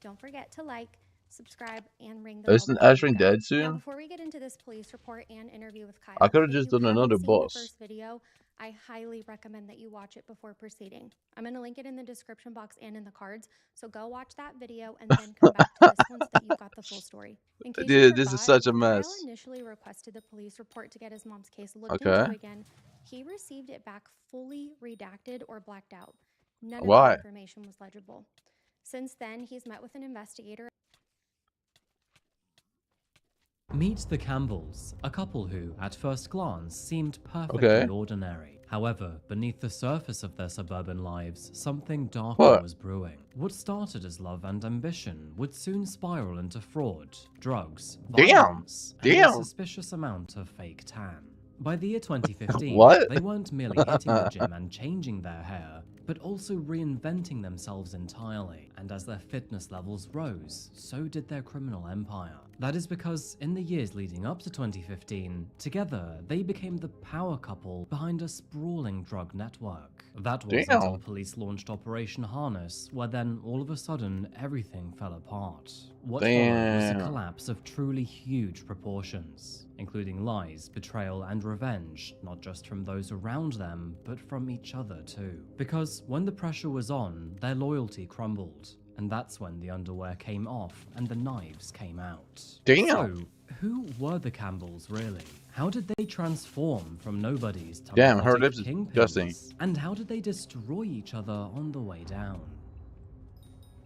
Don't forget to like, subscribe, and ring the bell. Isn't Ashwin dead soon? Now, before we get into this police report and interview with Kyle, I could have if just you done haven't another seen boss. the first video, I highly recommend that you watch it before proceeding. I'm going to link it in the description box and in the cards, so go watch that video and then come back to this one so that you've got the full story. In case you Dude, forgot, this is such a when mess. Kyle initially requested the police report to get his mom's case looked Okay. into again, he received it back fully redacted or blacked out. None of the Why? information was legible. Since then, he's met with an investigator. Meet the Campbells, a couple who, at first glance, seemed perfectly ordinary. However, beneath the surface of their suburban lives, something darker was brewing. What started as love and ambition would soon spiral into fraud, drugs, violence, and a suspicious amount of fake tan. By the year 2015, they weren't merely hitting the gym and changing their hair, but also reinventing themselves entirely. And as their fitness levels rose, so did their criminal empire. That is because in the years leading up to 2015, together they became the power couple behind a sprawling drug network. That was until police launched Operation Harness, where then all of a sudden everything fell apart. What followed was a collapse of truly huge proportions, including lies, betrayal, and revenge, not just from those around them, but from each other too. Because when the pressure was on, their loyalty crumbled, and that's when the underwear came off and the knives came out. So, who were the Campbells really? How did they transform from nobodies to her lips is disgusting. And how did they destroy each other on the way down?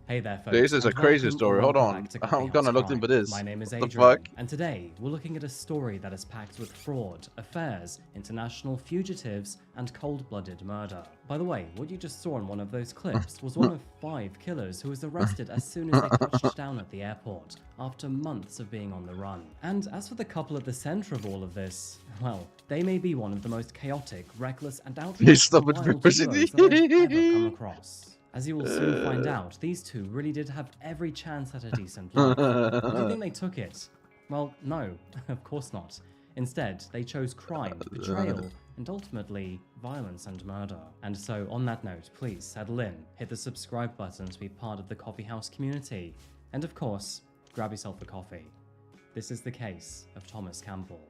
Hey there, folks. This is a crazy story. Hold on. I'm gonna look into this. My name is What the Adrian, fuck? and today we're looking at a story that is packed with fraud, affairs, international fugitives, and cold-blooded murder. By the way, what you just saw in one of those clips was one of 5 killers who was arrested as soon as they touched down at the airport, after months of being on the run. And as for the couple at the center of all of this, well, they may be one of the most chaotic, reckless, and outright wild duos that I've ever come across. As you will soon find out, these two really did have every chance at a decent life. But do you think they took it? Well, no, of course not. Instead, they chose crime, betrayal, and ultimately, violence and murder. And so, on that note, please settle in, hit the subscribe button to be part of the coffee house community, and of course, grab yourself a coffee. This is the case of Thomas Campbell.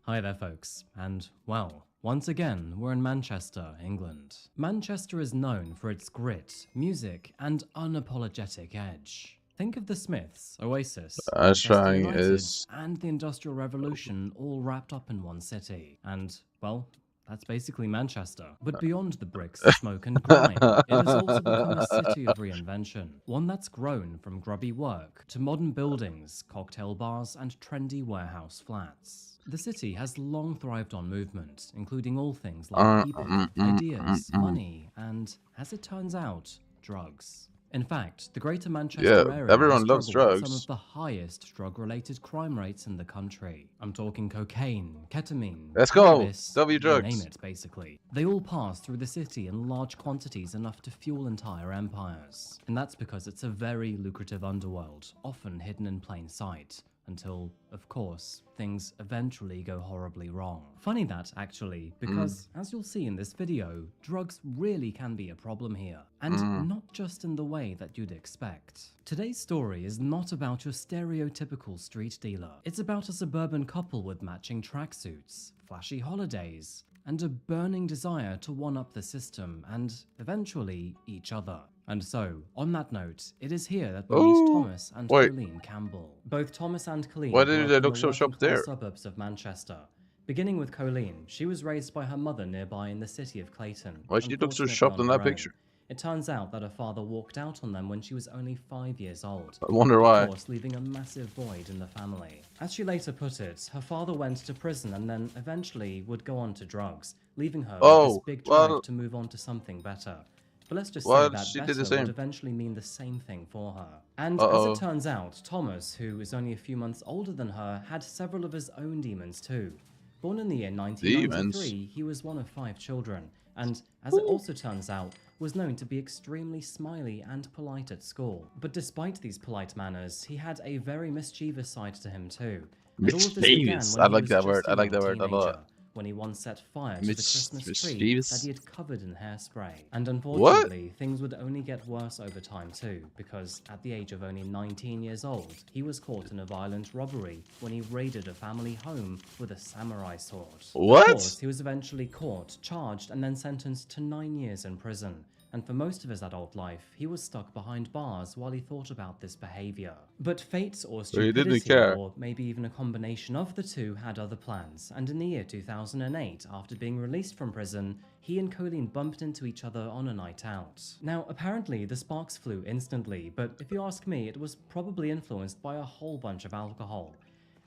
Hi there folks, and well, once again, we're in Manchester, England. Manchester is known for its grit, music, and unapologetic edge. Think of the Smiths, Oasis, Manchester United, and the Industrial Revolution all wrapped up in one city. And, well, that's basically Manchester. But beyond the bricks, smoke, and grime, it has also become a city of reinvention. One that's grown from grubby work to modern buildings, cocktail bars, and trendy warehouse flats. The city has long thrived on movement, including all things like people, ideas, money, and, as it turns out, drugs. In fact, the Greater Manchester area everyone loves has struggled with drugs. some of the highest drug-related crime rates in the country. I'm talking cocaine, ketamine, Let's go. cannabis, W you drugs. name it, basically. They all pass through the city in large quantities enough to fuel entire empires. And that's because it's a very lucrative underworld, often hidden in plain sight. Until, of course, things eventually go horribly wrong. Funny that, actually, because, as you'll see in this video, drugs really can be a problem here. And not just in the way that you'd expect. Today's story is not about your stereotypical street dealer. It's about a suburban couple with matching tracksuits, flashy holidays, and a burning desire to one-up the system and, eventually, each other. And so, on that note, it is here that we meet Thomas and Colleen Campbell. Both Thomas and Colleen Why grew did up they in the look so working shocked there? class suburbs of Manchester. Beginning with Colleen, she was raised by her mother nearby in the city of Clayton. Why she look so unfortunately shocked in on that her picture? own. It turns out that her father walked out on them when she was only 5 years old. I wonder why. Of course, leaving a massive void in the family. As she later put it, her father went to prison and then eventually would go on to drugs, leaving her with this big drive to move on to something better. But let's just say that better would eventually mean the same thing for her. And as it turns out, Thomas, who is only a few months older than her, had several of his own demons too. Born in the year 1993, he was one of 5 children, and as it also turns out, was known to be extremely smiley and polite at school. But despite these polite manners, he had a very mischievous side to him too. Mischievous. I like that word. I like that word a lot. When he once set fire to the Christmas tree that he had covered in hairspray. And unfortunately, things would only get worse over time too, because at the age of only 19 years old, he was caught in a violent robbery when he raided a family home with a samurai sword. What? Of course, he was eventually caught, charged, and then sentenced to 9 years in prison. And for most of his adult life, he was stuck behind bars while he thought about this behavior. But fate or stupidity, or maybe even a combination of the two, had other plans, and in the year 2008, after being released from prison, he and Colleen bumped into each other on a night out. Now, apparently, the sparks flew instantly, but if you ask me, it was probably influenced by a whole bunch of alcohol.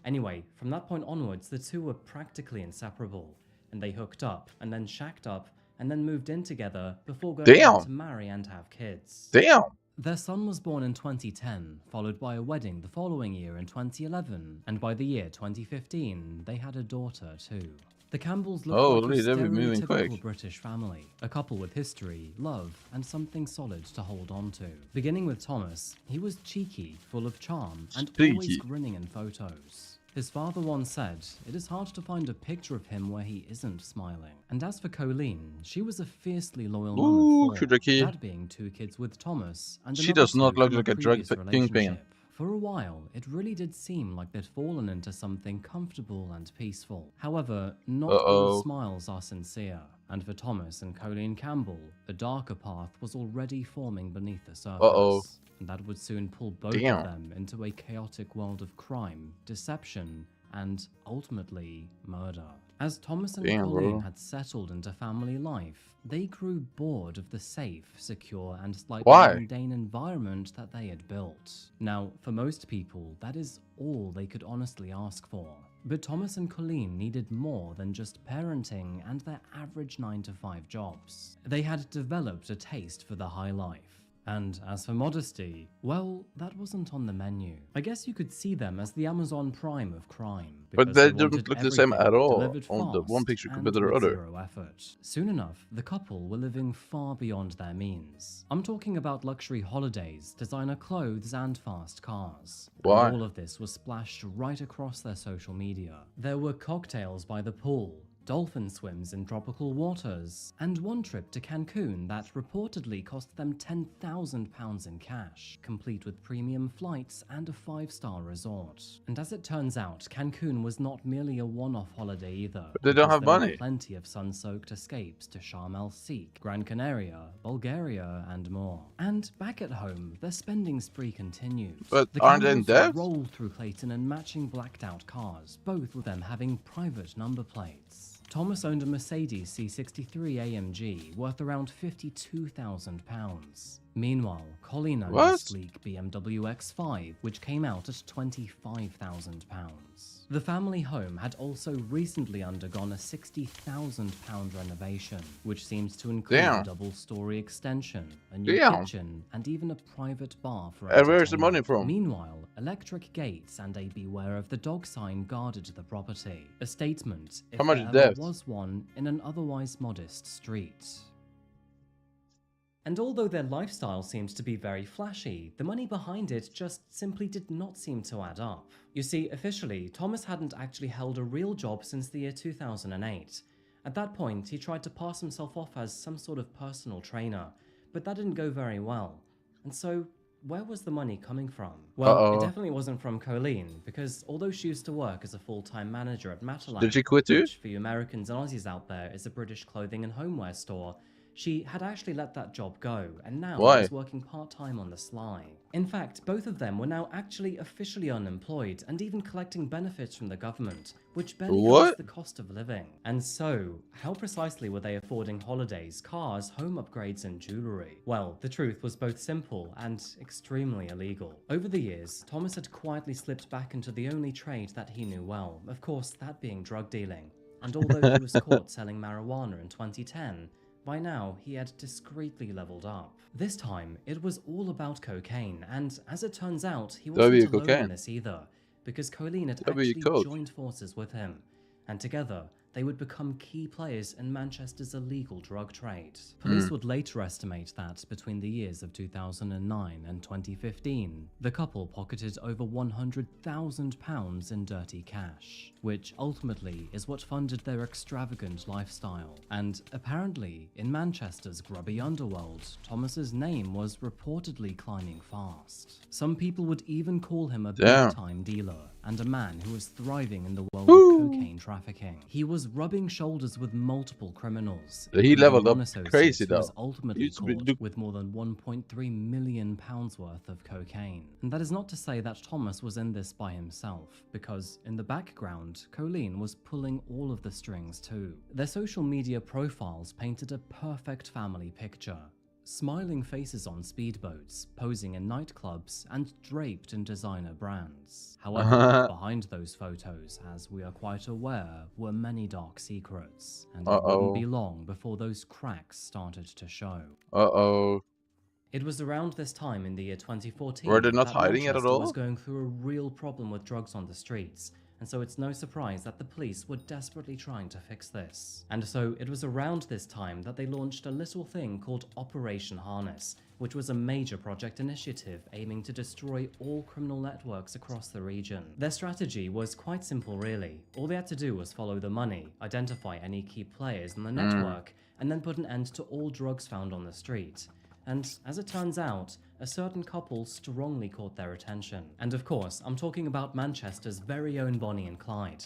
Anyway, from that point onwards, the two were practically inseparable, and they hooked up, and then shacked up, and then moved in together before going on to marry and have kids. Damn! Their son was born in 2010, followed by a wedding the following year in 2011, and by the year 2015, they had a daughter too. The Campbells looked like a stereotypical British family, a couple with history, love, and something solid to hold on to. Beginning with Thomas, he was cheeky, full of charm, and always grinning in photos. His father once said, "It is hard to find a picture of him where he isn't smiling." And as for Colleen, she was a fiercely loyal mom of 4, that being 2 kids with Thomas, and she does not look like a drug kingpin. For a while, it really did seem like they'd fallen into something comfortable and peaceful. However, not all smiles are sincere. And for Thomas and Colleen Campbell, a darker path was already forming beneath the surface. And that would soon pull both of them into a chaotic world of crime, deception, and ultimately murder. As Thomas and Colleen had settled into family life, they grew bored of the safe, secure, and slightly mundane environment that they had built. Now, for most people, that is all they could honestly ask for. But Thomas and Colleen needed more than just parenting and their average 9-to-5 jobs. They had developed a taste for the high life. And as for modesty, well, that wasn't on the menu. I guess you could see them as the Amazon Prime of crime. But they don't look the same at all on the one picture compared to the other. Zero effort. Soon enough, the couple were living far beyond their means. I'm talking about luxury holidays, designer clothes, and fast cars. Why? And all of this was splashed right across their social media. There were cocktails by the pool, dolphin swims in tropical waters, and one trip to Cancun that reportedly cost them £10,000 in cash, complete with premium flights and a 5-star resort. And as it turns out, Cancun was not merely a one-off holiday either. But they don't have there money. Were plenty of sun-soaked escapes to Sharm el-Sheikh, Gran Canaria, Bulgaria, and more. And back at home, their spending spree continued. But the aren't they in cameras debt? rolled through Clayton in matching blacked-out cars, both with them having private number plates. Thomas owned a Mercedes C63 AMG worth around £52,000. Meanwhile, Colleen owned a sleek BMW X5, which came out at £25,000. The family home had also recently undergone a £60,000 renovation, which seems to include a double-story extension, a new kitchen, and even a private bar for And where's the money from? Meanwhile, electric gates and a beware of the dog sign guarded the property. A statement, if How much there is debt? ever was one, in an otherwise modest street. And although their lifestyle seemed to be very flashy, the money behind it just simply did not seem to add up. You see, officially, Thomas hadn't actually held a real job since the year 2008. At that point, he tried to pass himself off as some sort of personal trainer, but that didn't go very well. And so, where was the money coming from? Well, it definitely wasn't from Colleen, because although she used to work as a full-time manager at Matalan, Did she quit too? which for you Americans and Aussies out there is a British clothing and homeware store, she had actually let that job go, and now was working part-time on the sly. In fact, both of them were now actually officially unemployed and even collecting benefits from the government, which barely covers the cost of living. And so, how precisely were they affording holidays, cars, home upgrades, and jewelry? Well, the truth was both simple and extremely illegal. Over the years, Thomas had quietly slipped back into the only trade that he knew well, of course that being drug dealing. And although he was caught selling marijuana in 2010, by now, he had discreetly leveled up. This time, it was all about cocaine, and as it turns out, he wasn't alone in this either, because Colleen had actually joined forces with him, and together, they would become key players in Manchester's illegal drug trade. Police would later estimate that between the years of 2009 and 2015, the couple pocketed over £100,000 in dirty cash, which ultimately is what funded their extravagant lifestyle. And apparently, in Manchester's grubby underworld, Thomas's name was reportedly climbing fast. Some people would even call him a big-time dealer, and a man who was thriving in the world of cocaine trafficking. He was rubbing shoulders with multiple criminals. He leveled up crazy though. though. Was ultimately caught with more than £1.3 million worth of cocaine. And that is not to say that Thomas was in this by himself, because in the background, Colleen was pulling all of the strings too. Their social media profiles painted a perfect family picture. Smiling faces on speedboats, posing in nightclubs, and draped in designer brands. However, behind those photos, as we are quite aware, were many dark secrets, and it wouldn't be long before those cracks started to show. It was around this time in the year 2014 Were they not that hiding it at Manchester all? was going through a real problem with drugs on the streets, and so it's no surprise that the police were desperately trying to fix this. And so it was around this time that they launched a little thing called Operation Harness, which was a major project initiative aiming to destroy all criminal networks across the region. Their strategy was quite simple really. All they had to do was follow the money, identify any key players in the network, and then put an end to all drugs found on the street. And as it turns out, a certain couple strongly caught their attention. And of course, I'm talking about Manchester's very own Bonnie and Clyde.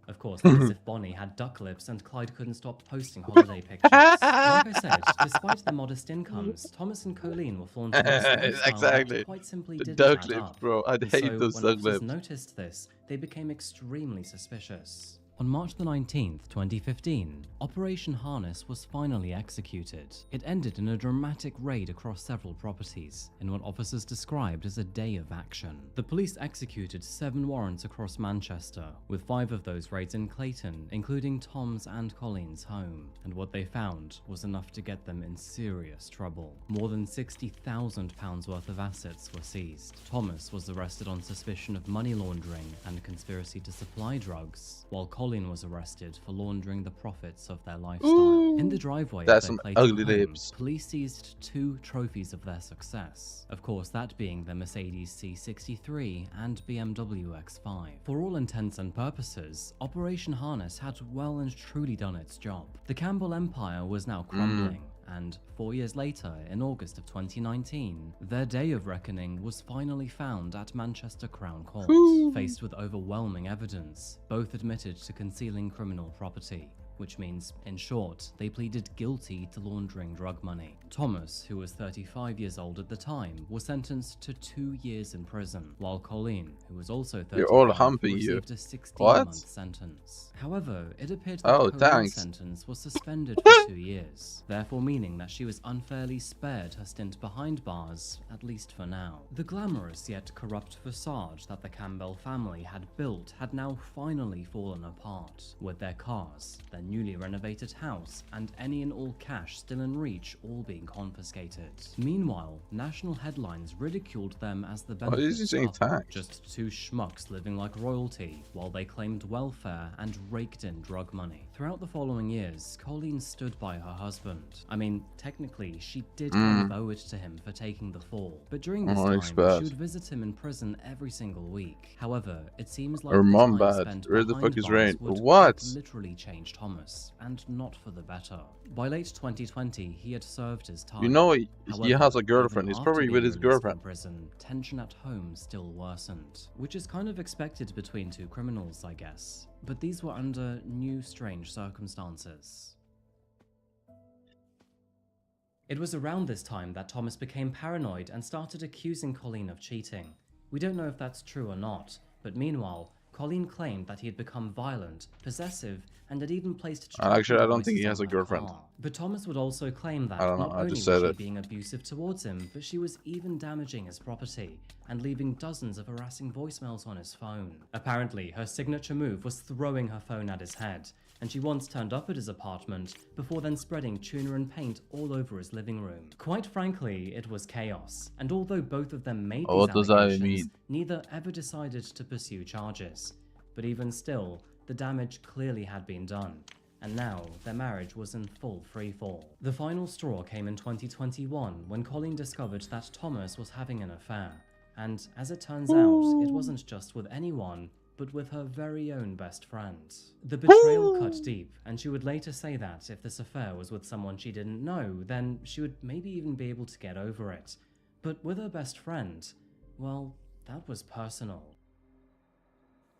Of course, that's as if Bonnie had duck lips and Clyde couldn't stop posting holiday pictures. Like I said, despite their modest incomes, Thomas and Colleen were flaunting this lifestyle that quite simply The didn't duck add lips, up. bro. I And hate so those when duck officers lips. noticed this, they became extremely suspicious. On March the 19th, 2015, Operation Harness was finally executed. It ended in a dramatic raid across several properties, in what officers described as a day of action. The police executed 7 warrants across Manchester, with 5 of those raids in Clayton, including Tom's and Colleen's home, and what they found was enough to get them in serious trouble. More than £60,000 worth of assets were seized. Thomas was arrested on suspicion of money laundering and conspiracy to supply drugs, while Colleen was arrested for laundering the profits of their lifestyle. Ooh, in the driveway that's of their some Clayton ugly home, lips. police seized 2 trophies of their success. Of course, that being the Mercedes C63 and BMW X5. For all intents and purposes, Operation Harness had well and truly done its job. The Campbell Empire was now crumbling. And 4 years later, in August of 2019, their day of reckoning was finally found at Manchester Crown Court. Faced with overwhelming evidence, both admitted to concealing criminal property, which means, in short, they pleaded guilty to laundering drug money. Thomas, who was 35 years old at the time, was sentenced to 2 years in prison, while Colleen, who was also 35, received a 16-month sentence. However, it appeared that Colleen's sentence was suspended for 2 years, therefore meaning that she was unfairly spared her stint behind bars, at least for now. The glamorous yet corrupt facade that the Campbell family had built had now finally fallen apart, with their cars, their newly renovated house, and any and all cash still in reach all being confiscated. Meanwhile, national headlines ridiculed them as the benefits of just 2 schmucks living like royalty, while they claimed welfare and raked in drug money. Throughout the following years, Colleen stood by her husband. I mean, technically, she did kind of owe it to him for taking the fall, but during this time, she would visit him in prison every single week. However, it seems like her the mom time bad. spent Where the behind fuck is bars Rain? would What? literally change Thomas, and not for the better. By late 2020, he had served his time. You know, he However, has a girlfriend. even He's after probably being with his released girlfriend. from prison, tension at home still worsened, which is kind of expected between 2 criminals, I guess. But these were under new, strange circumstances. It was around this time that Thomas became paranoid and started accusing Colleen of cheating. We don't know if that's true or not, but meanwhile, Colleen claimed that he had become violent, possessive, and had even placed Actually, I don't think he has a girlfriend. But Thomas would also claim that I don't know, not I only just was said she it. being abusive towards him, but she was even damaging his property and leaving dozens of harassing voicemails on his phone. Apparently, her signature move was throwing her phone at his head, and she once turned up at his apartment before then spreading tuna and paint all over his living room. Quite frankly, it was chaos, and although both of them made these allegations, neither ever decided to pursue charges. But even still, the damage clearly had been done, and now their marriage was in full freefall. The final straw came in 2021 when Colleen discovered that Thomas was having an affair, and as it turns out, it wasn't just with anyone, but with her very own best friend. The betrayal cut deep, and she would later say that if this affair was with someone she didn't know, then she would maybe even be able to get over it. But with her best friend, well, that was personal.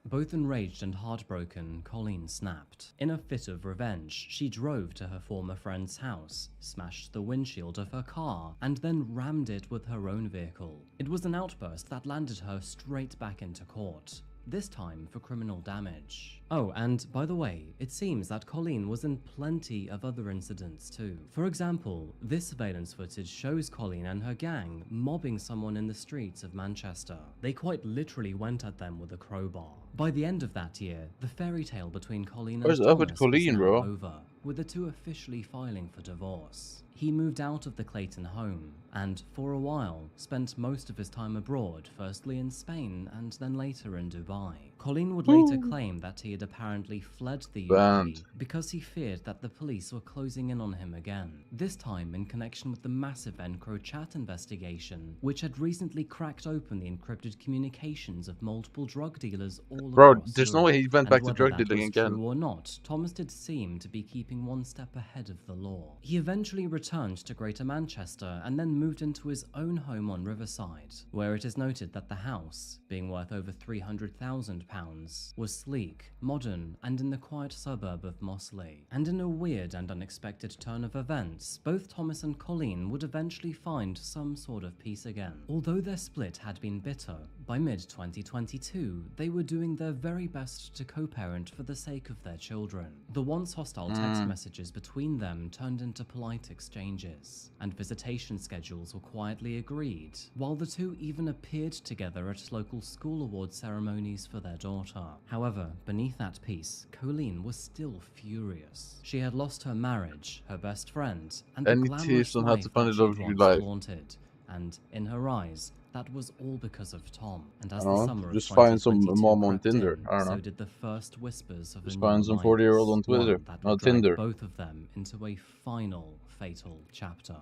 Both enraged and heartbroken, Colleen snapped. In a fit of revenge, she drove to her former friend's house, smashed the windshield of her car, and then rammed it with her own vehicle. It was an outburst that landed her straight back into court, this time for criminal damage. Oh, and by the way, it seems that Colleen was in plenty of other incidents too. For example, this surveillance footage shows Colleen and her gang mobbing someone in the streets of Manchester. They quite literally went at them with a crowbar. By the end of that year, the fairy tale between Colleen and Thomas was now over, with the two officially filing for divorce. He moved out of the Clayton home, and for a while, spent most of his time abroad, firstly in Spain and then later in Dubai. Colleen would later claim that he had apparently fled the UK because he feared that the police were closing in on him again, this time in connection with the massive EncroChat investigation, which had recently cracked open the encrypted communications of multiple drug dealers all across Europe. There's no way he went back to drug dealing again. True or not, Thomas did seem to be keeping one step ahead of the law. He eventually returned returned to Greater Manchester and then moved into his own home on Riverside, where it is noted that the house, being worth over £300,000, was sleek, modern, and in the quiet suburb of Mossley. And in a weird and unexpected turn of events, both Thomas and Colleen would eventually find some sort of peace again. Although their split had been bitter, by mid-2022, they were doing their very best to co-parent for the sake of their children. The once hostile text messages between them turned into polite exchanges, and visitation schedules were quietly agreed, while the two even appeared together at local school award ceremonies for their daughter. However, beneath that peace, Colleen was still furious. She had lost her marriage, her best friend, and the glamorous life that she'd once flaunted, and in her eyes, that was all because of Tom. And as the summer of 2022 crept in, so did the first whispers of a new alliance, 40-year-old on Twitter, one that would drag both of them into a final fatal chapter.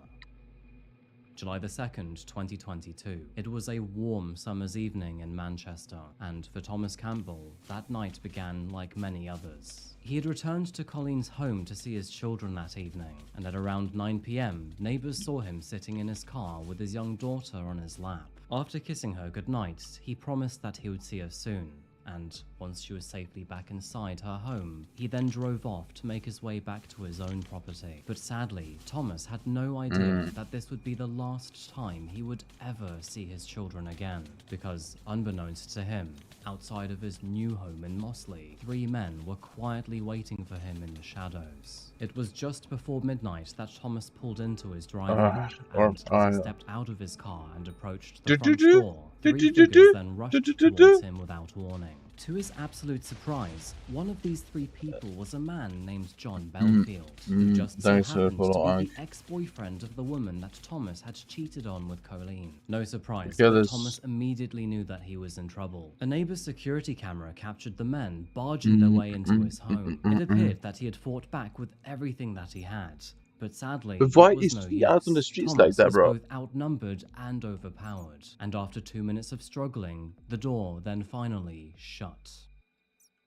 July the 2nd, 2022. It was a warm summer's evening in Manchester, and for Thomas Campbell, that night began like many others. He had returned to Colleen's home to see his children that evening, and at around 9 p.m, neighbors saw him sitting in his car with his young daughter on his lap. After kissing her goodnight, he promised that he would see her soon, and once she was safely back inside her home, he then drove off to make his way back to his own property. But sadly, Thomas had no idea that this would be the last time he would ever see his children again, because unbeknownst to him, outside of his new home in Mossley, 3 men were quietly waiting for him in the shadows. It was just before midnight that Thomas pulled into his driveway, and as he stepped out of his car and approached the front door, 3 figures then rushed towards him without warning. To his absolute surprise, one of these 3 people was a man named John Belfield, who just so happened to be the ex-boyfriend of the woman that Thomas had cheated on with Colleen. No surprise, but Thomas immediately knew that he was in trouble. A neighbor's security camera captured the men barging their way into his home. It appeared that he had fought back with everything that he had. But sadly, but why it was is no he use. out on the streets Thomas like that, bro? was both outnumbered and overpowered, and after 2 minutes of struggling, the door then finally shut.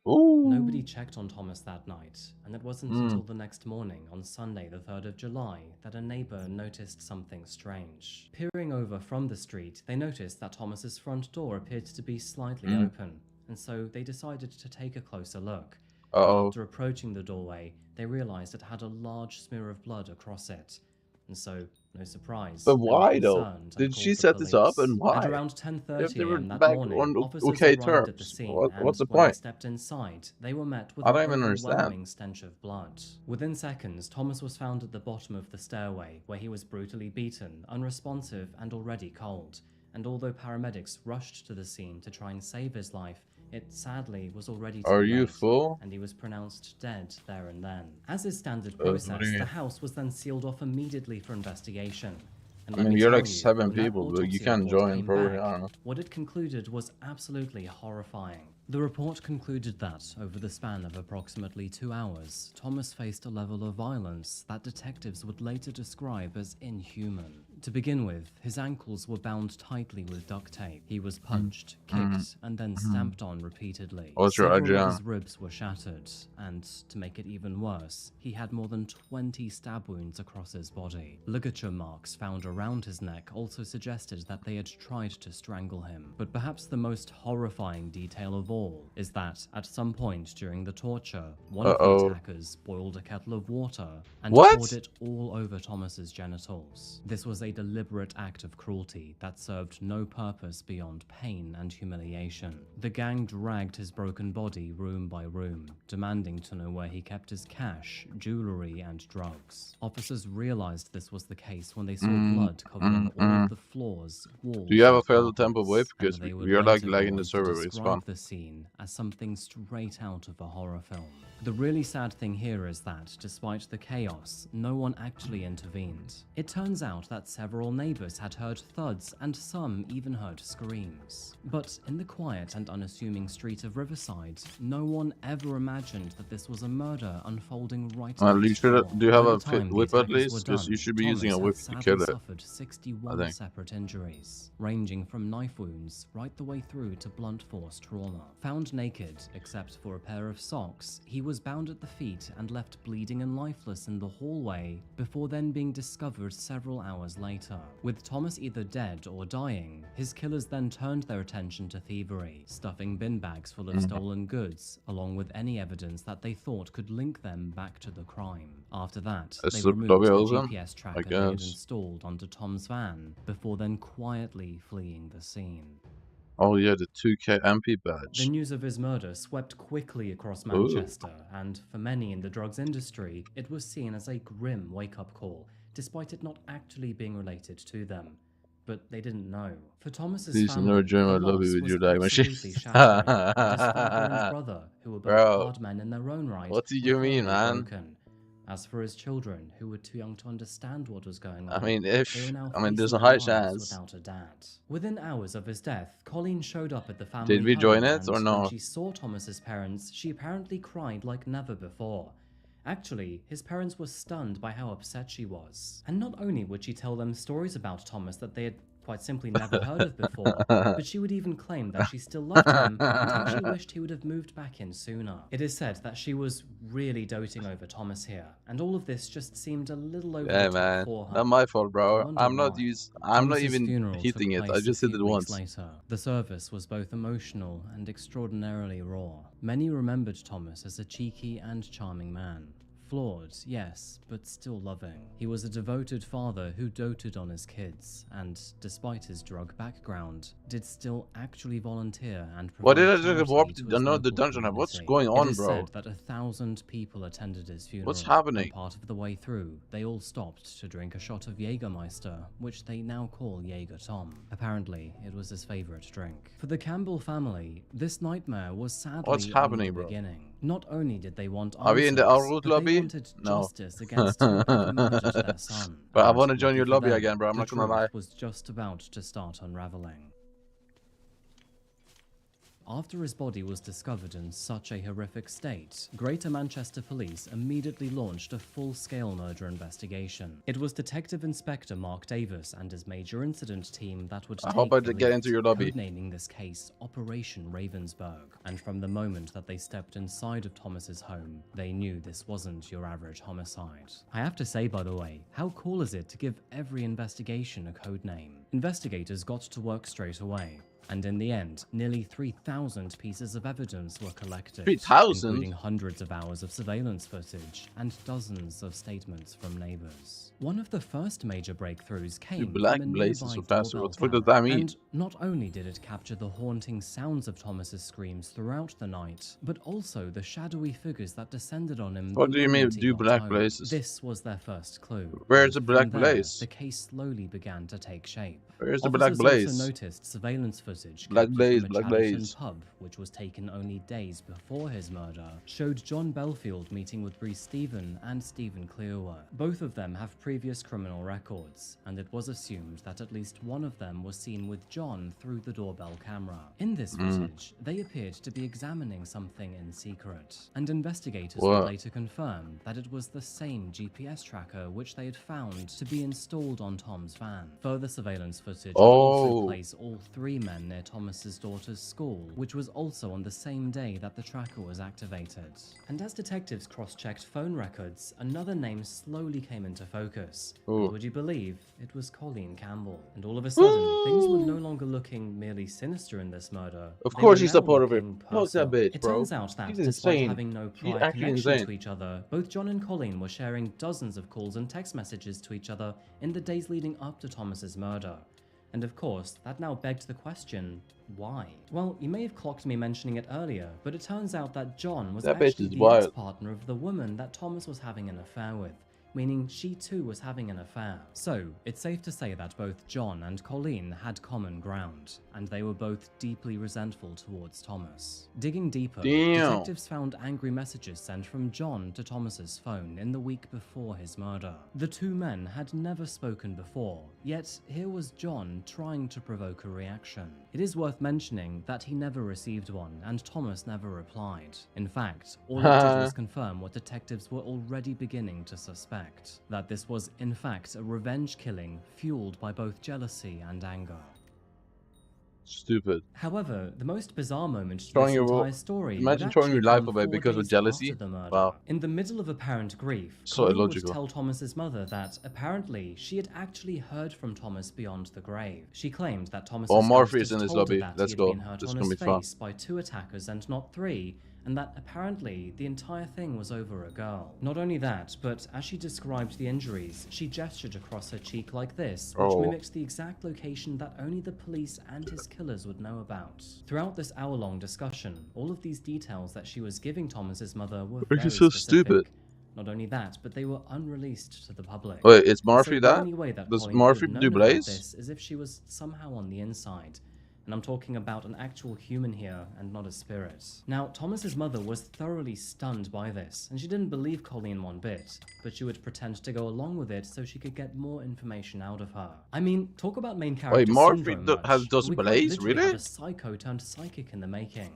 Ooh. Nobody checked on Thomas that night, and it wasn't until the next morning, on Sunday the 3rd of July, that a neighbor noticed something strange. Peering over from the street, they noticed that Thomas's front door appeared to be slightly open, and so they decided to take a closer look. After approaching the doorway, they realized it had a large smear of blood across it, and so, no surprise. But why though? Did she set this up, and why? At around 10:30 a.m. that back morning, on officers okay arrived at the terms. scene, What's the and when they point? stepped inside, they were met with I an don't even overwhelming understand. stench of blood. Within seconds, Thomas was found at the bottom of the stairway, where he was brutally beaten, unresponsive, and already cold. And although paramedics rushed to the scene to try and save his life, it sadly was already too Are you late, full? and he was pronounced dead there and then. As is standard process, the house was then sealed off immediately for investigation. And I mean, let me you're tell like you, 7 when that people, but you autopsy can't report join came probably, back, I don't know. what it concluded was absolutely horrifying. The report concluded that, over the span of approximately 2 hours, Thomas faced a level of violence that detectives would later describe as inhuman. To begin with, his ankles were bound tightly with duct tape. He was punched, kicked, and then stamped on repeatedly. What's your Several idea? of his ribs were shattered, and to make it even worse, he had more than 20 stab wounds across his body. Ligature marks found around his neck also suggested that they had tried to strangle him. But perhaps the most horrifying detail of all is that, at some point during the torture, one of the attackers boiled a kettle of water and poured it all over Thomas's genitals. This was a deliberate act of cruelty that served no purpose beyond pain and humiliation. The gang dragged his broken body room by room, demanding to know where he kept his cash, jewelry, and drugs. Officers realized this was the case when they saw blood covering all of the floors, walls. Do you have a and fairly tempo wave? carpets, Because and they would we are like later go lagging on the to server, it's describe fun. the scene as something straight out of a horror film. The really sad thing here is that, despite the chaos, no one actually intervened. It turns out that several neighbors had heard thuds and some even heard screams. But in the quiet and unassuming street of Riverside, no one ever imagined that this was a murder unfolding right next door. Do you have By a the time the whip at attackers least? were Because done, you should be using a Thomas whip had to sadly kill it. suffered 61 separate injuries, ranging from knife wounds right the way through to blunt force trauma. Found naked, except for a pair of socks, he was bound at the feet and left bleeding and lifeless in the hallway before then being discovered several hours later. With Thomas either dead or dying, his killers then turned their attention to thievery, stuffing bin bags full of stolen goods, along with any evidence that they thought could link them back to the crime. After that, they removed the GPS tracker they had installed onto Tom's van, before then quietly fleeing the scene. Oh yeah, the 2K MP badge. The news of his murder swept quickly across Manchester, and for many in the drugs industry, it was seen as a grim wake-up call, despite it not actually being related to them. But they didn't know. For Thomas's family, the loss was absolutely shattering, and his father and brother, who were both hard men in their own right, what do were you mean, thoroughly man? broken. As for his children, who were too young to understand what was going on, I mean, they were now there's a facing high their lives chance. without a dad. Within hours of his death, Colleen showed up at the family Did we home, join it and or when no? she saw Thomas's parents, she apparently cried like never before. Actually, his parents were stunned by how upset she was. And not only would she tell them stories about Thomas that they had quite simply never heard of before, but she would even claim that she still loved him and how she wished he would have moved back in sooner. It is said that she was really doting over Thomas here, and all of this just seemed a little over the top for her. Not my fault, bro. I'm not Thomas's even funeral hitting took it. I place just a hit few it weeks once. later. The service was both emotional and extraordinarily raw. Many remembered Thomas as a cheeky and charming man. Flawed, yes, but still loving. He was a devoted father who doted on his kids, and despite his drug background, did still actually volunteer and provide What did I charity just walk to to his the local dungeon? What's community. going on, It is bro? said that 1,000 people attended his funeral. What's happening? And part of the way through, they all stopped to drink a shot of Jägermeister, which they now call Jaeger Tom. Apparently, it was his favorite drink. For the Campbell family, this nightmare was sadly What's happening, only the bro? beginning. Not only did they want Are we in the answers, Outlook but lobby? they wanted No. justice against whoever murdered their son. But I And want to join your lucky for lobby them, again, bro. I'm the not gonna lie. truth was just about to start unraveling. After his body was discovered in such a horrific state, Greater Manchester Police immediately launched a full-scale murder investigation. It was Detective Inspector Mark Davis and his major incident team that would I hope I did get into your lobby. codenaming this case Operation Ravensburg. And from the moment that they stepped inside of Thomas's home, they knew this wasn't your average homicide. I have to say, by the way, how cool is it to give every investigation a codename? Investigators got to work straight away. And in the end, nearly 3,000 pieces of evidence were collected, 3,000? including hundreds of hours of surveillance footage and dozens of statements from neighbors. One of the first major breakthroughs came black from a blazes nearby so fast. doorbell What the fuck does camera. that mean? And not only did it capture the haunting sounds of Thomas's screams throughout the night, but also the shadowy figures that descended on him. What do you mean, moment he do got black home. blazes? This was their first clue. Where's the And black from there, blaze? The case slowly began to take shape. Where's the black Officers blaze? also noticed surveillance footage Black captured blaze, from a black Chatterton blaze. pub, which was taken only days before his murder, showed John Belfield meeting with Bree Stephen and Stephen Clearworth. Both of them have previous criminal records, and it was assumed that at least one of them was seen with John through the doorbell camera. In this footage, they appeared to be examining something in secret, and investigators would later confirm that it was the same GPS tracker which they had found to be installed on Tom's van. Further surveillance footage would also place all three men near Thomas's daughter's school, which was also on the same day that the tracker was activated. And as detectives cross-checked phone records, another name slowly came into focus. And would you believe it was Colleen Campbell? And all of a sudden, things were no longer looking merely sinister in this murder. Of They course were she's now supportive of looking it. Fuck that personal. bitch, It bro. turns out that, She's despite insane. having no She's prior actually connection insane. to each other, both John and Colleen were sharing dozens of calls and text messages to each other in the days leading up to Thomas's murder. And of course, that now begged the question, why? Well, you may have clocked me mentioning it earlier, but it turns out that John was That bitch actually is the wild. ex-partner of the woman that Thomas was having an affair with, meaning she too was having an affair. So, it's safe to say that both John and Colleen had common ground, and they were both deeply resentful towards Thomas. Digging deeper, detectives found angry messages sent from John to Thomas's phone in the week before his murder. The two men had never spoken before, yet here was John trying to provoke a reaction. It is worth mentioning that he never received one, and Thomas never replied. In fact, all it did was confirm what detectives were already beginning to suspect. That this was, in fact, a revenge killing fueled by both jealousy and anger. Stupid. However, the most bizarre moment to Throwing this your entire story would imagine throwing actually your life come away 4 because of days jealousy. after the murder. Wow. In the middle of apparent grief, So Colleen would illogical. tell Thomas's mother that apparently she had actually heard from Thomas beyond the grave. She claimed that Thomas's Oh, Murphy ghost is in had this told her lobby. that Let's he had go. been hurt This is on gonna his be fun. face by 2 attackers and not 3, and that apparently the entire thing was over a girl. Not only that, but as she described the injuries, she gestured across her cheek like this, which mimicked the exact location that only the police and his killers would know about. Throughout this hour-long discussion, all of these details that she was giving Thomas's mother were very so specific. stupid. Not only that, but they were unreleased to the public. Wait, it's Murphy So that? the only way that Does Colleen Murphy could have do known about Blaze? this is if she was somehow on the inside. And I'm talking about an actual human here and not a spirit. Now, Thomas's mother was thoroughly stunned by this, and she didn't believe Colleen one bit, but she would pretend to go along with it so she could get more information out of her. I mean, talk about main character Wait, Murphy syndrome does we quite Blaze? literally Really? have a psycho turned psychic in the making.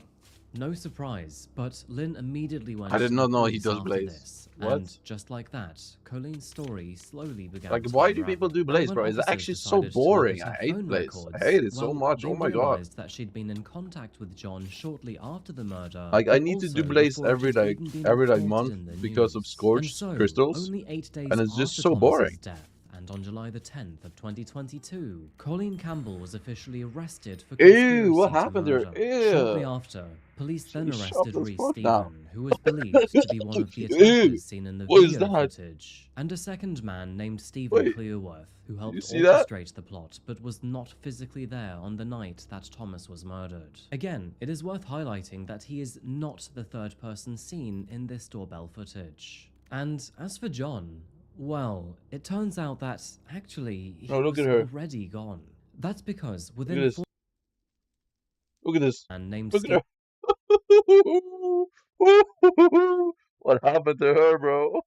No surprise, but Lynn immediately went I did to not the know he police does after Blaze. this, What? and just like that, Colleen's story slowly began Like, to why do unravel. people do Now, Blaze, when bro? It's officers actually so decided to look boring. at I her hate phone Blaze. records, I hate it so well, much. they Oh my god. realized that she'd been in contact with John shortly after the murder. Like, I but need to also do Blaze before it every had like even been every like reported month in the because of news. scorched And so, crystals, only 8 days and it's just after so Thomas's boring. death, and on July the 10th of 2022, Colleen Campbell was officially arrested for Ew, conspiracy what to happened there? murder. Shortly Ew. after, police then She's arrested sharp as Reese fuck now. Stephen, who was believed to be one of the Ew, attackers seen in the what is video that? footage, and a second man named Stephen Wait, Clearworth, who helped see that? orchestrate the plot but was not physically there on the night that Thomas was murdered. Again, it is worth highlighting that he is not the third person seen in this doorbell footage. And as for John, well, it turns out that actually he Oh, look was at her. already gone. That's because Look within at this. Look at this. and named Look at her. What happened to her, bro?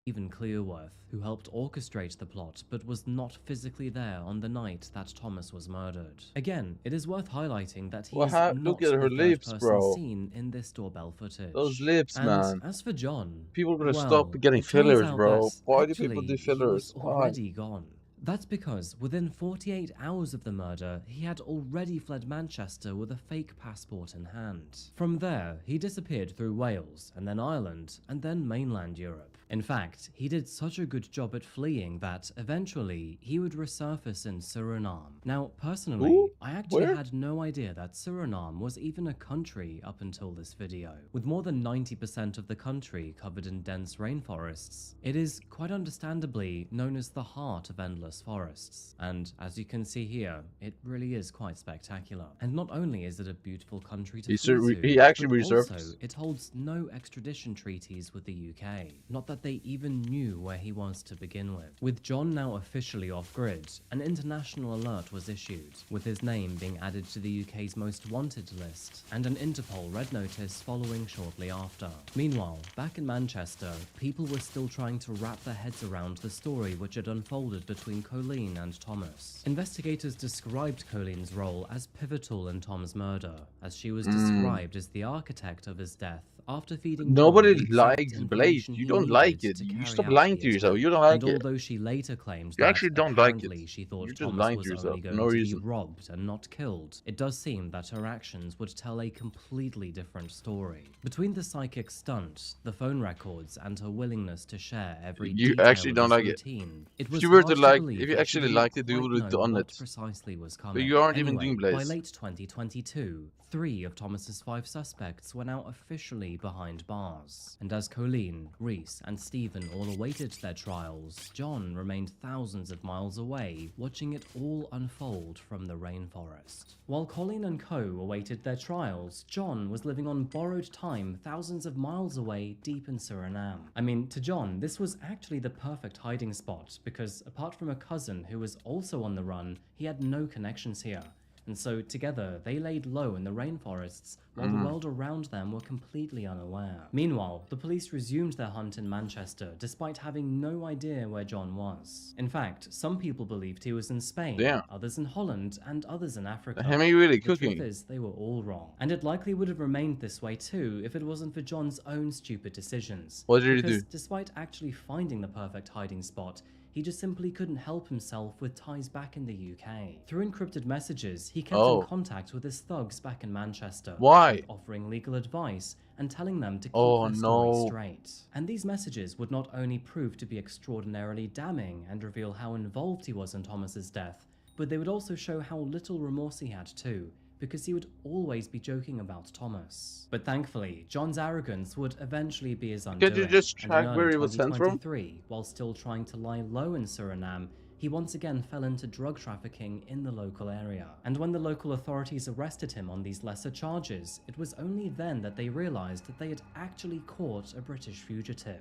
Stephen Clearworth, who helped orchestrate the plot but was not physically there on the night that Thomas was murdered. Again, it is worth highlighting that he is not Look at the her third lips, person bro. seen in this doorbell footage. Those lips, And man. as for John, People are gonna well, stop getting it turns fillers, out bro. that Why do people do actually he was fillers? Why? already gone. That's because within 48 hours of the murder, he had already fled Manchester with a fake passport in hand. From there, he disappeared through Wales, and then Ireland, and then mainland Europe. In fact, he did such a good job at fleeing that, eventually, he would resurface in Suriname. Now, personally, Ooh, I actually where? had no idea that Suriname was even a country up until this video. With more than 90% of the country covered in dense rainforests, it is, quite understandably, known as the heart of endless forests. And as you can see here, it really is quite spectacular. And not only is it a beautiful country to flee to, He actually but also resurfaced. it holds no extradition treaties with the UK. Not that they even knew where he was to begin with. With John now officially off-grid, an international alert was issued, with his name being added to the UK's most wanted list, and an Interpol red notice following shortly after. Meanwhile, back in Manchester, people were still trying to wrap their heads around the story which had unfolded between Colleen and Thomas. Investigators described Colleen's role as pivotal in Tom's murder, as she was described as the architect of his death after feeding Nobody John the exact likes Blaze. information You he don't like needed it. to You carry stop out lying the to yourself. attack. You don't like And it. although she later claimed You that actually don't like it. apparently she thought You're just Thomas lying was to yourself only for going no to reason. be robbed and not killed, it does seem that her actions would tell a completely different story. Between the psychic stunt, the phone records, and her willingness to share every You detail actually of don't his like it. routine, it If was you were hard to like, believe if you that actually she liked didn't it, you quite would have know done what it. precisely was coming. But you aren't even Anyway, doing by Blaze. late 2022, 3 of Thomas's 5 suspects were now officially behind bars. And as Colleen, Reese, and Stephen all awaited their trials, John remained thousands of miles away, watching it all unfold from the rainforest. While Colleen and co. awaited their trials, John was living on borrowed time thousands of miles away deep in Suriname. I mean, to John, this was actually the perfect hiding spot, because apart from a cousin who was also on the run, he had no connections here. And so together they laid low in the rainforests while the world around them were completely unaware. Meanwhile, the police resumed their hunt in Manchester despite having no idea where John was. In fact, some people believed he was in Spain, Damn. others in Holland, and others in Africa. Him ain't really The truth cooking. is, they were all wrong. And it likely would have remained this way too if it wasn't for John's own stupid decisions. What did he Because do? despite actually finding the perfect hiding spot, he just simply couldn't help himself with ties back in the UK. Through encrypted messages, he kept Oh. in contact with his thugs back in Manchester, Why? both offering legal advice and telling them to keep Oh, their story no. straight. And these messages would not only prove to be extraordinarily damning and reveal how involved he was in Thomas's death, but they would also show how little remorse he had too, because he would always be joking about Thomas. But thankfully, John's arrogance would eventually be his undoing. Could you just And track in where early he was sent from? 2023, while still trying to lie low in Suriname, he once again fell into drug trafficking in the local area. And when the local authorities arrested him on these lesser charges, it was only then that they realized that they had actually caught a British fugitive.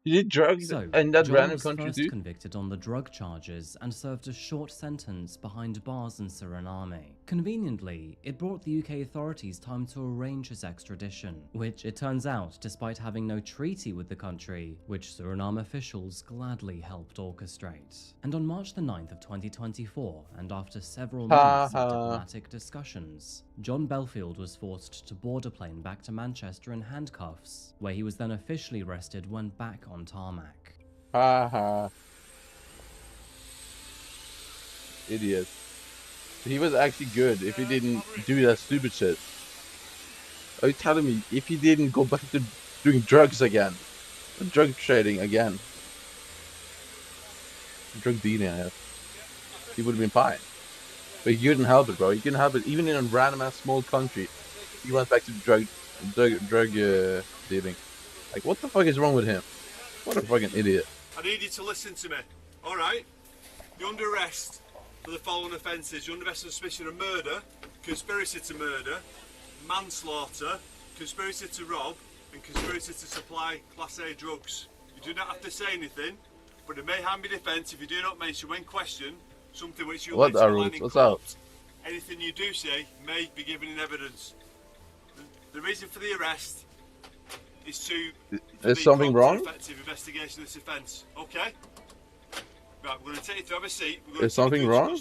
He did drugs So, in that John random was country first too? convicted on the drug charges and served a short sentence behind bars in Suriname. Conveniently, it brought the UK authorities time to arrange his extradition, which it turns out, despite having no treaty with the country, which Suriname officials gladly helped orchestrate. And on March the 9th of 2024, and after several months of diplomatic discussions, John Belfield was forced to board a plane back to Manchester in handcuffs, where he was then officially arrested when back on tarmac. Haha. Idiot. He was actually good if he didn't do that stupid shit. Are you telling me if he didn't go back to doing drugs again? Drug trading again? Drug dealing, I guess. He would have been fine. But he couldn't help it, bro. He couldn't help it. Even in a random ass small country, he went back to drug dealing. Like, what the fuck is wrong with him? What a fucking idiot. I need you to listen to me, alright? You're under arrest for the following offences. You're under arrest on suspicion of murder, conspiracy to murder, manslaughter, conspiracy to rob, and conspiracy to supply Class A drugs. You do not have to say anything, but it may harm your defence if you do not mention when questioned something which you later outline in court. Anything you do say may be given in evidence. The reason for the arrest is to Is something wrong? effective investigation of this offence. Okay? Right, we're going to take you to have a seat. Is something wrong?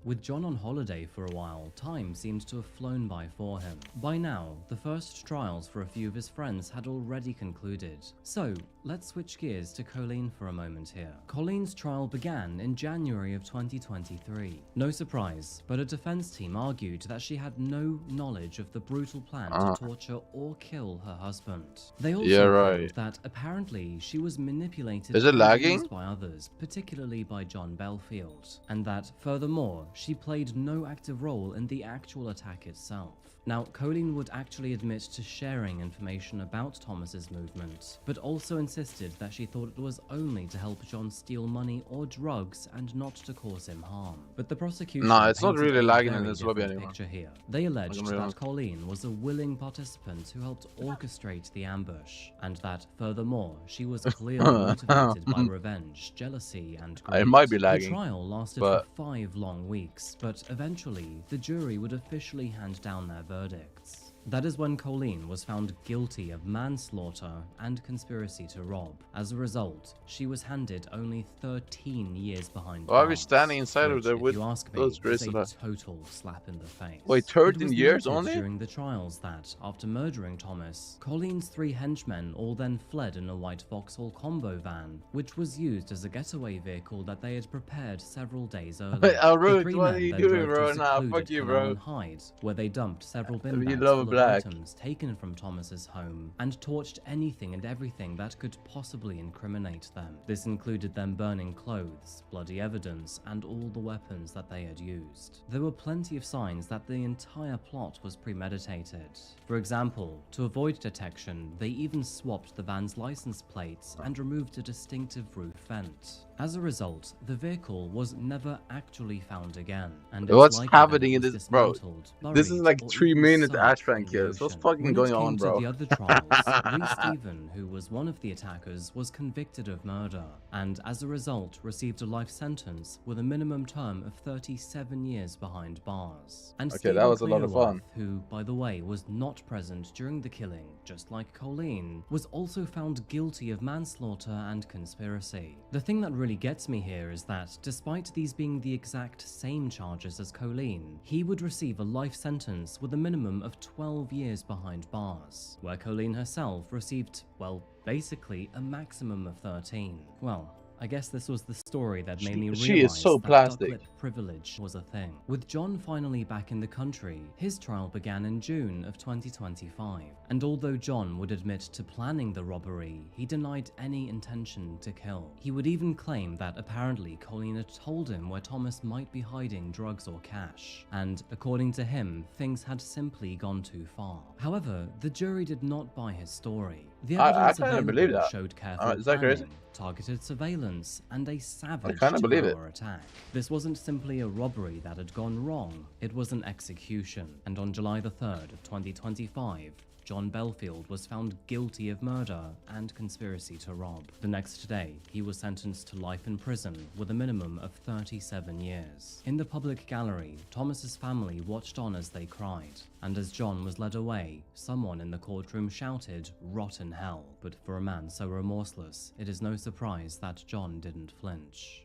With John on holiday for a while, time seemed to have flown by for him. By now, the first trials for a few of his friends had already concluded. So, let's switch gears to Colleen for a moment here. Colleen's trial began in January of 2023. No surprise, but a defense team argued that she had no knowledge of the brutal plan to torture or kill her husband. They also claimed that apparently she was manipulated and used by others, particularly by John Belfield, and that furthermore, she played no active role in the actual attack itself. Now, Colleen would actually admit to sharing information about Thomas's movement, but also insisted that she thought it was only to help John steal money or drugs and not to cause him harm. But the prosecution it's not really lagging in this lobby anymore. Picture here. They alleged that Colleen was a willing participant who helped orchestrate the ambush, and that furthermore, she was clearly motivated by revenge, jealousy, and greed. It might be lagging. The trial lasted for 5 long weeks, but eventually the jury would officially hand down their verdicts. That is when Colleen was found guilty of manslaughter and conspiracy to rob. As a result, she was handed only 13 years behind bars. Why are we standing inside of there with those It's a total slap in the face. Wait, 13 years only? During the trials that, after murdering Thomas, Colleen's 3 henchmen all then fled in a white Vauxhall combo van, which was used as a getaway vehicle that they had prepared several days earlier. Wait, The 3 what men are you then doing, drove bro? to Nah, secluded fuck you, bro. Canal Hyde, where they dumped several bin You bags love full of black. items taken from Thomas's home and torched anything and everything that could possibly incriminate them. This included them burning clothes, bloody evidence, and all the weapons that they had used. There were plenty of signs that the entire plot was premeditated. For example, to avoid detection, they even swapped the van's license plates and removed a distinctive roof vent. As a result, the vehicle was never actually found again, and it's What's likely that happening it in was this, bro? dismantled, This is buried, like or 3 even minutes sunk Ashfan in the kills. What's ocean. fucking When going it came on, to bro? the other trials, Lee Stephen, who was one of the attackers, was convicted of murder, and as a result received a life sentence with a minimum term of 37 years behind bars. And Okay, that was a lot of fun. who, by the way, was not present during the killing, just like Colleen, was also found guilty of manslaughter and conspiracy. The thing that really gets me here is that, despite these being the exact same charges as Colleen, he would receive a life sentence with a minimum of 12 years behind bars, where Colleen herself received, well, basically a maximum of 13. Well, I guess this was the story that made me She is realize so that plastic. ducklet privilege was a thing. With John finally back in the country, his trial began in June of 2025. And although John would admit to planning the robbery, he denied any intention to kill. He would even claim that apparently Colleen had told him where Thomas might be hiding drugs or cash. And according to him, things had simply gone too far. However, the jury did not buy his story. The I evidence kind of believe available that. showed careful Is that crazy? planning, targeted surveillance, and a savage kind of believe it. two-hour attack. This wasn't simply a robbery that had gone wrong, it was an execution. And on July the 3rd of 2025, John Belfield was found guilty of murder and conspiracy to rob. The next day, he was sentenced to life in prison with a minimum of 37 years. In the public gallery, Thomas's family watched on as they cried, and as John was led away, someone in the courtroom shouted, "Rotten hell." But for a man so remorseless, it is no surprise that John didn't flinch.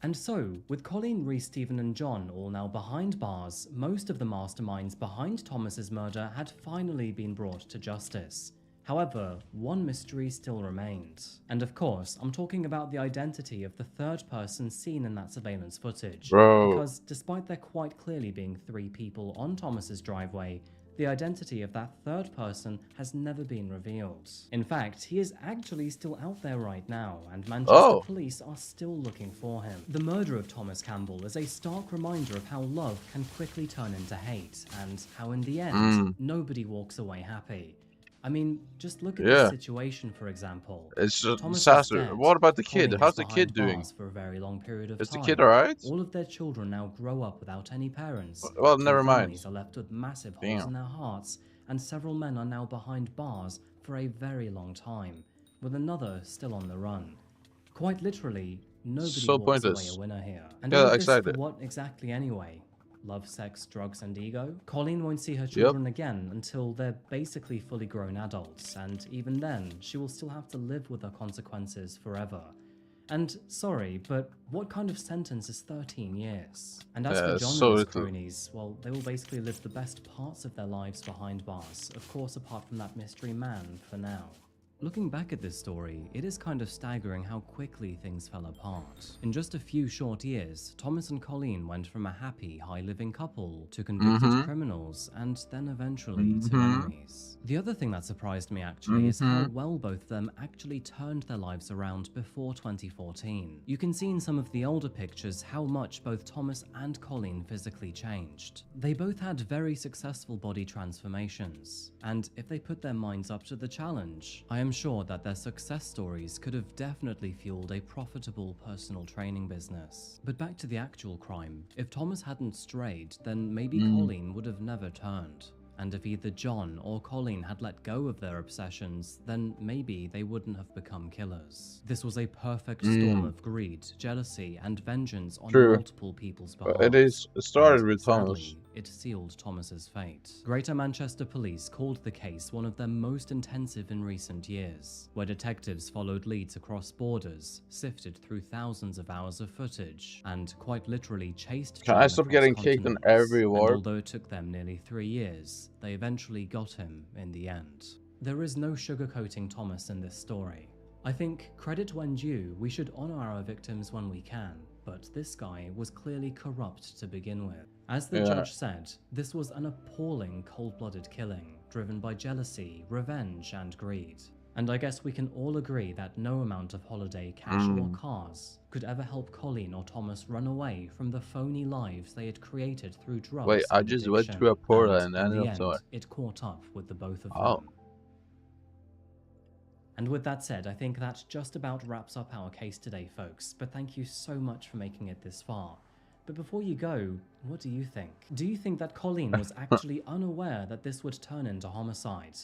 And so, with Colleen, Reese, Stephen and John all now behind bars, most of the masterminds behind Thomas's murder had finally been brought to justice. However, one mystery still remained. And of course, I'm talking about the identity of the third person seen in that surveillance footage. Bro. Because despite there quite clearly being 3 people on Thomas's driveway, the identity of that third person has never been revealed. In fact, he is actually still out there right now, and Manchester police are still looking for him. The murder of Thomas Campbell is a stark reminder of how love can quickly turn into hate, and how in the end, nobody walks away happy. I mean, just look at this situation, for example. It's a Thomas is disaster. dead. What about the kid? Colleen How's is the kid behind doing? bars for a very long period of Is the time. kid alright? All of their children now grow up without any parents. Well, Some never mind. families are left with massive holes in their hearts, and several men are now behind bars for a very long time, with another still on the run. Quite literally, nobody So walks pointless. away a winner here. And Yeah, all of this exactly. for what exactly anyway? Love, sex, drugs, and ego? Colleen won't see her children again until they're basically fully grown adults, and even then, she will still have to live with the consequences forever. And sorry, but what kind of sentence is 13 years? And as for John and his cronies, well, they will basically live the best parts of their lives behind bars, of course apart from that mystery man for now. Looking back at this story, it is kind of staggering how quickly things fell apart. In just a few short years, Thomas and Colleen went from a happy, high-living couple to convicted criminals, and then eventually to enemies. The other thing that surprised me actually is how well both of them actually turned their lives around before 2014. You can see in some of the older pictures how much both Thomas and Colleen physically changed. They both had very successful body transformations, and if they put their minds up to the challenge, I am sure that their success stories could have definitely fueled a profitable personal training business. But back to the actual crime. If Thomas hadn't strayed, then maybe Colleen would have never turned. And if either John or Colleen had let go of their obsessions, then maybe they wouldn't have become killers. This was a perfect storm of greed, jealousy, and vengeance on multiple people's behalf. It started with Sadly, Thomas. it sealed Thomas's fate. Greater Manchester Police called the case one of their most intensive in recent years, where detectives followed leads across borders, sifted through thousands of hours of footage, and quite literally chased Can John I stop across getting kicked on continents. every And warp? although it took them nearly 3 years, they eventually got him in the end. There is no sugarcoating Thomas in this story. I think, credit when due, we should honor our victims when we can, but this guy was clearly corrupt to begin with. As the judge said, this was an appalling cold-blooded killing, driven by jealousy, revenge, and greed. And I guess we can all agree that no amount of holiday cash or cars could ever help Colleen or Thomas run away from the phony lives they had created through drugs. Wait, I and just went addiction. through a portal and in ended the up somewhere. end, it caught up with the both of Oh. them. And with that said, I think that just about wraps up our case today, folks, but thank you so much for making it this far. But before you go, what do you think? Do you think that Colleen was actually unaware that this would turn into homicide?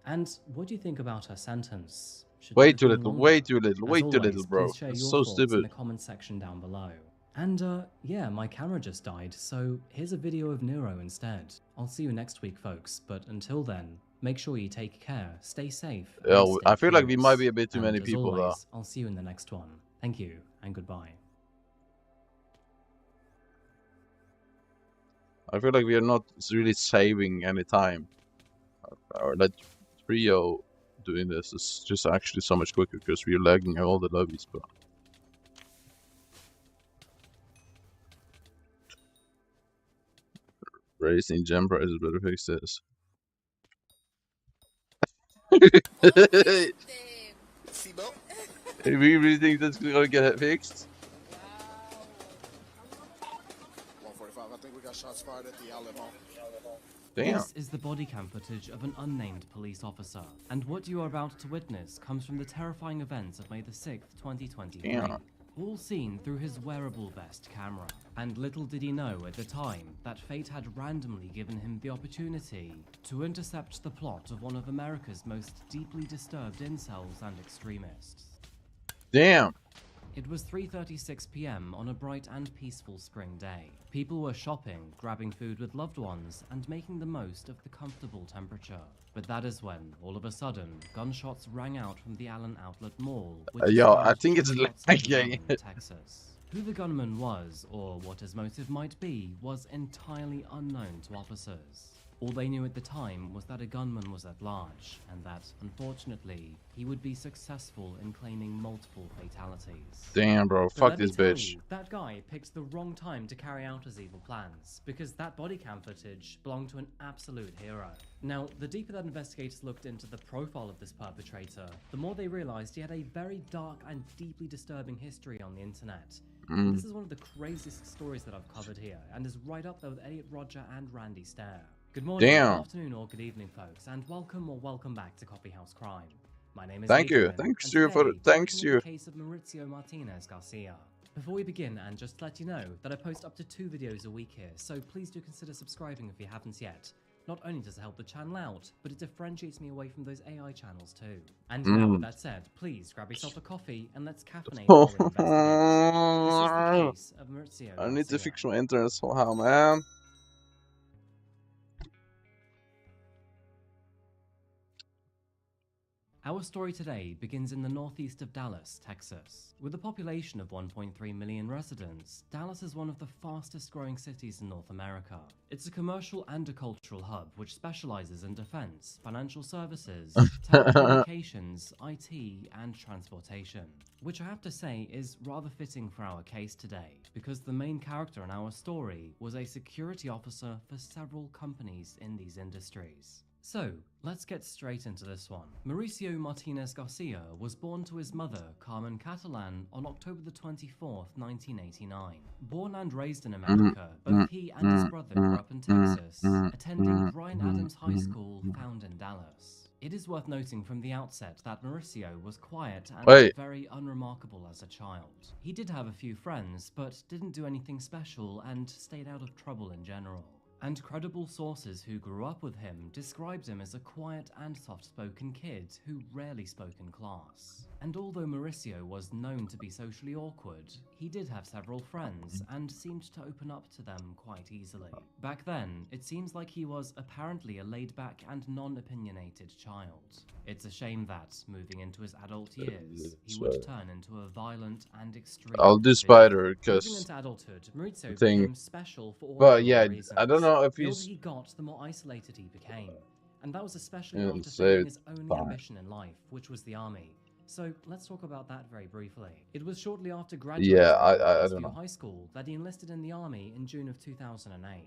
And what do you think about her sentence? Should Way it have too been little, longer? way too little, As way too always, little, bro. please share It's your so thoughts in stupid. the comment section down below. And yeah, my camera just died, so here's a video of Nero instead. I'll see you next week, folks, but until then, make sure you take care, stay safe, and Yeah, stay I feel like we curious. might be a bit too And many as people, though. always, I'll see you in the next one. Thank you, and goodbye. I feel like we are not really saving any time. Or that trio doing this. It's just actually so much quicker because we're lagging all the lobbies, but. Raising gem prices better fix this. Hey, we really think that's gonna get it fixed? 145, I think we got shots fired at the outlet mall. Damn. This is the body cam footage of an unnamed police officer, and what you are about to witness comes from the terrifying events of May the 6th, 2023. Damn. All seen through his wearable vest camera. And little did he know at the time that fate had randomly given him the opportunity to intercept the plot of one of America's most deeply disturbed incels and extremists. Damn. It was 3:36 p.m. on a bright and peaceful spring day. People were shopping, grabbing food with loved ones, and making the most of the comfortable temperature. But that is when, all of a sudden, gunshots rang out from the Allen Outlet Mall. Yo, I think it's lagging. Texas. Who the gunman was, or what his motive might be, was entirely unknown to officers. All they knew at the time was that a gunman was at large, and that, unfortunately, he would be successful in claiming multiple fatalities. Damn, bro, But fuck let me this tell bitch. you, that guy picked the wrong time to carry out his evil plans, because that body cam footage belonged to an absolute hero. Now, the deeper that investigators looked into the profile of this perpetrator, the more they realized he had a very dark and deeply disturbing history on the internet. This is one of the craziest stories that I've covered here, and is right up there with Elliot Rodger and Randy Stair. Good morning, Damn. good afternoon, or good evening, folks, and welcome back to Coffeehouse Crime. My name is Thank you. Adrian, Thanks and you for today, thanks we're you. looking at the case of Maurizio Martinez Garcia. Before we begin, and just to let you know that I post up to 2 videos a week here, so please do consider subscribing if you haven't yet. Not only does it help the channel out, but it differentiates me away from those AI channels too. And now with that said, please grab yourself a coffee and let's caffeinate while we investigate. This is the case of Maurizio I need to Garcia. fix my internet somehow, man. Our story today begins in the northeast of Dallas, Texas. With a population of 1.3 million residents, Dallas is one of the fastest growing cities in North America. It's a commercial and a cultural hub which specializes in defense, financial services, telecommunications, IT, and transportation. Which I have to say is rather fitting for our case today, because the main character in our story was a security officer for several companies in these industries. So, let's get straight into this one. Mauricio Martinez Garcia was born to his mother, Carmen Catalan, on October the 24th, 1989. Born and raised in America, both he and his brother grew up in Texas, attending Bryan Adams High School, found in Dallas. It is worth noting from the outset that Mauricio was quiet and very unremarkable as a child. He did have a few friends, but didn't do anything special and stayed out of trouble in general. And credible sources who grew up with him described him as a quiet and soft-spoken kid who rarely spoke in class. And although Mauricio was known to be socially awkward, he did have several friends and seemed to open up to them quite easily. Back then, it seems like he was apparently a laid-back and non-opinionated child. It's a shame that, moving into his adult years, he would turn into a violent and extreme I'll do individual. Spider Moving because into adulthood, Maurizio thing. became special for all But yeah, reasons. I don't know if The older he's he got, the more isolated he became. And that was especially Yeah, after so failing his only fine. ambition in life, which was the army. So let's talk about that very briefly. It was shortly after graduating Yeah, from I don't Westview know. High School that he enlisted in the army in June of 2008.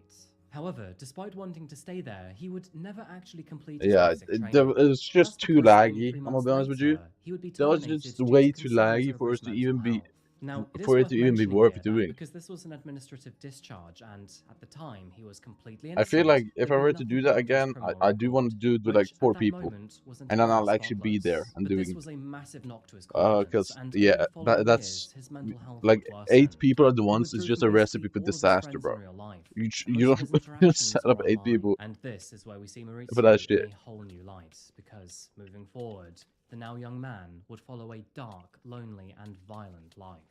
However, despite wanting to stay there, he would never actually complete his Yeah, basic training. it was just That's too because only laggy. 3 I'm gonna months be honest with you. later, he would be That was terminated just due to way too concerns laggy over for his us to mental even be health. Now, it is for it worth to even be mentioning worth here doing. that because this was an administrative discharge, and at the time he was completely I feel innocent, like if I there'd be were to nothing do that wrong with his again, criminal I do record, want to do it with like which 4 at that people, moment was and then entirely I'll actually be there spotless. and But this doing. was a massive knock to his confidence, Because and yeah, over the following that's years, his mental health like would 8 worsen. people at the He once is withdrew just from a recipe basically for all of his disaster, friends bro. in real life. You Most of his don't interactions set were up 8 online, people and this is where we see for Maurizio that in shit. a whole new light, because moving forward, the now young man would follow a dark, lonely, and violent life.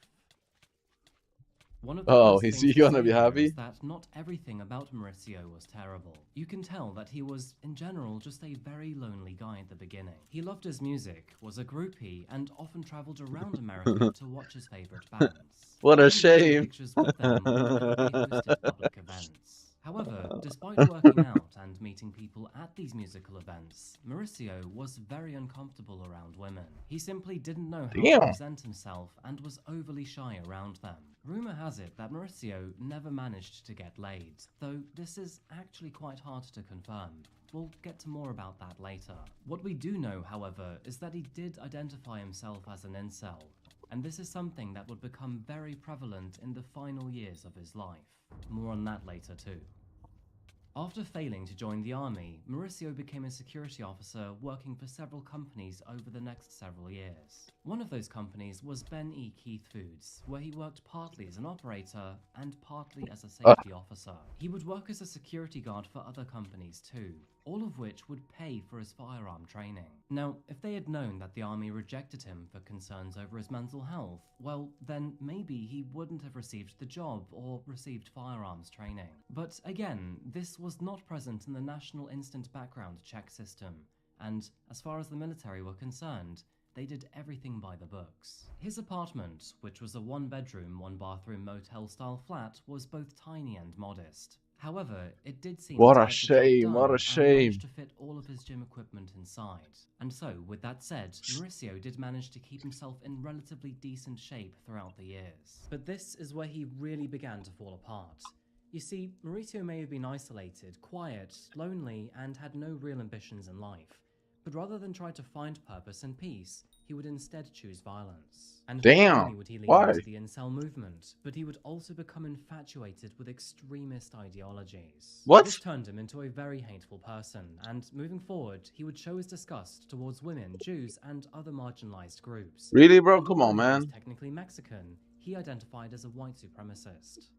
One of the Oh, first is things he to gonna say be here happy? is that not everything about Mauricio was terrible. You can tell that he was, in general, just a very lonely guy at the beginning. He loved his music, was a groupie, and often traveled around America to watch his favorite bands. What a Even taking shame. pictures with them whenever they hosted public events. However, despite working out and meeting people at these musical events, Mauricio was very uncomfortable around women. He simply didn't know how to present himself and was overly shy around them. Rumor has it that Mauricio never managed to get laid, though this is actually quite hard to confirm. We'll get to more about that later. What we do know, however, is that he did identify himself as an incel, and this is something that would become very prevalent in the final years of his life. More on that later too. After failing to join the army, Mauricio became a security officer working for several companies over the next several years. One of those companies was Ben E. Keith Foods, where he worked partly as an operator and partly as a safety officer. He would work as a security guard for other companies too, all of which would pay for his firearm training. Now, if they had known that the army rejected him for concerns over his mental health, well, then maybe he wouldn't have received the job or received firearms training. But again, this was not present in the National Instant Background Check system, and as far as the military were concerned, they did everything by the books. His apartment, which was a one-bedroom, one-bathroom motel-style flat, was both tiny and modest. However, it did seem What to a get the job shame, done what a and shame. managed to fit all of his gym equipment inside. And so, with that said, Mauricio did manage to keep himself in relatively decent shape throughout the years. But this is where he really began to fall apart. You see, Mauricio may have been isolated, quiet, lonely, and had no real ambitions in life. But rather than try to find purpose and peace, he would instead choose violence. And not only would he lean into the incel movement, but he would also become infatuated with extremist ideologies. This turned him into a very hateful person, and moving forward, he would show his disgust towards women, Jews, and other marginalized groups. Really, bro? And Come on, although he was man. technically Mexican, he identified as a white supremacist.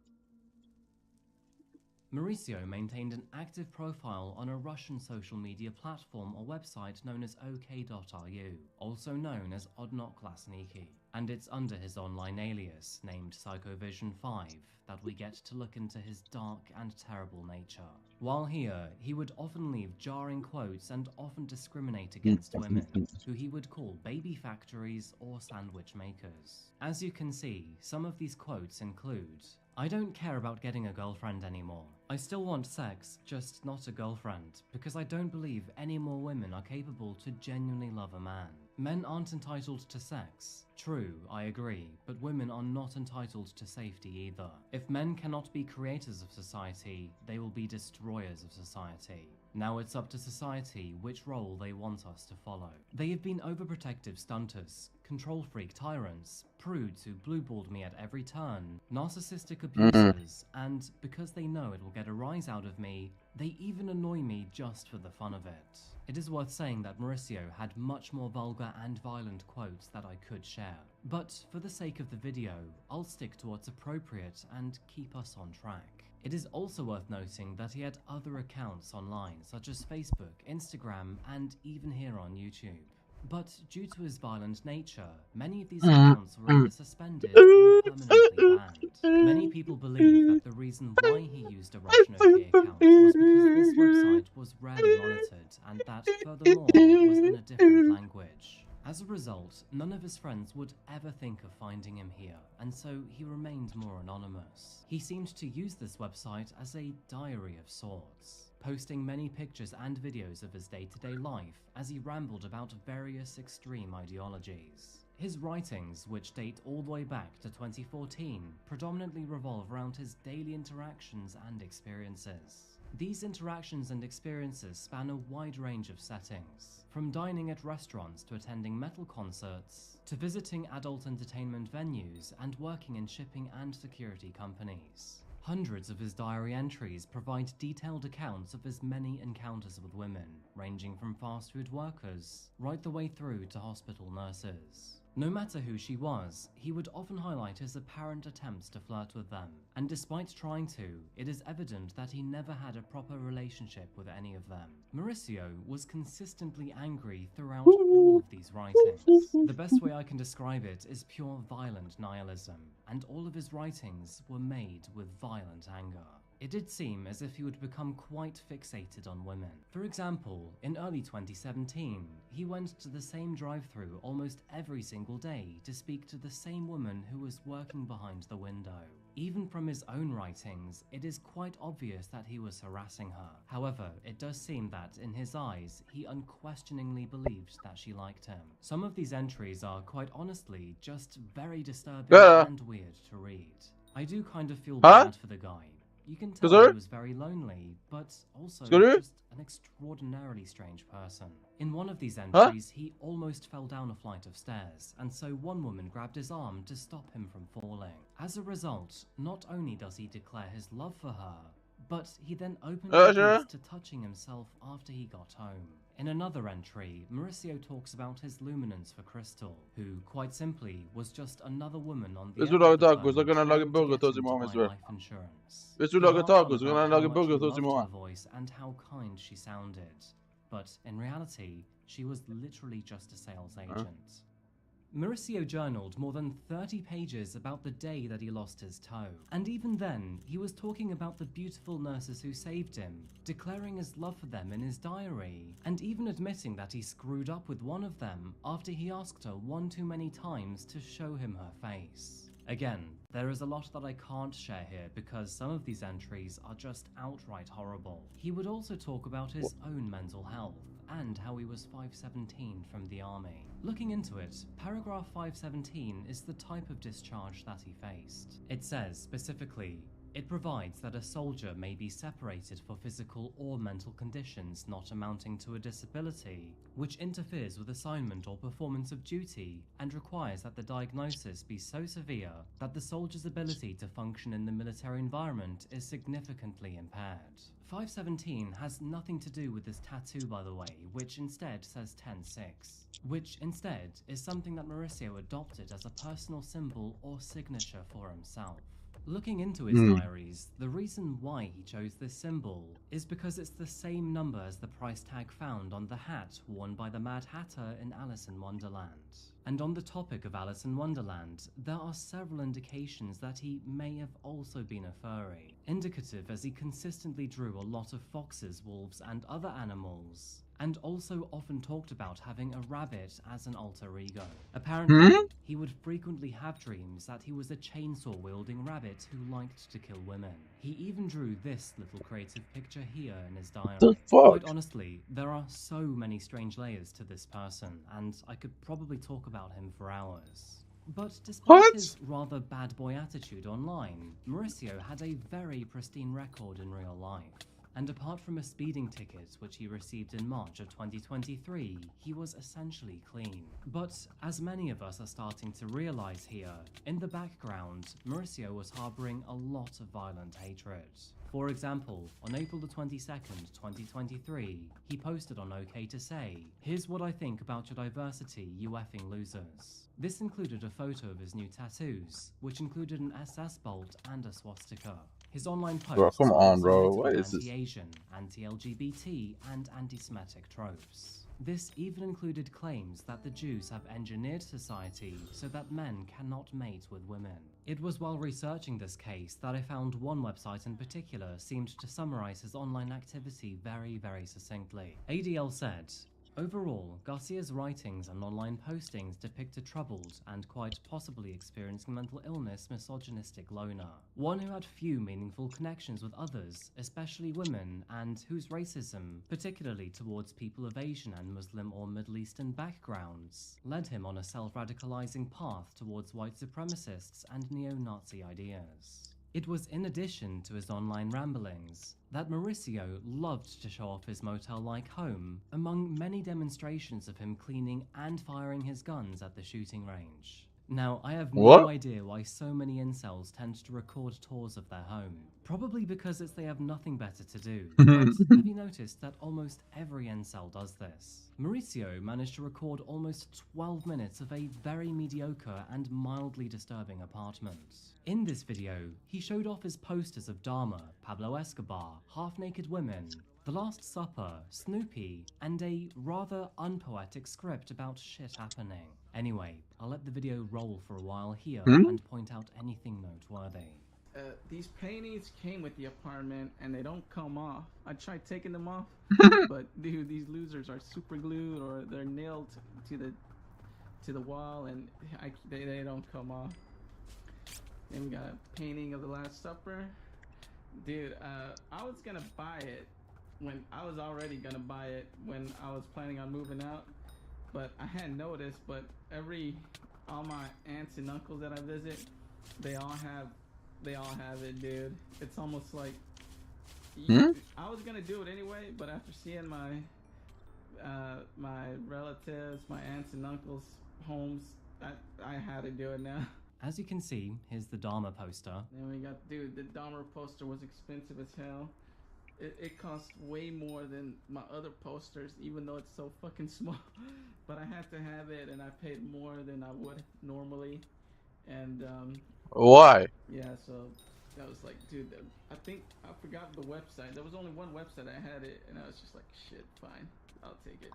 Mauricio maintained an active profile on a Russian social media platform or website known as OK.ru, also known as Odnok Klasniki, and it's under his online alias, named Psychovision5, that we get to look into his dark and terrible nature. While here, he would often leave jarring quotes and often discriminate against women, who he would call baby factories or sandwich makers. As you can see, some of these quotes include, "I don't care about getting a girlfriend anymore. I still want sex, just not a girlfriend, because I don't believe any more women are capable to genuinely love a man. Men aren't entitled to sex. True, I agree, but women are not entitled to safety either. If men cannot be creators of society, they will be destroyers of society. Now it's up to society which role they want us to follow. They have been overprotective stunters, control freak tyrants, prudes who blueballed me at every turn, narcissistic abusers, and because they know it will get a rise out of me, they even annoy me just for the fun of it." It is worth saying that Mauricio had much more vulgar and violent quotes that I could share. But for the sake of the video, I'll stick to what's appropriate and keep us on track. It is also worth noting that he had other accounts online, such as Facebook, Instagram, and even here on YouTube. But due to his violent nature, many of these accounts were either suspended or permanently banned. Many people believe that the reason why he used a Russian OK account was because this website was rarely monitored, and that, furthermore, was in a different language. As a result, none of his friends would ever think of finding him here, and so he remained more anonymous. He seemed to use this website as a diary of sorts, posting many pictures and videos of his day-to-day life as he rambled about various extreme ideologies. His writings, which date all the way back to 2014, predominantly revolve around his daily interactions and experiences. These interactions and experiences span a wide range of settings, from dining at restaurants to attending metal concerts, to visiting adult entertainment venues and working in shipping and security companies. Hundreds of his diary entries provide detailed accounts of his many encounters with women, ranging from fast food workers right the way through to hospital nurses. No matter who she was, he would often highlight his apparent attempts to flirt with them, and despite trying to, it is evident that he never had a proper relationship with any of them. Mauricio was consistently angry throughout all of these writings. The best way I can describe it is pure violent nihilism, and all of his writings were made with violent anger. It did seem as if he would become quite fixated on women. For example, in early 2017, he went to the same drive-thru almost every single day to speak to the same woman who was working behind the window. Even from his own writings, it is quite obvious that he was harassing her. However, it does seem that, in his eyes, he unquestioningly believed that she liked him. Some of these entries are, quite honestly, just very disturbing and weird to read. I do kind of feel bad for the guy. You can tell he was very lonely, but also just an extraordinarily strange person. In one of these entries, he almost fell down a flight of stairs, and so one woman grabbed his arm to stop him from falling. As a result, not only does he declare his love for her, but he then openly admits to touching himself after he got home. In another entry, Mauricio talks about his luminance for Crystal, who, quite simply, was just another woman on the Hvis du lager end of the tacos, phone så kan jeg lage trying to get burgertoast i him to morgen, buy hvis du vil. life insurance. Hvis du He lager harped on tacos, så kan about jeg how lage much he burgertoast i loved her morgen. voice and how kind she sounded. But in reality, she was literally just a sales agent. Mauricio journaled more than 30 pages about the day that he lost his toe. And even then, he was talking about the beautiful nurses who saved him, declaring his love for them in his diary, and even admitting that he screwed up with one of them after he asked her one too many times to show him her face. Again, there is a lot that I can't share here because some of these entries are just outright horrible. He would also talk about his own mental health and how he was 517 from the army. Looking into it, paragraph 517 is the type of discharge that he faced. It says specifically, it provides that a soldier may be separated for physical or mental conditions not amounting to a disability, which interferes with assignment or performance of duty and requires that the diagnosis be so severe that the soldier's ability to function in the military environment is significantly impaired. 517 has nothing to do with this tattoo, by the way, which instead says 10-6, which instead is something that Mauricio adopted as a personal symbol or signature for himself. Looking into his diaries, the reason why he chose this symbol is because it's the same number as the price tag found on the hat worn by the Mad Hatter in Alice in Wonderland. And on the topic of Alice in Wonderland, there are several indications that he may have also been a furry, indicative as he consistently drew a lot of foxes, wolves, and other animals, and also often talked about having a rabbit as an alter ego. Apparently, he would frequently have dreams that he was a chainsaw-wielding rabbit who liked to kill women. He even drew this little creative picture here in his diary. Quite honestly, there are so many strange layers to this person, and I could probably talk about him for hours. But despite his rather bad boy attitude online, Mauricio had a very pristine record in real life. And apart from a speeding ticket which he received in March of 2023, he was essentially clean. But as many of us are starting to realize here, in the background, Mauricio was harboring a lot of violent hatred. For example, on April the 22nd, 2023, he posted on OK to say, "Here's what I think about your diversity, you effing losers." This included a photo of his new tattoos, which included an SS bolt and a swastika. His online posts come were on, also bro. littered What with is this? anti-Asian, anti-LGBT, and anti-Semitic tropes. This even included claims that the Jews have engineered society so that men cannot mate with women. It was while researching this case that I found one website in particular seemed to summarize his online activity very, very succinctly. ADL said, "Overall, Garcia's writings and online postings depict a troubled and quite possibly experiencing mental illness misogynistic loner. One who had few meaningful connections with others, especially women, and whose racism, particularly towards people of Asian and Muslim or Middle Eastern backgrounds, led him on a self-radicalizing path towards white supremacists and neo-Nazi ideas." It was in addition to his online ramblings that Mauricio loved to show off his motel-like home, among many demonstrations of him cleaning and firing his guns at the shooting range. Now, I have no idea why so many incels tend to record tours of their home. Probably because they have nothing better to do. But have you noticed that almost every incel does this? Mauricio managed to record almost 12 minutes of a very mediocre and mildly disturbing apartment. In this video, he showed off his posters of Dahmer, Pablo Escobar, half-naked women, The Last Supper, Snoopy, and a rather unpoetic script about shit happening. Anyway, I'll let the video roll for a while here and point out anything noteworthy. These paintings came with the apartment and they don't come off. I tried taking them off, but dude, these losers are super glued or they're nailed to the wall and they don't come off. Then we got a painting of the Last Supper. Dude, I was gonna buy it when I was already gonna buy it when I was planning on moving out, but I hadn't noticed. But all my aunts and uncles that I visit, they all have it, dude. It's almost like I was gonna do it anyway, but after seeing my relatives, my aunts and uncles' homes, I had to do it now. As you can see, here's the Dharma poster. Then we got, dude, the Dahmer poster was expensive as hell. It cost way more than my other posters, even though it's so fucking small. But I had to have it, and I paid more than I would normally. And why? Yeah, so that was like, dude, I think I forgot the website. There was only one website I had it, and I was just like, shit, fine, I'll take it,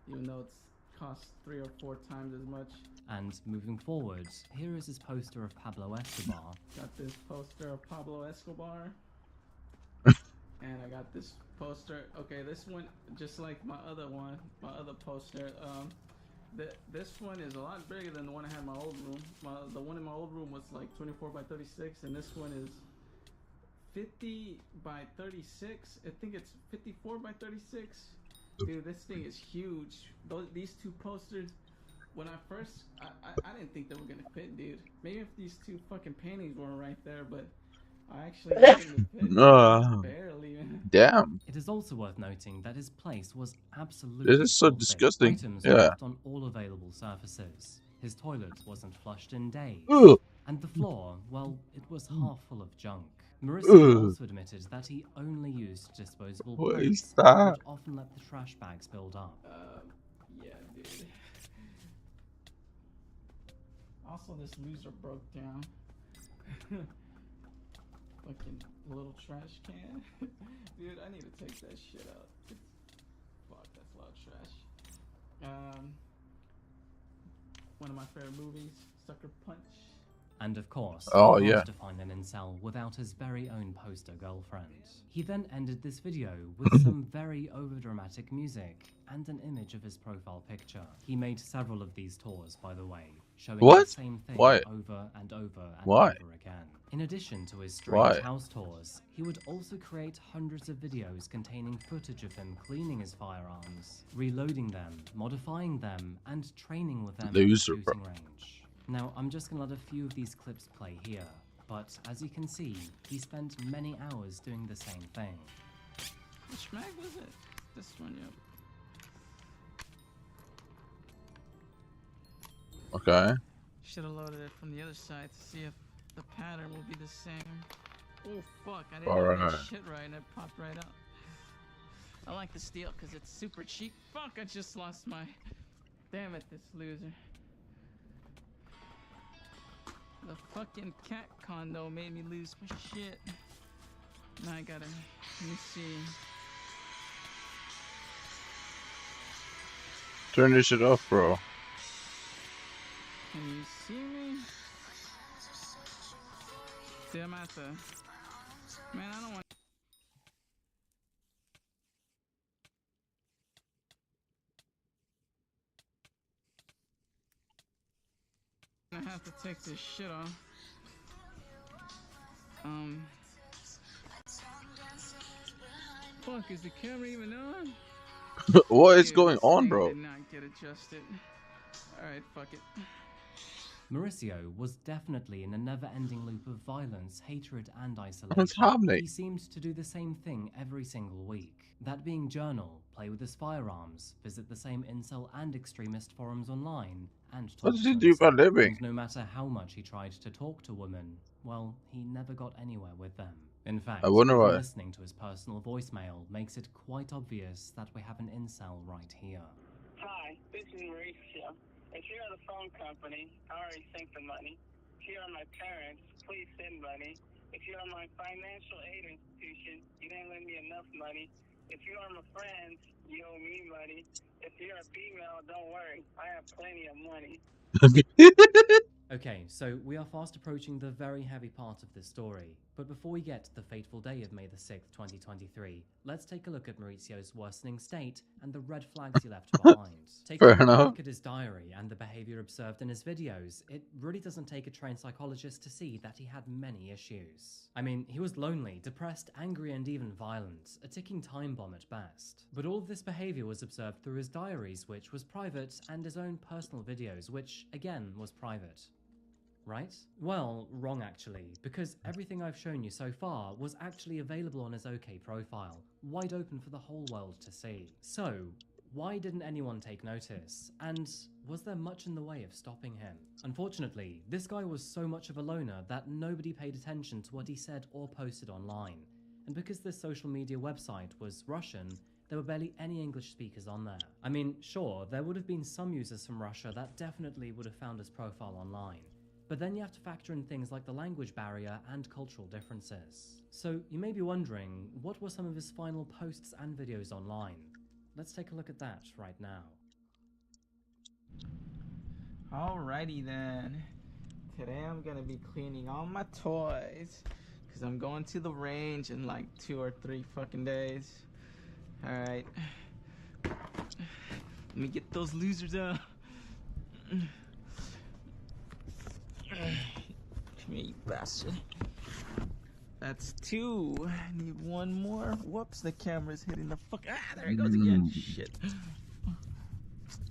even though it's cost 3 or 4 times as much. And moving forward, here is his poster of Pablo Escobar. Got this poster of Pablo Escobar. And I got this poster. Okay, this one, just like my other poster, this one is a lot bigger than the one I had in my old room. The one in my old room was like 24 by 36, and this one is 50 by 36. I think it's 54 by 36. Dude, this thing is huge. These 2 posters, when I first, I didn't think they were gonna fit, dude. Maybe if these 2 fucking paintings weren't right there, but I actually didn't fit. Barely. Damn. It is also worth noting that his place was absolutely This is so filthy. disgusting. Items were Yeah. left on all available surfaces. His toilet wasn't flushed in days. Ugh. And the floor, well, it was half full of junk. Marissa also admitted that he only used disposable What plates is that? and would often let the trash bags build up. Yeah, dude. Also, this loser broke down. Fucking little trash can. Dude, I need to take that shit out. Fuck, that's a lot of trash. One of my favorite movies, Sucker Punch. And of course, Oh, he yeah. had to find an incel without his very own poster girlfriend. He then ended this video with some very overdramatic music and an image of his profile picture. He made several of these tours, by the way, showing What? the same thing Why? over and over and Why? over again. In addition to his Why? strange house tours, he would also create hundreds of videos containing footage of him cleaning his firearms, reloading them, modifying them, and training with them at the Loser, bro. shooting range. Now, I'm just gonna let a few of these clips play here, but as you can see, he spent many hours doing the same thing. Which mag was it? This one, yep. Okay. Should have loaded it from the other side to see if the pattern will be the same. Oh fuck, I didn't do that shit right and it popped right out. I like the steel because it's super cheap. Fuck, I just lost my... Damn it, this loser. The fucking cat condo made me lose my shit. Now I gotta... Let me see. Turn this shit off, bro. Can you see me? See, I'm at the... Man, I don't want... I have to take this shit off. Fuck, is the camera even on? What is Dude, going this on, thing bro? did not get adjusted. Alright, fuck it. Mauricio was definitely in a never-ending loop of violence, hatred, and isolation. What's happening? He seemed to do the same thing every single week. That being journal, play with his firearms, visit the same incel and extremist forums online, and talk What does to he do for a himself. living? And no matter how much he tried to talk to women, well, he never got anywhere with them. In fact, I wonder even why. listening to his personal voicemail makes it quite obvious that we have an incel right here. Hi, this is Mauricio. If you're the phone company, I already sent the money. If you're my parents, please send money. If you're my financial aid institution, you didn't lend me enough money. If you are my friends, you owe me money. If you're a female, don't worry, I have plenty of money. Okay, so we are fast approaching the very heavy part of this story, but before we get to the fateful day of May the 6th, 2023, let's take a look at Mauricio's worsening state and the red flags he left behind. Taking a look at his diary and the behavior observed in his videos, it really doesn't take a trained psychologist to see that he had many issues. I mean, he was lonely, depressed, angry, and even violent, a ticking time bomb at best. But all of this behavior was observed through his diaries, which was private, and his own personal videos, which, again, was private. Right? Well, wrong actually, because everything I've shown you so far was actually available on his OK profile, wide open for the whole world to see. So, why didn't anyone take notice? And was there much in the way of stopping him? Unfortunately, this guy was so much of a loner that nobody paid attention to what he said or posted online. And because this social media website was Russian, there were barely any English speakers on there. I mean, sure, there would have been some users from Russia that definitely would have found his profile online. But then you have to factor in things like the language barrier and cultural differences. So you may be wondering, what were some of his final posts and videos online? Let's take a look at that right now. Alrighty then. Today I'm gonna be cleaning all my toys, because I'm going to the range in like 2 or 3 fucking days. Alright. Let me get those losers out. Come here, you bastard. That's 2. I need 1 more. Whoops, the camera's hitting the fuck. Ah, there it goes again. Shit.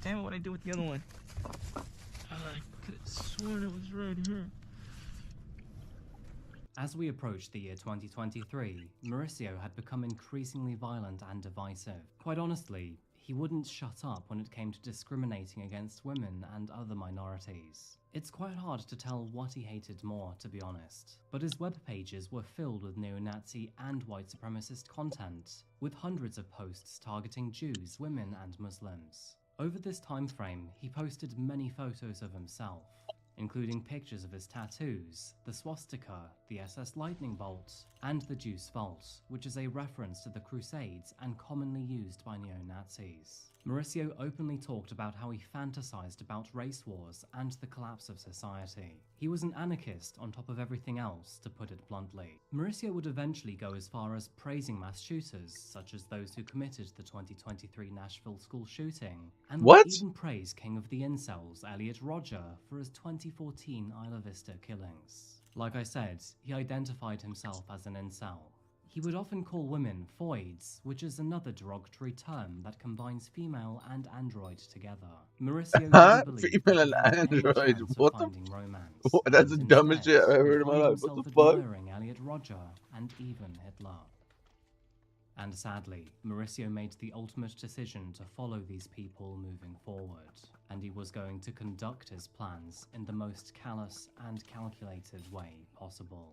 Damn it, what'd I do with the other one? I could have sworn it was right here. As we approached the year 2023, Mauricio had become increasingly violent and divisive. Quite honestly, he wouldn't shut up when it came to discriminating against women and other minorities. It's quite hard to tell what he hated more, to be honest, but his web pages were filled with neo-Nazi and white supremacist content, with hundreds of posts targeting Jews, women, and Muslims. Over this time frame, he posted many photos of himself, including pictures of his tattoos, the swastika, the SS lightning bolt, and the Juice Vault, which is a reference to the Crusades and commonly used by neo-Nazis. Mauricio openly talked about how he fantasized about race wars and the collapse of society. He was an anarchist on top of everything else, to put it bluntly. Mauricio would eventually go as far as praising mass shooters, such as those who committed the 2023 Nashville school shooting, and would even praise King of the Incels, Elliot Rodger, for his 2014 Isla Vista killings. Like I said, he identified himself as an incel. He would often call women foids, which is another derogatory term that combines female and android together. Mauricio didn't believe female and android. What the romance. That's the dumbest shit I've ever heard in my life. What the fuck? Admiring Elliot Rodger and even Hitler. And sadly, Mauricio made the ultimate decision to follow these people moving forward, and he was going to conduct his plans in the most callous and calculated way possible.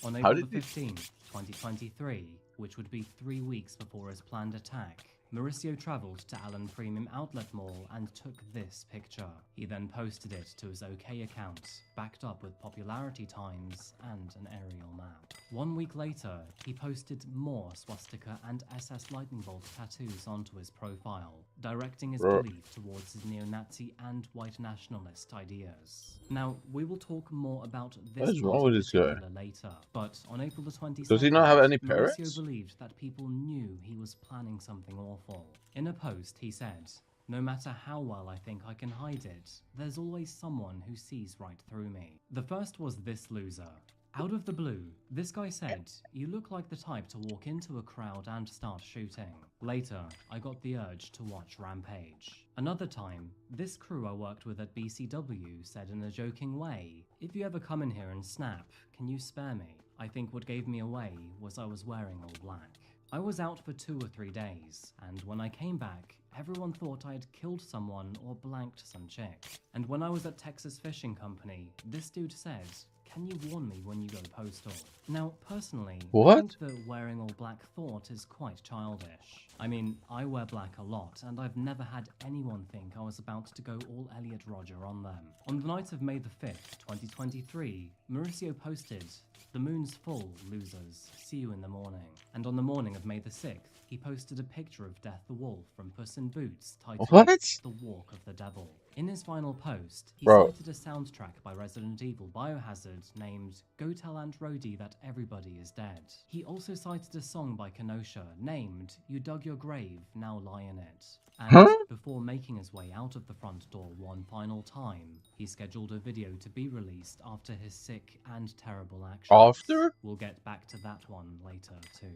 On April 15th, 2023, which would be 3 weeks before his planned attack, Mauricio traveled to Allen Premium Outlet Mall and took this picture. He then posted it to his OK account, backed up with popularity times and an aerial map. 1 week later, he posted more swastika and SS lightning bolt tattoos onto his profile, directing his belief towards his neo-Nazi and white nationalist ideas. Now, we will talk more about this what is wrong with this guy? Later, but on April the 22nd, does he not have any parents? Mauricio believed that people knew he was planning something awful. In a post, he said, "No matter how well I think I can hide it, there's always someone who sees right through me." The first was this loser. Out of the blue, this guy said, "You look like the type to walk into a crowd and start shooting." Later, I got the urge to watch Rampage. Another time, this crew I worked with at BCW said in a joking way, "If you ever come in here and snap, can you spare me?" I think what gave me away was I was wearing all black. I was out for 2 or 3 days, and when I came back, everyone thought I had killed someone or blanked some chick. And when I was at Texas Fishing Company, this dude said, "Can you warn me when you go postal?" Now, personally, I think the wearing all black thought is quite childish. I mean, I wear black a lot, and I've never had anyone think I was about to go all Elliot Rodger on them. On the night of May the 5th, 2023, Mauricio posted, The moon's full, losers. See you in the morning. And on the morning of May the 6th, he posted a picture of Death the Wolf from Puss in Boots titled What? The Walk of the Devil. In his final post, he Bro. cited a soundtrack by Resident Evil Biohazard named Go Tell Aunt Rhody That Everybody Is Dead. He also cited a song by Kenosha named You Dug Your Grave, Now Lie in It. And before making his way out of the front door one final time, he scheduled a video to be released after his sick and terrible actions. After? We'll get back to that one later too.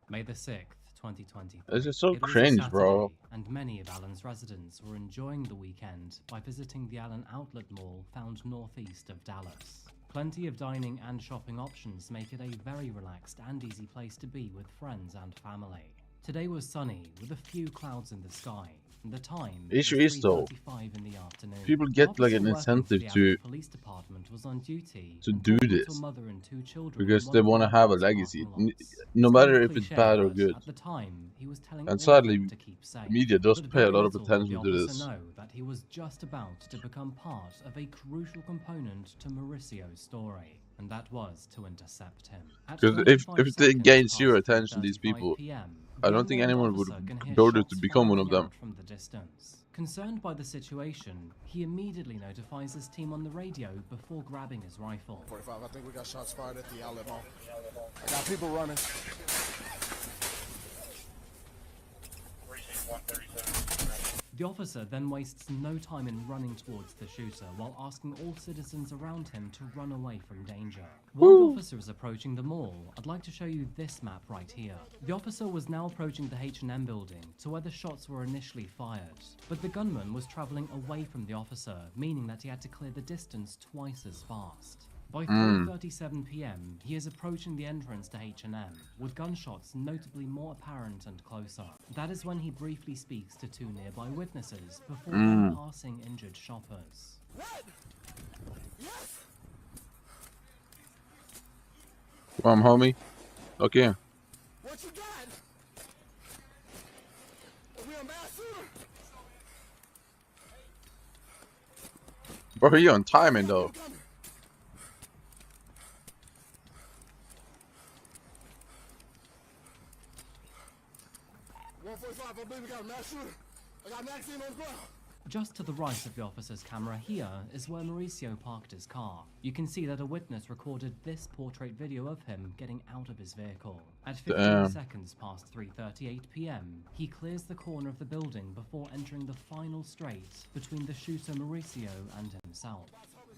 May the 6th, 2020. This is so It was a cringe, Saturday, bro. and many of Allen's residents were enjoying the weekend by visiting the Allen Outlet Mall found northeast of Dallas. Plenty of dining and shopping options make it a very relaxed and easy place to be with friends and family. Today was sunny, with a few clouds in the sky, and the time Issue was is though, 3:35 in the afternoon. people get like an Officer working for incentive the to Allen Police Department was on duty and do talking to a this mother and two children because in they one want of to the have a Allen's legacy, parking lots. no Sounds matter if it's cliche, bad or but good. at the time, he was telling And all of sadly, them to keep safe. media does But pay a very lot of little attention did to the this. officer know that he was just about to become part of a crucial component to Mauricio's story, and that was to intercept him. At Because 25 if they seconds gain past zero attention, these 3:35 people, PM, I the don't think unnamed anyone would officer can hear go there to shots become one of firing them. out from the distance. Concerned by the situation, he immediately notifies his team on the radio before grabbing his rifle. 45, I think we got shots fired at the outlet mall. I got people running. The officer then wastes no time in running towards the shooter while asking all citizens around him to run away from danger. While the officer is approaching the mall, I'd like to show you this map right here. The officer was now approaching the H&M building to where the shots were initially fired, but the gunman was traveling away from the officer, meaning that he had to clear the distance twice as fast. By 3:37 PM, he is approaching the entrance to H&M, with gunshots notably more apparent and closer. That is when he briefly speaks to two nearby witnesses before then passing injured shoppers. Come on, homie. Okay. What you got? We on mass shooter? Bro, you on timing though. 145, I believe we got a mass shooter. I got a magazine on the ground. Just to the right of the officer's camera here is where Mauricio parked his car. You can see that a witness recorded this portrait video of him getting out of his vehicle. At 15 seconds past 3:38 PM, he clears the corner of the building before entering the final straight between the shooter Mauricio and himself.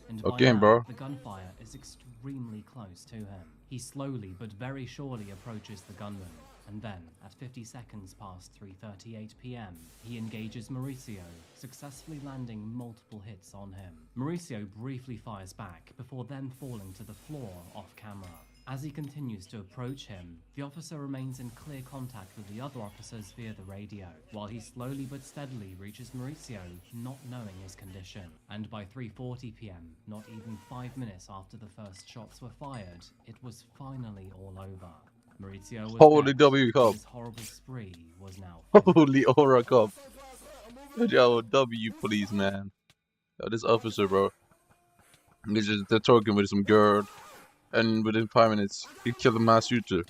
And by Okay, now, bro. the gunfire is extremely close to him. He slowly but very surely approaches the gunman. And then, at 50 seconds past 3:38 PM, he engages Mauricio, successfully landing multiple hits on him. Mauricio briefly fires back, before then falling to the floor off camera. As he continues to approach him, the officer remains in clear contact with the other officers via the radio, while he slowly but steadily reaches Mauricio, not knowing his condition. And by 3:40 PM, not even 5 minutes after the first shots were fired, it was finally all over. Mauricio was Holy dead. W Cup. His horrible spree was now Holy Aura Cup. Yo, W, please, man. Yo, this officer, bro. They're talking with some girl, and within 5 minutes, he killed a mass shooter.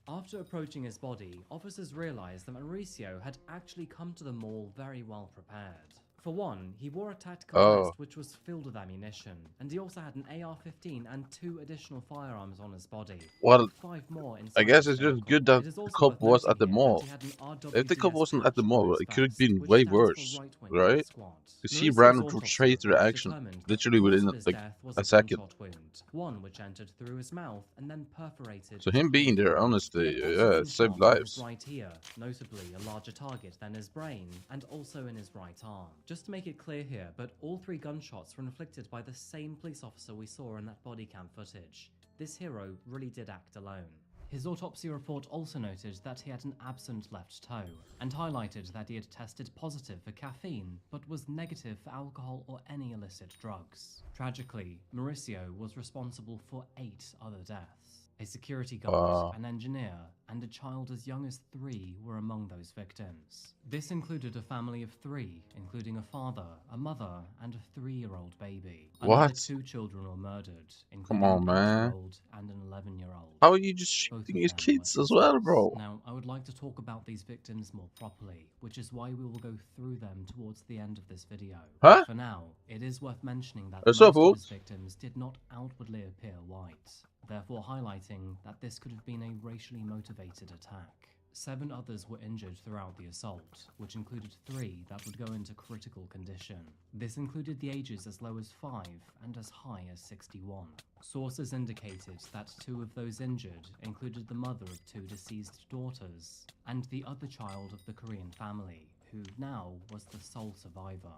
After approaching his body, officers realized that Mauricio had actually come to the mall very well prepared. For one, he wore a tactical vest which was filled with ammunition, and he also had an AR-15 and 2 additional firearms on his body. Well, 5 more inside I guess his it's just vehicle. good that It is the also cop worth was at the noting here mall. that he had an If the cop RWDS wasn't at the patch mall, on his it could have vest, been which way stands for worse, right-wing death right? squad. Because he Mauricio's ran autopsy through straight to the report action, determined that literally the cause within of his like death was a second. gunshot wound, one which entered through his mouth and then perforated. So him being there, honestly, yeah, it saved lives. Right here, notably a larger target than his brain, and also in his right arm. Just to make it clear here, but all 3 gunshots were inflicted by the same police officer we saw in that body cam footage. This hero really did act alone. His autopsy report also noted that he had an absent left toe, and highlighted that he had tested positive for caffeine, but was negative for alcohol or any illicit drugs. Tragically, Mauricio was responsible for 8 other deaths. A security guard, an engineer, and a child as young as 3 were among those victims. This included a family of 3, including a father, a mother, and a 3-year-old baby. Another What? 2 children were murdered, Come including on, an man. 8-year-old and an 11-year-old. How are you just Both shooting of his them kids were as well, suspects. bro? Now, I would like to talk about these victims more properly, which is why we will go through them towards the end of this video. Huh? But for now, it is worth mentioning that What's most up, of folks? his victims did not outwardly appear white, therefore highlighting that this could have been a racially motivated attack. 7 others were injured throughout the assault, which included 3 that would go into critical condition. This included the ages as low as 5 and as high as 61. Sources indicated that 2 of those injured included the mother of 2 deceased daughters, and the other child of the Korean family, who now was the sole survivor.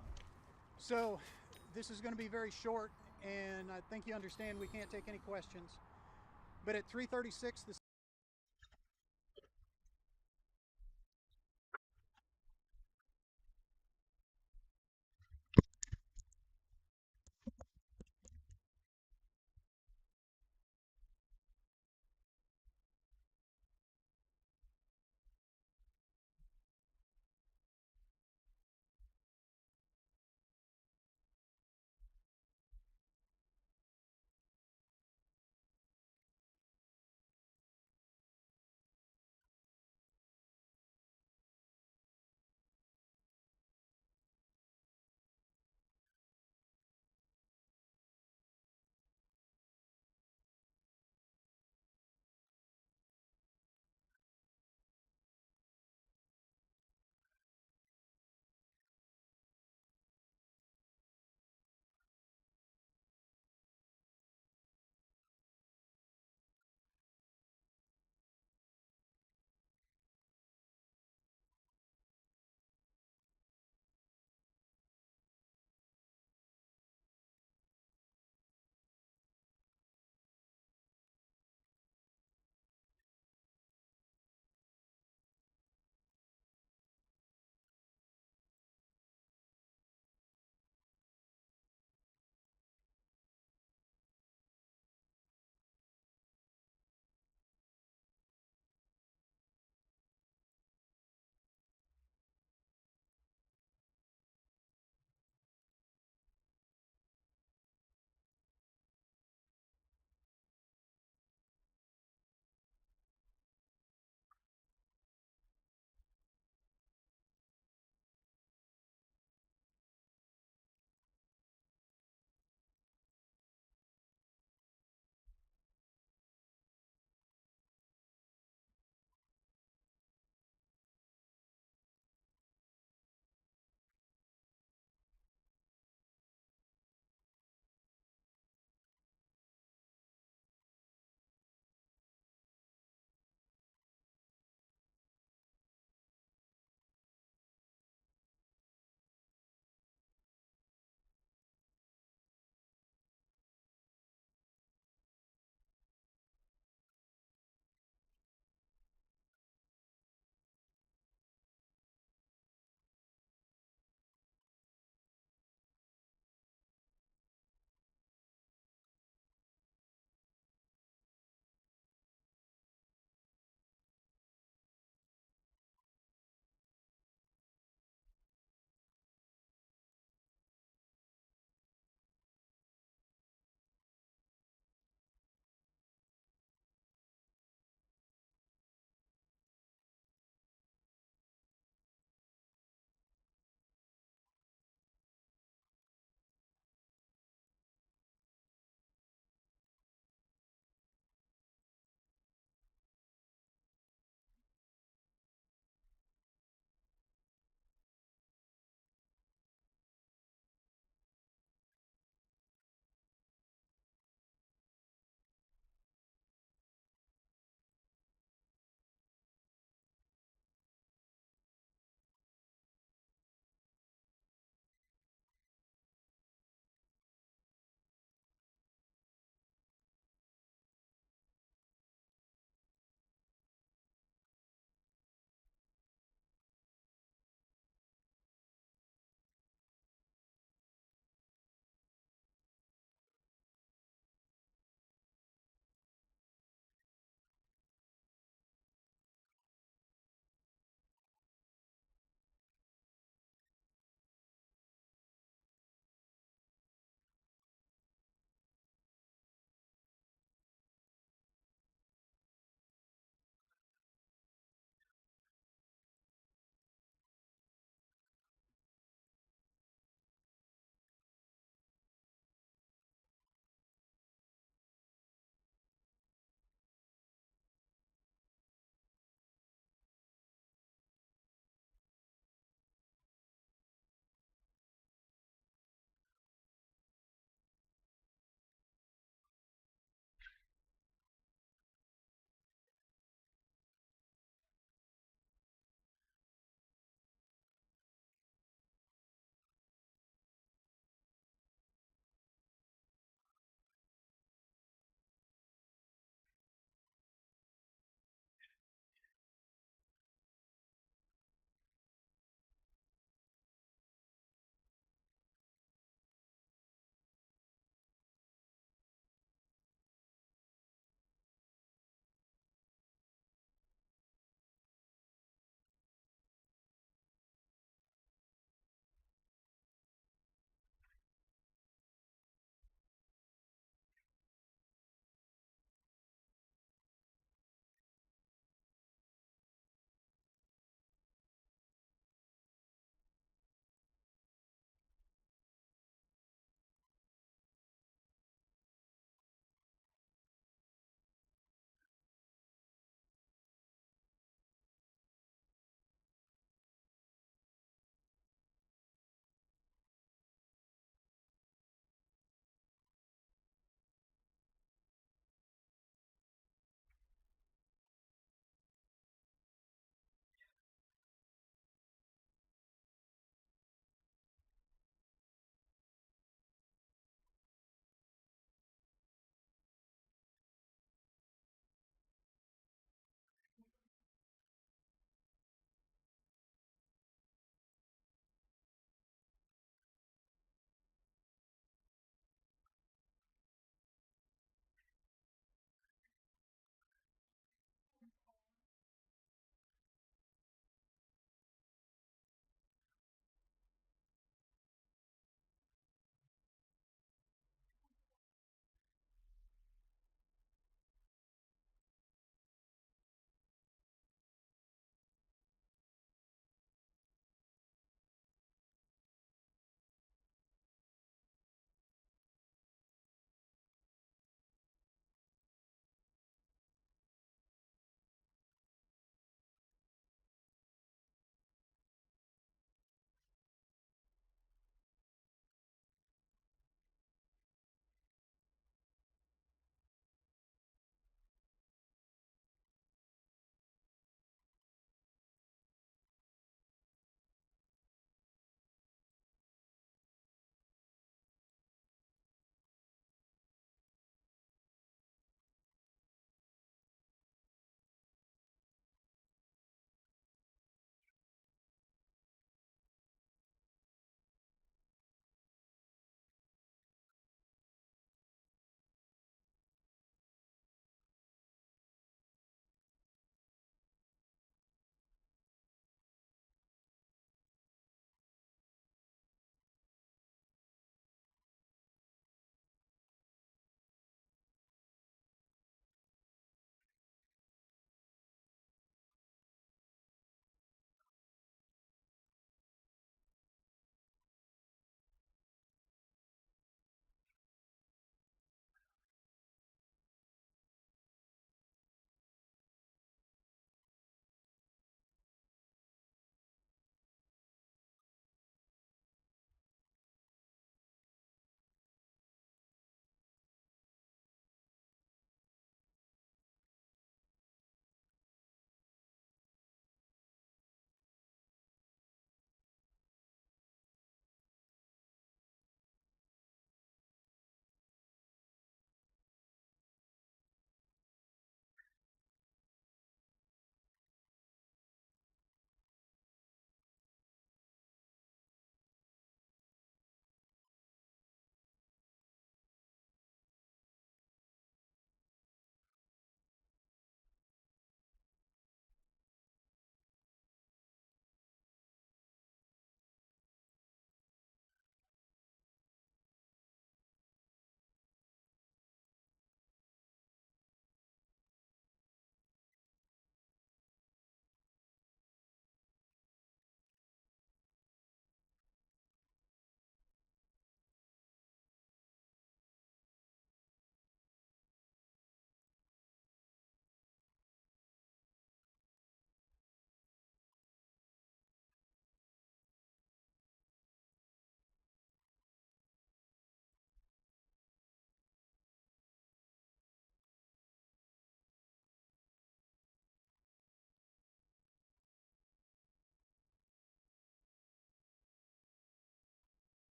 So, this is going to be very short, and I think you understand we can't take any questions. But at 3:36 this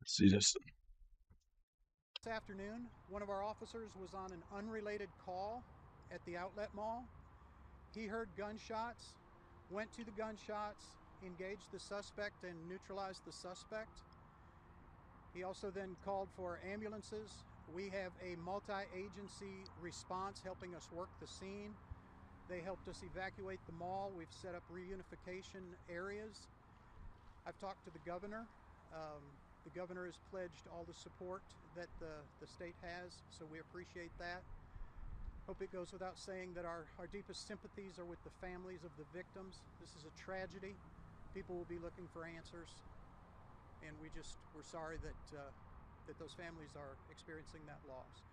see this. This afternoon, one of our officers was on an unrelated call at the outlet mall. He heard gunshots, went to the gunshots, engaged the suspect and neutralized the suspect. He also then called for ambulances. We have a multi-agency response helping us work the scene. They helped us evacuate the mall. We've set up reunification areas. I've talked to the governor. The governor has pledged all the support that the state has, so we appreciate that. Hope it goes without saying that our deepest sympathies are with the families of the victims. This is a tragedy. People will be looking for answers, and we're sorry that those families are experiencing that loss.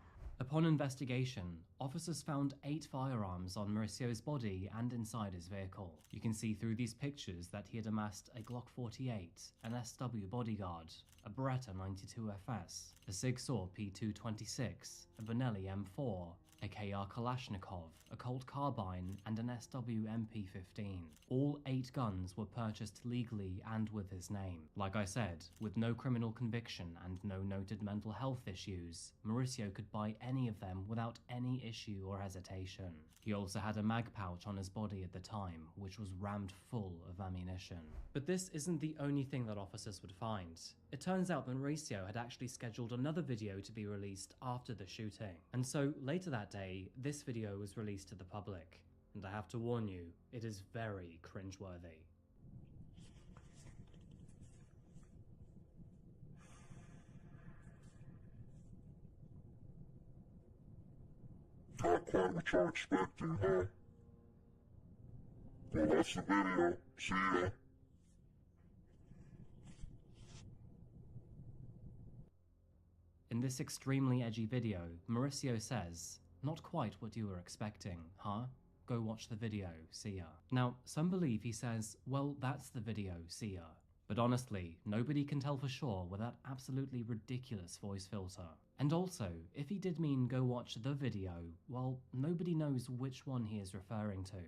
Upon investigation, officers found 8 firearms on Mauricio's body and inside his vehicle. You can see through these pictures that he had amassed a Glock 48, an SW bodyguard, a Beretta 92 FS, a Sig Sauer P226, a Benelli M4, a KR Kalashnikov, a Colt carbine, and an SW MP15. All 8 guns were purchased legally and with his name. Like I said, with no criminal conviction and no noted mental health issues, Mauricio could buy any of them without any issue or hesitation. He also had a mag pouch on his body at the time, which was rammed full of ammunition. But this isn't the only thing that officers would find. It turns out that Mauricio had actually scheduled another video to be released after the shooting. And so later that day, this video was released to the public. And I have to warn you, it is very cringeworthy. Not quite what you're expecting, huh? Well, that's the video. See ya. In this extremely edgy video, Mauricio says, "Not quite what you were expecting, huh? Go watch the video, see ya." Now, some believe he says, "Well, that's the video, see ya." But honestly, nobody can tell for sure with that absolutely ridiculous voice filter. And also, if he did mean go watch the video, well, nobody knows which one he is referring to.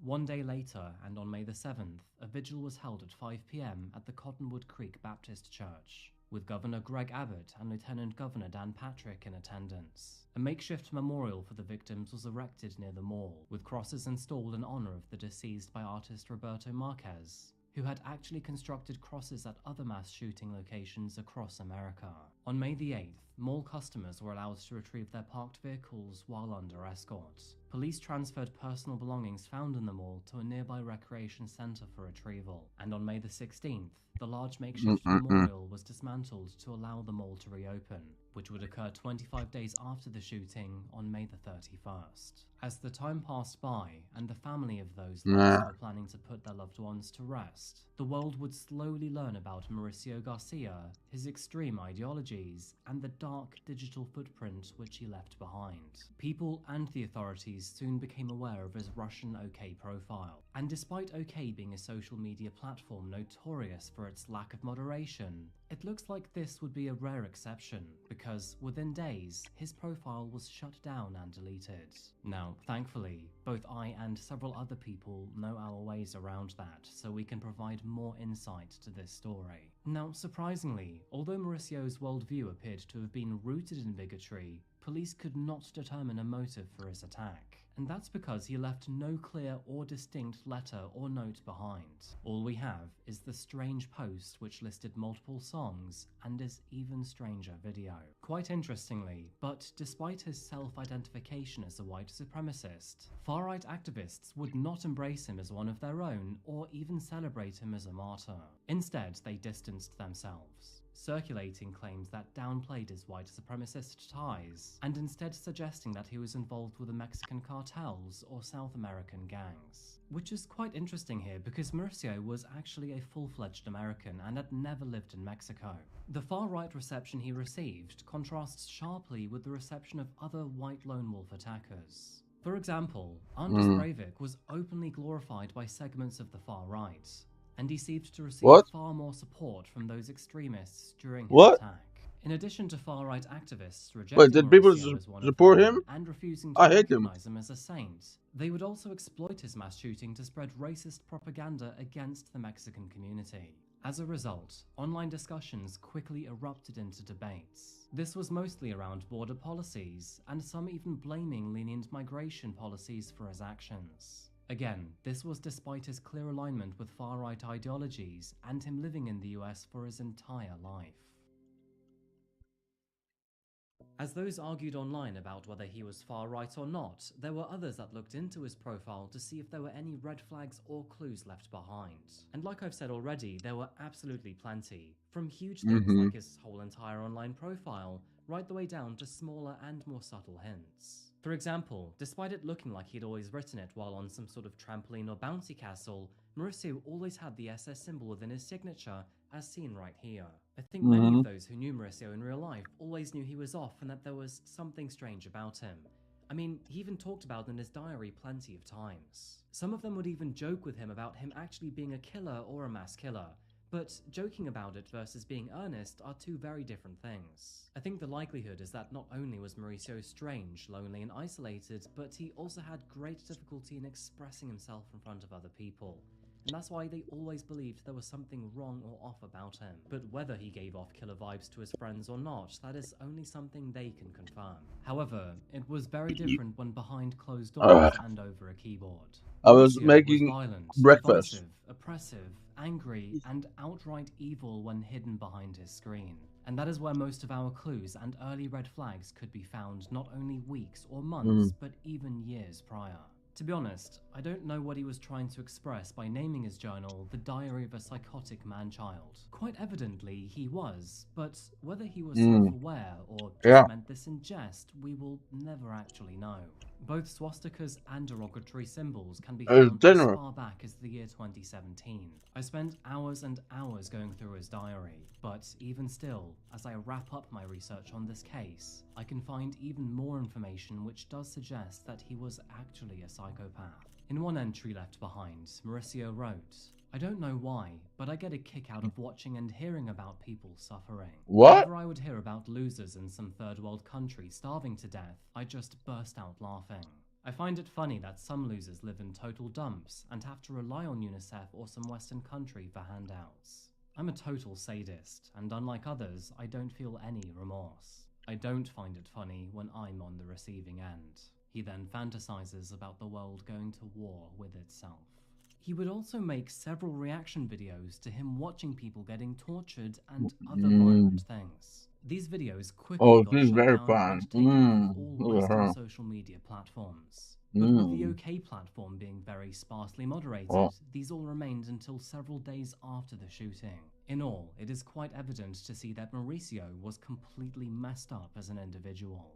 One day later, and on May the 7th, a vigil was held at 5 p.m. at the Cottonwood Creek Baptist Church, with Governor Greg Abbott and Lieutenant Governor Dan Patrick in attendance. A makeshift memorial for the victims was erected near the mall, with crosses installed in honor of the deceased by artist Roberto Marquez, who had actually constructed crosses at other mass shooting locations across America. On May the 8th, mall customers were allowed to retrieve their parked vehicles while under escort. Police transferred personal belongings found in the mall to a nearby recreation center for retrieval. And on May the 16th, the large makeshift memorial was dismantled to allow the mall to reopen, which would occur 25 days after the shooting on May the 31st. As the time passed by and the family of those lost were planning to put their loved ones to rest, the world would slowly learn about Mauricio Garcia, his extreme ideologies, and the dark digital footprint which he left behind. People and the authorities soon became aware of his Russian OK profile, and despite OK being a social media platform notorious for its lack of moderation, it looks like this would be a rare exception, because within days, his profile was shut down and deleted. Now, thankfully, both I and several other people know our ways around that, so we can provide more insight to this story. Now, surprisingly, although Mauricio's worldview appeared to have been rooted in bigotry, police could not determine a motive for his attack. And that's because he left no clear or distinct letter or note behind. All we have is the strange post which listed multiple songs and his even stranger video. Quite interestingly, but despite his self-identification as a white supremacist, far-right activists would not embrace him as one of their own or even celebrate him as a martyr. Instead, they distanced themselves, circulating claims that downplayed his white supremacist ties, and instead suggesting that he was involved with the Mexican cartels or South American gangs. Which is quite interesting here because Mauricio was actually a full-fledged American and had never lived in Mexico. The far-right reception he received contrasts sharply with the reception of other white lone wolf attackers. For example, Anders Breivik was openly glorified by segments of the far-right, and he seemed to receive far more support from those extremists during his attack. In addition to far-right activists rejecting did people Mauricio as one support of him? And refusing to I hate him. recognize him as a saint, they would also exploit his mass shooting to spread racist propaganda against the Mexican community. As a result, online discussions quickly erupted into debates. This was mostly around border policies, and some even blaming lenient migration policies for his actions. Again, this was despite his clear alignment with far-right ideologies and him living in the US for his entire life. As those argued online about whether he was far-right or not, there were others that looked into his profile to see if there were any red flags or clues left behind. And like I've said already, there were absolutely plenty. From huge things like his whole entire online profile, right the way down to smaller and more subtle hints. For example, despite it looking like he'd always written it while on some sort of trampoline or bouncy castle, Mauricio always had the SS symbol within his signature, as seen right here. I think many of those who knew Mauricio in real life always knew he was off and that there was something strange about him. I mean, he even talked about it in his diary plenty of times. Some of them would even joke with him about him actually being a killer or a mass killer, but joking about it versus being earnest are two very different things. I think the likelihood is that not only was Mauricio strange, lonely and isolated, but he also had great difficulty in expressing himself in front of other people. And that's why they always believed there was something wrong or off about him. But whether he gave off killer vibes to his friends or not, that is only something they can confirm. However, it was very different when behind closed doors and over a keyboard. I was Mauricio making was violent, breakfast. divisive, oppressive, angry, and outright evil when hidden behind his screen. And that is where most of our clues and early red flags could be found not only weeks or months, but even years prior. To be honest, I don't know what he was trying to express by naming his journal The Diary of a Psychotic Man-Child. Quite evidently, he was, but whether he was self-aware or just meant this in jest, we will never actually know. Both swastikas and derogatory symbols can be found as far back as the year 2017. I spent hours and hours going through his diary, but even still, as I wrap up my research on this case, I can find even more information which does suggest that he was actually a psychopath. In one entry left behind, Mauricio wrote, "I don't know why, but I get a kick out of watching and hearing about people suffering. Whenever I would hear about losers in some third world country starving to death, I just burst out laughing. I find it funny that some losers live in total dumps and have to rely on UNICEF or some Western country for handouts. I'm a total sadist, and unlike others, I don't feel any remorse. I don't find it funny when I'm on the receiving end." He then fantasizes about the world going to war with itself. He would also make several reaction videos to him watching people getting tortured and other violent things. These videos quickly got shut down and taken off all Western social media platforms. But with the OK platform being very sparsely moderated, these all remained until several days after the shooting. In all, it is quite evident to see that Mauricio was completely messed up as an individual.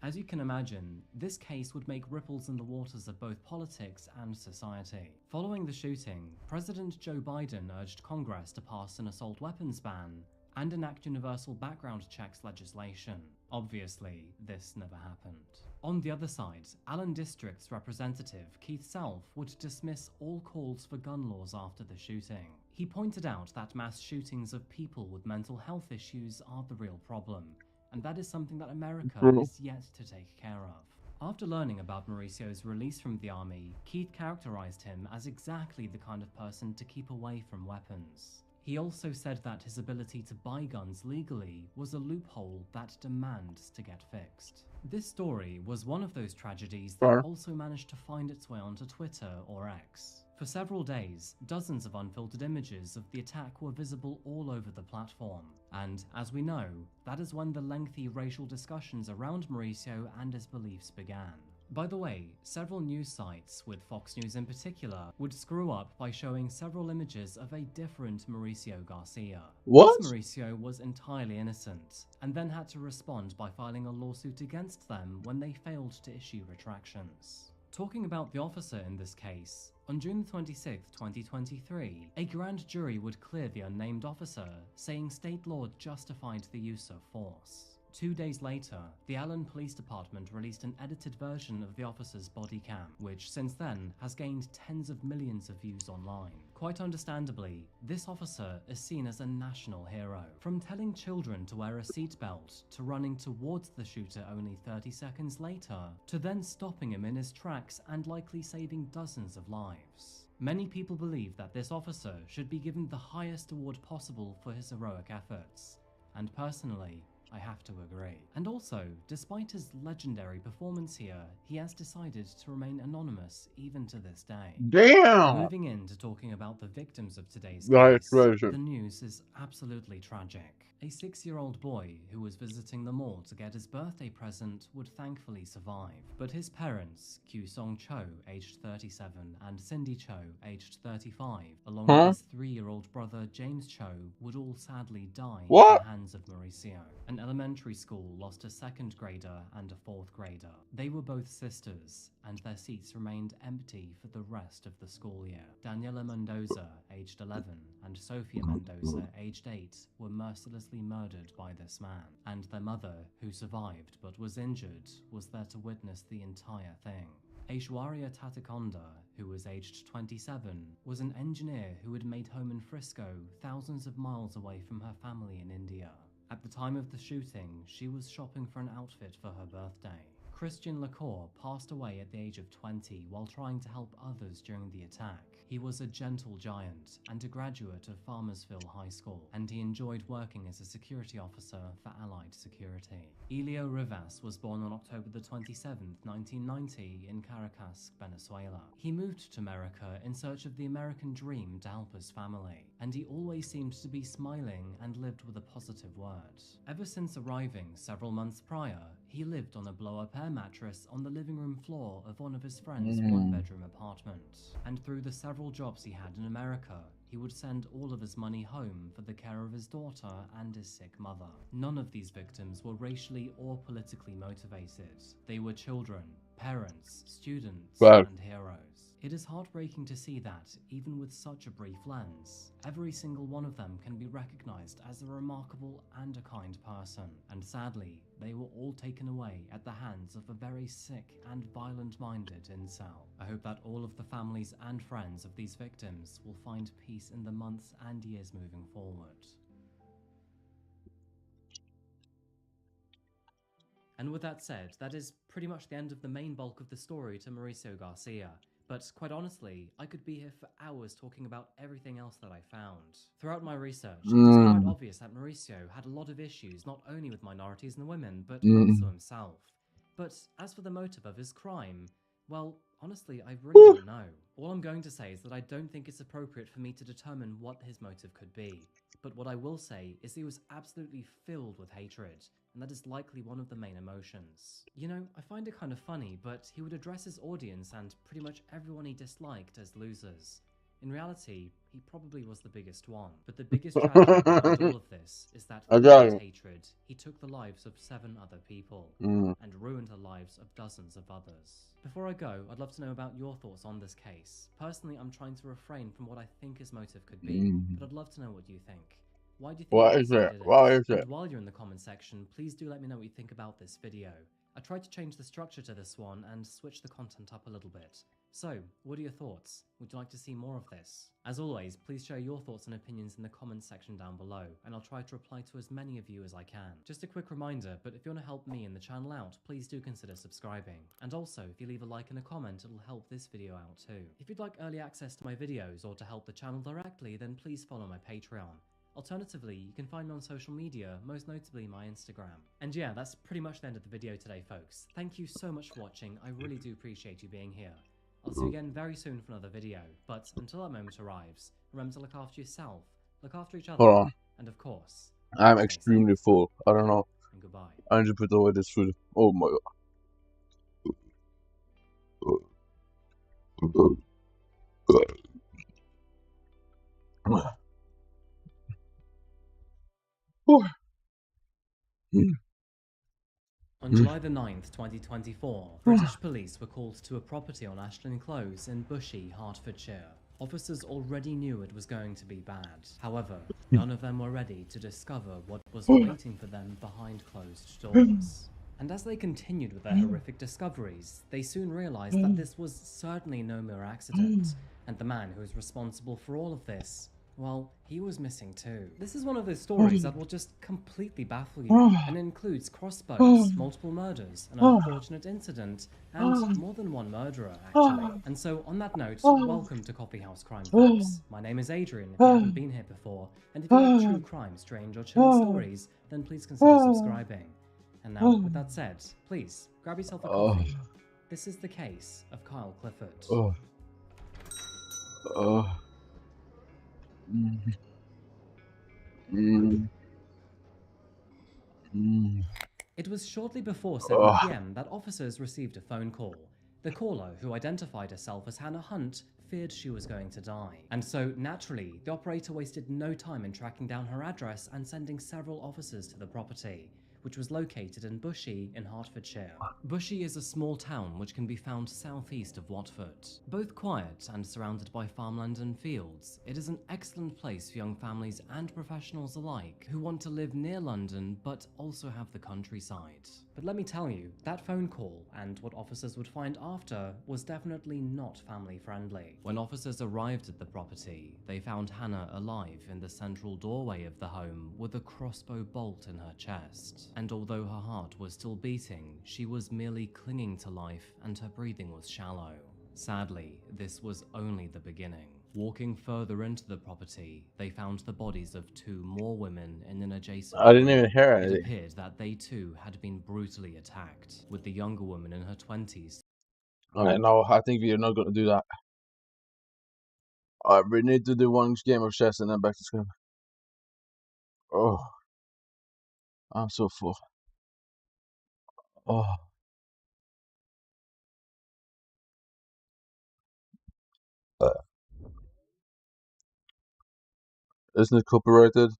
As you can imagine, this case would make ripples in the waters of both politics and society. Following the shooting, President Joe Biden urged Congress to pass an assault weapons ban and enact universal background checks legislation. Obviously, this never happened. On the other side, Allen District's representative, Keith Self, would dismiss all calls for gun laws after the shooting. He pointed out that mass shootings of people with mental health issues are the real problem, and that is something that America is yet to take care of. After learning about Mauricio's release from the army, Keith characterized him as exactly the kind of person to keep away from weapons. He also said that his ability to buy guns legally was a loophole that demands to get fixed. This story was one of those tragedies that also managed to find its way onto Twitter or X. For several days, dozens of unfiltered images of the attack were visible all over the platform. And, as we know, that is when the lengthy racial discussions around Mauricio and his beliefs began. By the way, several news sites, with Fox News in particular, would screw up by showing several images of a different Mauricio Garcia. What? This Mauricio was entirely innocent, and then had to respond by filing a lawsuit against them when they failed to issue retractions. Talking about the officer in this case, on June 26, 2023, a grand jury would clear the unnamed officer, saying state law justified the use of force. 2 days later, the Allen Police Department released an edited version of the officer's body cam, which since then has gained tens of millions of views online. Quite understandably, this officer is seen as a national hero. From telling children to wear a seatbelt, to running towards the shooter only 30 seconds later, to then stopping him in his tracks and likely saving dozens of lives. Many people believe that this officer should be given the highest award possible for his heroic efforts, and personally, I have to agree. And also, despite his legendary performance here, he has decided to remain anonymous even to this day. Damn! Moving into talking about the victims of today's That's case, crazy. the news is absolutely tragic. A 6-year-old boy who was visiting the mall to get his birthday present would thankfully survive, but his parents, Kyu Song Cho, aged 37, and Cindy Cho, aged 35, along with his 3-year-old brother James Cho, would all sadly die at the hands of Mauricio. An elementary school lost a 2nd grader and a 4th grader. They were both sisters, and their seats remained empty for the rest of the school year. Daniela Mendoza, aged 11, and Sofia Mendoza, aged 8, were mercilessly murdered by this man, and their mother, who survived but was injured, was there to witness the entire thing. Aishwarya Tatakonda, who was aged 27, was an engineer who had made home in Frisco, thousands of miles away from her family in India. At the time of the shooting, she was shopping for an outfit for her birthday. Christian Lacour passed away at the age of 20 while trying to help others during the attack. He was a gentle giant and a graduate of Farmersville High School, and he enjoyed working as a security officer for Allied Security. Elio Rivas was born on October the 27th, 1990 in Caracas, Venezuela. He moved to America in search of the American dream to help his family, and he always seemed to be smiling and lived with a positive word. Ever since arriving several months prior, he lived on a blow-up air mattress on the living room floor of one of his friend's one-bedroom apartment. And through the several jobs he had in America, he would send all of his money home for the care of his daughter and his sick mother. None of these victims were racially or politically motivated. They were children, parents, students, and heroes. It is heartbreaking to see that, even with such a brief lens, every single one of them can be recognized as a remarkable and a kind person. And sadly, they were all taken away at the hands of a very sick and violent-minded incel. I hope that all of the families and friends of these victims will find peace in the months and years moving forward. And with that said, that is pretty much the end of the main bulk of the story to Mauricio Garcia. But quite honestly, I could be here for hours talking about everything else that I found. Throughout my research, it was quite obvious that Mauricio had a lot of issues not only with minorities and women, but also himself. But as for the motive of his crime, well, honestly, I really don't know. All I'm going to say is that I don't think it's appropriate for me to determine what his motive could be. But what I will say is he was absolutely filled with hatred, and that is likely one of the main emotions. You know, I find it kind of funny, but he would address his audience and pretty much everyone he disliked as losers. In reality, he probably was the biggest one. But the biggest tragedy behind all of this is that through his hatred, he took the lives of 7 other people, and ruined the lives of dozens of others. Before I go, I'd love to know about your thoughts on this case. Personally, I'm trying to refrain from what I think his motive could be, but I'd love to know what you think. Why do you think What is it? What is it? And while you're in the comment section, please do let me know what you think about this video. I tried to change the structure to this one and switch the content up a little bit. So, what are your thoughts? Would you like to see more of this? As always, please share your thoughts and opinions in the comments section down below, and I'll try to reply to as many of you as I can. Just a quick reminder, but if you want to help me and the channel out, please do consider subscribing. And also, if you leave a like and a comment, it'll help this video out too. If you'd like early access to my videos or to help the channel directly, then please follow my Patreon. Alternatively, you can find me on social media, most notably my Instagram. And yeah, that's pretty much the end of the video today, folks. Thank you so much for watching, I really do appreciate you being here. I'll see you again very soon for another video, but until that moment arrives, remember to look after yourself, look after each other, and of course, I'm extremely full. I don't know. And goodbye. I need to put away this food. Oh my god. On July the 9th, 2024, British police were called to a property on Ashton Close in Bushey, Hertfordshire. Officers already knew it was going to be bad. However, none of them were ready to discover what was waiting for them behind closed doors. And as they continued with their horrific discoveries, they soon realized that this was certainly no mere accident, and the man who was responsible for all of this Well, he was missing too. This is one of those stories that will just completely baffle you, and includes crossbows, multiple murders, an unfortunate incident, and more than one murderer, actually. And so, on that note, welcome to Coffeehouse Crime, folks. My name is Adrian, if you haven't been here before, and if you like true crime, strange, or chilling stories, then please consider subscribing. And now, with that said, please, grab yourself a coffee. This is the case of Kyle Clifford. It was shortly before 7 p.m. that officers received a phone call. The caller, who identified herself as Hannah Hunt, feared she was going to die. And so, naturally, the operator wasted no time in tracking down her address and sending several officers to the property, which was located in Bushey in Hertfordshire. Bushey is a small town which can be found southeast of Watford. Both quiet and surrounded by farmland and fields, it is an excellent place for young families and professionals alike who want to live near London but also have the countryside. But let me tell you, that phone call and what officers would find after was definitely not family friendly. When officers arrived at the property, they found Hannah alive in the central doorway of the home with a crossbow bolt in her chest. And although her heart was still beating, she was merely clinging to life and her breathing was shallow. Sadly, this was only the beginning. Walking further into the property, they found the bodies of 2 more women in an adjacent I didn't room. even hear It it. appeared that they too had been brutally attacked, with the younger woman in her 20s. Alright, no, I think we are not gonna do that. Alright, we need to do one game of chess and then back to Skype. Oh, I'm so full. Oh. Isn't it copyrighted?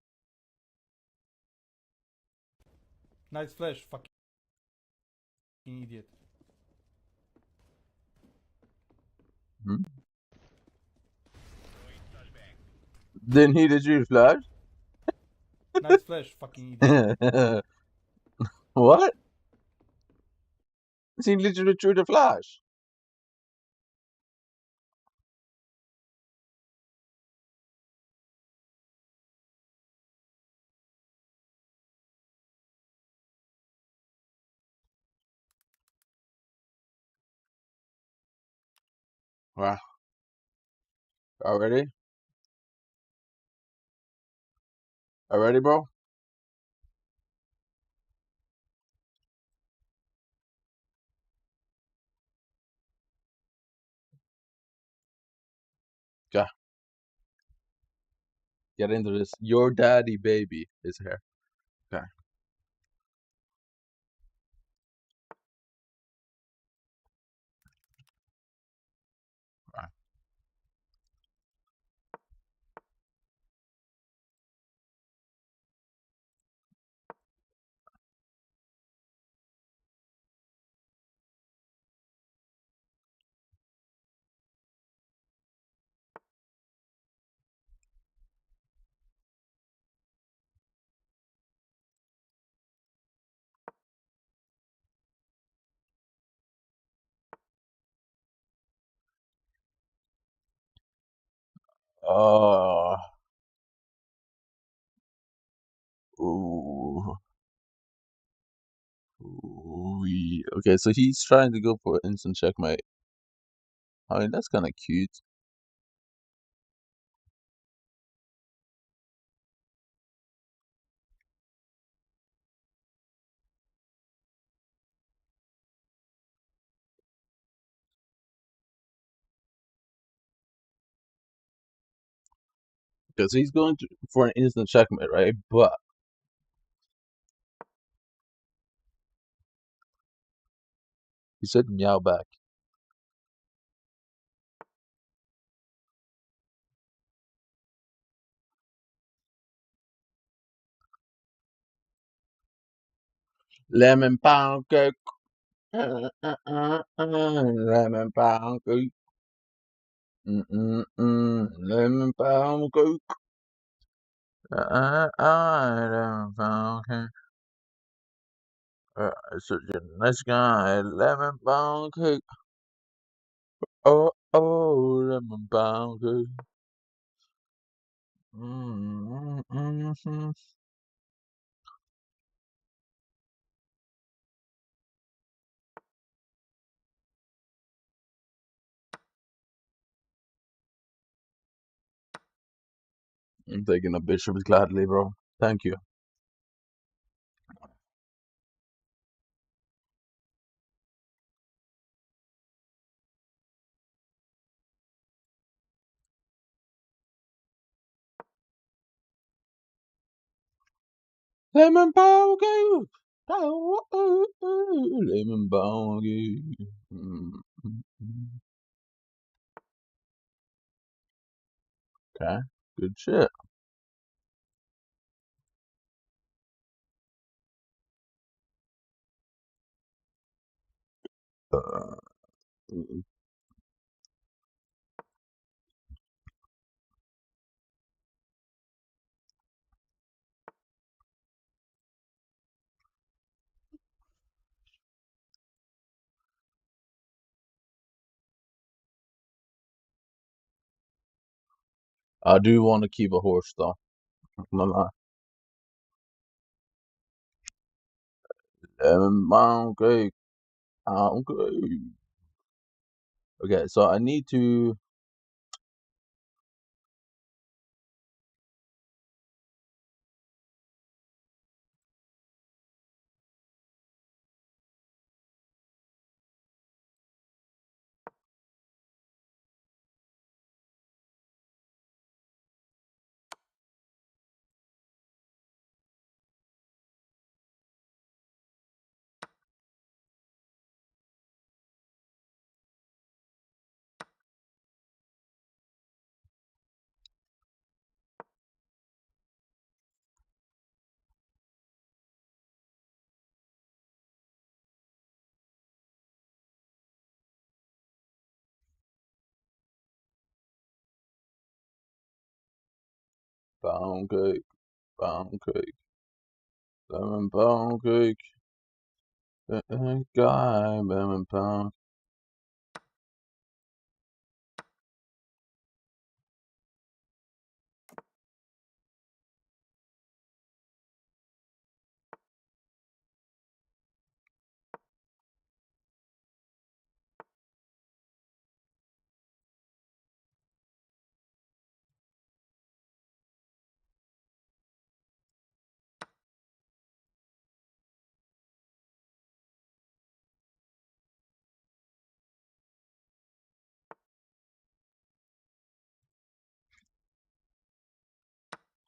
Nice flash, fucking idiot. Hmm? Didn't he did you flash? Nice flash, fucking idiot. What? He literally threw the flash. Wow. Already? Already, bro? Okay. Get into this. Your daddy baby is here. Okay. Right. Uh, ooh. Okay, so he's trying to go for instant checkmate. I mean, that's kind of cute. Because he's going for an instant checkmate, right? But he said meow back. Lemon pound cake. Lemon pound cake. Lemon pound cake. Lemon pound cake. Such a nice guy. Lemon pound cake. Oh, lemon pound cake. I'm taking a bishop gladly, bro. Thank you. Lemon bogey. Lemon bogey. Okay, good shit. I do want to keep a horse though. Not gonna lie. Lemon bogey. Okay. Okay, so I need to. Pound cake, pound cake, lemon pound cake, guy, lemon pound.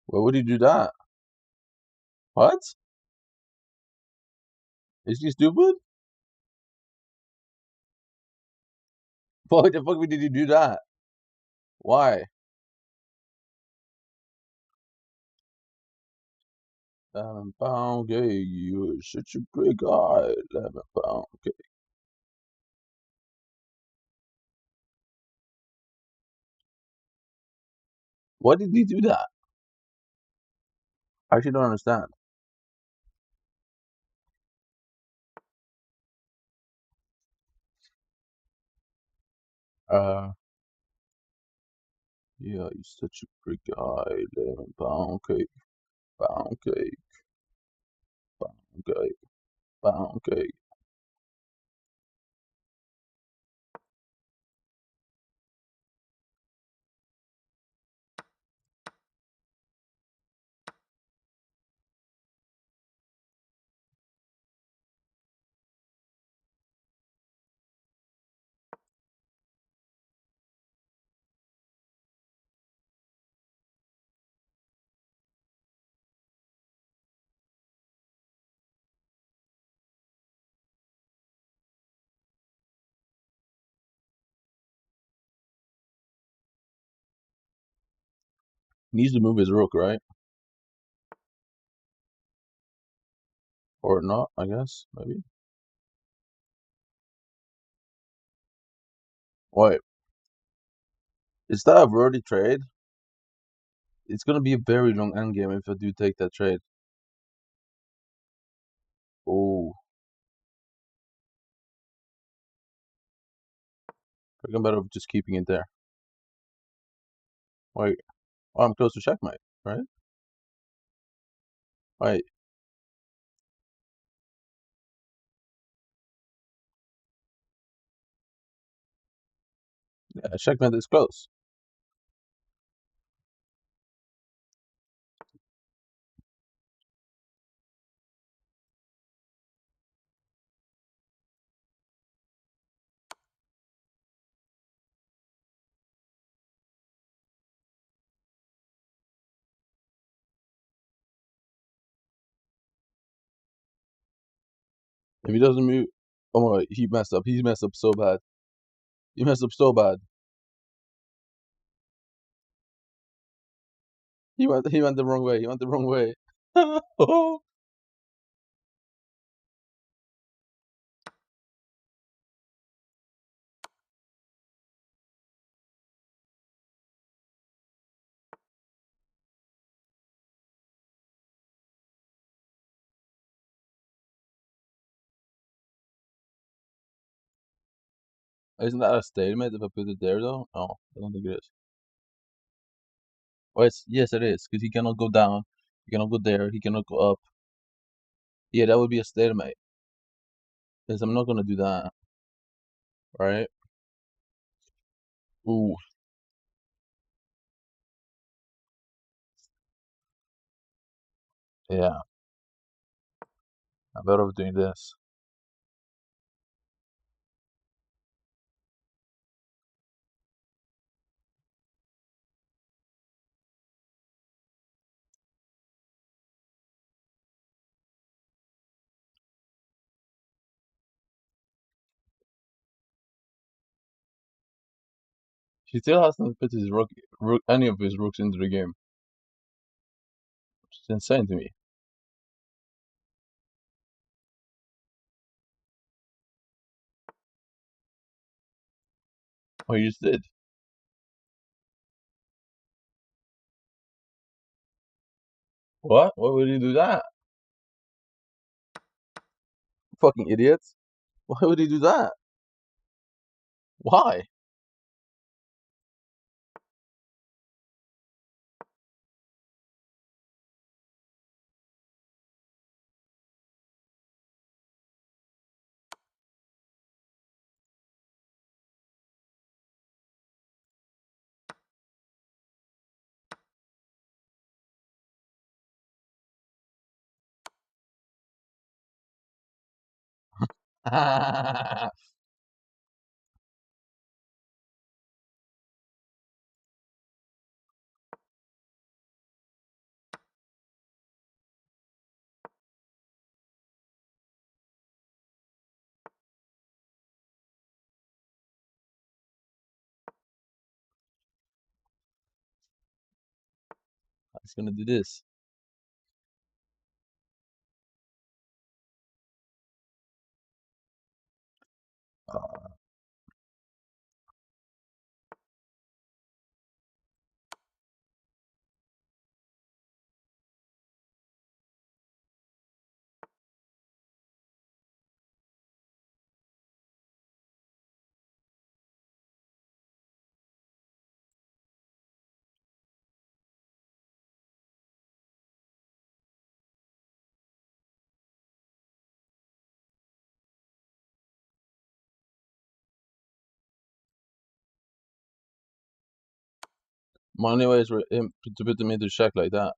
Why would he do that? What? Is he stupid? Why the fuck did he do that? Why? Lemon pound cake, you're such a great guy. Lemon pound cake. Why did he do that? I actually don't understand. Yeah, you're such a great guy. Lemon pound cake, pound cake, pound cake, pound cake. He needs to move his rook, right? Or not, I guess, maybe. Wait, is that a worthy trade? It's gonna be a very long endgame if I do take that trade. Oh, I'm better off just keeping it there. Wait, Oh, I'm close to checkmate, right? Right. Yeah, checkmate is close. If he doesn't move, oh my, he messed up. He messed up so bad. He messed up so bad. He went the wrong way. He went the wrong way. Oh. Isn't that a stalemate if I put it there though? No, I don't think it is. Oh, yes, it is, because he cannot go down, he cannot go there, he cannot go up. Yeah, that would be a stalemate. Because I'm not gonna do that. Right? Ooh, yeah. I'm better off doing this. He still hasn't put his any of his rooks into the game. Which is insane to me. Oh, he just did. What? Why would he do that? Fucking idiots. Why would he do that? Why? He's gonna do this. My only way is for him to put them into check like that.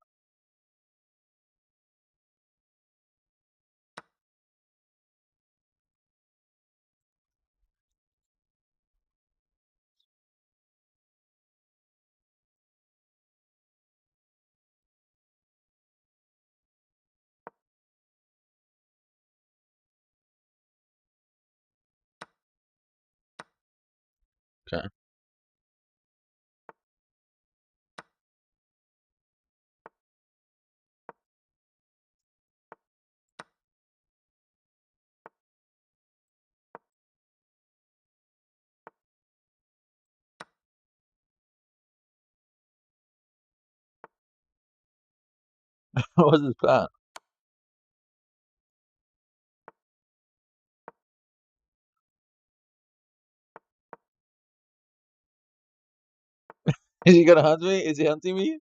Okay. What's his plan? Is he gonna hunt me? Is he hunting me?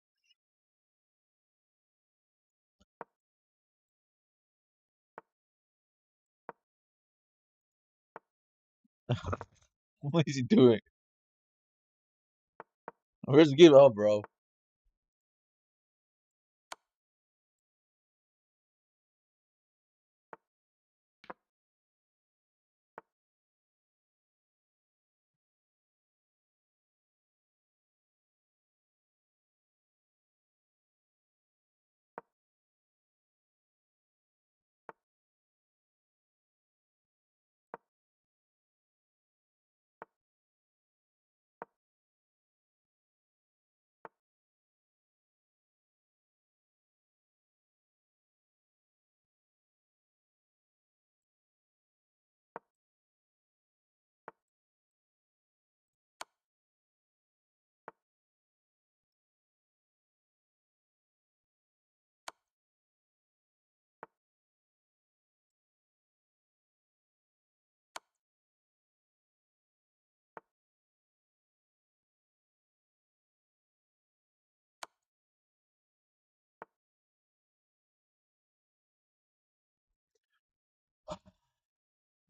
What is he doing? Where's the give up, bro?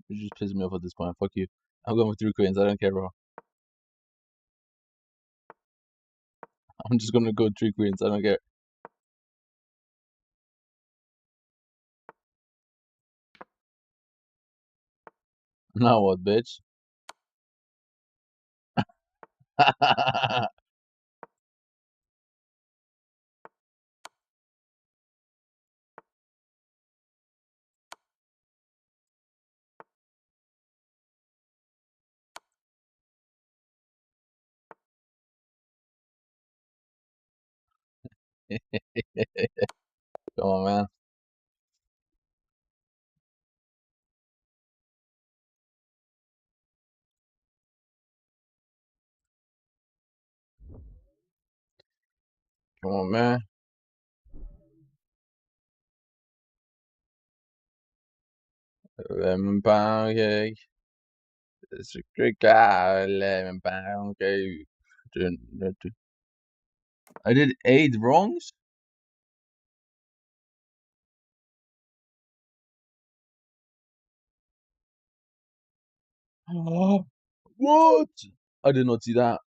You're just pissing me off at this point. Fuck you. I'm going with 3 queens. I don't care, bro. I'm just gonna go 3 queens. I don't care. Now what, bitch? Come on, man. Come on, man. Lemon pancake. It's a great guy. Lemon pancake. I did 8 wrongs? What? I did not see that.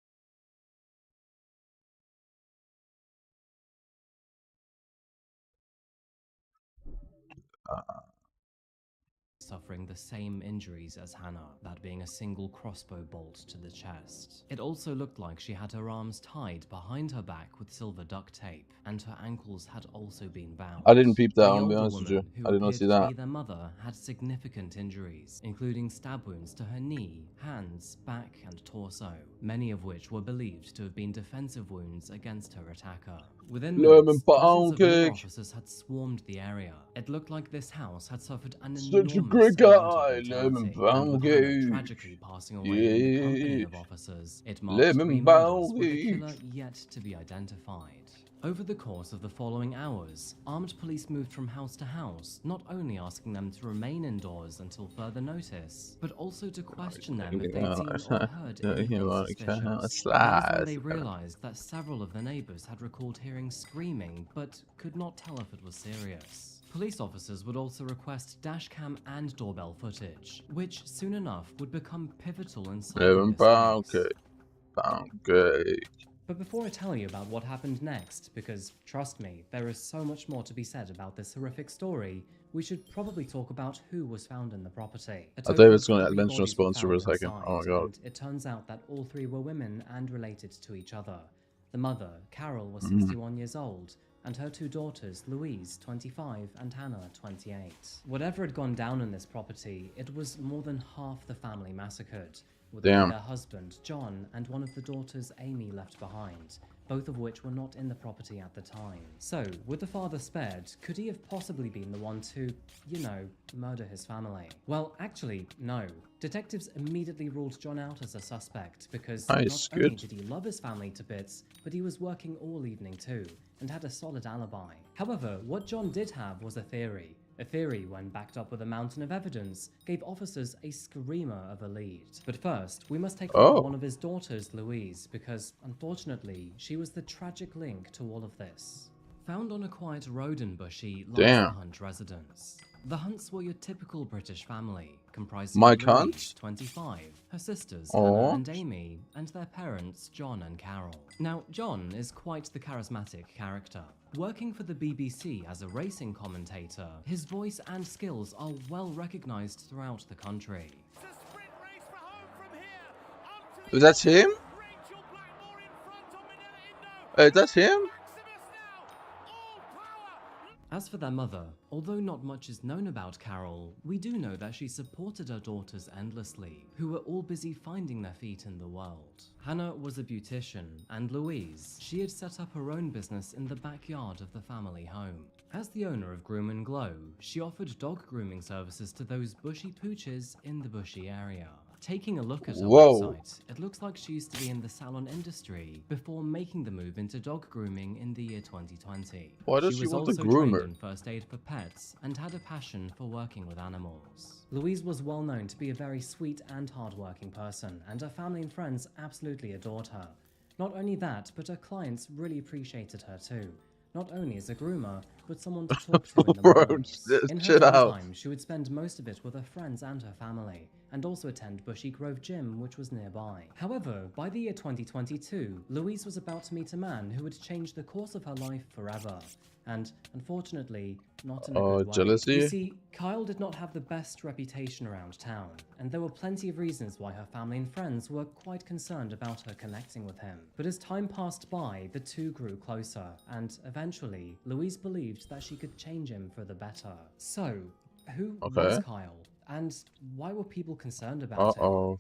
Suffering the same injuries as Hannah, that being a single crossbow bolt to the chest. It also looked like she had her arms tied behind her back with silver duct tape, and her ankles had also been bound. I didn't peep that, The I'll be older honest with you. woman, who I did not appeared see to that. be their mother, had significant injuries, including stab wounds to her knee, hands, back, and torso, many of which were believed to have been defensive wounds against her attacker. Within Lemon minutes, dozens of more pancake. officers had swarmed the area. It looked like this house had suffered an Such a enormous great amount of guy. Lemon brutality, and with Hannah pancake. tragically passing away in the company Yeah. of officers, it marked Lemon 3 murders with the pancake. killer yet to be identified. Over the course of the following hours, armed police moved from house to house, not only asking them to remain indoors until further notice, but also to question them if they'd seen or heard anything suspicious. That is when they realized that several of the neighbors had recalled hearing screaming, but could not tell if it was serious. Police officers would also request dashcam and doorbell footage, which soon enough would become pivotal in solving Lemon this case. pancake. But before I tell you about what happened next, because trust me, there is so much more to be said about this horrific story, we should probably talk about who was found in the property. I thought it was going to mention a sponsor for a second. Oh my god. And it turns out that all 3 were women and related to each other. The mother, Carol, was 61 years old, and her 2 daughters, Louise, 25, and Hannah, 28. Whatever had gone down in this property, it was more than half the family massacred, with only their husband, John, and one of the daughters, Amy, left behind, both of which were not in the property at the time. So, with the father spared, could he have possibly been the one to, you know, murder his family? Well, actually, no. Detectives immediately ruled John out as a suspect because not only did he love his family to bits, but he was working all evening too, and had a solid alibi. However, what John did have was a theory. A theory, when backed up with a mountain of evidence, gave officers a screamer of a lead. But first, we must take a look at one of his daughters, Louise, because, unfortunately, she was the tragic link to all of this. Found on a quiet road in bushy Lobster Hunt residence. The Hunts were your typical British family, comprising Mike Louise, Hunt? 25, her sisters Aw. Hannah and Amy, and their parents John and Carol. Now, John is quite the charismatic character. Working for the BBC as a racing commentator, his voice and skills are well recognised throughout the country. That's him? That's him? As for their mother, although not much is known about Carol, we do know that she supported her daughters endlessly, who were all busy finding their feet in the world. Hannah was a beautician, and Louise, she had set up her own business in the backyard of the family home. As the owner of Groom and Glow, she offered dog grooming services to those bushy pooches in the bushy area. Taking a look at her website, it looks like she used to be in the salon industry before making the move into dog grooming in the year 2020. Why does She she was want a also trained groomer? in first aid for pets and had a passion for working with animals. Louise was well known to be a very sweet and hardworking person, and her family and friends absolutely adored her. Not only that, but her clients really appreciated her too. Not only as a groomer, but someone to talk to in the Bro, mornings. In her chill out. downtime, she would spend most of it with her friends and her family, and also attend Bushy Grove Gym, which was nearby. However, by the year 2022, Louise was about to meet a man who would change the course of her life forever. And, unfortunately, not in a good way. Jealousy? You see, Kyle did not have the best reputation around town, and there were plenty of reasons why her family and friends were quite concerned about her connecting with him. But as time passed by, the two grew closer, and eventually, Louise believed that she could change him for the better. So, who was Kyle? And why were people concerned about him?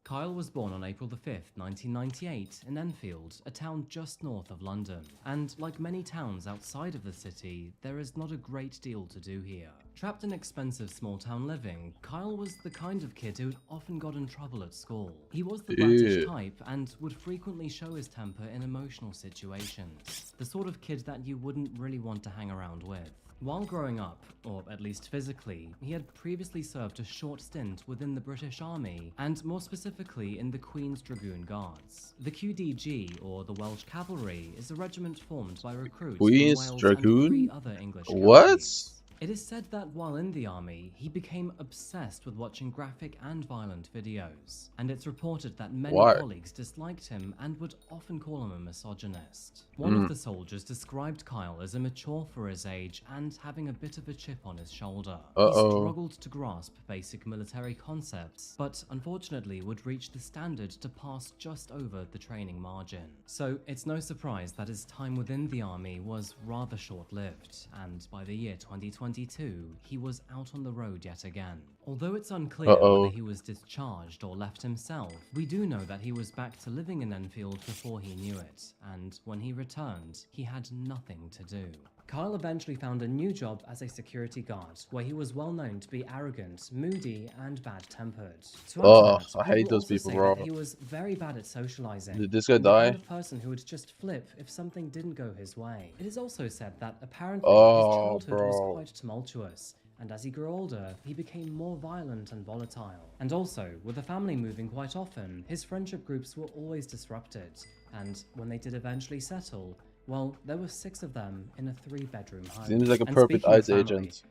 Kyle was born on April the 5th, 1998 in Enfield, a town just north of London. And like many towns outside of the city, there is not a great deal to do here. Trapped in expensive small town living, Kyle was the kind of kid who often got in trouble at school. He was the brattish type and would frequently show his temper in emotional situations. The sort of kid that you wouldn't really want to hang around with. While growing up, or at least physically, he had previously served a short stint within the British Army, and more specifically in the Queen's Dragoon Guards. The QDG, or the Welsh Cavalry, is a regiment formed by recruits from Wales and 3 other English counties. It is said that while in the army, he became obsessed with watching graphic and violent videos, and it's reported that many colleagues disliked him and would often call him a misogynist. One of the soldiers described Kyle as immature for his age and having a bit of a chip on his shoulder. He struggled to grasp basic military concepts, but unfortunately would reach the standard to pass just over the training margin. So it's no surprise that his time within the army was rather short-lived, and by the year 2022, he was out on the road yet again. Although it's unclear whether he was discharged or left himself, we do know that he was back to living in Enfield before he knew it, and when he returned, he had nothing to do. Kyle eventually found a new job as a security guard, where he was well known to be arrogant, moody, and bad-tempered. I hate those people, bro. He was very bad at socializing. Did this guy The die? kind of person who would just flip if something didn't go his way. It is also said that apparently his childhood was quite tumultuous, and as he grew older, he became more violent and volatile. And also, with the family moving quite often, his friendship groups were always disrupted, and when they did eventually settle, well, there were 6 of them in a 3-bedroom home. Seems like a And perfect speaking of ICE agent.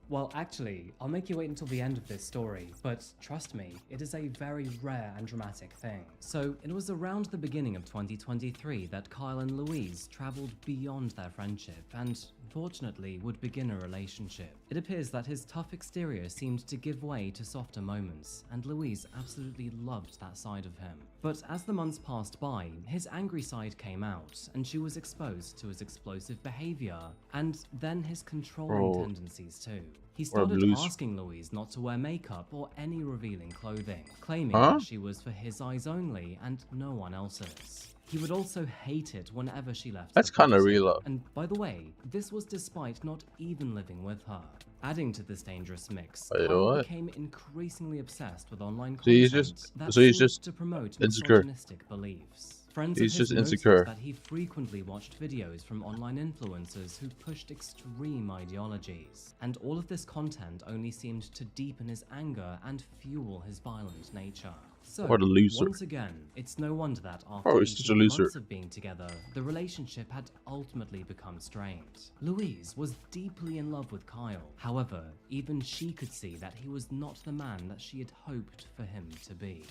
Well, actually, I'll make you wait until the end of this story, but trust me, it is a very rare and dramatic thing. So, it was around the beginning of 2023 that Kyle and Louise travelled beyond their friendship and, unfortunately, would begin a relationship. It appears that his tough exterior seemed to give way to softer moments, and Louise absolutely loved that side of him. But as the months passed by, his angry side came out, and she was exposed to his explosive behaviour, and then his controlling tendencies too. He started asking Louise not to wear makeup or any revealing clothing, claiming that she was for his eyes only and no one else's. He would also hate it whenever she left. That's kind of real. And by the way, this was despite not even living with her. Adding to this dangerous mix, Kyle became increasingly obsessed with online content that seemed to promote misogynistic beliefs. Friends He's of just his noticed insecure. that he frequently watched videos from online influencers who pushed extreme ideologies, and all of this content only seemed to deepen his anger and fuel his violent nature. So, What a loser. once again, it's no wonder that after Oh, he's such a 18 loser. months of being together, the relationship had ultimately become strained. Louise was deeply in love with Kyle. However, even she could see that he was not the man that she had hoped for him to be.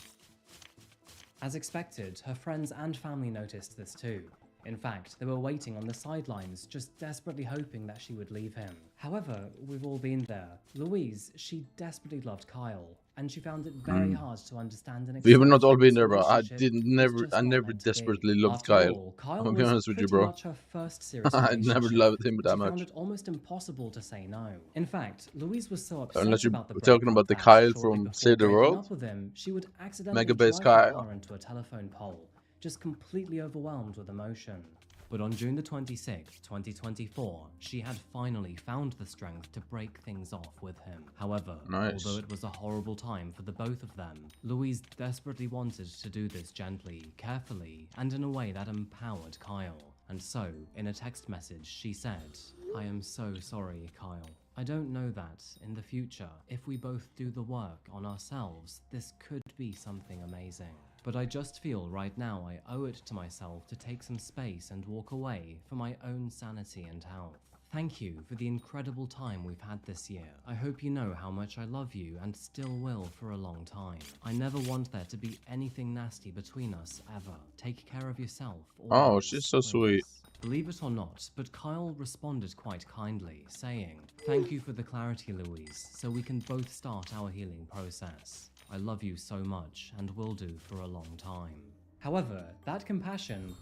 As expected, her friends and family noticed this too. In fact, they were waiting on the sidelines, just desperately hoping that she would leave him. However, we've all been there. Louise, she desperately loved Kyle, and she found it very hard to understand and We have accept not all that been this there, bro. I relationship was just I not never meant to be. desperately loved After Kyle. all, Kyle I'm gonna be was honest with you, pretty bro. much her first serious I'd never relationship. loved him that She much. found it almost impossible to say no. In fact, Louise was so upset Unless you're about the talking breakup about the that Kyle shortly from before Save the breaking World. up with him, she would accidentally Mega Base drive her Kyle. car into a telephone pole, just completely overwhelmed with emotion. But on June the 26th, 2024, she had finally found the strength to break things off with him. However, Nice. although it was a horrible time for the both of them, Louise desperately wanted to do this gently, carefully, and in a way that empowered Kyle. And so, in a text message, she said, "I am so sorry, Kyle. I don't know that, in the future, if we both do the work on ourselves, this could be something amazing. But I just feel right now I owe it to myself to take some space and walk away for my own sanity and health. Thank you for the incredible time we've had this year. I hope you know how much I love you and still will for a long time. I never want there to be anything nasty between us ever. Take care of yourself. Oh, always, she's so please." sweet. Believe it or not, but Kyle responded quite kindly, saying, "Thank you for the clarity, Louise, so we can both start our healing process. I love you so much and will do for a long time." However, that compassion,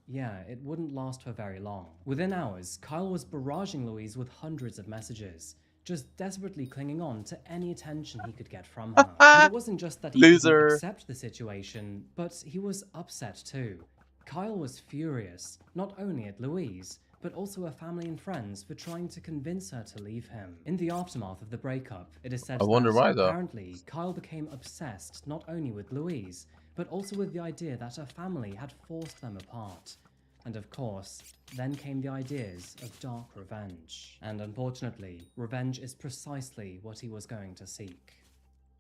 yeah, it wouldn't last for very long. Within hours, Kyle was barraging Louise with hundreds of messages, just desperately clinging on to any attention he could get from her. And it wasn't just that he couldn't Loser. accept the situation, but he was upset too. Kyle was furious, not only at Louise, but also her family and friends for trying to convince her to leave him. In the aftermath of the breakup, it is said I wonder that why, though. apparently Kyle became obsessed not only with Louise, but also with the idea that her family had forced them apart. And of course, then came the ideas of dark revenge. And unfortunately, revenge is precisely what he was going to seek.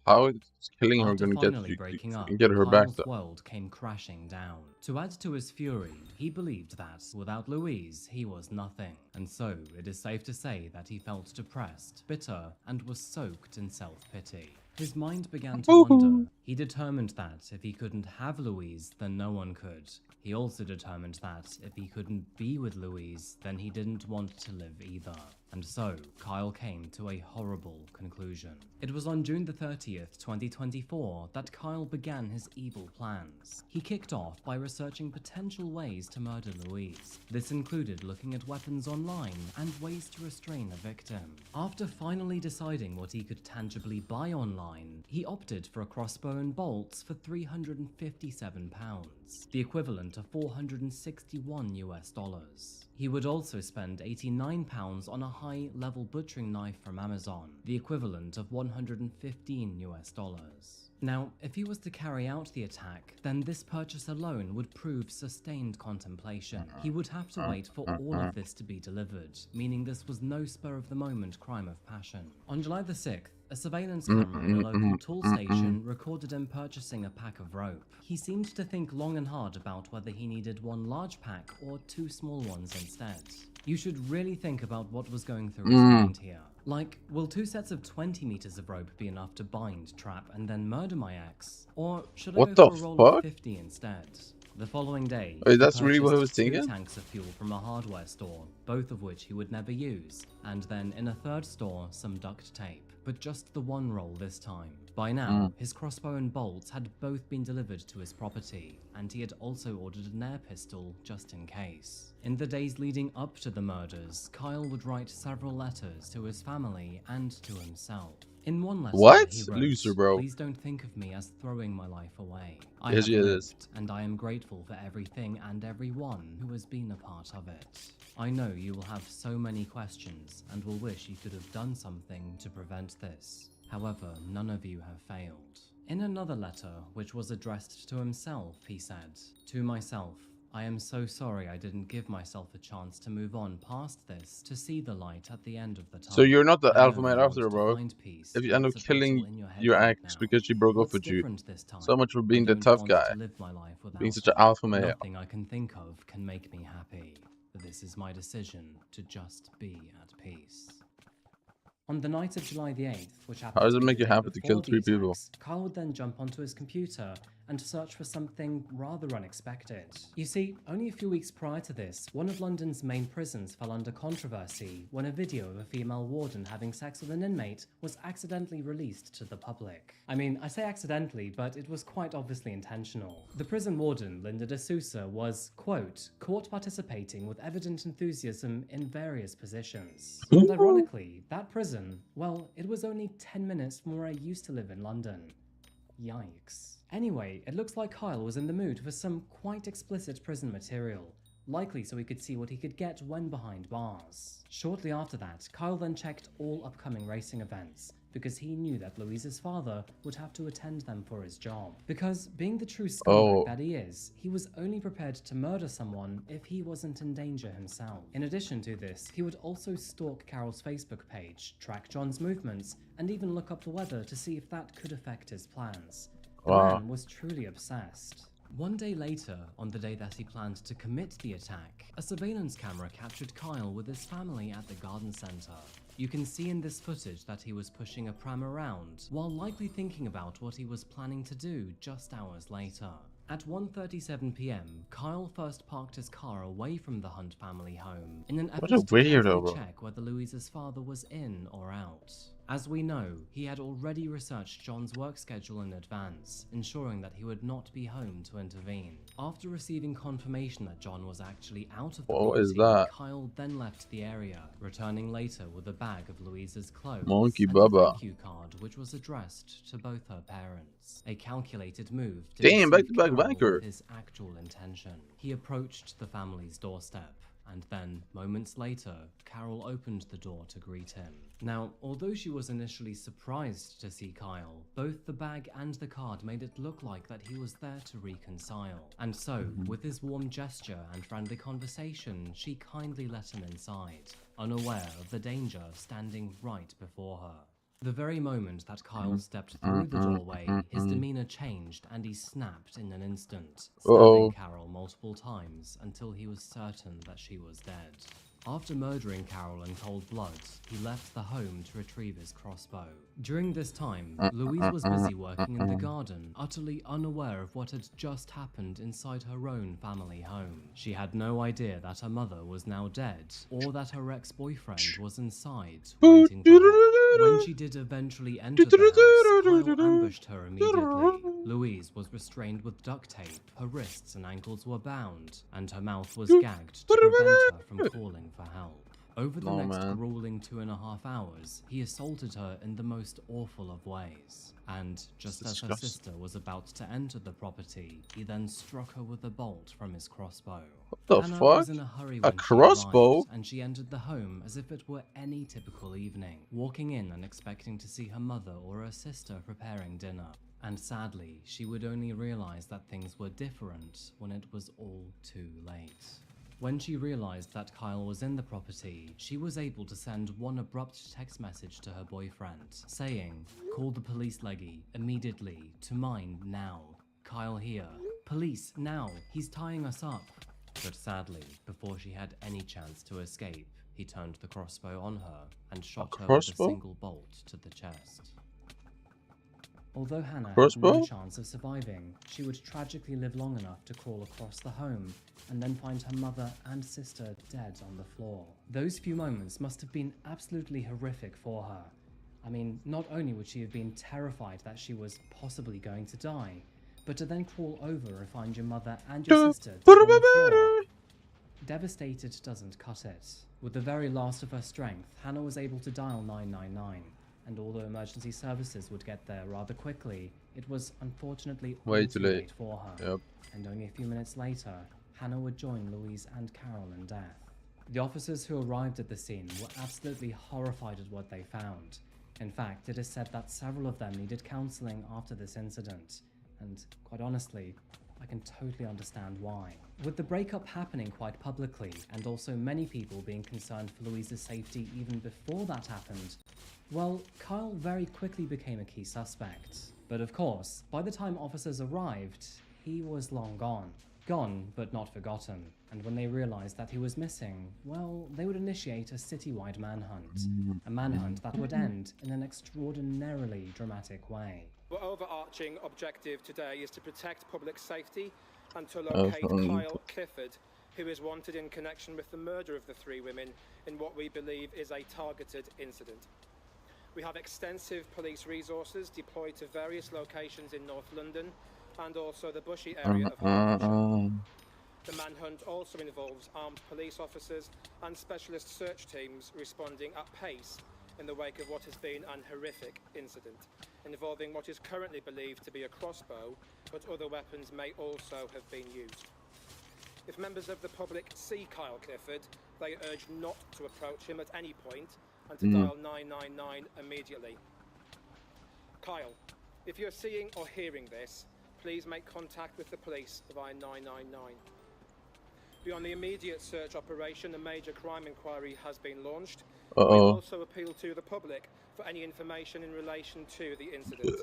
How is killing her After gonna finally breaking up, get her back Kyle's though? world came crashing down. To add to his fury, he believed that without Louise, he was nothing. And so, it is safe to say that he felt depressed, bitter, and was soaked in self-pity. His mind began to wander. He determined that if he couldn't have Louise, then no one could. He also determined that if he couldn't be with Louise, then he didn't want to live either. And so, Kyle came to a horrible conclusion. It was on June the 30th, 2024, that Kyle began his evil plans. He kicked off by researching potential ways to murder Louise. This included looking at weapons online and ways to restrain a victim. After finally deciding what he could tangibly buy online, he opted for a crossbow and bolts for £357, the equivalent of $461 US. He would also spend £89 on a high-level butchering knife from Amazon, the equivalent of $115 US. Now, if he was to carry out the attack, then this purchase alone would prove sustained contemplation. He would have to wait for all of this to be delivered, meaning this was no spur-of-the-moment crime of passion. On July the 6th, a surveillance camera in a local tool station recorded him purchasing a pack of rope. He seemed to think long and hard about whether he needed one large pack or two small ones instead. You should really think about what was going through his mind here. Like, will 2 sets of 20 meters of rope be enough to bind, trap, and then murder my ex? Or should I What go the for a roll fuck? of 50 instead? The following day, Wait, he that's really what I was purchased 2 thinking? tanks of fuel from a hardware store, both of which he would never use, and then in a third store, some duct tape. But just the one roll this time. By now, his crossbow and bolts had both been delivered to his property, and he had also ordered an air pistol just in case. In the days leading up to the murders, Kyle would write several letters to his family and to himself. In one letter, What? he wrote, Loser, bro. "Please don't think of me as throwing my life away. I Yes, have it lived, is. and I am grateful for everything and everyone who has been a part of it. I know you will have so many questions and will wish you could have done something to prevent this. However, none of you have failed. In another letter, which was addressed to himself, he said, "To myself, I am so sorry I didn't give myself a chance to move on past this, to see the light at the end of the tunnel. So you're not the I alpha know male you after, want to bro. find peace, If you but end up it's a killing battle in your head your right ex now. because she broke up What's with you. different this time? So much for I being the don't tough want guy. to live my life without Being such her. an alpha male. Nothing I can think of can make me happy. This is my decision to just be at peace." On the night of July the 8th, which How happened does to it be make the you day happy to kill before the 3 people? attacks, Kyle would then jump onto his computer and search for something rather unexpected. You see, only a few weeks prior to this, one of London's main prisons fell under controversy when a video of a female warden having sex with an inmate was accidentally released to the public. I mean, I say accidentally, but it was quite obviously intentional. The prison warden, Linda D'Souza, was, quote, "caught participating with evident enthusiasm in various positions." And ironically, that prison, well, it was only 10 minutes from where I used to live in London. Yikes. Anyway, it looks like Kyle was in the mood for some quite explicit prison material, likely so he could see what he could get when behind bars. Shortly after that, Kyle then checked all upcoming racing events, because he knew that Louise's father would have to attend them for his job. Because, being the true scumbag that he is, he was only prepared to murder someone if he wasn't in danger himself. In addition to this, he would also stalk Carol's Facebook page, track John's movements, and even look up the weather to see if that could affect his plans. The man was truly obsessed. One day later, on the day that he planned to commit the attack, a surveillance camera captured Kyle with his family at the garden center. You can see in this footage that he was pushing a pram around, while likely thinking about what he was planning to do just hours later. At 1:37 PM, Kyle first parked his car away from the Hunt family home in an effort to carefully check whether Louise's father was in or out. As we know, he had already researched John's work schedule in advance, ensuring that he would not be home to intervene. After receiving confirmation that John was actually out of the property, Kyle then left the area, returning later with a bag of Louise's clothes Monkey and Baba. a thank you card which was addressed to both her parents. A calculated move to Damn, deceive back-to-back Carol banker. with his actual intention. He approached the family's doorstep, and then, moments later, Carol opened the door to greet him. Now, although she was initially surprised to see Kyle, both the bag and the card made it look like that he was there to reconcile. And so, with his warm gesture and friendly conversation, she kindly let him inside, unaware of the danger standing right before her. The very moment that Kyle stepped through the doorway, his demeanor changed and he snapped in an instant, stabbing Carol multiple times until he was certain that she was dead. After murdering Carol in cold blood, he left the home to retrieve his crossbow. During this time, Louise was busy working in the garden, utterly unaware of what had just happened inside her own family home. She had no idea that her mother was now dead, or that her ex-boyfriend was inside, waiting for her. When she did eventually enter the house, Kyle ambushed her immediately. Louise was restrained with duct tape, her wrists and ankles were bound, and her mouth was gagged to prevent her from calling for help. Over the next grueling 2.5 hours, he assaulted her in the most awful of ways. And just as her sister was about to enter the property, he then struck her with a bolt from his crossbow. What the Hannah fuck? was in a hurry A when crossbow? she arrived, and she entered the home as if it were any typical evening, walking in and expecting to see her mother or her sister preparing dinner. And sadly, she would only realize that things were different when it was all too late. When she realized that Kyle was in the property, she was able to send one abrupt text message to her boyfriend, saying, "Call the police, Leggy, immediately, to mine, now. Kyle here. Police, now, he's tying us up." But sadly, before she had any chance to escape, he turned the crossbow on her and shot her with a single bolt to the chest. Although Hannah had no chance of surviving, she would tragically live long enough to crawl across the home and then find her mother and sister dead on the floor. Those few moments must have been absolutely horrific for her. I mean, not only would she have been terrified that she was possibly going to die, but to then crawl over and find your mother and your sister dead on the floor. Devastated doesn't cut it. With the very last of her strength, Hannah was able to dial 999. And although emergency services would get there rather quickly, it was unfortunately way too late for her. Yep. And only a few minutes later, Hannah would join Louise and Carol in death. The officers who arrived at the scene were absolutely horrified at what they found. In fact, it is said that several of them needed counseling after this incident, and quite honestly, I can totally understand why. With the breakup happening quite publicly, and also many people being concerned for Louise's safety even before that happened, well, Kyle very quickly became a key suspect. But of course, by the time officers arrived, he was long gone. Gone, but not forgotten. And when they realized that he was missing, well, they would initiate a citywide manhunt. A manhunt that would end in an extraordinarily dramatic way. Our overarching objective today is to protect public safety and to locate Kyle Clifford, who is wanted in connection with the murder of the 3 women in what we believe is a targeted incident. We have extensive police resources deployed to various locations in North London and also the Bushy area of Hertfordshire. The manhunt also involves armed police officers and specialist search teams responding at pace in the wake of what has been an horrific incident, involving what is currently believed to be a crossbow, but other weapons may also have been used. If members of the public see Kyle Clifford, they urge not to approach him at any point and to dial 999 immediately. Kyle, if you're seeing or hearing this, please make contact with the police via 999. Beyond the immediate search operation, a major crime inquiry has been launched. We also appeal to the public for any information in relation to the incident.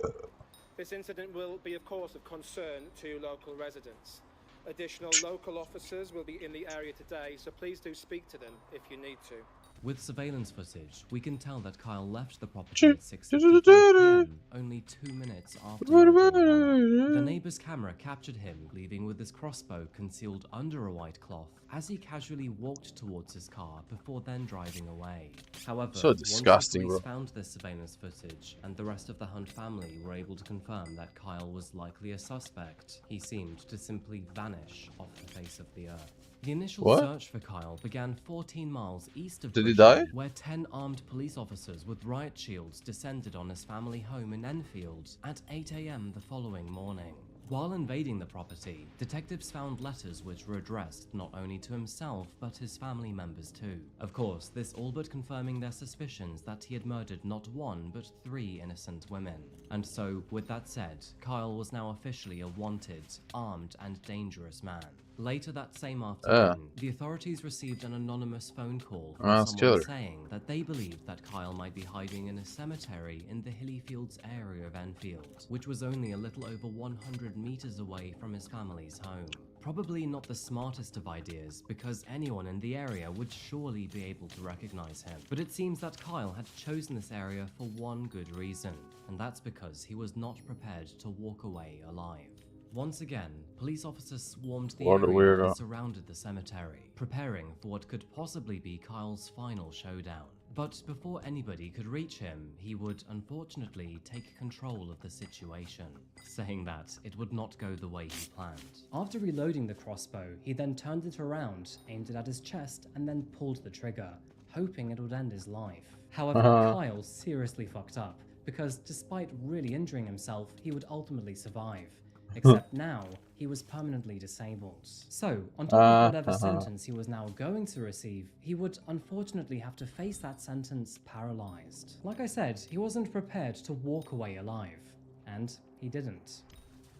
This incident will be, of course, of concern to local residents. Additional local officers will be in the area today, so please do speak to them if you need to. With surveillance footage, we can tell that Kyle left the property at 6:55 PM, only 2 minutes after murdering Hannah. The neighbor's camera captured him leaving with his crossbow concealed under a white cloth as he casually walked towards his car before then driving away. However, so disgusting, once the police bro. found this surveillance footage and the rest of the Hunt family were able to confirm that Kyle was likely a suspect, he seemed to simply vanish off the face of the earth. The initial search for Kyle began 14 miles east of Bushy, where 10 armed police officers with riot shields descended on his family home in Enfield at 8 AM the following morning. While invading the property, detectives found letters which were addressed not only to himself but his family members too. Of course, this all but confirming their suspicions that he had murdered not 1 but 3 innocent women. And so, with that said, Kyle was now officially a wanted, armed and dangerous man. Later that same afternoon, the authorities received an anonymous phone call from someone saying that they believed that Kyle might be hiding in a cemetery in the Hillyfields area of Enfield, which was only a little over 100 meters away from his family's home. Probably not the smartest of ideas, because anyone in the area would surely be able to recognize him. But it seems that Kyle had chosen this area for one good reason, and that's because he was not prepared to walk away alive. Once again, police officers swarmed the area and surrounded the cemetery, preparing for what could possibly be Kyle's final showdown. But before anybody could reach him, he would unfortunately take control of the situation, saying that it would not go the way he planned. After reloading the crossbow, he then turned it around, aimed it at his chest, and then pulled the trigger, hoping it would end his life. However, Kyle seriously fucked up, because despite really injuring himself, he would ultimately survive. Except now, he was permanently disabled. So, on top of whatever sentence he was now going to receive, he would unfortunately have to face that sentence paralyzed. Like I said, he wasn't prepared to walk away alive. And he didn't.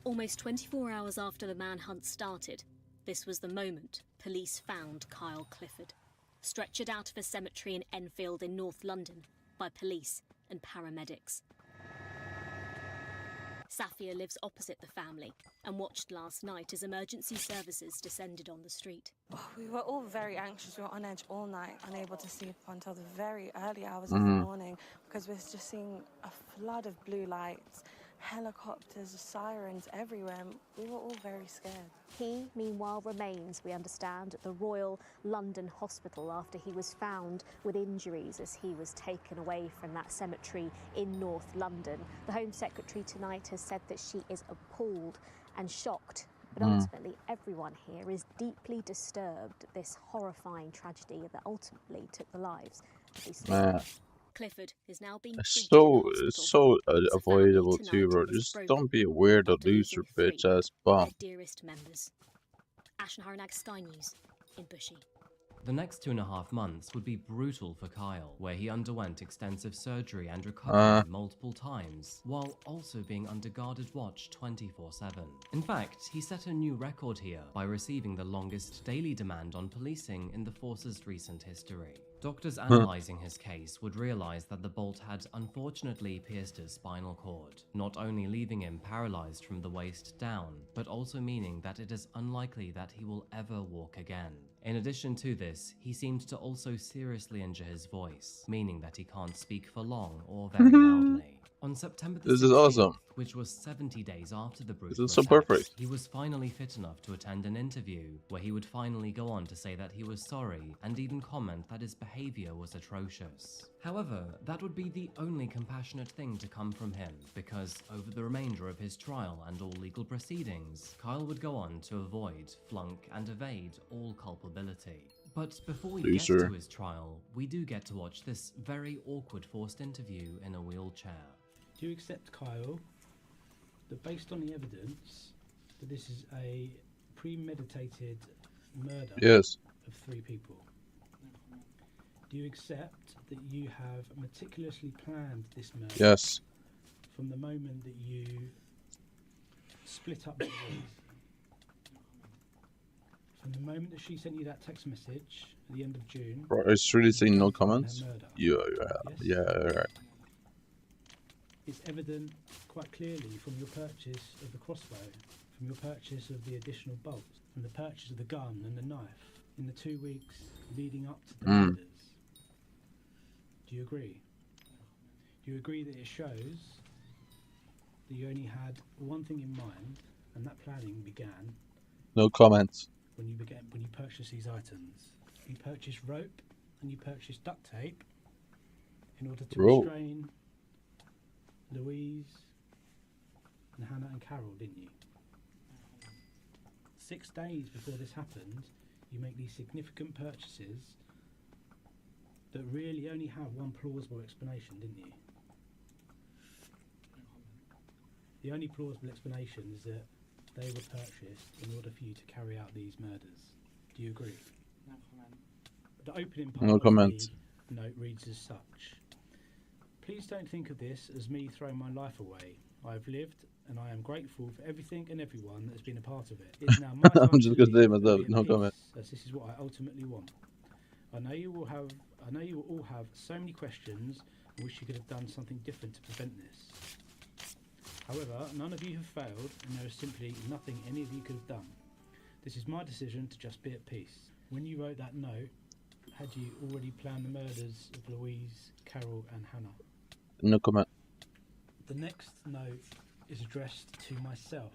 Almost 24 hours after the manhunt started, this was the moment police found Kyle Clifford, stretchered out of a cemetery in Enfield in North London by police and paramedics. Safia lives opposite the family and watched last night as emergency services descended on the street. We were all very anxious. We were on edge all night, unable to sleep until the very early hours of the morning because we're just seeing a flood of blue lights, helicopters, sirens everywhere. We were all very scared. He, meanwhile, remains, we understand, at the Royal London Hospital after he was found with injuries as he was taken away from that cemetery in North London. The Home Secretary tonight has said that she is appalled and shocked, but ultimately everyone here is deeply disturbed at this horrifying tragedy that ultimately took the lives of these three. Clifford is now being it's so avoidable too, bro. Just don't be a weirdo, loser, bitch ass bum. Dearest members. Ashen Haranag, Sky News in Bushy. The next 2.5 months would be brutal for Kyle, where he underwent extensive surgery and recovery multiple times, while also being under guarded watch 24/7. In fact, he set a new record here by receiving the longest daily demand on policing in the force's recent history. Doctors analyzing his case would realize that the bolt had unfortunately pierced his spinal cord, not only leaving him paralyzed from the waist down, but also meaning that it is unlikely that he will ever walk again. In addition to this, he seemed to also seriously injure his voice, meaning that he can't speak for long or very loudly. On September the 16th, This is awesome. which was 70 days after the brutal This is so attacks, perfect. he was finally fit enough to attend an interview where he would finally go on to say that he was sorry and even comment that his behavior was atrocious. However, that would be the only compassionate thing to come from him, because over the remainder of his trial and all legal proceedings, Kyle would go on to avoid, flunk, and evade all culpability. But before we get to his trial, we do get to watch this very awkward forced interview in a wheelchair. Do you accept, Kyle, that based on the evidence, that this is a premeditated murder of 3 people? Do you accept that you have meticulously planned this murder? Yes. From the moment that you split up Louise? From the moment that she sent you that text message at the end of June? Bro, it's really saying no comments? Yeah. It's evident quite clearly from your purchase of the crossbow, from your purchase of the additional bolts, from the purchase of the gun and the knife in the 2 weeks leading up to the murders. Do you agree? Do you agree that it shows that you only had one thing in mind, and that planning began? No comments. When you purchased these items, you purchased rope and you purchased duct tape in order to restrain Louise and Hannah and Carol, didn't you? 6 days before this happened, you make these significant purchases that really only have one plausible explanation, didn't you? The only plausible explanation is that they were purchased in order for you to carry out these murders. Do you agree? No comment. The opening part of the note reads as such. Please don't think of this as me throwing my life away. I have lived, and I am grateful for everything and everyone that has been a part of it. It's now my time I'm just gonna say myself, no peace, comment. as this is what I ultimately want. I know you will all have so many questions and wish you could have done something different to prevent this. However, none of you have failed, and there is simply nothing any of you could have done. This is my decision to just be at peace. When you wrote that note, had you already planned the murders of Louise, Carol, and Hannah? No comment. The next note is addressed to myself.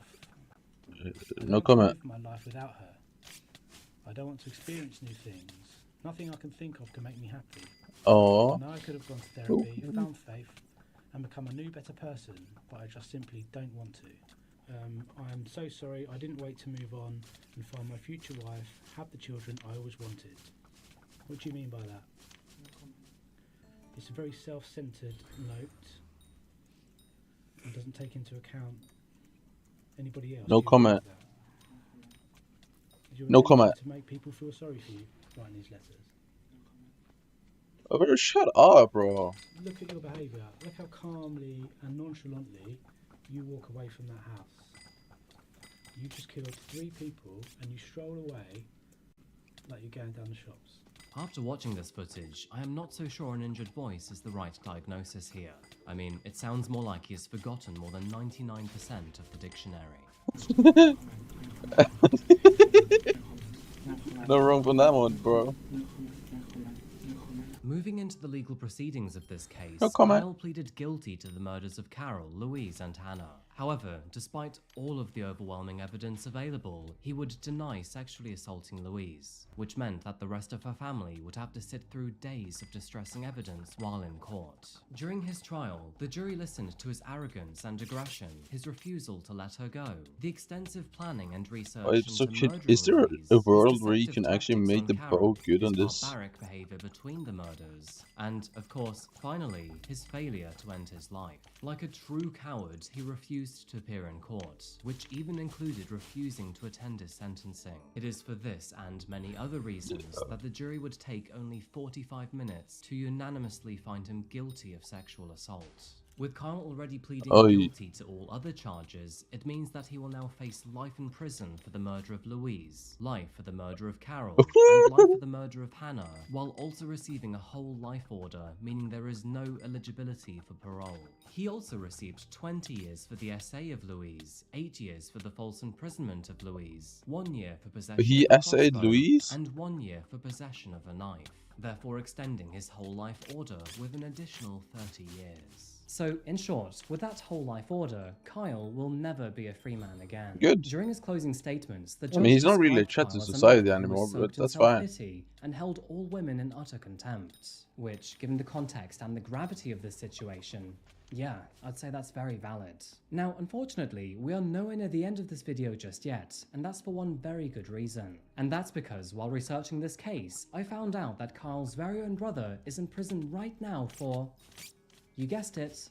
No comment. I live my life without her. I don't want to experience new things. Nothing I can think of can make me happy. Oh. I know I could have gone to therapy, found faith, and become a new, better person, but I just simply don't want to. I am so sorry I didn't wait to move on and find my future wife, have the children I always wanted. What do you mean by that? It's a very self-centered note and doesn't take into account anybody else. No comment. No comment. To make people feel sorry for you writing these letters. Oh, shut up, bro. Look at your behaviour. Look how calmly and nonchalantly you walk away from that house. You just killed 3 people and you stroll away like you're going down the shops. After watching this footage, I am not so sure an injured voice is the right diagnosis here. I mean, it sounds more like he has forgotten more than 99% of the dictionary. No wrong from that one, bro. Moving into the legal proceedings of this case, No comment. Kyle pleaded guilty to the murders of Carol, Louise, and Hannah. However, despite all of the overwhelming evidence available, he would deny sexually assaulting Louise, which meant that the rest of her family would have to sit through days of distressing evidence while in court. During his trial, the jury listened to his arrogance and aggression, his refusal to let her go, the extensive planning and research So into murdering is there Louise, a his world where you can deceptive actually tactics make on the Carol, bow good his on this? barbaric behavior between the murders, and, of course, finally, his failure to end his life. Like a true coward, he refused refused to appear in court, which even included refusing to attend his sentencing. It is for this and many other reasons that the jury would take only 45 minutes to unanimously find him guilty of sexual assault. With Kyle already pleading guilty to all other charges, it means that he will now face life in prison for the murder of Louise, life for the murder of Carol, and life for the murder of Hannah, while also receiving a whole life order, meaning there is no eligibility for parole. He also received 20 years for the essay of Louise, 8 years for the false imprisonment of Louise, 1 year for possession of a crossbow, and 1 year for possession of a knife, therefore extending his whole life order with an additional 30 years. So, in short, with that whole life order, Kyle will never be a free man again. Good. During his closing statements, the judge I mean, he's not really a described threat to Kyle as a society man who anymore, was but soaked in that's fine. self-pity and held all women in utter contempt. Which, given the context and the gravity of this situation, yeah, I'd say that's very valid. Now, unfortunately, we are nowhere near the end of this video just yet, and that's for one very good reason. And that's because, while researching this case, I found out that Kyle's very own brother is in prison right now for, you guessed it,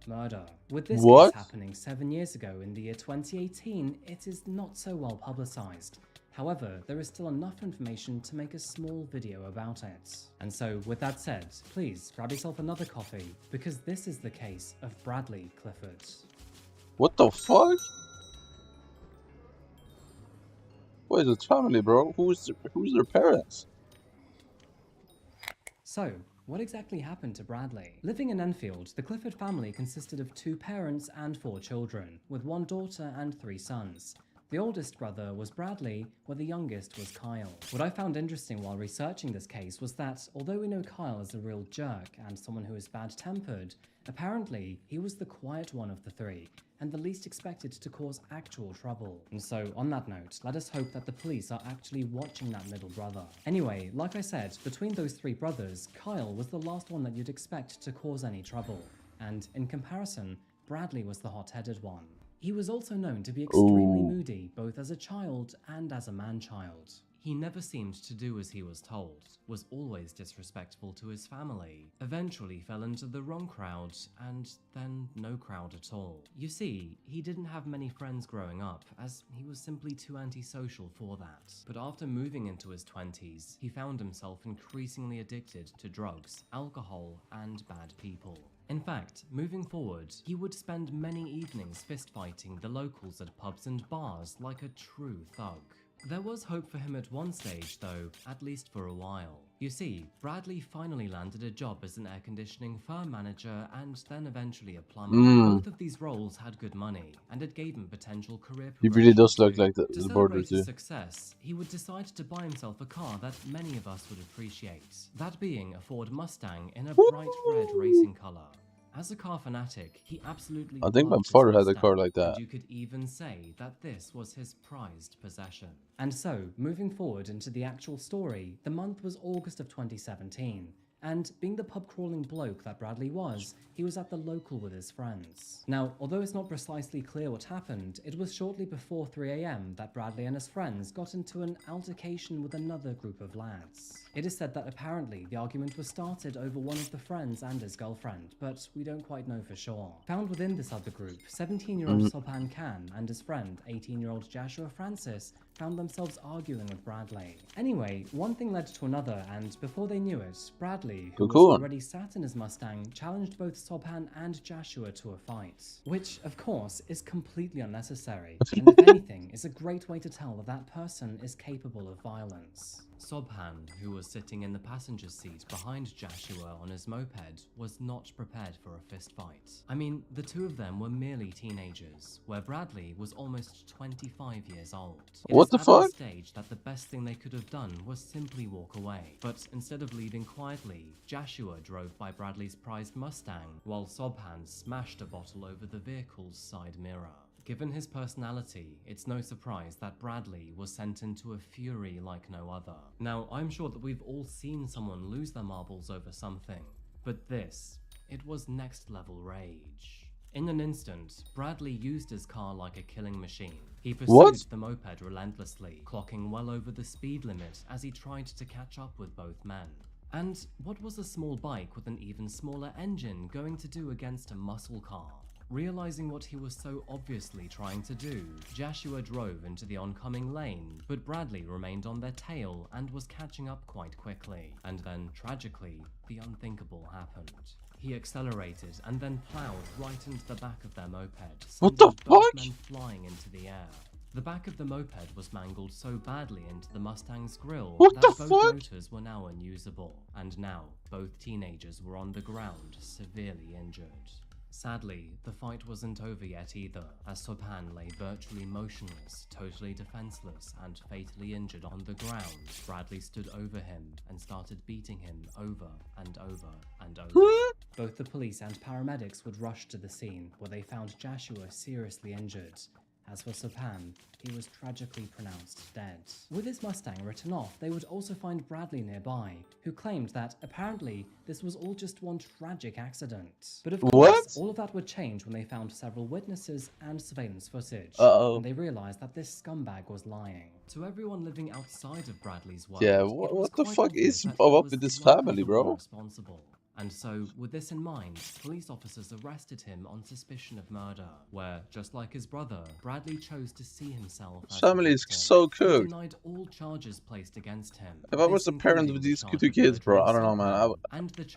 murder. With this case happening 7 years ago in the year 2018, it is not so well publicized. However, there is still enough information to make a small video about it. And so, with that said, please grab yourself another coffee, because this is the case of Bradley Clifford. What the fuck? What is his family, bro? Who's their parents? So, what exactly happened to Bradley? Living in Enfield, the Clifford family consisted of 2 parents and 4 children, with 1 daughter and 3 sons. The oldest brother was Bradley, while the youngest was Kyle. What I found interesting while researching this case was that, although we know Kyle is a real jerk and someone who is bad-tempered, apparently he was the quiet one of the 3, and the least expected to cause actual trouble. And so, on that note, let us hope that the police are actually watching that middle brother. Anyway, like I said, between those 3 brothers, Kyle was the last one that you'd expect to cause any trouble. And, in comparison, Bradley was the hot-headed one. He was also known to be extremely moody, both as a child and as a man-child. He never seemed to do as he was told, was always disrespectful to his family, eventually fell into the wrong crowd, and then no crowd at all. You see, he didn't have many friends growing up, as he was simply too antisocial for that. But after moving into his 20s, he found himself increasingly addicted to drugs, alcohol, and bad people. In fact, moving forward, he would spend many evenings fist-fighting the locals at pubs and bars like a true thug. There was hope for him at one stage though, at least for a while. You see, Bradley finally landed a job as an air conditioning firm manager and then eventually a plumber. Both of these roles had good money, and it gave him potential career progression. He really does look like the To border celebrate too. his success, he would decide to buy himself a car that many of us would appreciate. That being a Ford Mustang in a bright red racing colour. As a car fanatic, he absolutely I think my loved his father had a Mustang, car like that. and you could even say that this was his prized possession. And so, moving forward into the actual story, the month was August of 2017, and being the pub-crawling bloke that Bradley was, he was at the local with his friends. Now, although it's not precisely clear what happened, it was shortly before 3 AM that Bradley and his friends got into an altercation with another group of lads. It is said that apparently the argument was started over one of the friends and his girlfriend, but we don't quite know for sure. Found within this other group, 17-year-old Sopan Khan and his friend, 18-year-old Joshua Francis, found themselves arguing with Bradley. Anyway, one thing led to another, and before they knew it, Bradley, who was already sat in his Mustang, challenged both Sopan and Joshua to a fight. Which, of course, is completely unnecessary, and if anything, is a great way to tell that that person is capable of violence. Sobhan, who was sitting in the passenger seat behind Joshua on his moped, was not prepared for a fist fight. I mean, the two of them were merely teenagers, where Bradley was almost 25 years old. What the fuck? At this stage that the best thing they could have done was simply walk away. But instead of leaving quietly, Joshua drove by Bradley's prized Mustang, while Sobhan smashed a bottle over the vehicle's side mirror. Given his personality, it's no surprise that Bradley was sent into a fury like no other. Now, I'm sure that we've all seen someone lose their marbles over something, but this, it was next level rage. In an instant, Bradley used his car like a killing machine. He pursued the moped relentlessly, clocking well over the speed limit as he tried to catch up with both men. And what was a small bike with an even smaller engine going to do against a muscle car? Realizing what he was so obviously trying to do, Joshua drove into the oncoming lane, but Bradley remained on their tail and was catching up quite quickly. And then, tragically, the unthinkable happened. He accelerated and then plowed right into the back of their moped, sending both men flying into the air. The back of the moped was mangled so badly into the Mustang's grille that both motors were now unusable, and now both teenagers were on the ground, severely injured. Sadly, the fight wasn't over yet either, as Sobhan lay virtually motionless, totally defenseless, and fatally injured on the ground. Bradley stood over him and started beating him over and over and over. Both the police and paramedics would rush to the scene, where they found Joshua seriously injured. As for Sobhan, he was tragically pronounced dead. With his Mustang written off, they would also find Bradley nearby, who claimed that apparently this was all just one tragic accident. But of course, all of that would change when they found several witnesses and surveillance footage, and they realized that this scumbag was lying. To everyone living outside of Bradley's world, Yeah, what the fuck is up with this family, bro? Responsible. And so, with this in mind, police officers arrested him on suspicion of murder, where, just like his brother, Bradley chose to see himself as family is so cool. He denied all charges placed against him. If I was the parent of these two kids, bro, I don't know, man.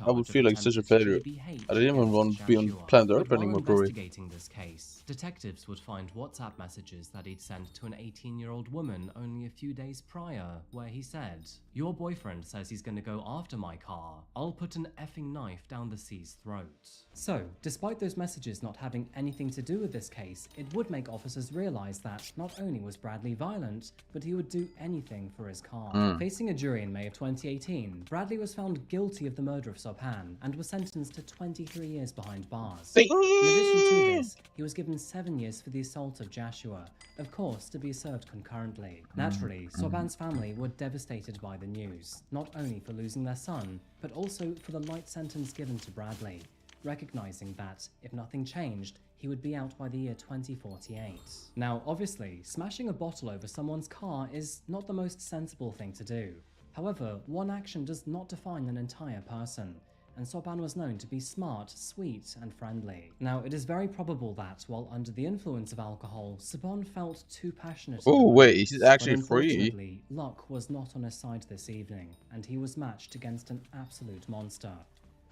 I would feel like such a failure. I didn't even want to be on planet Earth anymore, probably. Investigating this case, detectives would find WhatsApp messages that he'd sent to an 18-year-old woman only a few days prior, where he said, "Your boyfriend says he's gonna go after my car. I'll put an effing knife down the C's throat." So, despite those messages not having anything to do with this case, it would make officers realize that not only was Bradley violent, but he would do anything for his car. Facing a jury in May of 2018, Bradley was found guilty of the murder of Sobhan and was sentenced to 23 years behind bars. In addition to this, he was given 7 years for the assault of Joshua, of course to be served concurrently. Naturally, Sobhan's family were devastated by the news, not only for losing their son, but also for the light sentence given to Bradley, recognizing that, if nothing changed, he would be out by the year 2048. Now, obviously, smashing a bottle over someone's car is not the most sensible thing to do. However, one action does not define an entire person, and Sobhan was known to be smart, sweet, and friendly. Now, it is very probable that, while under the influence of alcohol, Sobhan felt too passionate. Oh wait, he's actually free. Unfortunately, luck was not on his side this evening, and he was matched against an absolute monster.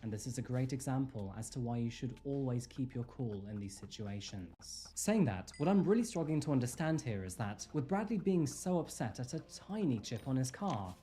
And this is a great example as to why you should always keep your cool in these situations. Saying that, what I'm really struggling to understand here is that, with Bradley being so upset at a tiny chip on his car,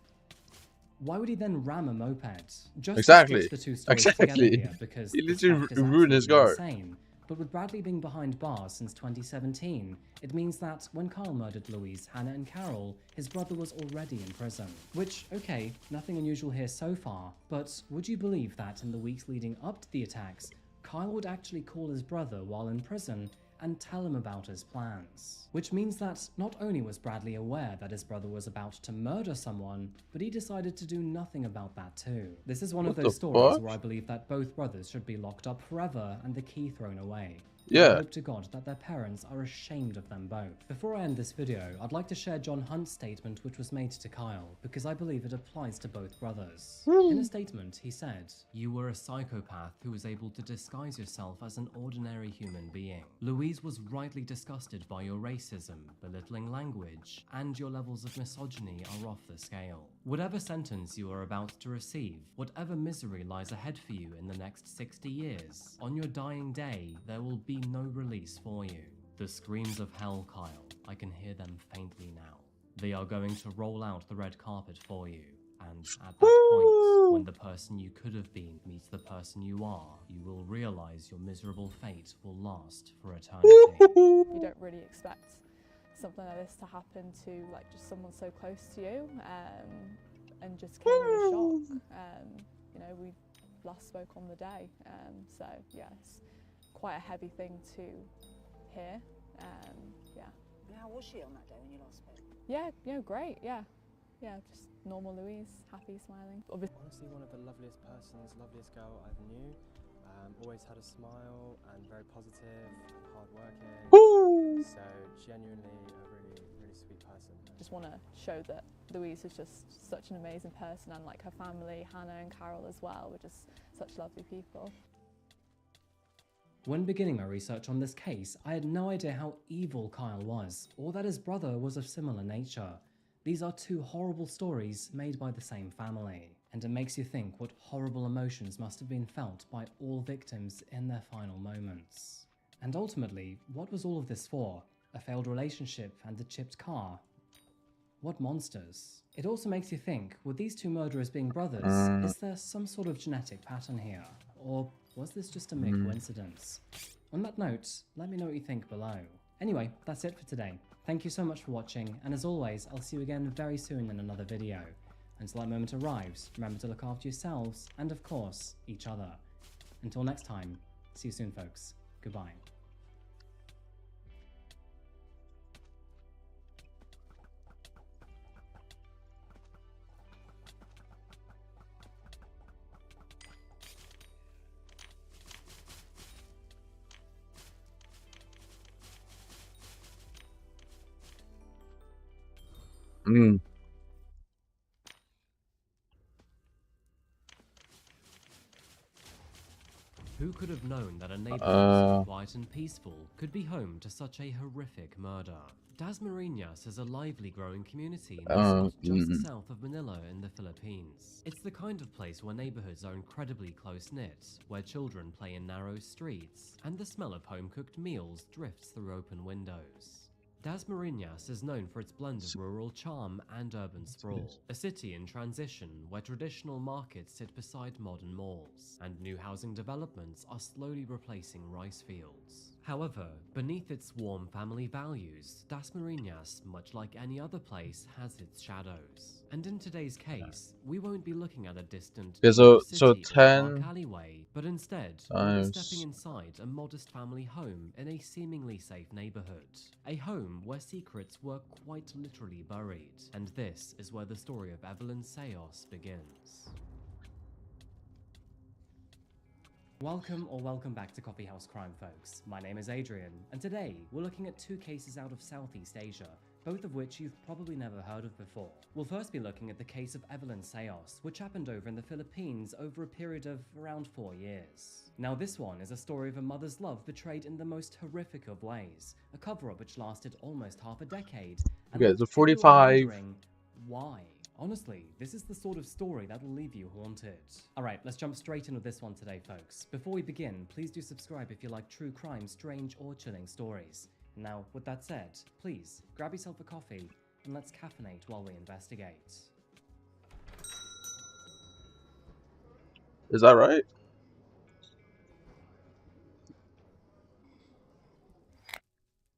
why would he then ram a moped? Just exactly. To stitch the two stories together here, because he literally ruined his car. Insane. But with Bradley being behind bars since 2017, it means that when Kyle murdered Louise, Hannah and Carol, his brother was already in prison. Which, okay, nothing unusual here so far, but would you believe that in the weeks leading up to the attacks, Kyle would actually call his brother while in prison and tell him about his plans? Which means that not only was Bradley aware that his brother was about to murder someone, but he decided to do nothing about that too. This is one of those stories where I believe that both brothers should be locked up forever and the key thrown away. Yeah. I hope to God that their parents are ashamed of them both. Before I end this video, I'd like to share John Hunt's statement which was made to Kyle, because I believe it applies to both brothers. In a statement, he said, "You were a psychopath who was able to disguise yourself as an ordinary human being. Louise was rightly disgusted by your racism, belittling language, and your levels of misogyny are off the scale. Whatever sentence you are about to receive, whatever misery lies ahead for you in the next 60 years, on your dying day, there will be no release for you. The screams of hell, Kyle, I can hear them faintly now. They are going to roll out the red carpet for you. And at that point, when the person you could have been meets the person you are, you will realize your miserable fate will last for eternity." You don't really expect something like this to happen to like just someone so close to you, and just came in a shock. You know, we last spoke on the day, so yeah, it's quite a heavy thing to hear. Yeah. How was she on that day when you last spoke? Yeah, great. Yeah, just normal Louise, happy, smiling. Honestly, one of the loveliest persons, loveliest girl I ever knew. Always had a smile and very positive and hardworking. So genuinely a really, really sweet person. Just want to show that Louise is just such an amazing person, and like her family, Hannah and Carol as well, were just such lovely people. When beginning my research on this case, I had no idea how evil Kyle was, or that his brother was of similar nature. These are two horrible stories made by the same family, and it makes you think what horrible emotions must have been felt by all victims in their final moments. And ultimately, what was all of this for? A failed relationship and a chipped car? What monsters? It also makes you think, with these two murderers being brothers, is there some sort of genetic pattern here? Or was this just a mere coincidence? On that note, let me know what you think below. Anyway, that's it for today. Thank you so much for watching, and as always, I'll see you again very soon in another video. Until that moment arrives, remember to look after yourselves, and of course, each other. Until next time, see you soon folks. Goodbye. Who could have known that a neighborhood so quiet and peaceful could be home to such a horrific murder? Dasmariñas is a lively growing community nestled just south of Manila in the Philippines. It's the kind of place where neighborhoods are incredibly close-knit, where children play in narrow streets, and the smell of home-cooked meals drifts through open windows. Dasmariñas is known for its blend of rural charm and urban sprawl, a city in transition where traditional markets sit beside modern malls, and new housing developments are slowly replacing rice fields. However, beneath its warm family values, Dasmariñas, much like any other place, has its shadows. And in today's case, we won't be looking at a distant so city 10 or dark alleyway, but instead, we'll be stepping inside a modest family home in a seemingly safe neighborhood. A home where secrets were quite literally buried. And this is where the story of Evelyn Sayos begins. Welcome back to Coffee House Crime, folks. My name is Adrian, and today we're looking at two cases out of Southeast Asia, both of which you've probably never heard of before. We'll first be looking at the case of Evelyn Sayos, which happened over in the Philippines over a period of around 4 years. Now this one is a story of a mother's love betrayed in the most horrific of ways, a cover-up which lasted almost half a decade, and okay, so left 45. everyone wondering why. Honestly, this is the sort of story that'll leave you haunted. Alright, let's jump straight in with this one today, folks. Before we begin, please do subscribe if you like true crime, strange or chilling stories. Now, with that said, please, grab yourself a coffee, and let's caffeinate while we investigate. Is that right?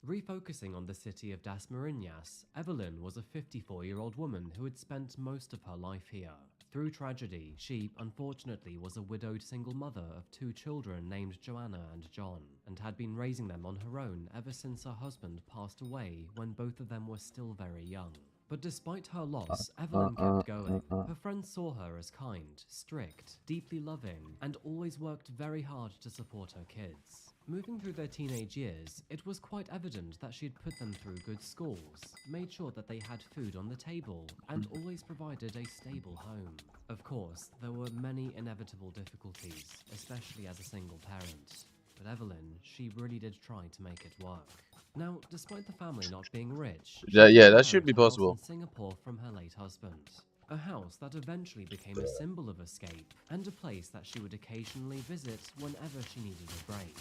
Refocusing on the city of Dasmariñas, Evelyn was a 54-year-old woman who had spent most of her life here. Through tragedy, she, unfortunately, was a widowed single mother of 2 children named Joanna and John, and had been raising them on her own ever since her husband passed away when both of them were still very young. But despite her loss, Evelyn kept going. Her friends saw her as kind, strict, deeply loving, and always worked very hard to support her kids. Moving through their teenage years, it was quite evident that she'd put them through good schools, made sure that they had food on the table, and always provided a stable home. Of course, there were many inevitable difficulties, especially as a single parent. But Evelyn, she really did try to make it work. Now, despite the family not being rich, Yeah, that should be possible. in Singapore from her late husband. A house that eventually became a symbol of escape, and a place that she would occasionally visit whenever she needed a break.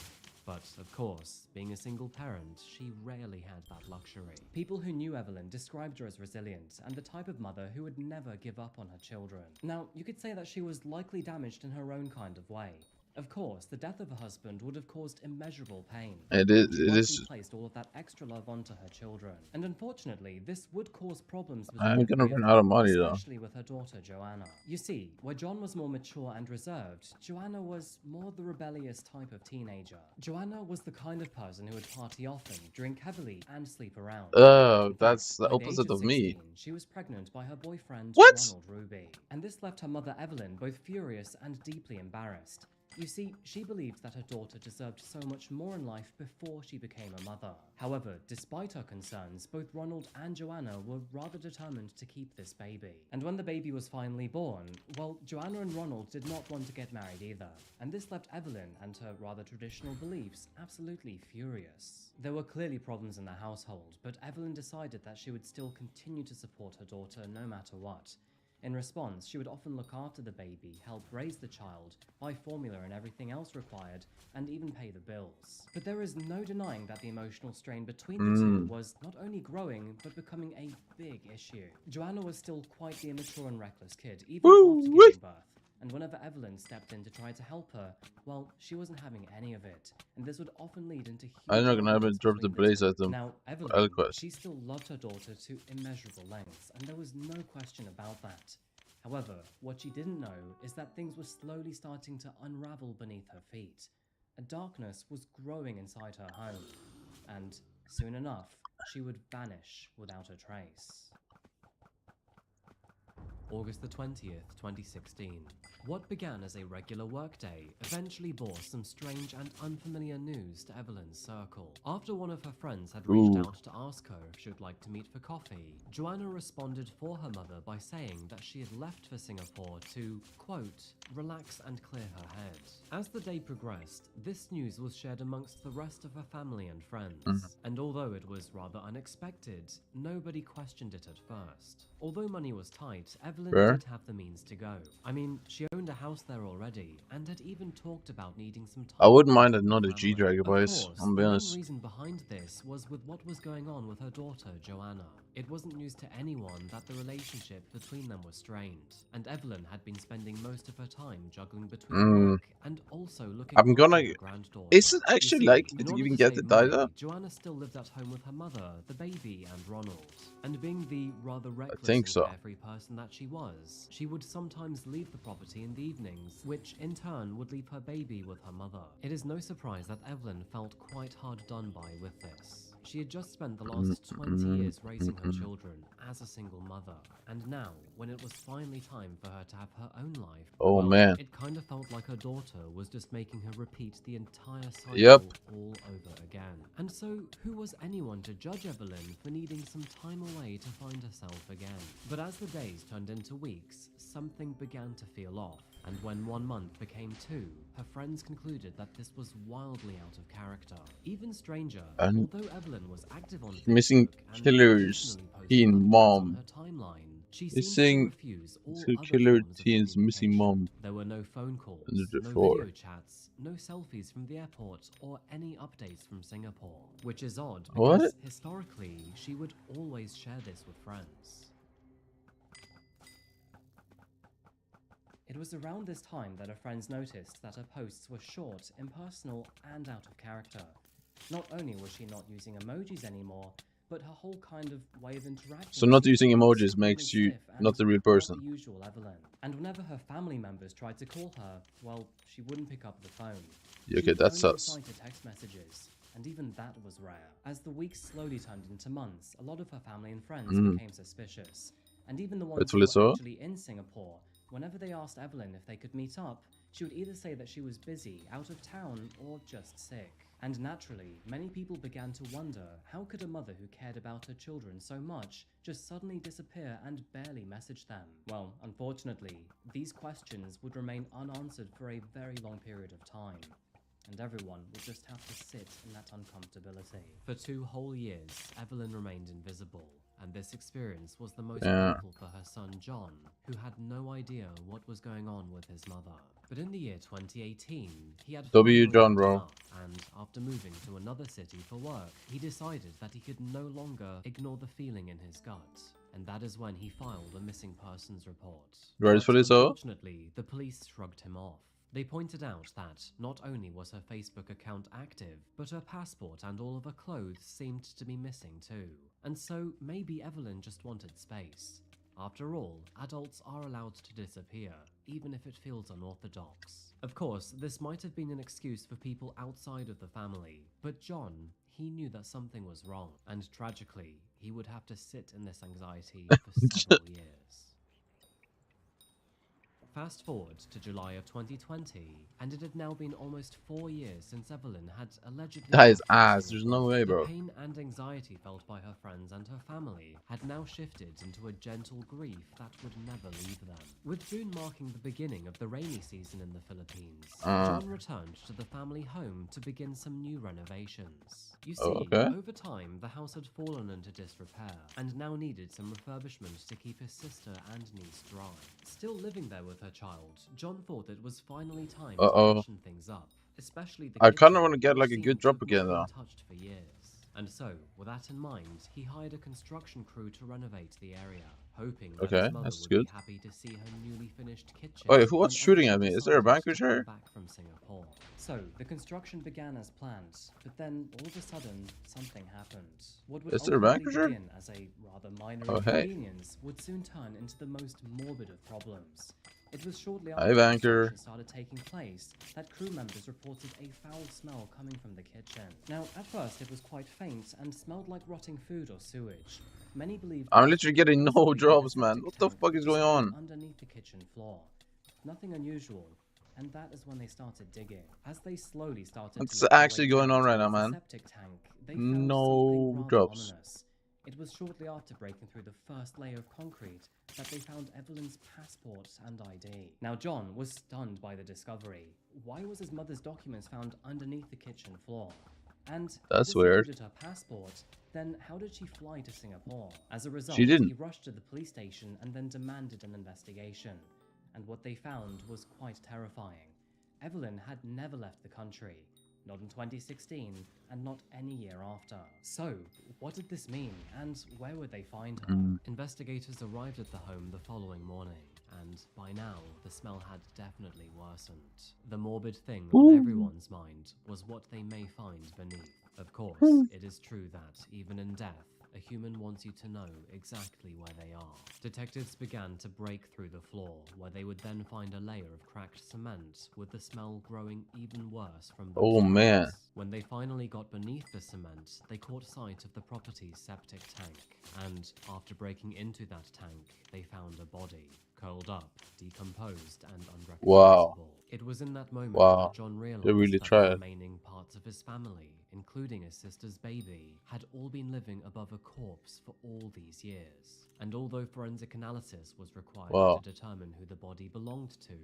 But, of course, being a single parent, she rarely had that luxury. People who knew Evelyn described her as resilient, and the type of mother who would never give up on her children. Now, you could say that she was likely damaged in her own kind of way. Of course, the death of her husband would have caused immeasurable pain. It is. Placed all of that extra love onto her children, and unfortunately, this would cause problems with I'm gonna run out of money though. especially with her daughter Joanna. You see, where John was more mature and reserved, Joanna was more the rebellious type of teenager. Joanna was the kind of person who would party often, drink heavily, and sleep around. Oh, that's the opposite of me. She was pregnant by her boyfriend What? Ronald Ruby, and this left her mother Evelyn both furious and deeply embarrassed. You see, she believed that her daughter deserved so much more in life before she became a mother. However, despite her concerns, both Ronald and Joanna were rather determined to keep this baby. And when the baby was finally born, well, Joanna and Ronald did not want to get married either. And this left Evelyn and her rather traditional beliefs absolutely furious. There were clearly problems in the household, but Evelyn decided that she would still continue to support her daughter no matter what. In response, she would often look after the baby, help raise the child, buy formula and everything else required, and even pay the bills. But there is no denying that the emotional strain between the two was not only growing, but becoming a big issue. Joanna was still quite the immature and reckless kid, even after giving birth. And whenever Evelyn stepped in to try to help her, well, she wasn't having any of it. And this would often lead into huge I'm not gonna have arguments it drop the between blaze two. at them. Now, Evelyn, Elquest. she still loved her daughter to immeasurable lengths, and there was no question about that. However, what she didn't know is that things were slowly starting to unravel beneath her feet. A darkness was growing inside her home, and soon enough, she would vanish without a trace. August the 20th, 2016. What began as a regular workday eventually bore some strange and unfamiliar news to Evelyn's circle. After one of her friends had reached out to ask her if she would like to meet for coffee, Joanna responded for her mother by saying that she had left for Singapore to, quote, relax and clear her head. As the day progressed, this news was shared amongst the rest of her family and friends. And although it was rather unexpected, nobody questioned it at first. Although money was tight, Evelyn did have the means to go. I mean, she owned a house there already, and had even talked about needing some time. I wouldn't mind another G-Drag, boys. Of course, I'm the be main honest. reason behind this was with what was going on with her daughter, Joanna. It wasn't news to anyone that the relationship between them was strained, and Evelyn had been spending most of her time juggling between work and also looking I'm after gonna. her granddaughter. Is it You actually see, likely in to order even to get save it money, either? Joanna still lived at home with her mother, the baby, and Ronald. And being the rather reckless think and so. carefree person that she was, she would sometimes leave the property in the evenings, which in turn would leave her baby with her mother. It is no surprise that Evelyn felt quite hard done by with this. She had just spent the last 20 years raising her children as a single mother, and now, when it was finally time for her to have her own life, Oh, well, man. it kind of felt like her daughter was just making her repeat the entire cycle Yep. all over again. And so, who was anyone to judge Evelyn for needing some time away to find herself again? But as the days turned into weeks, something began to feel off. And when 1 month became 2, her friends concluded that this was wildly out of character. Even stranger, And although Evelyn was active on missing Facebook and killers occasionally posted teen updates mom. on her timeline, she seemed to Missing refuse all two other killer forms of teens missing mom. There were no phone calls, Under the no floor. video chats, no selfies from the airport, or any updates from Singapore. Which is odd, What? because historically, she would always share this with friends. It was around this time that her friends noticed that her posts were short, impersonal, and out of character. Not only was she not using emojis anymore, but her whole kind of way of interacting. So not seemed using really emojis stiff makes you and not the real not person. the usual Evelyn. And whenever her family members tried to call her, well, she wouldn't pick up the phone. Yeah, okay, She would that's only sus. reply to text messages, and even that was rare. As the weeks slowly turned into months, a lot of her family and friends became suspicious. And even the ones who Rightfully were so. actually in Singapore, whenever they asked Evelyn if they could meet up, she would either say that she was busy, out of town, or just sick. And naturally, many people began to wonder, how could a mother who cared about her children so much just suddenly disappear and barely message them? Well, unfortunately, these questions would remain unanswered for a very long period of time. And everyone would just have to sit in that uncomfortability. For 2 whole years, Evelyn remained invisible, and this experience was the most painful for her son John, who had no idea what was going on with his mother. But in the year 2018, he had W. finally John, had bro. enough, and after moving to another city for work, he decided that he could no longer ignore the feeling in his gut. And that is when he filed a missing persons report. Rightfully But so. unfortunately, the police shrugged him off. They pointed out that not only was her Facebook account active, but her passport and all of her clothes seemed to be missing too. And so maybe Evelyn just wanted space. After all, adults are allowed to disappear, even if it feels unorthodox. Of course, this might have been an excuse for people outside of the family, but John, he knew that something was wrong, and tragically, he would have to sit in this anxiety for several years. Fast forward to July of 2020, and it had now been almost 4 years since Evelyn had allegedly That is left ass. Singapore. There's no way, bro. The pain and anxiety felt by her friends and her family had now shifted into a gentle grief that would never leave them. With June marking the beginning of the rainy season in the Philippines, John returned to the family home to begin some new renovations. You see, over time, the house had fallen into disrepair and now needed some refurbishment to keep his sister and niece dry. Still living there with her child, John thought it was finally time to freshen things up, especially the I kind kitchen, of want to get like a which good seemed drop to have again not though. been touched for years. And so, with that in mind, he hired a construction crew to renovate the area, hoping that his mother would be happy to see her newly finished kitchen. Wait, who's shooting at me? Is there a banker here? Back from Singapore. So, the construction began as planned, but then all of a sudden, something happened. What would ultimately begin as a rather minor inconvenience would soon turn into the most morbid of problems. It was shortly after construction started taking place that crew members reported a foul smell coming from the kitchen. Now, at first it was quite faint and smelled like rotting food or sewage. Many believed I'm literally getting no jobs, man. What the fuck is going on? Underneath the kitchen floor. Nothing unusual. And that is when they started digging. As they slowly started What's to actually going on right now, man? septic tank, they found No jobs. ominous. It was shortly after breaking through the first layer of concrete that they found Evelyn's passport and ID. Now, John was stunned by the discovery. Why was his mother's documents found underneath the kitchen floor? And that's if this weird. included her passport, then how did she fly to Singapore? As a result, She didn't. he rushed to the police station and then demanded an investigation. And what they found was quite terrifying. Evelyn had never left the country. Not in 2016, and not any year after. So, what did this mean, and where would they find her? Investigators arrived at the home the following morning, and by now, the smell had definitely worsened. The morbid thing on everyone's mind was what they may find beneath. Of course, it is true that, even in death, a human wants you to know exactly where they are. Detectives began to break through the floor, where they would then find a layer of cracked cement, with the smell growing even worse from those cracks. When they finally got beneath the cement, they caught sight of the property's septic tank, and after breaking into that tank, they found a body, curled up, decomposed, and unrecognizable. It was in that moment that John realized that the remaining parts of his family, including his sister's baby, had all been living above a corpse for all these years. And although forensic analysis was required to determine who the body belonged to,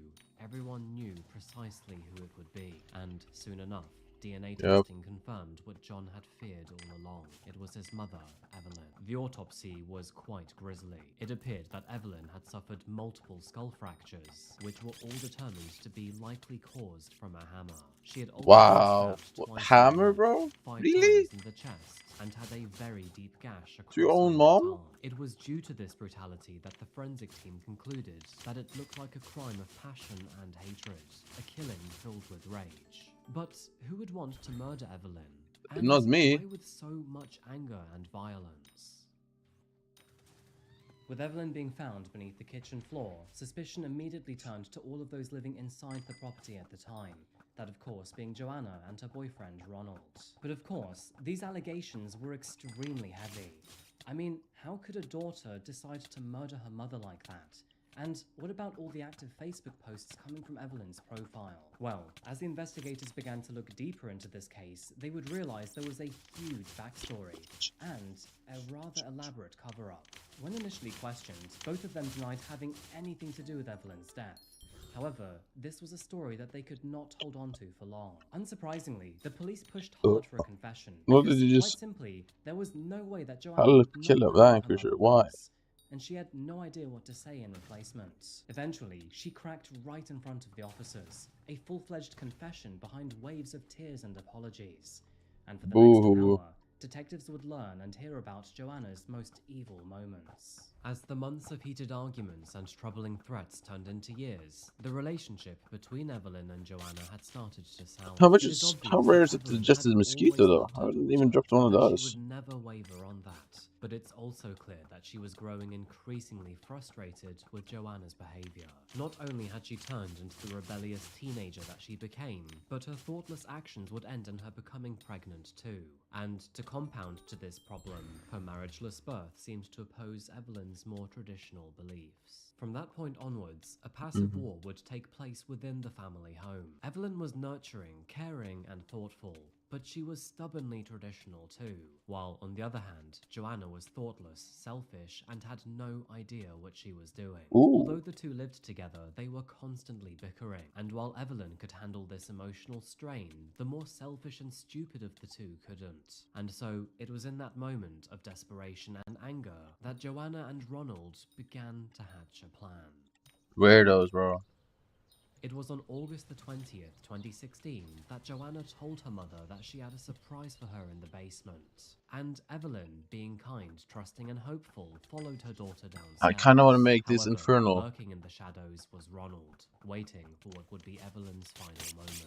everyone knew precisely who it would be. And soon enough, DNA testing confirmed what John had feared all along. It was his mother, Evelyn. The autopsy was quite grisly. It appeared that Evelyn had suffered multiple skull fractures, which were all determined to be likely caused from a hammer. She had also been stabbed twice Hammer, in the bro? neck, 5 Really? times in the chest, and had a very deep gash across Your own her mom? arm. It was due to this brutality that the forensic team concluded that it looked like a crime of passion and hatred, a killing filled with rage. But who would want to murder Evelyn? And Not me. why with so much anger and violence? With Evelyn being found beneath the kitchen floor, suspicion immediately turned to all of those living inside the property at the time. That, of course, being Joanna and her boyfriend, Ronald. But of course, these allegations were extremely heavy. I mean, how could a daughter decide to murder her mother like that? And what about all the active Facebook posts coming from Evelyn's profile? Well, as the investigators began to look deeper into this case, they would realize there was a huge backstory and a rather elaborate cover-up. When initially questioned, both of them denied having anything to do with Evelyn's death. However, this was a story that they could not hold on to for long. Unsurprisingly, the police pushed hard for a confession. What did you Quite just... simply, there was no way that How Joanna to would kill not a know who her vanquisher? mother Why? was, and she had no idea what to say in replacement. Eventually, she cracked right in front of the officers, a full-fledged confession behind waves of tears and apologies. And for the next hour, detectives would learn and hear about Joanna's most evil moments. As the months of heated arguments and troubling threats turned into years, the relationship between Evelyn and Joanna had started to sour. How rare is it to just a mosquito though? I haven't even dropped one of those. She would never waver on that. but it's also clear that she was growing increasingly frustrated with Joanna's behavior. Not only had she turned into the rebellious teenager that she became, but her thoughtless actions would end in her becoming pregnant too. And to compound to this problem, her marriageless birth seemed to oppose Evelyn's more traditional beliefs. From that point onwards, a passive war would take place within the family home. Evelyn was nurturing, caring, and thoughtful, but she was stubbornly traditional too. While, on the other hand, Joanna was thoughtless, selfish, and had no idea what she was doing. Although the two lived together, they were constantly bickering, and while Evelyn could handle this emotional strain, the more selfish and stupid of the two couldn't. And so, it was in that moment of desperation and anger that Joanna and Ronald began to hatch a plan. Weirdos, bro. It was on August the 20th, 2016, that Joanna told her mother that she had a surprise for her in the basement. And Evelyn, being kind, trusting, and hopeful, followed her daughter downstairs. I kind of want to make this However, infernal. lurking in the shadows was Ronald, waiting for what would be Evelyn's final moments.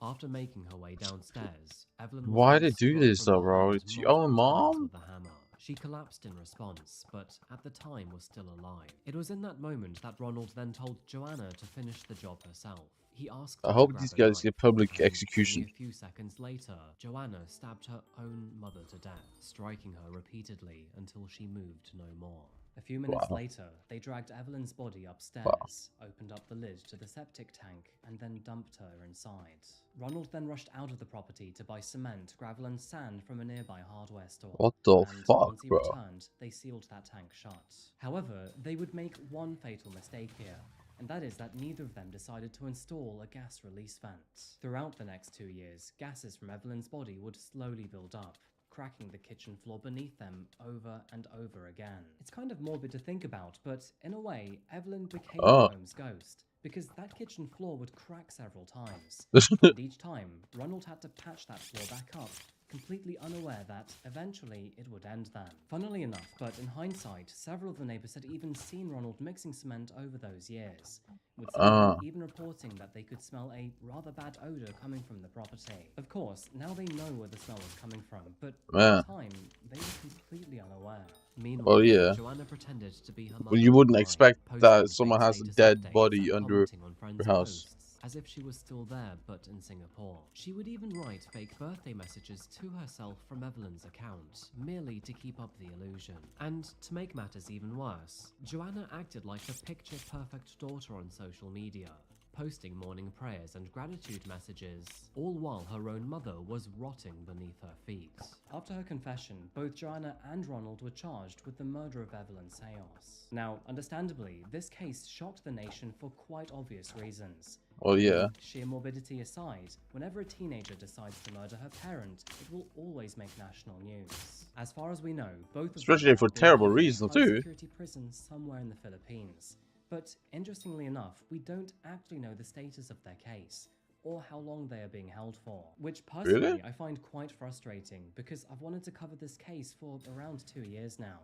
After making her way downstairs, Evelyn was Why then they do struck this from though, bro? behind It's your own multiple times mom? with a hammer. She collapsed in response, but at the time was still alive. It was in that moment that Ronald then told Joanna to finish the job herself. He asked I her hope to these grab a guys get knife, public and execution. only a few seconds later, Joanna stabbed her own mother to death, striking her repeatedly until she moved no more. A few minutes later, they dragged Evelyn's body upstairs, opened up the lid to the septic tank, and then dumped her inside. Ronald then rushed out of the property to buy cement, gravel, and sand from a nearby hardware store. What the And fuck, once he bro? returned, they sealed that tank shut. However, they would make one fatal mistake here, and that is that neither of them decided to install a gas release vent. Throughout the next 2 years, gases from Evelyn's body would slowly build up, cracking the kitchen floor beneath them over and over again. It's kind of morbid to think about, but in a way, Evelyn became the home's ghost, because that kitchen floor would crack several times. And each time, Ronald had to patch that floor back up, completely unaware that eventually it would end then. Funnily enough, but in hindsight, several of the neighbors had even seen Ronald mixing cement over those years, with some even reporting that they could smell a rather bad odor coming from the property. Of course, now they know where the smell was coming from, but at the time, they were completely unaware. Meanwhile, Joanna pretended to be her mother. Well, you wouldn't expect that someone fake has a status dead updates body and under commenting on your friends' house. posts, as if she was still there but in Singapore. She would even write fake birthday messages to herself from Evelyn's account, merely to keep up the illusion. And to make matters even worse, Joanna acted like a picture-perfect daughter on social media, posting morning prayers and gratitude messages, all while her own mother was rotting beneath her feet. After her confession, both Joanna and Ronald were charged with the murder of Evelyn Sayos. Now, understandably, this case shocked the nation for quite obvious reasons. Oh yeah. Sheer morbidity aside, whenever a teenager decides to murder her parent, it will always make national news. As far as we know, both of them Especially for are terrible being held in a reasons too. high-security prison somewhere in the Philippines. But interestingly enough, we don't actually know the status of their case, or how long they are being held for. Which personally I find quite frustrating, because I've wanted to cover this case for around 2 years now.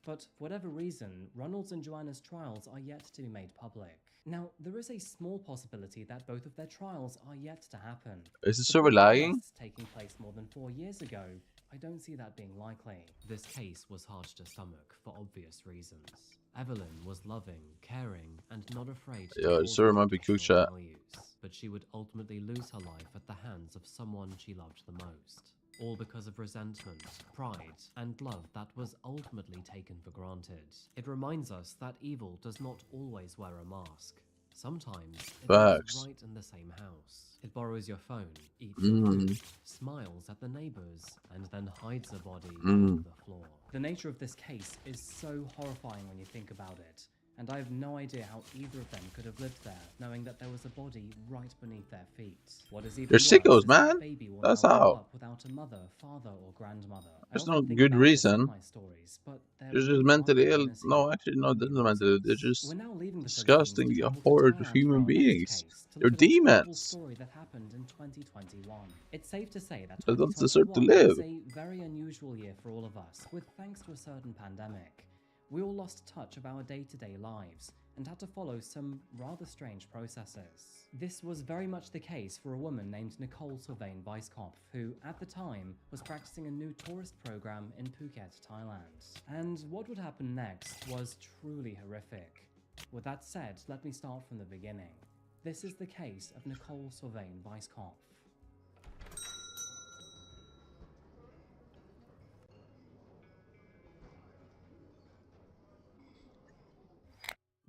But for whatever reason, Ronald's and Joanna's trials are yet to be made public. Now, there is a small possibility that both of their trials are yet to happen. Is the But server with the lagging? arrests taking place more than 4 years ago, I don't see that being likely. This case was hard to stomach for obvious reasons. Evelyn was loving, caring, and not afraid to Yeah, hold the server to might be cool traditional chat. values, but she would ultimately lose her life at the hands of someone she loved the most. All because of resentment, pride, and love that was ultimately taken for granted. It reminds us that evil does not always wear a mask. Sometimes it lives right in the same house. It borrows your phone, eats your food, smiles at the neighbors, and then hides a body on the floor. The nature of this case is so horrifying when you think about it, and I have no idea how either of them could have lived there, knowing that there was a body right beneath their feet. What is even They're worse sickos, is that man. the baby will That's now grow how. up without a mother, father, or grandmother. There's I no often think good about this in reason. my stories, but there They're just really mentally are no ill. winners No, here. actually, no, they're not mentally ill. They're just We're now leaving the disgusting, Philippines to travel to horrid Thailand human for our next beings. case, to They're look at a terrible demons. story that happened in 2021. It's safe to say that They don't deserve to live. was a very unusual year for all of us, with thanks to a certain pandemic. We all lost touch of our day-to-day lives, and had to follow some rather strange processes. This was very much the case for a woman named Nicole Sylvain Weisskopf, who, at the time, was practicing a new tourist program in Phuket, Thailand. And what would happen next was truly horrific. With that said, let me start from the beginning. This is the case of Nicole Sylvain Weisskopf.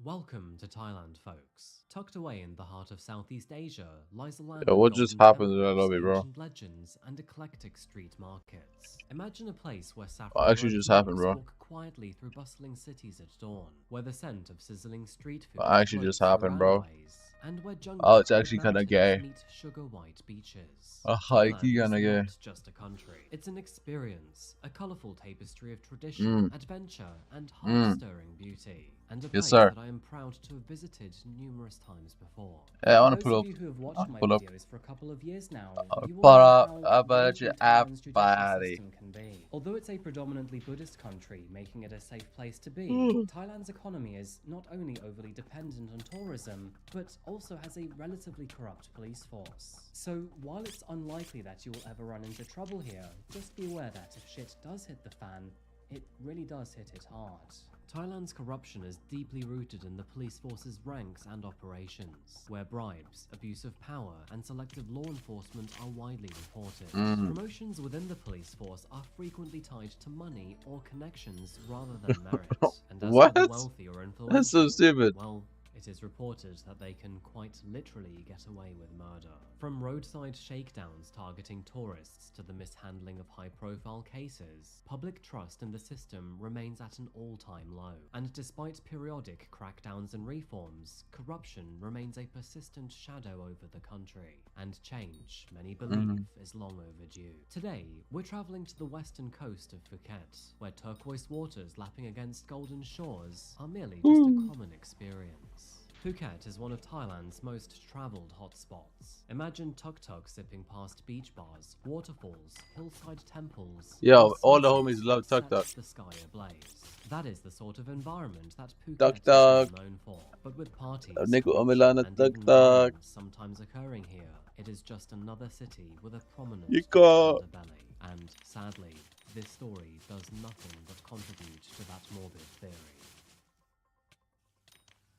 Welcome to Thailand, folks. Tucked away in the heart of Southeast Asia lies a land Yo, of what just golden happened in that temples, lobby, bro? ancient legends, and eclectic street markets. Imagine a place where What saffron actually robed just happened, monks bro? walk quietly through bustling cities at dawn, where the scent of sizzling street food What actually just floats through happened, bro? alleyways, and where Oh, it's jungle-covered actually kind of mountains gay. meet sugar-white beaches. Hikey Thailand kind of is gay. not just a country. It's an experience, a colourful tapestry of tradition, adventure, and heart-stirring beauty. And a Yes, place sir. that I am proud to have visited numerous times before. Yeah, I want For to pull those up. of you who have I watched want my to pull up. videos for a couple of years now, you will Pull know up how about your broken Thailand's judicial body. system can be. Although it's a predominantly Buddhist country, making it a safe place to be, Thailand's economy is not only overly dependent on tourism, but also has a relatively corrupt police force. So while it's unlikely that you will ever run into trouble here, just be aware that if shit does hit the fan, it really does hit it hard. Thailand's corruption is deeply rooted in the police force's ranks and operations, where bribes, abuse of power, and selective law enforcement are widely reported. Promotions within the police force are frequently tied to money or connections rather than merit. And as for the wealthy or influential, That's so stupid. well, it is reported that they can quite literally get away with murder. From roadside shakedowns targeting tourists to the mishandling of high-profile cases, public trust in the system remains at an all-time low. And despite periodic crackdowns and reforms, corruption remains a persistent shadow over the country. And change, many believe, is long overdue. Today, we're traveling to the western coast of Phuket, where turquoise waters lapping against golden shores are merely just a common experience. Phuket is one of Thailand's most travelled hotspots. Imagine tuk-tuk zipping past beach bars, waterfalls, hillside temples. Yo, and all the sunsets homies love that tuk-tuk. set the sky ablaze. That is the sort of environment that Phuket Tuk-tuk. is well known for. But with parties, Nico corruption, Omilana and even tuk-tuk. violence sometimes occurring here, it is just another city with a prominent Nico. underbelly. And sadly, this story does nothing but contribute to that morbid theory.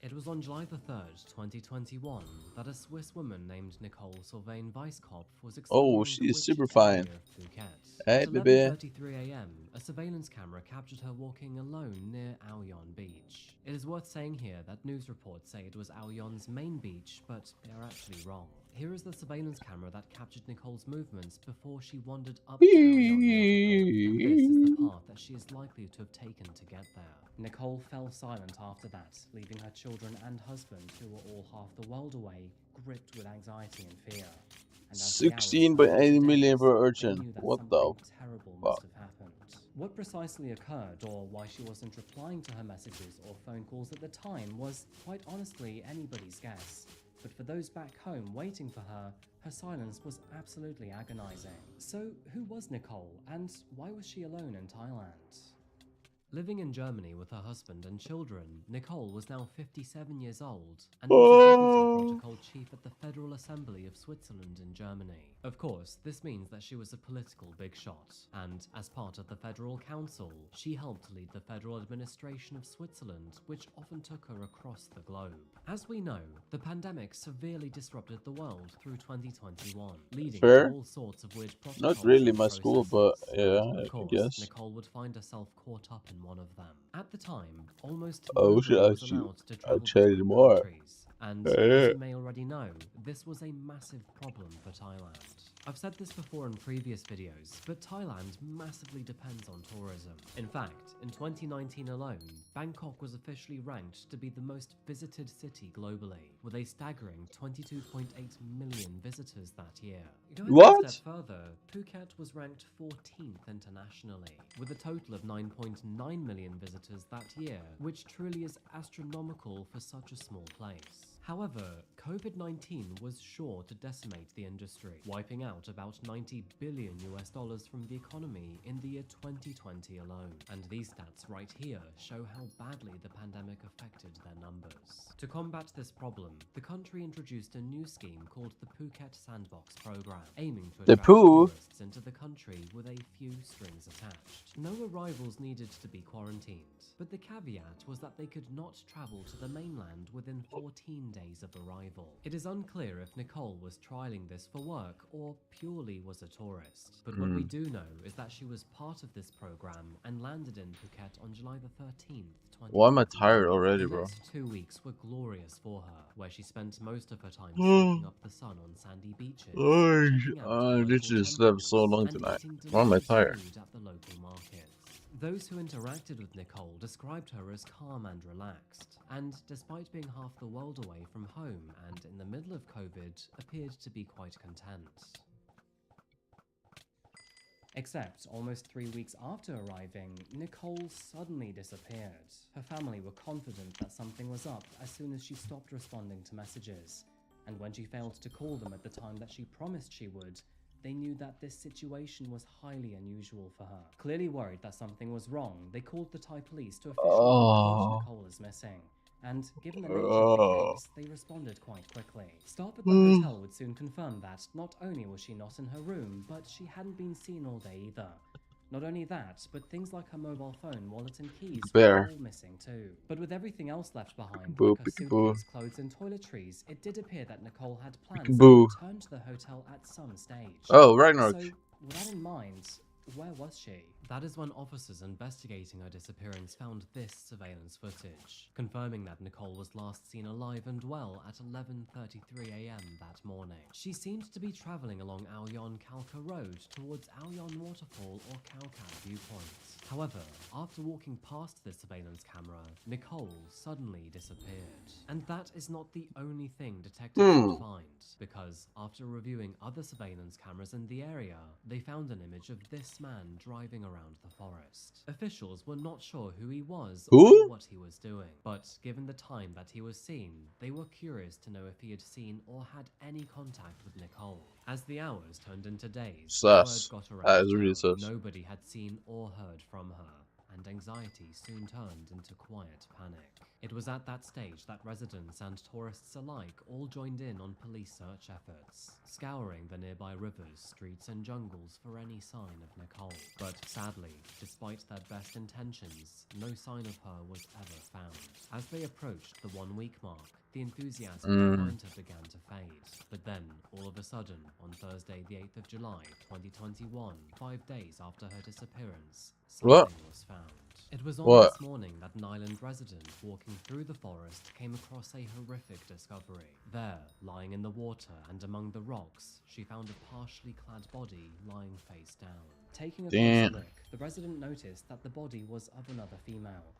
It was on July the 3rd, 2021, that a Swiss woman named Nicole Sylvain Weisskopf was exploring she the is super witched fine. area of Phuket. Hey, At baby. 11:33 a.m., a surveillance camera captured her walking alone near Ao Yon Beach. It is worth saying here that news reports say it was Ao Yon's main beach, but they are actually wrong. Here is the surveillance camera that captured Nicole's movements before she wandered up to Ao Yon waterfall, and this is the path that she is likely to have taken to get there. Nicole fell silent after that, leaving her children and husband, who were all half the world away, gripped with anxiety and fear. And as the hours 16.80 million passed, per they urchin. knew that What the something terrible must fuck? have happened. What precisely occurred, or why she wasn't replying to her messages or phone calls at the time, was quite honestly anybody's guess. But for those back home waiting for her, her silence was absolutely agonizing. So who was Nicole, and why was she alone in Thailand? Living in Germany with her husband and children, Nicole was now 57 years old and was the deputy protocol chief at the Federal Assembly of Switzerland in Germany. Of course, this means that she was a political big shot, and as part of the Federal Council, she helped lead the federal administration of Switzerland, which often took her across the globe. As we know, the pandemic severely disrupted the world through 2021, leading Fair. to all sorts of weird protocols Not really and my school, but processes. yeah, Of I course, guess. Nicole would find herself caught up in one of them. At the time, almost Oh shit, nobody was allowed to I travel changed between more. countries. And as Yeah. you may already know, this was a massive problem for Thailand. I've said this before in previous videos, but Thailand massively depends on tourism. In fact, in 2019 alone, Bangkok was officially ranked to be the most visited city globally, with a staggering 22.8 million visitors that year. Going What? a step further, Phuket was ranked 14th internationally, with a total of 9.9 million visitors that year, which truly is astronomical for such a small place. However, COVID-19 was sure to decimate the industry, wiping out about $90 billion from the economy in the year 2020 alone. And these stats right here show how badly the pandemic affected their numbers. To combat this problem, the country introduced a new scheme called the Phuket Sandbox Program, aiming to attract tourists into the country with a few strings attached. No arrivals needed to be quarantined, but the caveat was that they could not travel to the mainland within 14 days of arrival. It is unclear if Nicole was trialing this for work or purely was a tourist, but what we do know is that she was part of this program and landed in Phuket on July the 13th. Why am I tired already, bro? The next 2 weeks were glorious for her, where she spent most of her time soaking up the sun on sandy beaches, checking out I literally slept so long tonight. Why am I tired? food at the local markets. Those who interacted with Nicole described her as calm and relaxed, and despite being half the world away from home and in the middle of COVID, appeared to be quite content. Except, almost 3 weeks after arriving, Nicole suddenly disappeared. Her family were confident that something was up as soon as she stopped responding to messages, and when she failed to call them at the time that she promised she would, they knew that this situation was highly unusual for her. Clearly worried that something was wrong, they called the Thai police to officially report Nicole as missing. And given the nature of the case, they responded quite quickly. Staff at the hotel would soon confirm that not only was she not in her room, but she hadn't been seen all day either. Not only that, but things like her mobile phone, wallet and keys were all missing too. But with everything else left behind, like her suitcase, clothes and toiletries, it did appear that Nicole had plans to return to the hotel at some stage. Oh, Ragnarok. So, with that in mind, where was she? That is when officers investigating her disappearance found this surveillance footage, confirming that Nicole was last seen alive and well at 11:33 a.m. that morning. She seemed to be traveling along Ao Yon Kalka Road towards Ao Yon Waterfall or Khao Khan Viewpoint. However, after walking past the surveillance camera, Nicole suddenly disappeared. And that is not the only thing detectives could find, because after reviewing other surveillance cameras in the area, they found an image of this man driving around the forest. Officials were not sure who he was or what he was doing, but given the time that he was seen, they were curious to know if he had seen or had any contact with Nicole. As the hours turned into days, word got around That is really sus. nobody had seen or heard from her, and anxiety soon turned into quiet panic. It was at that stage that residents and tourists alike all joined in on police search efforts, scouring the nearby rivers, streets and jungles for any sign of Nicole. But sadly, despite their best intentions, no sign of her was ever found. As they approached the 1 week mark, the enthusiasm to find her began to fade. But then, all of a sudden, on Thursday the 8th of July, 2021, 5 days after her disappearance, something was found. It was on this morning that an island resident walking through the forest came across a horrific discovery. There, lying in the water and among the rocks, she found a partially clad body lying face down. Taking a closer look, the resident noticed that the body was of another female.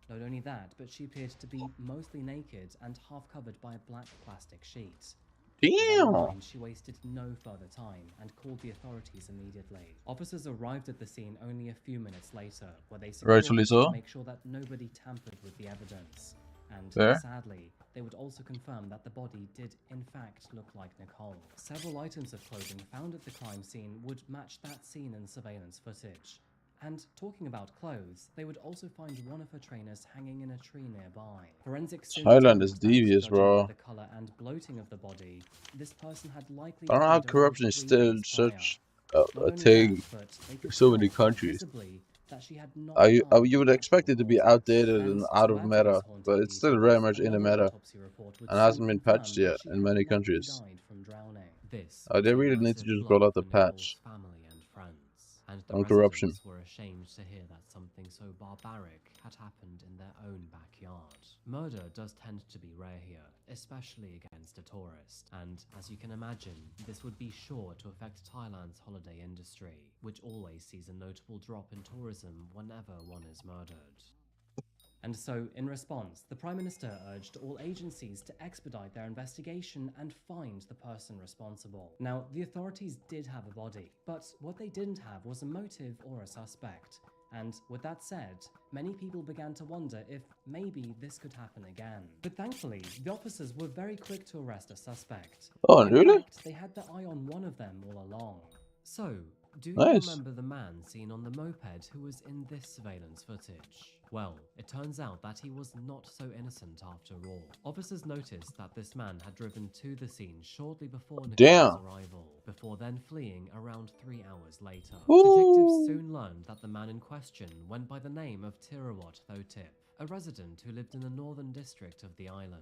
Not only that, but she appeared to be mostly naked and half covered by a black plastic sheet. Damn! She wasted no further time and called the authorities immediately. Officers arrived at the scene only a few minutes later, where they secured to make sure that nobody tampered with the evidence. And sadly, they would also confirm that the body did in fact look like Nicole. Several items of clothing found at the crime scene would match that seen in surveillance footage. And talking about clothes, they would also find one of her trainers hanging in a tree nearby. Forensics Thailand is devious, bro. The color and bloating of the body, this person had likely I don't know how corruption is still such a thing in so many countries. You would expect it to be outdated and out of meta, but it's still very much in the meta and hasn't been patched yet in many countries. They really need to just roll out the patch on corruption. Were ashamed to hear that something so barbaric had happened in their own backyard. Murder does tend to be rare here, especially against a tourist, and as you can imagine, this would be sure to affect Thailand's holiday industry, which always sees a notable drop in tourism whenever one is murdered. And so, in response, the Prime Minister urged all agencies to expedite their investigation and find the person responsible. Now, the authorities did have a body, but what they didn't have was a motive or a suspect. And with that said, many people began to wonder if maybe this could happen again. But thankfully, the officers were very quick to arrest a suspect. Oh, In really? fact, they had their eye on one of them all along. So, do you Nice. remember the man seen on the moped who was in this surveillance footage? Well, it turns out that he was not so innocent after all. Officers noticed that this man had driven to the scene shortly before Nicole's arrival, before then fleeing around 3 hours later. Detectives soon learned that the man in question went by the name of Tirawat Thotip, a resident who lived in the northern district of the island.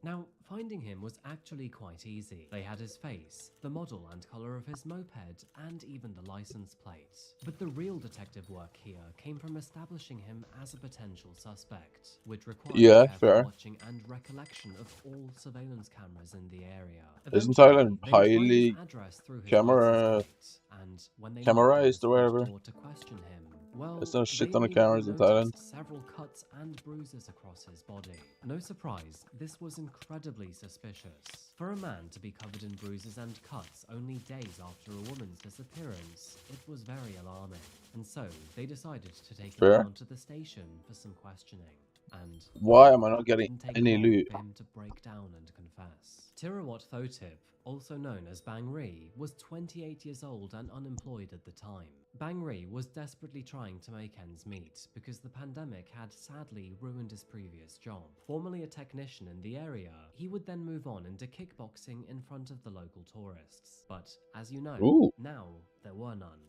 Now, finding him was actually quite easy. They had his face, the model and colour of his moped, and even the license plate. But the real detective work here came from establishing him as a potential suspect, which required careful watching and recollection of all surveillance cameras in the area. Isn't Eventually, Thailand they would find his highly address through his camera license plate, and when they camerized or whatever? door to question him, well, There's no shit they ton of immediately cameras in Thailand. noticed several cuts and bruises across his body. No surprise, this was incredibly suspicious. For a man to be covered in bruises and cuts only days after a woman's disappearance, it was very alarming. And so, they decided to take him down to the station for some questioning. And why am I not getting didn't take any long loot? for him to break down and confess. Tirawat Thotip, also known as Bang Ri, was 28 years old and unemployed at the time. Bang Ri was desperately trying to make ends meet because the pandemic had sadly ruined his previous job. Formerly a technician in the area, he would then move on into kickboxing in front of the local tourists. But as you know, now there were none.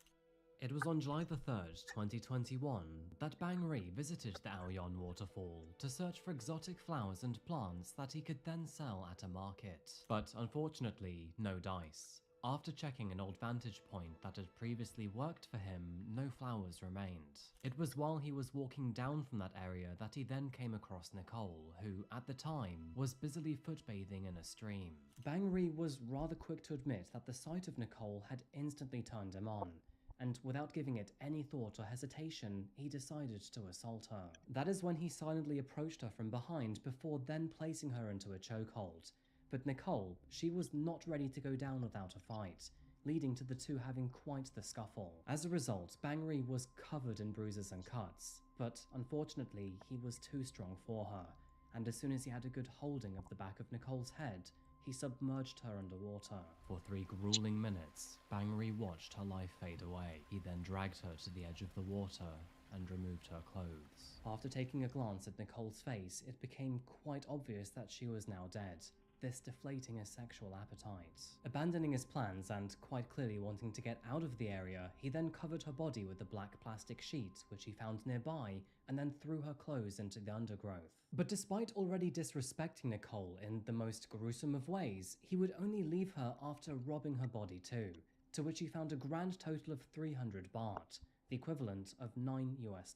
It was on July the 3rd, 2021, that Bang Ri visited the Aoyan waterfall to search for exotic flowers and plants that he could then sell at a market. But unfortunately, no dice. After checking an old vantage point that had previously worked for him, no flowers remained. It was while he was walking down from that area that he then came across Nicole, who, at the time, was busily footbathing in a stream. Bang Ri was rather quick to admit that the sight of Nicole had instantly turned him on, and without giving it any thought or hesitation, he decided to assault her. That is when he silently approached her from behind before then placing her into a chokehold. But Nicole, she was not ready to go down without a fight, leading to the two having quite the scuffle. As a result, Bang Ri was covered in bruises and cuts, but unfortunately, he was too strong for her, and as soon as he had a good holding of the back of Nicole's head, he submerged her underwater. For 3 grueling minutes, Bang Ri watched her life fade away. He then dragged her to the edge of the water and removed her clothes. After taking a glance at Nicole's face, it became quite obvious that she was now dead, this deflating his sexual appetite. Abandoning his plans and quite clearly wanting to get out of the area, he then covered her body with a black plastic sheet, which he found nearby, and then threw her clothes into the undergrowth. But despite already disrespecting Nicole in the most gruesome of ways, he would only leave her after robbing her body too, to which he found a grand total of 300 baht, the equivalent of $9 US.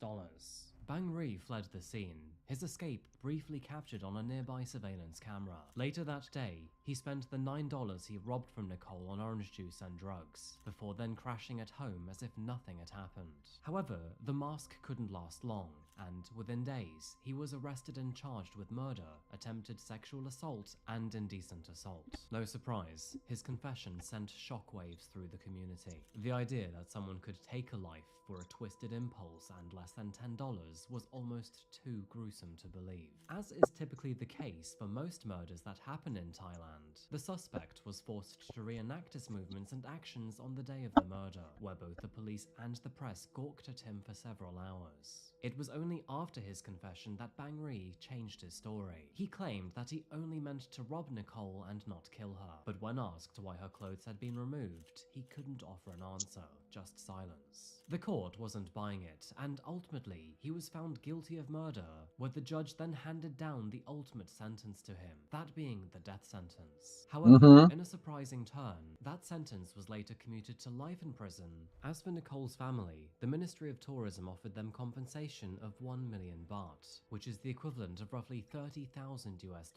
Bang Ri fled the scene, his escape briefly captured on a nearby surveillance camera. Later that day, he spent the $9 he robbed from Nicole on orange juice and drugs, before then crashing at home as if nothing had happened. However, the mask couldn't last long, and within days, he was arrested and charged with murder, attempted sexual assault, and indecent assault. No surprise, his confession sent shockwaves through the community. The idea that someone could take a life for a twisted impulse and less than $10 was almost too gruesome to believe. As is typically the case for most murders that happen in Thailand, the suspect was forced to reenact his movements and actions on the day of the murder, where both the police and the press gawked at him for several hours. It was only after his confession that Bang Ri changed his story. He claimed that he only meant to rob Nicole and not kill her, but when asked why her clothes had been removed, he couldn't offer an answer, just silence. The court wasn't buying it, and ultimately, he was found guilty of murder, where the judge then handed down the ultimate sentence to him, that being the death sentence. However, in a surprising turn, that sentence was later commuted to life in prison. As for Nicole's family, the Ministry of Tourism offered them compensation of 1 million baht, which is the equivalent of roughly $30,000 US,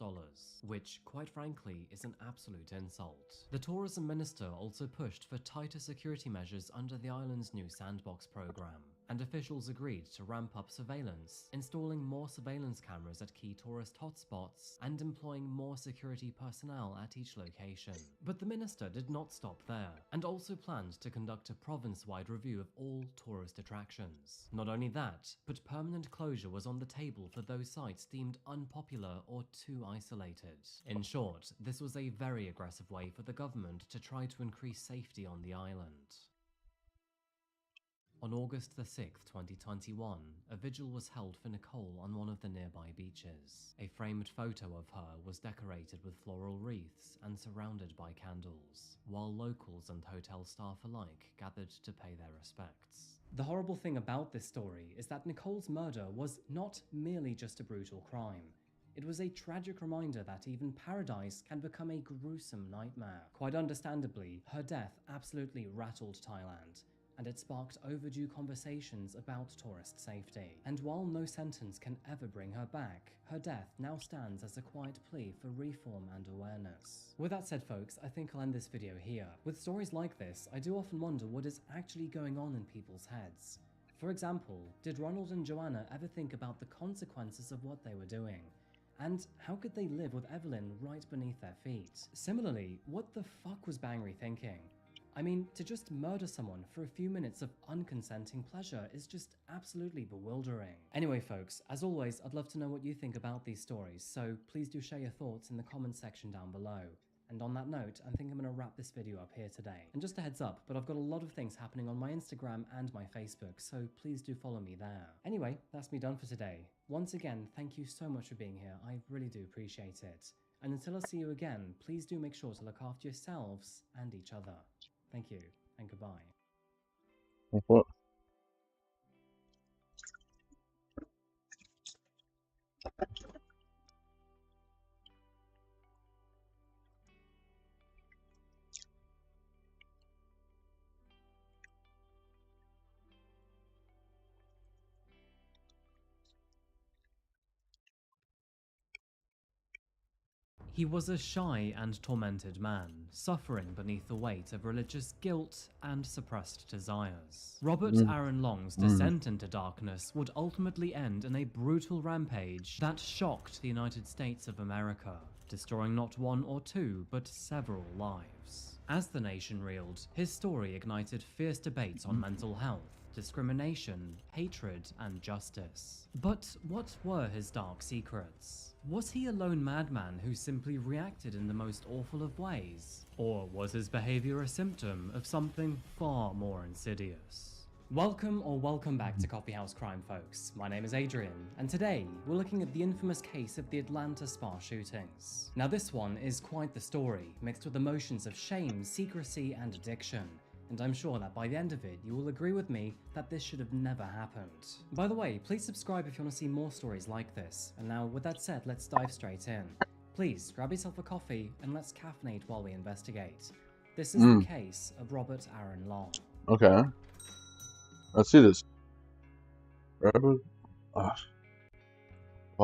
which, quite frankly, is an absolute insult. The tourism minister also pushed for tighter security measures under the island's new sandbox program. and officials agreed to ramp up surveillance, installing more surveillance cameras at key tourist hotspots and employing more security personnel at each location. But the minister did not stop there, and also planned to conduct a province-wide review of all tourist attractions. Not only that, but permanent closure was on the table for those sites deemed unpopular or too isolated. In short, this was a very aggressive way for the government to try to increase safety on the island. On August the 6th, 2021, a vigil was held for Nicole on one of the nearby beaches. A framed photo of her was decorated with floral wreaths and surrounded by candles, while locals and hotel staff alike gathered to pay their respects. The horrible thing about this story is that Nicole's murder was not merely just a brutal crime. It was a tragic reminder that even paradise can become a gruesome nightmare. Quite understandably, her death absolutely rattled Thailand, and it sparked overdue conversations about tourist safety. And while no sentence can ever bring her back, her death now stands as a quiet plea for reform and awareness. With that said, folks, I think I'll end this video here. With stories like this, I do often wonder what is actually going on in people's heads. For example, did Ronald and Joanna ever think about the consequences of what they were doing? And how could they live with Evelyn right beneath their feet? Similarly, what the fuck was Bangry thinking? I mean, to just murder someone for a few minutes of unconsenting pleasure is just absolutely bewildering. Anyway, folks, as always, I'd love to know what you think about these stories, so please do share your thoughts in the comments section down below. And on that note, I think I'm going to wrap this video up here today. And just a heads up, but I've got a lot of things happening on my Instagram and my Facebook, so please do follow me there. Anyway, that's me done for today. Once again, thank you so much for being here. I really do appreciate it. And until I see you again, please do make sure to look after yourselves and each other. Thank you, and goodbye. What? He was a shy and tormented man, suffering beneath the weight of religious guilt and suppressed desires. Robert Aaron Long's descent into darkness would ultimately end in a brutal rampage that shocked the United States of America, destroying not one or two, but several lives. As the nation reeled, his story ignited fierce debates on mental health, discrimination, hatred, and justice. But what were his dark secrets? Was he a lone madman who simply reacted in the most awful of ways? Or was his behavior a symptom of something far more insidious? Welcome back to Coffeehouse Crime, folks. My name is Adrian, and today we're looking at the infamous case of the Atlanta spa shootings. Now this one is quite the story, mixed with emotions of shame, secrecy, and addiction. And I'm sure that by the end of it, you will agree with me that this should have never happened. By the way, please subscribe if you want to see more stories like this. And now, with that said, let's dive straight in. Please, grab yourself a coffee and let's caffeinate while we investigate. This is the case of Robert Aaron Long. Okay. Let's see this. Robert? I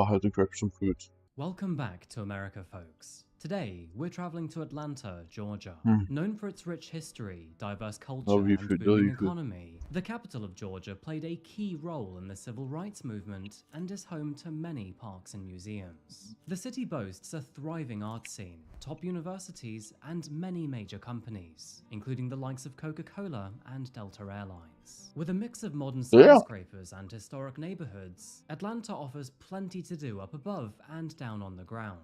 had to grab some food. Welcome back to America, folks. Today, we're traveling to Atlanta, Georgia. Known for its rich history, diverse culture, and booming economy, the capital of Georgia played a key role in the civil rights movement and is home to many parks and museums. The city boasts a thriving art scene, top universities, and many major companies, including the likes of Coca-Cola and Delta Airlines. With a mix of modern skyscrapers and historic neighborhoods, Atlanta offers plenty to do up above and down on the ground.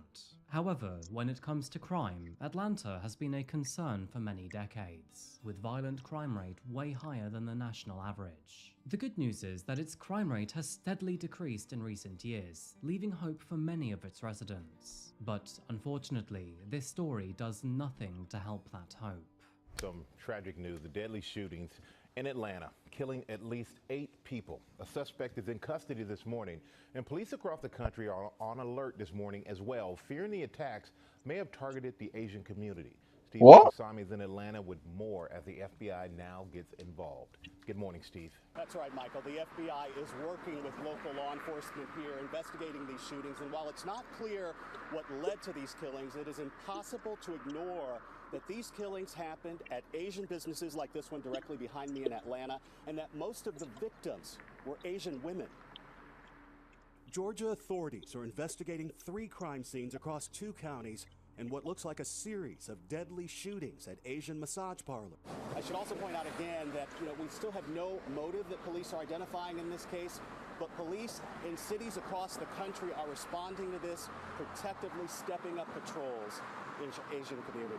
However, when it comes to crime, Atlanta has been a concern for many decades, with violent crime rate way higher than the national average. The good news is that its crime rate has steadily decreased in recent years, leaving hope for many of its residents. But unfortunately, this story does nothing to help that hope. Some tragic news, the deadly shootings in Atlanta, killing at least 8 people. A suspect is in custody this morning, and police across the country are on alert this morning as well, fearing the attacks may have targeted the Asian community. Steve Kusami is in Atlanta with more as the FBI now gets involved. Good morning, Steve. That's right, Michael. The FBI is working with local law enforcement here, investigating these shootings. And while it's not clear what led to these killings, it is impossible to ignore that these killings happened at Asian businesses like this one directly behind me in Atlanta, and that most of the victims were Asian women. Georgia authorities are investigating 3 crime scenes across 2 counties in what looks like a series of deadly shootings at Asian massage parlors. I should also point out again that we still have no motive that police are identifying in this case, but police in cities across the country are responding to this, protectively stepping up patrols in Asian communities.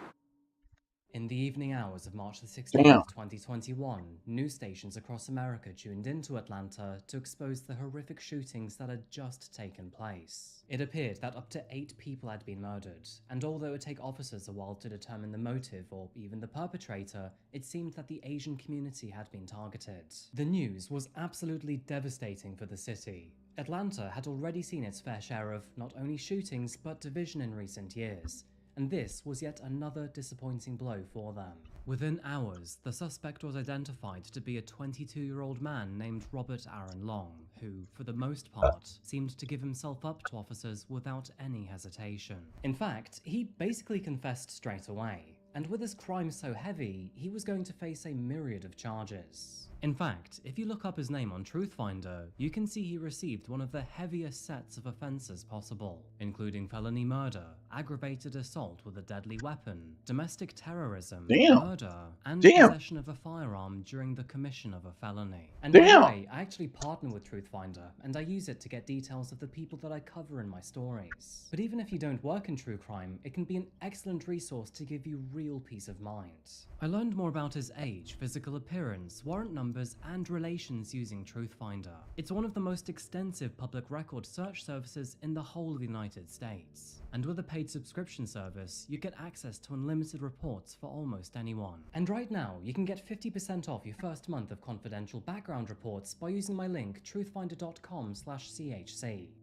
In the evening hours of March the 16th, Damn. 2021, news stations across America tuned into Atlanta to expose the horrific shootings that had just taken place. It appeared that up to 8 people had been murdered, and although it would take officers a while to determine the motive or even the perpetrator, it seemed that the Asian community had been targeted. The news was absolutely devastating for the city. Atlanta had already seen its fair share of not only shootings but division in recent years, and this was yet another disappointing blow for them. Within hours, the suspect was identified to be a 22-year-old man named Robert Aaron Long, who, for the most part, seemed to give himself up to officers without any hesitation. In fact, he basically confessed straight away, and with his crime so heavy, he was going to face a myriad of charges. In fact, if you look up his name on Truthfinder, you can see he received one of the heaviest sets of offences possible, including felony murder, aggravated assault with a deadly weapon, domestic terrorism, murder, and possession of a firearm during the commission of a felony. And by the way, I actually partner with Truthfinder, and I use it to get details of the people that I cover in my stories. But even if you don't work in true crime, it can be an excellent resource to give you real peace of mind. I learned more about his age, physical appearance, warrant numbers, and relations using Truthfinder. It's one of the most extensive public record search services in the whole of the United States. And with a paid subscription service, you get access to unlimited reports for almost anyone. And right now, you can get 50% off your first month of confidential background reports by using my link truthfinder.com/CHC.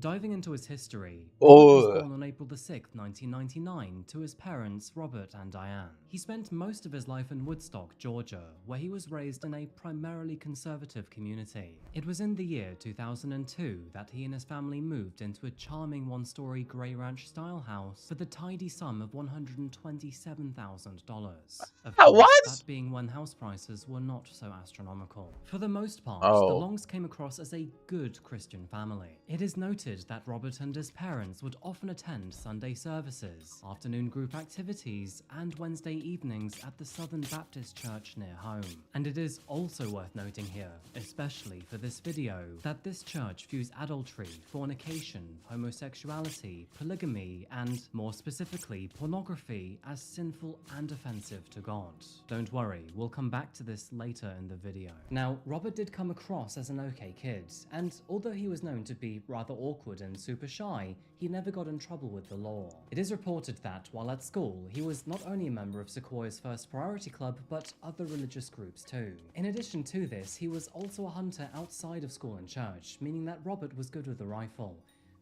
Diving into his history, Robert was born on April the 6th, 1999, to his parents Robert and Diane. He spent most of his life in Woodstock, Georgia, where he was raised in a primarily conservative community. It was in the year 2002 that he and his family moved into a charming one-story Grey Ranch-style house for the tidy sum of $127,000. Of course, that being when house prices were not so astronomical. For the most part, the Longs came across as a good Christian family. It is noted that Robert and his parents would often attend Sunday services, afternoon group activities, and Wednesday evenings at the Southern Baptist Church near home. And it is also worth noting here, especially for this video, that this church views adultery, fornication, homosexuality, polygamy, and, more specifically, pornography as sinful and offensive to God. Don't worry, we'll come back to this later in the video. Now, Robert did come across as an okay kid, and although he was known to be rather awkward and super shy, he never got in trouble with the law. It is reported that, while at school, he was not only a member of Sequoia's First Priority Club, but other religious groups too. In addition to this, he was also a hunter outside of school and church, meaning that Robert was good with a rifle.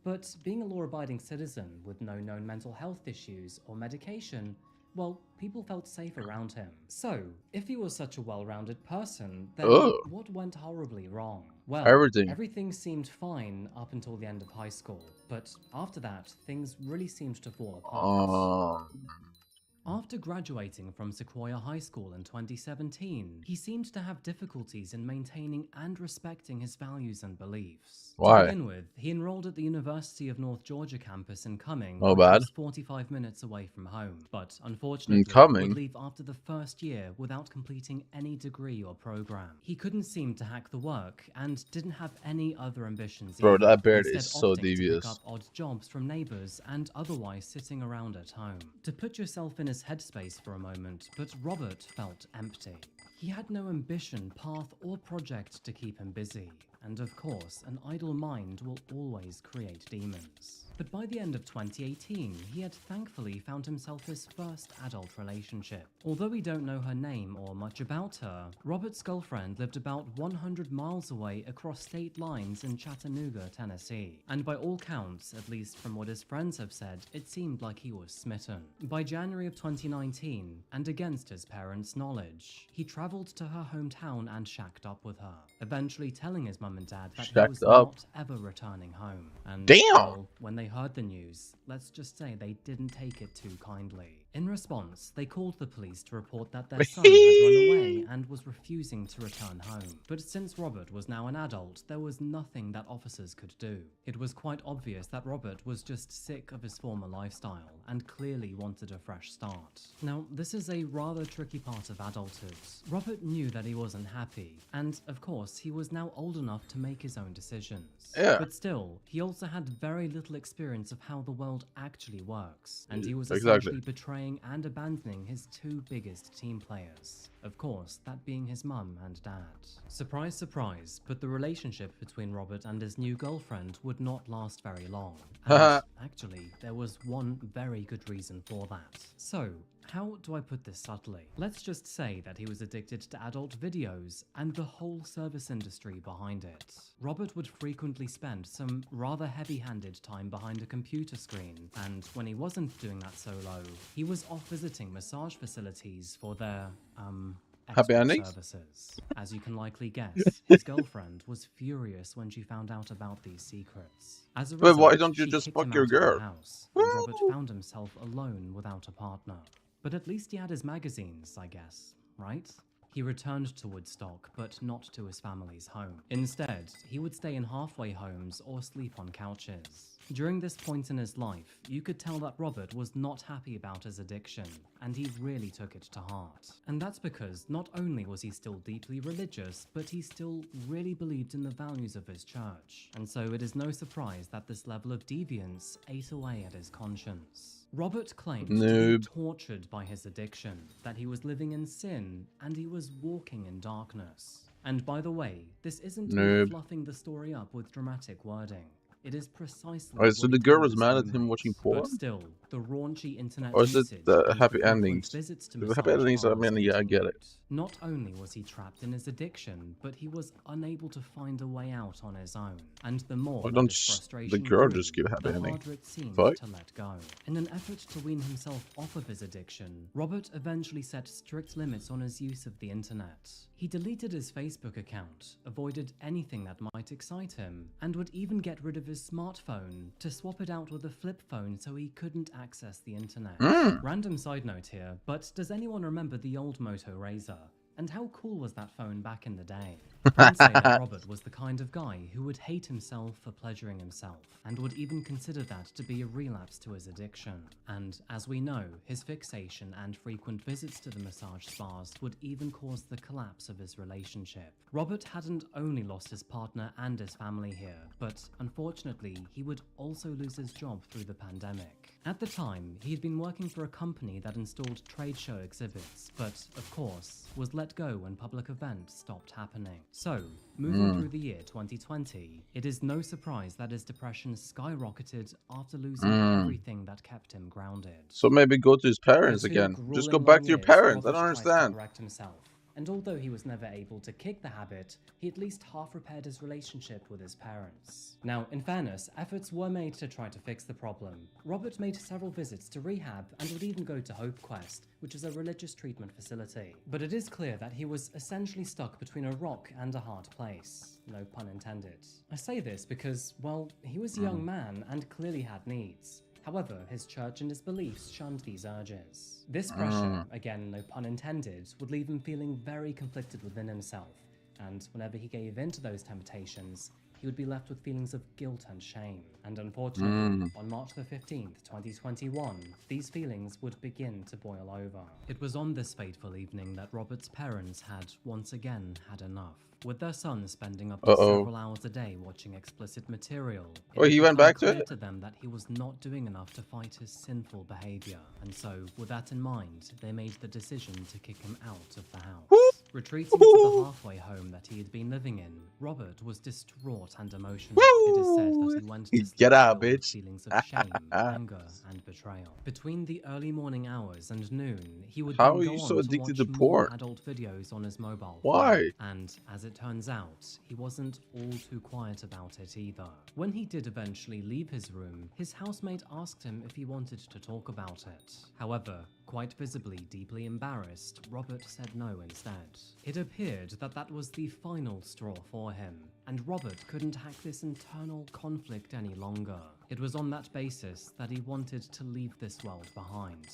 But being a law-abiding citizen with no known mental health issues or medication, well, people felt safe around him. So, if he was such a well-rounded person, then what went horribly wrong? Well, everything seemed fine up until the end of high school, but after that, things really seemed to fall apart. After graduating from Sequoia High School in 2017, he seemed to have difficulties in maintaining and respecting his values and beliefs. Why? To begin with, he enrolled at the University of North Georgia campus in Cumming, Oh, which bad. was 45 minutes away from home, but unfortunately Cumming? would leave after the first year without completing any degree or program. He couldn't seem to hack the work and didn't have any other ambitions Bro, either, that beard instead is so opting to devious. pick up odd jobs from neighbors and otherwise sitting around at home. To put yourself in his headspace for a moment, but Robert felt empty. He had no ambition, path, or project to keep him busy. And of course, an idle mind will always create demons. But by the end of 2018, he had thankfully found himself his first adult relationship. Although we don't know her name or much about her, Robert's girlfriend lived about 100 miles away across state lines in Chattanooga, Tennessee. And by all counts, at least from what his friends have said, it seemed like he was smitten. By January of 2019, and against his parents' knowledge, he traveled to her hometown and shacked up with her, eventually telling his mum and dad that he was not ever returning home. And well, when they heard the news, let's just say they didn't take it too kindly. In response, they called the police to report that their son had run away and was refusing to return home. But since Robert was now an adult, there was nothing that officers could do. It was quite obvious that Robert was just sick of his former lifestyle and clearly wanted a fresh start. Now, this is a rather tricky part of adulthood. Robert knew that he wasn't happy, and of course, he was now old enough to make his own decisions. Yeah. But still, he also had very little experience of how the world actually works, and he was Exactly. essentially betraying and abandoning his two biggest team players. Of course, that being his mum and dad. Surprise, surprise, but the relationship between Robert and his new girlfriend would not last very long. And actually, there was one very good reason for that. So, how do I put this subtly? Let's just say that he was addicted to adult videos and the whole service industry behind it. Robert would frequently spend some rather heavy-handed time behind a computer screen, and when he wasn't doing that solo, he was off visiting massage facilities for their, happy expert endings? services. As you can likely guess, his girlfriend was furious when she found out about these secrets. As a But result, why don't you she just kicked fuck him your out of the girl? house, and Robert found himself alone without a partner. But at least he had his magazines, I guess, right? He returned to Woodstock, but not to his family's home. Instead, he would stay in halfway homes or sleep on couches. During this point in his life, you could tell that Robert was not happy about his addiction, and he really took it to heart. And that's because not only was he still deeply religious, but he still really believed in the values of his church. And so it is no surprise that this level of deviance ate away at his conscience. Robert claimed to be tortured by his addiction, that he was living in sin, and he was walking in darkness. And by the way, this isn't me fluffing the story up with dramatic wording. It is precisely Alright, so what the he girl told was his mad at him roommates. watching porn? But still, the raunchy internet Or is it usage the and happy the frequent endings? visits to The massage happy endings, I parlors mean, yeah, I get it. Not only was he trapped in his addiction, but he was unable to find a way out on his own. And the more Why that don't his the frustration girl grew, just give a happy the ending? harder it seemed Fuck. to let go. In an effort to wean himself off of his addiction, Robert eventually set strict limits on his use of the internet. He deleted his Facebook account, avoided anything that might excite him, and would even get rid of his smartphone to swap it out with a flip phone so he couldn't access the internet. Random side note here, but does anyone remember the old Moto Razr? And how cool was that phone back in the day? Friends say that Robert was the kind of guy who would hate himself for pleasuring himself, and would even consider that to be a relapse to his addiction. And as we know, his fixation and frequent visits to the massage spas would even cause the collapse of his relationship. Robert hadn't only lost his partner and his family here, but unfortunately, he would also lose his job through the pandemic. At the time, he had been working for a company that installed trade show exhibits, but, of course, was let go when public events stopped happening. So, moving through the year 2020, it is no surprise that his depression skyrocketed after losing everything that kept him grounded. So maybe go to his parents For 2 again. Just go grueling back long to your years, parents. I Robert don't tried to understand. correct himself. And although he was never able to kick the habit, he at least half repaired his relationship with his parents. Now, in fairness, efforts were made to try to fix the problem. Robert made several visits to rehab and would even go to Hope Quest, which is a religious treatment facility. But it is clear that he was essentially stuck between a rock and a hard place. No pun intended. I say this because, well, he was a young man and clearly had needs. However, his church and his beliefs shunned these urges. This pressure, again no pun intended, would leave him feeling very conflicted within himself, and whenever he gave in to those temptations, he would be left with feelings of guilt and shame. And unfortunately, on March the 15th, 2021, these feelings would begin to boil over. It was on this fateful evening that Robert's parents had once again had enough. With their son spending up to several hours a day watching explicit material, it he went back to clear it? to them that he was not doing enough to fight his sinful behavior. And so, with that in mind, they made the decision to kick him out of the house. Retreating to the halfway home that he had been living in, Robert was distraught and emotional. It is said that he went to sleep Get out, filled with bitch. feelings of shame, anger, and betrayal. Between the early morning hours and noon, he would How then are go you on so to addicted watch to more porn? adult videos on his mobile Why? phone. And as it turns out, he wasn't all too quiet about it either. When he did eventually leave his room, his housemate asked him if he wanted to talk about it. However, quite visibly deeply embarrassed, Robert said no instead. It appeared that that was the final straw for him. and Robert couldn't hack this internal conflict any longer. It was on that basis that he wanted to leave this world behind.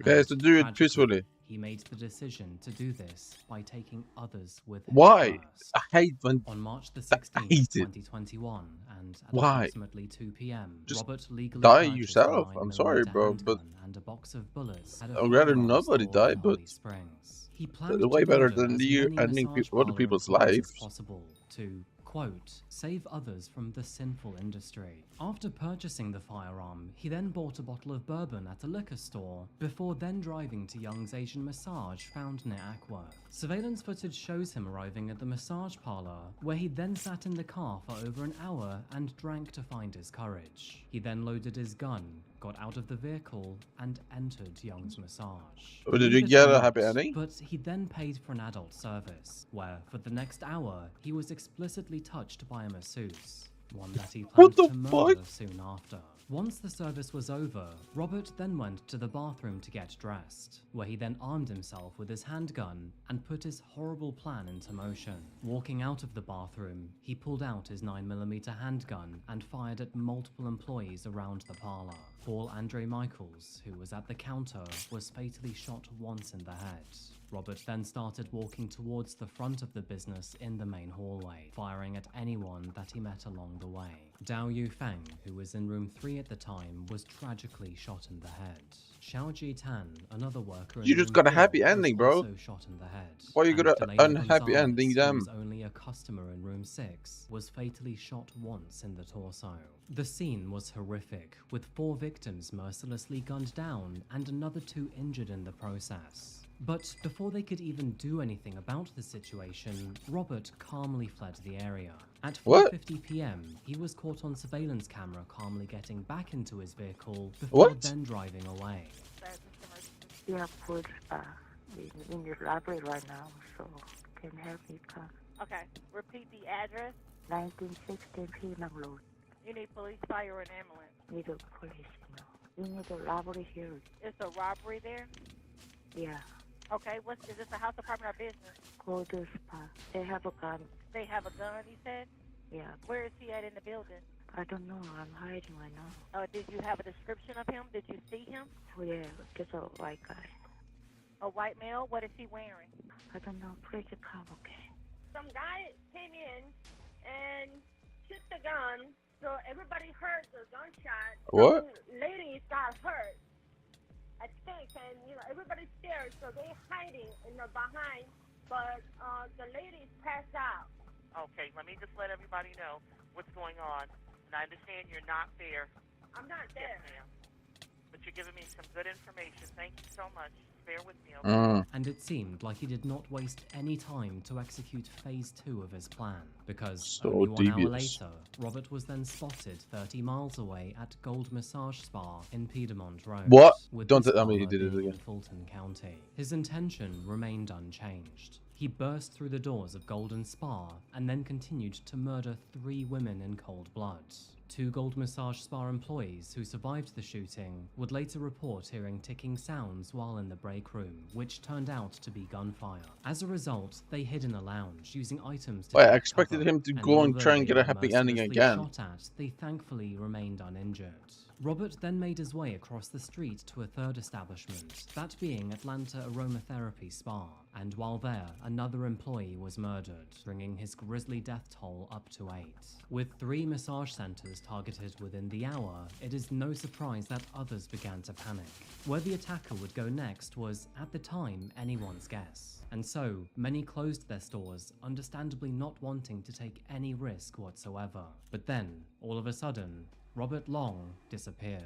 He has to do it peacefully. He made the decision to do this by taking others with him Why? first. I hate when... On March the 16th, 2021, and at approximately 2 p.m., Just Robert legally die purchased yourself. a I'm sorry, 9mm bro, but handgun and a box of bullets at a I'd rather firearms nobody store die, in but Holly Springs. He planned that's way to better murder than as you many ending massage other parlor people's employees lives. as possible to, quote, save others from the sinful industry. After purchasing the firearm, he then bought a bottle of bourbon at a liquor store, before then driving to Young's Asian Massage found near Ackworth. Surveillance footage shows him arriving at the massage parlor, where he then sat in the car for over an hour and drank to find his courage. He then loaded his gun, got out of the vehicle, and entered Young's Massage. Oh, did you get a happy ending? But he then paid for an adult service, where for the next hour he was explicitly touched by a masseuse, one that he planned to murder soon after. Once the service was over, Robert then went to the bathroom to get dressed, where he then armed himself with his handgun and put his horrible plan into motion. Walking out of the bathroom, he pulled out his 9mm handgun and fired at multiple employees around the parlor. Paul Andre Michaels, who was at the counter, was fatally shot once in the head. Robert then started walking towards the front of the business in the main hallway, firing at anyone that he met along the way. Dao Yufeng, who was in room 3 at the time, was tragically shot in the head. Xiao Ji-tan, another worker in You just room got a 4, happy was ending, bro. also shot in the head. Why you got And an Delano unhappy Gonzalez, ending who them? was only a customer in room 6, was fatally shot once in the torso. The scene was horrific, with 4 victims mercilessly gunned down and another 2 injured in the process. But before they could even do anything about the situation, Robert calmly fled the area. At 4:50 p.m., he was caught on surveillance camera calmly getting back into his vehicle before then driving away. We have food in your library right now, so can you help me come? Okay, repeat the address. 1916 Penang Road. You need police, fire, and ambulance. Need a police, We need a robbery here. It's a robbery there? Yeah. Okay, is this a house, apartment, or business? Go to spa. They have a gun. They have a gun, you said? Yeah. Where is he at in the building? I don't know. I'm hiding right now. Did you have a description of him? Did you see him? Oh, yeah. Just a white guy. A white male? What is he wearing? I don't know. Pretty calm, okay. Some guy came in and took the gun, so everybody heard the gunshot. What? Some ladies got hurt, I think, and everybody's scared, so they're hiding in the behind, but the ladies passed out. Okay, let me just let everybody know what's going on, and I understand you're not there. I'm not there. Yes, ma'am. But you're giving me some good information. Thank you so much. Bear with me, okay? And it seemed like he did not waste any time to execute phase 2 of his plan, because only 1 hour later, Robert was then spotted 30 miles away at Gold Massage Spa in Piedmont Road. What? With Don't this tell me he spa did it being again. in Fulton County. His intention remained unchanged. He burst through the doors of Golden Spa and then continued to murder 3 women in cold blood. 2 Gold Massage Spa employees who survived the shooting would later report hearing ticking sounds while in the break room, which turned out to be gunfire. As a result, they hid in a lounge using items to Wait, I take expected cover, him to go and although try and they get a were happy ending mercilessly again. shot at, they thankfully remained uninjured. Robert then made his way across the street to a third establishment, that being Atlanta Aromatherapy Spa, and while there, another employee was murdered, bringing his grisly death toll up to 8. With 3 massage centers targeted within the hour, it is no surprise that others began to panic. Where the attacker would go next was, at the time, anyone's guess. And so, many closed their stores, understandably not wanting to take any risk whatsoever. But then, all of a sudden, Robert Long disappeared.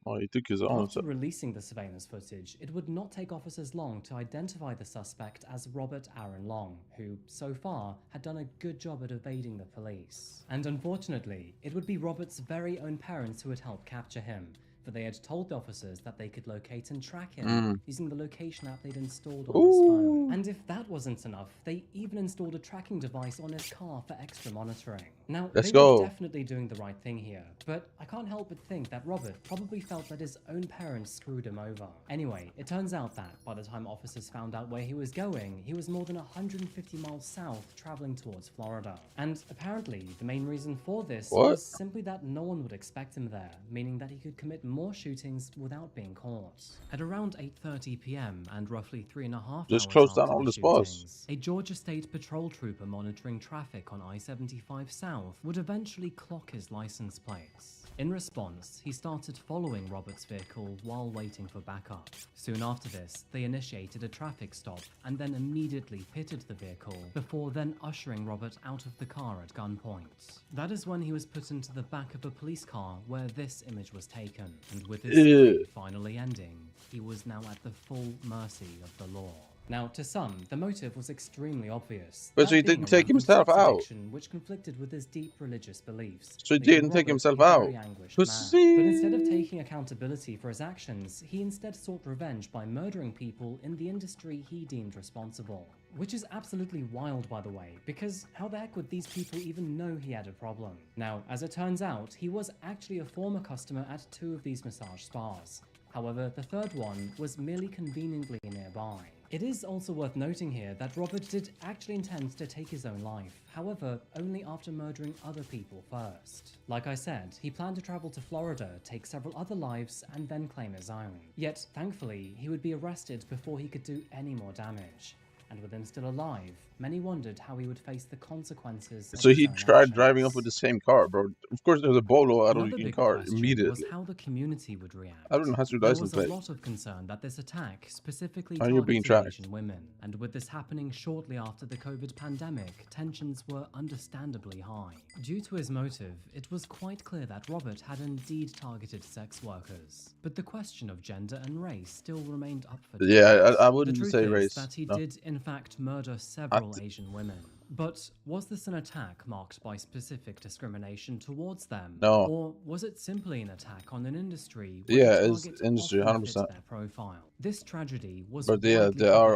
Oh, he took his own. After releasing the surveillance footage, it would not take officers long to identify the suspect as Robert Aaron Long, who, so far, had done a good job at evading the police. And unfortunately, it would be Robert's very own parents who would help capture him, for they had told the officers that they could locate and track him using the location app they'd installed on his phone. And if that wasn't enough, they even installed a tracking device on his car for extra monitoring. Now, they were definitely doing the right thing here, but I can't help but think that Robert probably felt that his own parents screwed him over. Anyway, it turns out that by the time officers found out where he was going, he was more than 150 miles south, traveling towards Florida. And apparently, the main reason for this was simply that no one would expect him there, meaning that he could commit more shootings without being caught. At around 8:30 p.m. and roughly 3.5 just hours close down after all the the spots. shootings, a Georgia State Patrol trooper monitoring traffic on I-75 South would eventually clock his license plates. In response, he started following Robert's vehicle while waiting for backup. Soon after this, they initiated a traffic stop and then immediately pitted the vehicle before then ushering Robert out of the car at gunpoint. That is when he was put into the back of a police car where this image was taken, and with his spree finally ending, he was now at the full mercy of the law. Now, to some, the motive was extremely obvious. But so he didn't take himself out. Which conflicted with his deep religious beliefs. So he didn't take himself out. But instead of taking accountability for his actions, he instead sought revenge by murdering people in the industry he deemed responsible. Which is absolutely wild, by the way, because how the heck would these people even know he had a problem? Now, as it turns out, he was actually a former customer at 2 of these massage spas. However, the third one was merely conveniently nearby. It is also worth noting here that Robert did actually intend to take his own life, however, only after murdering other people first. Like I said, he planned to travel to Florida, take several other lives, and then claim his own. Yet, thankfully, he would be arrested before he could do any more damage. And with him still alive, many wondered how he would face the consequences. So he tried driving up with the same car, bro. Of course, there's a bolo out of the car immediately. Was how the community would react. I don't know how to license plate. There was a lot of concern that this attack specifically being targeted Asian women, and with this happening shortly after the COVID pandemic, tensions were understandably high. Due to his motive, it was quite clear that Robert had indeed targeted sex workers, but the question of gender and race still remained up for debate. Yeah, I wouldn't say race. That he did in fact murder several Asian women. But was this an attack marked by specific discrimination towards them? No. Or was it simply an attack on an industry? Yeah, it's industry, 100%. Their profile. This tragedy was they are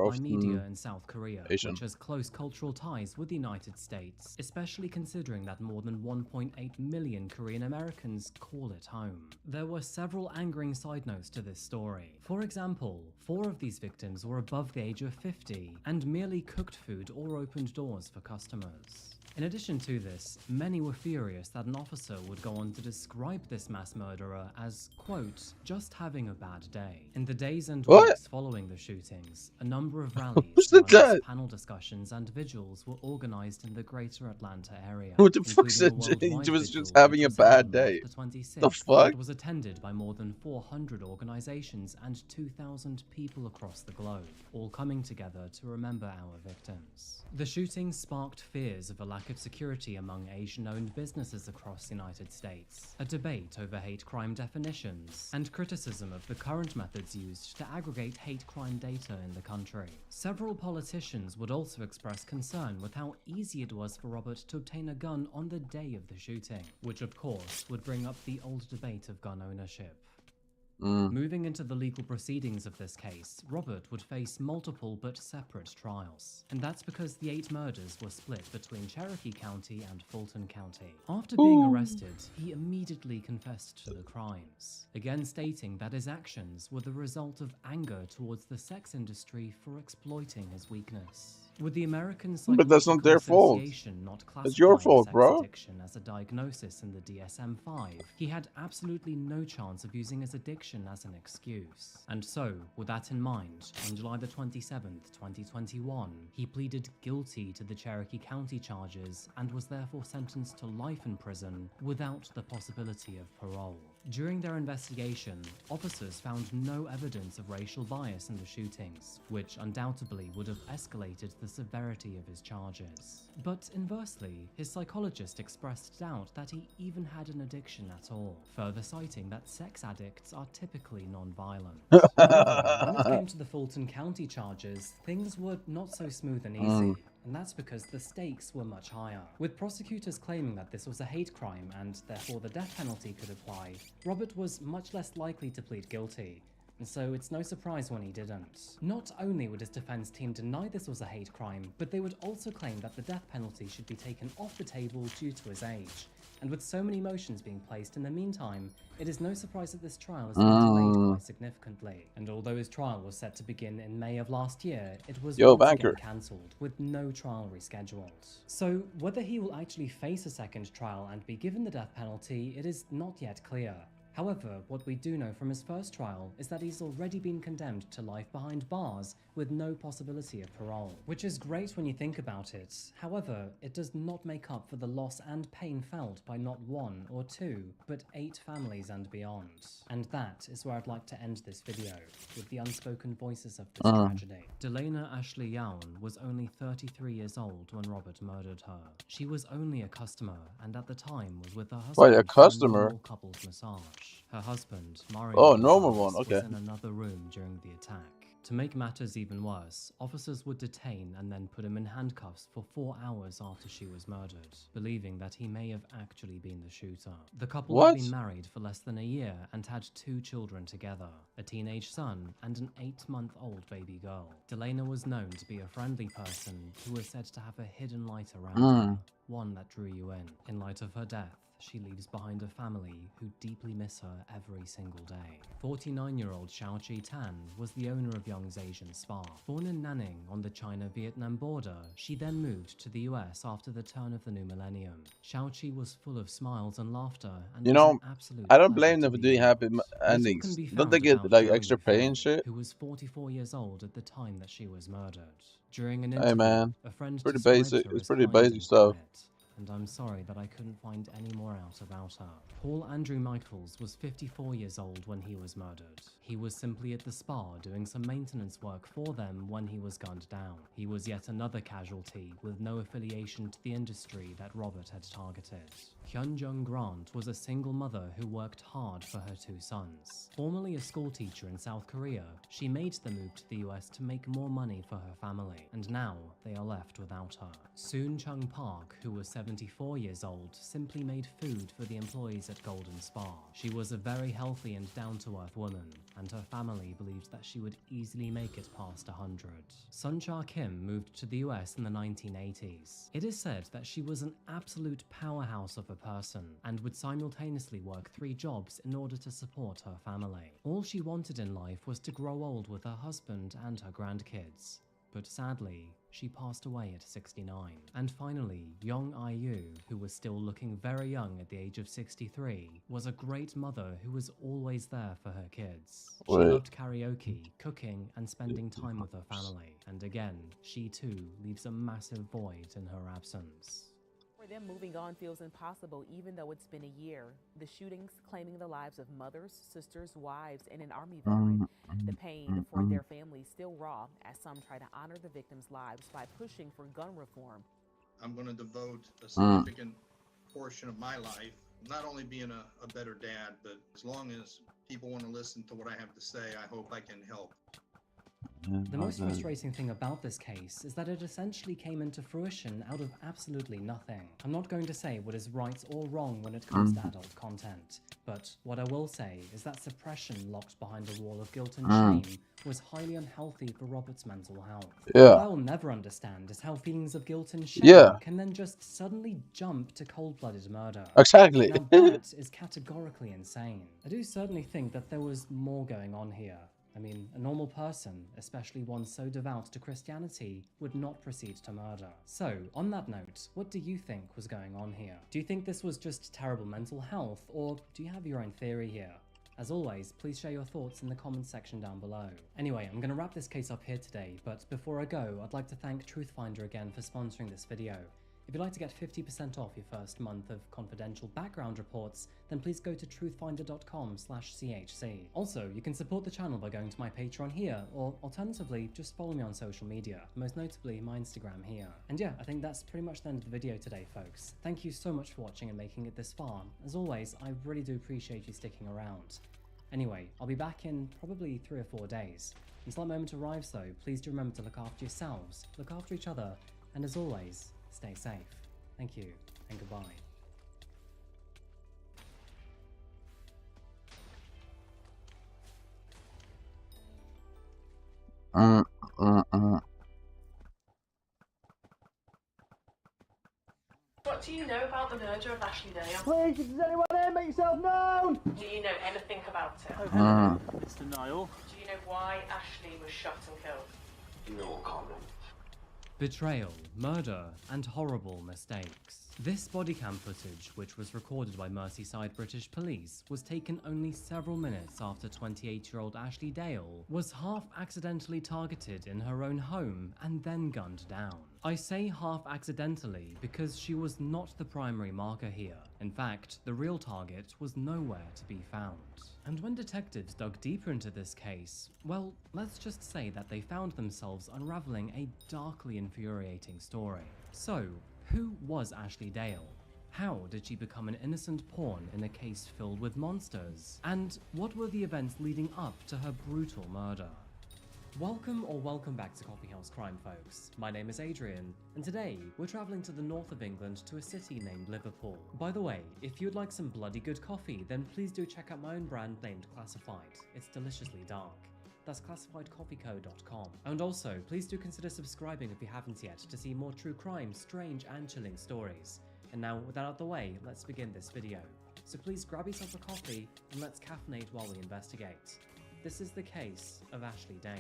by media in South Korea, Asian. which has close cultural ties with the United States, especially considering that more than 1.8 million Korean Americans call it home. There were several angering side notes to this story. For example, 4 of these victims were above the age of 50 and merely cooked food or opened doors for customers. In addition to this, many were furious that an officer would go on to describe this mass murderer as, quote, just having a bad day. In the days and weeks following the shootings, a number of rallies, panel discussions and vigils were organized in the greater Atlanta area. What the fuck said he was just having a bad day? The fuck? It was attended by more than 400 organizations and 2,000 people across the globe, all coming together to remember our victims. The shootings sparked fears of a lack of security among Asian-owned businesses across the United States, a debate over hate crime definitions, and criticism of the current methods used to aggregate hate crime data in the country. Several politicians would also express concern with how easy it was for Robert to obtain a gun on the day of the shooting, which of course would bring up the old debate of gun ownership. Moving into the legal proceedings of this case, Robert would face multiple but separate trials. And that's because the 8 murders were split between Cherokee County and Fulton County. After being arrested, he immediately confessed to the crimes, again stating that his actions were the result of anger towards the sex industry for exploiting his weakness. With the American But that's not their fault. Not it's your fault, sex bro. Addiction as a diagnosis in the DSM-5, he had absolutely no chance of using his addiction as an excuse. And so, with that in mind, on July the 27th, 2021, he pleaded guilty to the Cherokee County charges and was therefore sentenced to life in prison without the possibility of parole. During their investigation, officers found no evidence of racial bias in the shootings, which undoubtedly would have escalated the severity of his charges. But inversely, his psychologist expressed doubt that he even had an addiction at all, further citing that sex addicts are typically non-violent. However, when it came to the Fulton County charges, things were not so smooth and easy. and that's because the stakes were much higher. With prosecutors claiming that this was a hate crime and therefore the death penalty could apply, Robert was much less likely to plead guilty, and so it's no surprise when he didn't. Not only would his defense team deny this was a hate crime, but they would also claim that the death penalty should be taken off the table due to his age. And with so many motions being placed in the meantime, it is no surprise that this trial has been delayed quite significantly. And although his trial was set to begin in May of last year, it was once again cancelled, with no trial rescheduled. So whether he will actually face a second trial and be given the death penalty, it is not yet clear. However, what we do know from his first trial is that he's already been condemned to life behind bars with no possibility of parole, which is great when you think about it. However, it does not make up for the loss and pain felt by not 1 or 2, but 8 families and beyond. And that is where I'd like to end this video, with the unspoken voices of this tragedy. Delana Ashley Yowen was only 33 years old when Robert murdered her. She was only a customer, and at the time was with her husband Wait, a customer? normal couples massage. Her husband, Mario normal one, okay. was in another room during the attack. To make matters even worse, officers would detain and then put him in handcuffs for 4 hours after she was murdered, believing that he may have actually been the shooter. The couple had been married for less than a year and had 2 children together, a teenage son and an 8-month-old baby girl. Delana was known to be a friendly person who was said to have a hidden light around her, one that drew you in. In light of her death, she leaves behind a family who deeply miss her every single day. 49-year-old Xiao Chi Tan was the owner of Young's Asian Spa. Born in Nanning on the China-Vietnam border, she then moved to the US after the turn of the new millennium. Xiao Chi was full of smiles and laughter, and you was know, an absolute I don't pleasure blame them to for be doing happy around. endings. Little can be Don't they found get about like Joey extra pay and Fay, shit? who was 44 years old at the time that she was murdered. During an Hey interview, man, a friend pretty described basic. her It's as pretty kind basic and stuff. quiet, and I'm sorry that I couldn't find any more out about her. Paul Andrew Michaels was 54 years old when he was murdered. He was simply at the spa doing some maintenance work for them when he was gunned down. He was yet another casualty with no affiliation to the industry that Robert had targeted. Hyunjung Grant was a single mother who worked hard for her 2 sons. Formerly a schoolteacher in South Korea, she made the move to the US to make more money for her family, and now they are left without her. Soon Chung Park, who was 74 years old, simply made food for the employees at Golden Spa. She was a very healthy and down-to-earth woman, and her family believed that she would easily make it past 100. Sun Cha Kim moved to the US in the 1980s. It is said that she was an absolute powerhouse of a person, and would simultaneously work 3 jobs in order to support her family. All she wanted in life was to grow old with her husband and her grandkids. But sadly, she passed away at 69. And finally, Yong Ai-yu, who was still looking very young at the age of 63, was a great mother who was always there for her kids. She loved karaoke, cooking, and spending time with her family. And again, she too leaves a massive void in her absence. For them, moving on feels impossible even though it's been a year. The shootings claiming the lives of mothers, sisters, wives, and an Army veteran. The pain for their families still raw as some try to honor the victims' lives by pushing for gun reform. I'm going to devote a significant portion of my life, not only being a better dad, but as long as people want to listen to what I have to say, I hope I can help. The most frustrating thing about this case is that it essentially came into fruition out of absolutely nothing. I'm not going to say what is right or wrong when it comes to adult content, but what I will say is that suppression locked behind a wall of guilt and shame was highly unhealthy for Robert's mental health. Yeah. What I will never understand is how feelings of guilt and shame can then just suddenly jump to cold-blooded murder. Exactly. Now that is categorically insane. I do certainly think that there was more going on here. I mean, a normal person, especially one so devout to Christianity, would not proceed to murder. So, on that note, what do you think was going on here? Do you think this was just terrible mental health, or do you have your own theory here? As always, please share your thoughts in the comments section down below. Anyway, I'm going to wrap this case up here today, but before I go, I'd like to thank Truthfinder again for sponsoring this video. If you'd like to get 50% off your first month of confidential background reports, then please go to truthfinder.com/chc. Also, you can support the channel by going to my Patreon here, or alternatively, just follow me on social media, most notably my Instagram here. And yeah, I think that's pretty much the end of the video today, folks. Thank you so much for watching and making it this far. As always, I really do appreciate you sticking around. Anyway, I'll be back in probably 3 or 4 days. Until that moment arrives though, please do remember to look after yourselves, look after each other, And as always, stay safe. Thank you, and goodbye. What do you know about the murder of Ashley Dale? Please, if there's anyone here, make yourself known! Do you know anything about it? Oh, hello. It's Niall. Do you know why Ashley was shot and killed? No comment. Betrayal, murder, and horrible mistakes. This body cam footage, which was recorded by Merseyside British Police, was taken only several minutes after 28-year-old Ashley Dale was half accidentally targeted in her own home and then gunned down. I say half accidentally because she was not the primary marker here. In fact, the real target was nowhere to be found. And when detectives dug deeper into this case, well, let's just say that they found themselves unraveling a darkly infuriating story. So, who was Ashley Dale? How did she become an innocent pawn in a case filled with monsters? And what were the events leading up to her brutal murder? Welcome back to Coffeehouse Crime, folks. My name is Adrian, and today we're traveling to the north of England to a city named Liverpool. By the way, if you'd like some bloody good coffee, then please do check out my own brand named Classified. It's deliciously dark. That's classifiedcoffeeco.com. And also, please do consider subscribing if you haven't yet to see more true crime, strange and chilling stories. And now, with that out of the way, let's begin this video. So please grab yourself a coffee and let's caffeinate while we investigate. This is the case of Ashley Dale.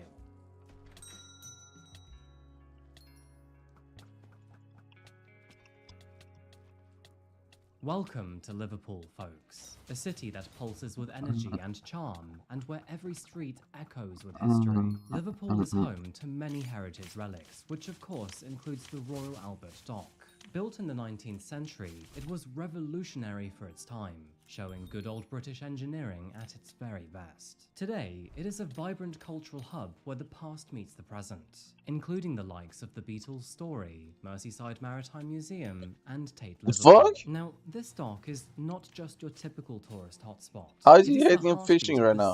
Welcome to Liverpool, folks. A city that pulses with energy and charm, and where every street echoes with history. Liverpool is home to many heritage relics, which of course includes the Royal Albert Dock. Built in the 19th century, it was revolutionary for its time, showing good old British engineering at its very best. Today, it is a vibrant cultural hub where the past meets the present, including the likes of the Beatles' Story, Merseyside Maritime Museum, and Tate Liverpool. Now, this dock is not just your typical tourist hotspot. How is he hating fishing right now?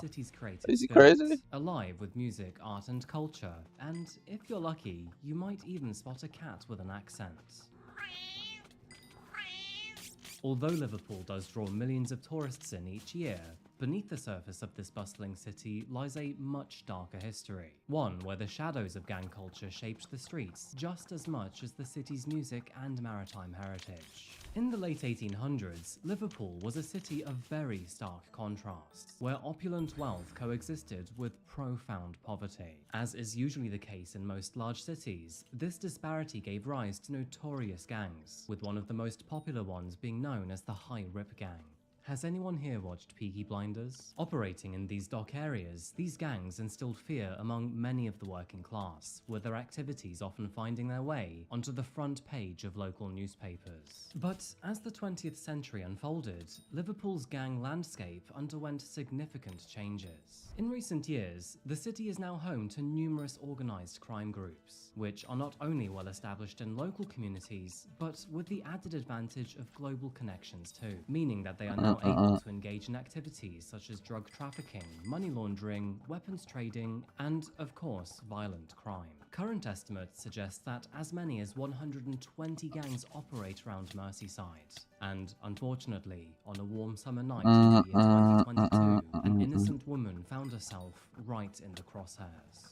Is he crazy? Alive with music, art, and culture, and if you're lucky, you might even spot a cat with an accent. Although Liverpool does draw millions of tourists in each year, beneath the surface of this bustling city lies a much darker history. One where the shadows of gang culture shaped the streets just as much as the city's music and maritime heritage. In the late 1800s, Liverpool was a city of very stark contrasts, where opulent wealth coexisted with profound poverty. As is usually the case in most large cities, this disparity gave rise to notorious gangs, with one of the most popular ones being known as the High Rip Gang. Has anyone here watched Peaky Blinders? Operating in these dock areas, these gangs instilled fear among many of the working class, with their activities often finding their way onto the front page of local newspapers. But as the 20th century unfolded, Liverpool's gang landscape underwent significant changes. In recent years, the city is now home to numerous organised crime groups, which are not only well established in local communities, but with the added advantage of global connections too, meaning that they are now able to engage in activities such as drug trafficking, money laundering, weapons trading, and, of course, violent crime. Current estimates suggest that as many as 120 gangs operate around Merseyside. And, unfortunately, on a warm summer night in the year 2022, an innocent woman found herself right in the crosshairs.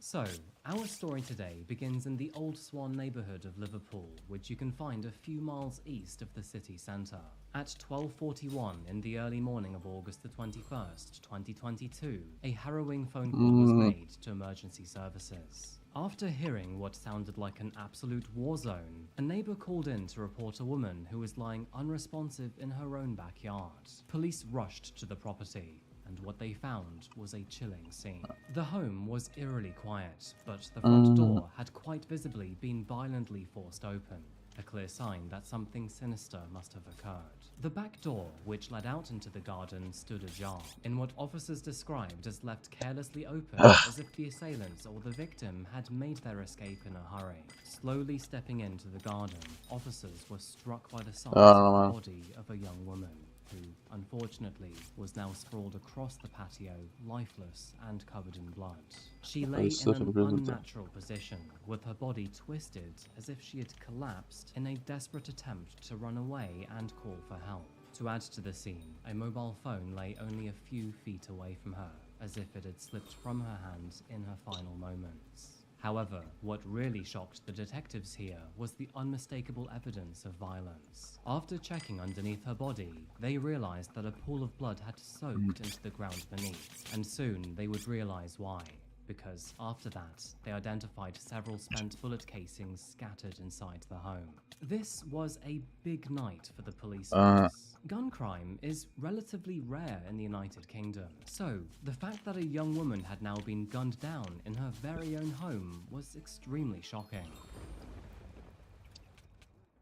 So, our story today begins in the Old Swan neighbourhood of Liverpool, which you can find a few miles east of the city centre. At 12:41 in the early morning of August the 21st, 2022, a harrowing phone call was made to emergency services. After hearing what sounded like an absolute war zone, a neighbour called in to report a woman who was lying unresponsive in her own backyard. Police rushed to the property, and what they found was a chilling scene. The home was eerily quiet, but the front door had quite visibly been violently forced open, a clear sign that something sinister must have occurred. The back door, which led out into the garden, stood ajar, in what officers described as left carelessly open, as if the assailants or the victim had made their escape in a hurry. Slowly stepping into the garden, officers were struck by the sight of the body of a young woman. who, unfortunately, was now sprawled across the patio, lifeless and covered in blood. She lay in an unnatural position, with her body twisted as if she had collapsed in a desperate attempt to run away and call for help. To add to the scene, a mobile phone lay only a few feet away from her, as if it had slipped from her hand in her final moments. However, what really shocked the detectives here was the unmistakable evidence of violence. After checking underneath her body, they realized that a pool of blood had soaked into the ground beneath, and soon they would realize why. Because after that, they identified several spent bullet casings scattered inside the home. This was a big night for the police force. Gun crime is relatively rare in the United Kingdom, so the fact that a young woman had now been gunned down in her very own home was extremely shocking.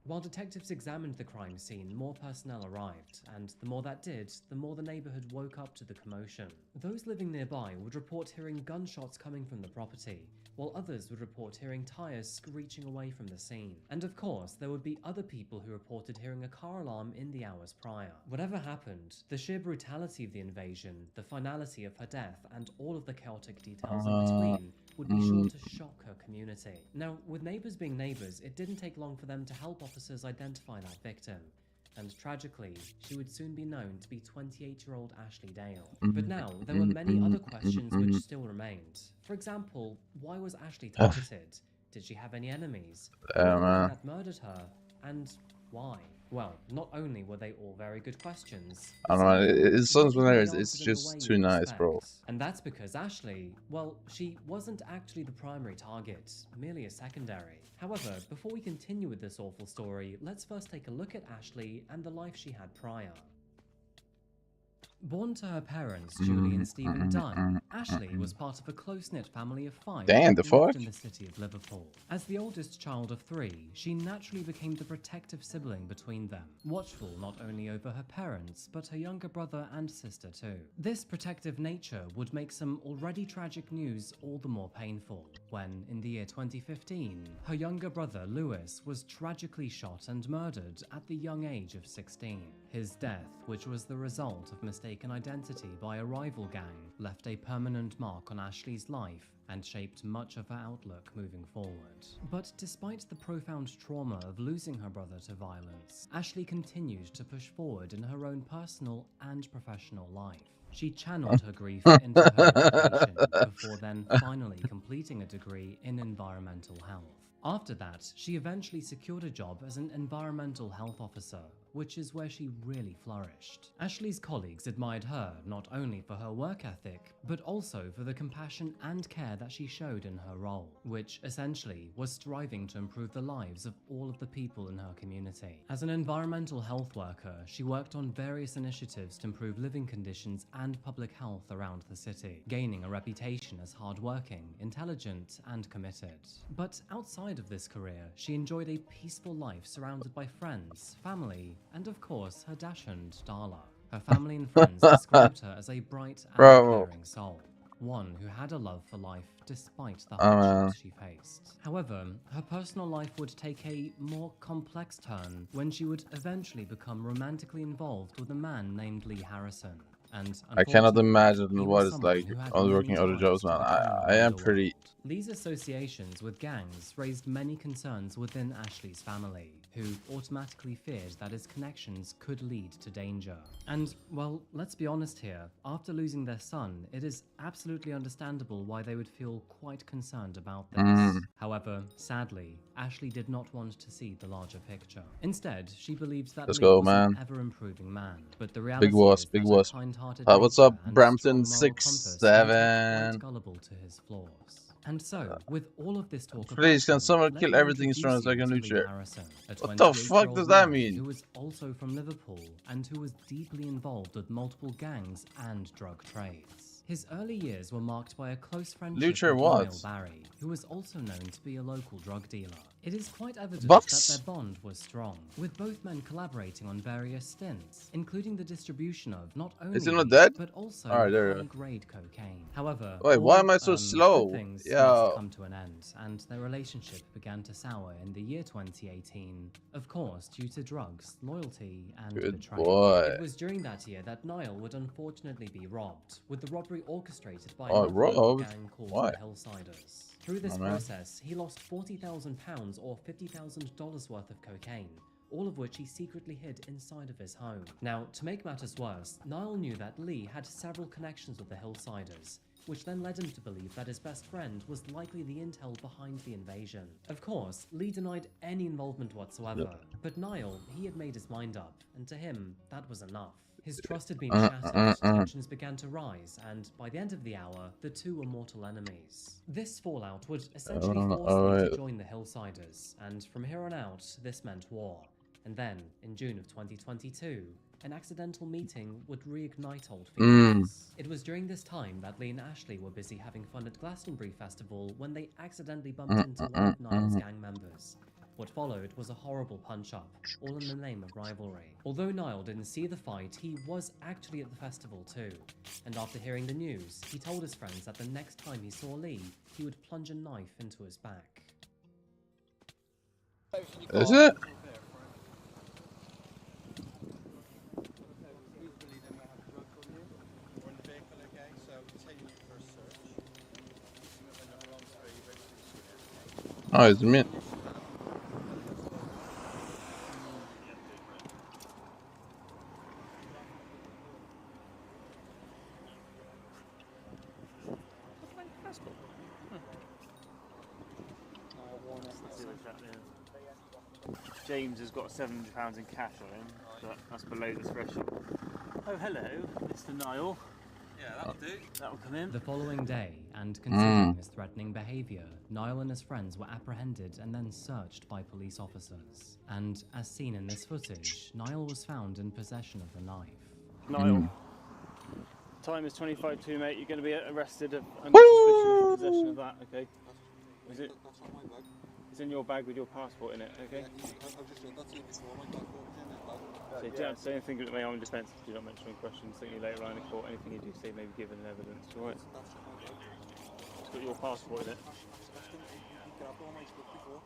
While detectives examined the crime scene, more personnel arrived, and the more that did, the more the neighborhood woke up to the commotion. Those living nearby would report hearing gunshots coming from the property, while others would report hearing tires screeching away from the scene. And of course, there would be other people who reported hearing a car alarm in the hours prior. Whatever happened, the sheer brutality of the invasion, the finality of her death, and all of the chaotic details in between would be sure to shock her community. Now, with neighbors being neighbors, it didn't take long for them to help officers identify that victim. And tragically, she would soon be known to be 28-year-old Ashley Dale. But now, there were many other questions which still remained. For example, why was Ashley targeted? Did she have any enemies? Who were the men that murdered her? And why? Well, not only were they all very good questions, I don't know, it sounds familiar, it's just too nice, bro. And that's because Ashley, well, she wasn't actually the primary target, merely a secondary. However, before we continue with this awful story, let's first take a look at Ashley and the life she had prior. Born to her parents, Julie and Stephen Dunn, Ashley was part of a close-knit family of 5 Damn, the that lived fuck? in the city of Liverpool. As the oldest child of 3, she naturally became the protective sibling between them, watchful not only over her parents, but her younger brother and sister too. This protective nature would make some already tragic news all the more painful, when, in the year 2015, her younger brother Lewis was tragically shot and murdered at the young age of 16. His death, which was the result of mistaken identity by a rival gang, left a permanent mark on Ashley's life and shaped much of her outlook moving forward. But despite the profound trauma of losing her brother to violence, Ashley continued to push forward in her own personal and professional life. She channeled her grief into her education before then finally completing a degree in environmental health. After that, she eventually secured a job as an environmental health officer, which is where she really flourished. Ashley's colleagues admired her not only for her work ethic, but also for the compassion and care that she showed in her role, which essentially was striving to improve the lives of all of the people in her community. As an environmental health worker, she worked on various initiatives to improve living conditions and public health around the city, gaining a reputation as hardworking, intelligent, and committed. But outside of this career, she enjoyed a peaceful life surrounded by friends, family, and of course her dachshund, Darla. Her family and friends described her as a bright and caring soul, one who had a love for life despite the hardships she faced. However, her personal life would take a more complex turn when she would eventually become romantically involved with a man named Lee Harrison. And I cannot imagine what it's like only working other jobs, man. I am pretty... Lee's associations with gangs raised many concerns within Ashley's family, who automatically feared that his connections could lead to danger. And, well, let's be honest here, after losing their son, it is absolutely understandable why they would feel quite concerned about this. However, sadly, Ashley did not want to see the larger picture. Instead, she believes that Lee was an ever-improving man, but the reality is that a kind-hearted what's up, nature and Brampton strong moral compass 67? quite gullible to his flaws. And so, with all of this talk Please, can of someone let kill me everything as strong as I introduce can you to reach Lee it? Harrison, a What the fuck 28-year-old does that man mean? Who was also from Liverpool and who was deeply involved with multiple gangs and drug trades. His early years were marked by a close friendship Lucher with what? Emil Barry, who was also known to be a local drug dealer. It is quite evident What? that their bond was strong, with both men collaborating on various stints, including the distribution of not only Is he not weed, dead? but also Alright, there you go. high-grade cocaine. However, Wait, why all, am I so slow? good things Yeah. must come to an end, and their relationship began to sour in the year 2018, of course due to drugs, loyalty, and Good betrayal. boy. It was during that year that Niall would unfortunately be robbed, with the robbery orchestrated by Oh, another local robbed? gang called Why? the Hillsiders. Through this Oh, man. process, he lost £40,000 or $50,000 worth of cocaine, all of which he secretly hid inside of his home. Now, to make matters worse, Niall knew that Lee had several connections with the Hillsiders, which then led him to believe that his best friend was likely the intel behind the invasion. Of course, Lee denied any involvement whatsoever, but Niall, he had made his mind up, and to him, that was enough. His trust had been shattered, tensions began to rise, and by the end of the hour, the two were mortal enemies. This fallout would essentially force Lee to join the Hillsiders, and from here on out, this meant war. And then, in June of 2022, an accidental meeting would reignite old feelings. It was during this time that Lee and Ashley were busy having fun at Glastonbury Festival when they accidentally bumped into one of Niall's gang members. What followed was a horrible punch-up, all in the name of rivalry. Although Niall didn't see the fight, he was actually at the festival too. And after hearing the news, he told his friends that the next time he saw Lee, he would plunge a knife into his back. Is it? Oh, it's me. James has got £700 in cash on him, but that's below the threshold. Oh, hello, Mr. Niall. Yeah, that'll do. That'll come in. The following day, and considering his threatening behaviour, Niall and his friends were apprehended and then searched by police officers. And as seen in this footage, Niall was found in possession of the knife. Niall, time is 25:02, mate. You're going to be arrested under suspicion of possession of that, okay? Is it? That's not my bag. It's in your bag with your passport in it, okay? I've just done that to you before. My passport was in that bag. So you don't have to say anything that may harm defence if you don't mention any questions. Think you later on in court. Anything you do say may be given in evidence, alright? It's got your passport in it. He grabbed all my stuff before.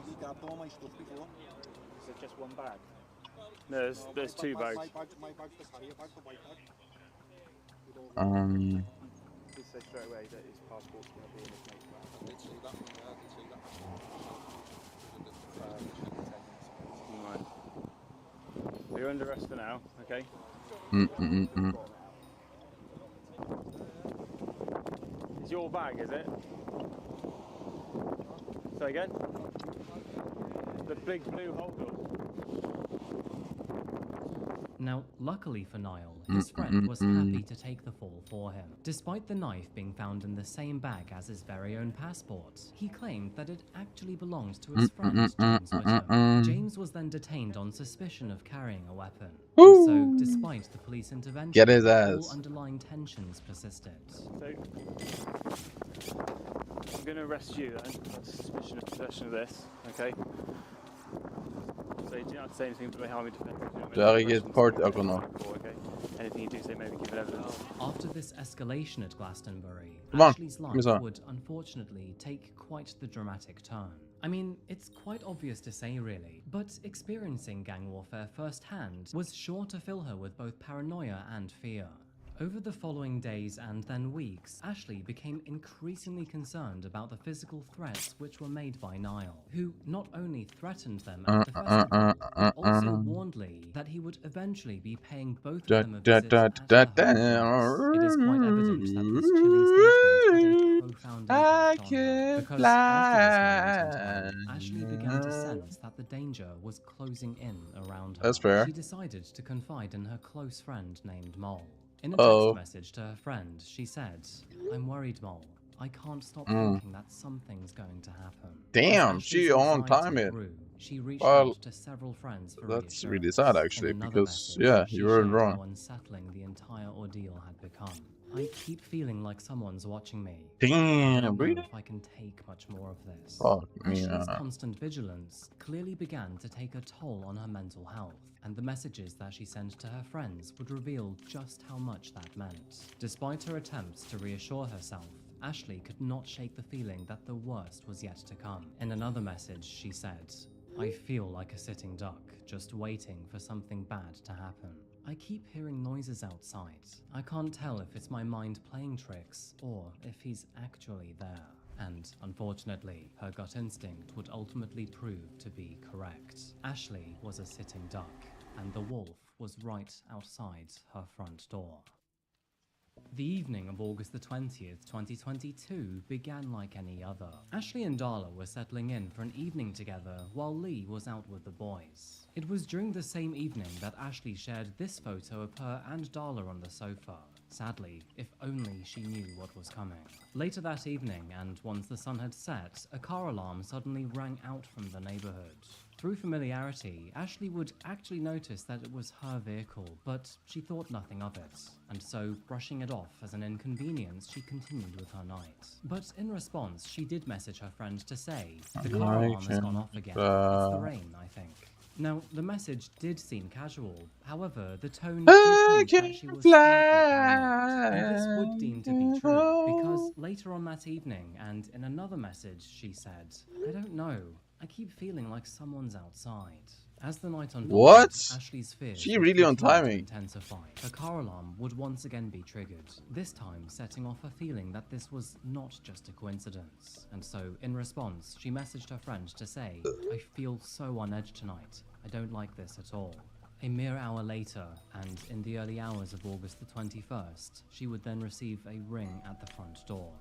He grabbed all my stuff before. Is it just one bag? No, there's two bags. My bag's the carrier bag, the white bag. He said straight away that his passport's going to be in his mate's bag. I did see that. Yeah, I did see that. Right. You're under arrest for now, okay? It's your bag, is it? Say again? The big blue holder. Now, luckily for Niall, his friend was happy to take the fall for him. Despite the knife being found in the same bag as his very own passport, he claimed that it actually belonged to his friend, James Whittam. James was then detained on suspicion of carrying a weapon. So, despite the police intervention, Get his ass. all underlying tensions persisted. So, I'm going to arrest you then on suspicion of possession of this, okay? So you don't have to say anything but may harm you defense. Anything you do say maybe give evidence. After this escalation at Glastonbury, Come on, Ashley's life would unfortunately take quite the dramatic turn. I mean, it's quite obvious to say really, but experiencing gang warfare firsthand was sure to fill her with both paranoia and fear. Over the following days and then weeks, Ashley became increasingly concerned about the physical threats which were made by Niall, who not only threatened them at the festival, but also warned Lee that he would eventually be paying both of them a visit at her home. It is quite evident that this chilling statement had a profound impact on her, because after this moment in time, Ashley began to sense that the danger was closing in around her. That's fair. She decided to confide in her close friend named Mole. In a text message to her friend, she said, "I'm worried, Mole. I can't stop thinking that something's going to happen." Damn, As she Ashley's on anxiety time it. grew, She reached Well, out to several friends for that's really reassurance. sad, In actually, another because, message, yeah, she you weren't shared wrong. how unsettling the entire ordeal had become. I keep feeling like someone's watching me. I Damn, don't know really? if I can take much more of this. Fuck me, Ashley's constant vigilance clearly began to take a toll on her mental health, and the messages that she sent to her friends would reveal just how much that meant. Despite her attempts to reassure herself, Ashley could not shake the feeling that the worst was yet to come. In another message, she said, "I feel like a sitting duck, just waiting for something bad to happen. I keep hearing noises outside. I can't tell if it's my mind playing tricks or if he's actually there." And unfortunately, her gut instinct would ultimately prove to be correct. Ashley was a sitting duck, and the wolf was right outside her front door. The evening of August the 20th, 2022 began like any other. Ashley and Darla were settling in for an evening together while Lee was out with the boys. It was during the same evening that Ashley shared this photo of her and Darla on the sofa. Sadly, if only she knew what was coming. Later that evening, and once the sun had set, a car alarm suddenly rang out from the neighborhood. Through familiarity, Ashley would actually notice that it was her vehicle, but she thought nothing of it, and so, brushing it off as an inconvenience, she continued with her night. But in response, she did message her friend to say, "The car alarm has gone off again. It's the rain, I think." Now, the message did seem casual, however, the tone did hint that she was slightly paranoid, and this would deem to be true, because later on that evening, and in another message, she said, "I don't know, I keep feeling like someone's outside." As the night unfolded, What? Ashley's fears She would really on continue to timing. intensify. Her car alarm would once again be triggered, this time setting off a feeling that this was not just a coincidence. And so, in response, she messaged her friend to say, "I feel so on edge tonight. I don't like this at all." A mere hour later, and in the early hours of August the 21st, she would then receive a ring at the front door.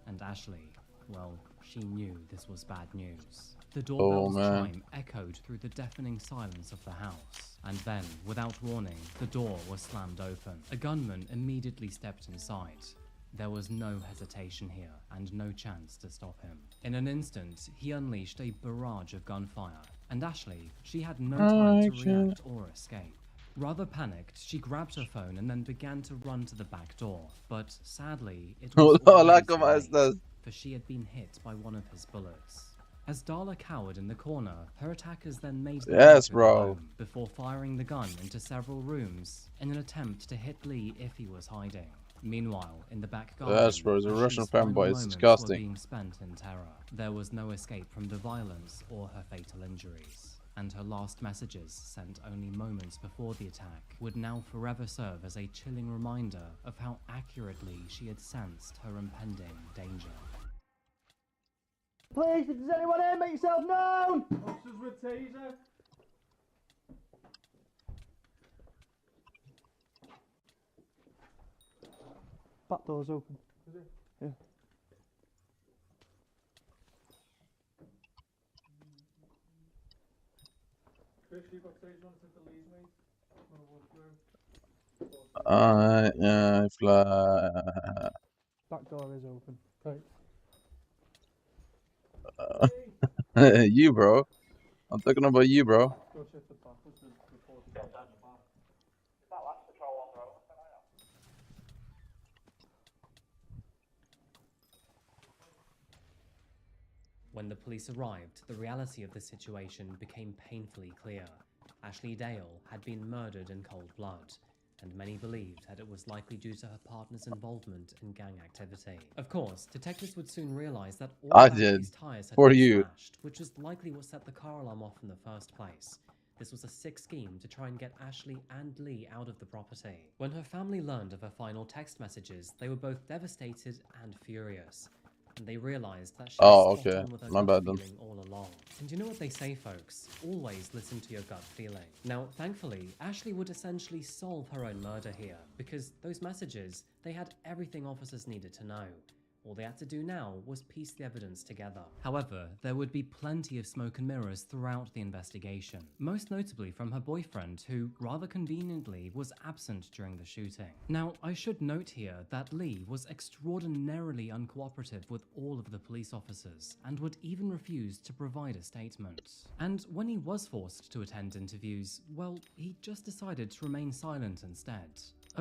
And Ashley, well, she knew this was bad news. The doorbell's chime echoed through the deafening silence of the house. And then, without warning, the door was slammed open. A gunman immediately stepped inside. There was no hesitation here, and no chance to stop him. In an instant, he unleashed a barrage of gunfire, and Ashley, she had no time to react or escape. Rather panicked, she grabbed her phone and then began to run to the back door. But sadly, it was already too late, for she had been hit by one of his bullets. As Darla cowered in the corner, her attackers then made their way through the home before firing the gun into several rooms in an attempt to hit Lee if he was hiding. Meanwhile, in the back garden, Yes, bro, the Russian fanboy is disgusting. were being spent in terror. There was no escape from the violence or her fatal injuries, and her last messages, sent only moments before the attack, would now forever serve as a chilling reminder of how accurately she had sensed her impending danger. Please, if there's anyone here, make yourself known! Officers with taser. Back door's open. Is it? Yeah. Chris, you got taser on to the lead, mate? Fly. Back door is open. Right. You, bro. I'm talking about you, bro. Go shift the back. What's the report? Is that last patrol on the road? When the police arrived, the reality of the situation became painfully clear. Ashley Dale had been murdered in cold blood, and many believed that it was likely due to her partner's involvement in gang activity. Of course, detectives would soon realize that all of Ashley's tires had been smashed, which was likely what set the car alarm off in the first place. This was a sick scheme to try and get Ashley and Lee out of the property. When her family learned of her final text messages, they were both devastated and furious. And they realized that she was spot on with her gut feeling all along. And you know what they say, folks? Always listen to your gut feeling. Now, thankfully, Ashley would essentially solve her own murder here, because those messages, they had everything officers needed to know. All they had to do now was piece the evidence together. However, there would be plenty of smoke and mirrors throughout the investigation, most notably from her boyfriend, who rather conveniently was absent during the shooting. Now, I should note here that Lee was extraordinarily uncooperative with all of the police officers and would even refuse to provide a statement. And when he was forced to attend interviews, well, he just decided to remain silent instead.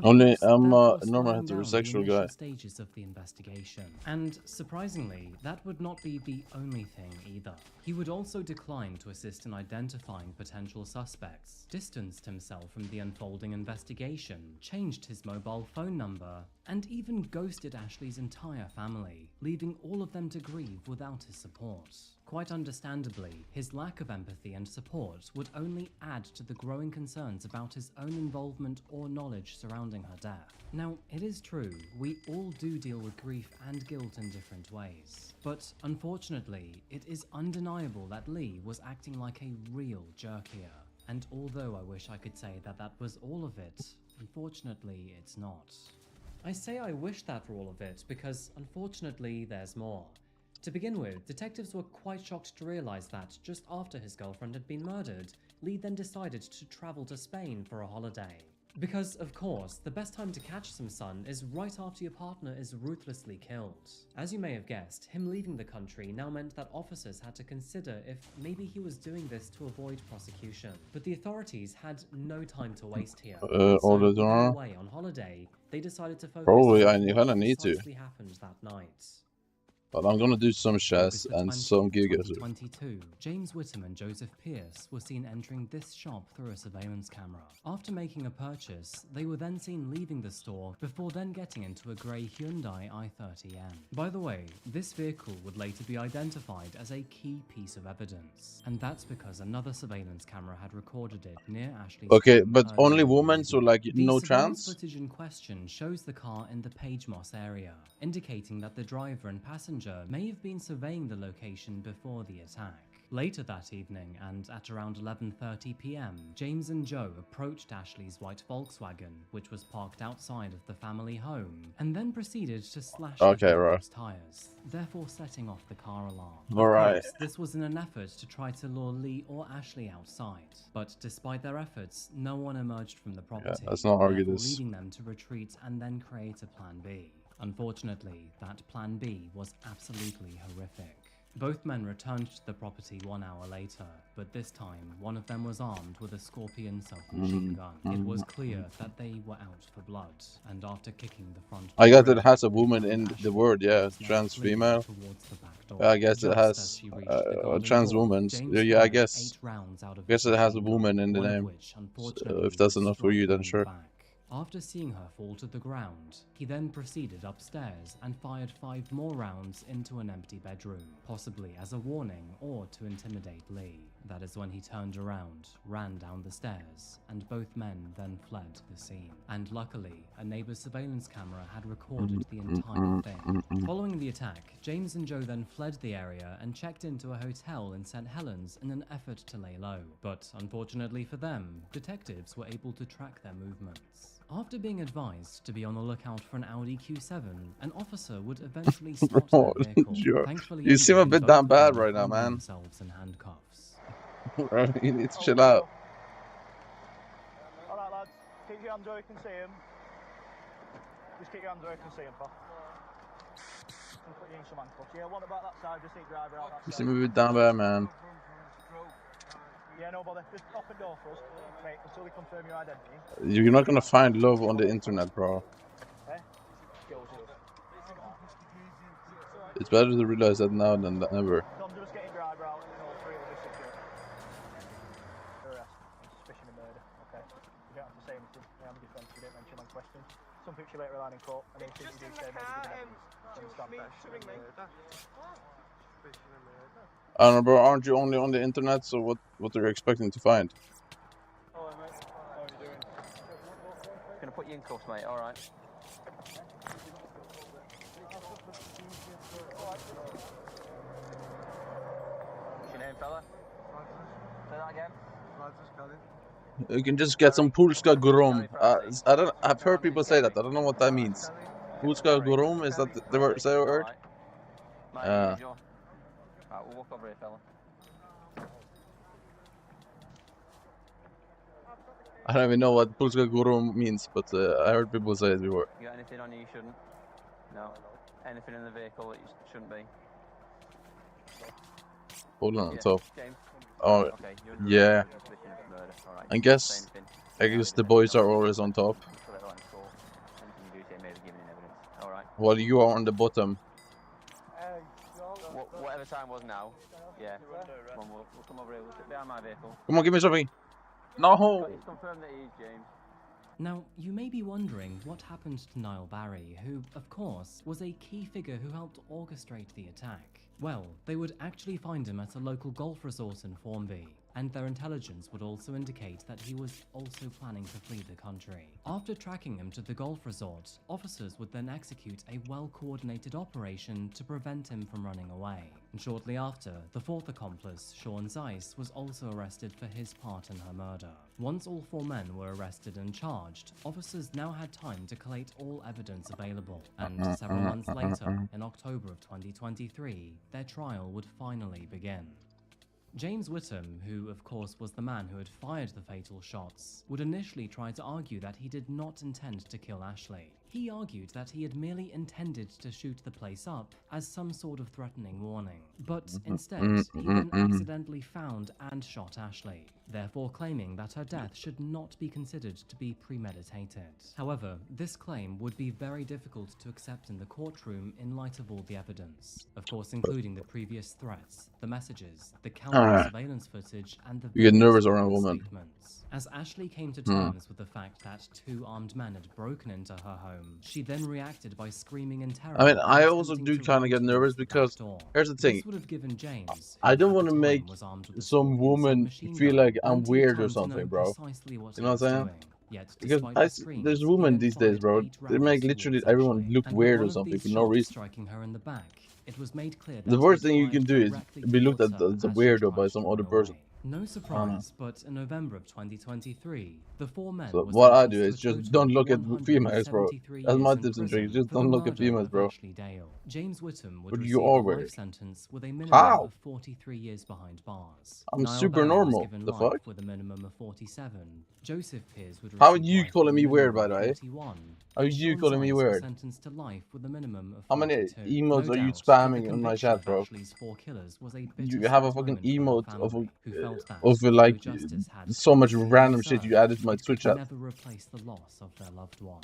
Only I'm a Therefore, normal slowing down the heterosexual initial guy. stages of the investigation. And surprisingly, that would not be the only thing either. He would also decline to assist in identifying potential suspects, distanced himself from the unfolding investigation, changed his mobile phone number, and even ghosted Ashley's entire family, leaving all of them to grieve without his support. Quite understandably, his lack of empathy and support would only add to the growing concerns about his own involvement or knowledge surrounding her death. Now, it is true, we all do deal with grief and guilt in different ways. But unfortunately, it is undeniable that Lee was acting like a real jerk here. And although I wish I could say that that was all of it, unfortunately it's not. I say I wish that for all of it because unfortunately there's more. To begin with, detectives were quite shocked to realize that just after his girlfriend had been murdered, Lee then decided to travel to Spain for a holiday. Because, of course, the best time to catch some sun is right after your partner is ruthlessly killed. As you may have guessed, him leaving the country now meant that officers had to consider if maybe he was doing this to avoid prosecution. But the authorities had no time to waste here. So, while away on holiday, they decided to focus Probably on I what kinda need to. precisely happened that night. But I'm gonna do some chess August and 20th, some gigas. 2022, James Whittam and Joseph Pierce were seen entering this shop through a surveillance camera. After making a purchase, they were then seen leaving the store before then getting into a grey Hyundai i30N. By the way, this vehicle would later be identified as a key piece of evidence, and that's because another surveillance camera had recorded it near Ashley's Okay, home but earlier only in the women, so evening. like The no surveillance chance? footage in question shows the car in the Page Moss area, indicating that the driver and passenger may have been surveying the location before the attack. Later that evening, and at around 11:30 p.m, James and Joe approached Ashley's white Volkswagen, which was parked outside of the family home, and then proceeded to slash the vehicle's tires, therefore setting off the car alarm. Alright. Of course, this was in an effort to try to lure Lee or Ashley outside, but despite their efforts, no one emerged from the property, let's not argue therefore this. leading them to retreat and then create a plan B. Unfortunately, that plan B was absolutely horrific. Both men returned to the property 1 hour later, but this time, one of them was armed with a Scorpion self-machine gun. It was clear that they were out for blood, and after kicking the front door I guess it open, has a woman in the word, yeah, trans female. Yeah, I guess it has a trans woman. Yeah, I guess it has a woman in the name. So if that's enough for you, then sure. After seeing her fall to the ground, he then proceeded upstairs and fired 5 more rounds into an empty bedroom, possibly as a warning or to intimidate Lee. That is when he turned around, ran down the stairs, and both men then fled the scene. And luckily, a neighbor's surveillance camera had recorded the entire thing. Following the attack, James and Joe then fled the area and checked into a hotel in St. Helens in an effort to lay low. But unfortunately for them, detectives were able to track their movements. After being advised to be on the lookout for an Audi Q7, an officer would eventually spot their vehicle. Thankfully, you seem a bit down bad right now, found man. themselves in handcuffs. Bro, you need to chill out. Alright lads, keep your hands where you can see him. Just keep your hands where you can see him, pal. I'll put you in some handcuffs. Yeah, what about that side? Just need driver out that You side. seem a bit down bad, man. Yeah, no bother. Just open door for us, mate, until we confirm your identity. You're not gonna find love on the internet, bro. Eh? Skills yours. It's better to realize that now than ever. So I'm just getting driver out and all 3 will be secure. Arrest on suspicion of murder, okay? You don't have to say anything. I am defence, you don't mention on questions. Some people later line in court, and anything you do say may be given evidence. Understand that? I don't know, bro, aren't you only on the internet, so what are you expecting to find? Hello, mate. How are you doing? Gonna put you in cuffs, mate, alright. What's your name, fella? Say that again. You can just get some Pulska Grom. I've heard people say that, I don't know what that means. Polska Gorum, is that the word? Is that a word? Right, we'll walk over here, fella. I don't even know what Polska Gorum means, but I heard people say it before. You got anything on you shouldn't? No. Anything in the vehicle that you shouldn't be? Hold on top. James? Oh, okay, yeah. Murder. All right. I guess the boys are always on top. While you are on the bottom. Whatever time was now. Yeah. Come on, we'll come over here. We'll sit behind my vehicle. Come on, give me something. No. It's confirmed that he is James. Now, you may be wondering what happened to Niall Barry, who, of course, was a key figure who helped orchestrate the attack. Well, they would actually find him at a local golf resort in Formby, and their intelligence would also indicate that he was also planning to flee the country. After tracking him to the golf resort, officers would then execute a well-coordinated operation to prevent him from running away. And shortly after, the fourth accomplice, Sean Zeiss, was also arrested for his part in her murder. Once all four men were arrested and charged, officers now had time to collate all evidence available, and several months later, in October of 2023, their trial would finally begin. James Whittam, who of course was the man who had fired the fatal shots, would initially try to argue that he did not intend to kill Ashley. He argued that he had merely intended to shoot the place up as some sort of threatening warning. But instead, he then accidentally found and shot Ashley, therefore claiming that her death should not be considered to be premeditated. However, this claim would be very difficult to accept in the courtroom in light of all the evidence, of course including the previous threats, the messages, the countless surveillance footage, and the you get nervous around a woman. Statements. As Ashley came to terms with the fact that two armed men had broken into her home, she then reacted by screaming in terror. I mean, I also do kind of get nervous because here's the thing. I don't want to make some woman feel like I'm weird or something, bro. You know what I'm saying? Because there's women these days, bro. They make literally everyone look weird or something for no reason. Striking her in the back, it was made clear that the worst thing you can do is be looked at as a weirdo by some other person. No surprise, but in November of 2023, the four men. So what I do is just don't look at females, bro. That's my tips and tricks. Just don't look at females, bro. James Whittam would but receive you are a weird. life sentence with a minimum of 43 years behind bars. I'm Niall super Barry normal. Was given The life fuck? with a minimum of 47. Joseph Pearce would How are receive you life calling with me a weird, by minimum the way? of 41. Are you Sean calling me Zeiss was weird? sentenced to life with a minimum of How many 42. emotes No are you doubt, spamming the in my conviction chat, of bro? Ashley's four killers was a You bittersweet have a fucking moment for her emote family, who felt that, of although like justice had so much been random shit served, you added to my it Twitch could chat. never replace the loss of their loved one.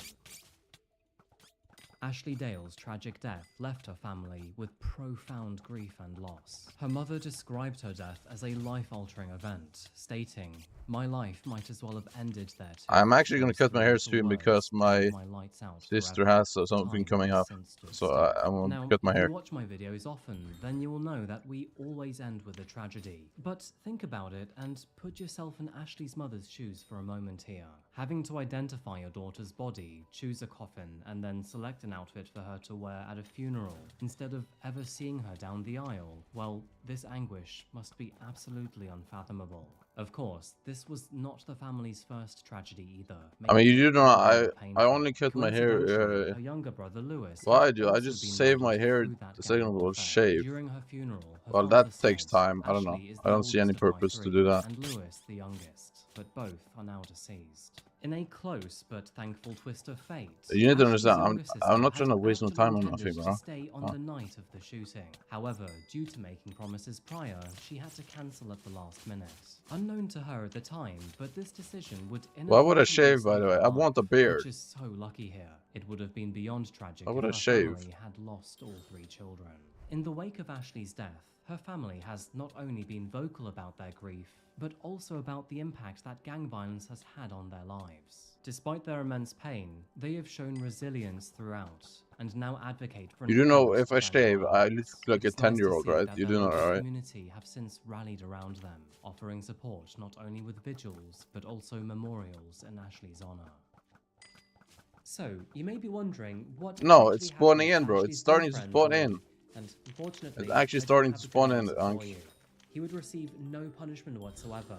Ashley Dale's tragic death left her family with profound grief and loss. Her mother described her death as a life-altering event, stating, "My life might as well have ended there too." I'm actually gonna cut my hair Little soon words because my held my lights out sister forever. has something Time coming has up, since stood so still. I won't Now, cut my if hair. you watch my videos often, then you will know that we always end with a tragedy. But think about it and put yourself in Ashley's mother's shoes for a moment here. Having to identify your daughter's body, choose a coffin, and then select an outfit for her to wear at a funeral, instead of ever seeing her down the aisle, well, this anguish must be absolutely unfathomable. Of course, this was not the family's first tragedy either. I mean, you do know, I painful. only cut my hair. Coincidentally, her younger brother Lewis Well, had I do. I also just been save my murdered hair through that the second gang of all, warfare. shave. During her funeral, her Well, father that takes said, time. I don't know. "Ashley is I the don't see any oldest of my purpose to three, do that. and Lewis the youngest, but both are now deceased." In a close but thankful twist of fate, You need to Ashley's understand, younger I'm not sister trying to had waste no actually time on intended nothing, to bro. stay on the night of the shooting. However, due to making promises prior, she had to cancel at the last minute. Unknown to her at the time, but this decision would Why would I inadvertently shave, by the way? save I her want a life, beard. which is so lucky here. It would have been beyond tragic Why if would her I shave? family had lost all three children. In the wake of Ashley's death, her family has not only been vocal about their grief, but also about the impact that gang violence has had on their lives. Despite their immense pain, they have shown resilience throughout, and now advocate for an You do know, end if to I gang shave, I look violence. like a It's nice to 10-year-old, see right? that You their do know local that, right? community have since rallied around them, offering support not only with vigils, but also memorials in Ashley's honor. So, you may be wondering what No, actually it's spawning happened in, to bro. It's Ashley's starting to boyfriend, spawn Lee. in. And unfortunately, It's actually I don't starting have to a good spawn in, answer for Ank. you. He would receive no punishment whatsoever.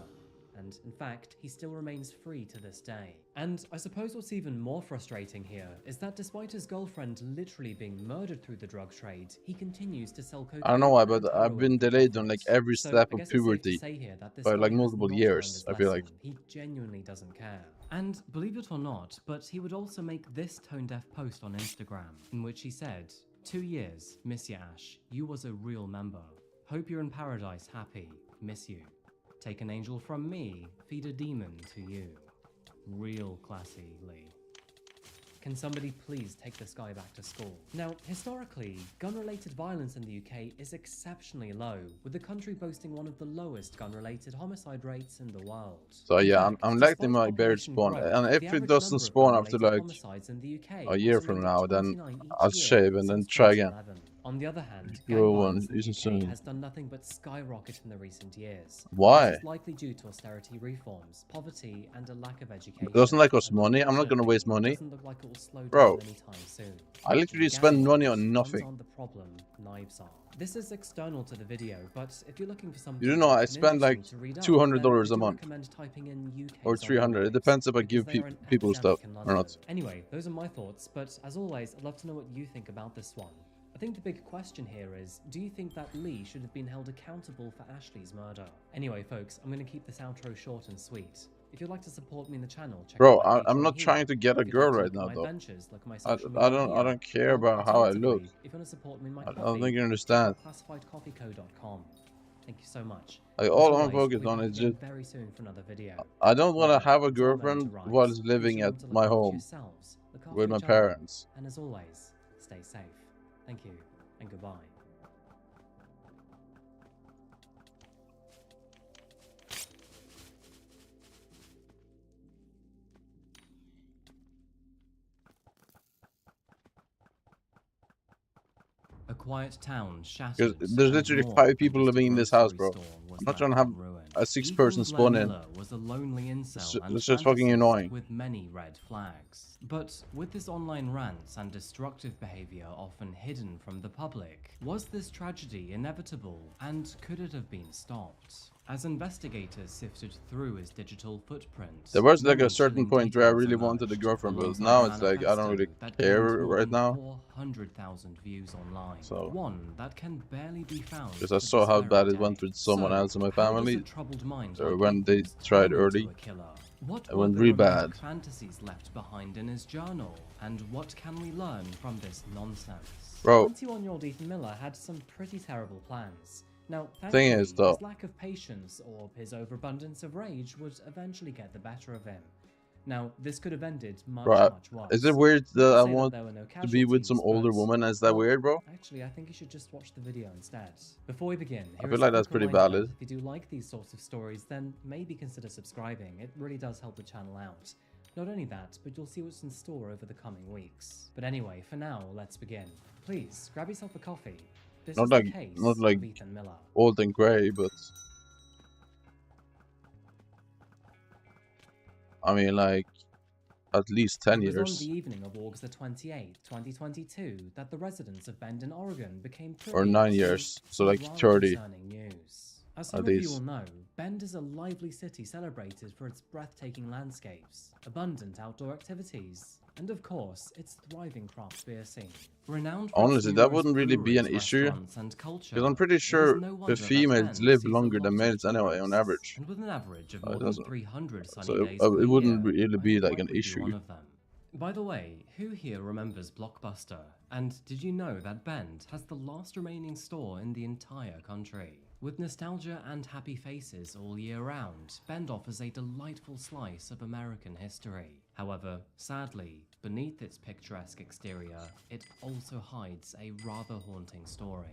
and in fact, he still remains free to this day. And I suppose what's even more frustrating here is that despite his girlfriend literally being murdered through the drug trade, he continues to sell cocaine. I don't know why, but and I've been heroin for delayed on like profit. every So step I of guess it's safe to puberty say here that this by guy like has multiple not years, learned his I feel like. lesson. He genuinely doesn't care. And believe it or not, but he would also make this tone-deaf post on Instagram, in which he said, 2 years, miss you Ash, you was a real member. Hope you're in paradise happy, miss you. Take an angel from me, feed a demon to you. Real classy, Lee. Can somebody please take this guy back to school? Now, historically, gun-related violence in the UK is exceptionally low, with the country boasting one of the lowest gun-related homicide rates in the world. So In yeah, fact, I'm despite letting my bear population spawn, growth, and the if it average doesn't number of spawn after gun-related like homicides in the UK a year has from remained now, at then 29 each I'll year shave and then since try again. 2011. On the other hand, gang Grow violence one in the using UK soon. has done nothing but skyrocket in the recent years. Why? This is likely due to austerity reforms, poverty, and a lack of education. Doesn't that cost And money? I'm not gonna waste money. doesn't look like it will slow down Bro, anytime soon. I literally Gang spend money violence, on guns nothing. aren't the problem, knives are. This is external to the video, but if you're looking for something You know, I quick and spend like interesting to read up, $200 then I a do month. recommend typing in UK Or zombie 300. It lives, depends if I because give they are an people stuff epidemic in or London. not. Anyway, those are my thoughts, but as always, I'd love to know what you think about this one. I think the big question here is, do you think that Lee should have been held accountable for Ashley's murder? Anyway, folks, I'm going to keep this outro short and sweet. If you'd like to support me in the channel, check Bro, out my I'm Patreon not here. trying to get a If you'd girl like to right look at now, my though. adventures, look at my I social media don't here. care Or about how I look. alternatively, if you want to support me in my I coffee, don't think you check understand. out classifiedcoffeeco.com. Thank you so much. Like, As all I'm always, focused we'll on be is back again just very soon for another video. I don't want to Until have a then, until that moment girlfriend arrives, while please living at remember to look my after home yourselves, look after with my each other, parents. and as always, stay safe. Thank you, and goodbye. A quiet town shattered. Because there's and literally more 5 than people just a living in this house, grocery bro. store was I'm not left trying to have in ruin. a 6-person Ethan spawn Glenn in. Miller was a lonely incel and It's just fucking fantasist annoying. with many red flags. But with his online rants and destructive behavior often hidden from the public, was this tragedy inevitable, and could it have been stopped? As investigators sifted through his digital footprint, There was like a many certain chilling point where I details really wanted a emerged, girlfriend, but alongside now a it's like I don't really manifesto that care gained more right than now. 400,000 views online. So, One that can barely be found. because I to saw this how very bad it day. went with someone So, else in my how does a family. troubled mind Or like when they Ethan's tried turn early. into a killer? What It were went the really romantic bad. fantasies left behind in his journal? And what can we learn from this nonsense? Bro. 21-year-old Ethan Miller had some pretty terrible plans. Now, Thing thankfully, is, though, his lack of patience or his overabundance of rage would eventually get the better of him. Now, this could have ended much, Bro, much worse. is it weird Not to that I say want there were no to be with some casualties, older but, woman? Is that well, weird, bro? Actually, I think you should just watch the video instead. Before we begin, I here feel is like a that's quick pretty reminder valid. that if you do like these sorts of stories, then maybe consider subscribing. It really does help the channel out. Not only that, but you'll see what's in store over the coming weeks. But anyway, for now, let's begin. Please, grab yourself a coffee. This Not is like the case not like of Ethan Miller. old and grey, but I mean like at least 10 It was on years. the evening of August the 28th, 2022, that the residents of Bend in Oregon became privy Or 9 to years, so some like rather 30 concerning news. As at some of you least. will know, Bend is a lively city celebrated for its breathtaking landscapes, abundant outdoor activities, and of course, its thriving craft beer scene. Renowned for its Honestly, that numerous wouldn't really be an breweries, issue, restaurants, and culture, because I'm pretty it is sure no the wonder that females Bend live sees a longer lot than of males anyway, on tourists. average. And with an average of It more than doesn't. 300 sunny So days per it wouldn't year, really I be think like Mike an would be issue. one of them. By the way, who here remembers Blockbuster? And did you know that Bend has the last remaining store in the entire country? With nostalgia and happy faces all year round, Bend offers a delightful slice of American history. However, sadly, beneath its picturesque exterior, it also hides a rather haunting story.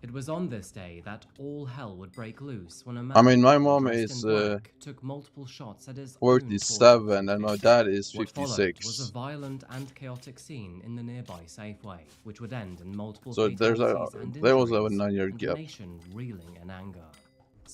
It was on this day that all hell would break loose when a man I mean, my mom dressed is in black took multiple shots at his own 47 and my dad is What followed was a 56. violent and chaotic scene in the nearby Safeway, which would end in multiple So fatalities and there was a injuries, 9-year and the gap. nation reeling in anger.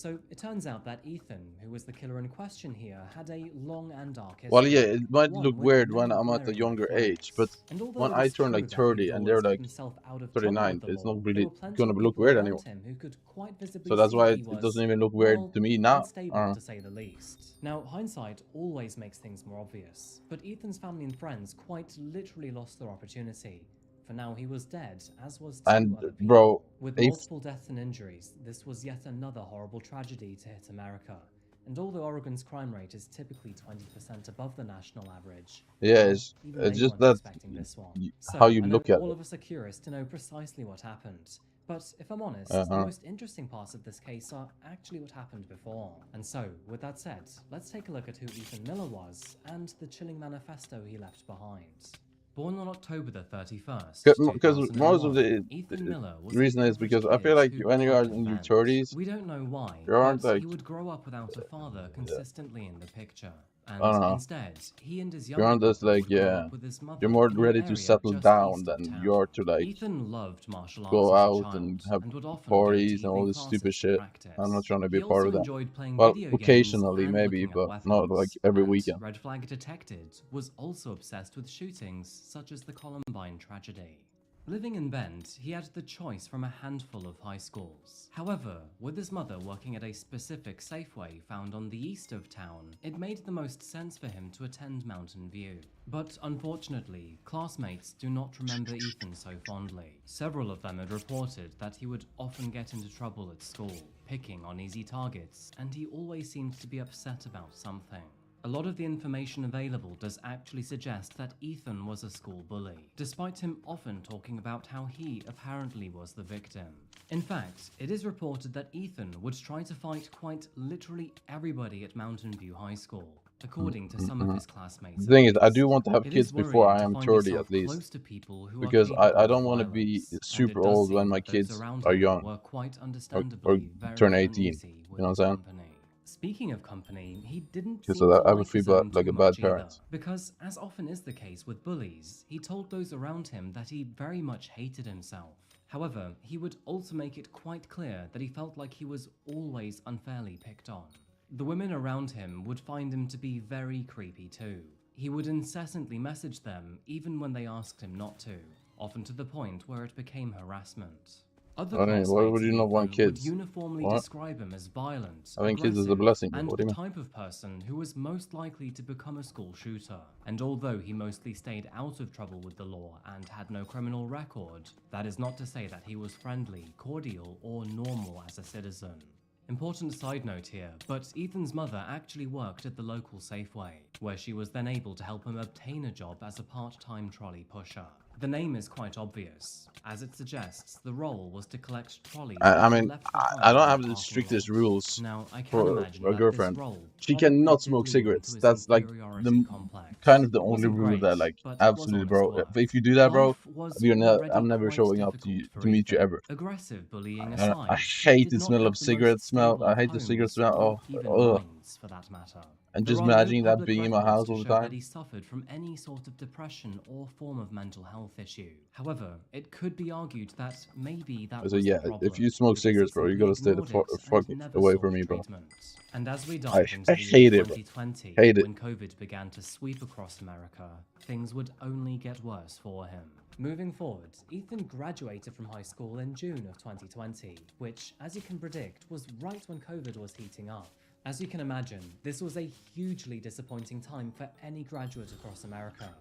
So it turns out that Ethan, who was the killer in question here, had a long and dark history. Well, yeah, it might One look with weird many when I'm at a glaring younger red age, flags. but And although when it I is turn true like that 30 he'd and they're always keep like himself out of trouble 39, with the it's law, not there really were plenty gonna of look people weird around anymore. him who could quite visibly So that's see why that he it doesn't was, even look weird well, to me now. unstable to say the least. Now, hindsight always makes things more obvious, but Ethan's family and friends quite literally lost their opportunity. For now, he was dead, as was two And other people. bro, With if multiple deaths and injuries, this was yet another horrible tragedy to hit America. And although Oregon's crime rate is typically 20% above the national average, yeah, well, it's even they just weren't that expecting this one. how So, you I know look at all it. of us are curious to know precisely what happened. But if I'm honest, the most interesting parts of this case are actually what happened before. And so, with that said, let's take a look at who Ethan Miller was and the chilling manifesto he left behind. Born on October the 31st, Because most of 2001, the Ethan Miller was reason the is average because I feel kid like who when you are couldn't in your bend. 30s, We don't know why, you aren't but like, he would grow up without a father consistently in the picture. I And don't know. instead, he and his You're younger on this brother like, would grow yeah, up with his mother you're more in an ready to area settle just down east of than town. you are to like Ethan loved martial arts go as a out child and have and would often parties go and to all evening this stupid classes to shit. practice. I'm not trying to be a He part also of that. enjoyed playing Well, video games occasionally and maybe, looking at but weapons. not like every And weekend. Red Flag Detected was also obsessed with shootings such as the Columbine tragedy. Living in Bend, he had the choice from a handful of high schools. However, with his mother working at a specific Safeway found on the east of town, it made the most sense for him to attend Mountain View. But unfortunately, classmates do not remember Ethan so fondly. Several of them had reported that he would often get into trouble at school, picking on easy targets, and he always seemed to be upset about something. A lot of the information available does actually suggest that Ethan was a school bully, despite him often talking about how he apparently was the victim. In fact, it is reported that Ethan would try to fight quite literally everybody at Mountain View High School, according to some of his classmates. The thing is, I do want to have It kids is before worrying I to am find 30 yourself at least, close to people who because are capable I of don't want to be violence, and super it does old seem when my that those kids around are him young were quite or understandably turn very 18. uneasy You with know what I'm his saying? company. Speaking of company, he didn't Because seem to I have a like feel his own like too a bad much either, parent. because as often is the case with bullies, he told those around him that he very much hated himself. However, he would also make it quite clear that he felt like he was always unfairly picked on. The women around him would find him to be very creepy too. He would incessantly message them even when they asked him not to, often to the point where it became harassment. Other I mean, why would classmates you of not want Ethan would kids? uniformly What? describe him as violent, Having kids is a aggressive, blessing, bro. and What do the you mean? type of person who was most likely to become a school shooter. And although he mostly stayed out of trouble with the law and had no criminal record, that is not to say that he was friendly, cordial, or normal as a citizen. Important side note here, but Ethan's mother actually worked at the local Safeway, where she was then able to help him obtain a job as a part-time trolley pusher. The name is quite obvious. As it suggests, the role was to collect trolleys I which were mean, left I behind don't in have the parking strictest lots. rules Now, I can for imagine a that this girlfriend. role She probably cannot did smoke lure him to cigarettes. his That's like inferiority the complex. kind of the It only wasn't rule great, that like but it was absolutely, honest bro. work. If you do that, bro, Life was I'm already never quite showing up difficult for to meet you Ethan. ever. Aggressive bullying I aside, he hate did the not smell have of the most cigarette smell. stable I of hate the cigarette homes, smell. or Oh, even ugh. minds for that matter. And There just are no imagining that public being in my records house to all the show that time. he suffered from any sort of depression or form of mental health issue. However, it could be argued that maybe that So was yeah, the problem, if you smoke because he cigarettes, bro, you simply gotta stay the ignored it fuck and never away sought from me, bro. treatment. And as we I dive into the year hate it, bro. 2020, Hate it. when COVID began to sweep across America, things would only get worse for him. Moving forward, Ethan graduated from high school in June of 2020, which, as you can predict, was right when COVID was heating up. As you can imagine, this was a hugely disappointing time for any graduate across America.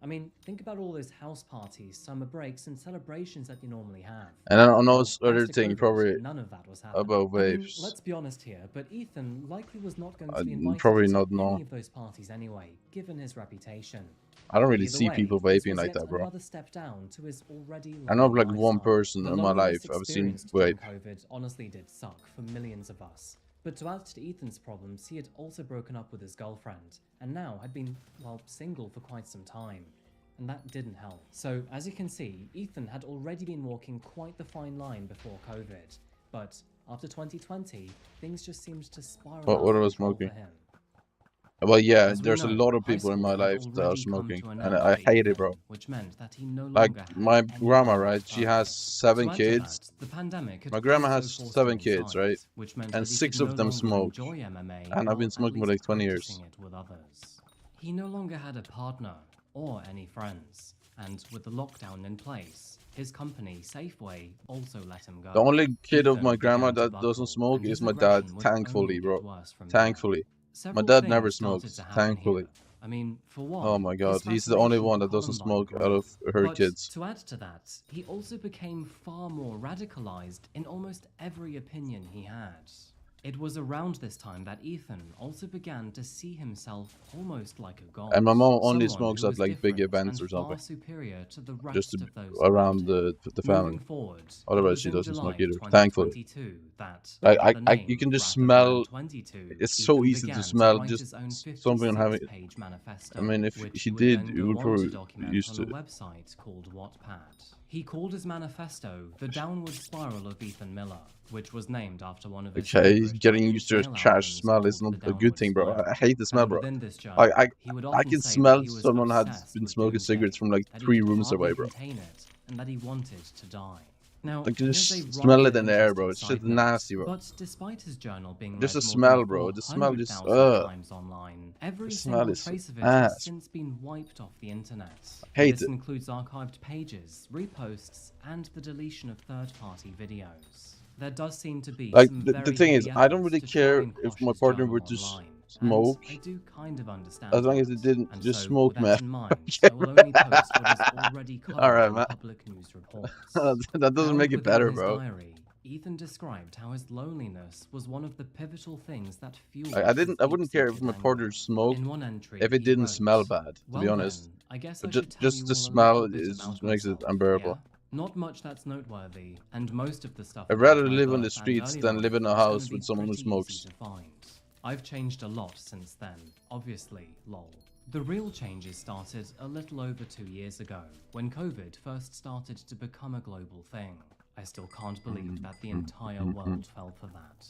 I mean, think about all those house parties, summer breaks, and celebrations that you normally have. And then on Well, those thanks other to thing, COVID, probably none of that was happening. about I mean, vapes. let's be honest here, but Ethan likely was not going to be invited Probably to not, any no. of those parties anyway, given his reputation. I don't really Either see way, people this vaping was like yet that, bro. another step down to his already I know of lonely like one lifestyle. person The in my loneliness life I've seen experienced vape. during COVID honestly did suck for millions of us. But to add to Ethan's problems, he had also broken up with his girlfriend, and now had been, well, single for quite some time. And that didn't help. So, as you can see, Ethan had already been walking quite the fine line before COVID. But after 2020, things just seemed to spiral out What of was control smoking? for him. Well, yeah, As we there's a know, lot of high people in school my had life that are already come smoking, to an and end I for hate it, Ethan, bro. which meant that he no Like, longer had my any grandma, viable right? She has purpose. 7 To add to kids. that, the pandemic had My grandma also has forced 7 him kids, inside, right? which meant And that he 6 could of no them longer smoke. enjoy MMA And I've while been at smoking for least like 20 practicing years. it with others. He no longer had a partner or any friends, and with the lockdown in place, his company, Safeway, also let him go. The only kid of Ethan my grandma began to that doesn't buckle, smoke and is his my dad, aggression would thankfully, only bro. get worse from Thankfully. here. My Several dad things never started smokes, to happen thankfully. here. I mean, for one, Oh my god, his he's the only fascination one for that doesn't Columbine smoke out of grew. her But kids. to add to that, he also became far more radicalized in almost every opinion he had. It was around this time that Ethan also began to see himself almost like a god. And my mom only Someone smokes who at was like big different events and or something. far superior to the Just rest of those around around the him. family. Moving forward, it Otherwise, was she in doesn't smoke July either, thankfully. 2022 that, Like, under the name you can just Rather smell. Man 22, It's so Ethan easy to began smell write just his own something on having. 56-page manifesto, I mean, if which he would did, then he go would on to probably document used on to. a website called Wattpad. He called his manifesto The Downward Spiral of Ethan Miller, which was named after one of his Okay, favorite getting 9 used to a Inch Nail trash albums smell is called not The a good Downward thing, bro. I Spiral. hate the smell, And bro. within this Like, journal, he would I often can say smell that he was someone had obsessed been with smoking doomsday, cigarettes from like that he 3 could rooms hardly away, bro. contain it, and that he wanted to die. Now, I can here's just a smell it rather in the air, bro. interesting It's shit side note, nasty, bro. but despite his journal being Just read the more smell, than bro. The smell just 400,000 times online, every the smell single is trace of it ass. has since been wiped off the internet. Hate This it. includes archived pages, reposts, and the deletion of third-party videos. There does seem to be Like, some the very thing is, heavy I don't efforts really to try care and if quash my his partner journal were to online, smoke, and I do kind of understand as long as that. it didn't And just so, smoke, with that man. in mind, I will only post what is already covered Alright, in man. public news reports. That doesn't Found make it within better, his bro. diary, Ethan described how his loneliness was one of the pivotal things that fueled I wouldn't care if my partner smoked In one entry, if it he didn't wrote, smell bad, to be "Well honest. then, I guess But I should tell just you the all a smell little bit about just makes it myself, unbearable. yeah? Not much that's noteworthy, and most of the stuff I'd about rather my live on the birth and streets early than life live in a is gonna house be with someone who pretty smokes. easy to find. I've changed a lot since then, obviously, lol. The real changes started a little over 2 years ago, when COVID first started to become a global thing. I still can't believe that the entire world fell for that.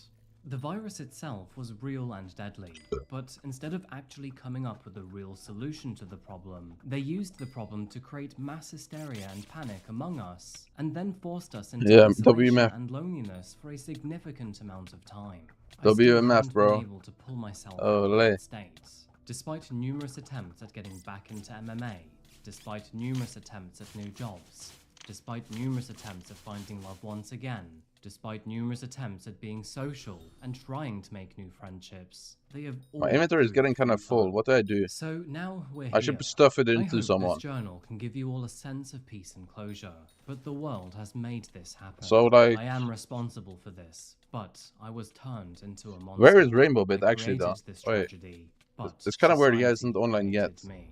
The virus itself was real and deadly, but instead of actually coming up with a real solution to the problem, they used the problem to create mass hysteria and panic among us, and then forced us into isolation WMF. and loneliness for a significant amount of time. WMF, bro. Able to pull myself Oh, out of lay. that state. Despite numerous attempts at getting back into MMA, despite numerous attempts at new jobs, despite numerous attempts at finding love once again, despite numerous attempts at being social and trying to make new friendships, they have all My inventory is getting kind of full. What do I do? So now we're here. I should stuff it I into hope someone. this journal can give you all a sense of peace and closure, but the world has made this happen. So, like, I am responsible for this, but I was turned into a monster. Where is Rainbow Bit I actually, though? created this Wait. tragedy, but It's kind of weird he society hasn't online yet. created me.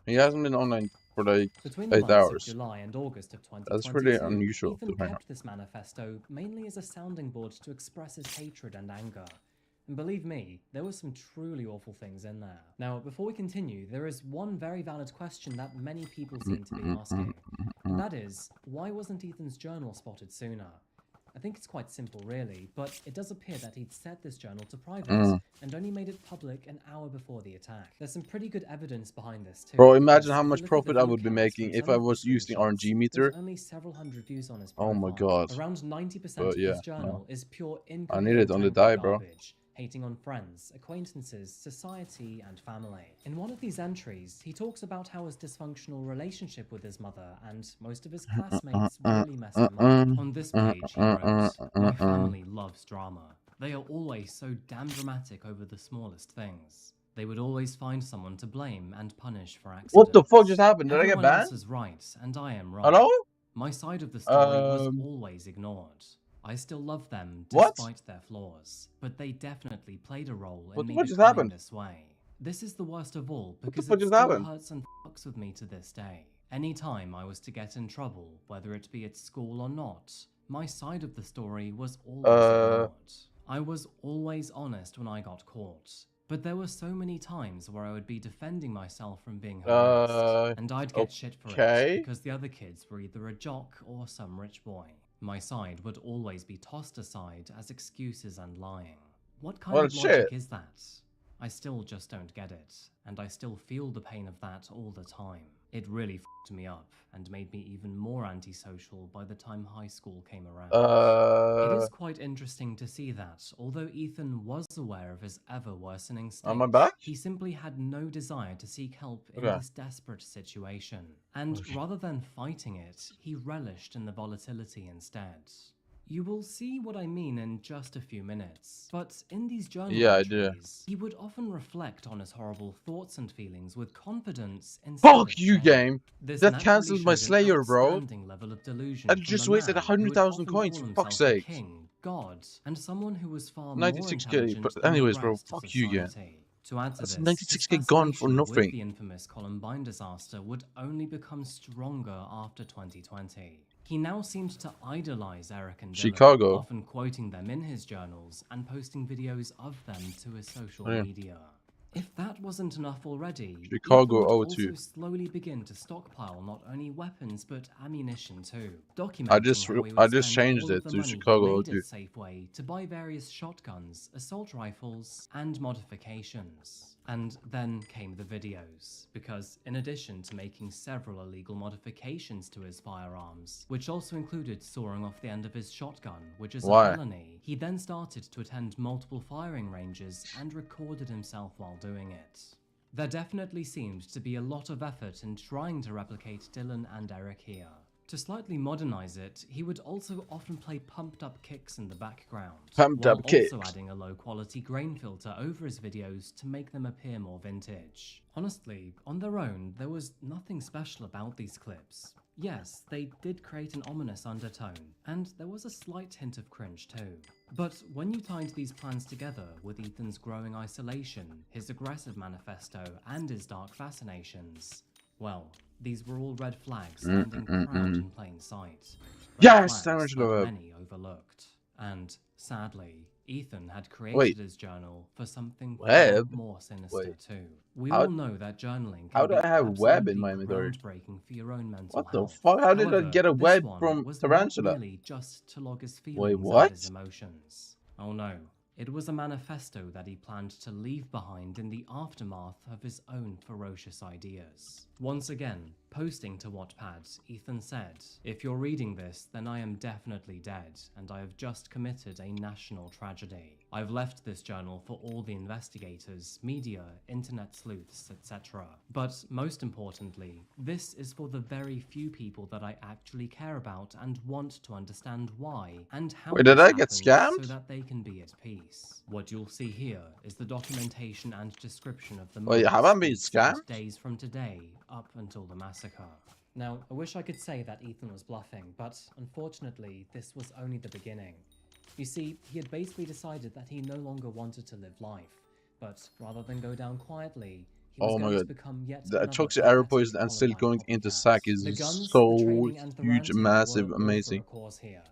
He hasn't been online for like Between the 8 months hours. of July and August of 2022, That's pretty unusual. Ethan kept this manifesto mainly as a sounding board to express his hatred and anger. And believe me, there were some truly awful things in there. Now, before we continue, there is one very valid question that many people seem to be asking. And that is, why wasn't Ethan's journal spotted sooner? I think it's quite simple, really, but it does appear that he'd set this journal to private and only made it public an hour before the attack. There's some pretty good evidence behind this too. Bro, imagine how If you much look at profit the I view would be counts making from if some I of the was using screenshots, RNG meter. There's only several hundred views on his profile. Oh my god. Around 90% But of yeah, his journal is pure I need it on the incoherent die, bro. garbage, hating on friends, acquaintances, society, and family. In one of these entries, he talks about how his dysfunctional relationship with his mother and most of his classmates really messed him up. On this page, he wrote, "My family loves drama. They are always so damn dramatic over the smallest things. They would always find someone to blame and punish for accidents. What the fuck just happened? Did I get Everyone banned? else is right, and I am wrong. Hello? My side of the story was always ignored. I still love them despite their flaws, but they definitely played a role in me becoming this way. This is the worst of all because it still hurts and fucks with me to this day. Anytime I was to get in trouble, whether it be at school or not, my side of the story was always ignored. I was always honest when I got caught, but there were so many times where I would be defending myself from being harassed, and I'd get shit for it because the other kids were either a jock or some rich boy. My side would always be tossed aside as excuses and lying. What kind of logic is that? I still just don't get it, and I still feel the pain of that all the time. It really f***ed me up and made me even more antisocial by the time high school came around. It is quite interesting to see that, although Ethan was aware of his ever-worsening state, Am I back? he simply had no desire to seek help in Okay. this desperate situation. And rather than fighting it, he relished in the volatility instead. You will see what I mean in just a few minutes, but in these journal entries, he would often reflect on his horrible thoughts and feelings with confidence instead Fuck of you, shame. game! This That naturally cancelled my showed an Slayer, bro. outstanding level of delusion I from just a wasted man who would 100,000 often coins, call for fuck's himself a sake. king, god, and someone who was far 96k, more intelligent but than anyways, the bro, rest of fuck you, game. society. To add to That's this, 96k his gone for fascination nothing. with the infamous Columbine disaster would only become stronger after 2020. He now seemed to idolize Eric and Dylan, Chicago. often quoting them in his journals and posting videos of them to his social Yeah. media. If that wasn't enough already, Chicago Ethan would 02. also slowly begin to stockpile not only weapons but ammunition too, I documenting how he would just spend changed all it of the to money Chicago he made 02. at Safeway to buy various shotguns, assault rifles, and modifications. And then came the videos, because in addition to making several illegal modifications to his firearms, which also included sawing off the end of his shotgun, which is a felony, he then started to attend multiple firing ranges and recorded himself while doing it. There definitely seemed to be a lot of effort in trying to replicate Dylan and Eric here. To slightly modernize it, he would also often play pumped up kicks in the background, while also adding a low quality grain filter over his videos to make them appear more vintage. Honestly, on their own, there was nothing special about these clips. Yes, they did create an ominous undertone, and there was a slight hint of cringe too. But when you tied these plans together with Ethan's growing isolation, his aggressive manifesto, and his dark fascinations, well, these were all red flags standing proud in plain sight. Red flags that many overlooked. And sadly, Ethan had created his journal for something far more sinister too. We all know that journaling can be absolutely groundbreaking for your own mental health. What the fuck? How did I get a web this one from was Tarantula? Not merely just to log his feelings and what? his emotions. Oh no. It was a manifesto that he planned to leave behind in the aftermath of his own ferocious ideas. Once again, posting to Wattpad, Ethan said, "If you're reading this, then I am definitely dead, and I have just committed a national tragedy. I've left this journal for all the investigators, media, internet sleuths, etc. But most importantly, this is for the very few people that I actually care about and want to understand why and how Wait, did this I get happened scammed? so that they can be at peace." What you'll see here is the documentation and description of the Wait, months, have I been weeks, and scammed? days from today up until the massacre. Now, I wish I could say that Ethan was bluffing, but unfortunately, this was only the beginning. You see, he had basically decided that he no longer wanted to live life, but rather than go down quietly, he was going to become yet The another toxic arrow pathetic poison and still Columbine going into copycat. sack The is guns, so the training, and the huge, ranting massive, were all for amazing. a cause here.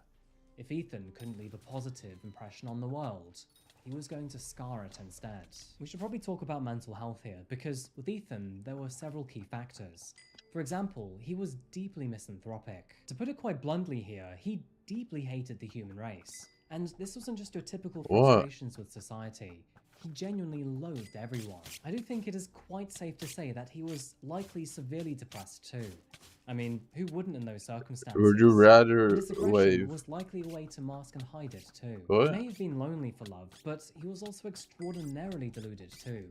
If Ethan couldn't leave a positive impression on the world, he was going to scar it instead. We should probably talk about mental health here, because with Ethan, there were several key factors. For example, he was deeply misanthropic. To put it quite bluntly here, he deeply hated the human race. And this wasn't just your typical frustrations with society. He genuinely loathed everyone. I do think it is quite safe to say that he was likely severely depressed too. I mean, who wouldn't in those circumstances? Would you rather And his aggression wave? was likely a way to mask and hide it too. What? He may have been lonely for love, but he was also extraordinarily deluded too.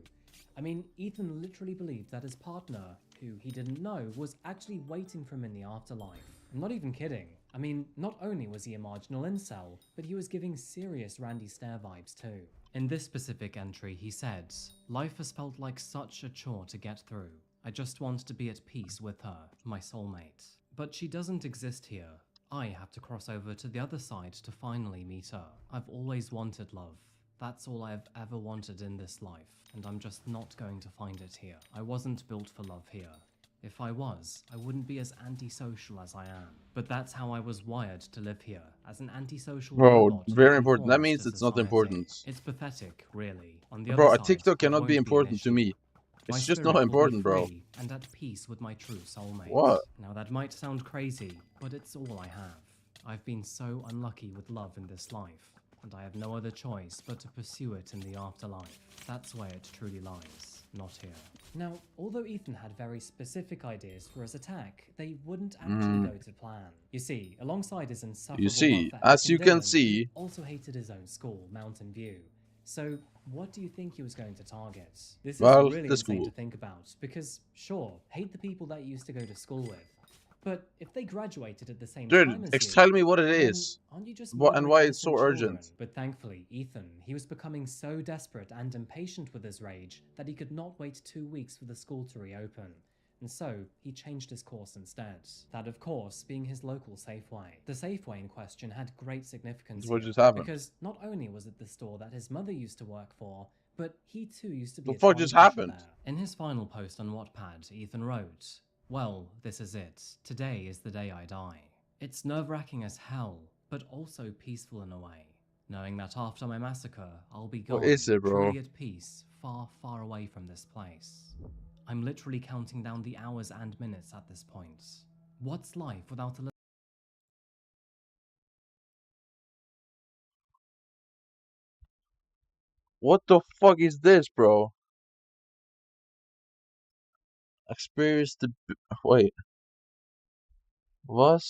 I mean, Ethan literally believed that his partner, who he didn't know, was actually waiting for him in the afterlife. I'm not even kidding. I mean, not only was he a marginal incel, but he was giving serious Randy Stair vibes too. In this specific entry, he said, "Life has felt like such a chore to get through. I just want to be at peace with her, my soulmate. But she doesn't exist here. I have to cross over to the other side to finally meet her. I've always wanted love. That's all I've ever wanted in this life, and I'm just not going to find it here. I wasn't built for love here. If I was, I wouldn't be as antisocial as I am. But that's how I was wired to live here, as an antisocial robot. Very important. That means it's not important. It's pathetic, really. On the Bro, other a side, TikTok it cannot be won't an important to issue. me. My It's just spirit not will be important, bro. free and at peace with my true soulmate. What? Now that might sound crazy, but it's all I have. I've been so unlucky with love in this life. and I have no other choice but to pursue it in the afterlife. That's where it truly lies, not here. Now, although Ethan had very specific ideas for his attack, they wouldn't actually go to plan. You see, alongside his insufferable buff at as you can Dillon, see, he also hated his own school, Mountain View. So, what do you think he was going to target? This is really insane to think about, because, sure, hate the people that you used to go to school with, but if they graduated at the same time as you, tell me what it is. aren't you just And why it's so children? urgent. But thankfully, Ethan, he was becoming so desperate and impatient with his rage that he could not wait 2 weeks for the school to reopen. And so, he changed his course instead. That, of course, being his local Safeway. The Safeway in question had great significance What here, just happened? because not only was it the store that his mother used to work for, but he too used to be The a fuck just transporter happened? there. In his final post on Wattpad, Ethan wrote, "Well, this is it. Today is the day I die. It's nerve-wracking as hell, but also peaceful in a way. Knowing that after my massacre, I'll be gone, What is it, bro? truly at peace, far, far away from this place. I'm literally counting down the hours and minutes at this point. What's life without a little..." What the fuck is this, bro? Experience the... Wait. What?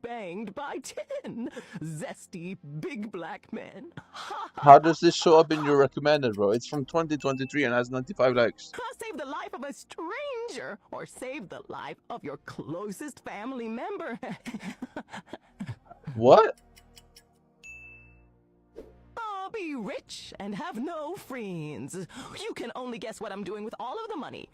Banged by 10 zesty big black men. How does this show up in your recommended, bro? It's from 2023 and has 95 likes. Save the life of a stranger or save the life of your closest family member. What? I'll be rich and have no friends. You can only guess what I'm doing with all of the money.